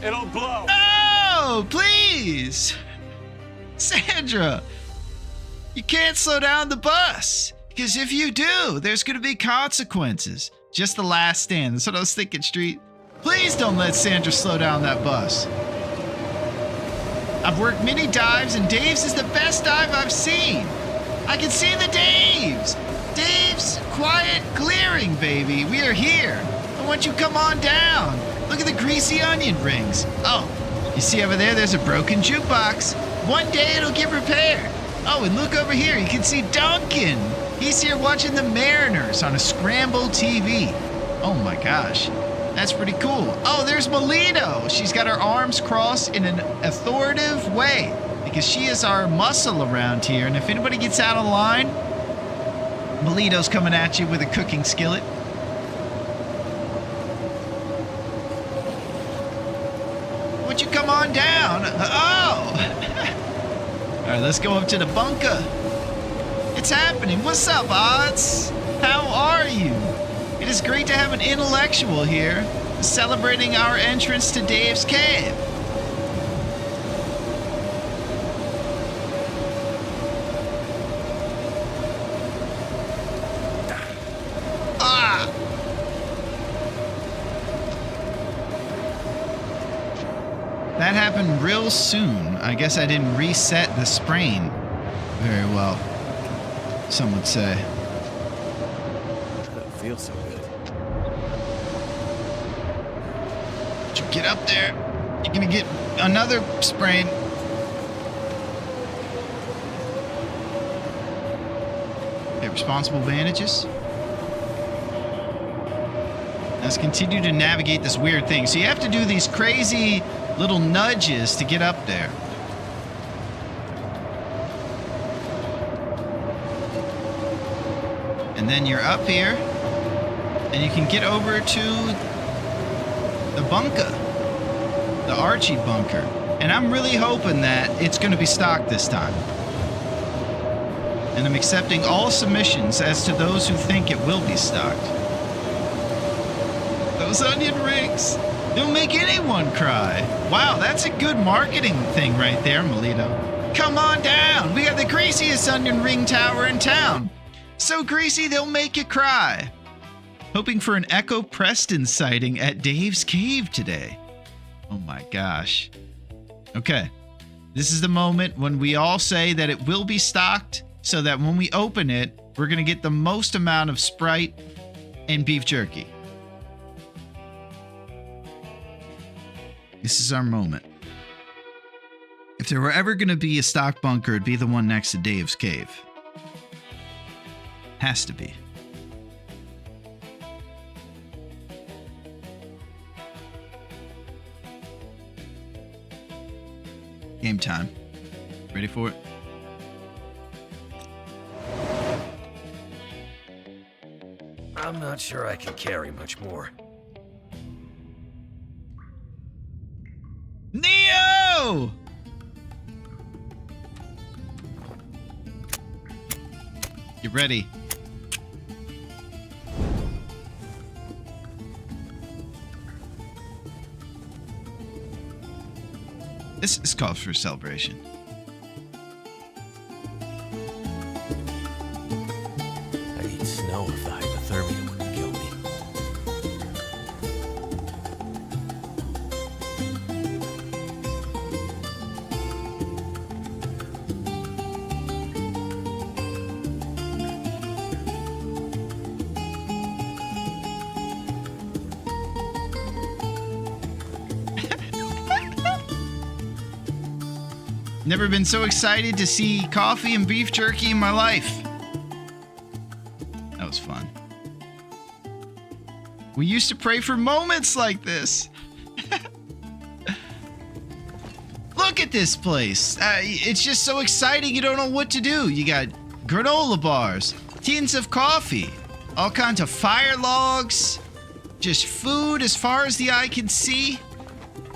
[SPEAKER 3] it'll blow.
[SPEAKER 1] Oh, please! Sandra! You can't slow down the bus! Because if you do, there's gonna be consequences. Just the last stand. That's what I was thinking, Street. Please don't let Sandra slow down that bus. I've worked many dives, and Dave's is the best dive I've seen. I can see the Daves! Dave's Quiet Clearing, baby. We are here. I want you to come on down. Look at the greasy onion rings. Oh, you see over there, there's a broken jukebox. One day it'll get repaired. Oh, and look over here. You can see Duncan. He's here watching the Mariners on a scrambled TV. Oh my gosh. That's pretty cool. Oh, there's Melito. She's got her arms crossed in an authoritative way because she is our muscle around here. And if anybody gets out of line, Melito's coming at you with a cooking skillet. Won't you come on down? Oh! All right, let's go up to the bunker. It's happening. What's up, Odds? How are you? It is great to have an intellectual here celebrating our entrance to Dave's Cave. That happened real soon. I guess I didn't reset the sprain very well, some would say.
[SPEAKER 4] I don't feel so good.
[SPEAKER 1] But you get up there, you're gonna get another sprain. Okay, responsible bandages. Let's continue to navigate this weird thing. So you have to do these crazy little nudges to get up there. And then you're up here, and you can get over to the bunker, the Archie bunker. And I'm really hoping that it's going to be stocked this time. And I'm accepting all submissions as to those who think it will be stocked. Those onion rings, they'll make anyone cry. Wow, that's a good marketing thing right there, Melito. Come on down. We got the greasiest onion ring tower in town. So greasy, they'll make you cry. Hoping for an Echo Preston sighting at Dave's Cave today. Oh my gosh. Okay. This is the moment when we all say that it will be stocked so that when we open it, we're going to get the most amount of Sprite and beef jerky. This is our moment. If there were ever going to be a stock bunker, it'd be the one next to Dave's cave. Has to be. Game time. Ready for it?
[SPEAKER 4] I'm not sure I can carry much more.
[SPEAKER 1] Neo! You ready? This calls for a celebration.
[SPEAKER 4] I'd eat snow if the hypothermia wouldn't kill me.
[SPEAKER 1] Never been so excited to see coffee and beef jerky in my life. That was fun. We used to pray for moments like this. Look at this place. It's just so exciting you don't know what to do. You got granola bars, tins of coffee, all kinds of fire logs, just food as far as the eye can see.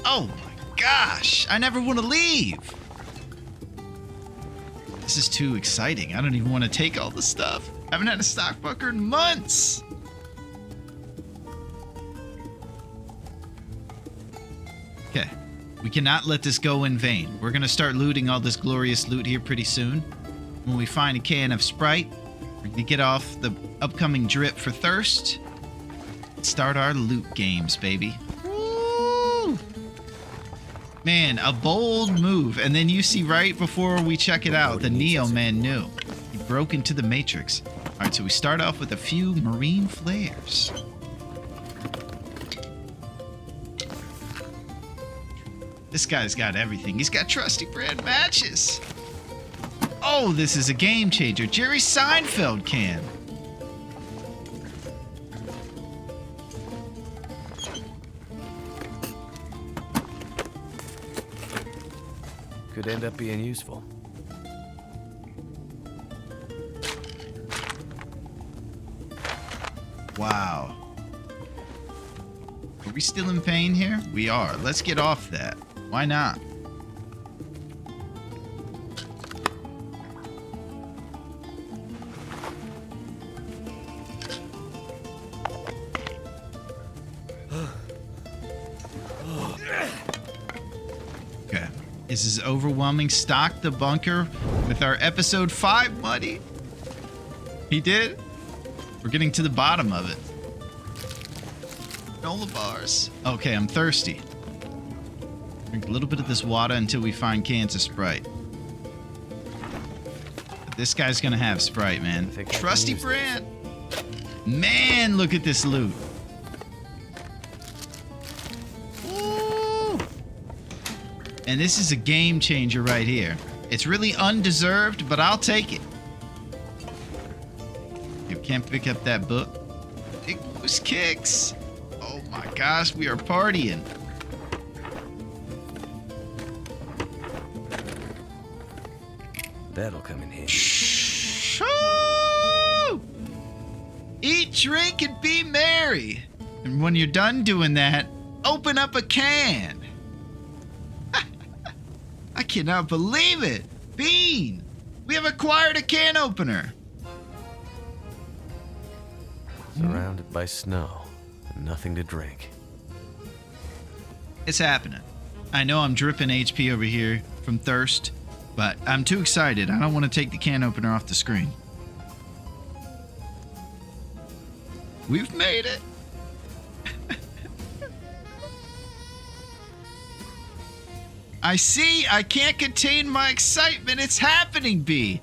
[SPEAKER 1] Oh my gosh, I never want to leave. This is too exciting. I don't even want to take all the stuff. I haven't had a stock bunker in months. Okay, we cannot let this go in vain. We're gonna start looting all this glorious loot here pretty soon. When we find a can of Sprite, we're gonna get off the upcoming drip for thirst. Start our loot games, baby. Woo! Man, a bold move. And then you see right before we check it out, the Neo man knew. He broke into the Matrix. All right, so we start off with a few marine flares. This guy's got everything. He's got trusty brand matches. Oh, this is a game changer. Jerry Seinfeld can.
[SPEAKER 4] Could end up being useful.
[SPEAKER 1] Wow. Are we still in pain here? We are. Let's get off that. Why not? Okay. This is overwhelming. Stock the bunker with our episode 5 money. He did. We're getting to the bottom of it. Granola bars. Okay, I'm thirsty. Drink a little bit of this water until we find cans of Sprite. This guy's gonna have Sprite, man. Trusty brand. Man, look at this loot. Woo! And this is a game changer right here. It's really undeserved, but I'll take it. You can't pick up that book. Big Moose Kicks. Oh my gosh, we are partying.
[SPEAKER 4] That'll come in handy.
[SPEAKER 1] Shoo! Eat, drink, and be merry. And when you're done doing that, open up a can. I cannot believe it. Bean, we have acquired a can opener.
[SPEAKER 4] Surrounded by snow and nothing to drink.
[SPEAKER 1] It's happening. I know I'm dripping HP over here from thirst, but I'm too excited. I don't want to take the can opener off the screen. We've made it. I see. I can't contain my excitement. It's happening, B.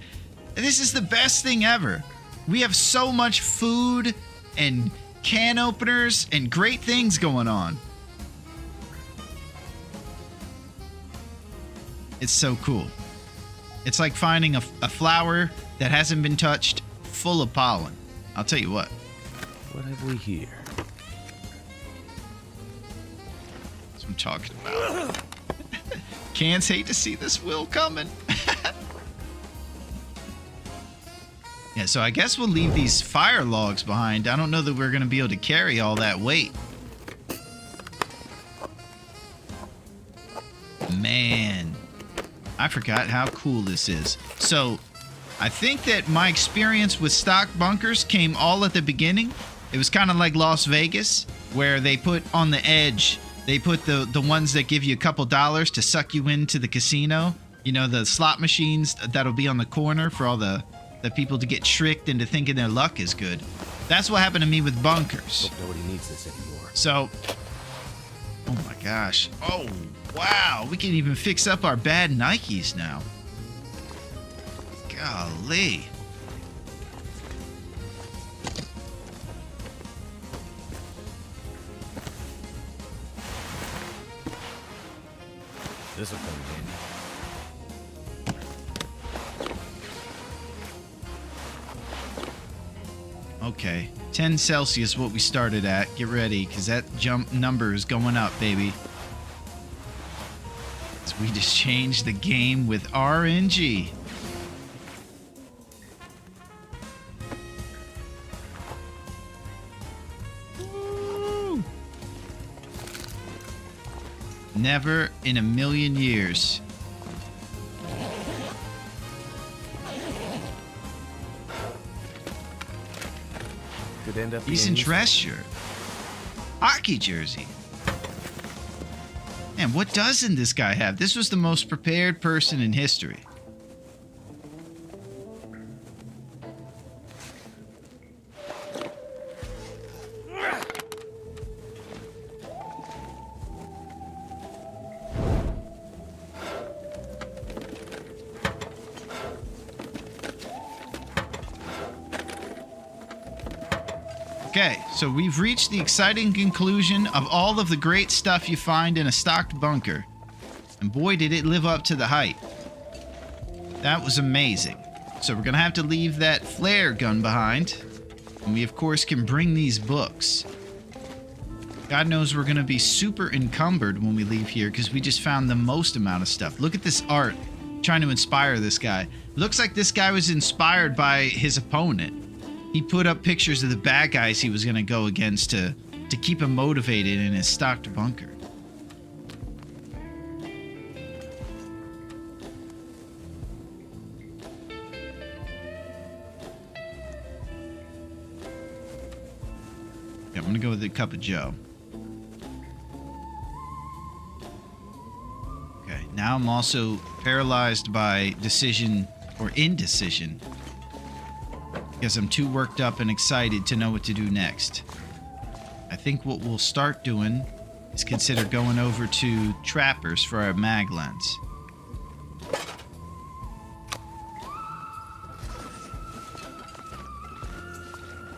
[SPEAKER 1] This is the best thing ever. We have so much food and can openers and great things going on. It's so cool. It's like finding a flower that hasn't been touched, full of pollen. I'll tell you what.
[SPEAKER 4] What have we here?
[SPEAKER 1] That's what I'm talking about. Can't hate to see this will coming. Yeah, so I guess we'll leave these fire logs behind. I don't know that we're going to be able to carry all that weight. Man, I forgot how cool this is. So, I think that my experience with stock bunkers came all at the beginning. It was kind of like Las Vegas, where they put on the edge, they put the ones that give you a couple dollars to suck you into the casino. You know, the slot machines that'll be on the corner for all the people to get tricked into thinking their luck is good. That's what happened to me with bunkers.
[SPEAKER 4] Hope nobody needs this anymore.
[SPEAKER 1] So, oh my gosh. Oh, wow. We can even fix up our bad Nikes now. Golly.
[SPEAKER 4] This will come in handy.
[SPEAKER 1] Okay, 10 Celsius, what we started at. Get ready, because that jump number is going up, baby. So we just changed the game with RNG. Woo! Never in a million years.
[SPEAKER 4] Could end up
[SPEAKER 1] Decent
[SPEAKER 4] being
[SPEAKER 1] dress shirt. Hockey jersey. Man, what doesn't this guy have? This was the most prepared person in history. Okay, so we've reached the exciting conclusion of all of the great stuff you find in a stocked bunker. And boy, did it live up to the hype. That was amazing. So we're going to have to leave that flare gun behind. And we, of course, can bring these books. God knows we're going to be super encumbered when we leave here because we just found the most amount of stuff. Look at this art. Trying to inspire this guy. Looks like this guy was inspired by his opponent. He put up pictures of the bad guys he was going to go against to keep him motivated in his stocked bunker. Yeah, I'm going to go with a cup of joe. Okay, now I'm also paralyzed by decision or indecision. Because I'm too worked up and excited to know what to do next. I think what we'll start doing is consider going over to Trappers for our mag lens.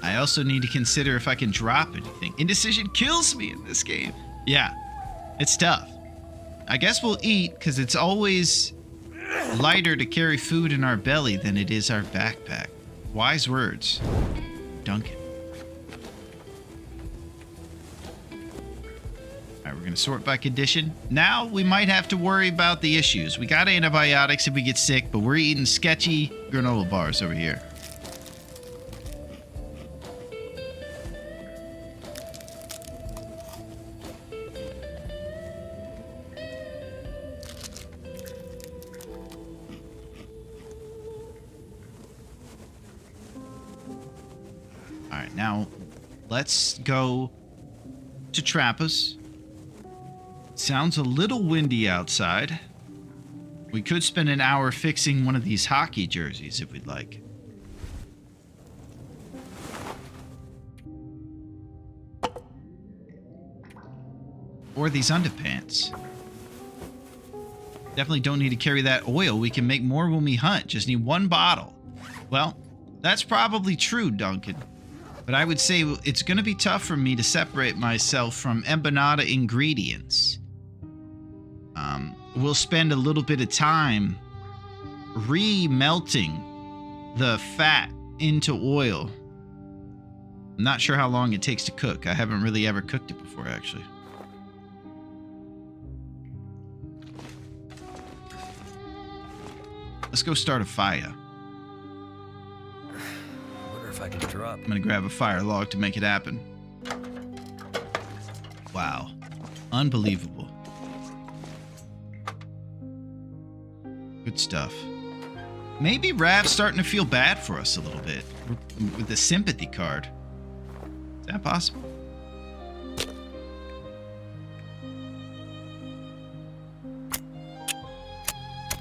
[SPEAKER 1] I also need to consider if I can drop anything. Indecision kills me in this game. Yeah, it's tough. I guess we'll eat because it's always lighter to carry food in our belly than it is our backpack. Wise words, Duncan. Alright, we're going to sort by condition. Now we might have to worry about the issues. We got antibiotics if we get sick, but we're eating sketchy granola bars over here. Alright, now let's go to Trappers. Sounds a little windy outside. We could spend an hour fixing one of these hockey jerseys if we'd like. Or these underpants. Definitely don't need to carry that oil. We can make more when we hunt. Just need one bottle. Well, that's probably true, Duncan. But I would say it's going to be tough for me to separate myself from empanada ingredients. We'll spend a little bit of time re-melting the fat into oil. I'm not sure how long it takes to cook. I haven't really ever cooked it before, actually. Let's go start a fire.
[SPEAKER 4] I wonder if I can drop.
[SPEAKER 1] I'm gonna grab a fire log to make it happen. Wow. Unbelievable. Good stuff. Maybe Rav's starting to feel bad for us a little bit with the sympathy card. Is that possible?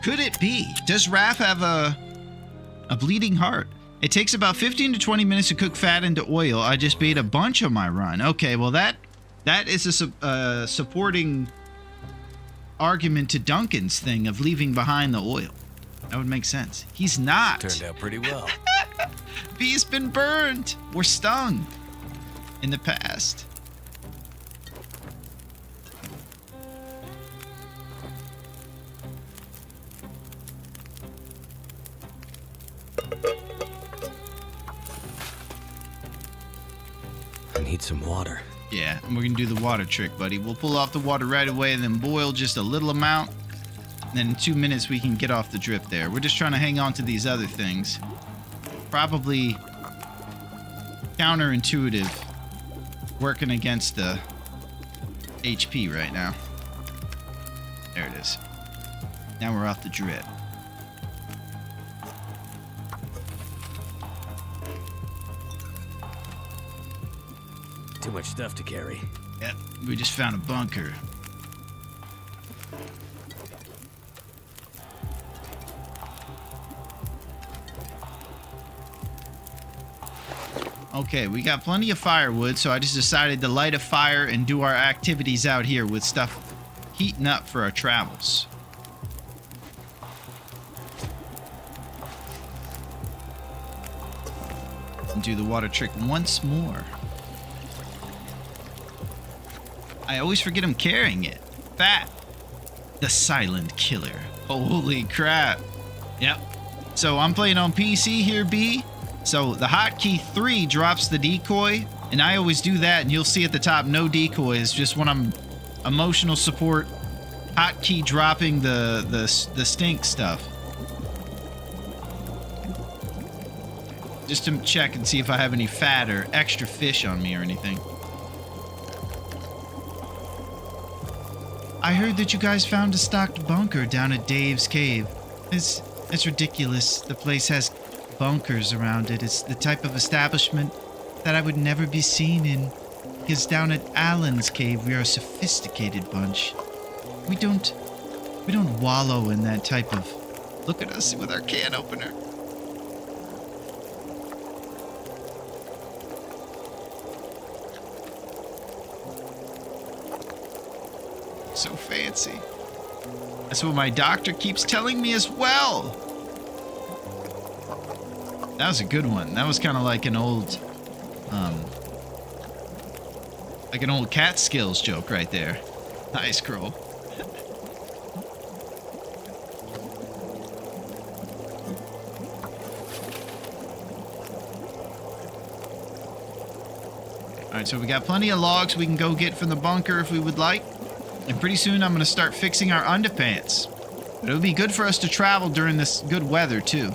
[SPEAKER 1] Could it be? Does Rav have a bleeding heart? It takes about 15 to 20 minutes to cook fat into oil. I just made a bunch on my run. Okay, well that is a supporting argument to Duncan's thing of leaving behind the oil. That would make sense. He's not.
[SPEAKER 4] Turned out pretty well.
[SPEAKER 1] B's been burned or stung in the past.
[SPEAKER 4] I need some water.
[SPEAKER 1] Yeah, and we're gonna do the water trick, buddy. We'll pull off the water right away and then boil just a little amount. And then in 2 minutes we can get off the drip there. We're just trying to hang on to these other things. Probably counterintuitive, working against the HP right now. There it is. Now we're off the drip.
[SPEAKER 4] Too much stuff to carry.
[SPEAKER 1] Yep, we just found a bunker. Okay, we got plenty of firewood, so I just decided to light a fire and do our activities out here with stuff heating up for our travels. And do the water trick once more. I always forget I'm carrying it. Fat. The silent killer. Holy crap. Yep. So I'm playing on PC here, B. So the hotkey 3 drops the decoy, and I always do that, and you'll see at the top no decoys, just when I'm emotional support, hotkey dropping the stink stuff. Just to check and see if I have any fat or extra fish on me or anything. I heard that you guys found a stocked bunker down at Dave's cave. It's ridiculous. The place has bunkers around it. It's the type of establishment that I would never be seen in. Because down at Alan's cave, we are a sophisticated bunch. We don't wallow in that type of... Look at us with our can opener. So fancy. That's what my doctor keeps telling me as well. That was a good one. That was kind of like an old, Catskills joke right there. Nice, Kroll. All right, so we got plenty of logs we can go get from the bunker if we would like. And pretty soon I'm going to start fixing our underpants. But it would be good for us to travel during this good weather, too.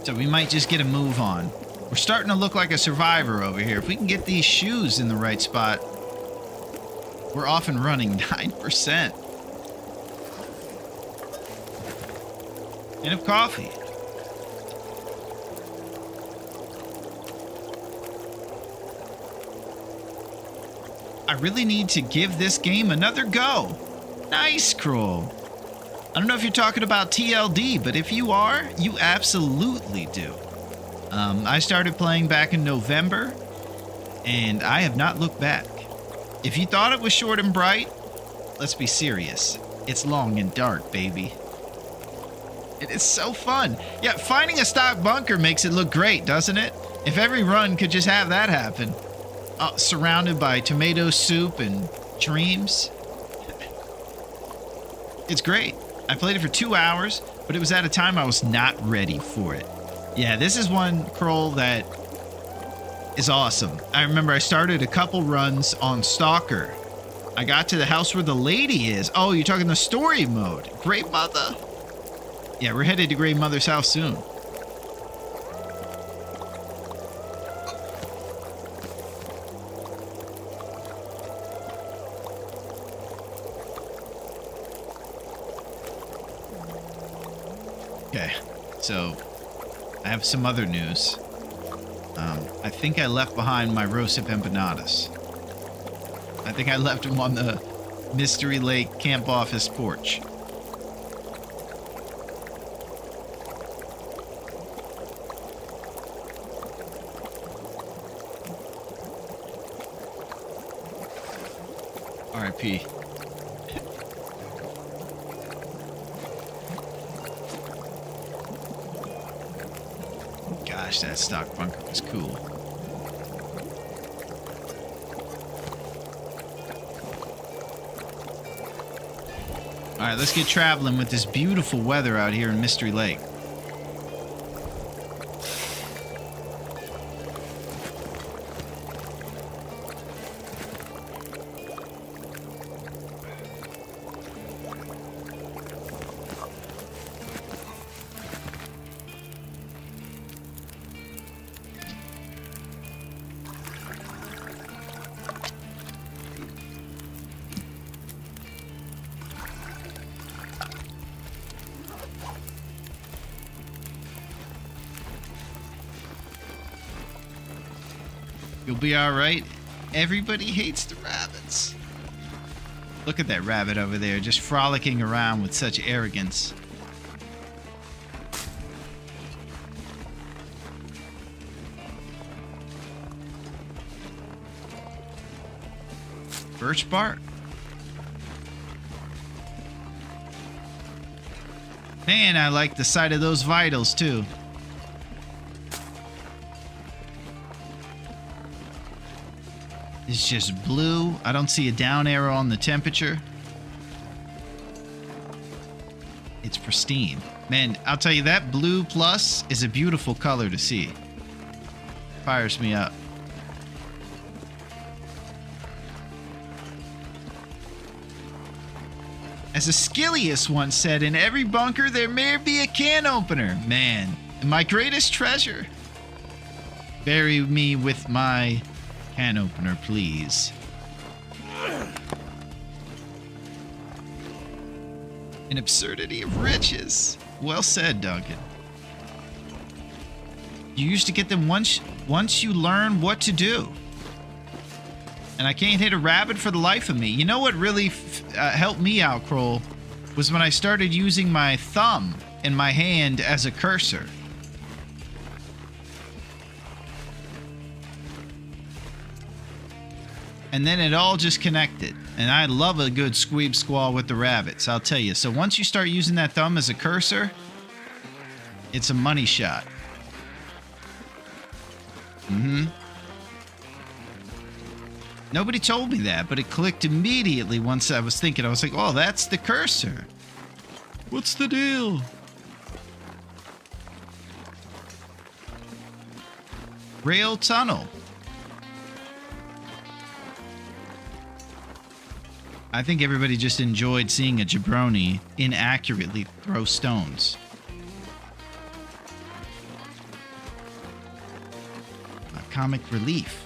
[SPEAKER 1] So we might just get a move on. We're starting to look like a survivor over here. If we can get these shoes in the right spot, we're off and running 9%. And of coffee. I really need to give this game another go. Nice, Kroll. I don't know if you're talking about TLD, but if you are, you absolutely do. I started playing back in November, and I have not looked back. If you thought it was short and bright, let's be serious. It's long and dark, baby. It is so fun. Yeah, finding a stock bunker makes it look great, doesn't it? If every run could just have that happen. Surrounded by tomato soup and dreams. It's great. I played it for 2 hours, but it was at a time I was not ready for it. Yeah, this is one, Kroll, that is awesome. I remember I started a couple runs on Stalker. I got to the house where the lady is. Oh, you're talking the story mode. Great Mother. Yeah, we're headed to Great Mother's house soon. Okay, so I have some other news. I think I left behind my Rosip empanadas. I think I left them on the Mystery Lake camp office porch. R.I.P. Gosh, that stock bunker was cool. All right, let's get traveling with this beautiful weather out here in Mystery Lake. You'll be all right. Everybody hates the rabbits. Look at that rabbit over there, just frolicking around with such arrogance. Birch bark? Man, I like the sight of those vitals too. It's just blue. I don't see a down arrow on the temperature. It's pristine. Man, I'll tell you, that blue plus is a beautiful color to see. Fires me up. As Askelius once said, in every bunker there may be a can opener. Man, my greatest treasure. Bury me with my can opener, please. An absurdity of riches. Well said, Duncan. You used to get them once you learn what to do. And I can't hit a rabbit for the life of me. You know what really helped me out, Kroll, was when I started using my thumb in my hand as a cursor. And then it all just connected. And I love a good squeeb squall with the rabbits, I'll tell you. So once you start using that thumb as a cursor, it's a money shot. Nobody told me that, but it clicked immediately once I was thinking. I was like, oh, that's the cursor. What's the deal? Rail tunnel. I think everybody just enjoyed seeing a jabroni inaccurately throw stones. A comic relief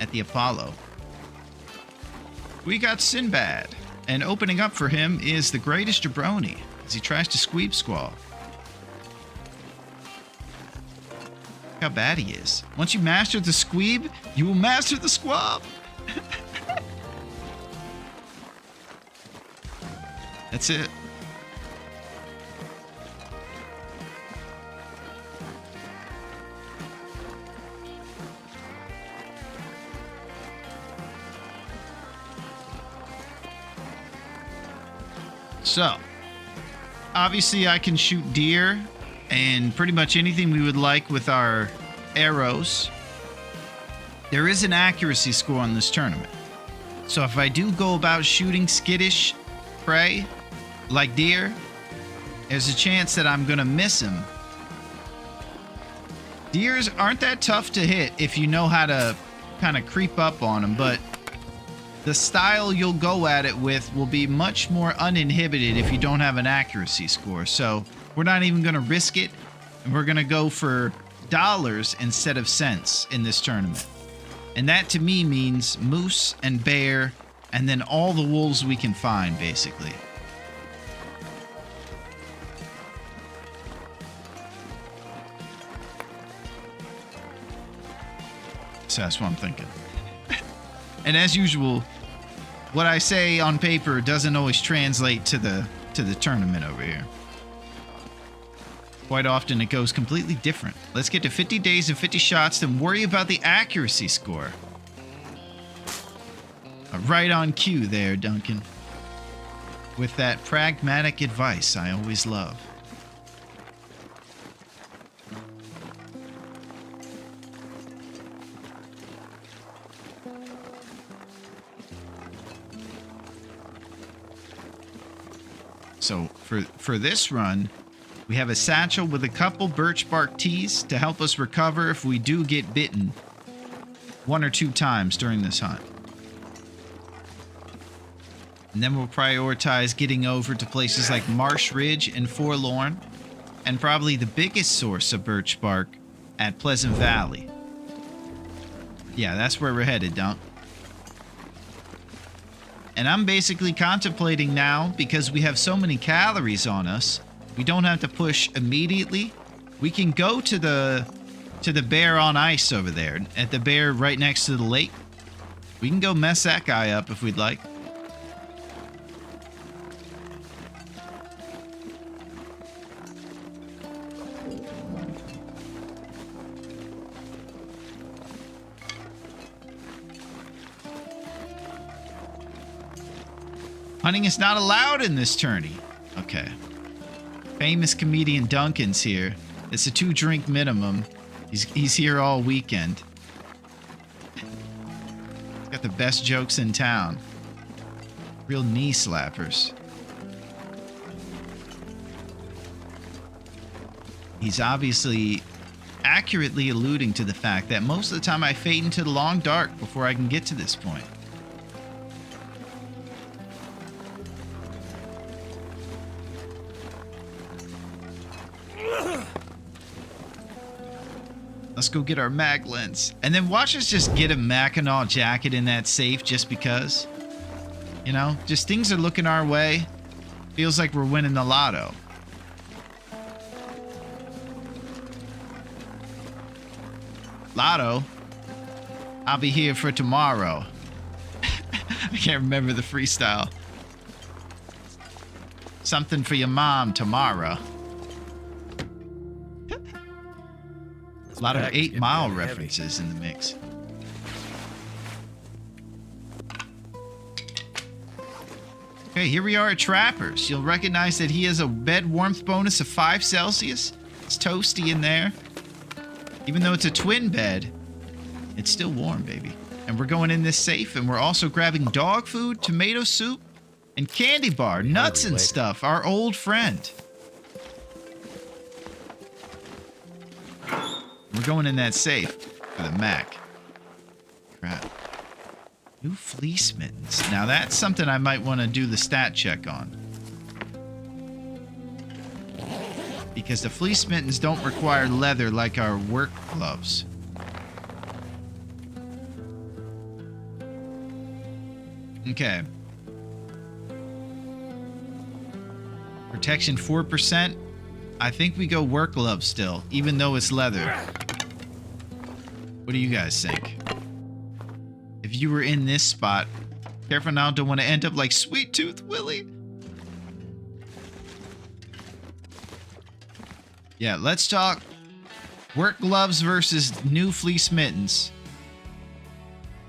[SPEAKER 1] at the Apollo. We got Sinbad, and opening up for him is the greatest jabroni as he tries to squeeb squall. Look how bad he is. Once you master the squeeb, you will master the squab. That's it. So, obviously I can shoot deer and pretty much anything we would like with our arrows. There is an accuracy score on this tournament. So if I do go about shooting skittish prey, like deer, there's a chance that I'm gonna miss him. Deers aren't that tough to hit if you know how to kind of creep up on them, but the style you'll go at it with will be much more uninhibited if you don't have an accuracy score. So we're not even gonna risk it, and we're gonna go for dollars instead of cents in this tournament. And that to me means moose and bear, and then all the wolves we can find, basically. So that's what I'm thinking. And as usual, what I say on paper doesn't always translate to the tournament over here. Quite often it goes completely different. Let's get to 50 days and 50 shots, then worry about the accuracy score. Right on cue there, Duncan. With that pragmatic advice I always love. So for this run, we have a satchel with a couple birch bark teas to help us recover if we do get bitten 1 or 2 times during this hunt. And then we'll prioritize getting over to places like Marsh Ridge and Forlorn, and probably the biggest source of birch bark at Pleasant Valley. Yeah, that's where we're headed, Dunk. And I'm basically contemplating now, because we have so many calories on us, we don't have to push immediately. We can go to the bear on ice over there, at the bear right next to the lake. We can go mess that guy up if we'd like. Hunting is not allowed in this tourney. Okay. Famous comedian Duncan's here. It's a 2-drink minimum. He's here all weekend. He's got the best jokes in town. Real knee slappers. He's obviously accurately alluding to the fact that most of the time I fade into the long dark before I can get to this point. Let's go get our mag lens. And then watch us just get a Mackinac jacket in that safe just because. You know, just things are looking our way. Feels like we're winning the lotto. Lotto? I'll be here for tomorrow. I can't remember the freestyle. Something for your mom tomorrow. A lot of 8 Mile references in the mix. Okay, here we are at Trapper's. You'll recognize that he has a bed warmth bonus of 5 Celsius. It's toasty in there. Even though it's a twin bed, it's still warm, baby. And we're going in this safe, and we're also grabbing dog food, tomato soup, and candy bar, nuts and stuff. Our old friend. We're going in that safe for the Mac. Crap. New fleece mittens. Now that's something I might want to do the stat check on. Because the fleece mittens don't require leather like our work gloves. Okay. Protection 4%. I think we go work gloves still, even though it's leather. What do you guys think? If you were in this spot, careful now, don't want to end up like Sweet Tooth Willie. Yeah, let's talk work gloves versus new fleece mittens.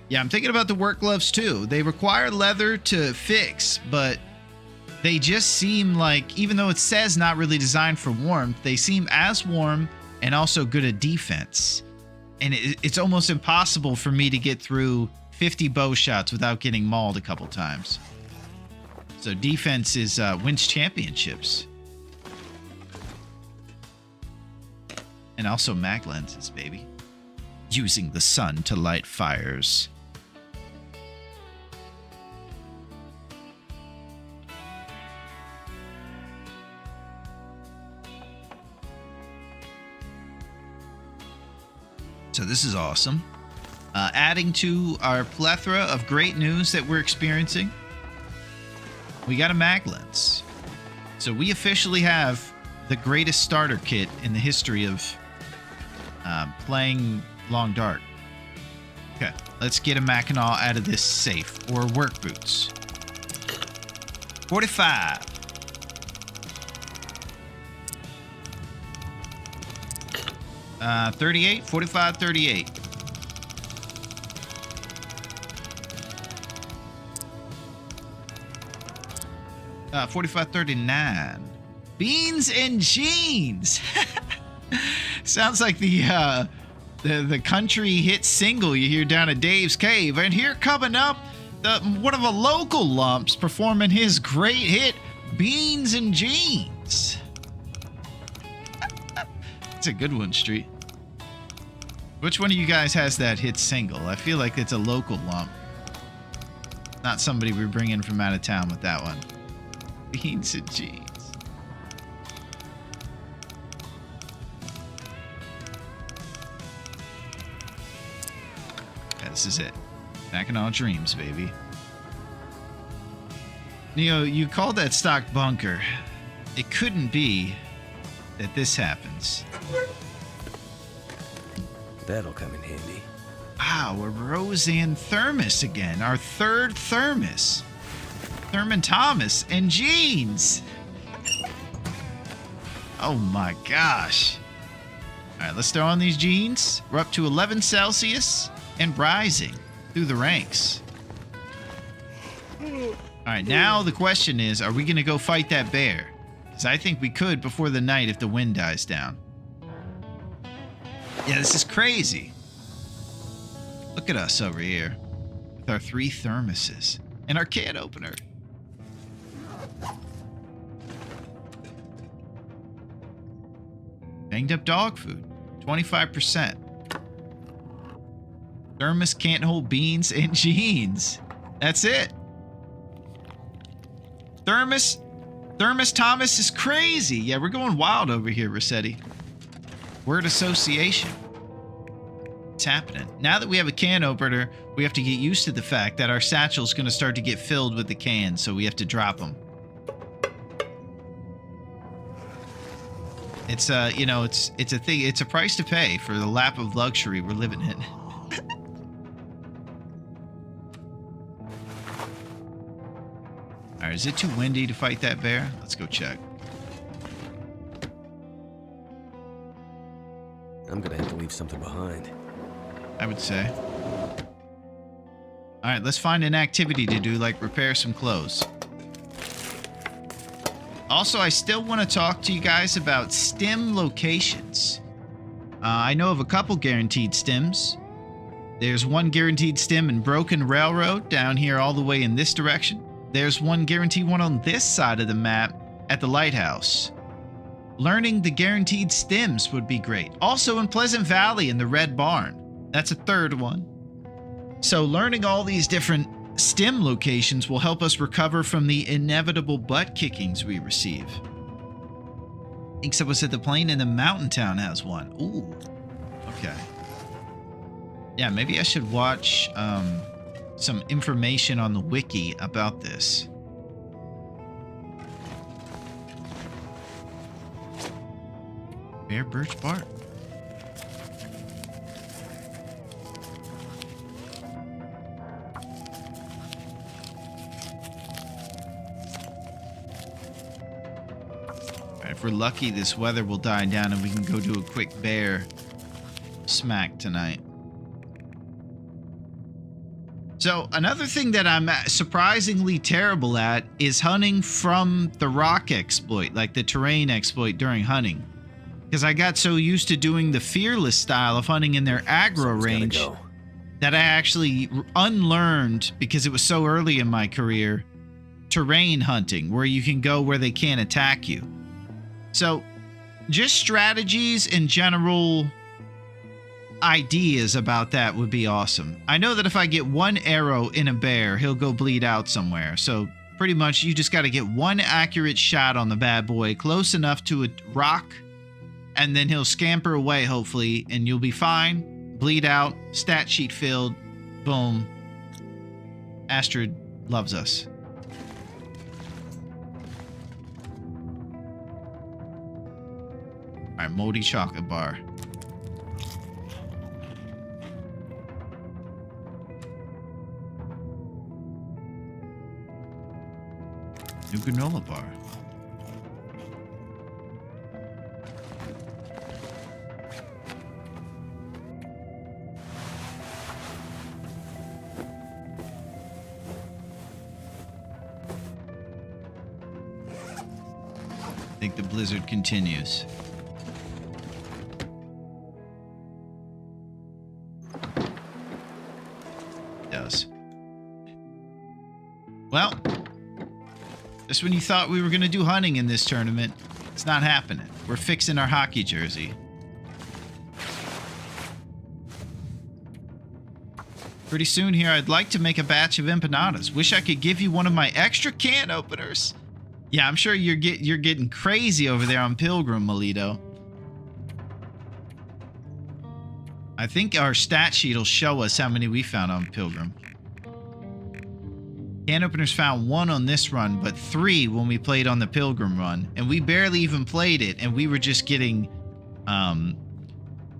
[SPEAKER 1] Yeah, I'm thinking about the work gloves too. They require leather to fix, but they just seem like, even though it says not really designed for warmth, they seem as warm and also good at defense. And it's almost impossible for me to get through 50 bow shots without getting mauled a couple times. So defense is wins championships. And also mag lenses, baby. Using the sun to light fires. So this is awesome. Adding to our plethora of great news that we're experiencing, we got a mag lens. So we officially have the greatest starter kit in the history of playing Long Dark. Okay, let's get a Mackinac out of this safe, or work boots. 45. Uh, 38, 45, 38. Uh, 45, 39. Beans and jeans. Sounds like the country hit single you hear down at Dave's Cave. And here coming up, one of the local lumps performing his great hit, Beans and Jeans. It's a good one, Street. Which one of you guys has that hit single? I feel like it's a local lump. Not somebody we bring in from out of town with that one. Beans and Jeans. Yeah, this is it. Back in all dreams, baby. Neo, you called that stock bunker. It couldn't be that this happens.
[SPEAKER 4] That'll come in handy.
[SPEAKER 1] Wow, a Roseanne thermos again. Our third thermos. Thurman Thomas and jeans. Oh my gosh. All right, let's throw on these jeans. We're up to 11 Celsius and rising through the ranks. All right, now the question is, are we going to go fight that bear? Because I think we could before the night if the wind dies down. Yeah, this is crazy. Look at us over here with our 3 thermoses and our can opener. Banged up dog food, 25%. Thermos can't hold beans and jeans. That's it. Thermos Thomas is crazy. Yeah, we're going wild over here, Rossetti. Word association. It's happening. Now that we have a can opener, we have to get used to the fact that our satchel's going to start to get filled with the cans, so we have to drop them. It's you know, it's a thing. It's a price to pay for the lap of luxury we're living in. All right, is it too windy to fight that bear? Let's go check.
[SPEAKER 4] I'm gonna have to leave something behind.
[SPEAKER 1] I would say. All right, let's find an activity to do, like repair some clothes. Also, I still want to talk to you guys about stim locations. I know of a couple guaranteed stims. There's one guaranteed stim in Broken Railroad down here all the way in this direction. There's one guaranteed one on this side of the map at the lighthouse. Learning the guaranteed stims would be great. Also in Pleasant Valley in the Red Barn. That's a third one. So learning all these different stim locations will help us recover from the inevitable butt kickings we receive. I think someone said the plane in the mountain town has one. Ooh. Okay. Yeah, maybe I should watch some information on the wiki about this. Bear birch bark. If we're lucky, this weather will die down and we can go do a quick bear smack tonight. So another thing that I'm surprisingly terrible at is hunting from the rock exploit, like the terrain exploit during hunting. Because I got so used to doing the fearless style of hunting in their aggro
[SPEAKER 4] Someone's gotta
[SPEAKER 1] range
[SPEAKER 4] go.
[SPEAKER 1] that I actually unlearned, because it was so early in my career, terrain hunting, where you can go where they can't attack you. So just strategies and general ideas about that would be awesome. I know that if I get one arrow in a bear, he'll go bleed out somewhere. So pretty much you just got to get one accurate shot on the bad boy, close enough to a rock, and then he'll scamper away, hopefully, and you'll be fine. Bleed out, stat sheet filled, boom. Astrid loves us. All right, moldy chocolate bar. New granola bar. I think the blizzard continues. It does. Well, just when you thought we were going to do hunting in this tournament, it's not happening. We're fixing our hockey jersey. Pretty soon here, I'd like to make a batch of empanadas. Wish I could give you one of my extra can openers. Yeah, I'm sure you're getting crazy over there on Pilgrim, Melito. I think our stat sheet will show us how many we found on Pilgrim. Can openers found 1 on this run, but 3 when we played on the Pilgrim run. And we barely even played it, and we were just getting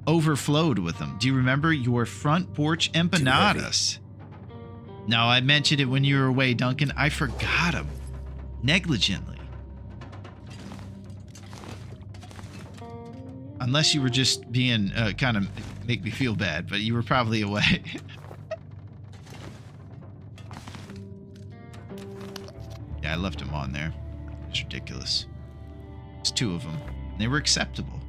[SPEAKER 1] overflowed with them. Do you remember your front porch empanadas? No, I mentioned it when you were away, Duncan. I forgot them. Negligently. Unless you were just being kind of make me feel bad, but you were probably away. Yeah, I left them on there. It's ridiculous. It's 2 of them. They were acceptable.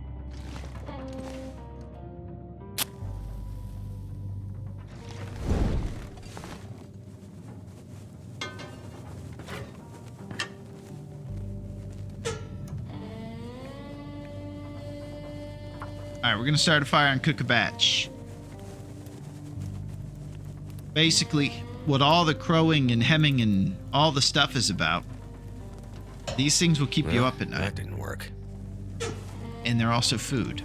[SPEAKER 1] Alright, we're going to start a fire and cook a batch. Basically, what all the crowing and hemming and all the stuff is about. These things will keep you up at night.
[SPEAKER 4] That didn't work.
[SPEAKER 1] And they're also food.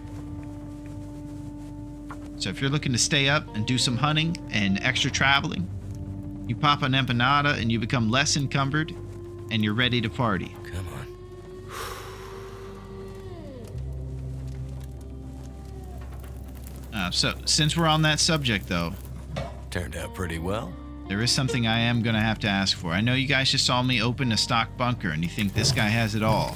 [SPEAKER 1] So if you're looking to stay up and do some hunting and extra traveling, you pop an empanada and you become less encumbered and you're ready to party.
[SPEAKER 4] Come on.
[SPEAKER 1] So since we're on that subject, though,
[SPEAKER 4] Turned out pretty well.
[SPEAKER 1] there is something I am going to have to ask for. I know you guys just saw me open a stock bunker and you think this guy has it all.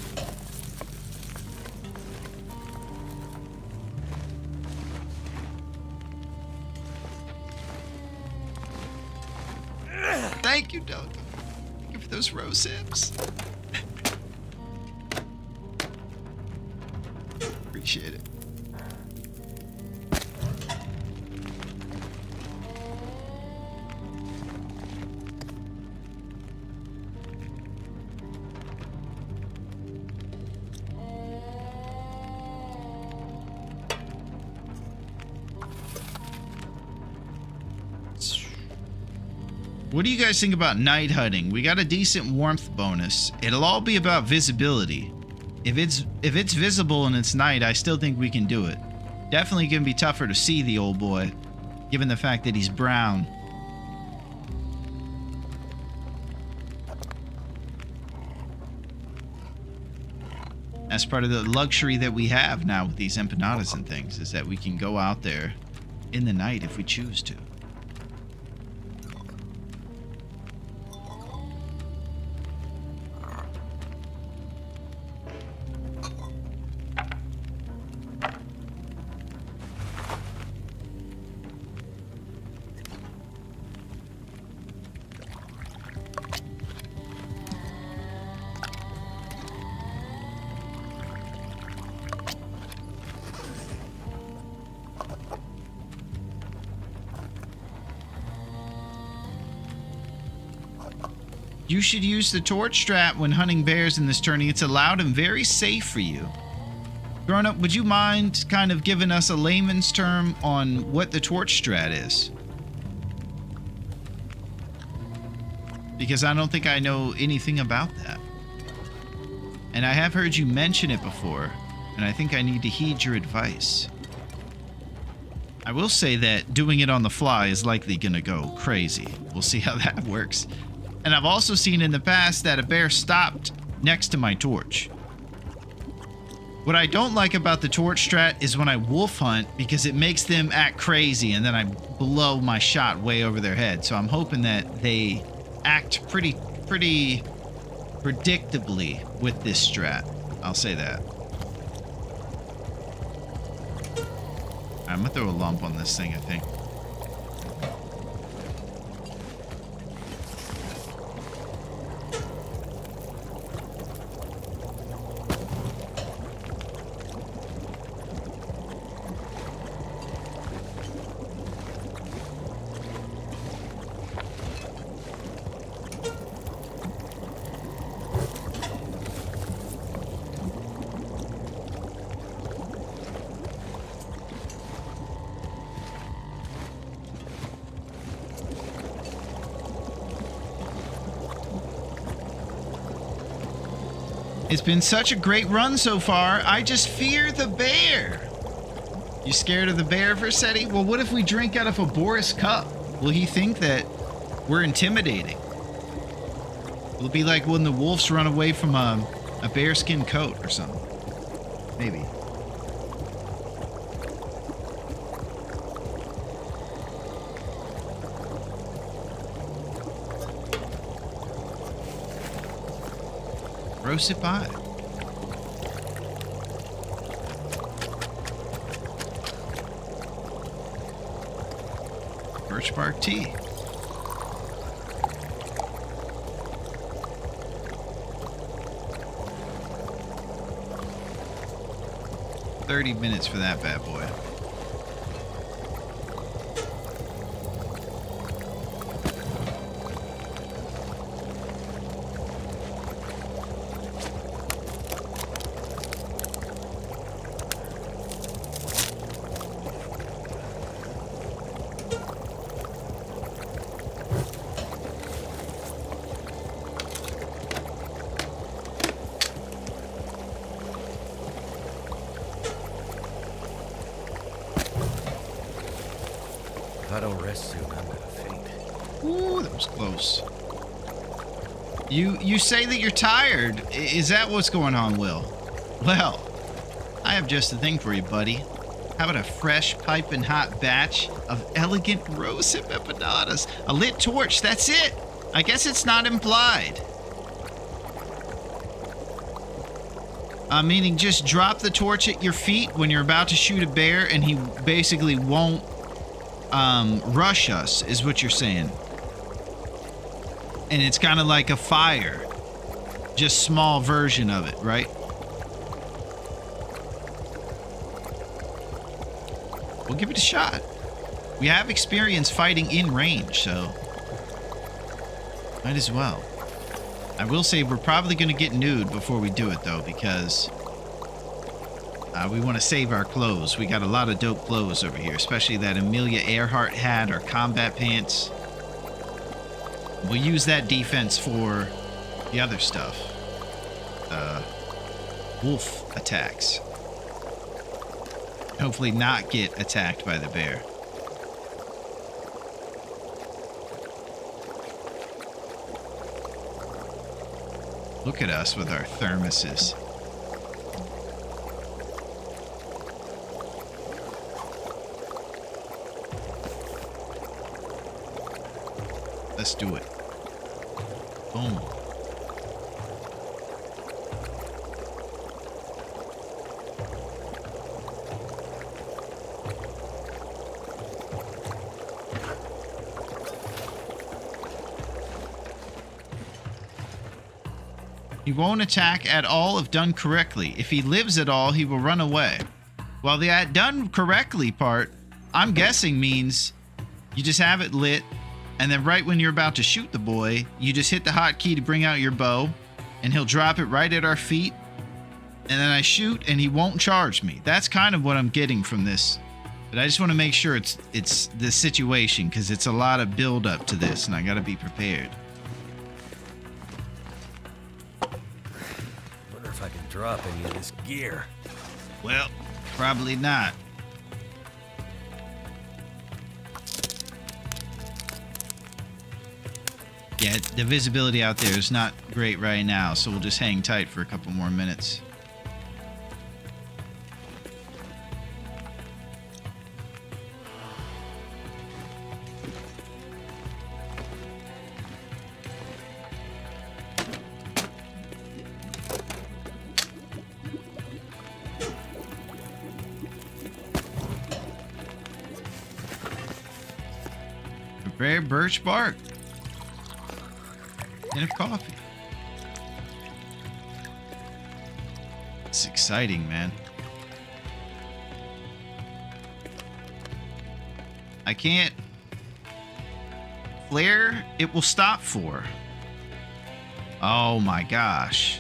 [SPEAKER 1] Thank you, Doug. Thank you for those rose hips. Appreciate it. What do you guys think about night hunting? We got a decent warmth bonus. It'll all be about visibility. If it's visible and it's night, I still think we can do it. Definitely gonna be tougher to see the old boy, given the fact that he's brown. That's part of the luxury that we have now with these empanadas and things, is that we can go out there in the night if we choose to. You should use the torch strat when hunting bears in this tourney. It's allowed and very safe for you. Grown up, would you mind kind of giving us a layman's term on what the torch strat is? Because I don't think I know anything about that. And I have heard you mention it before, and I think I need to heed your advice. I will say that doing it on the fly is likely going to go crazy. We'll see how that works. And I've also seen in the past that a bear stopped next to my torch. What I don't like about the torch strat is when I wolf hunt, because it makes them act crazy and then I blow my shot way over their head. So I'm hoping that they act pretty predictably with this strat. I'll say that. I'm gonna throw a lump on this thing, I think. It's been such a great run so far. I just fear the bear. You scared of the bear, Versetti? Well, what if we drink out of a Boris cup? Will he think that we're intimidating? Will it be like when the wolves run away from a bearskin coat or something? Maybe. Roasted pie. Birch bark tea. $30 minutes for that bad boy.
[SPEAKER 4] If I don't rest soon, I'm gonna faint.
[SPEAKER 1] Ooh, that was close. You say that you're tired. Is that what's going on, Will? Well, I have just the thing for you, buddy. How about a fresh, piping hot batch of elegant rosehip empanadas? A lit torch, that's it. I guess it's not implied. Meaning just drop the torch at your feet when you're about to shoot a bear and he basically won't rush us, is what you're saying. And it's kind of like a fire. Just small version of it, right? We'll give it a shot. We have experience fighting in range, so might as well. I will say we're probably going to get nude before we do it, though, because we want to save our clothes. We got a lot of dope clothes over here, especially that Amelia Earhart hat, our combat pants. We'll use that defense for the other stuff. Wolf attacks. Hopefully not get attacked by the bear. Look at us with our thermoses. Let's do it. Boom. He won't attack at all if done correctly. If he lives at all, he will run away. Well, the done correctly part, I'm guessing means you just have it lit And then right when you're about to shoot the boy, you just hit the hotkey to bring out your bow, and he'll drop it right at our feet. And then I shoot, and he won't charge me. That's kind of what I'm getting from this. But I just want to make sure it's the situation, because it's a lot of build up to this, and I got to be prepared.
[SPEAKER 4] Wonder if I can drop any of this gear.
[SPEAKER 1] Well, probably not. Yeah, the visibility out there is not great right now, so we'll just hang tight for a couple more minutes. Prepare birch bark. And of coffee. It's exciting, man. I can't flare. It will stop for. Oh my gosh.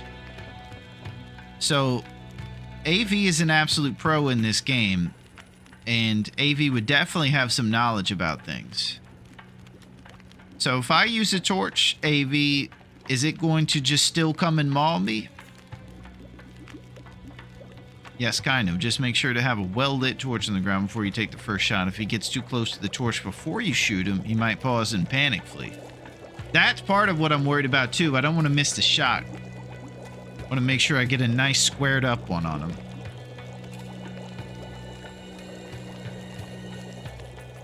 [SPEAKER 1] So AV is an absolute pro in this game, and AV would definitely have some knowledge about things. So if I use a torch, AV, is it going to just still come and maul me? Yes, kind of. Just make sure to have a well-lit torch on the ground before you take the first shot. If he gets too close to the torch before you shoot him, he might pause and panic flee. That's part of what I'm worried about too. I don't want to miss the shot. I want to make sure I get a nice squared up one on him.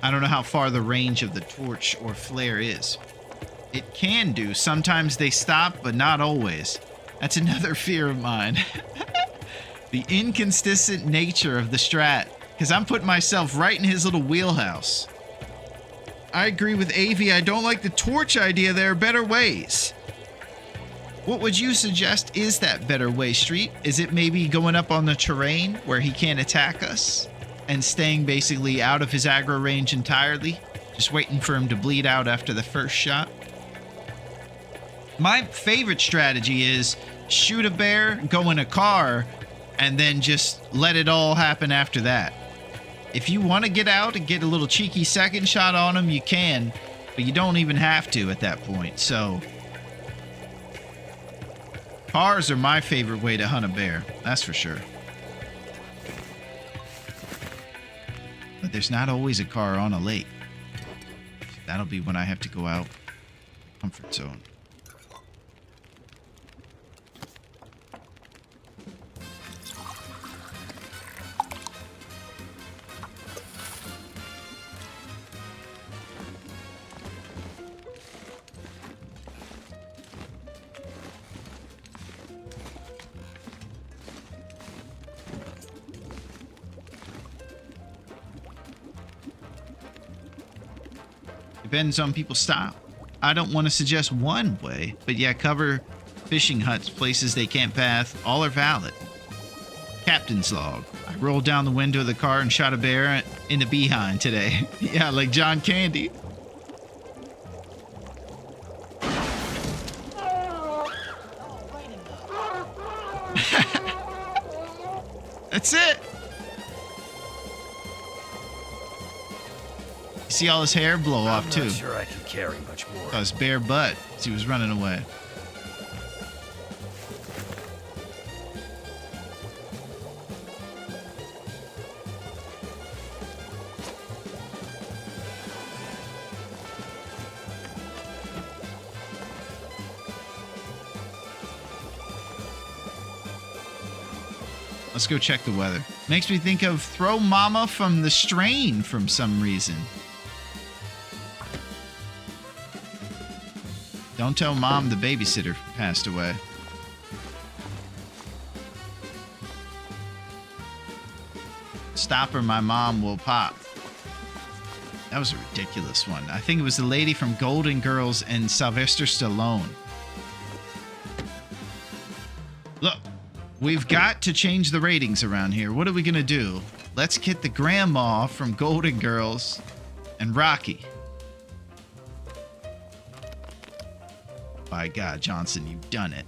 [SPEAKER 1] I don't know how far the range of the torch or flare is. It can do. Sometimes they stop, but not always. That's another fear of mine. The inconsistent nature of the strat. Because I'm putting myself right in his little wheelhouse. I agree with AV. I don't like the torch idea. There are better ways. What would you suggest is that better way, Street? Is it maybe going up on the terrain where he can't attack us? And staying basically out of his aggro range entirely, just waiting for him to bleed out after the first shot. My favorite strategy is shoot a bear, go in a car, and then just let it all happen after that. If you want to get out and get a little cheeky second shot on him, you can, but you don't even have to at that point. So cars are my favorite way to hunt a bear, that's for sure. But there's not always a car on a lake. That'll be when I have to go out. Comfort zone. Depends on people's style. I don't want to suggest one way, but yeah, cover, fishing huts, places they can't path, all are valid. Captain's log. I rolled down the window of the car and shot a bear in the behind today. Yeah, like John Candy. That's it. See all his hair blow off too.
[SPEAKER 4] I'm not sure I can carry much more.
[SPEAKER 1] His bare butt as he was running away. Let's go check the weather. Makes me think of Throw Mama from The Strain from some reason. Don't tell Mom the babysitter passed away. Stop or my mom will pop. That was a ridiculous one. I think it was the lady from Golden Girls and Sylvester Stallone. Look, we've got to change the ratings around here. What are we going to do? Let's get the grandma from Golden Girls and Rocky. By God, Johnson, you've done it.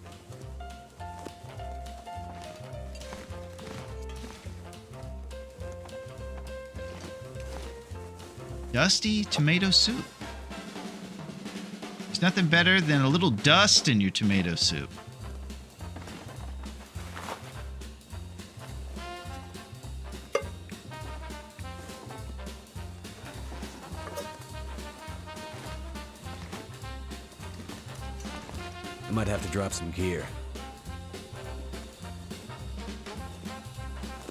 [SPEAKER 1] Dusty tomato soup. There's nothing better than a little dust in your tomato soup.
[SPEAKER 4] I might have to drop some gear.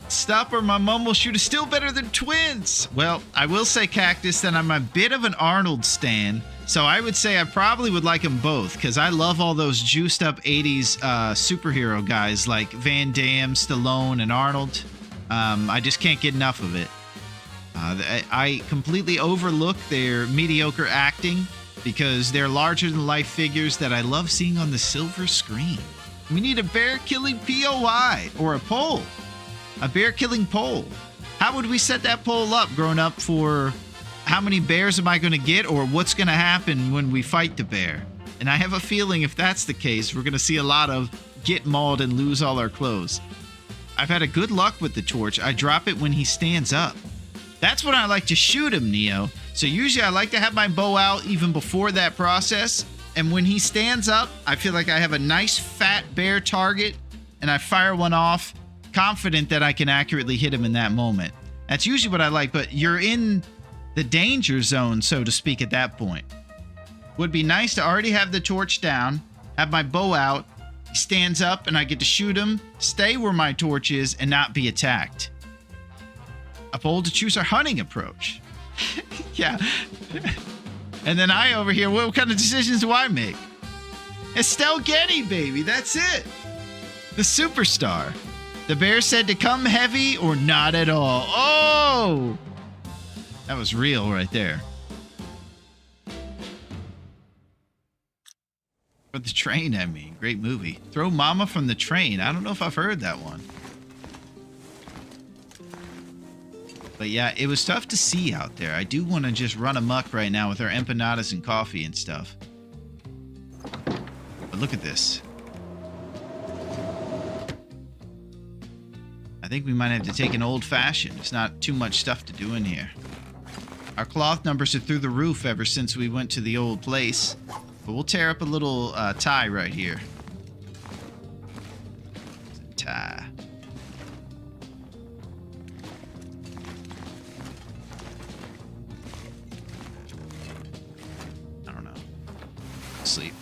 [SPEAKER 1] Stop or my mom will shoot is still better than twins. Well, I will say, Cactus, that I'm a bit of an Arnold stan, so I would say I probably would like them both, because I love all those juiced up 80s superhero guys like Van Damme, Stallone, and Arnold. I just can't get enough of it. I completely overlook their mediocre acting because they're larger than life figures that I love seeing on the silver screen. We need a bear killing POI or a poll. A bear killing poll. How would we set that poll up growing up for how many bears am I going to get or what's going to happen when we fight the bear? And I have a feeling if that's the case, we're going to see a lot of get mauled and lose all our clothes. I've had a good luck with the torch. I drop it when he stands up. That's when I like to shoot him, Neo. So usually I like to have my bow out even before that process. And when he stands up, I feel like I have a nice fat bear target and I fire one off, confident that I can accurately hit him in that moment. That's usually what I like, but you're in the danger zone, so to speak, at that point. Would be nice to already have the torch down, have my bow out, he stands up and I get to shoot him, stay where my torch is, and not be attacked. A poll to choose our hunting approach. Yeah. And then I over here, what kind of decisions do I make? Estelle Getty, baby, that's it. The superstar. The bear said to come heavy or not at all. Oh! That was real right there. For the train, I mean. Great movie. Throw Mama from the Train. I don't know if I've heard that one. But yeah, it was tough to see out there. I do want to just run amok right now with our empanadas and coffee and stuff. But look at this. I think we might have to take an old-fashioned. There's not too much stuff to do in here. Our cloth numbers are through the roof ever since we went to the old place. But we'll tear up a little tie right here. Tie. I don't know. Sleep.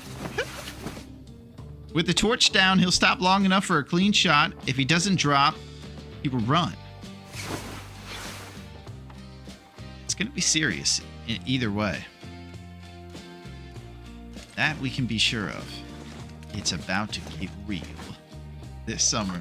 [SPEAKER 1] With the torch down, he'll stop long enough for a clean shot. If he doesn't drop, he will run. It's going to be serious in either way. That we can be sure of. It's about to get real this summer.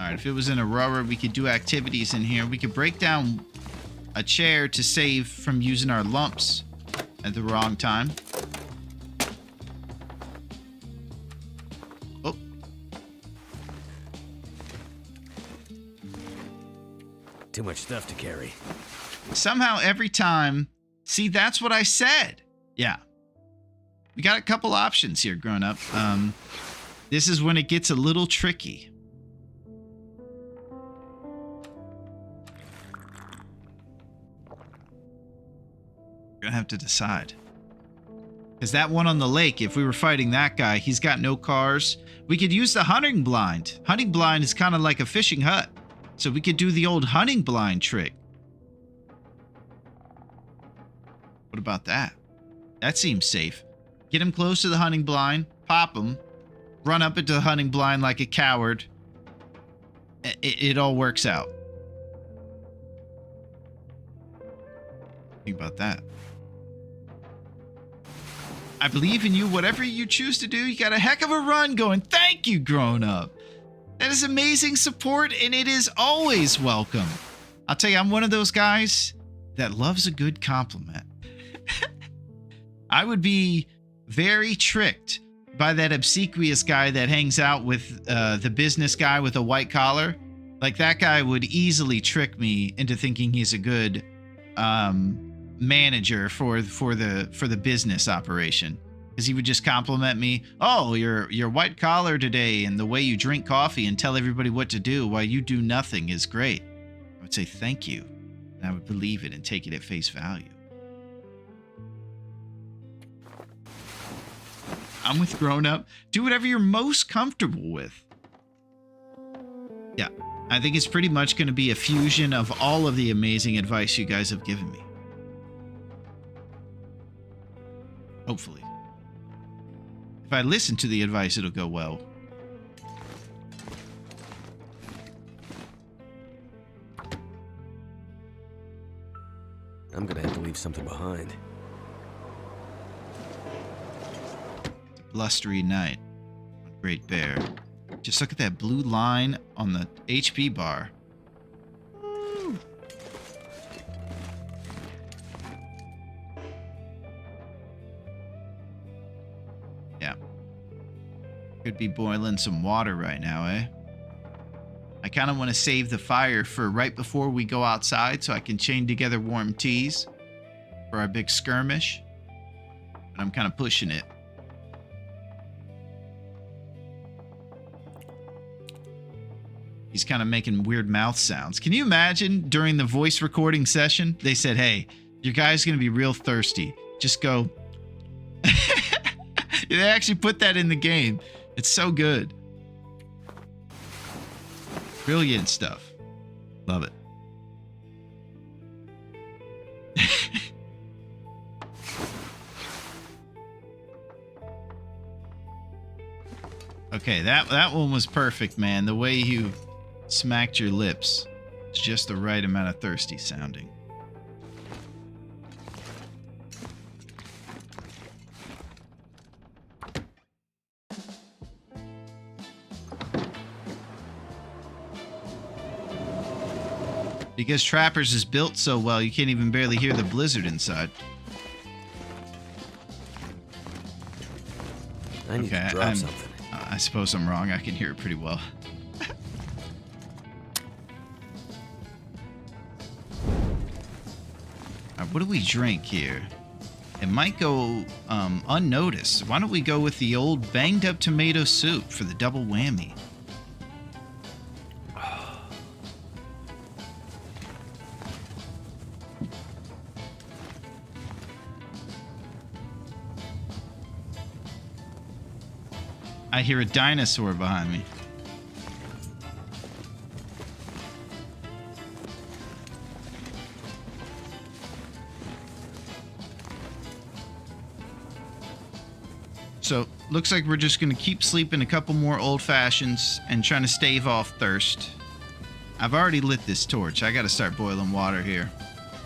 [SPEAKER 1] Alright, if it was in Aurora, we could do activities in here. We could break down a chair to save from using our lumps at the wrong time. Oh.
[SPEAKER 4] Too much stuff to carry.
[SPEAKER 1] Somehow every time... See, that's what I said. Yeah. We got a couple options here, grown up. This is when it gets a little tricky. We're gonna have to decide. Because that one on the lake, if we were fighting that guy, he's got no cars. We could use the hunting blind. Hunting blind is kind of like a fishing hut. So we could do the old hunting blind trick. What about that? That seems safe. Get him close to the hunting blind, pop him, run up into the hunting blind like a coward. It all works out. Think about that. I believe in you. Whatever you choose to do, you got a heck of a run going. Thank you, grown up. That is amazing support, and it is always welcome. I'll tell you, I'm one of those guys that loves a good compliment. I would be very tricked by that obsequious guy that hangs out with the business guy with a white collar. Like, that guy would easily trick me into thinking he's a good manager for the business operation, because he would just compliment me. Oh, your white collar today, and the way you drink coffee and tell everybody what to do while you do nothing is great. I would say thank you, and I would believe it and take it at face value. I'm with Grown Up. Do whatever you're most comfortable with. Yeah, I think it's pretty much going to be a fusion of all of the amazing advice you guys have given me. Hopefully. If I listen to the advice, it'll go well.
[SPEAKER 4] I'm gonna have to leave something behind.
[SPEAKER 1] It's a blustery night on Great Bear. Just look at that blue line on the HP bar. Woo. Yeah. Could be boiling some water right now, eh? I kind of want to save the fire for right before we go outside so I can chain together warm teas for our big skirmish. But I'm kind of pushing it. He's kind of making weird mouth sounds. Can you imagine during the voice recording session, they said, hey, your guy's going to be real thirsty. Just go. They actually put that in the game. It's so good. Brilliant stuff. Love it. Okay, that one was perfect, man. The way you smacked your lips. It's just the right amount of thirsty sounding. Because Trappers is built so well, you can't even barely hear the blizzard inside.
[SPEAKER 4] I need to drop something.
[SPEAKER 1] I suppose I'm wrong. I can hear it pretty well. What do we drink here? It might go unnoticed. Why don't we go with the old banged up tomato soup for the double whammy? I hear a dinosaur behind me. So, looks like we're just going to keep sleeping a couple more old fashions and trying to stave off thirst. I've already lit this torch. I got to start boiling water here.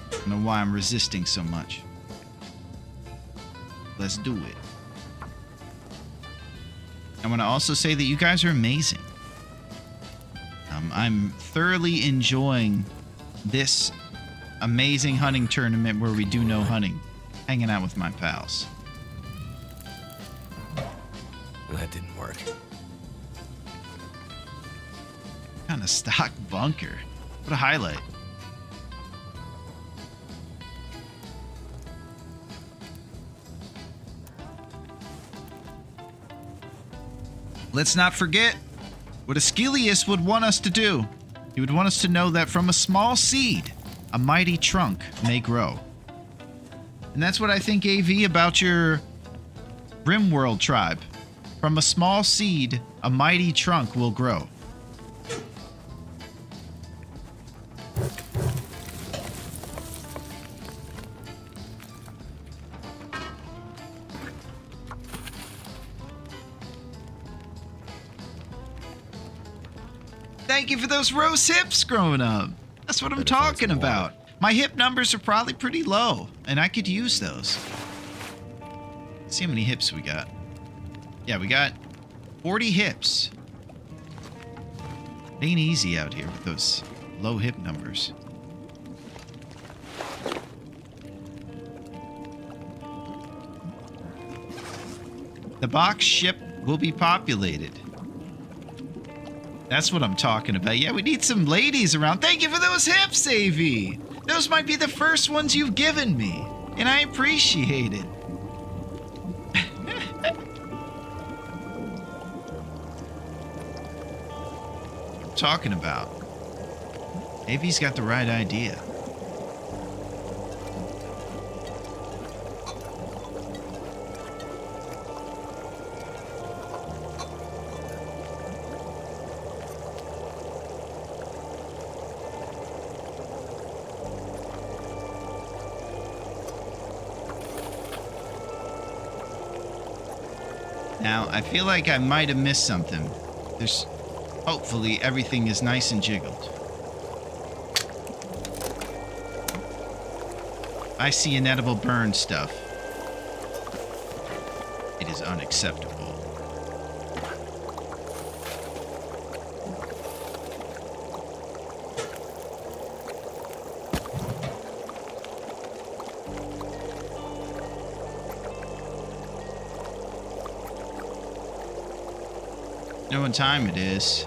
[SPEAKER 1] I don't know why I'm resisting so much. Let's do it. I want to also say that you guys are amazing. I'm thoroughly enjoying this amazing hunting tournament where we do no hunting, hanging out with my pals.
[SPEAKER 4] That didn't work.
[SPEAKER 1] Kind of stock bunker. What a highlight. Let's not forget what Aeschylus would want us to do. He would want us to know that from a small seed, a mighty trunk may grow. And that's what I think, AV, about your Rimworld tribe. From a small seed, a mighty trunk will grow. Thank you for those rose hips growing up. That's what I'm talking about. My hip numbers are probably pretty low, and I could use those. Let's see how many hips we got. Yeah, we got 40 hips. It ain't easy out here with those low hip numbers. The box ship will be populated. That's what I'm talking about. Yeah, we need some ladies around. Thank you for those hips, AV. Those might be the first ones you've given me, and I appreciate it. What I'm talking about. AV's got the right idea. Now, I feel like I might have missed something. Hopefully, everything is nice and jiggled. I see inedible burn stuff. It is unacceptable. Know what time it is.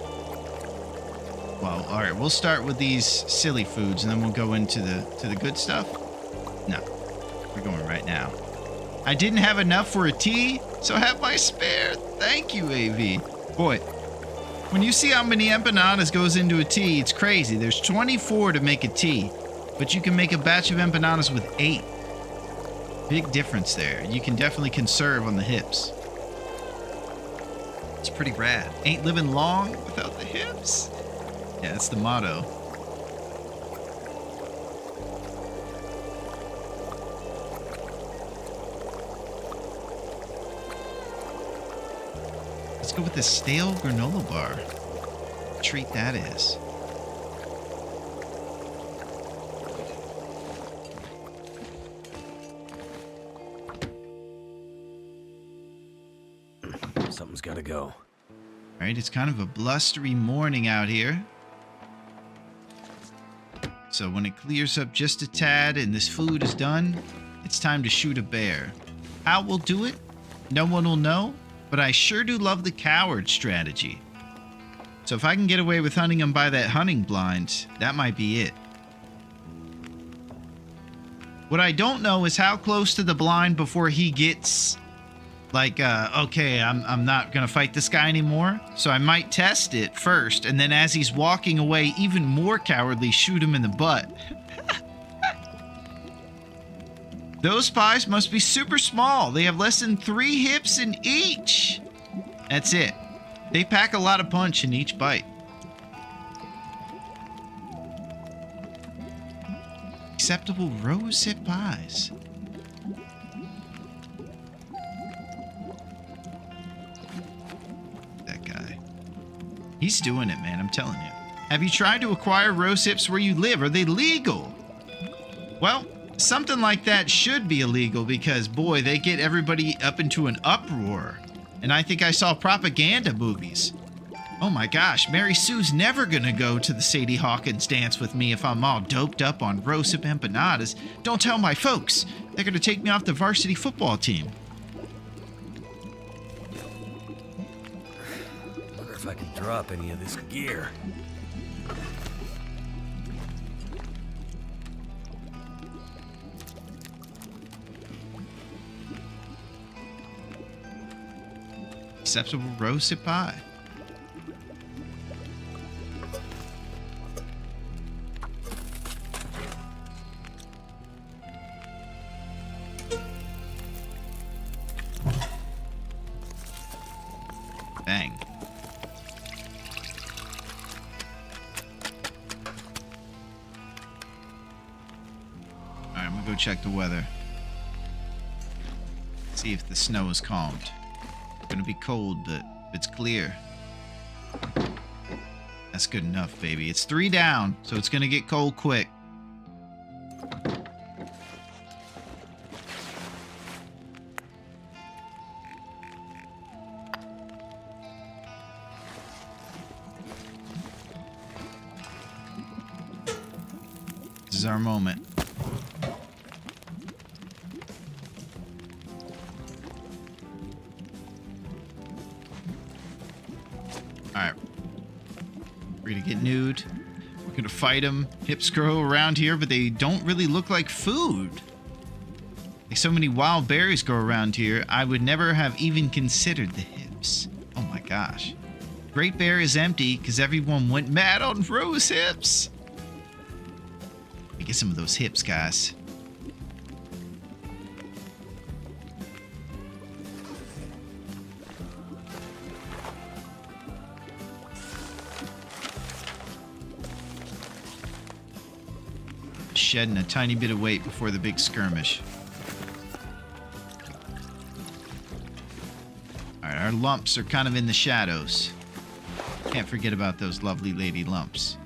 [SPEAKER 1] Well, all right, we'll start with these silly foods and then we'll go into the good stuff. No, we're going right now. I didn't have enough for a tea, so I have my spare. Thank you, AV. Boy, when you see how many empanadas goes into a tea, it's crazy. There's 24 to make a tea, but you can make a batch of empanadas with 8. Big difference there. You can definitely conserve on the hips. It's pretty rad. Ain't living long without the hips. Yeah, that's the motto. Let's go with the stale granola bar. Treat that is.
[SPEAKER 4] Something's gotta go.
[SPEAKER 1] All right, it's kind of a blustery morning out here. So when it clears up just a tad and this food is done, it's time to shoot a bear. How we'll do it? No one will know, but I sure do love the coward strategy. So if I can get away with hunting him by that hunting blind, that might be it. What I don't know is how close to the blind before he gets like, okay, I'm not gonna fight this guy anymore. So I might test it first, and then as he's walking away, even more cowardly, shoot him in the butt. Those pies must be super small. They have less than 3 hips in each. That's it. They pack a lot of punch in each bite. Acceptable rose hip pies. That guy. He's doing it, man, I'm telling you. Have you tried to acquire rose hips where you live? Are they legal? Well, something like that should be illegal because, boy, they get everybody up into an uproar. And I think I saw propaganda movies. Oh my gosh, Mary Sue's never gonna go to the Sadie Hawkins dance with me if I'm all doped up on rose hip empanadas. Don't tell my folks. They're gonna take me off the varsity football team.
[SPEAKER 4] Wonder if I can drop any of this gear.
[SPEAKER 1] Acceptable rose hip pie. Bang. All right, I'm gonna go check the weather. See if the snow is calmed. Gonna be cold, but it's clear. That's good enough, baby. It's 3 down, so it's gonna get cold quick. This is our moment. We're gonna get nude. We're gonna fight them. Hips grow around here, but they don't really look like food. Like so many wild berries grow around here, I would never have even considered the hips. Oh my gosh. Great Bear is empty because everyone went mad on rose hips. Let me get some of those hips, guys. Shedding a tiny bit of weight before the big skirmish. Alright, our lumps are kind of in the shadows. Can't forget about those lovely lady lumps.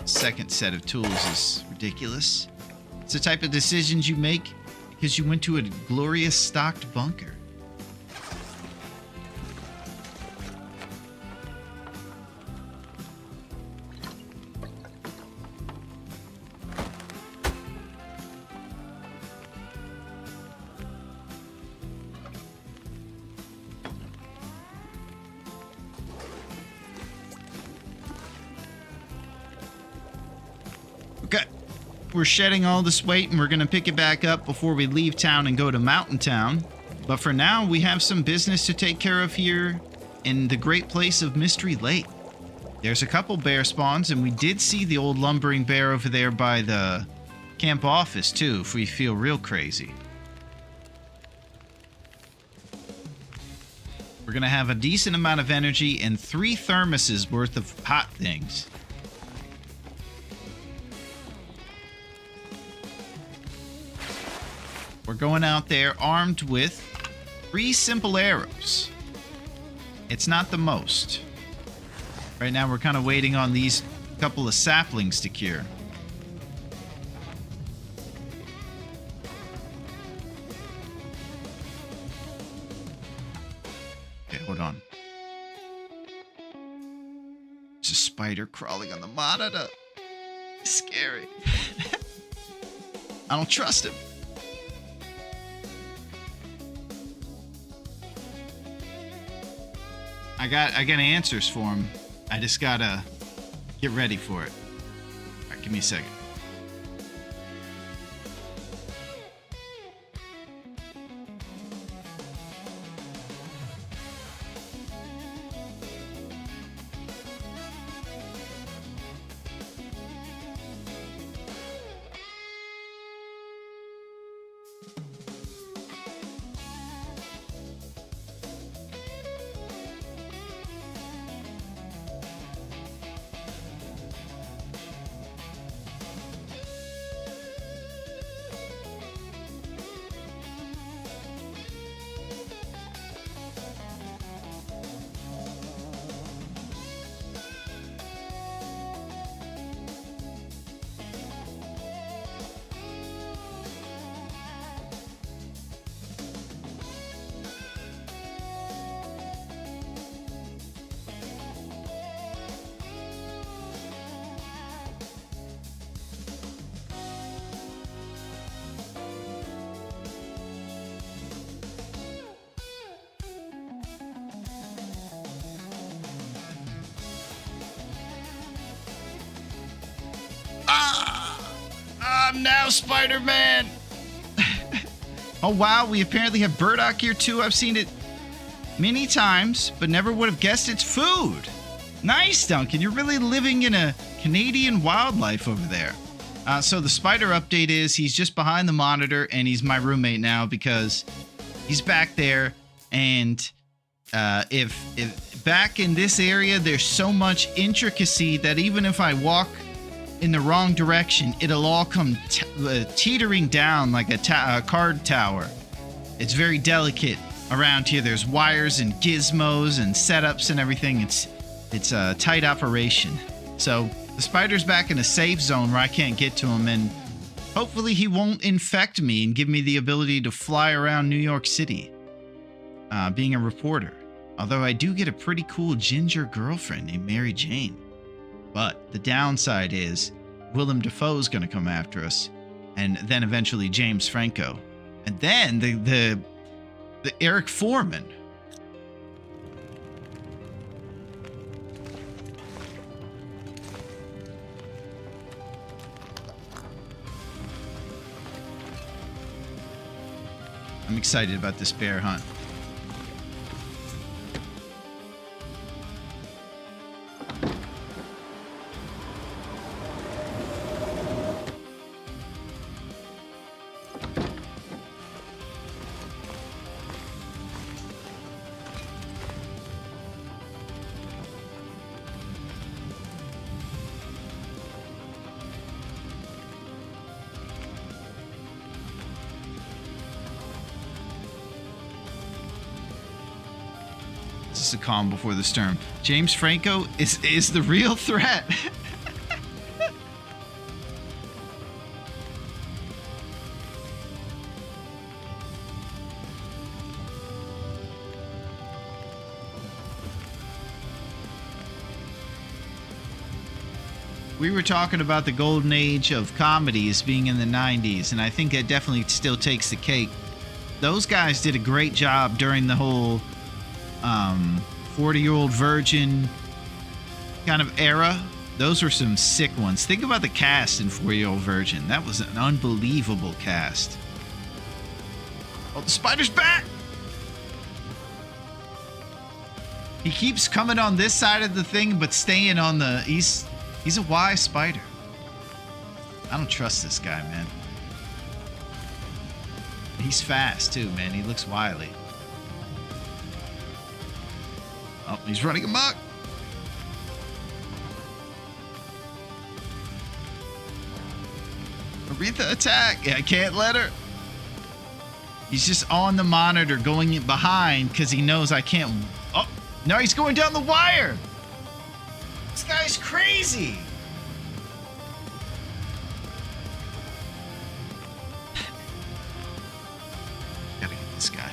[SPEAKER 1] Second set of tools is ridiculous. It's the type of decisions you make because you went to a glorious stocked bunker. Okay. We're shedding all this weight and we're going to pick it back up before we leave town and go to Mountain Town. But for now, we have some business to take care of here in the great place of Mystery Lake. There's a couple bear spawns, and we did see the old lumbering bear over there by the camp office, too, if we feel real crazy. We're going to have a decent amount of energy and 3 thermoses worth of hot things. We're going out there armed with 3 simple arrows. It's not the most. Right now we're kind of waiting on these couple of saplings to cure. Okay, hold on. There's a spider crawling on the monitor. It's scary. I don't trust him. I got answers for him. I just gotta get ready for it. All right, give me a second. I'm now Spider-Man. Oh wow, we apparently have burdock here too. I've seen it many times, but never would have guessed it's food. Nice, Duncan. You're really living in a Canadian wildlife over there. So the spider update is he's just behind the monitor, and he's my roommate now because he's back there. And if back in this area, there's so much intricacy that even if I walk in the wrong direction, it'll all come teetering down like a card tower. It's very delicate around here. There's wires and gizmos and setups and everything. It's a tight operation. So the spider's back in a safe zone where I can't get to him, and hopefully he won't infect me and give me the ability to fly around New York City, being a reporter. Although I do get a pretty cool ginger girlfriend named Mary Jane. But the downside is Willem Dafoe's going to come after us, and then eventually James Franco, and then the Eric Foreman. I'm excited about this bear hunt. This is a calm before the storm. James Franco is the real threat. We were talking about the golden age of comedies being in the 90s, and I think it definitely still takes the cake. Those guys did a great job during the whole 40-year-old virgin kind of era. Those were some sick ones. Think about the cast in 40-year-old virgin. That was an unbelievable cast. Oh, the spider's back! He keeps coming on this side of the thing, but staying on the... He's a wise spider. I don't trust this guy, man. He's fast, too, man. He looks wily. Oh, he's running amok. Aretha, attack. Yeah, I can't let her. He's just on the monitor going behind because he knows I can't. Oh, no, he's going down the wire. This guy's crazy. Gotta get this guy.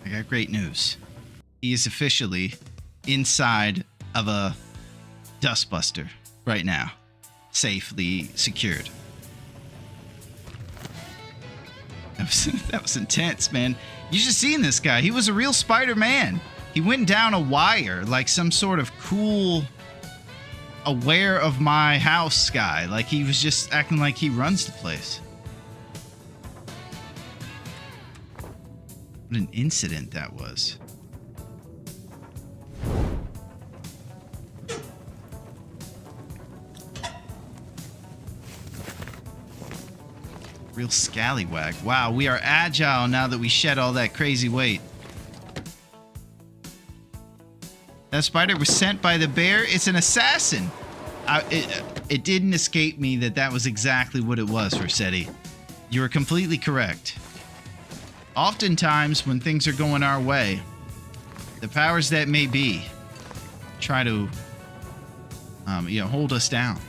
[SPEAKER 1] I got great news. He is officially inside of a dustbuster right now, safely secured. That was intense, man. You should have seen this guy. He was a real Spider-Man. He went down a wire like some sort of cool, aware of my house guy. Like he was just acting like he runs the place. What an incident that was. Real scallywag. Wow, we are agile now that we shed all that crazy weight. That spider was sent by the bear. It's an assassin. It didn't escape me that was exactly what it was, Rossetti. You were completely correct. Oftentimes, when things are going our way, the powers that may be try to, hold us down.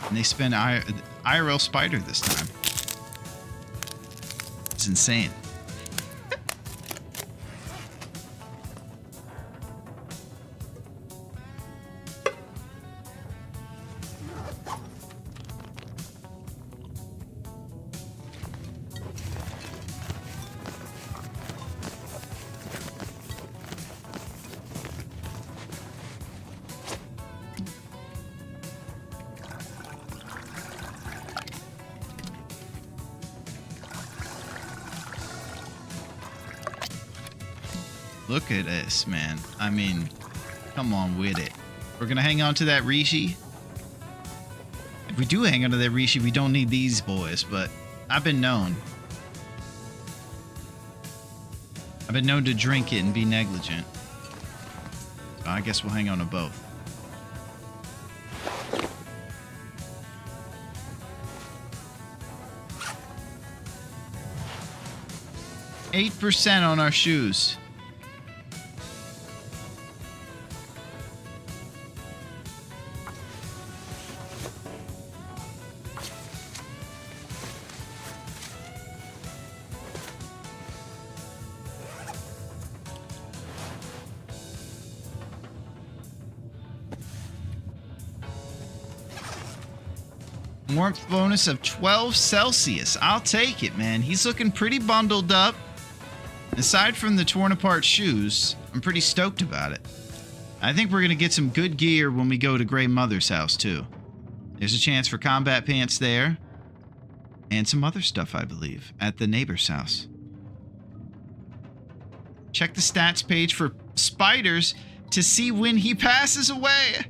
[SPEAKER 1] And they spend IRL spider this time. It's insane. Look at this, man. I mean, come on with it. We're going to hang on to that Rishi. If we do hang on to that Rishi, we don't need these boys, but I've been known. I've been known to drink it and be negligent. So I guess we'll hang on to both. %8 on our shoes. Warmth bonus of 12 Celsius. I'll take it, man. He's looking pretty bundled up. Aside from the torn apart shoes, I'm pretty stoked about it. I think we're going to get some good gear when we go to Grey Mother's house, too. There's a chance for combat pants there. And some other stuff, I believe, at the neighbor's house. Check the stats page for spiders to see when he passes away.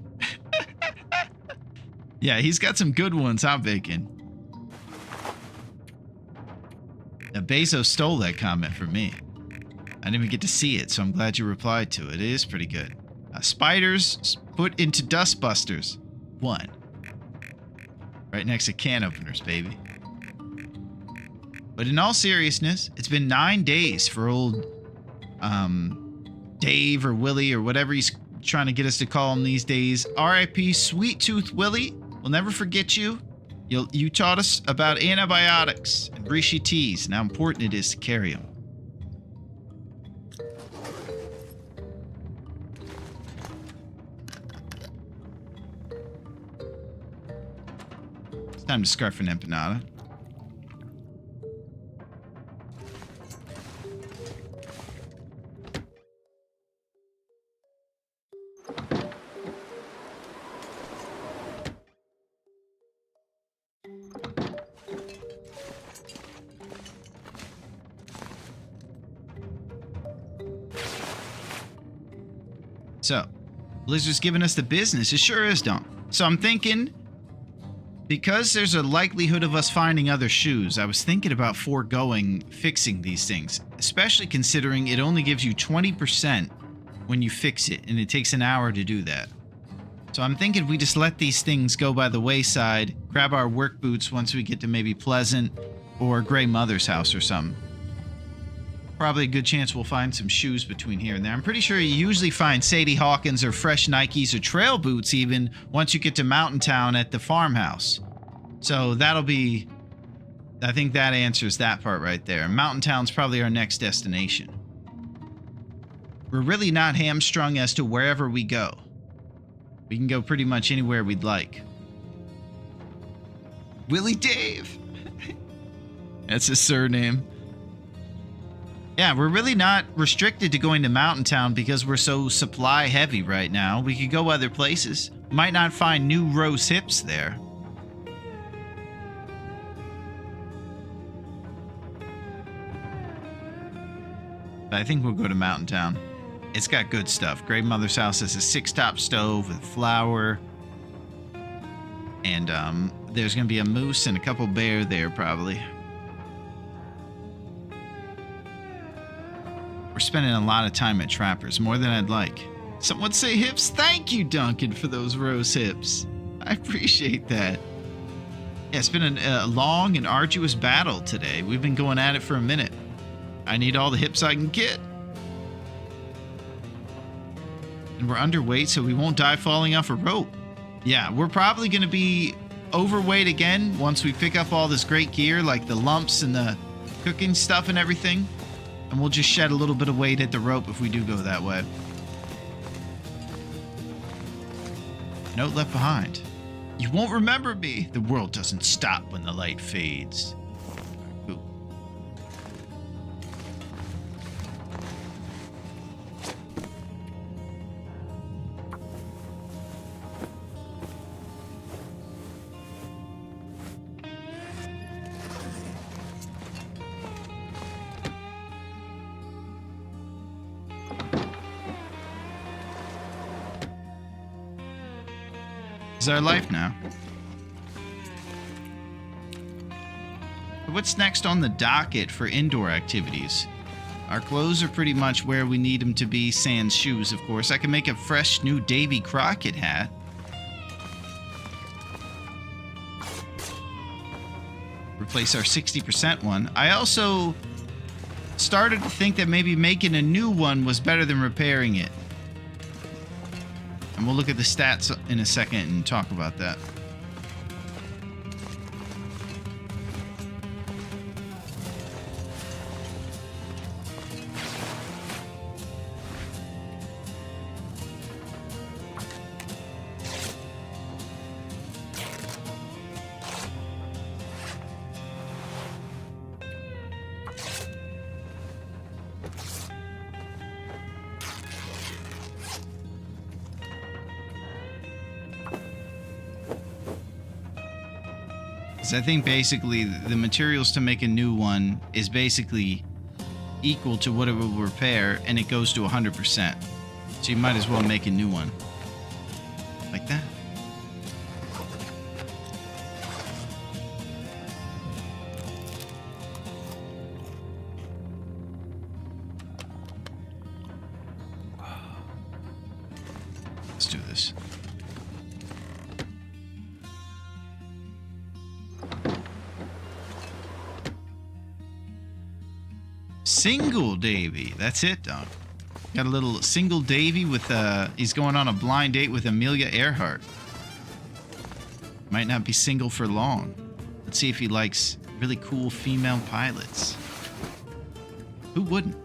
[SPEAKER 1] Yeah, he's got some good ones, huh, Bacon? Now, Bezos stole that comment from me. I didn't even get to see it, so I'm glad you replied to it. It is pretty good. Spiders put into dustbusters. 1. Right next to can openers, baby. But in all seriousness, it's been 9 days for old Dave or Willie or whatever he's trying to get us to call him these days. R.I.P. Sweet Tooth Willie. We'll never forget you. You taught us about antibiotics and Rishi teas and how important it is to carry them. It's time to scarf an empanada. So, Blizzard's giving us the business. It sure is, Dom. So I'm thinking, because there's a likelihood of us finding other shoes, I was thinking about foregoing fixing these things, especially considering it only gives you 20% when you fix it, and it takes an hour to do that. So I'm thinking we just let these things go by the wayside, grab our work boots once we get to maybe Pleasant or Grey Mother's house or something. Probably a good chance we'll find some shoes between here and there. I'm pretty sure you usually find Sadie Hawkins or fresh Nikes or trail boots even once you get to Mountain Town at the farmhouse. So that'll be... I think that answers that part right there. Mountain Town's probably our next destination. We're really not hamstrung as to wherever we go. We can go pretty much anywhere we'd like. Willie Dave! That's his surname. Yeah, we're really not restricted to going to Mountain Town because we're so supply heavy right now. We could go other places. Might not find new rose hips there. But I think we'll go to Mountain Town. It's got good stuff. Grey Mother's house has a 6-top stove with flour. And there's going to be a moose and a couple bear there probably. We're spending a lot of time at Trappers, more than I'd like. Some would say hips. Thank you, Duncan, for those rose hips. I appreciate that. Yeah, it's been a long and arduous battle today. We've been going at it for a minute. I need all the hips I can get. And we're underweight, so we won't die falling off a rope. Yeah, we're probably going to be overweight again once we pick up all this great gear, like the lumps and the cooking stuff and everything. And we'll just shed a little bit of weight at the rope if we do go that way. Note left behind. You won't remember me. The world doesn't stop when the light fades. Ooh. This is our life now. What's next on the docket for indoor activities? Our clothes are pretty much where we need them to be, sans shoes, of course. I can make a fresh new Davy Crockett hat. Replace our 60% one. I also started to think that maybe making a new one was better than repairing it. And we'll look at the stats in a second and talk about that. I think basically the materials to make a new one is basically equal to what it will repair, and it goes to 100%. So you might as well make a new one. Like that. Let's do this. Single Davy. That's it, dog. Got a little single Davy with he's going on a blind date with Amelia Earhart. Might not be single for long. Let's see if he likes really cool female pilots. Who wouldn't?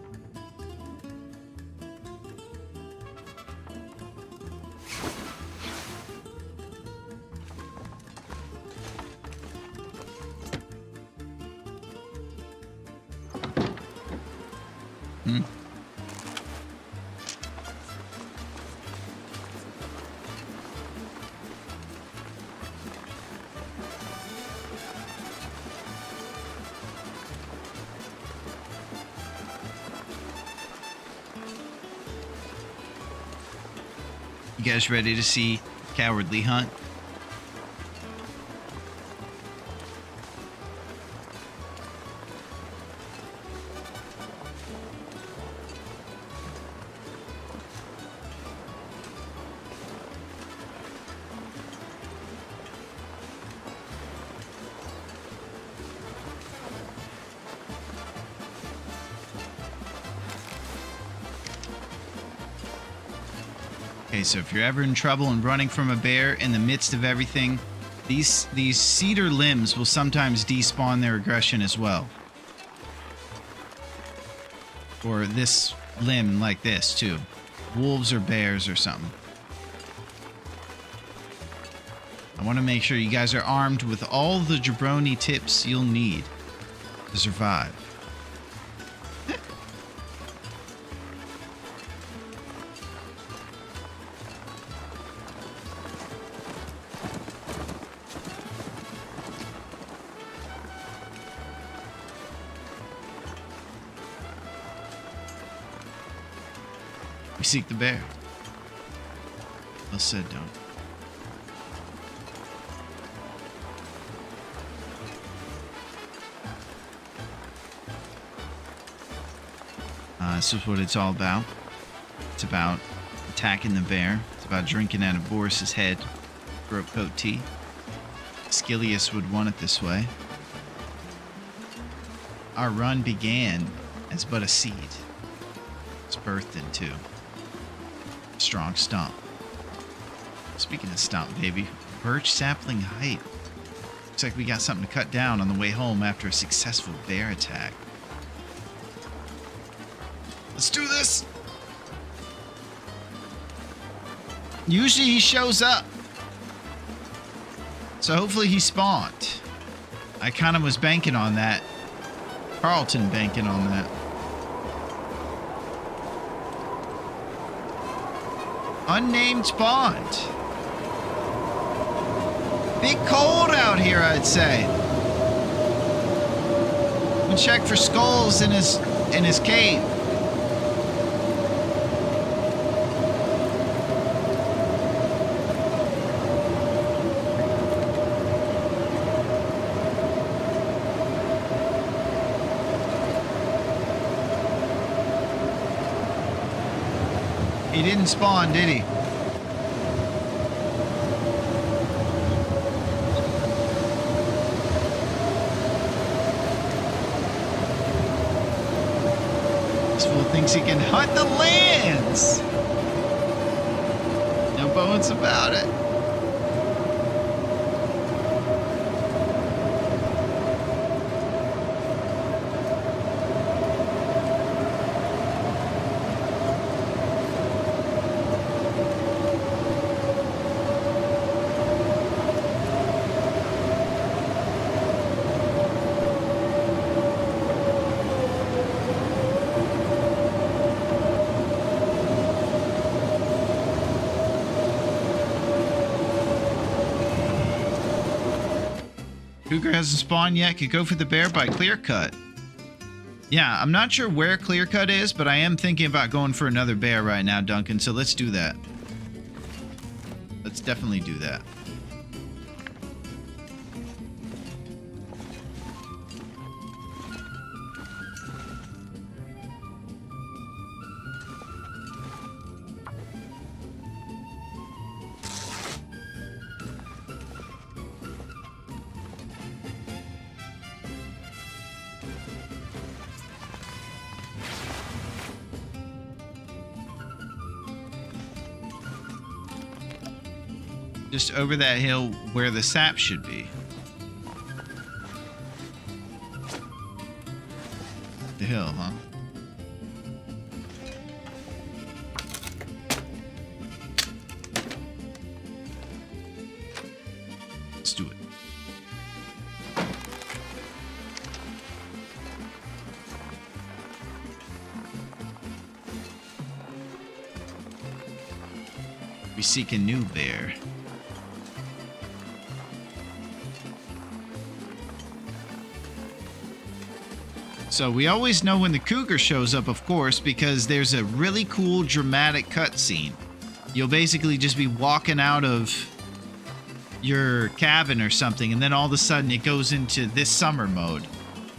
[SPEAKER 1] You guys ready to see Cowardly Hunt? Okay, so if you're ever in trouble and running from a bear in the midst of everything, these cedar limbs will sometimes despawn their aggression as well. Or this limb like this, too. Wolves or bears or something. I want to make sure you guys are armed with all the jabroni tips you'll need to survive. We seek the bear. Well said, don't. This is what it's all about. It's about attacking the bear. It's about drinking out of Boris's head. Throat coat tea. Skilius would want it this way. Our run began as but a seed. It's birthed into a strong stump. Speaking of stump, baby, birch sapling height. Looks like we got something to cut down on the way home after a successful bear attack. Let's do this! Usually he shows up. So hopefully he spawned. I kind of was banking on that. Carlton banking on that. Unnamed spawned. Big cold out here, I'd say. We'll check for skulls in his cave. He didn't spawn, did he? This fool thinks he can hunt the lands. No bones about it. Cougar hasn't spawned yet. Could go for the bear by clear cut. Yeah, I'm not sure where clear cut is, but I am thinking about going for another bear right now, Duncan. So let's do that. Let's definitely do that. Just over that hill where the sap should be. The hill, huh? Let's do it. We seek a new bear. So we always know when the cougar shows up, of course, because there's a really cool dramatic cutscene. You'll basically just be walking out of your cabin or something, and then all of a sudden it goes into this summer mode.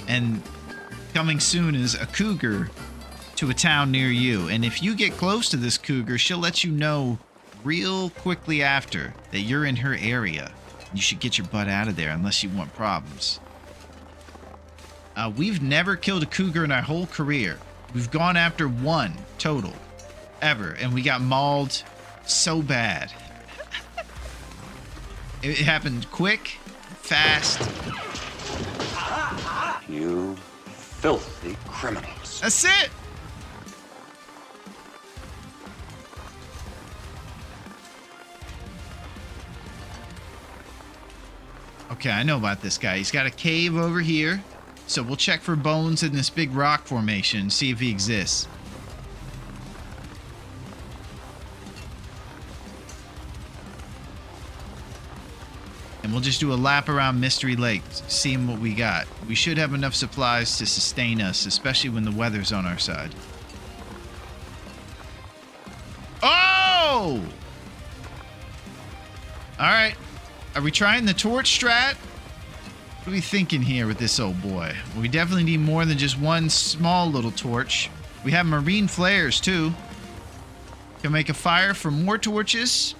[SPEAKER 1] And coming soon is a cougar to a town near you. And if you get close to this cougar, she'll let you know real quickly after that you're in her area. You should get your butt out of there unless you want problems. We've never killed a cougar in our whole career. We've gone after one total, ever, and we got mauled so bad. It happened quick, fast.
[SPEAKER 7] You filthy criminals.
[SPEAKER 1] That's it! Okay, I know about this guy. He's got a cave over here. So we'll check for bones in this big rock formation, see if he exists. And we'll just do a lap around Mystery Lake, seeing what we got. We should have enough supplies to sustain us, especially when the weather's on our side. Oh! Alright. Are we trying the torch strat? What are we thinking here with this old boy? Well, we definitely need more than just one small little torch. We have marine flares too. Can make a fire for more torches.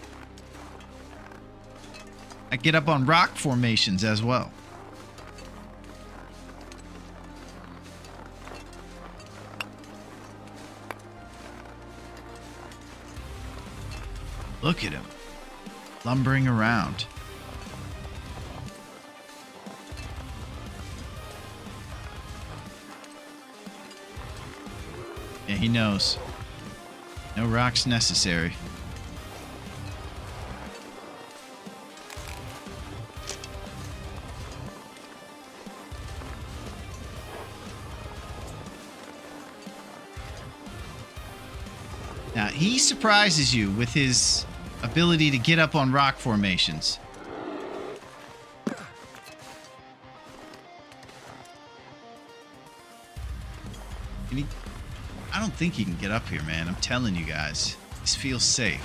[SPEAKER 1] I get up on rock formations as well. Look at him, lumbering around. Yeah, he knows. No rocks necessary. Now, he surprises you with his ability to get up on rock formations. I don't think he can get up here, man. I'm telling you guys. This feels safe.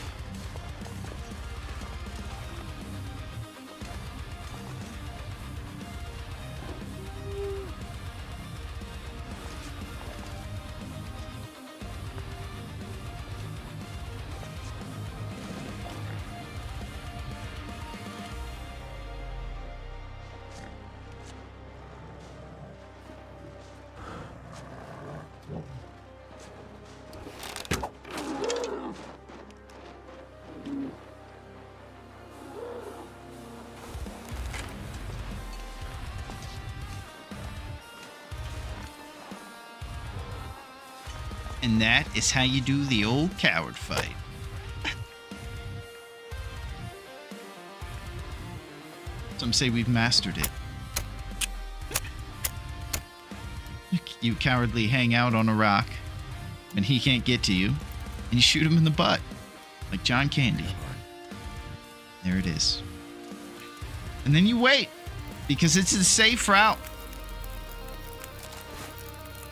[SPEAKER 1] And that is how you do the old coward fight. Some say we've mastered it. You cowardly hang out on a rock, and he can't get to you, and you shoot him in the butt, like John Candy. There it is. And then you wait, because it's a safe route.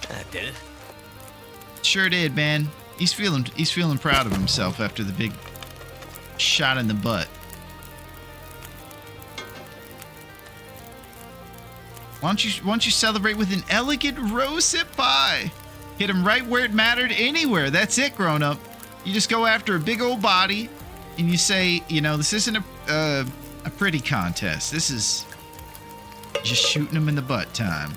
[SPEAKER 4] That did it.
[SPEAKER 1] Sure did, man. He's feeling proud of himself after the big shot in the butt. Why don't you celebrate with an elegant rosehip pie? Hit him right where it mattered, anywhere. That's it, grown up. You just go after a big old body, and you say, you know, this isn't a pretty contest. This is just shooting him in the butt time.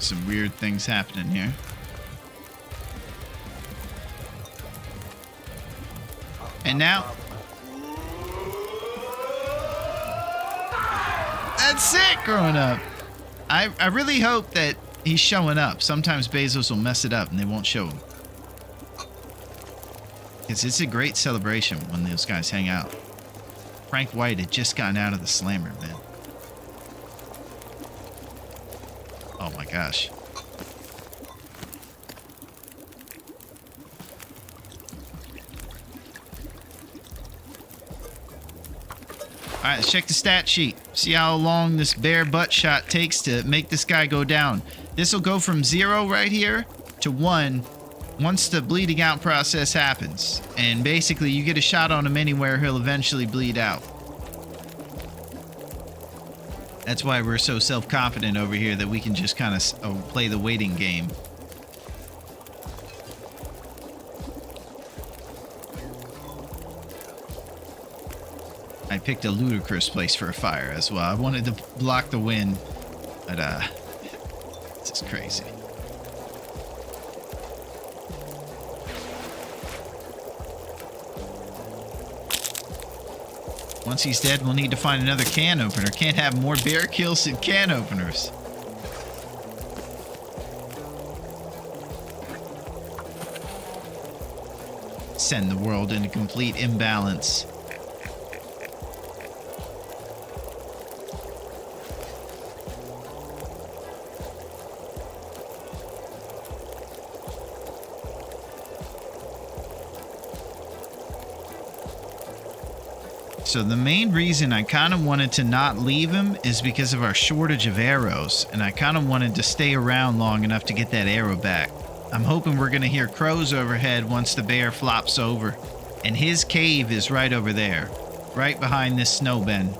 [SPEAKER 1] Some weird things happening here. And now, that's it, growing up. I really hope that he's showing up. Sometimes Bezos will mess it up and they won't show him. Because it's a great celebration when those guys hang out. Frank White had just gotten out of the slammer, man. Oh my gosh. Alright, let's check the stat sheet. See how long this bear butt shot takes to make this guy go down. This will go from 0 right here to 1 once the bleeding out process happens. And basically, you get a shot on him anywhere, he'll eventually bleed out. That's why we're so self-confident over here that we can just kind of play the waiting game. I picked a ludicrous place for a fire as well. I wanted to block the wind, but this is crazy. Once he's dead, we'll need to find another can opener. Can't have more bear kills than can openers. Send the world into complete imbalance. So the main reason I kind of wanted to not leave him is because of our shortage of arrows, and I kind of wanted to stay around long enough to get that arrow back. I'm hoping we're going to hear crows overhead once the bear flops over, and his cave is right over there, right behind this snow bin,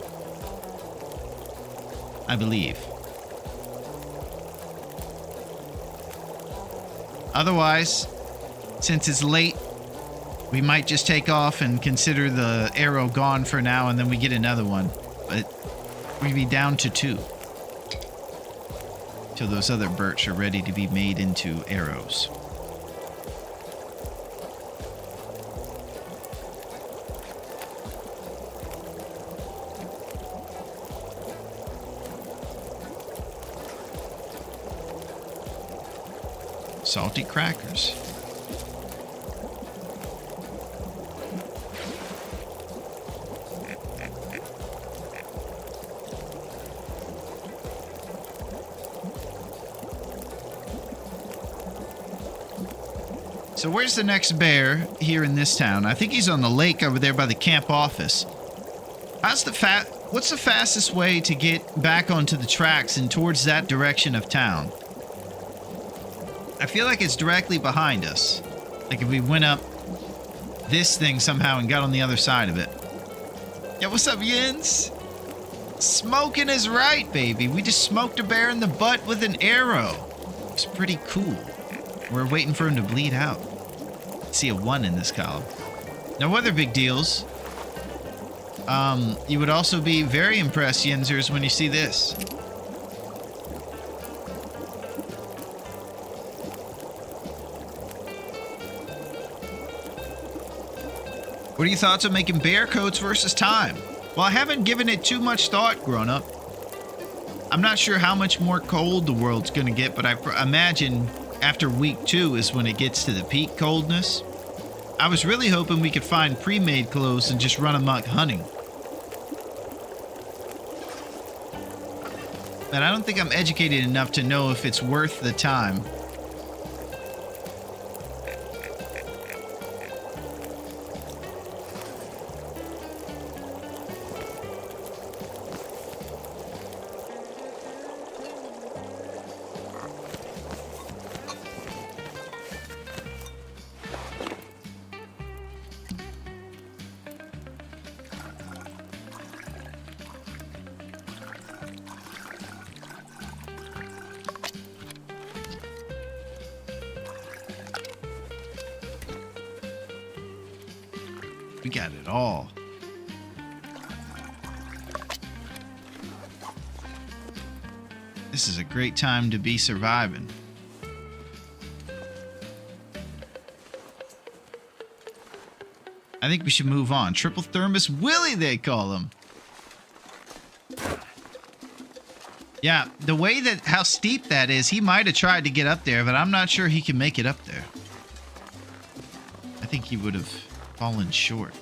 [SPEAKER 1] I believe. Otherwise, since it's late, we might just take off and consider the arrow gone for now, and then we get another one. But we'd be down to 2. Till those other birch are ready to be made into arrows. Salty crackers. So where's the next bear here in this town? I think he's on the lake over there by the camp office. What's the fastest way to get back onto the tracks and towards that direction of town? I feel like it's directly behind us. Like if we went up this thing somehow and got on the other side of it. Yeah, what's up, Yins? Smoking is right, baby. We just smoked a bear in the butt with an arrow. It's pretty cool. We're waiting for him to bleed out. See a 1 in this column. No other big deals. You would also be very impressed, Yenzers, when you see this. What are your thoughts on making bear coats versus time? Well, I haven't given it too much thought, grown up. I'm not sure how much more cold the world's going to get, but I imagine after week 2 is when it gets to the peak coldness. I was really hoping we could find pre-made clothes and just run amok hunting. But I don't think I'm educated enough to know if it's worth the time. We got it all. This is a great time to be surviving. I think we should move on. Triple Thermos Willie, they call him. Yeah, the way that how steep that is, he might have tried to get up there, but I'm not sure he can make it up there. I think he would have fallen short.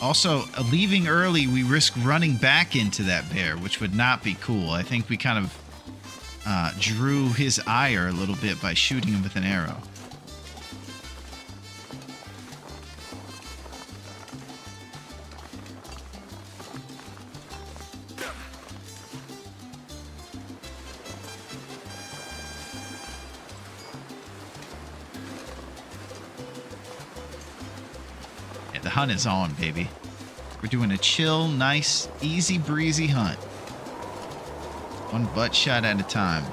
[SPEAKER 1] Also, leaving early, we risk running back into that bear, which would not be cool. I think we kind of drew his ire a little bit by shooting him with an arrow. The hunt is on, baby. We're doing a chill, nice, easy breezy hunt. One butt shot at a time.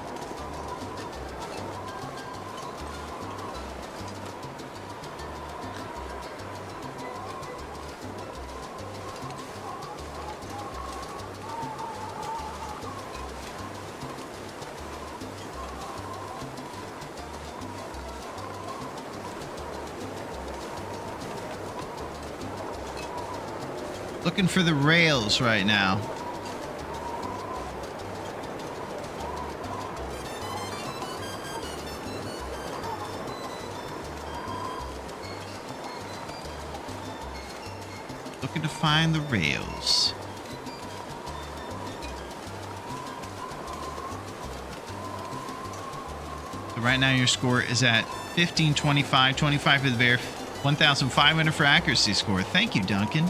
[SPEAKER 1] Looking for the rails right now. Looking to find the rails. So right now your score is at 15, 25, 25 for the bear, 1,500 for accuracy score. Thank you, Duncan.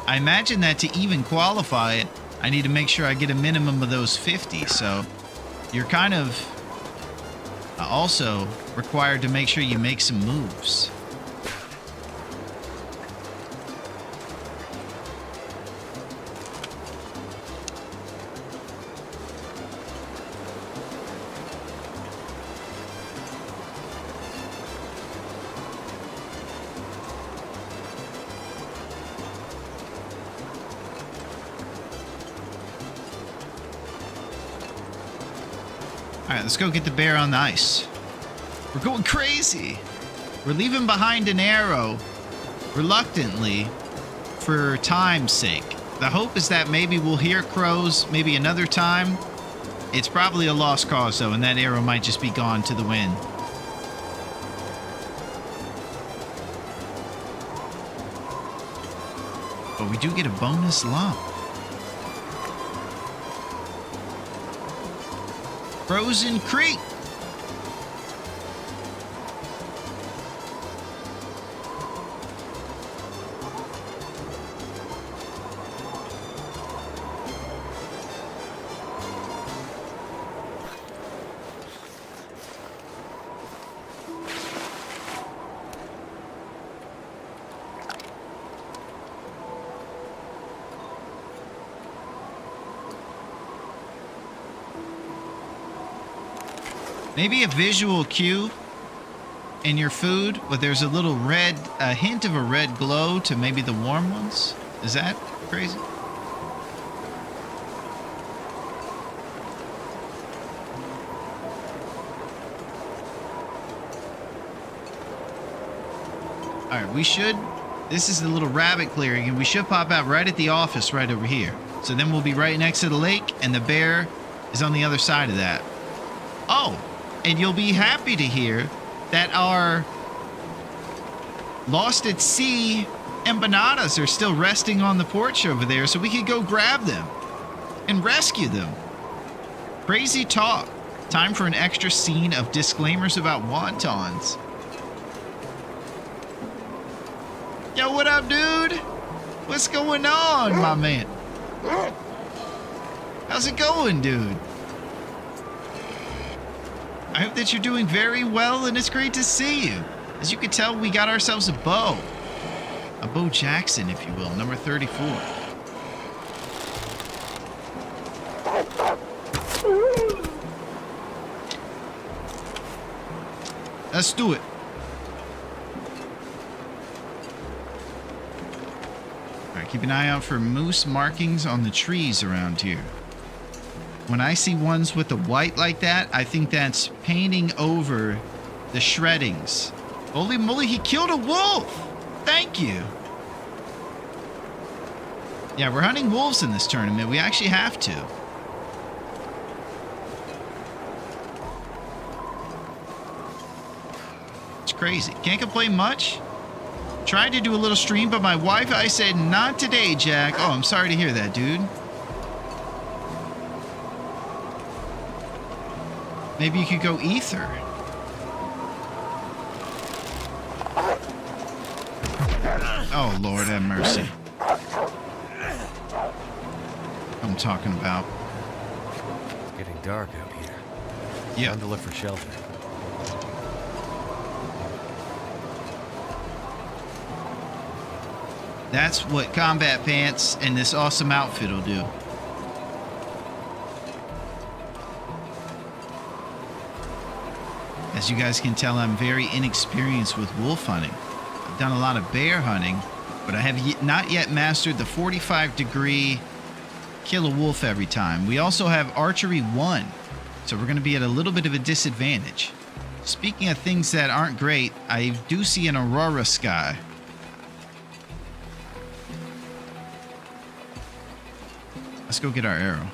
[SPEAKER 1] I imagine that to even qualify it, I need to make sure I get a minimum of those 50. So you're kind of also required to make sure you make some moves. All right, let's go get the bear on the ice. We're going crazy. We're leaving behind an arrow, reluctantly, for time's sake. The hope is that maybe we'll hear crows maybe another time. It's probably a lost cause, though, and that arrow might just be gone to the wind. But we do get a bonus lump. Frozen Creek. Maybe a visual cue in your food where there's a little red, a hint of a red glow to maybe the warm ones. Is that crazy? All right, we should. This is the little rabbit clearing, and we should pop out right at the office right over here. So then we'll be right next to the lake, and the bear is on the other side of that. Oh, and you'll be happy to hear that our lost at sea empanadas are still resting on the porch over there, so we could go grab them and rescue them. Crazy talk. Time for an extra scene of disclaimers about wontons. Yo, what up, dude? What's going on, my man? How's it going, dude? I hope that you're doing very well, and it's great to see you. As you can tell, we got ourselves a bow. A Bo Jackson, if you will, number 34. Let's do it. Alright, keep an eye out for moose markings on the trees around here. When I see ones with the white like that, I think that's painting over the shreddings. Holy moly, he killed a wolf! Thank you. Yeah, we're hunting wolves in this tournament. We actually have to. It's crazy. Can't complain much. Tried to do a little stream, but my wife, I said, not today, Jack. Oh, I'm sorry to hear that, dude. Maybe you could go ether. Oh, Lord have mercy. I'm talking about.
[SPEAKER 4] It's getting dark out here.
[SPEAKER 1] Yeah.
[SPEAKER 4] Time to look for shelter.
[SPEAKER 1] That's what combat pants and this awesome outfit will do. As you guys can tell, I'm very inexperienced with wolf hunting. I've done a lot of bear hunting, but I have not yet mastered the 45-degree kill a wolf every time. We also have archery 1, so we're going to be at a little bit of a disadvantage. Speaking of things that aren't great, I do see an aurora sky. Let's go get our arrow.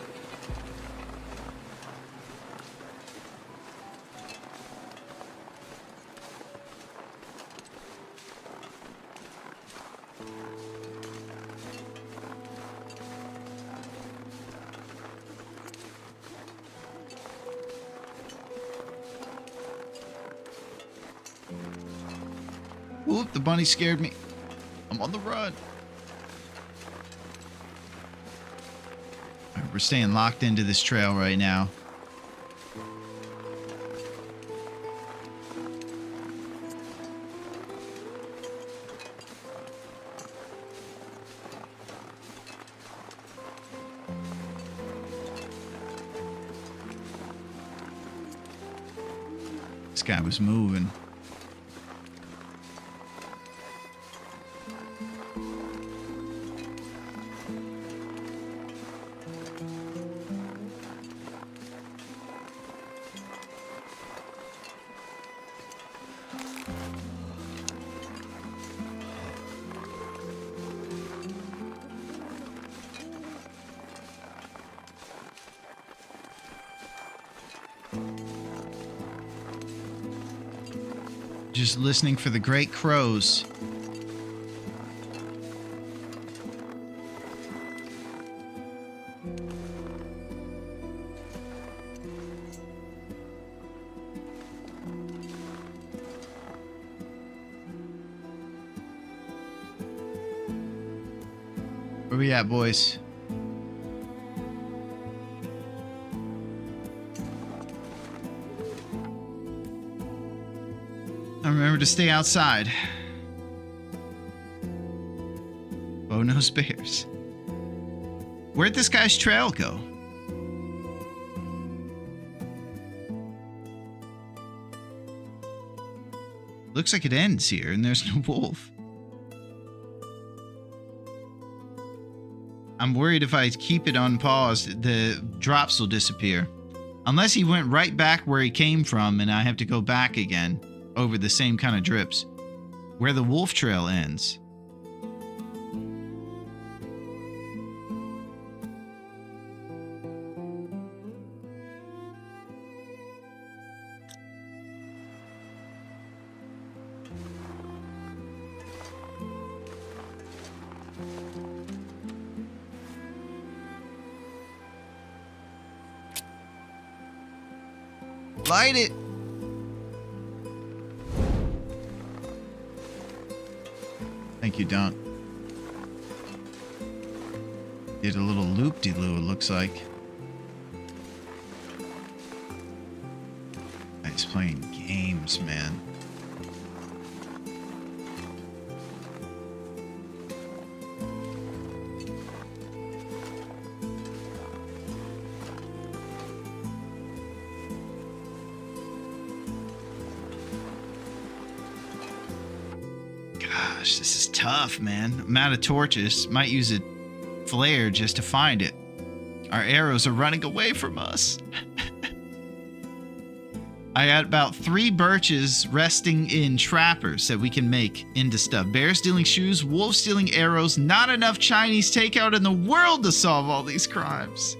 [SPEAKER 1] Oop, the bunny scared me. I'm on the run. All right, we're staying locked into this trail right now. This guy was moving. Just listening for the great crows. Where we at, boys? Remember to stay outside. Oh, no bears. Where'd this guy's trail go? Looks like it ends here, and there's no wolf. I'm worried if I keep it unpaused, the drops will disappear. Unless he went right back where he came from, and I have to go back again over the same kind of drips. Where the wolf trail ends. Light it! Thank you, Don. Did a little loop-de-loo, it looks like. He's playing games, man. Gosh, this is tough, man. I'm out of torches. Might use a flare just to find it. Our arrows are running away from us. I got about 3 birches resting in trappers that we can make into stuff. Bear stealing shoes, wolf stealing arrows. Not enough Chinese takeout in the world to solve all these crimes.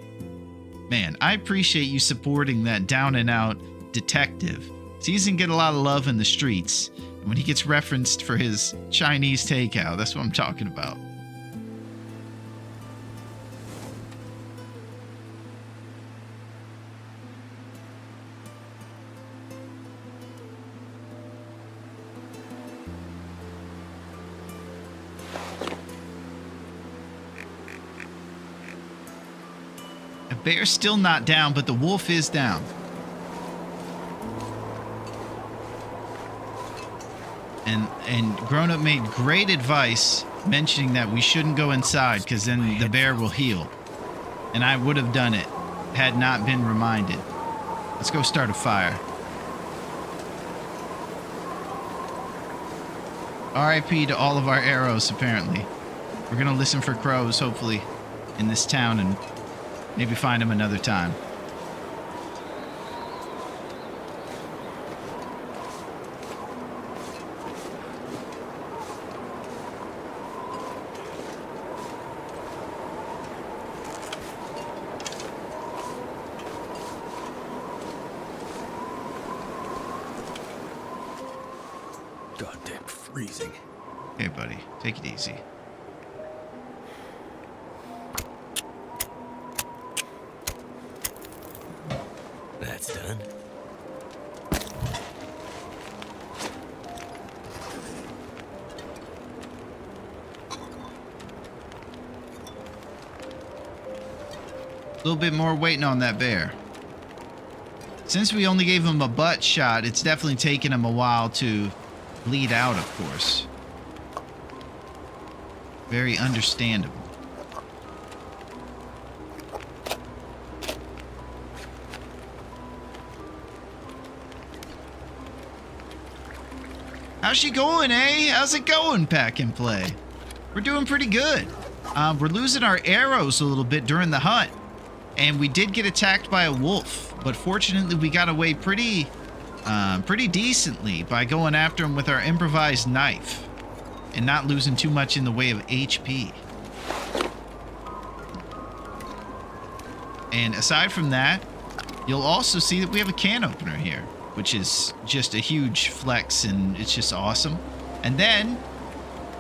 [SPEAKER 1] Man, I appreciate you supporting that down and out detective. So he doesn't get a lot of love in the streets. And when he gets referenced for his Chinese takeout, that's what I'm talking about. The bear's still not down, but the wolf is down. And Grown Up made great advice mentioning that we shouldn't go inside because then the bear will heal. And I would have done it had not been reminded. Let's go start a fire. RIP to all of our arrows, apparently. We're going to listen for crows, hopefully, in this town and maybe find them another time.
[SPEAKER 4] Goddamn freezing.
[SPEAKER 1] Hey, buddy. Take it easy.
[SPEAKER 4] That's done.
[SPEAKER 1] A little bit more waiting on that bear. Since we only gave him a butt shot, it's definitely taken him a while to bleed out, of course. Very understandable. How's she going, eh? How's it going, Pack and Play? We're doing pretty good. We're losing our arrows a little bit during the hunt. And we did get attacked by a wolf. But fortunately, we got away pretty decently by going after him with our improvised knife. And not losing too much in the way of HP. And aside from that, you'll also see that we have a can opener here, which is just a huge flex and it's just awesome. And then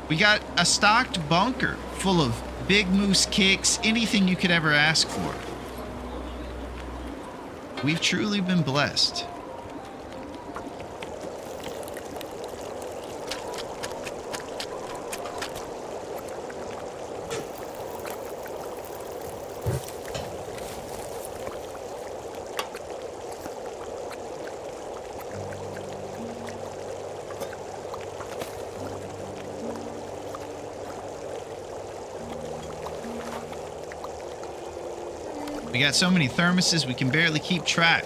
[SPEAKER 1] we got a stocked bunker full of big moose kicks, anything you could ever ask for. We've truly been blessed. We got so many thermoses, we can barely keep track.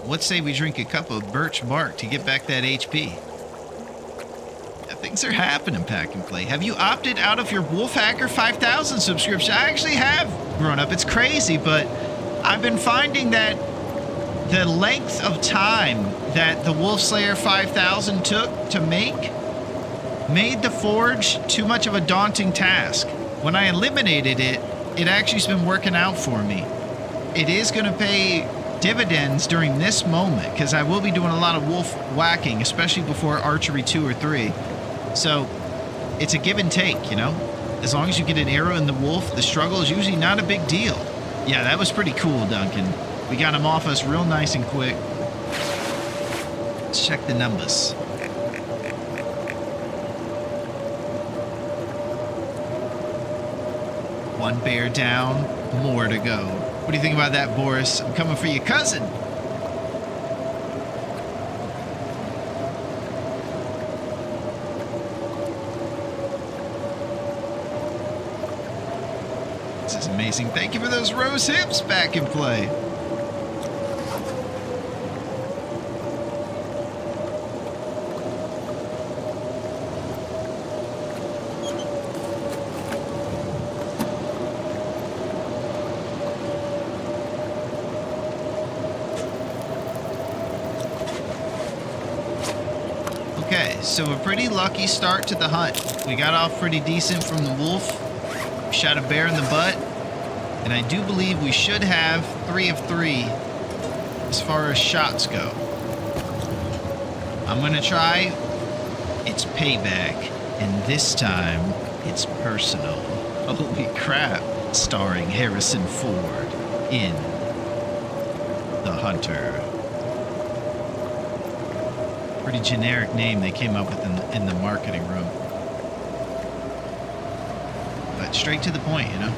[SPEAKER 1] let's say we drink a cup of birch bark to get back that HP. Yeah, things are happening, Pack and Play. Have you opted out of your Wolf Hacker 5000 subscription? I actually have, grown up. It's crazy, but I've been finding that the length of time that the Wolf Slayer 5000 took to make made the forge too much of a daunting task. When I eliminated it, it actually's been working out for me. It is going to pay dividends during this moment because I will be doing a lot of wolf whacking, especially before Archery 2 or 3. So it's a give and take, you know? As long as you get an arrow in the wolf, the struggle is usually not a big deal. Yeah, that was pretty cool, Duncan. We got him off us real nice and quick. Let's check the numbers. One bear down, more to go. What do you think about that, Boris? I'm coming for your cousin. This is amazing. Thank you for those rose hips, Back and Play. Okay, so a pretty lucky start to the hunt. We got off pretty decent from the wolf. Shot a bear in the butt. And I do believe we should have 3 of 3 as far as shots go. I'm gonna try. It's payback. And this time, it's personal. Holy crap. Starring Harrison Ford in The Hunter. Pretty generic name they came up with in the marketing room. But straight to the point, you know?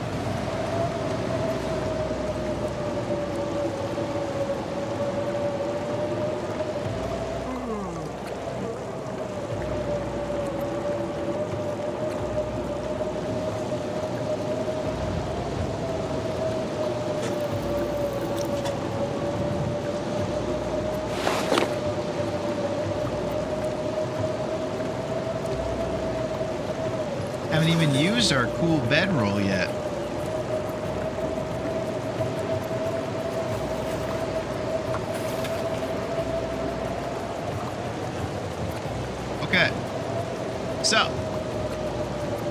[SPEAKER 1] Haven't even used our cool bedroll yet. Okay. So,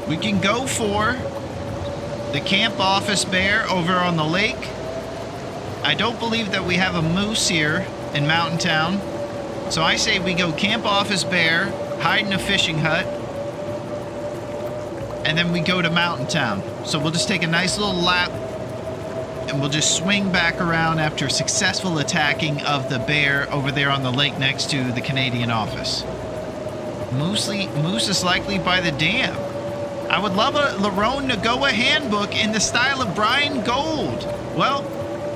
[SPEAKER 1] we can go for the camp office bear over on the lake. I don't believe that we have a moose here in Mountain Town. So I say we go camp office bear, hide in a fishing hut, and then we go to Mountain Town. So we'll just take a nice little lap and we'll just swing back around after successful attacking of the bear over there on the lake next to the Canadian office. Moose is likely by the dam. I would love a Larone Nagoa handbook in the style of Brian Gold. Well,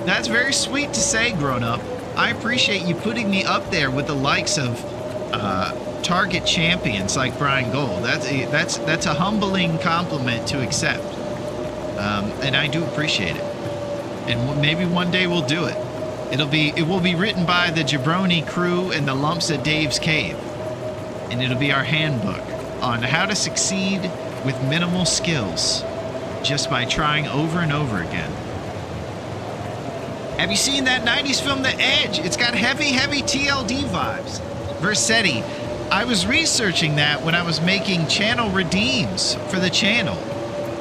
[SPEAKER 1] that's very sweet to say, grown up. I appreciate you putting me up there with the likes of Target champions like Brian Gold. That's a humbling compliment to accept, and I do appreciate it. And maybe one day we'll do it. It will be written by the Jabroni crew and the Lumps at Dave's Cave, and it'll be our handbook on how to succeed with minimal skills, just by trying over and over again. Have you seen that 90s film, The Edge? It's got heavy TLD vibes. Versetti. I was researching that when I was making channel redeems for the channel.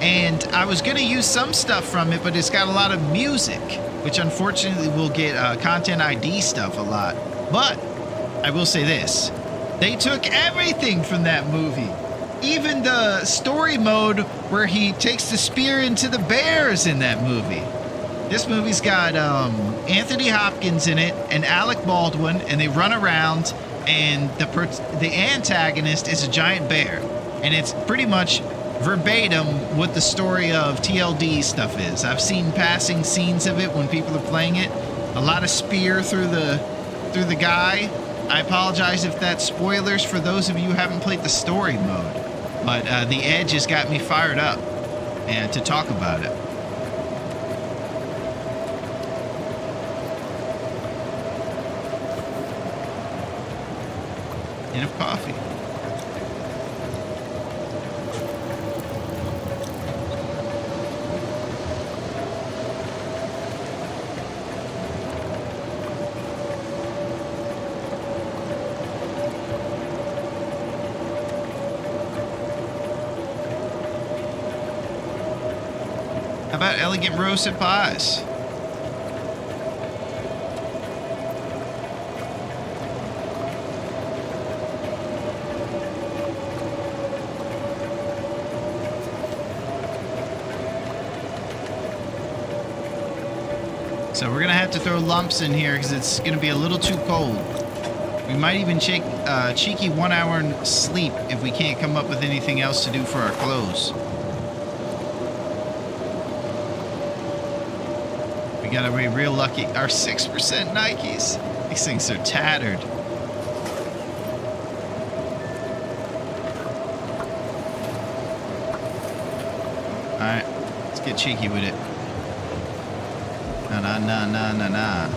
[SPEAKER 1] And I was going to use some stuff from it, but it's got a lot of music, which unfortunately will get content ID stuff a lot. But I will say this. They took everything from that movie. Even the story mode where he takes the spear into the bears in that movie. This movie's got Anthony Hopkins in it and Alec Baldwin, and they run around, and the antagonist is a giant bear, and it's pretty much verbatim what the story of TLD stuff is. I've seen passing scenes of it when people are playing it. A lot of spear through the guy. I apologize if that's spoilers for those of you who haven't played the story mode, but The Edge has got me fired up and to talk about it. Enough coffee. How about elegant roasted pies? So we're gonna have to throw lumps in here because it's gonna be a little too cold. We might even cheeky 1 hour sleep if we can't come up with anything else to do for our clothes. We gotta be real lucky. Our 6% Nikes. These things are tattered. Alright, let's get cheeky with it. Na.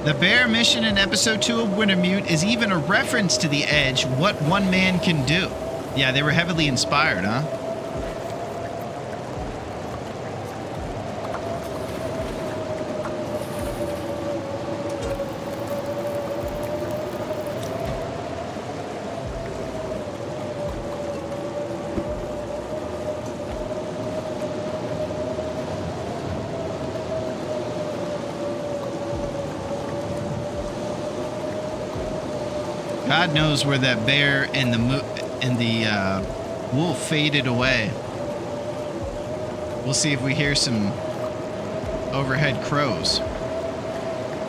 [SPEAKER 1] The bear mission in episode 2 of Wintermute is even a reference to The Edge, what one man can do. Yeah, they were heavily inspired, huh? God knows where that bear and the wolf faded away. We'll see if we hear some overhead crows.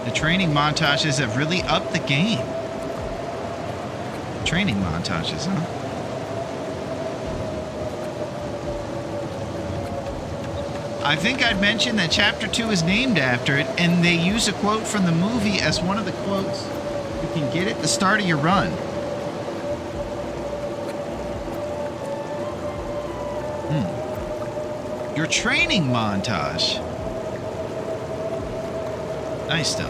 [SPEAKER 1] The training montages have really upped the game. Training montages, huh? I think I'd mentioned that Chapter 2 is named after it, and they use a quote from the movie as one of the quotes. You can get it at the start of your run. Your training montage. Nice though.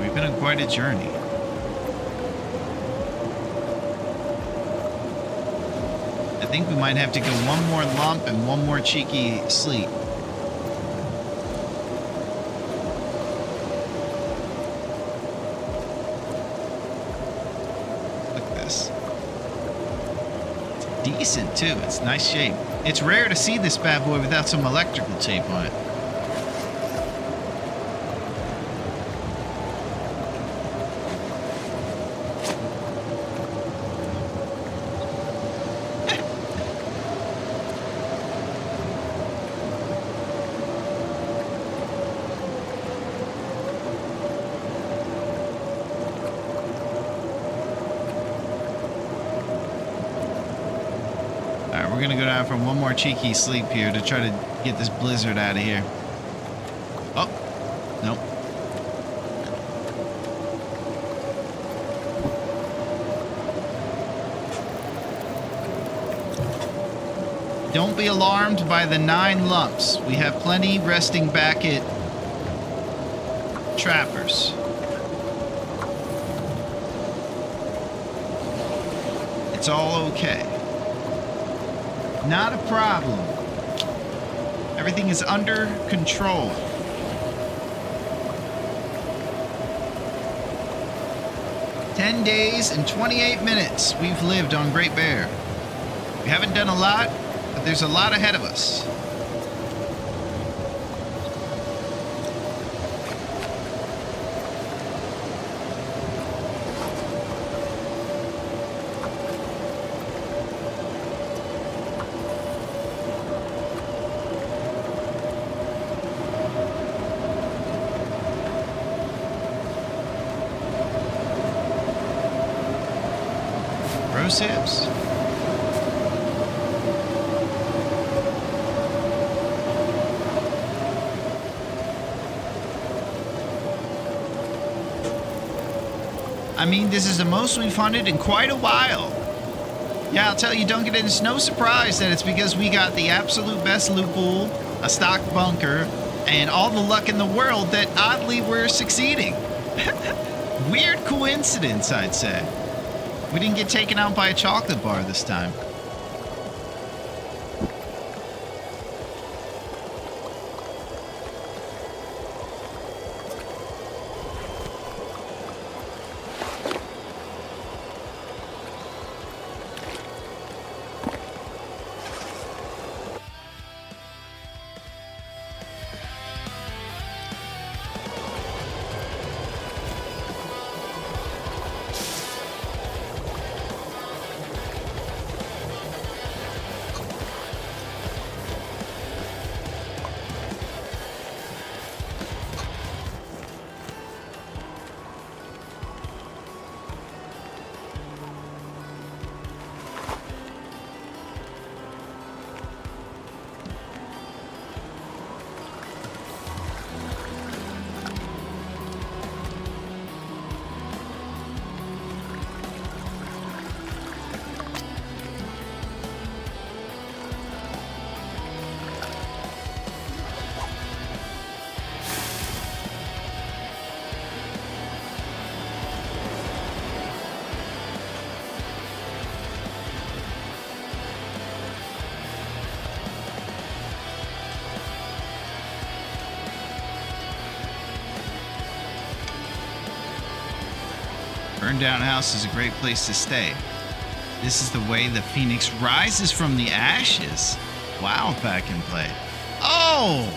[SPEAKER 1] We've been on quite a journey. I think we might have to go one more lump and one more cheeky sleep. Look at this. It's decent too. It's nice shape. It's rare to see this bad boy without some electrical tape on it. We're gonna go down for one more cheeky sleep here to try to get this blizzard out of here. Oh, nope. Don't be alarmed by the 9 lumps. We have plenty resting back at Trappers. It's all okay. Not a problem. Everything is under control. "10 days and 28 minutes we've lived on Great Bear. We haven't done a lot, but there's a lot ahead of us." Rose hips. I mean, this is the most we've hunted in quite a while. Yeah, I'll tell you, Duncan, it's no surprise that it's because we got the absolute best loot pool, a stock bunker, and all the luck in the world that oddly we're succeeding. Weird coincidence, I'd say. We didn't get taken out by a chocolate bar this time. Burned down house is a great place to stay. This is the way the phoenix rises from the ashes. Wow, back in play. Oh!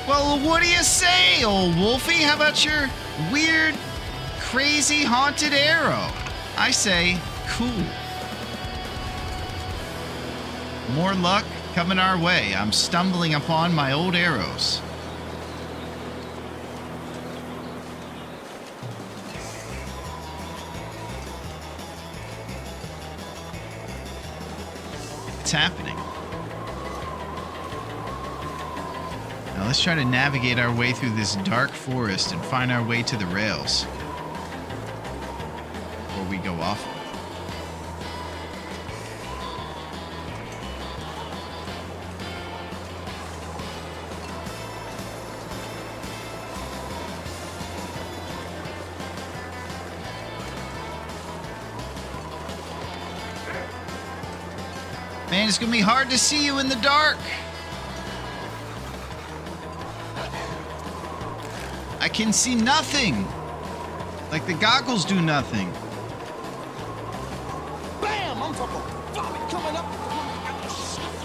[SPEAKER 1] Well, what do you say, old Wolfie? How about your weird, crazy, haunted arrow? I say, cool. More luck coming our way. I'm stumbling upon my old arrows. Happening. Now let's try to navigate our way through this dark forest and find our way to the rails before we go off. Man, it's gonna be hard to see you in the dark. I can see nothing. Like the goggles do nothing.
[SPEAKER 8] Bam! I'm talking vomit coming up.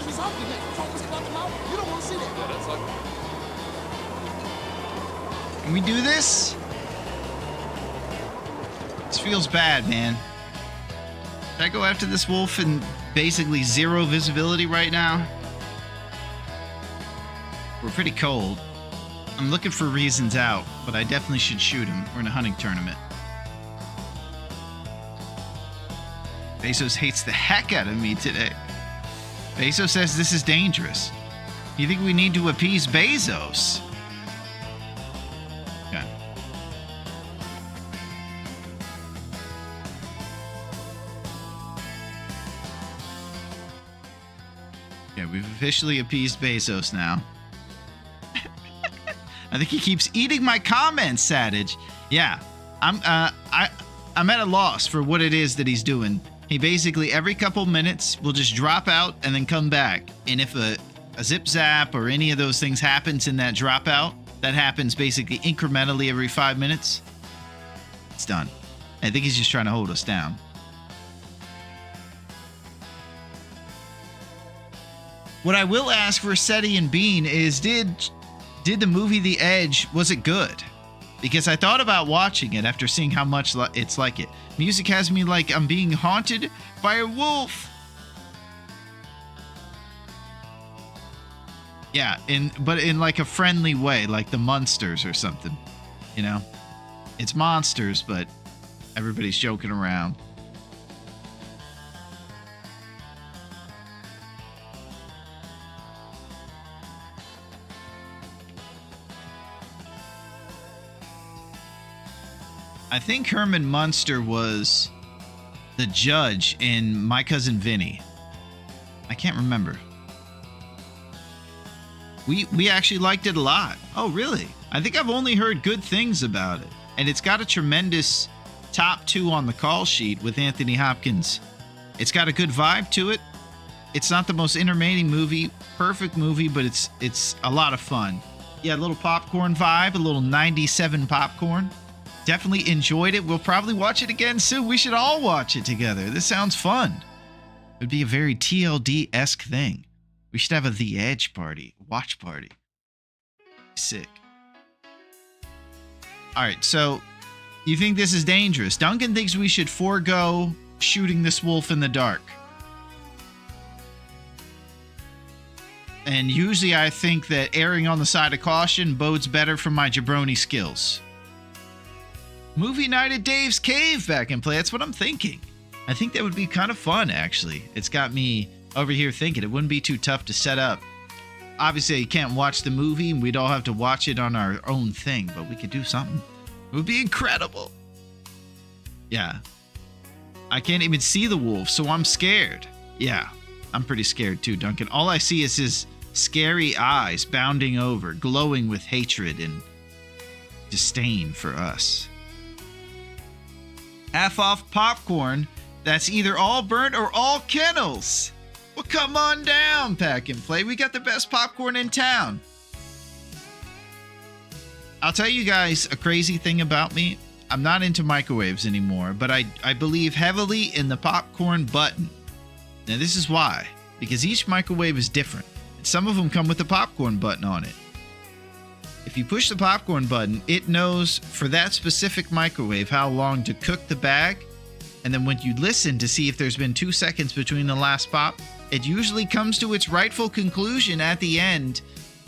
[SPEAKER 8] He's ugly, man. Focus about the mouth. You don't want to see that. Yeah, that's ugly.
[SPEAKER 1] Can we do this? This feels bad, man. Should I go after this wolf and basically zero visibility right now? We're pretty cold. I'm looking for reasons out, but I definitely should shoot him. We're in a hunting tournament. Bezos hates the heck out of me today. Bezos says this is dangerous. You think we need to appease Bezos? Okay. Yeah, we've officially appeased Bezos now. I think he keeps eating my comments, Sadage. Yeah, I'm at a loss for what it is that he's doing. He basically every couple minutes will just drop out and then come back. And if a zip zap or any of those things happens in that dropout, that happens basically incrementally every 5 minutes, it's done. I think he's just trying to hold us down. What I will ask for Seti and Bean is, did the movie The Edge, was it good? Because I thought about watching it after seeing how much it's like it. Music has me like I'm being haunted by a wolf. Yeah, but in like a friendly way, like the Munsters or something. You know? It's monsters, but everybody's joking around. I think Herman Munster was the judge in My Cousin Vinny. I can't remember. We actually liked it a lot. Oh, really? I think I've only heard good things about it. And it's got a tremendous top 2 on the call sheet with Anthony Hopkins. It's got a good vibe to it. It's not the most entertaining movie, perfect movie, but it's a lot of fun. Yeah, a little popcorn vibe, a little 97 popcorn. Definitely enjoyed it. We'll probably watch it again soon. We should all watch it together. This sounds fun. It would be a very TLD-esque thing. We should have a The Edge party, watch party. Sick. All right, so you think this is dangerous. Duncan thinks we should forego shooting this wolf in the dark. And usually I think that erring on the side of caution bodes better for my jabroni skills. Movie night at Dave's Cave back in play. That's what I'm thinking. I think that would be kind of fun, actually. It's got me over here thinking it wouldn't be too tough to set up. Obviously, you can't watch the movie, and we'd all have to watch it on our own thing, but we could do something. It would be incredible. Yeah. I can't even see the wolf, so I'm scared. Yeah, I'm pretty scared too, Duncan. All I see is his scary eyes bounding over, glowing with hatred and disdain for us. Half off popcorn. That's either all burnt or all kennels. Well, come on down, Pack and Play. We got the best popcorn in town. I'll tell you guys a crazy thing about me. I'm not into microwaves anymore, but I believe heavily in the popcorn button. Now, this is why. Because each microwave is different. And some of them come with a popcorn button on it. If you push the popcorn button, it knows for that specific microwave how long to cook the bag. And then when you listen to see if there's been 2 seconds between the last pop, it usually comes to its rightful conclusion at the end.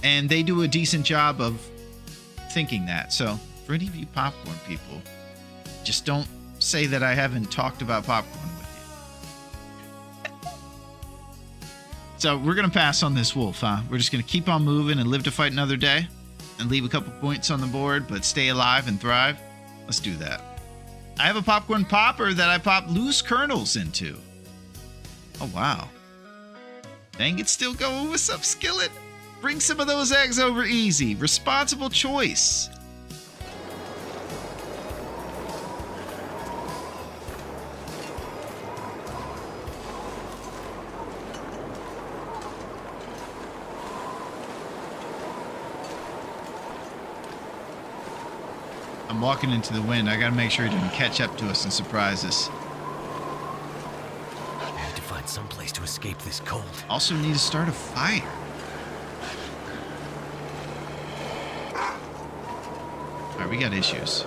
[SPEAKER 1] And they do a decent job of thinking that. So for any of you popcorn people, just don't say that I haven't talked about popcorn with you. So we're going to pass on this wolf, huh? We're just going to keep on moving and live to fight another day and leave a couple points on the board, but stay alive and thrive. Let's do that. I have a popcorn popper that I pop loose kernels into. Oh, wow. Dang, it's still going. What's up, Skillet? Bring some of those eggs over easy. Responsible choice. I'm walking into the wind. I gotta make sure it doesn't catch up to us and surprise us.
[SPEAKER 4] I need to find some place to escape this cold.
[SPEAKER 1] Also need to start a fire. Alright, we got issues.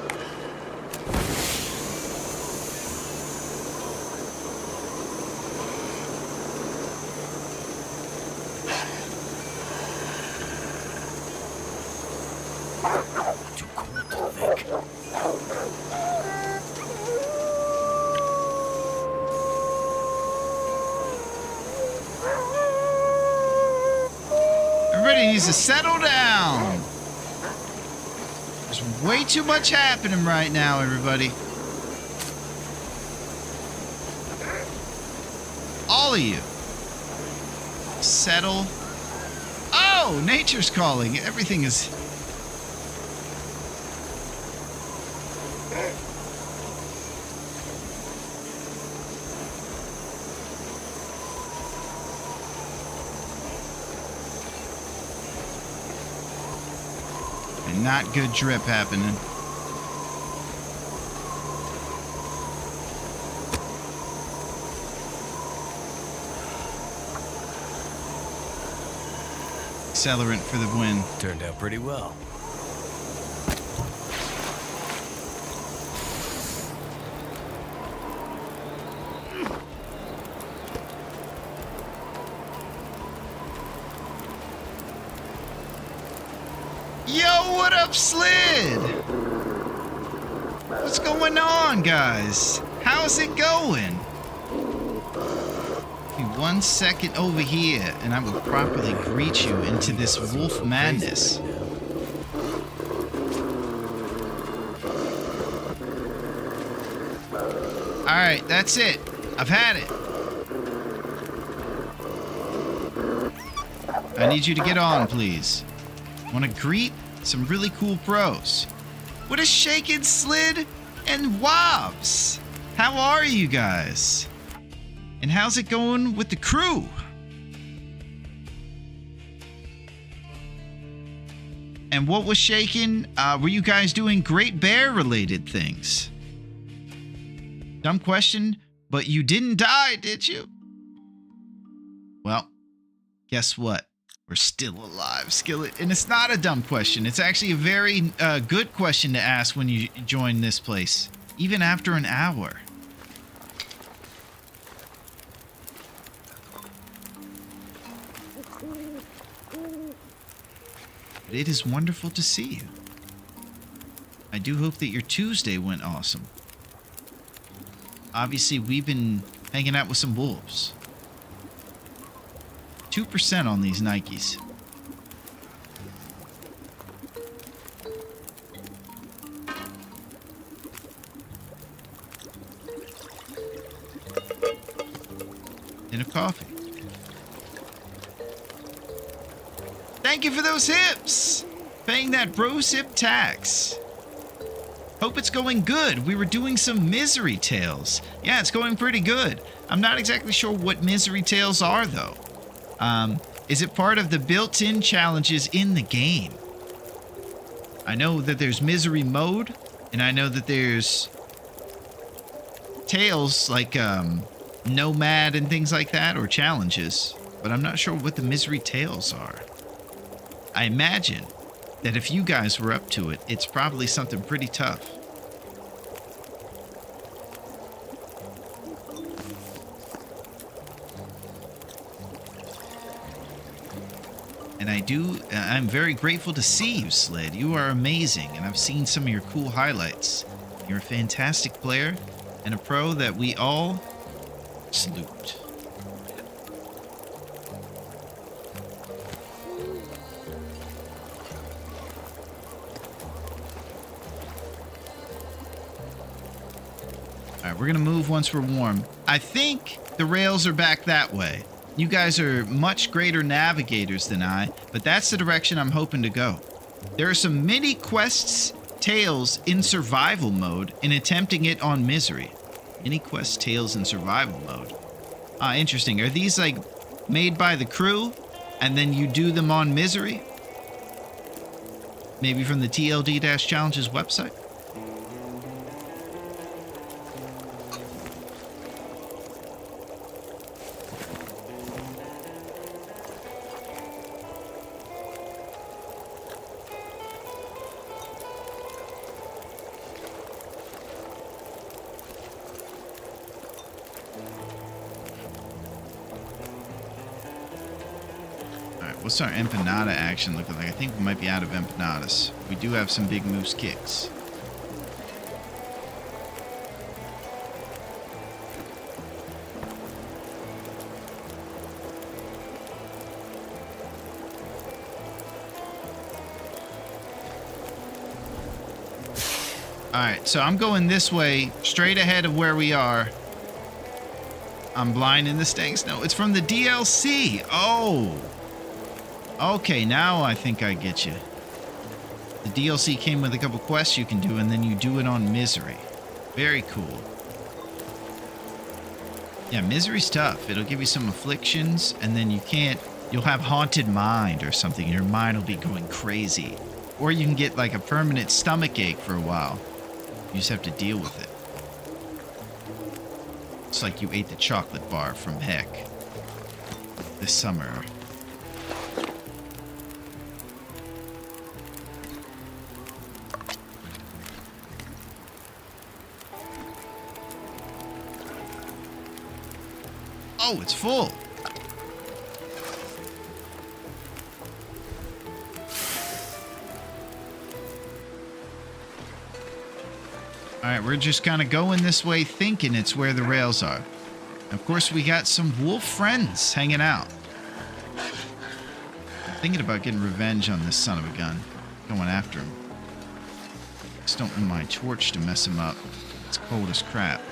[SPEAKER 4] Too cold to think.
[SPEAKER 1] Everybody needs to settle down. There's way too much happening right now, everybody. All of you. Settle. Oh, nature's calling. Everything is... and not good drip happening. Accelerant for the win.
[SPEAKER 4] Turned out pretty well.
[SPEAKER 1] Yo, what up, Slid? What's going on, guys? How's it going? Give me 1 second over here, and I will properly greet you into this wolf madness. Alright, that's it. I've had it. I need you to get on, please. Want to greet some really cool pros. What is shaking, Slid and Wobbs? How are you guys? And how's it going with the crew? And what was shaking? Were you guys doing Great Bear related things? Dumb question, but you didn't die, did you? Well, guess what? We're still alive, Skillet. And it's not a dumb question. It's actually a very good question to ask when you join this place, even after an hour. But it is wonderful to see you. I do hope that your Tuesday went awesome. Obviously, we've been hanging out with some wolves. 2% on these Nikes. And a coffee. Thank you for those hips! Paying that bro sip tax. Hope it's going good. We were doing some misery tales. Yeah, it's going pretty good. I'm not exactly sure what misery tales are, though. Is it part of the built-in challenges in the game? I know that there's misery mode, and I know that there's tales like Nomad and things like that, or challenges, but I'm not sure what the misery tales are. I imagine that if you guys were up to it, it's probably something pretty tough. And I'm very grateful to see you, Slid. You are amazing, and I've seen some of your cool highlights. You're a fantastic player, and a pro that we all salute. Alright, we're gonna move once we're warm. I think the rails are back that way. You guys are much greater navigators than I, but that's the direction I'm hoping to go. There are some mini quests, tales in survival mode, and attempting it on misery. Mini quest tales in survival mode. Interesting. Are these like made by the crew, and then you do them on misery? Maybe from the TLD-Challenges website? What's our empanada action looking like? I think we might be out of empanadas. We do have some big moose kicks. Alright, so I'm going this way, straight ahead of where we are. I'm blind in the stank snow. It's from the DLC. Oh! Okay, now I think I get you. The DLC came with a couple quests you can do, and then you do it on misery. Very cool. Yeah, misery's tough. It'll give you some afflictions, and then you'll have haunted mind or something. Your mind will be going crazy. Or you can get like a permanent stomach ache for a while. You just have to deal with it. It's like you ate the chocolate bar from Heck this summer. Oh, it's full. All right, we're just kind of going this way thinking it's where the rails are. Of course, we got some wolf friends hanging out. I'm thinking about getting revenge on this son of a gun. Going after him. Just don't want my torch to mess him up. It's cold as crap.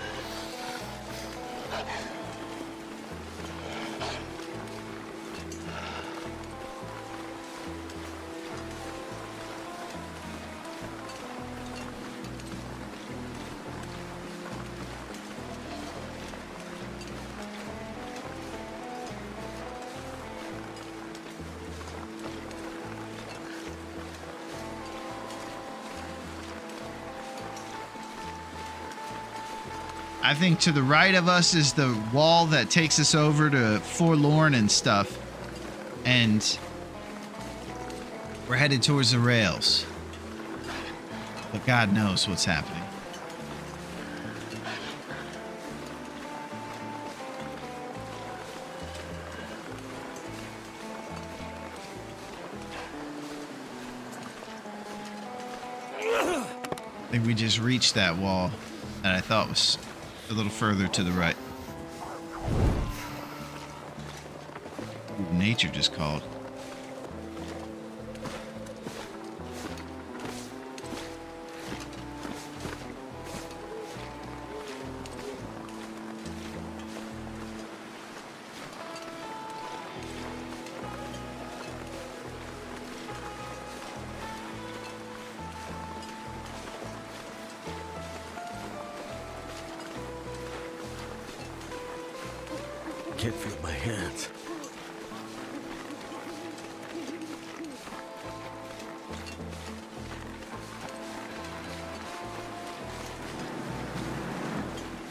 [SPEAKER 1] I think to the right of us is the wall that takes us over to Forlorn and stuff. And we're headed towards the rails. But God knows what's happening. I think we just reached that wall that I thought was a little further to the right. Ooh, nature just called.
[SPEAKER 4] Can't feel my hands.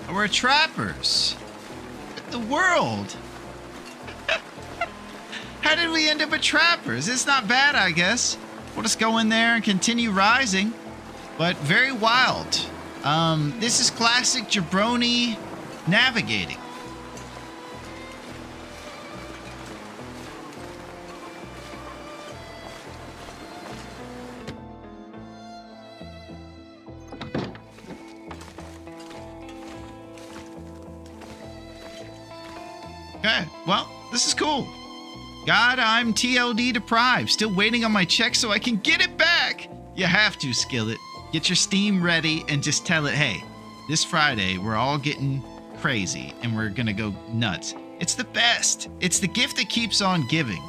[SPEAKER 1] We're trappers. The world. How did we end up with trappers? It's not bad, I guess. We'll just go in there and continue rising. But very wild. This is classic jabroni navigating. Okay, well, this is cool. God, I'm TLD deprived. Still waiting on my check so I can get it back. You have to, Skillet. Get your Steam ready and just tell it, hey, this Friday we're all getting crazy and we're gonna go nuts. It's the best. It's the gift that keeps on giving.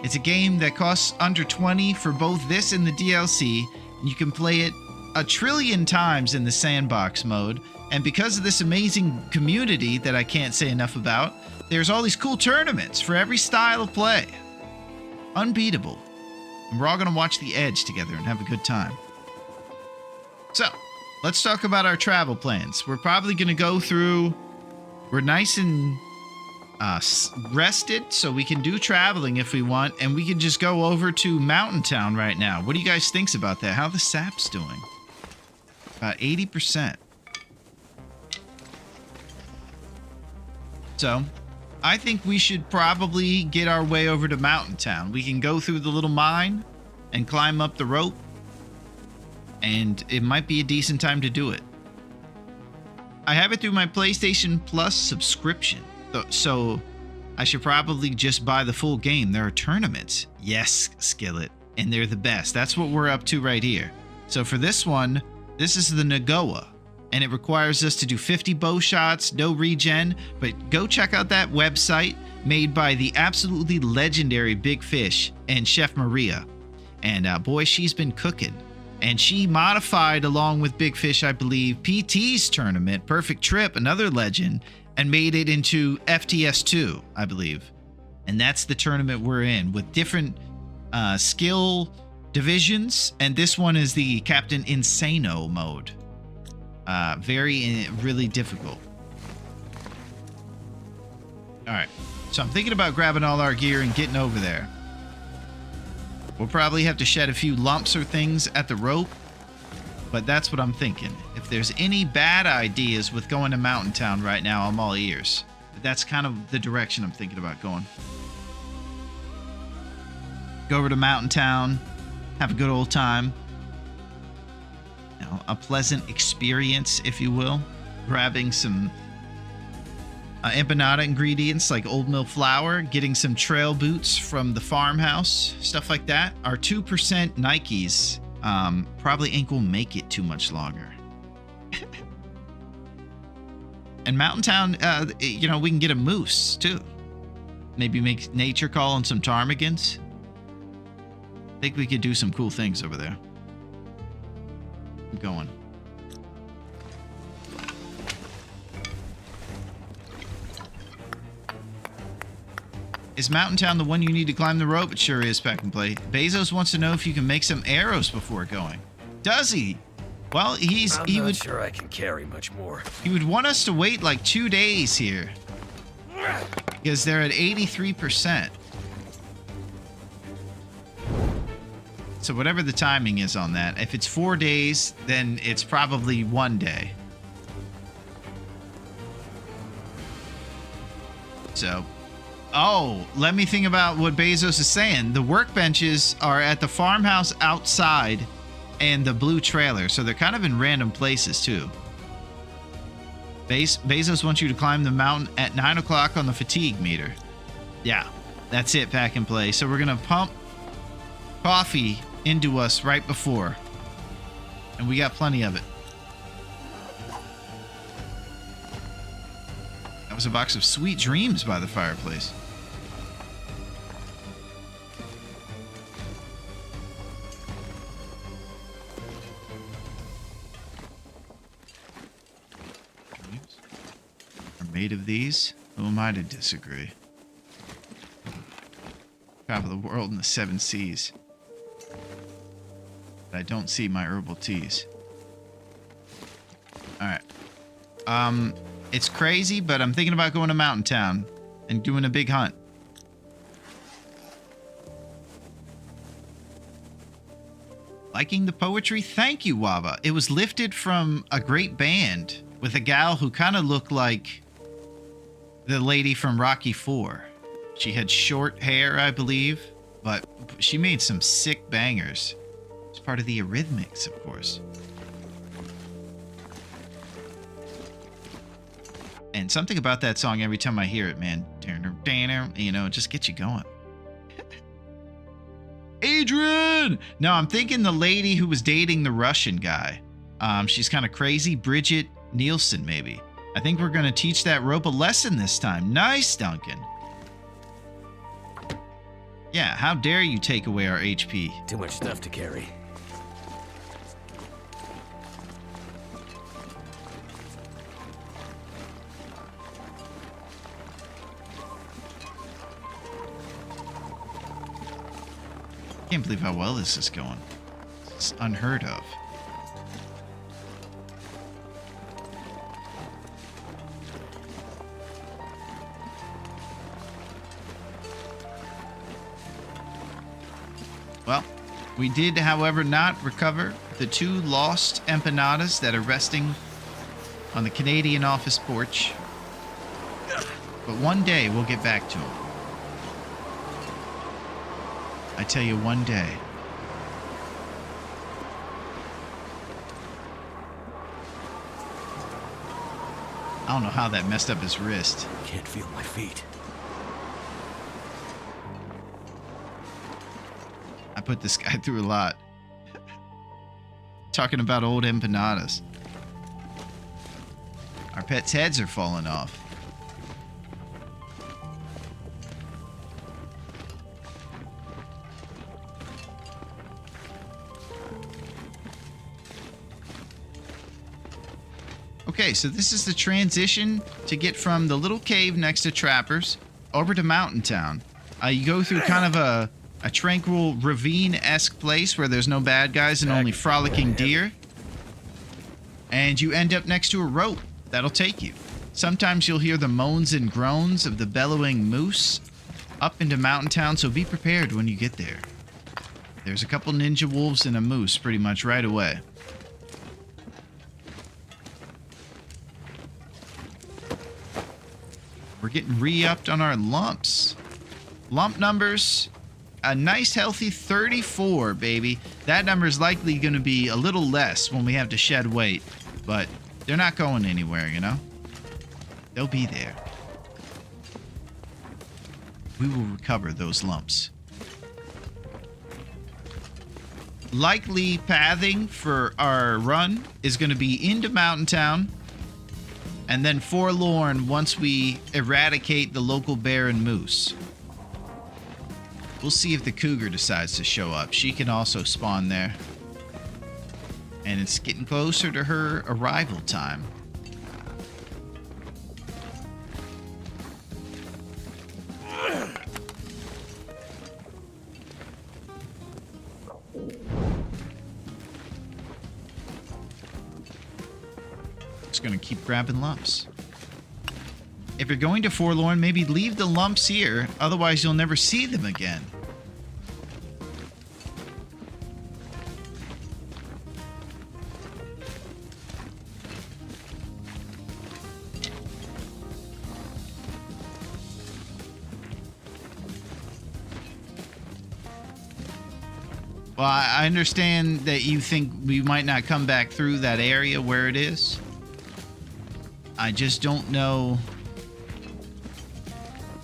[SPEAKER 1] It's a game that costs under 20 for both this and the DLC. You can play it a trillion times in the sandbox mode. And because of this amazing community that I can't say enough about, there's all these cool tournaments for every style of play. Unbeatable. And we're all going to watch The Edge together and have a good time. So, let's talk about our travel plans. We're probably going to go through... We're nice and rested, so we can do traveling if we want. And we can just go over to Mountain Town right now. What do you guys think about that? How the sap's doing? About 80%. So... I think we should probably get our way over to Mountain Town. We can go through the little mine and climb up the rope. And it might be a decent time to do it. I have it through my PlayStation Plus subscription. So I should probably just buy the full game. There are tournaments. Yes, Skillet. And they're the best. That's what we're up to right here. So for this one, this is the Nagoa. And it requires us to do 50 bow shots, no regen. But go check out that website made by the absolutely legendary Big Fish and Chef Maria. And boy, she's been cooking. And she modified, along with Big Fish, I believe, PT's tournament, Perfect Trip, another legend, and made it into FTS 2, I believe. And that's the tournament we're in, with different skill divisions. And this one is the Captain Insano mode. Really difficult. Alright, so I'm thinking about grabbing all our gear and getting over there. We'll probably have to shed a few lumps or things at the rope, but that's what I'm thinking. If there's any bad ideas with going to Mountain Town right now, I'm all ears. But that's kind of the direction I'm thinking about going. Go over to Mountain Town, have a good old time. A pleasant experience, if you will. Grabbing some empanada ingredients like old mill flour, getting some trail boots from the farmhouse, stuff like that. Our 2% Nikes probably ain't gonna make it too much longer. And Mountain Town, we can get a moose too. Maybe make nature call on some ptarmigans. I think we could do some cool things over there. I'm going. Is Mountain Town the one you need to climb the rope? It sure is, Pack and Play. Bezos wants to know if you can make some arrows before going. Does he? Well, he
[SPEAKER 4] I'm not
[SPEAKER 1] would
[SPEAKER 4] sure I can carry much more.
[SPEAKER 1] he would want us to wait like 2 days here because they're at 83%. So whatever the timing is on that, if it's 4 days, then it's probably 1 day. So, oh, let me think about what Bezos is saying. The workbenches are at the farmhouse outside and the blue trailer, so they're kind of in random places too. Bezos wants you to climb the mountain at 9 o'clock on the fatigue meter. Yeah, that's it, Pack and Play. So we're gonna pump coffee into us right before, and we got plenty of it. That was a box of sweet dreams by the fireplace. Are made of these? Who am I to disagree? Travel the world in the 7 seas. But I don't see my herbal teas. Alright. It's crazy, but I'm thinking about going to Mountain Town and doing a big hunt. Liking the poetry? Thank you, Wava. It was lifted from a great band with a gal who kind of looked like the lady from Rocky IV. She had short hair, I believe, but she made some sick bangers. It's part of the Eurythmics, of course. And something about that song, every time I hear it, man, you know, it just gets you going. Adrian! No, I'm thinking the lady who was dating the Russian guy. She's kind of crazy. Bridget Nielsen, maybe. I think we're going to teach that rope a lesson this time. Nice, Duncan. Yeah, how dare you take away our HP?
[SPEAKER 4] Too much stuff to carry.
[SPEAKER 1] I can't believe how well this is going. It's unheard of. Well, we did, however, not recover the 2 lost empanadas that are resting on the Canadian office porch. But one day we'll get back to them. I tell you, one day. I don't know how that messed up his wrist.
[SPEAKER 4] Can't feel my feet.
[SPEAKER 1] I put this guy through a lot. Talking about old empanadas. Our pets' heads are falling off. Okay, so this is the transition to get from the little cave next to Trappers over to Mountain Town. You go through kind of a tranquil ravine-esque place where there's no bad guys and only frolicking deer. And you end up next to a rope that'll take you. Sometimes you'll hear the moans and groans of the bellowing moose up into Mountain Town, so be prepared when you get there. There's a couple ninja wolves and a moose pretty much right away. We're getting re-upped on our lumps. Lump numbers, a nice healthy 34, baby. That number is likely going to be a little less when we have to shed weight, but they're not going anywhere, you know? They'll be there. We will recover those lumps. Likely pathing for our run is going to be into Mountain Town, and then Forlorn once we eradicate the local bear and moose. We'll see if the cougar decides to show up. She can also spawn there. And it's getting closer to her arrival time. just going to keep grabbing lumps. If you're going to Forlorn, maybe leave the lumps here. Otherwise, you'll never see them again. Well, I understand that you think we might not come back through that area where it is. I just don't know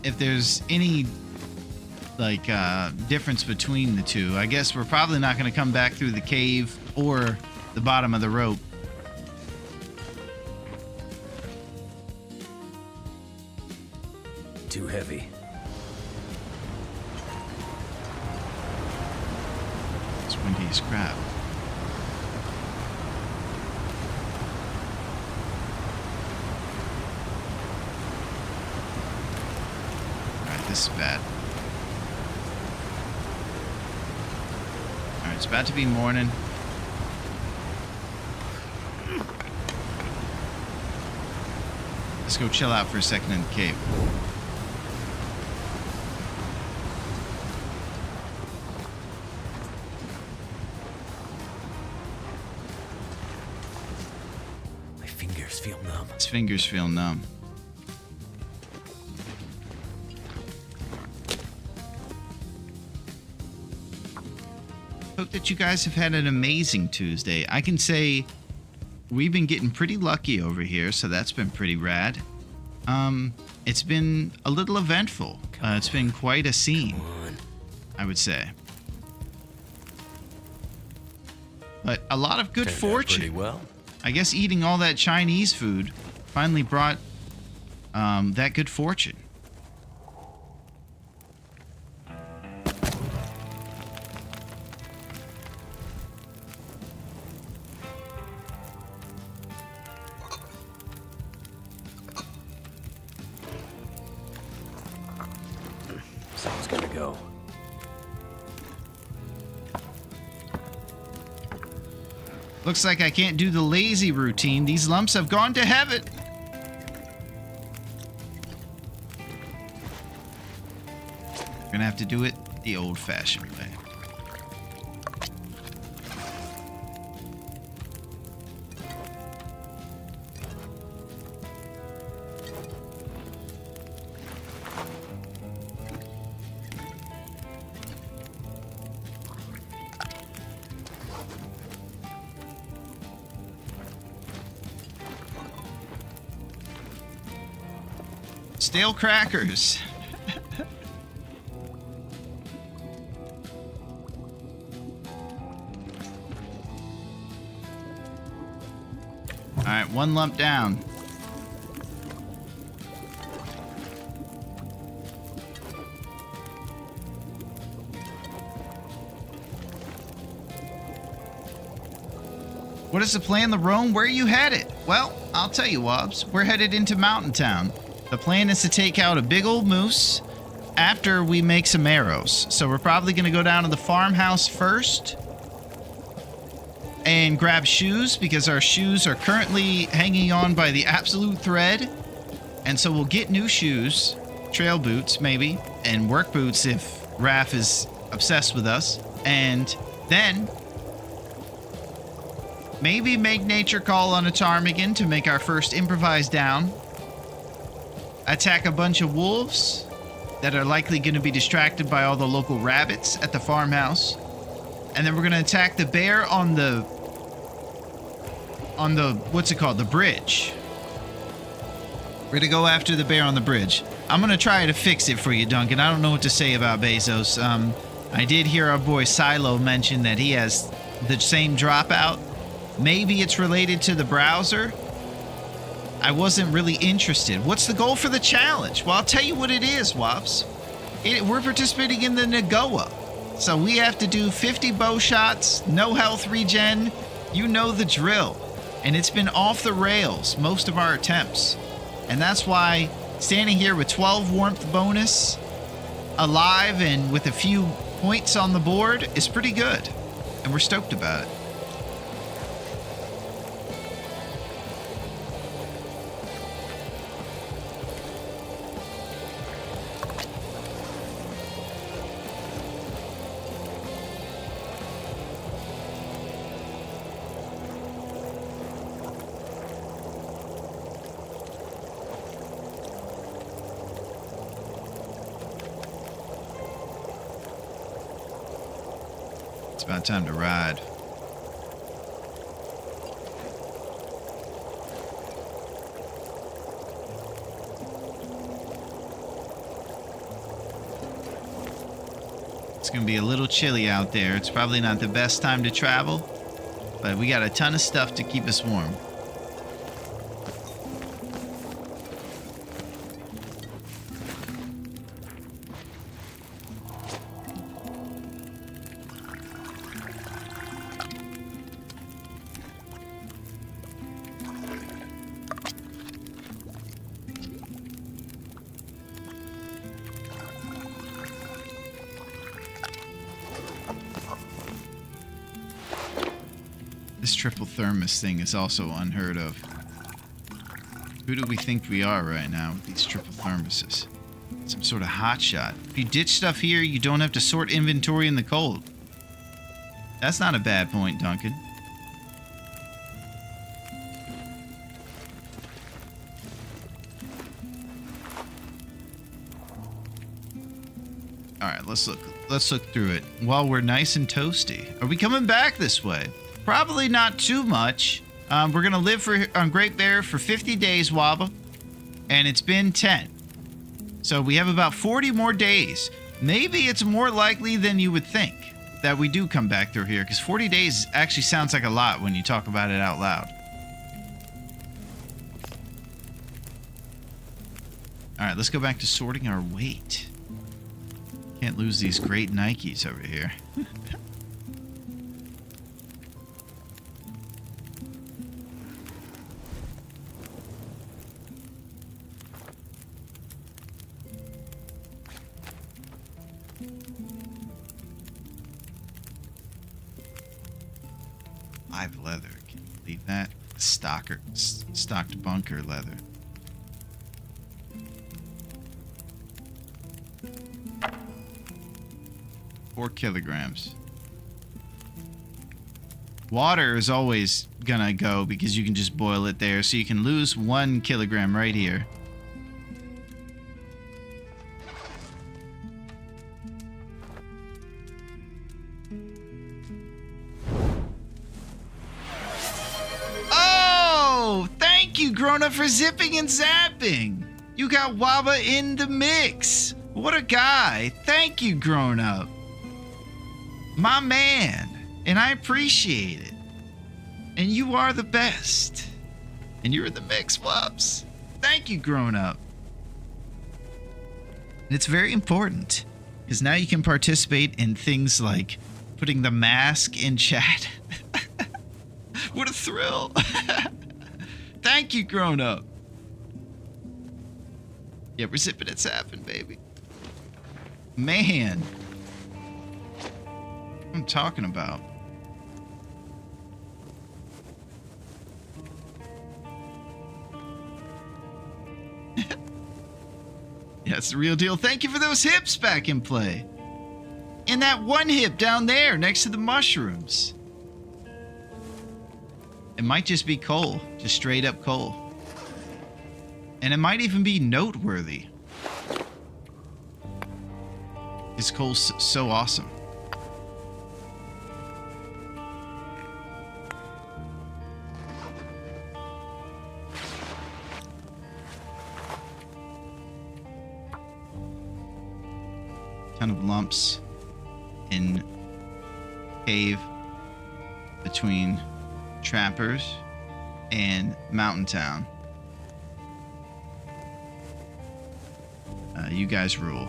[SPEAKER 1] if there's any, like, difference between the two. I guess we're probably not going to come back through the cave or the bottom of the rope.
[SPEAKER 4] Too heavy.
[SPEAKER 1] It's windy as crap. Alright, this is bad. Alright, it's about to be morning. Let's go chill out for a second in the cave.
[SPEAKER 4] Feel numb.
[SPEAKER 1] His fingers feel numb. Hope that you guys have had an amazing Tuesday. I can say we've been getting pretty lucky over here, so that's been pretty rad. It's been a little eventful. It's been quite a scene, I would say. But a lot of good fortune.
[SPEAKER 4] Pretty well.
[SPEAKER 1] I guess eating all that Chinese food finally brought that good fortune.
[SPEAKER 4] Someone's gonna go.
[SPEAKER 1] Looks like I can't do the lazy routine. These lumps have gone to heaven. We're gonna have to do it the old-fashioned way. Stale crackers. All right, one lump down. What is the plan, Larone? Where are you headed? Well, I'll tell you, Wobbs. We're headed into Mountain Town. The plan is to take out a big old moose after we make some arrows. So we're probably going to go down to the farmhouse first and grab shoes because our shoes are currently hanging on by the absolute thread. And so we'll get new shoes, trail boots maybe, and work boots if Raph is obsessed with us. And then maybe make nature call on a ptarmigan to make our first improvised down. Attack a bunch of wolves that are likely going to be distracted by all the local rabbits at the farmhouse. And then we're going to attack the bear on the what's it called? The bridge. We're going to go after the bear on the bridge. I'm going to try to fix it for you, Duncan. I don't know what to say about Bezos. I did hear our boy Silo mention that he has the same dropout. Maybe it's related to the browser. I wasn't really interested. What's the goal for the challenge? Well, I'll tell you what it is, Wops. We're participating in the Nagoa. So we have to do 50 bow shots, no health regen. You know the drill. And it's been off the rails, most of our attempts. And that's why standing here with 12 warmth bonus, alive, and with a few points on the board is pretty good. And we're stoked about it. about time to ride. It's gonna be a little chilly out there. It's probably not the best time to travel, but we got a ton of stuff to keep us warm. This triple thermos thing is also unheard of. Who do we think we are right now with these triple thermoses? Some sort of hotshot. If you ditch stuff here, you don't have to sort inventory in the cold. That's not a bad point, Duncan. Alright, let's look through it. While we're nice and toasty. Are we coming back this way? Probably not too much. We're gonna live on Great Bear for 50 days, Waba. And it's been 10. So we have about 40 more days. Maybe it's more likely than you would think that we do come back through here, because 40 days actually sounds like a lot when you talk about it out loud. Alright, let's go back to sorting our weight. Can't lose these great Nikes over here. Live leather. Can you believe that? Stocked bunker leather. Four kilograms. Water is always gonna go because you can just boil it there, so you can lose 1 kilogram right here. Grown up for zipping and zapping. You got Waba in the mix. What a guy. Thank you, grown up. My man. And I appreciate it. And you are the best. And you're in the mix, Wubs. Thank you, grown up. And it's very important, because now you can participate in things like putting the mask in chat. What a thrill. Thank you, grown up. Yeah, we're zipping and zapping, baby. Man. What I'm talking about. Yeah, it's the real deal. Thank you for those hips back in play. And that one hip down there next to the mushrooms. It might just be coal. Just straight up coal. And it might even be noteworthy. This coal's so awesome. Ton of lumps in cave between Trappers and Mountain Town. You guys rule.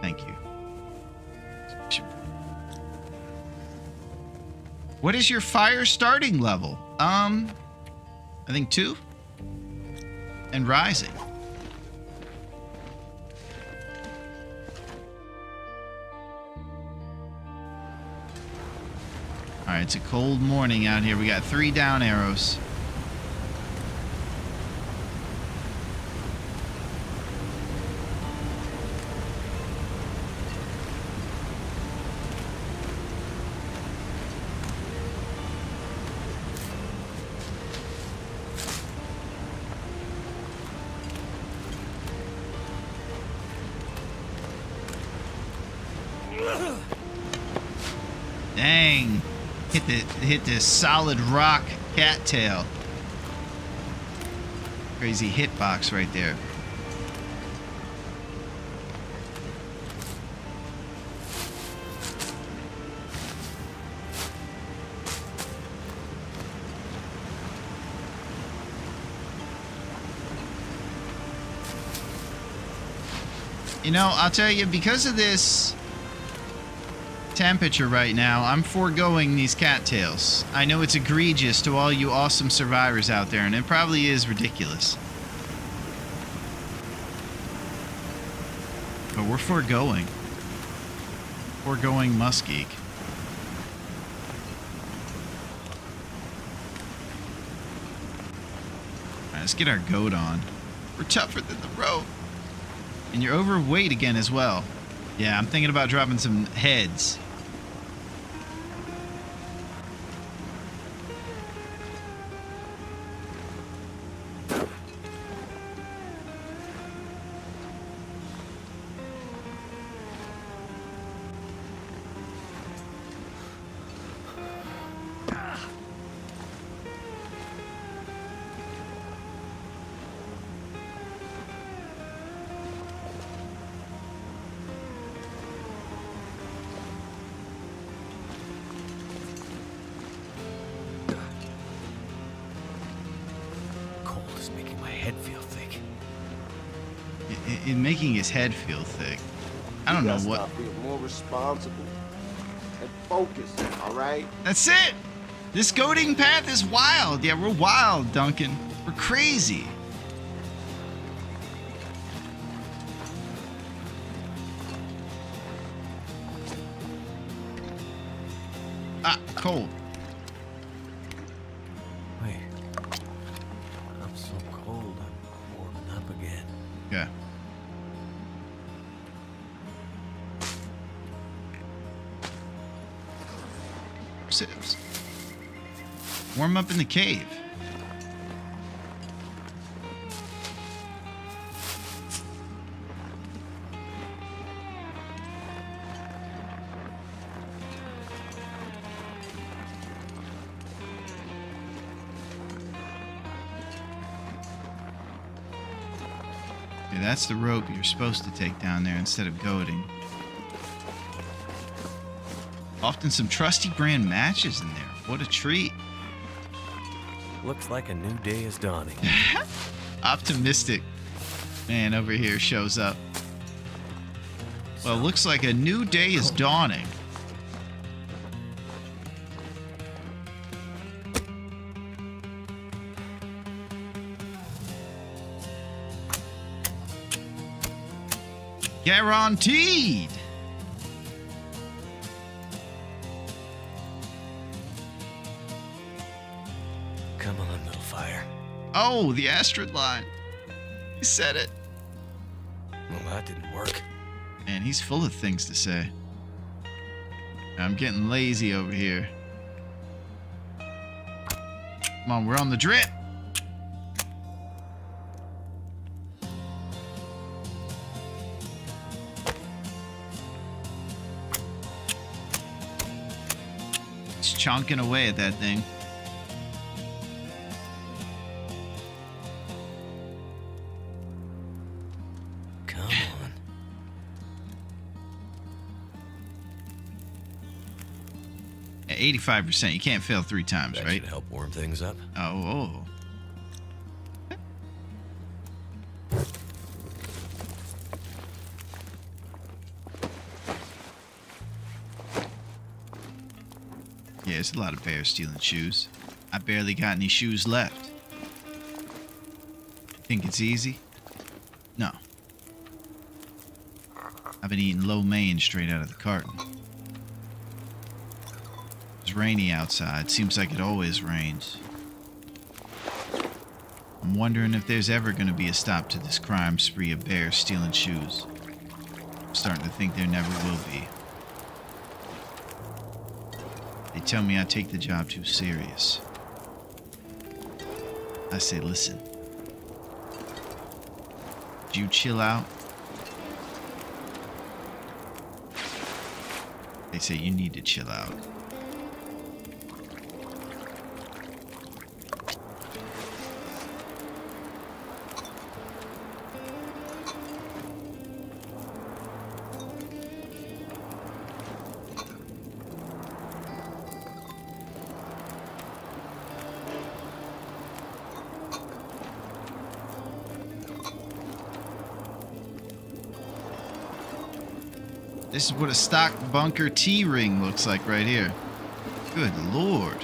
[SPEAKER 1] Thank you. What is your fire starting level? I think 2. And rising. Alright, it's a cold morning out here. We got 3 down arrows. bang. Hit the solid rock cattail. Crazy hitbox right there. You know, I'll tell you, because of this temperature right now, I'm foregoing these cattails. I know it's egregious to all you awesome survivors out there, and it probably is ridiculous. But we're foregoing. Foregoing muskeg. Alright, let's get our goat on. We're tougher than the rope. And you're overweight again as well. Yeah, I'm thinking about dropping some heads. In making his head feel thick. I don't know what.
[SPEAKER 8] Stop being more responsible and focused, all right?
[SPEAKER 1] That's it. This goading path is wild. Yeah, we're wild, Duncan. We're crazy. Ah, cold.
[SPEAKER 4] Wait. I'm so cold, I'm warming up again.
[SPEAKER 1] Yeah. Sips. Warm up in the cave. Okay, that's the rope you're supposed to take down there instead of goading. Often some trusty brand matches in there. What a treat.
[SPEAKER 4] Looks like a new day is dawning.
[SPEAKER 1] Optimistic man over here shows up. Well, looks like a new day is dawning. Guaranteed.
[SPEAKER 4] Come on, little fire.
[SPEAKER 1] Oh, the Astrid line. He said it.
[SPEAKER 4] Well, that didn't work.
[SPEAKER 1] Man, he's full of things to say. I'm getting lazy over here. Come on, we're on the drip. It's chonking away at that thing.
[SPEAKER 4] Come on.
[SPEAKER 1] At 85%, you can't fail 3 times,
[SPEAKER 4] That
[SPEAKER 1] right?
[SPEAKER 4] should help warm things up.
[SPEAKER 1] Oh. Yeah, there's a lot of bears stealing shoes. I barely got any shoes left. Think it's easy? No. I've been eating lo mein straight out of the carton. It's rainy outside. Seems like it always rains. I'm wondering if there's ever going to be a stop to this crime spree of bears stealing shoes. I'm starting to think there never will be. They tell me I take the job too serious. I say, listen. Do you chill out? They say you need to chill out. This is what a stock bunker T-ring looks like right here. Good Lord.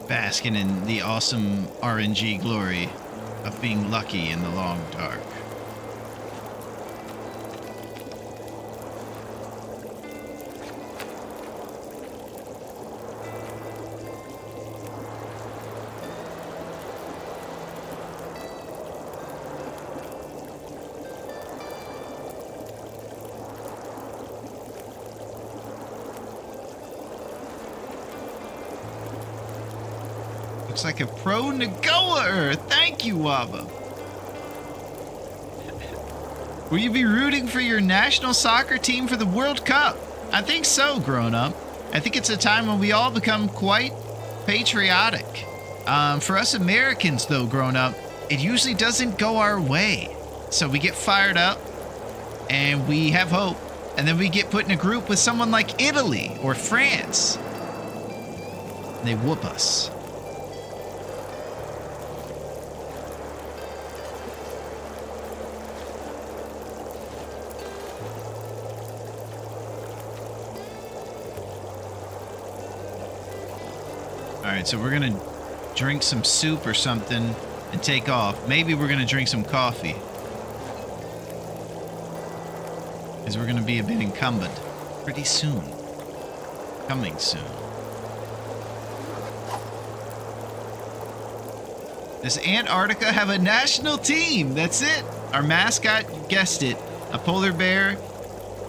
[SPEAKER 1] Basking in the awesome RNG glory of being lucky in the long dark. Looks like a pro Nagoa. Thank you, Waba. Will you be rooting for your national soccer team for the World Cup? I think so, grown up. I think it's a time when we all become quite patriotic. For us Americans, though, grown up, it usually doesn't go our way. So we get fired up and we have hope. And then we get put in a group with someone like Italy or France. And they whoop us. Alright, so we're gonna drink some soup or something and take off. Maybe we're gonna drink some coffee. Because we're gonna be a bit encumbered pretty soon. Coming soon. Does Antarctica have a national team? That's it. Our mascot, you guessed it, a polar bear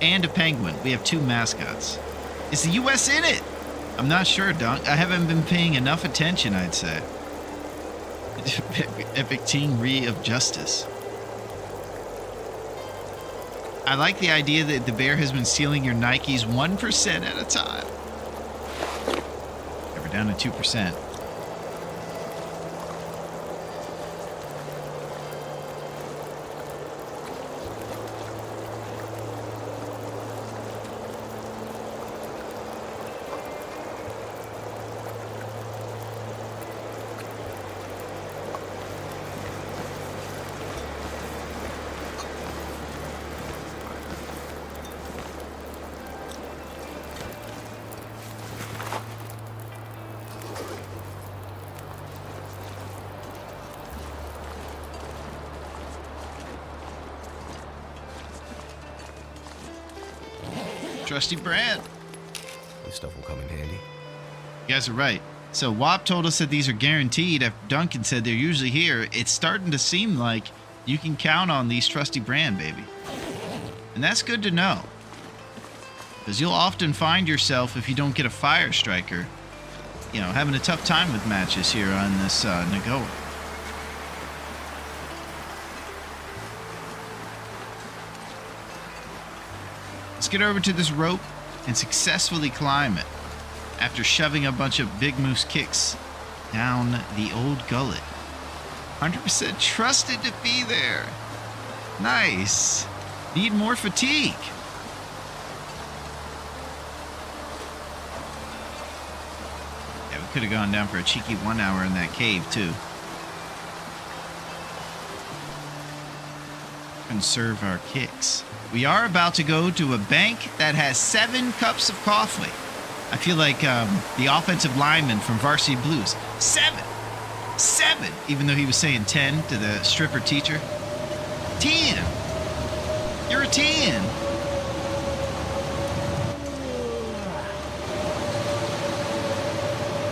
[SPEAKER 1] and a penguin. We have 2 mascots. Is the U.S. in it? I'm not sure, Dunk. I haven't been paying enough attention, I'd say. Epic Teen Re of Justice. I like the idea that the bear has been stealing your Nikes 1% at a time. Okay, we're down to 2%. Trusty brand.
[SPEAKER 4] This stuff will come in handy.
[SPEAKER 1] You guys are right. So WAP told us that these are guaranteed. After Duncan said they're usually here, it's starting to seem like you can count on these trusty brand, baby. And that's good to know. Because you'll often find yourself, if you don't get a fire striker, you know, having a tough time with matches here on this Nagoa. Let's get over to this rope and successfully climb it after shoving a bunch of big moose kicks down the old gullet. 100% trusted to be there. Nice. Need more fatigue. Yeah, we could have gone down for a cheeky 1 hour in that cave too. Conserve our kicks. We are about to go to a bank that has 7 cups of coffee. I feel like the offensive lineman from Varsity Blues. 7! 7! Even though he was saying 10 to the stripper teacher. 10! You're a 10!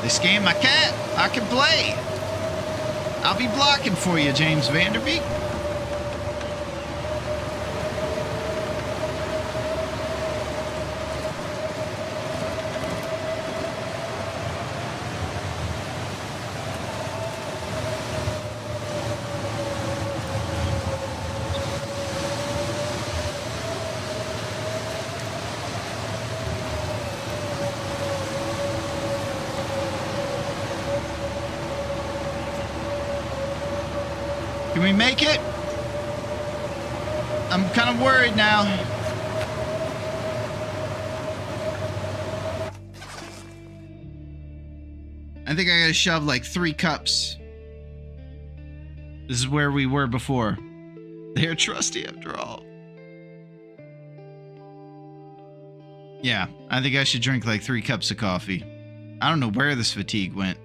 [SPEAKER 1] This game I can't. I can play. I'll be blocking for you, James Vanderbeek. Can we make it? I'm kind of worried now. I think I gotta shove like 3 cups. This is where we were before. They're trusty after all. Yeah, I think I should drink like 3 cups of coffee. I don't know where this fatigue went.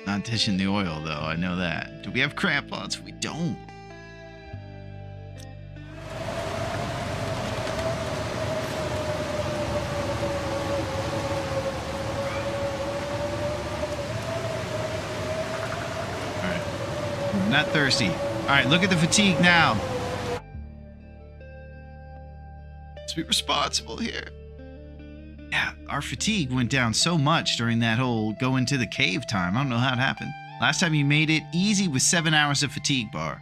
[SPEAKER 1] Not ditching the oil though, I know that. Do we have crampons? We don't. Not thirsty. All right, look at the fatigue now. Let's be responsible here. Yeah, our fatigue went down so much during that whole go into the cave time. I don't know how it happened. Last time you made it easy with 7 hours of fatigue bar.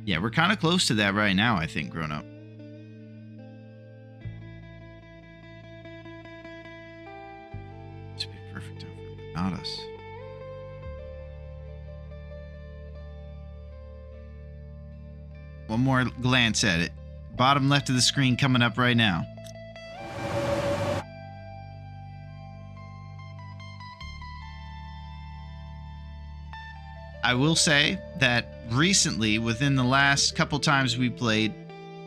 [SPEAKER 1] Yeah, we're kind of close to that right now, I think, grown up. This would be a perfect time for not us. One more glance at it. Bottom left of the screen coming up right now. I will say that recently, within the last couple times we played,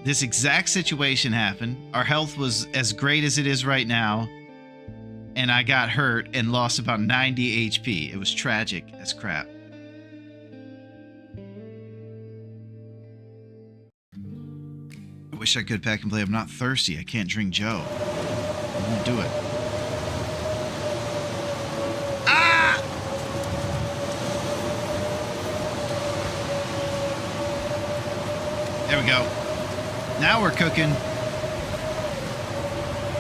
[SPEAKER 1] this exact situation happened. Our health was as great as it is right now, and I got hurt and lost about 90 HP. It was tragic as crap. I wish I could pack and play. I'm not thirsty. I can't drink Joe. I won't do it. Ah! There we go. Now we're cooking.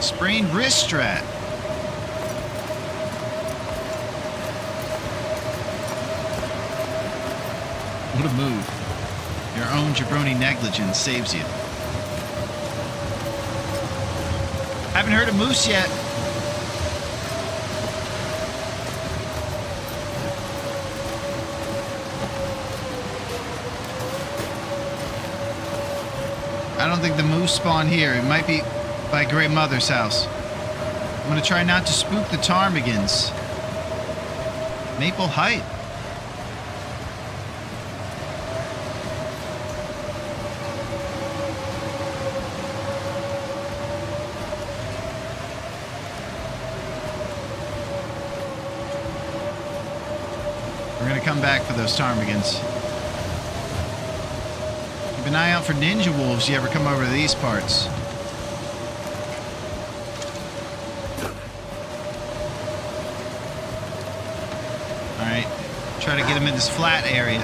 [SPEAKER 1] Sprained wrist strat. What a move. Your own jabroni negligence saves you. Haven't heard a moose yet. I don't think the moose spawned here. It might be by Great Mother's house. I'm gonna try not to spook the ptarmigans. Maple Height. We're gonna come back for those ptarmigans. Keep an eye out for ninja wolves if you ever come over to these parts. Alright, try to get them in this flat area.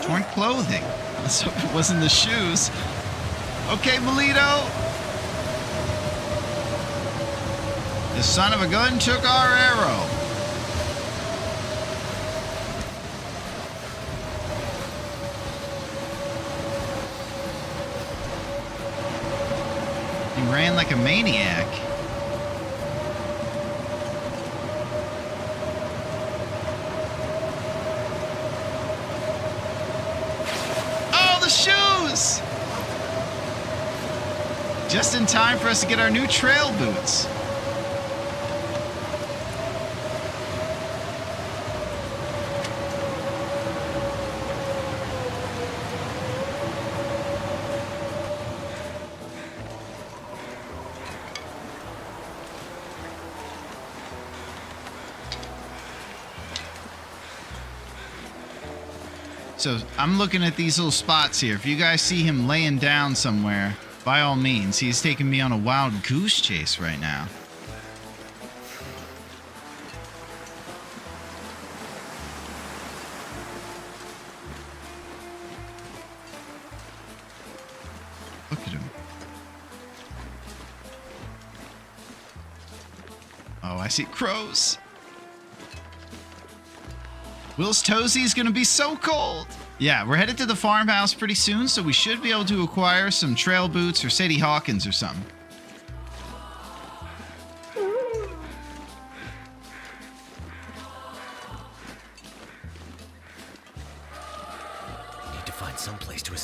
[SPEAKER 1] Torn clothing. Let's hope it wasn't the shoes. Okay, Melito. The son of a gun took our arrow. He ran like a maniac. Oh, the shoes! Just in time for us to get our new trail boots. So I'm looking at these little spots here. If you guys see him laying down somewhere, by all means, he's taking me on a wild goose chase right now. Look at him. Oh, I see crows. Will's Toesy's gonna be so cold. Yeah, we're headed to the farmhouse pretty soon, so we should be able to acquire some trail boots or Sadie Hawkins or something.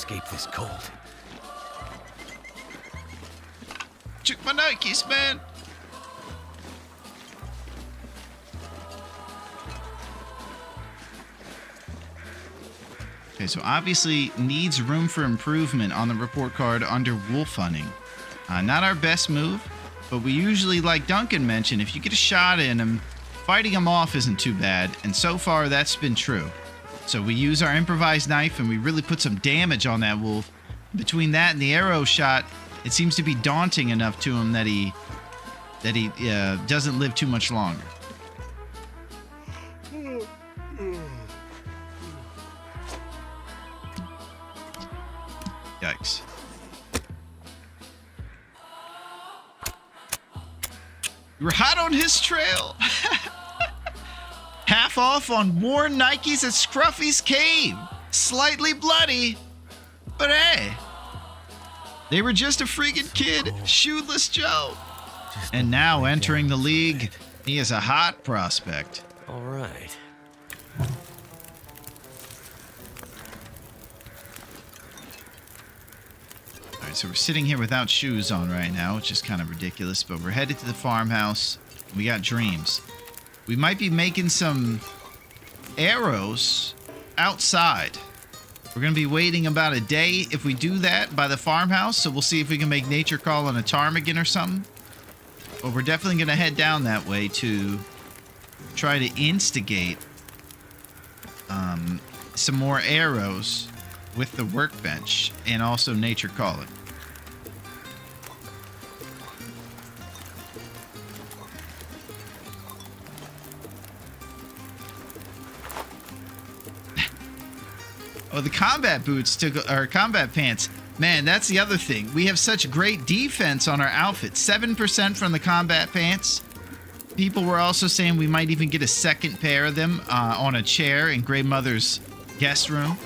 [SPEAKER 4] escape this cold.
[SPEAKER 1] Check my Nikes, man. Okay, so obviously needs room for improvement on the report card under wolf hunting. Not our best move, but we usually, like Duncan mentioned, if you get a shot in him, fighting him off isn't too bad, and so far that's been true. So we use our improvised knife and we really put some damage on that wolf. Between that and the arrow shot, it seems to be daunting enough to him that he doesn't live too much longer. Yikes. You were hot on his trail. Half off on worn Nikes at Scruffy's Cave. Slightly bloody, but hey. They were just a freaking kid, Shoeless Joe. And now entering the league, he is a hot prospect.
[SPEAKER 4] All right.
[SPEAKER 1] All right, so we're sitting here without shoes on right now, which is kind of ridiculous, but we're headed to the farmhouse. We got dreams. We might be making some arrows outside. We're going to be waiting about a day if we do that by the farmhouse, so we'll see if we can make nature call on a ptarmigan or something. But we're definitely going to head down that way to try to instigate some more arrows with the workbench and also nature calling. Oh, the combat boots or combat pants. Man, that's the other thing. We have such great defense on our outfit. 7% from the combat pants. People were also saying we might even get a second pair of them on a chair in Grey Mother's guest room.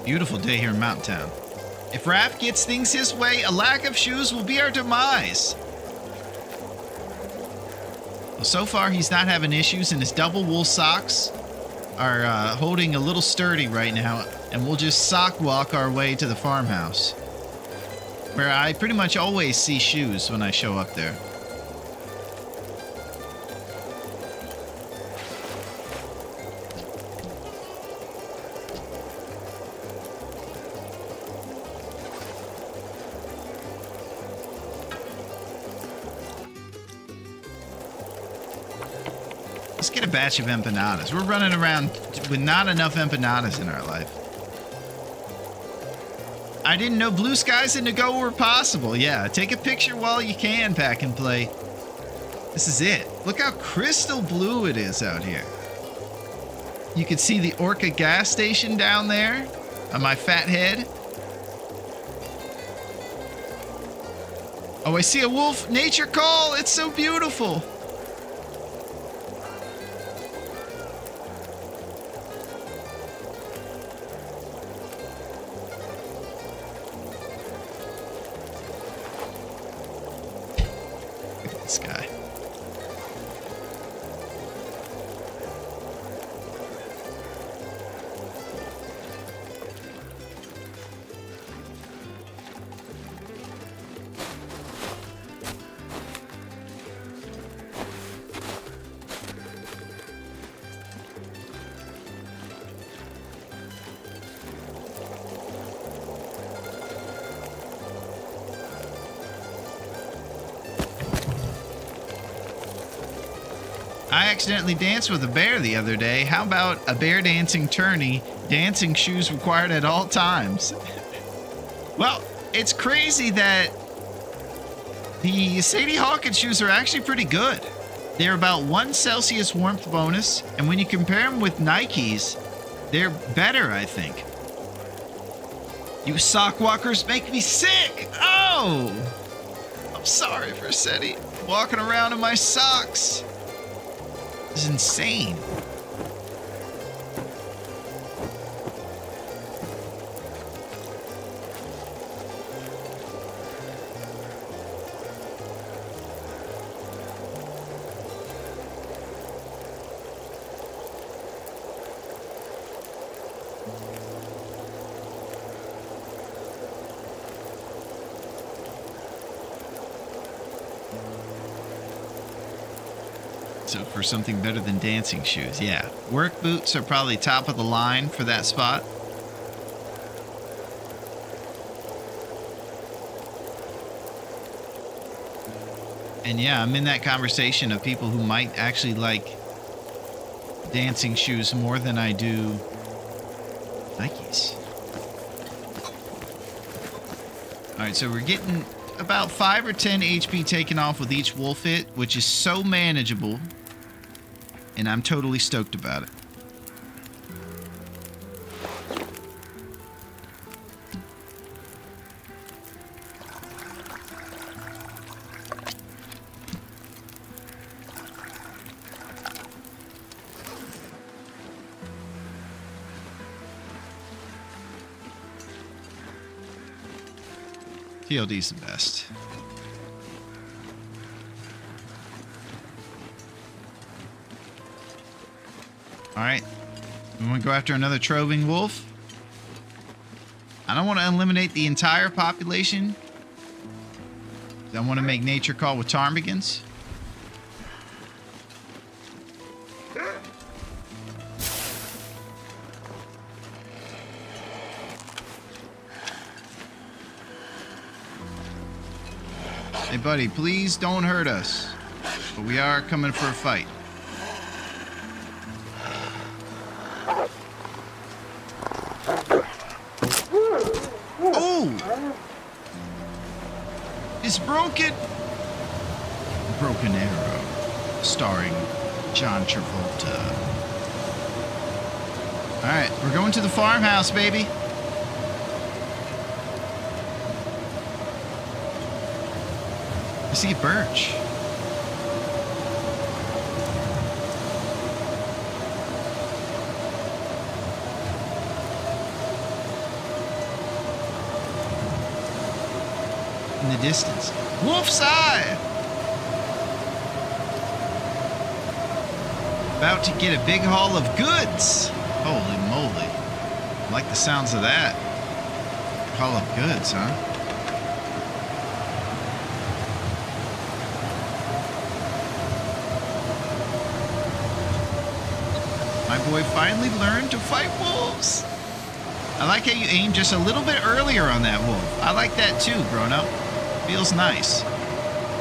[SPEAKER 1] Beautiful day here in Mountain Town. If Raph gets things his way, a lack of shoes will be our demise. Well, so far, he's not having issues, and his double wool socks are holding a little sturdy right now, and we'll just sock walk our way to the farmhouse, where I pretty much always see shoes when I show up there. Let's get a batch of empanadas. We're running around with not enough empanadas in our life. I didn't know blue skies in Nago were possible. Yeah, take a picture while you can, Pack and Play. This is it. Look how crystal blue it is out here. You can see the Orca gas station down there on my fat head. Oh, I see a wolf. Nature call. It's so beautiful. This guy. I accidentally danced with a bear the other day. How about a bear dancing tourney, dancing shoes required at all times? Well, it's crazy that the Sadie Hawkins shoes are actually pretty good. They're about 1 Celsius warmth bonus, and when you compare them with Nikes, they're better, I think. You sock walkers make me sick! Oh! I'm sorry for Sadie walking around in my socks. This is insane. So for something better than dancing shoes, yeah. Work boots are probably top of the line for that spot. And yeah, I'm in that conversation of people who might actually like dancing shoes more than I do Nikes. All right, so we're getting about 5 or 10 HP taken off with each wolf hit, which is so manageable. And I'm totally stoked about it. TLD's the best. Alright. We want to go after another troving wolf. I don't want to eliminate the entire population. I want to make nature call with ptarmigans. Hey, buddy, please don't hurt us. But we are coming for a fight. Oh! It's broken! Broken Arrow, starring John Travolta. Alright, we're going to the farmhouse, baby. I see a birch. In the distance. Wolf's Eye! About to get a big haul of goods. Holy moly. I like the sounds of that. Haul of goods, huh? My boy finally learned to fight wolves. I like how you aim just a little bit earlier on that wolf. I like that too, grown up. Feels nice.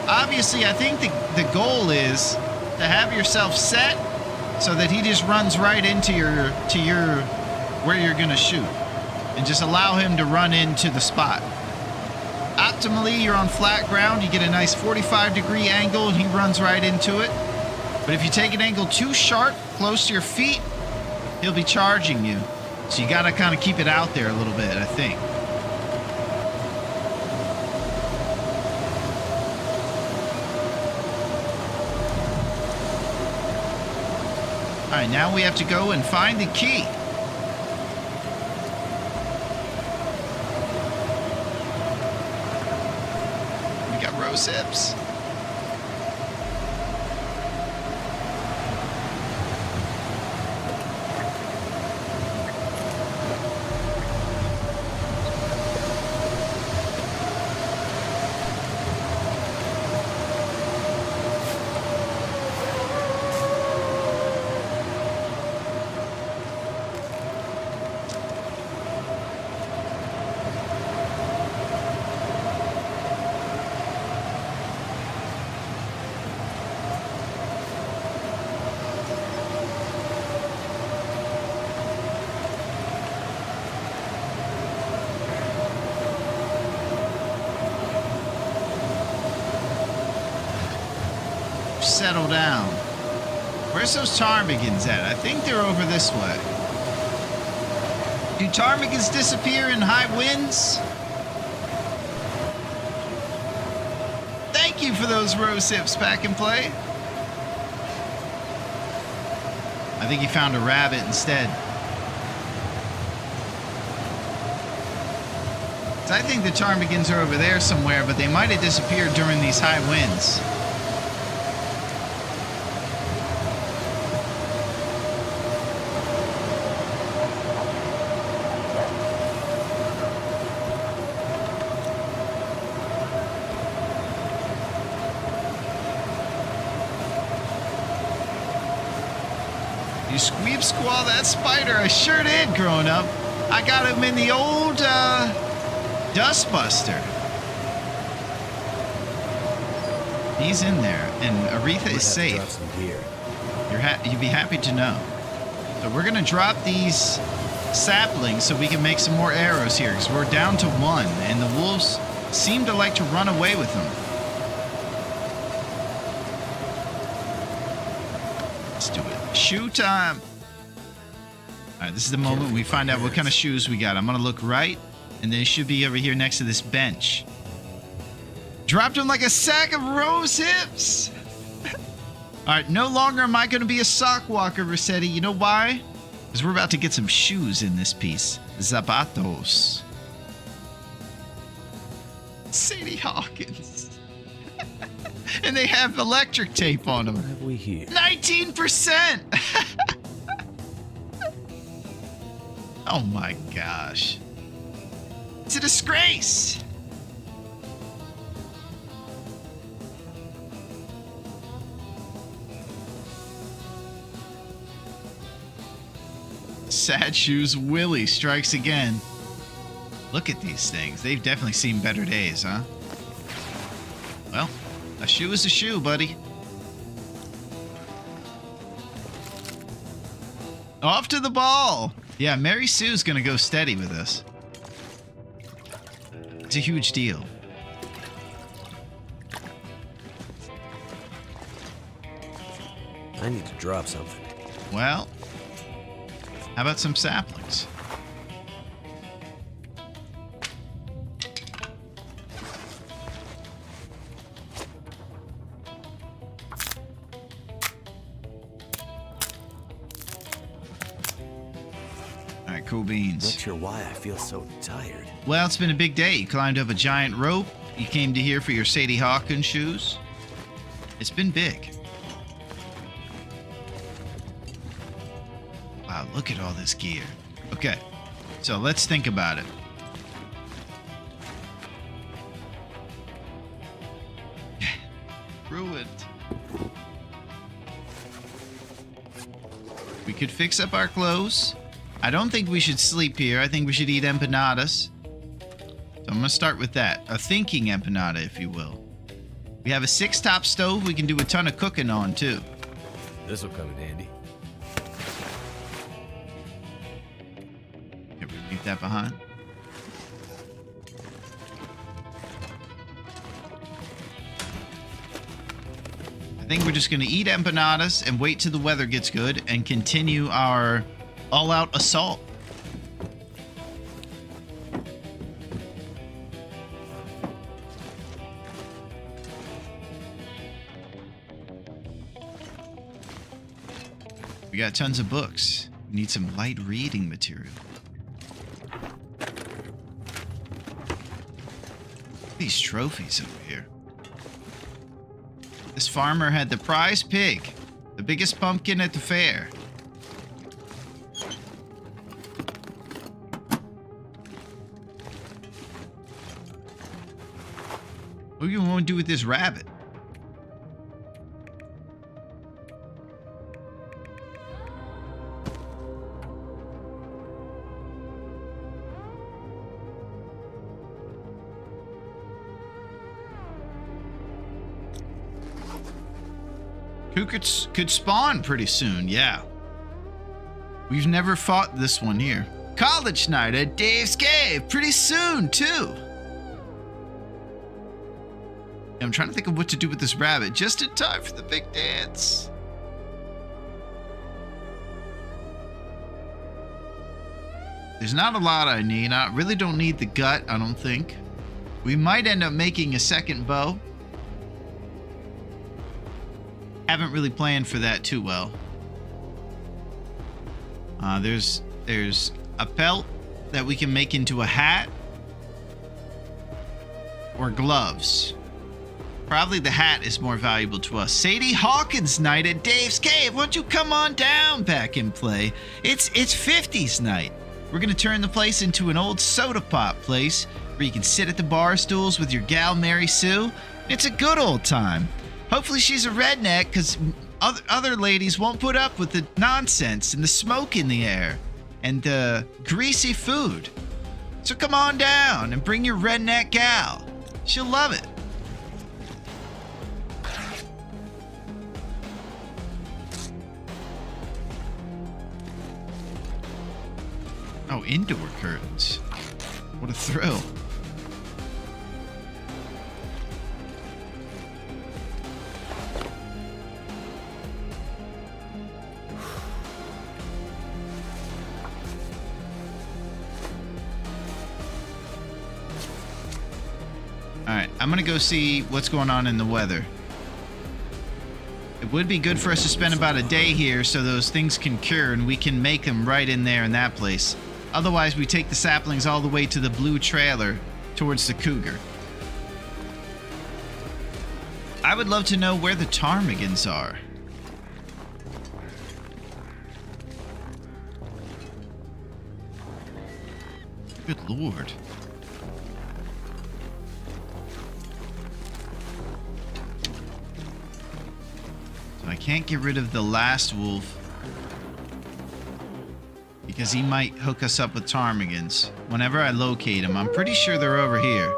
[SPEAKER 1] Obviously, I think the goal is to have yourself set so that he just runs right into your where you're gonna shoot, and just allow him to run into the spot. Optimally, you're on flat ground. You get a nice 45-degree angle, and he runs right into it. But if you take an angle too sharp, close to your feet, he'll be charging you. So you gotta kind of keep it out there a little bit, I think. All right, now we have to go and find the key. We got rose hips. Settle down. Where's those ptarmigans at? I think they're over this way. Do ptarmigans disappear in high winds? Thank you for those rose hips, Pack and Play. I think he found a rabbit instead. So I think the ptarmigans are over there somewhere, but they might have disappeared during these high winds. You squeeb squall that spider. I sure did growing up. I got him in the old Dustbuster. He's in there, and Aretha is safe.
[SPEAKER 4] Drop some gear.
[SPEAKER 1] You'd be happy to know. So we're gonna drop these saplings so we can make some more arrows here, because we're down to 1, and the wolves seem to like to run away with them. Let's do it. Shoe time. All right, this is the moment we find out what kind of shoes we got. I'm gonna look right, and they should be over here next to this bench. Dropped him like a sack of rose hips. All right, no longer am I going to be a sock walker, Rossetti. You know why? Because we're about to get some shoes in this piece. Zapatos. Sadie Hawkins. And they have electric tape on them.
[SPEAKER 4] What have we here?
[SPEAKER 1] 19%. Oh my gosh. It's a disgrace. Sad Shoes Willie strikes again. Look at these things. They've definitely seen better days, huh? Well, a shoe is a shoe, buddy. Off to the ball. Yeah, Mary Sue's gonna go steady with us. It's a huge deal.
[SPEAKER 4] I need to drop something.
[SPEAKER 1] Well, how about some saplings? All right, cool beans.
[SPEAKER 4] Not sure why I feel so tired.
[SPEAKER 1] Well, it's been a big day. You climbed up a giant rope. You came to here for your Sadie Hawkins shoes. It's been big. Wow, look at all this gear. Okay, so let's think about it. Ruined. We could fix up our clothes. I don't think we should sleep here. I think we should eat empanadas. So I'm gonna start with that. A thinking empanada, if you will. We have a 6-top stove we can do a ton of cooking on, too.
[SPEAKER 4] This will come in handy.
[SPEAKER 1] Here, we leave that behind. I think we're just gonna eat empanadas and wait till the weather gets good and continue our all-out assault. We got tons of books. We need some light reading material. These trophies over here. This farmer had the prize pig, the biggest pumpkin at the fair. What do you want to do with this rabbit? Who could spawn pretty soon, yeah. We've never fought this one here. College night at Dave's Cave pretty soon, too. I'm trying to think of what to do with this rabbit just in time for the big dance. There's not a lot I need. I really don't need the gut, I don't think. We might end up making a second bow. Haven't really planned for that too well. There's a pelt that we can make into a hat or gloves. Probably the hat is more valuable to us. Sadie Hawkins night at Dave's Cave. Why don't you come on down, back and play? It's 50s night. We're gonna turn the place into an old soda pop place where you can sit at the bar stools with your gal Mary Sue. It's a good old time. Hopefully she's a redneck, because Other ladies won't put up with the nonsense and the smoke in the air and the greasy food. So come on down and bring your redneck gal. She'll love it. Oh, indoor curtains. What a thrill. Alright, I'm gonna go see what's going on in the weather. It would be good for us to spend about a day here so those things can cure and we can make them right in there in that place. Otherwise, we take the saplings all the way to the blue trailer towards the cougar. I would love to know where the ptarmigans are. Good lord. So I can't get rid of the last wolf because he might hook us up with ptarmigans. Whenever I locate them, I'm pretty sure they're over here.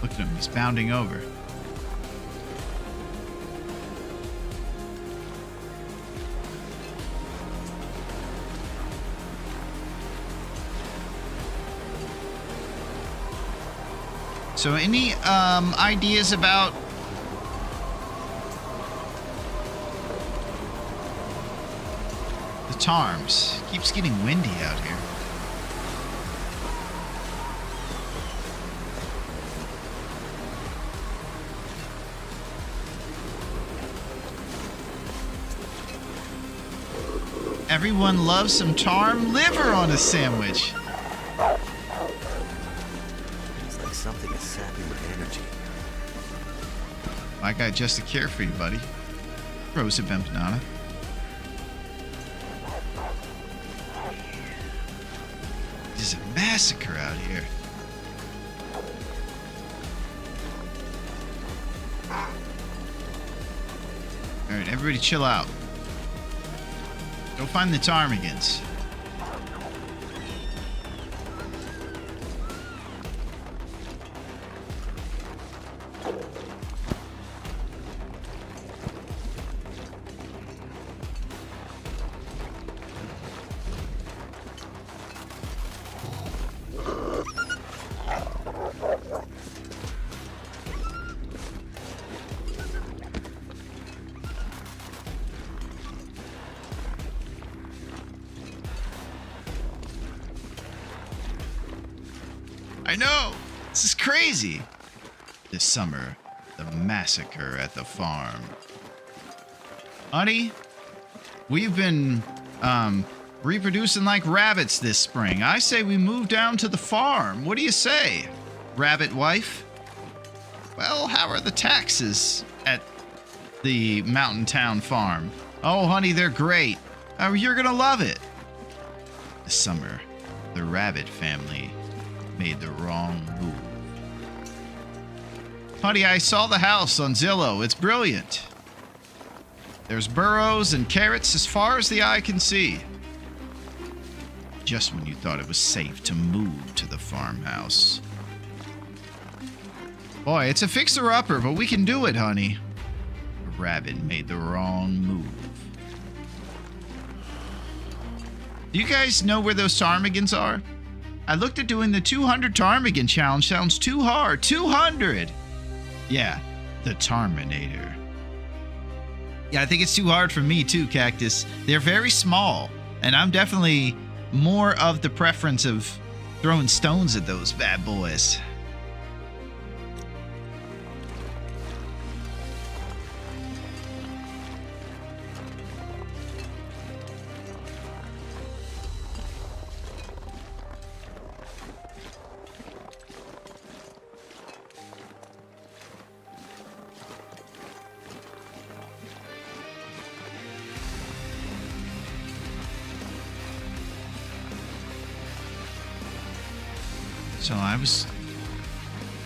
[SPEAKER 1] Look at him, he's bounding over. So any ideas about the tarms? Keeps getting windy out here. Everyone loves some tarm liver on a sandwich.
[SPEAKER 4] Something is sapping your energy.
[SPEAKER 1] I got just a cure for you, buddy. Rosa Bempanana. There's a massacre out here. Alright, everybody chill out. Go find the ptarmigans. I know! This is crazy! This summer, the massacre at the farm. Honey, we've been, reproducing like rabbits this spring. I say we move down to the farm. What do you say, rabbit wife? Well, how are the taxes at the mountain town farm? Oh, honey, they're great. Oh, you're gonna love it. This summer, the rabbit family made the wrong move. Honey, I saw the house on Zillow. It's brilliant. There's burrows and carrots as far as the eye can see. Just when you thought it was safe to move to the farmhouse. Boy, it's a fixer-upper, but we can do it, honey. The rabbit made the wrong move. Do you guys know where those ptarmigans are? I looked at doing the 200 ptarmigan challenge. Sounds too hard. 200! Yeah, the Tarminator. Yeah, I think it's too hard for me too, Cactus. They're very small, and I'm definitely more of the preference of throwing stones at those bad boys. So I was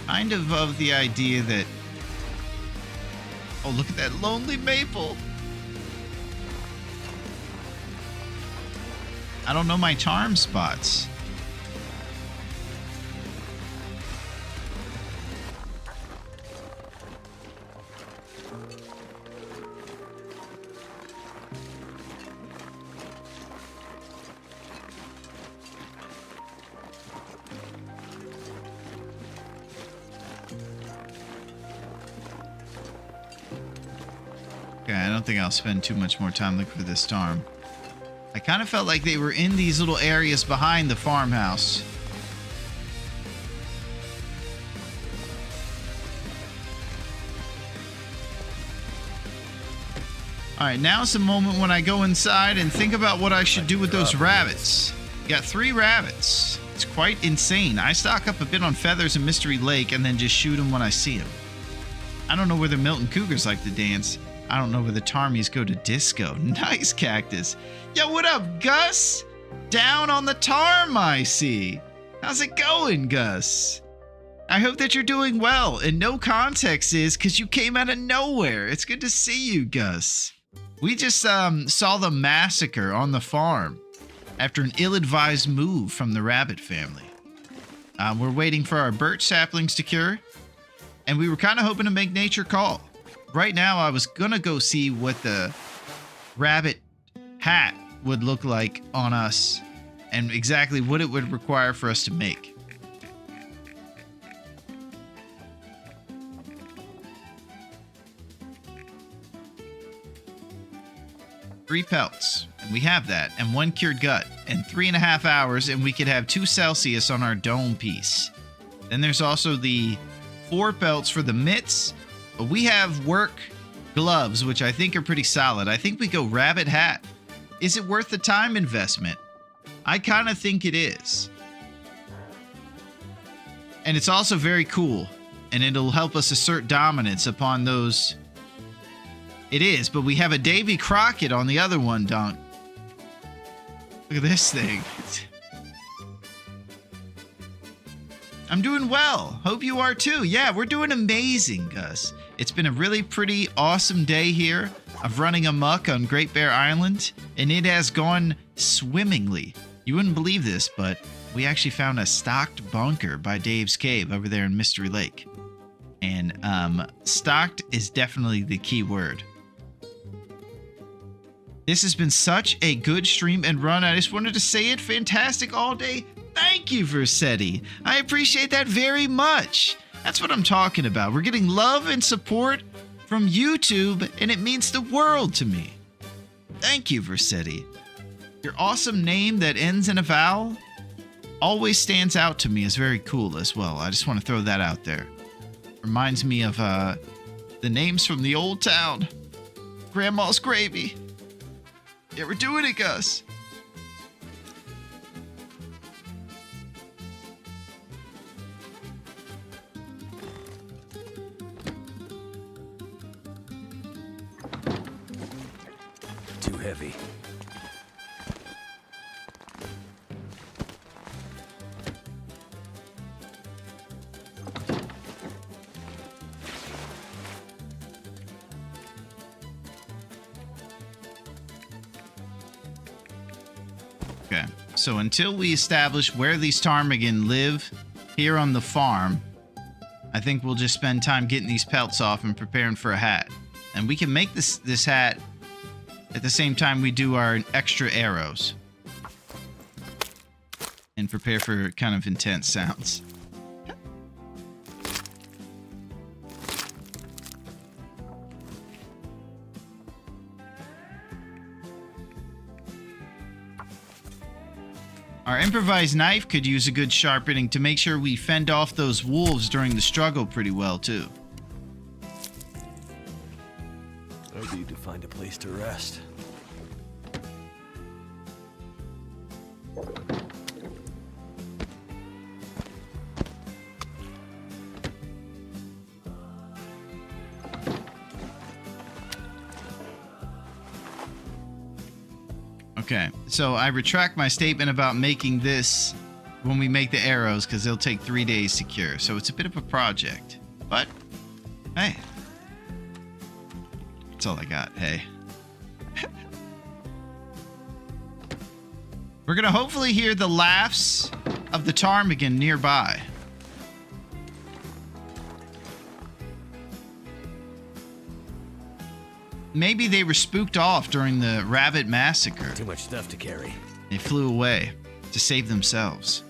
[SPEAKER 1] kind of the idea that... Oh, look at that lonely maple. I don't know my charm spots. Okay, I don't think I'll spend too much more time looking for this charm. I kind of felt like they were in these little areas behind the farmhouse. Alright, now's the moment when I go inside and think about what I should do with those rabbits. Got 3 rabbits. It's quite insane. I stock up a bit on feathers in Mystery Lake and then just shoot them when I see them. I don't know whether Milton Cougars like to dance. I don't know whether Tarmies go to disco. Nice, Cactus. Yo, what up, Gus? Down on the tarm, I see. How's it going, Gus? I hope that you're doing well, and no context is because you came out of nowhere. It's good to see you, Gus. We just saw the massacre on the farm after an ill-advised move from the rabbit family. We're waiting for our birch saplings to cure, and we were kind of hoping to make nature call. Right now, I was gonna go see what the rabbit hat would look like on us and exactly what it would require for us to make. Three pelts, and we have that, and 1 cured gut, and 3.5 hours, and we could have 2 Celsius on our dome piece. Then there's also the 4 pelts for the mitts. But we have work gloves, which I think are pretty solid. I think we go rabbit hat. Is it worth the time investment? I kind of think it is. And it's also very cool, and it'll help us assert dominance upon those. It is, but we have a Davy Crockett on the other one, Dunk. Look at this thing. I'm doing well. Hope you are too. Yeah, we're doing amazing, Gus. It's been a really pretty awesome day here of running amok on Great Bear Island, and it has gone swimmingly. You wouldn't believe this, but we actually found a stocked bunker by Dave's Cave over there in Mystery Lake. And stocked is definitely the key word. This has been such a good stream and run. I just wanted to say it. Fantastic all day. Thank you, Versetti. I appreciate that very much. That's what I'm talking about. We're getting love and support from YouTube, and it means the world to me. Thank you, Versetti. Your awesome name that ends in a vowel always stands out to me as very cool as well. I just want to throw that out there. Reminds me of the names from the old town. Grandma's Gravy. Yeah, we're doing it, Gus.
[SPEAKER 4] Too heavy.
[SPEAKER 1] Okay, so until we establish where these ptarmigan live here on the farm, I think we'll just spend time getting these pelts off and preparing for a hat. And we can make this hat at the same time we do our extra arrows. And prepare for kind of intense sounds. Our improvised knife could use a good sharpening to make sure we fend off those wolves during the struggle pretty well, too.
[SPEAKER 4] I need to find a place to rest.
[SPEAKER 1] Okay, so I retract my statement about making this when we make the arrows, because they'll take 3 days to cure. So it's a bit of a project. But, hey. That's all I got. Hey. We're going to hopefully hear the laughs of the ptarmigan nearby. Maybe they were spooked off during the rabbit massacre.
[SPEAKER 4] Too much stuff to carry.
[SPEAKER 1] They flew away to save themselves.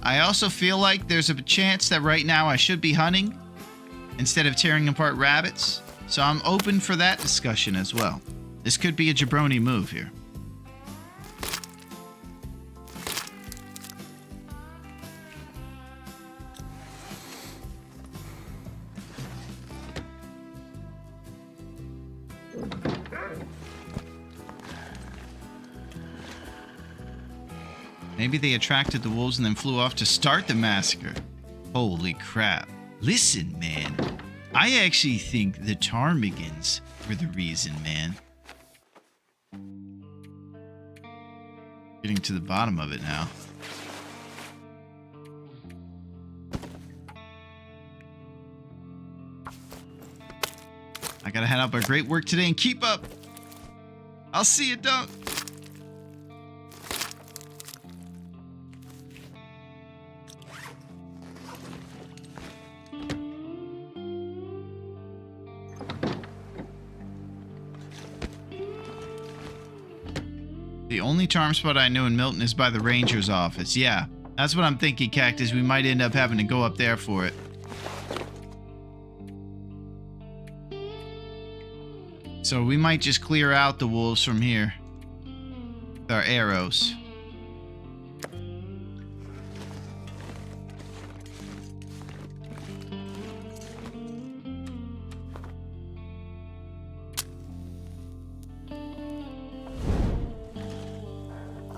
[SPEAKER 1] I also feel like there's a chance that right now I should be hunting instead of tearing apart rabbits. So I'm open for that discussion as well. This could be a jabroni move here. Maybe they attracted the wolves and then flew off to start the massacre. Holy crap. Listen, man. I actually think the ptarmigans were the reason, man. Getting to the bottom of it now. I gotta head out, but great work today and keep up. I'll see you, Dunk. The only charm spot I know in Milton is by the ranger's office. Yeah, that's what I'm thinking, Cactus. We might end up having to go up there for it. So we might just clear out the wolves from here with our arrows.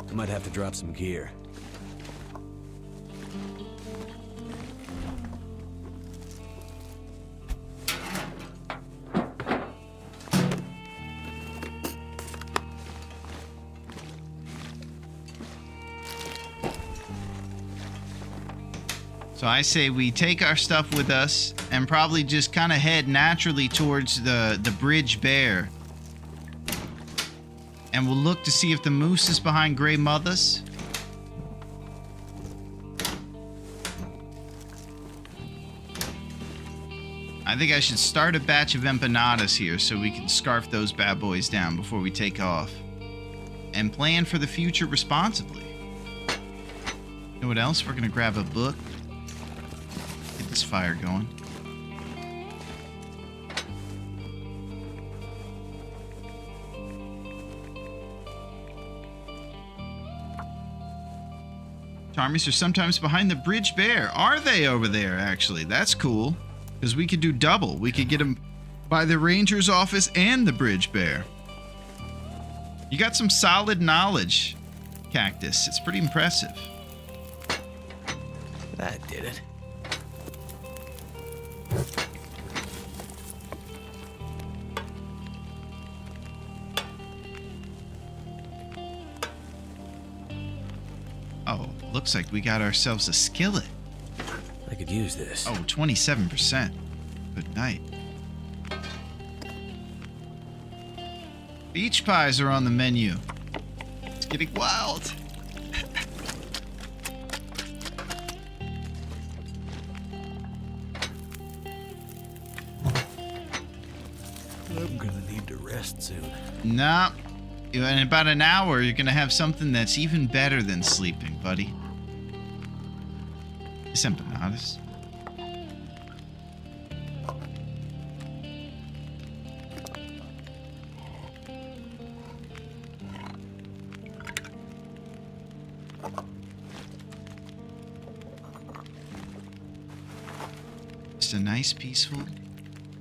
[SPEAKER 4] I might have to drop some gear.
[SPEAKER 1] So I say we take our stuff with us and probably just kind of head naturally towards the bridge bear. And we'll look to see if the moose is behind Grey Mothers. I think I should start a batch of empanadas here so we can scarf those bad boys down before we take off. And plan for the future responsibly. You know what else? We're gonna grab a book. Get this fire going. Ptarmies are sometimes behind the bridge bear. Are they over there, actually? That's cool. Because we could do double. We could get them by the ranger's office and the bridge bear. You got some solid knowledge, Cactus. It's pretty impressive.
[SPEAKER 4] That did it.
[SPEAKER 1] Oh, looks like we got ourselves a skillet.
[SPEAKER 4] I could use this.
[SPEAKER 1] Oh, 27%. Good night. Beach pies are on the menu. It's getting wild.
[SPEAKER 4] I'm gonna need to rest soon.
[SPEAKER 1] Nah. In about an hour, you're gonna have something that's even better than sleeping, buddy. It's empanadas. Just a nice, peaceful,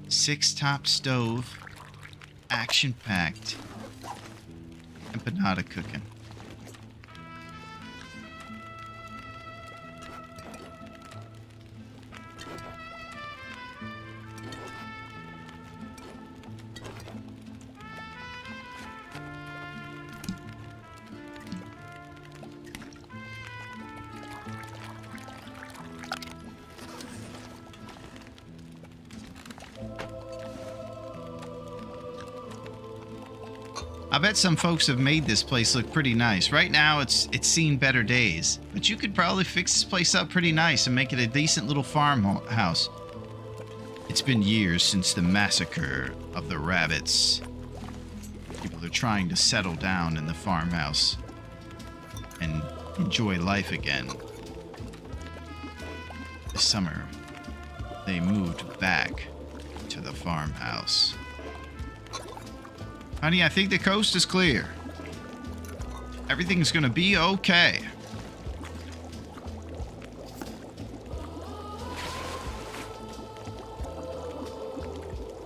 [SPEAKER 1] 6-top stove, action-packed empanada cooking. I bet some folks have made this place look pretty nice. Right now, it's seen better days. But you could probably fix this place up pretty nice and make it a decent little farmhouse. It's been years since the massacre of the rabbits. People are trying to settle down in the farmhouse and enjoy life again. This summer, they moved back to the farmhouse. Honey, I think the coast is clear. Everything's gonna be okay.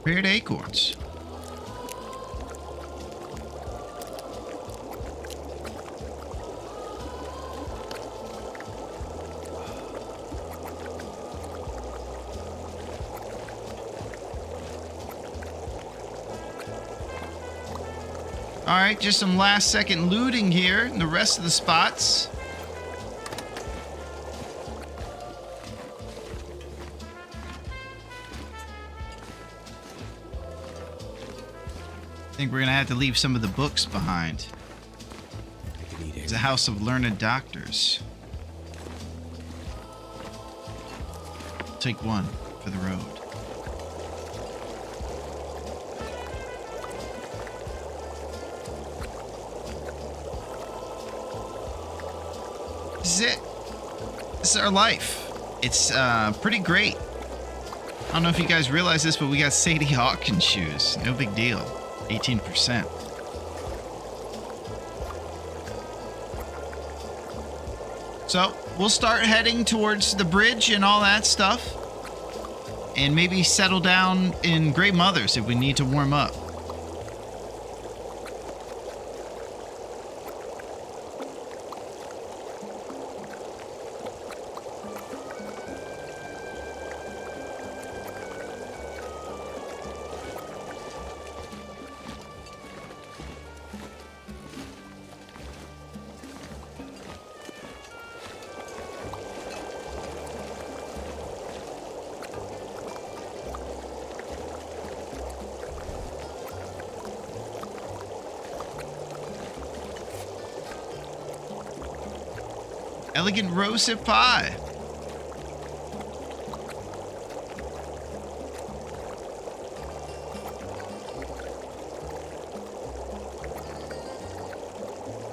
[SPEAKER 1] Prepared acorns. Alright, just some last second looting here in the rest of the spots. I think we're gonna have to leave some of the books behind. It's a house of learned doctors. Take one for the road. This is it. This is our life. It's pretty great. I don't know if you guys realize this, but we got Sadie Hawkins shoes. No big deal. 18%. So we'll start heading towards the bridge and all that stuff. And maybe settle down in Great Mothers if we need to warm up. Elegant roasted pie.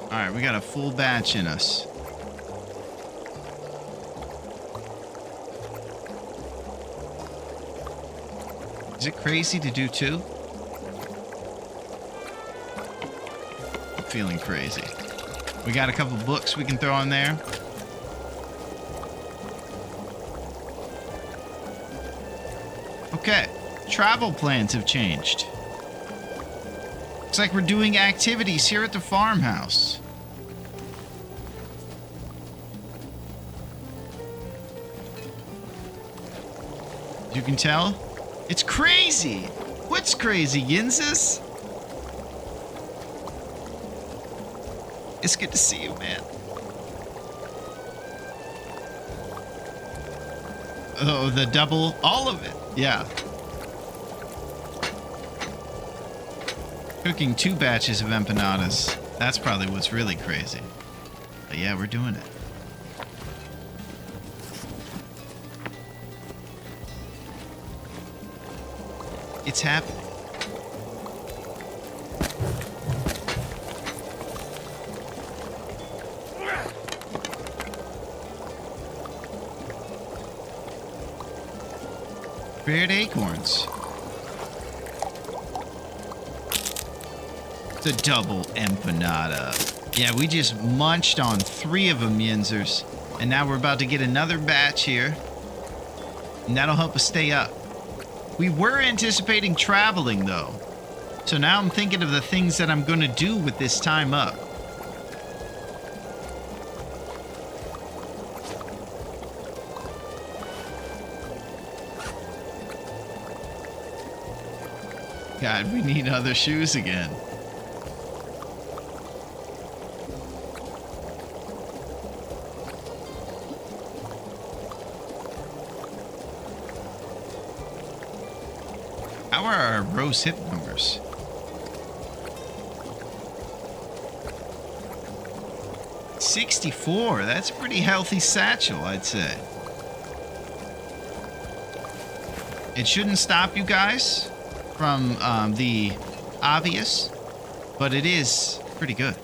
[SPEAKER 1] All right, we got a full batch in us. Is it crazy to do two? I'm feeling crazy. We got a couple books we can throw in there. Okay, travel plans have changed. Looks like we're doing activities here at the farmhouse. You can tell, it's crazy. What's crazy, Yinzis? It's good to see you, man. Oh, the double, all of it. Yeah. Cooking 2 batches of empanadas. That's probably what's really crazy. But yeah, we're doing it. It's happening. Prepared acorns. The double empanada. Yeah, we just munched on 3 of them, Yinzers. And now we're about to get another batch here. And that'll help us stay up. We were anticipating traveling, though. So now I'm thinking of the things that I'm going to do with this time up. God, we need other shoes again. How are our rose hip numbers? 64. That's a pretty healthy satchel, I'd say. It shouldn't stop you guys from the obvious, but it is pretty good.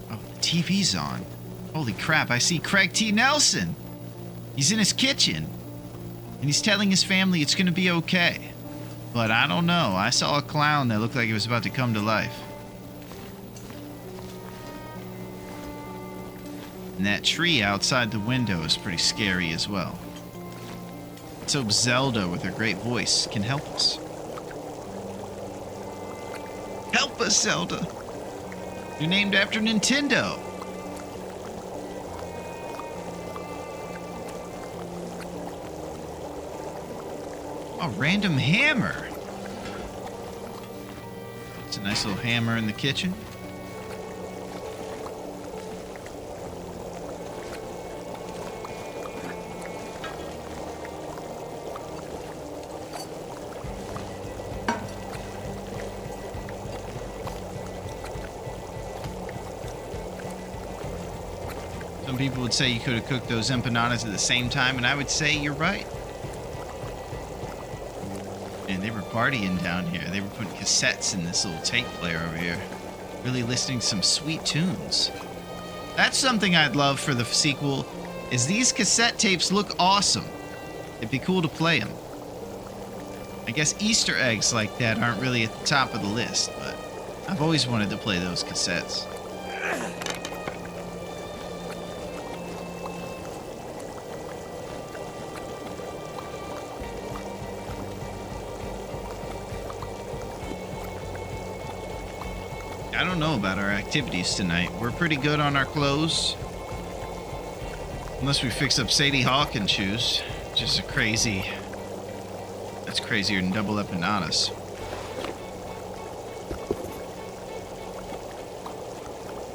[SPEAKER 1] Oh, the TV's on. Holy crap, I see Craig T. Nelson. He's in his kitchen, and he's telling his family it's going to be okay. But I don't know. I saw a clown that looked like it was about to come to life. And that tree outside the window is pretty scary as well. Let's hope Zelda, with her great voice, can help us. Help us, Zelda! You're named after Nintendo. A random hammer. It's a nice little hammer in the kitchen. Some people would say you could have cooked those empanadas at the same time, and I would say you're right. And they were partying down here. They were putting cassettes in this little tape player over here. Really listening to some sweet tunes. That's something I'd love for the sequel, is these cassette tapes look awesome. It'd be cool to play them. I guess Easter eggs like that aren't really at the top of the list, but I've always wanted to play those cassettes. I don't know about our activities tonight. We're pretty good on our clothes. Unless we fix up Sadie Hawkins' shoes. Which is a crazy... That's crazier than double empanadas.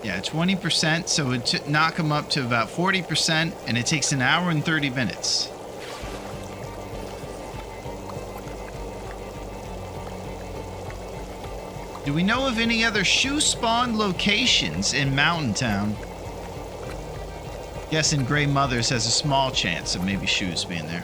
[SPEAKER 1] Yeah, 20%, so it would knock them up to about 40%, and it takes an hour and 30 minutes. Do we know of any other shoe spawn locations in Mountain Town? Guessing Grey Mothers has a small chance of maybe shoes being there.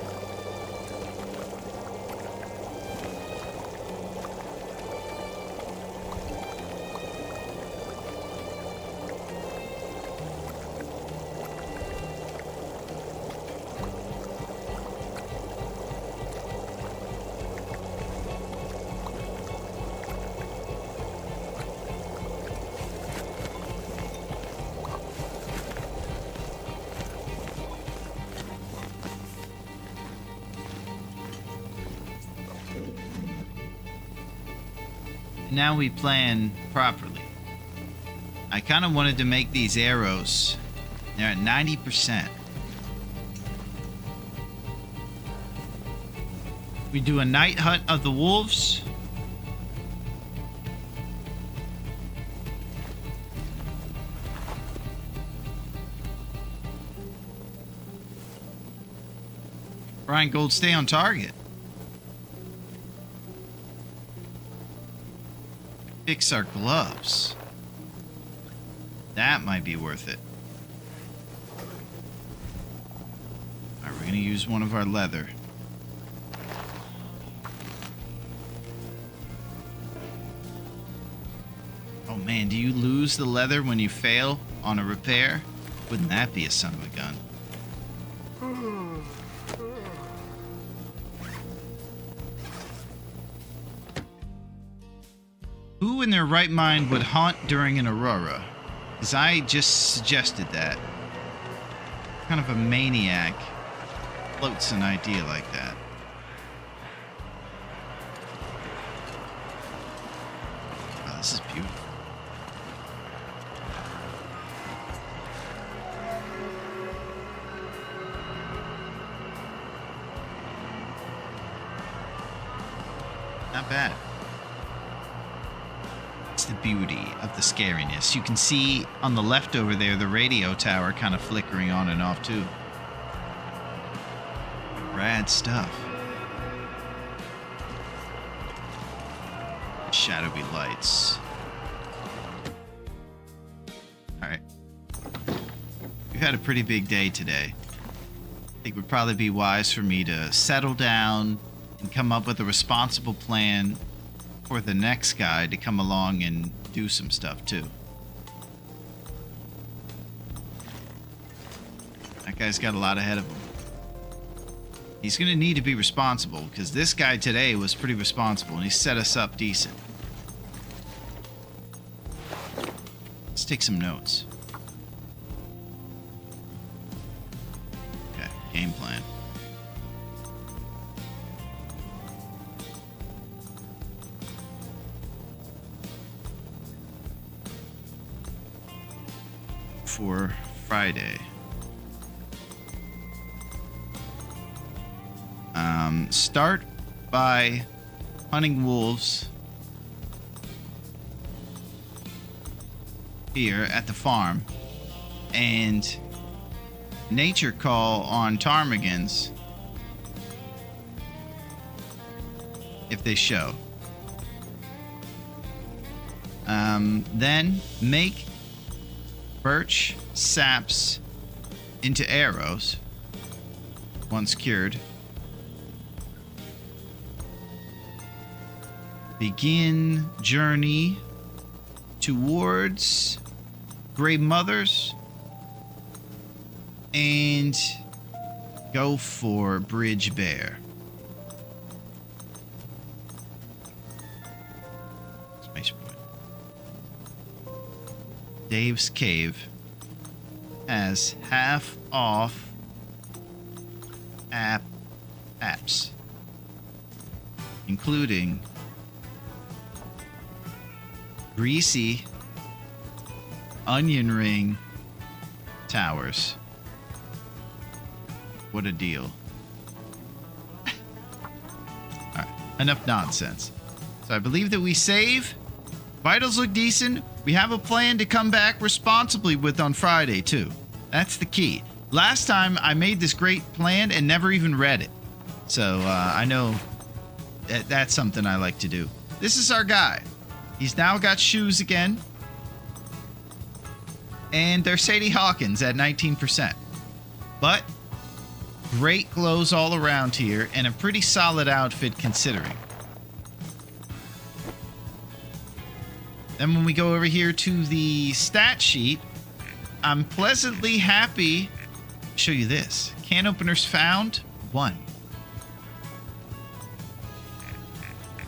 [SPEAKER 1] Now we plan properly. I kind of wanted to make these arrows. They're at 90%. We do a night hunt of the wolves. Brian Gold, stay on target. Fix our gloves. That might be worth it. Alright, we're gonna use one of our leather. Oh man, do you lose the leather when you fail on a repair? Wouldn't that be a son of a gun? Who in their right mind would haunt during an aurora? Because I just suggested that. Kind of a maniac floats an idea like that. Wow, this is beautiful. Not bad. It's the beauty of the scariness. You can see on the left over there the radio tower kind of flickering on and off too. rad stuff. Shadowy lights. Alright. We've had a pretty big day today. I think it would probably be wise for me to settle down and come up with a responsible plan for the next guy to come along and do some stuff too. That guy's got a lot ahead of him. He's going to need to be responsible because this guy today was pretty responsible and he set us up decent. Let's take some notes. Okay, game plan. For Friday. Start by hunting wolves here at the farm and nature call on ptarmigans if they show. Then make birch saps into arrows once cured. Begin journey towards Grey Mothers and go for Bridge Bear. Exclamation point. Dave's Cave has half off apps, including greasy onion ring towers. What a deal. Alright, enough nonsense. So I believe that we save. Vitals look decent. We have a plan to come back responsibly with on Friday, too. That's the key. Last time I made this great plan and never even read it. So I know that's something I like to do. This is our guy. He's now got shoes again. And they're Sadie Hawkins at 19%. But great clothes all around here and a pretty solid outfit considering. Then when we go over here to the stat sheet, I'm pleasantly happy to show you this. Can openers found, 1.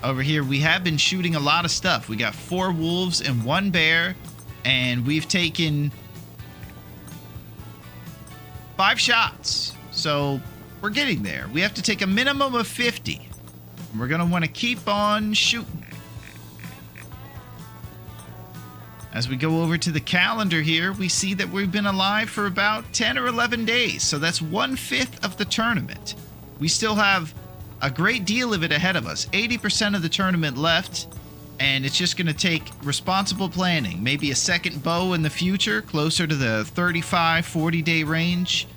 [SPEAKER 1] Over here, we have been shooting a lot of stuff. We got 4 wolves and 1 bear, and we've taken 5 shots. So we're getting there. We have to take a minimum of 50. And we're going to want to keep on shooting. As we go over to the calendar here, we see that we've been alive for about 10 or 11 days. So that's 1/5 of the tournament. We still have a great deal of it ahead of us. 80% of the tournament left, and it's just going to take responsible planning. Maybe a second bow in the future, closer to the 35, 40-day range.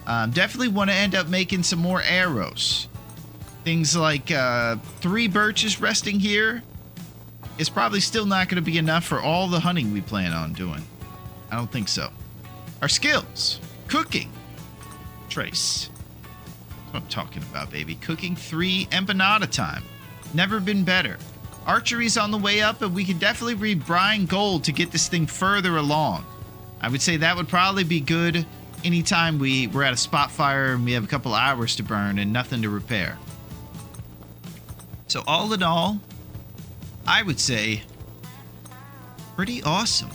[SPEAKER 1] Definitely want to end up making some more arrows. Things like 3 birches resting here is probably still not going to be enough for all the hunting we plan on doing. I don't think so. Our skills. Cooking. Trace. That's what I'm talking about, baby. Cooking 3 empanada time. Never been better. Archery's on the way up, and we can definitely read Brian Gold to get this thing further along. I would say that would probably be good anytime we're at a spot fire and we have a couple hours to burn and nothing to repair. So all in all, I would say pretty awesome.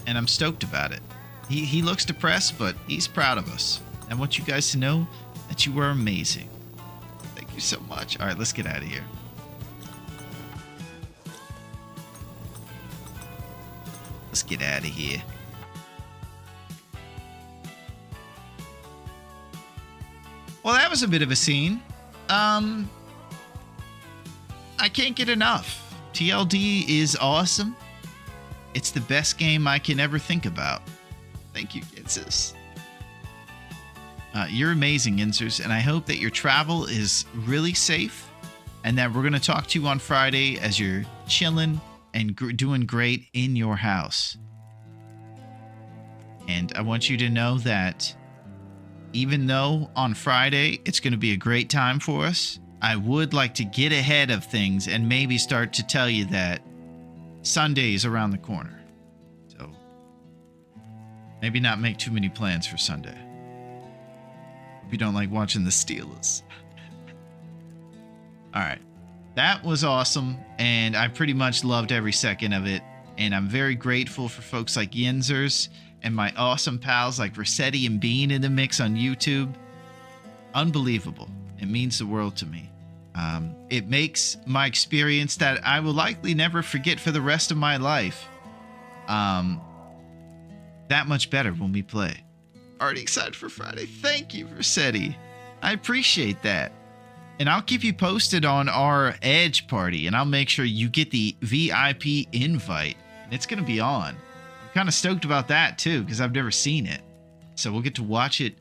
[SPEAKER 1] And I'm stoked about it. He looks depressed, but he's proud of us. I want you guys to know that you were amazing. Thank you so much. All right, let's get out of here. Let's get out of here. Well, that was a bit of a scene. I can't get enough. TLD is awesome. It's the best game I can ever think about. Thank you, Gitsis. You're amazing, Insers, and I hope that your travel is really safe and that we're going to talk to you on Friday as you're chilling and doing great in your house. And I want you to know that even though on Friday it's going to be a great time for us, I would like to get ahead of things and maybe start to tell you that Sunday is around the corner. So maybe not make too many plans for Sunday. If you don't like watching the Steelers. All right. That was awesome, and I pretty much loved every second of it. And I'm very grateful for folks like Yinzers and my awesome pals like Rossetti and Bean in the mix on YouTube. Unbelievable. It means the world to me. It makes my experience that I will likely never forget for the rest of my life that much better when we play. Already excited for Friday. Thank you, Rossetti. I appreciate that. And I'll keep you posted on our Edge party, and I'll make sure you get the VIP invite. And it's going to be on. I'm kind of stoked about that, too, because I've never seen it. So we'll get to watch it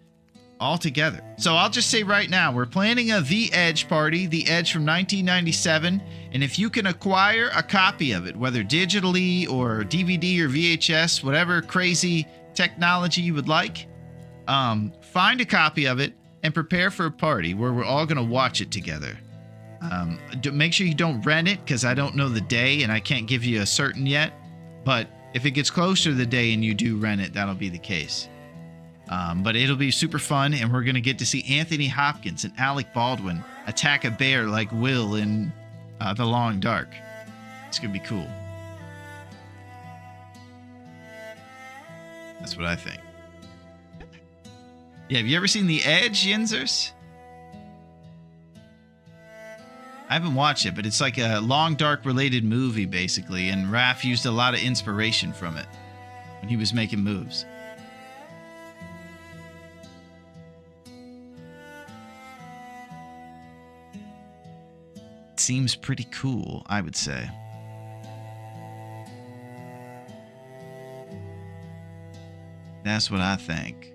[SPEAKER 1] all together. So I'll just say right now, we're planning a The Edge party, The Edge from 1997. And if you can acquire a copy of it, whether digitally or DVD or VHS, whatever crazy technology you would like, find a copy of it and prepare for a party where we're all going to watch it together. Make sure you don't rent it because I don't know the day and I can't give you a certain yet. But if it gets closer to the day and you do rent it, that'll be the case. But it'll be super fun, and we're going to get to see Anthony Hopkins and Alec Baldwin attack a bear like Will in The Long Dark. It's going to be cool. That's what I think. Yeah, have you ever seen The Edge, Yinzers? I haven't watched it, but it's like a Long Dark related movie, basically, and Raph used a lot of inspiration from it when he was making moves. It seems pretty cool, I would say. That's what I think.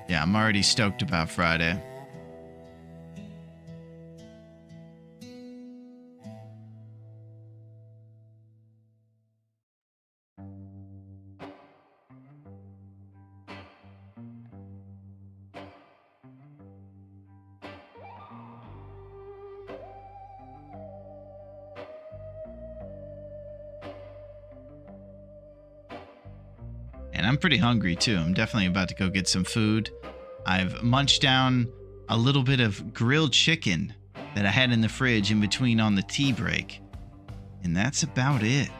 [SPEAKER 1] Yeah, I'm already stoked about Friday. And I'm pretty hungry too. I'm definitely about to go get some food. I've munched down a little bit of grilled chicken that I had in the fridge in between on the tea break. And that's about it.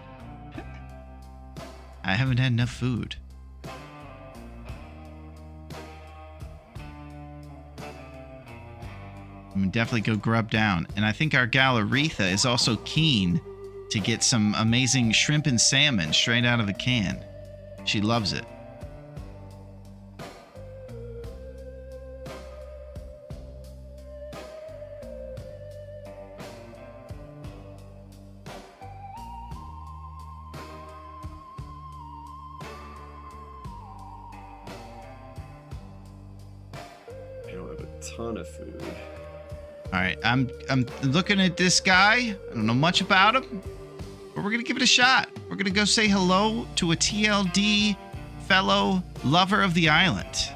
[SPEAKER 1] I haven't had enough food. I'm gonna definitely go grub down. And I think our gal Aretha is also keen to get some amazing shrimp and salmon straight out of a can. She loves it.
[SPEAKER 9] I don't have a ton of food.
[SPEAKER 1] All right, I'm looking at this guy. I don't know much about him, but we're gonna give it a shot. We're gonna go say hello to a TLD fellow lover of the island.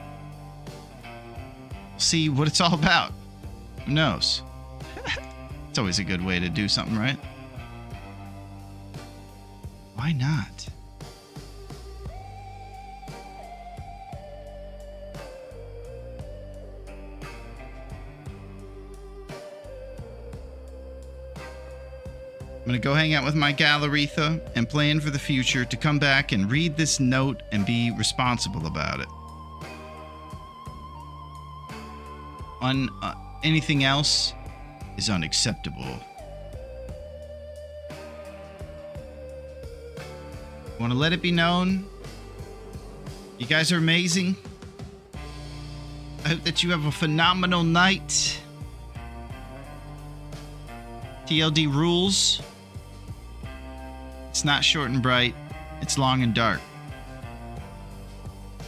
[SPEAKER 1] See what it's all about. Who knows? It's always a good way to do something, right? Why not? I'm going to go hang out with my gal Aretha and plan for the future to come back and read this note and be responsible about it. Anything else is unacceptable. I want to let it be known, you guys are amazing. I hope that you have a phenomenal night. TLD rules. It's not short and bright. It's long and dark.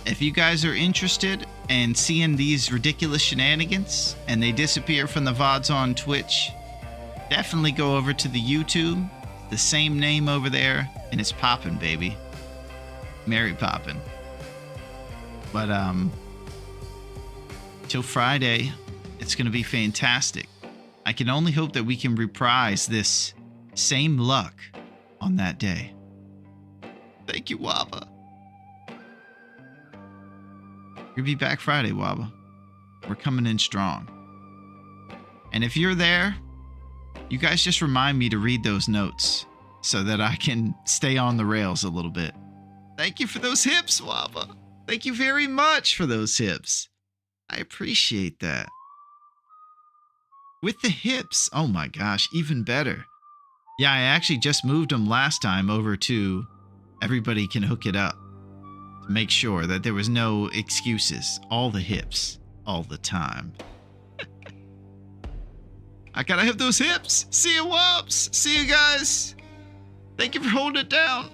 [SPEAKER 1] if you guys are interested in seeing these ridiculous shenanigans and they disappear from the VODs on Twitch, definitely go over to the YouTube, the same name over there, and it's poppin', baby. Mary poppin'. But till Friday, it's gonna be fantastic. I can only hope that we can reprise this same luck on that day. Thank you, Waba. You'll be back Friday, Waba. We're coming in strong. And if you're there, you guys just remind me to read those notes so that I can stay on the rails a little bit. Thank you for those hips, Waba. Thank you very much for those hips. I appreciate that. With the hips, oh my gosh, even better. Yeah, I actually just moved them last time over to Everybody Can Hook It Up. Make sure that there was no excuses. All the hips, all the time. I gotta have those hips. See you, Wops. See you guys. Thank you for holding it down.